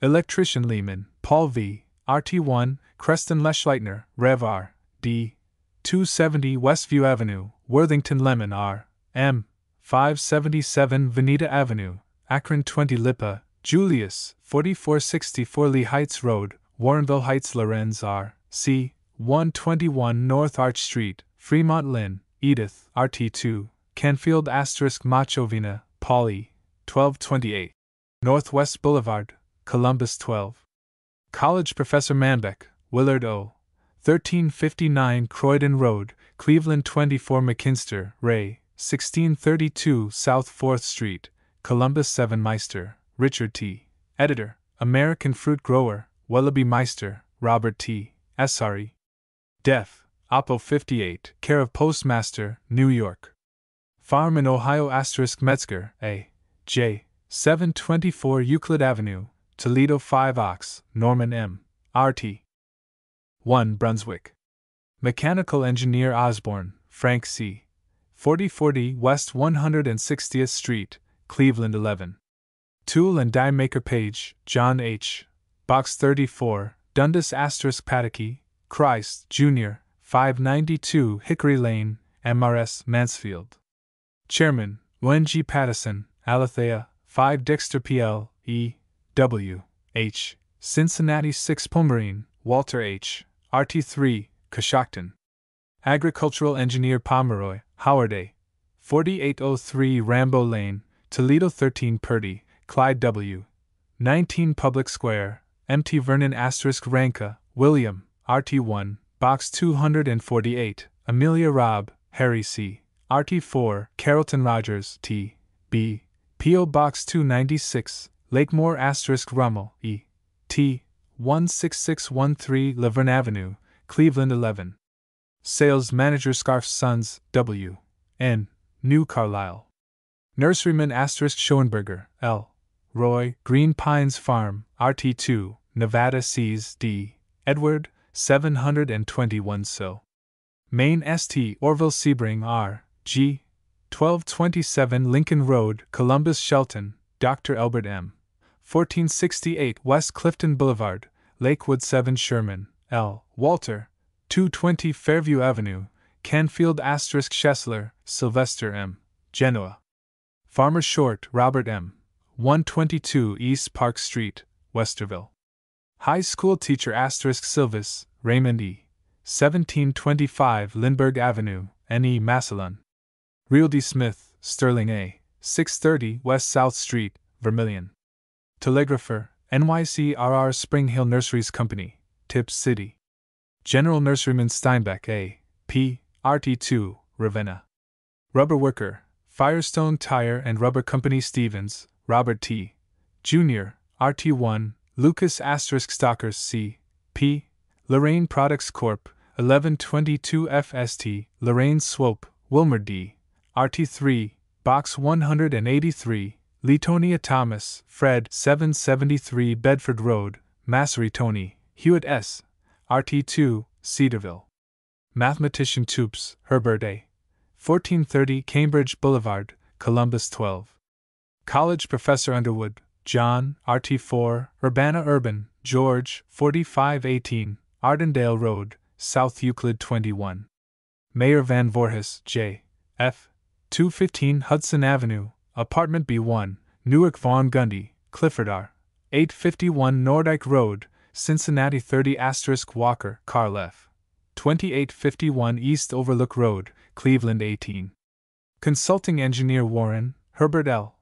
Electrician Lehman, Paul V., RT1, Creston Leschleitner, Rev. R. D. 270 Westview Avenue, Worthington Lemon R. M. 577 Veneta Avenue, Akron 20 Lipa, Julius, 4464 Lee Heights Road, Warrenville Heights Lorenz R. C. 121 North Arch Street, Fremont Lynn, Edith, RT2, Canfield Machovina, Paul E. 1228. Northwest Boulevard, Columbus 12. College Professor Manbeck, Willard O. 1359 Croydon Road, Cleveland 24 McKinster, Ray, 1632 South 4th Street, Columbus 7 Meister, Richard T. Editor, American Fruit Grower, Wellaby Meister, Robert T. Essari. Def. Oppo 58, care of Postmaster, New York. Farm in Ohio Metzger, A. J. 724 Euclid Avenue, Toledo 5 Ox, Norman M. RT. 1 Brunswick. Mechanical Engineer Osborne, Frank C. 4040 West 160th Street, Cleveland 11. Tool and Die Maker Page, John H. Box 34, Dundas Pataky, Christ, Jr., 592 Hickory Lane, MRS Mansfield. Chairman, Wen G. Pattison, Alethea, 5 Dexter PL, E. W. H. Cincinnati 6 Pomerine, Walter H. RT3, Coshocton. Agricultural Engineer Pomeroy, Howard A. 4803 Rambo Lane, Toledo 13 Purdy, Clyde W. 19 Public Square, MT Vernon Ranka, William, RT1, Box 248, Amelia Robb, Harry C. RT4, Carrollton Rogers, T. B. P.O. Box 296, Lakemore Rummel, E. T. 16613 Laverne Avenue, Cleveland 11. Sales Manager Scarf's Sons, W. N. New Carlisle. Nurseryman Schoenberger, L. Roy, Green Pines Farm, RT2, Nevada C's D. Edward, 721 So. Maine St. Orville Sebring R. G. 1227 Lincoln Road, Columbus Shelton, Dr. Albert M. 1468 West Clifton Boulevard, Lakewood 7 Sherman, L. Walter, 220 Fairview Avenue, Canfield Schessler, Sylvester M. Genoa. Farmer Short, Robert M. 122 East Park Street, Westerville. High School Teacher Silvis, Raymond E. 1725 Lindbergh Avenue, N.E. Massillon. Realty Smith, Sterling A. 630 West South Street, Vermilion. Telegrapher, NYCRR Spring Hill Nurseries Company, Tips City. General Nurseryman Steinbeck A. P. RT2, Ravenna. Rubber Worker, Firestone Tire and Rubber Company Stevens, Robert T. Jr., RT1, Lucas Stockers C. P. Lorraine Products Corp. 1122 FST, Lorraine Swope, Wilmer D. RT3, Box 183, Letonia Thomas, Fred 773 Bedford Road, Massery Tony, Hewitt S. RT2, Cedarville. Mathematician Toops, Herbert A. 1430 Cambridge Boulevard, Columbus 12. College Professor Underwood, John, RT4, Urbana Urban, George, 4518, Ardendale Road, South Euclid 21. Mayor Van Voorhis, J. F. 215 Hudson Avenue, Apartment B1, Newark Vaughan Gundy, Clifford R. 851 Nordyke Road, Cincinnati 30 Walker, Carl F. 2851 East Overlook Road, Cleveland 18. Consulting Engineer Warren, Herbert L.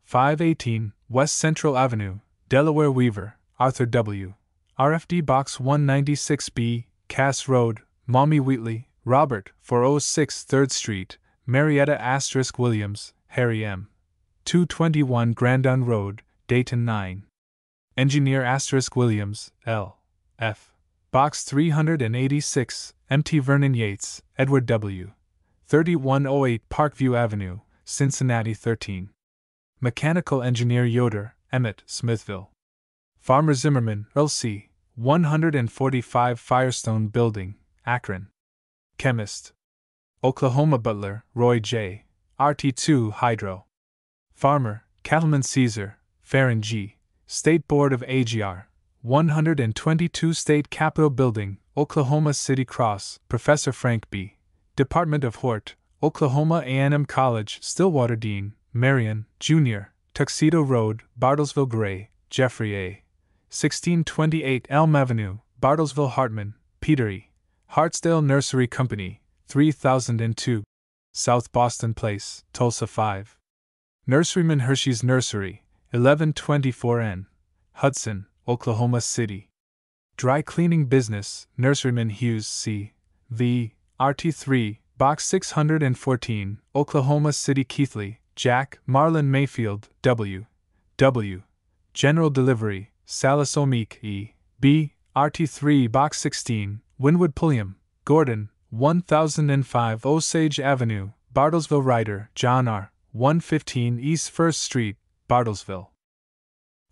518 West Central Avenue, Delaware Weaver, Arthur W. RFD Box 196B, Cass Road, Maumee Wheatley, Robert, 406 3rd Street, Marietta Williams, Harry M. 221 Grandin Road, Dayton 9. Engineer Williams, L. F. Box 386, MT Vernon Yates, Edward W. 3108 Parkview Avenue, Cincinnati 13. Mechanical Engineer Yoder, Emmett, Smithville. Farmer Zimmerman, Earl C. 145 Firestone Building, Akron. Chemist. Oklahoma Butler, Roy J. RT2 Hydro. Farmer, Cattleman Caesar, Farron G. State Board of AGR, 122 State Capitol Building, Oklahoma City Cross, Professor Frank B. Department of Hort, Oklahoma A&M College, Stillwater Dean, Marion, Jr., Tuxedo Road, Bartlesville Gray, Jeffrey A. 1628 Elm Avenue, Bartlesville Hartman, Peter E. Hartsdale Nursery Company, 3002. South Boston Place, Tulsa 5. Nurseryman Hershey's Nursery, 1124 N. Hudson, Oklahoma City. Dry Cleaning Business, Nurseryman Hughes C. V. RT3, Box 614, Oklahoma City Keithley, Jack, Marlon Mayfield, W. W. General Delivery, Salis Omeek E. B. RT3 Box 16, Wynwood Pulliam, Gordon, 1005 Osage Avenue, Bartlesville Writer, John R. 115 East 1st Street, Bartlesville.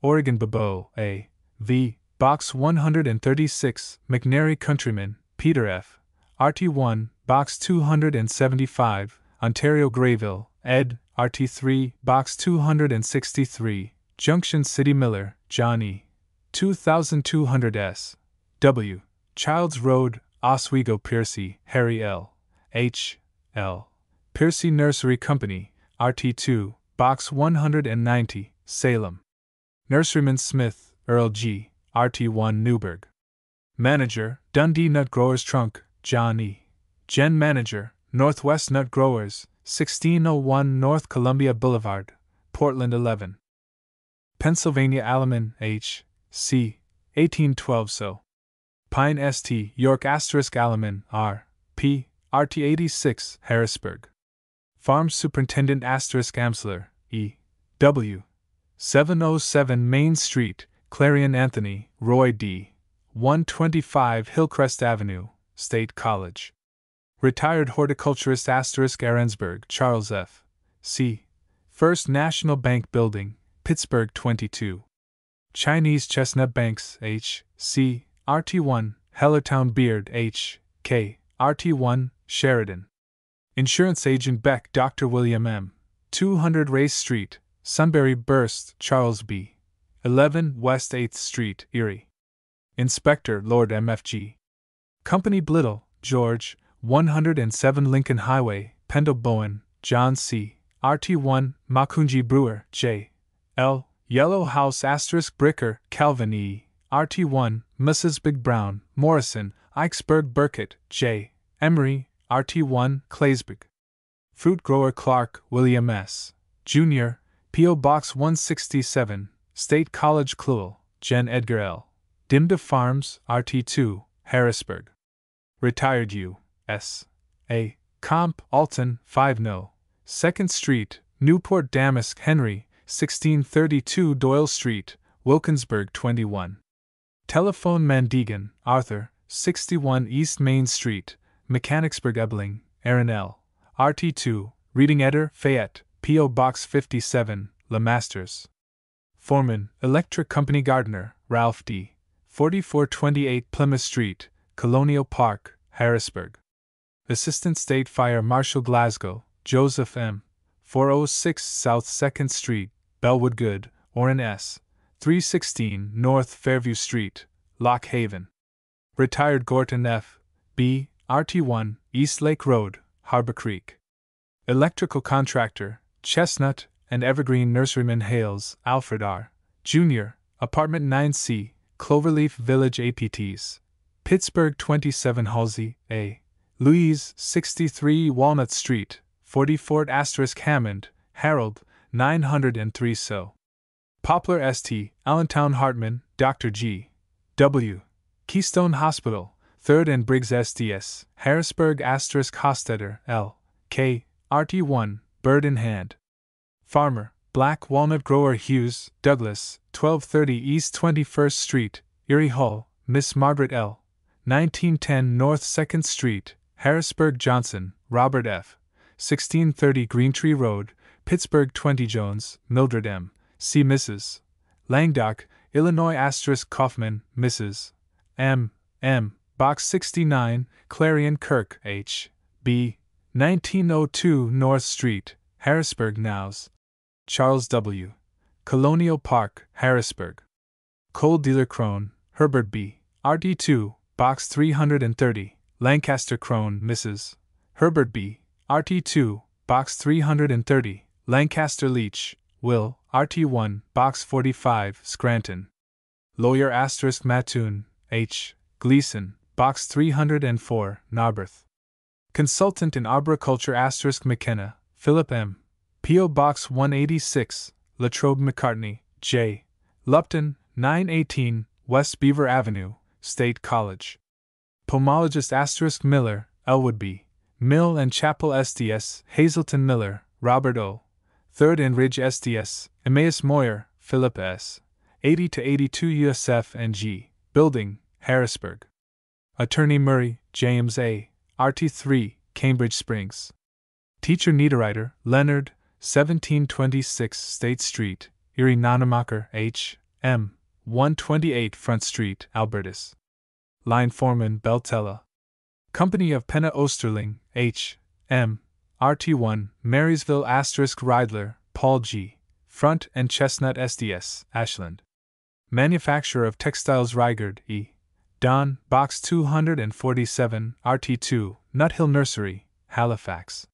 Oregon Bobo, A. V. Box 136, McNary Countryman, Peter F. RT1, Box 275, Ontario Grayville, Ed. RT3, Box 263, Junction City Miller, John E. 2200 S. W. Childs Road, Oswego Piercy, Harry L. H. L. Piercy Nursery Company, RT2, Box 190, Salem. Nurseryman Smith, Earl G., RT1 Newburgh. Manager, Dundee Nut Growers Trunk, John E. Gen Manager, Northwest Nut Growers, 1601 North Columbia Boulevard, Portland 11. Pennsylvania Alaman, H. C. 1812 So. Pine St. York Alaman, R. P. RT 86, Harrisburg. Farm Superintendent Amsler, E. W. 707 Main Street, Clarion Anthony, Roy D. 125 Hillcrest Avenue, State College. Retired Horticulturist Arensberg, Charles F. C. First National Bank Building, Pittsburgh 22. Chinese Chestnut Banks, H. C. RT1, Hellertown Beard, H. K. RT1, Sheridan. Insurance Agent Beck, Dr. William M. 200 Race Street, Sunbury Burst, Charles B. 11 West 8th Street, Erie. Inspector, Lord M.F.G. Company Blittle, George, 107 Lincoln Highway, Pendle Bowen, John C. RT1, Makunji Brewer, J. L. Yellow House Bricker, Calvin E. RT1, Mrs. Big Brown, Morrison, Ikesburg Burkett, J. Emery, RT1, Claysburg. Fruit Grower Clark, William S. Jr., P.O. Box 167, State College Clewell, Jen Edgar L. Dimda Farms, RT2, Harrisburg. Retired U. S. A. Comp. Alton, 5 No. 2nd Street, Newport Damask Henry, 1632 Doyle Street, Wilkinsburg 21. Telephone Mandegan, Arthur, 61 East Main Street, Mechanicsburg Ebling, Aaron L. RT2, Reading Editor, Fayette, P.O. Box 57, Le Masters. Foreman, Electric Company Gardener, Ralph D. 4428 Plymouth Street, Colonial Park, Harrisburg. Assistant State Fire Marshal Glasgow, Joseph M. 406 South 2nd Street, Bellwood Good, Orrin S. 316 North Fairview Street, Lock Haven. Retired Gorton F. B. RT1, East Lake Road, Harbor Creek. Electrical Contractor, Chestnut and Evergreen Nurseryman Hales, Alfred R. Jr., Apartment 9C, Cloverleaf Village APTs. Pittsburgh 27 Halsey, A. Louise, 63 Walnut Street, 44 * Hammond, Harold, 903 So. Poplar St., Allentown Hartman, Dr. G. W. Keystone Hospital, 3rd and Briggs SDS, Harrisburg * Hostetter, L. K. RT1, Bird in Hand. Farmer, Black Walnut Grower Hughes, Douglas, 1230 East 21st Street, Erie Hall, Miss Margaret L. 1910 North 2nd Street, Harrisburg Johnson, Robert F. 1630 Greentree Road, Pittsburgh 20 Jones, Mildred M. C. Mrs. Langdock, Illinois * Kaufman, Mrs. M. M. Box 69, Clarion Kirk, H. B. 1902 North Street, Harrisburg Nows. Charles W. Colonial Park, Harrisburg. Coal Dealer Crone, Herbert B. RT2, Box 330, Lancaster Crone, Mrs. Herbert B. RT2, Box 330, Lancaster Leach, Will, RT1, Box 45, Scranton. Lawyer * Mattoon, H. Gleason, Box 304, Narberth. Consultant in Arboriculture * McKenna, Philip M. P.O. Box 186, Latrobe McCartney, J. Lupton, 918, West Beaver Avenue, State College. Pomologist * Miller, Elwood B. Mill and Chapel SDS, Hazleton Miller, Robert O. 3rd and Ridge SDS, Emmaus Moyer, Philip S. 80 to 82 USF and G. Building, Harrisburg. Attorney Murray, James A. RT3, Cambridge Springs. Teacher Niederreiter, Leonard, 1726 State Street, Erie Nonamaker, H. M. 128 Front Street, Albertus. Line Foreman, Beltella. Company of Penna Osterling, H. M. RT1, Marysville * Reidler, Paul G. Front and Chestnut SDS, Ashland. Manufacturer of Textiles Reigard, E. Don, Box 247, RT2, Nut Hill Nursery, Halifax.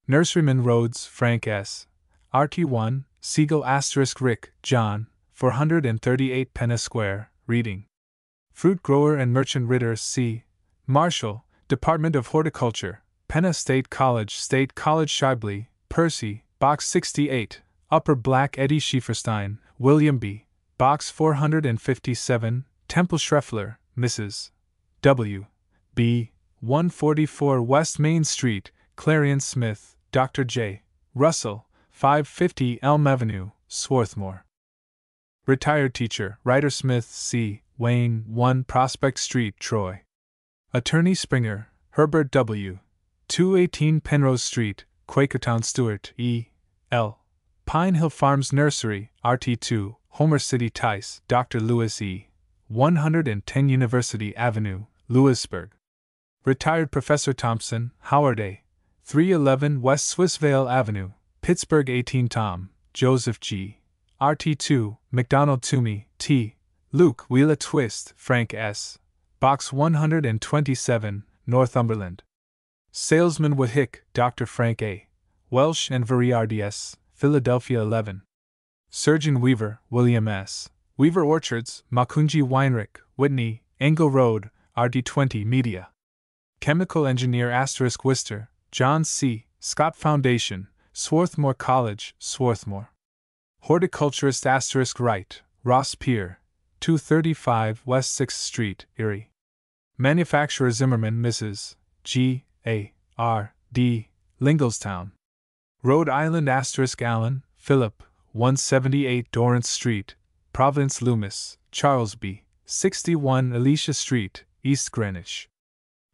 Nurseryman Rhodes, Frank S. RT1, Siegel * Rick, John, 438 Penna Square, Reading. Fruit Grower and Merchant Ritter C. Marshall, Department of Horticulture, Penna State College Shibley, Percy, Box 68, Upper Black Eddie Schieferstein, William B. Box 457, Temple Schreffler, Mrs. W. B. 144 West Main Street, Clarion Smith, Dr. J. Russell, 550 Elm Avenue, Swarthmore. Retired Teacher, Writer Smith C. Wayne, 1 Prospect Street, Troy. Attorney Springer, Herbert W. 218 Penrose Street, Quakertown Stewart, E. L. Pine Hill Farms Nursery, RT2, Homer City Tice, Dr. Lewis E. 110 University Avenue, Lewisburg. Retired Professor Thompson, Howard A. 311 West Swissvale Avenue, Pittsburgh 18 Tom, Joseph G. RT2, McDonald Toomey, T. Luke Wheeler Twist, Frank S. Box 127, Northumberland. Salesman Wahick, Dr. Frank A. Welsh and Variards, Philadelphia 11. Surgeon Weaver, William S. Weaver Orchards, Makunji Weinrich, Whitney, Engel Road, RD20 Media. Chemical Engineer * Worcester, John C. Scott Foundation, Swarthmore College, Swarthmore. Horticulturist * Wright, Ross Pier, 235 West 6th Street, Erie. Manufacturer Zimmerman, Mrs. G. A. R. D. Lingelstown. Rhode Island * Allen, Philip, 178 Dorrance Street, Providence Loomis, Charles B., 61 Alicia Street, East Greenwich.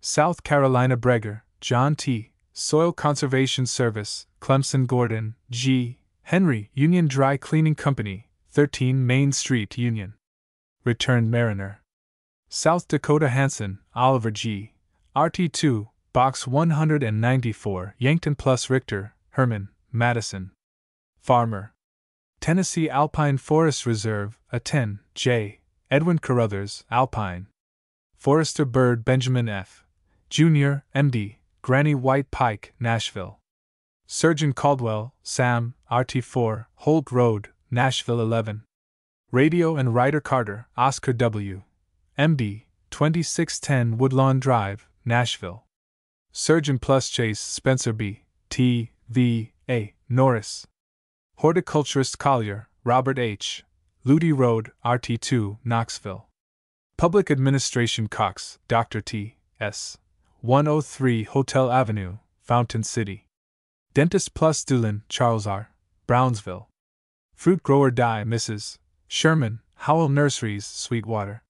South Carolina Breger, John T., Soil Conservation Service, Clemson Gordon, G., Henry, Union Dry Cleaning Company, 13 Main Street, Union. Returned Mariner. South Dakota Hanson, Oliver G., RT2, Box 194, Yankton plus Richter, Herman, Madison. Farmer. Tennessee Alpine Forest Reserve, a 10, J. Edwin Carruthers, Alpine. Forester Bird Benjamin F. Jr., MD, Granny White Pike, Nashville. Surgeon Caldwell, Sam, RT4, Holt Road, Nashville 11. Radio and Writer Carter, Oscar W., MD, 2610 Woodlawn Drive, Nashville. Surgeon plus Chase Spencer B., T. V. A. Norris. Horticulturist Collier, Robert H., Ludi Road, RT2, Knoxville. Public Administration Cox, Dr. T. S. 103 Hotel Avenue, Fountain City. Dentist plus Dulin, Charles R., Brownsville. Fruit Grower Die, Mrs. Sherman, Howell Nurseries, Sweetwater.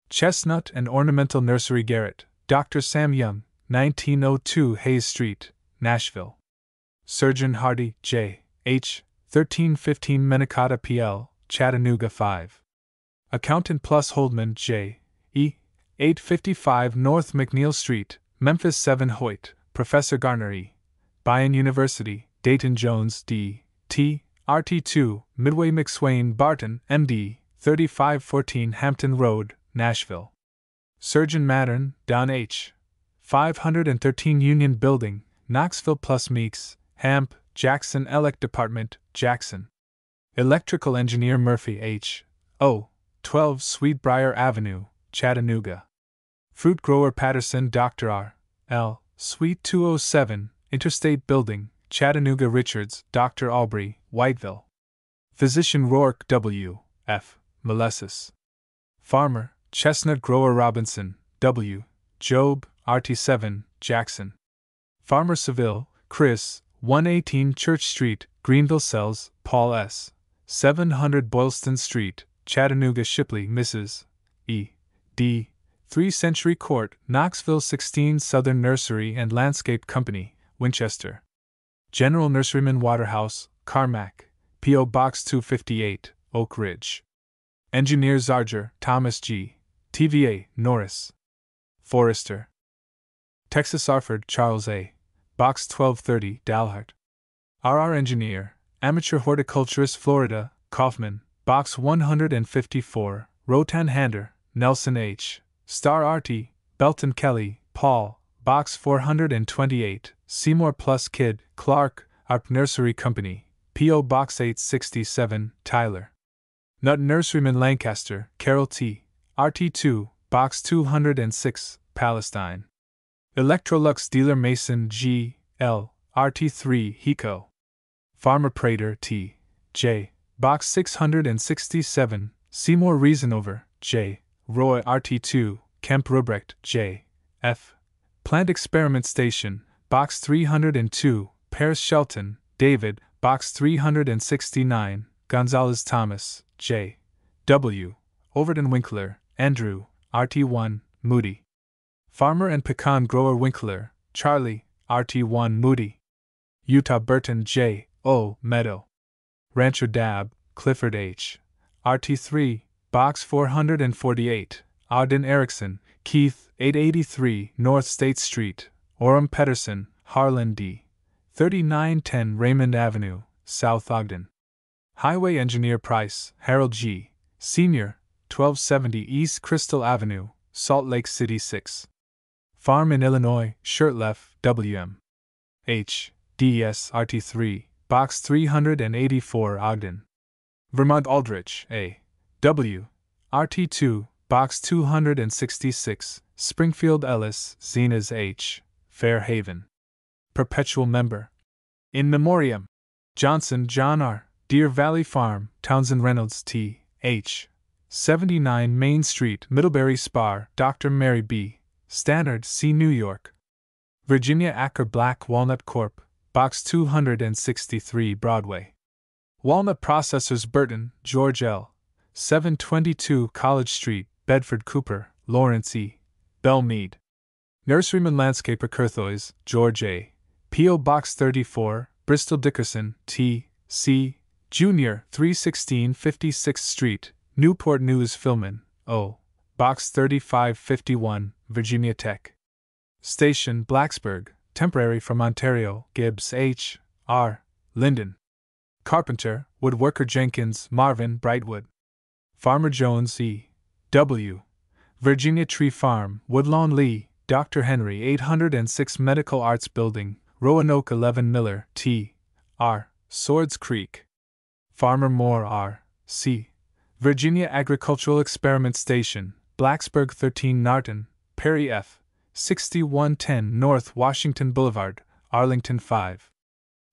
Chestnut and Ornamental Nursery Garrett, Dr. Sam Young, 1902 Hayes Street, Nashville. Surgeon Hardy, J. H., 1315 Mennicota PL, Chattanooga 5. Accountant plus Holdman, J. E., 855 North McNeil Street, Memphis 7 Hoyt, Professor Garner E. Bryan University, Dayton Jones, D. T. RT2, Midway McSwain Barton, MD, 3514 Hampton Road, Nashville. Surgeon Mattern, Don H. 513 Union Building, Knoxville plus Meeks, Hamp, Jackson Elect Department, Jackson. Electrical Engineer Murphy H. O. 12 Sweetbriar Avenue, Chattanooga. Fruit Grower Patterson Dr. R. L. Suite 207, Interstate Building, Chattanooga Richards, Dr. Aubrey, Whiteville. Physician Rourke W. F. Molesis. Farmer, Chestnut Grower Robinson, W. Job, RT7, Jackson. Farmer Seville, Chris, 118 Church Street, Greenville Cells, Paul S. 700 Boylston Street, Chattanooga Shipley, Mrs. E. D. 3 Century Court, Knoxville 16 Southern Nursery and Landscape Company, Winchester. General Nurseryman Waterhouse, Carmack, P.O. Box 258, Oak Ridge. Engineer Zarger, Thomas G., TVA, Norris. Forester. Texas Arford, Charles A., Box 1230, Dalhart. R.R. Engineer, Amateur Horticulturist Florida, Kaufman, Box 154, Rotan Hander, Nelson H., Star Arty, Belton Kelly, Paul, Box 428, Seymour plus Kid, Clark, Arp Nursery Company, P.O. Box 867, Tyler. Nut Nurseryman Lancaster, Carol T., RT2, Box 206, Palestine. Electrolux Dealer Mason G. L., RT3, Hico. Farmer Prater T. J., Box 667, Seymour Reasonover, J. Roy RT2, Kemp Rubrecht, J. F. Plant Experiment Station, Box 302, Paris Shelton, David, Box 369, Gonzalez Thomas, J. W. Overton Winkler, Andrew, RT1, Moody. Farmer and Pecan Grower Winkler, Charlie, RT1 Moody. Utah Burton J. O. Meadow. Rancher Dab, Clifford H. RT3, Box 448, Ogden Erickson, Keith, 883 North State Street, Orem Pedersen, Harlan D. 3910 Raymond Avenue, South Ogden. Highway Engineer Price, Harold G., Sr., 1270 East Crystal Avenue, Salt Lake City 6. Farm in Illinois, Shirtleff, W.M. H. D.S. RT3, Box 384 Ogden. Vermont Aldrich, A. W. RT2, Box 266, Springfield Ellis, Zenas H. Fairhaven. Perpetual Member. In Memoriam. Johnson John R., Deer Valley Farm, Townsend Reynolds T. H. 79 Main Street, Middlebury Spar, Dr. Mary B. Stannard C. New York. Virginia Acker Black Walnut Corp., Box 263 Broadway. Walnut Processors Burton, George L. 722 College Street, Bedford Cooper, Lawrence E. Belmead. Nurseryman Landscaper Curthoys, George A. P.O. Box 34, Bristol Dickerson, T. C. Jr., 316 56th Street, Newport News Filman, O. Box 3551, Virginia Tech. Station, Blacksburg, temporary from Ontario, Gibbs H. R. Linden. Carpenter, Woodworker Jenkins, Marvin, Brightwood. Farmer Jones, E. W. Virginia Tree Farm, Woodlawn Lee, Dr. Henry 806 Medical Arts Building, Roanoke 11 Miller, T. R. Swords Creek. Farmer Moore, R. C. Virginia Agricultural Experiment Station, Blacksburg 13 Narton, Perry F. 6110 North Washington Boulevard, Arlington 5.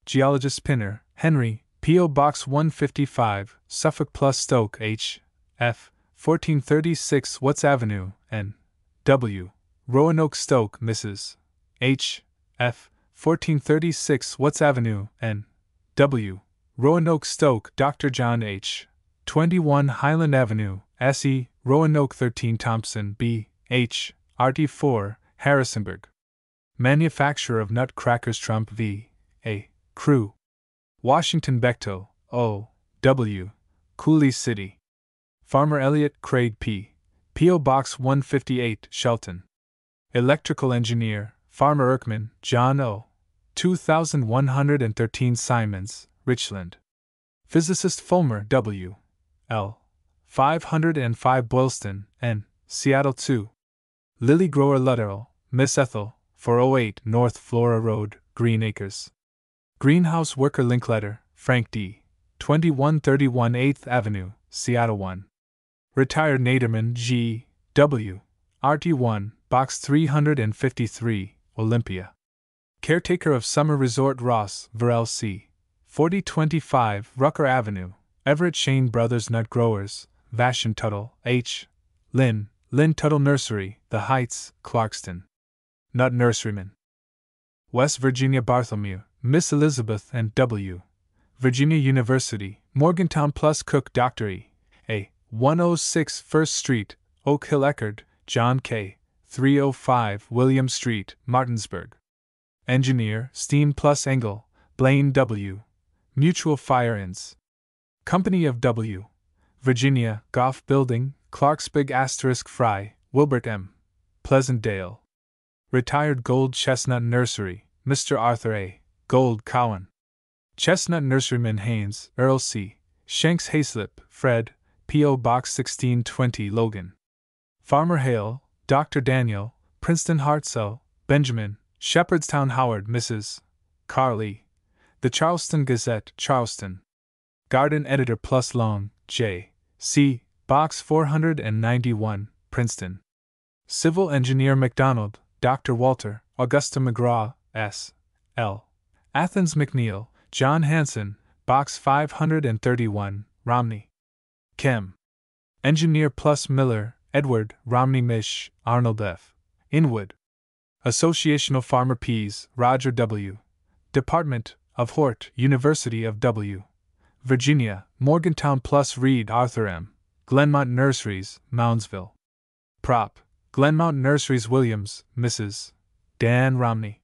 Geologist Pinner, Henry, P.O. Box 155, Suffolk plus Stoke H. F. 1436 Watts Avenue, N. W. Roanoke Stoke, Mrs. H. F. 1436 Watts Avenue, N. W. Roanoke Stoke, Dr. John H. 21 Highland Avenue, S.E. Roanoke 13 Thompson, B. H. RT 4, Harrisonburg. Manufacturer of nut crackers Trump v. A. Crew. Washington Bechtel, O. W. Cooley City. Farmer Elliott Craig P. P.O. Box 158, Shelton. Electrical Engineer, Farmer Erkman, John O. 2113 Simons, Richland. Physicist Fulmer W. L. 505 Boylston, N. Seattle 2. Lily Grower Luttrell, Miss Ethel, 408 North Flora Road, Green Acres. Greenhouse Worker Linkletter, Frank D. 2131 8th Avenue, Seattle 1. Retired Naderman G. W. RT1, Box 353, Olympia. Caretaker of Summer Resort Ross, Varel C. 4025 Rucker Avenue, Everett Shane Brothers Nut Growers, Vashon Tuttle, H. Lynn Tuttle Nursery, The Heights, Clarkston. Nut Nurseryman. West Virginia Bartholomew, Miss Elizabeth and W. Virginia University, Morgantown plus Cook Dr. E. A. 106 First Street, Oak Hill Eckerd, John K. 305 William Street, Martinsburg. Engineer, Steam plus Engel, Blaine W. Mutual Fire Inns. Company of W. Virginia, Goff Building, Clarksburg * Fry, Wilbert M. Pleasantdale. Retired Gold Chestnut Nursery, Mr. Arthur A. Gold Cowan. Chestnut Nurseryman Haynes, Earl C. Shanks Hayslip, Fred, P.O. Box 1620 Logan. Farmer Hale, Dr. Daniel, Princeton Hartzell, Benjamin, Shepherdstown Howard, Mrs. Carly. The Charleston Gazette, Charleston. Garden Editor plus Long, J. C. Box 491, Princeton. Civil Engineer McDonald, Dr. Walter, Augusta McGraw, S. L. Athens McNeil, John Hanson, Box 531, Romney. Chem. Engineer plus Miller, Edward, Romney Mish, Arnold F. Inwood. Association of Farmer Peas, Roger W. Department of Hort, University of W. Virginia, Morgantown plus Reed Arthur M. Glenmont Nurseries, Moundsville. Prop. Glenmont Nurseries Williams, Mrs. Dan Romney.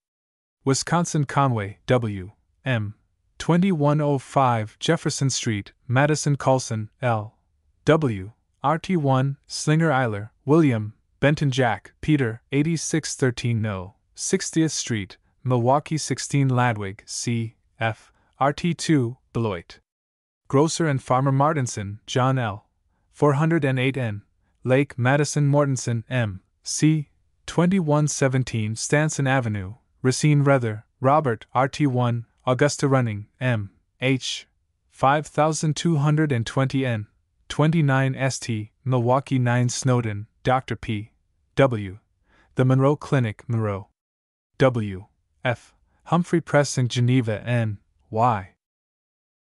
Wisconsin Conway, W. M. 2105 Jefferson Street, Madison Colson, L. W. RT1, Slinger Eiler, William, Benton Jack, Peter, 8613 No, 60th Street, Milwaukee 16 Ladwig, C. F. RT2, Beloit. Grocer and Farmer Martinson, John L. 408 N. Lake Madison Mortensen, M. C. 2117 Stanson Avenue, Racine Rether, Robert, RT1, Augusta Running, M. H. 5220 N. 29 St. Milwaukee 9 Snowden, Dr. P. W. The Monroe Clinic, Monroe. W. F. Humphrey Press in Geneva, N. Y.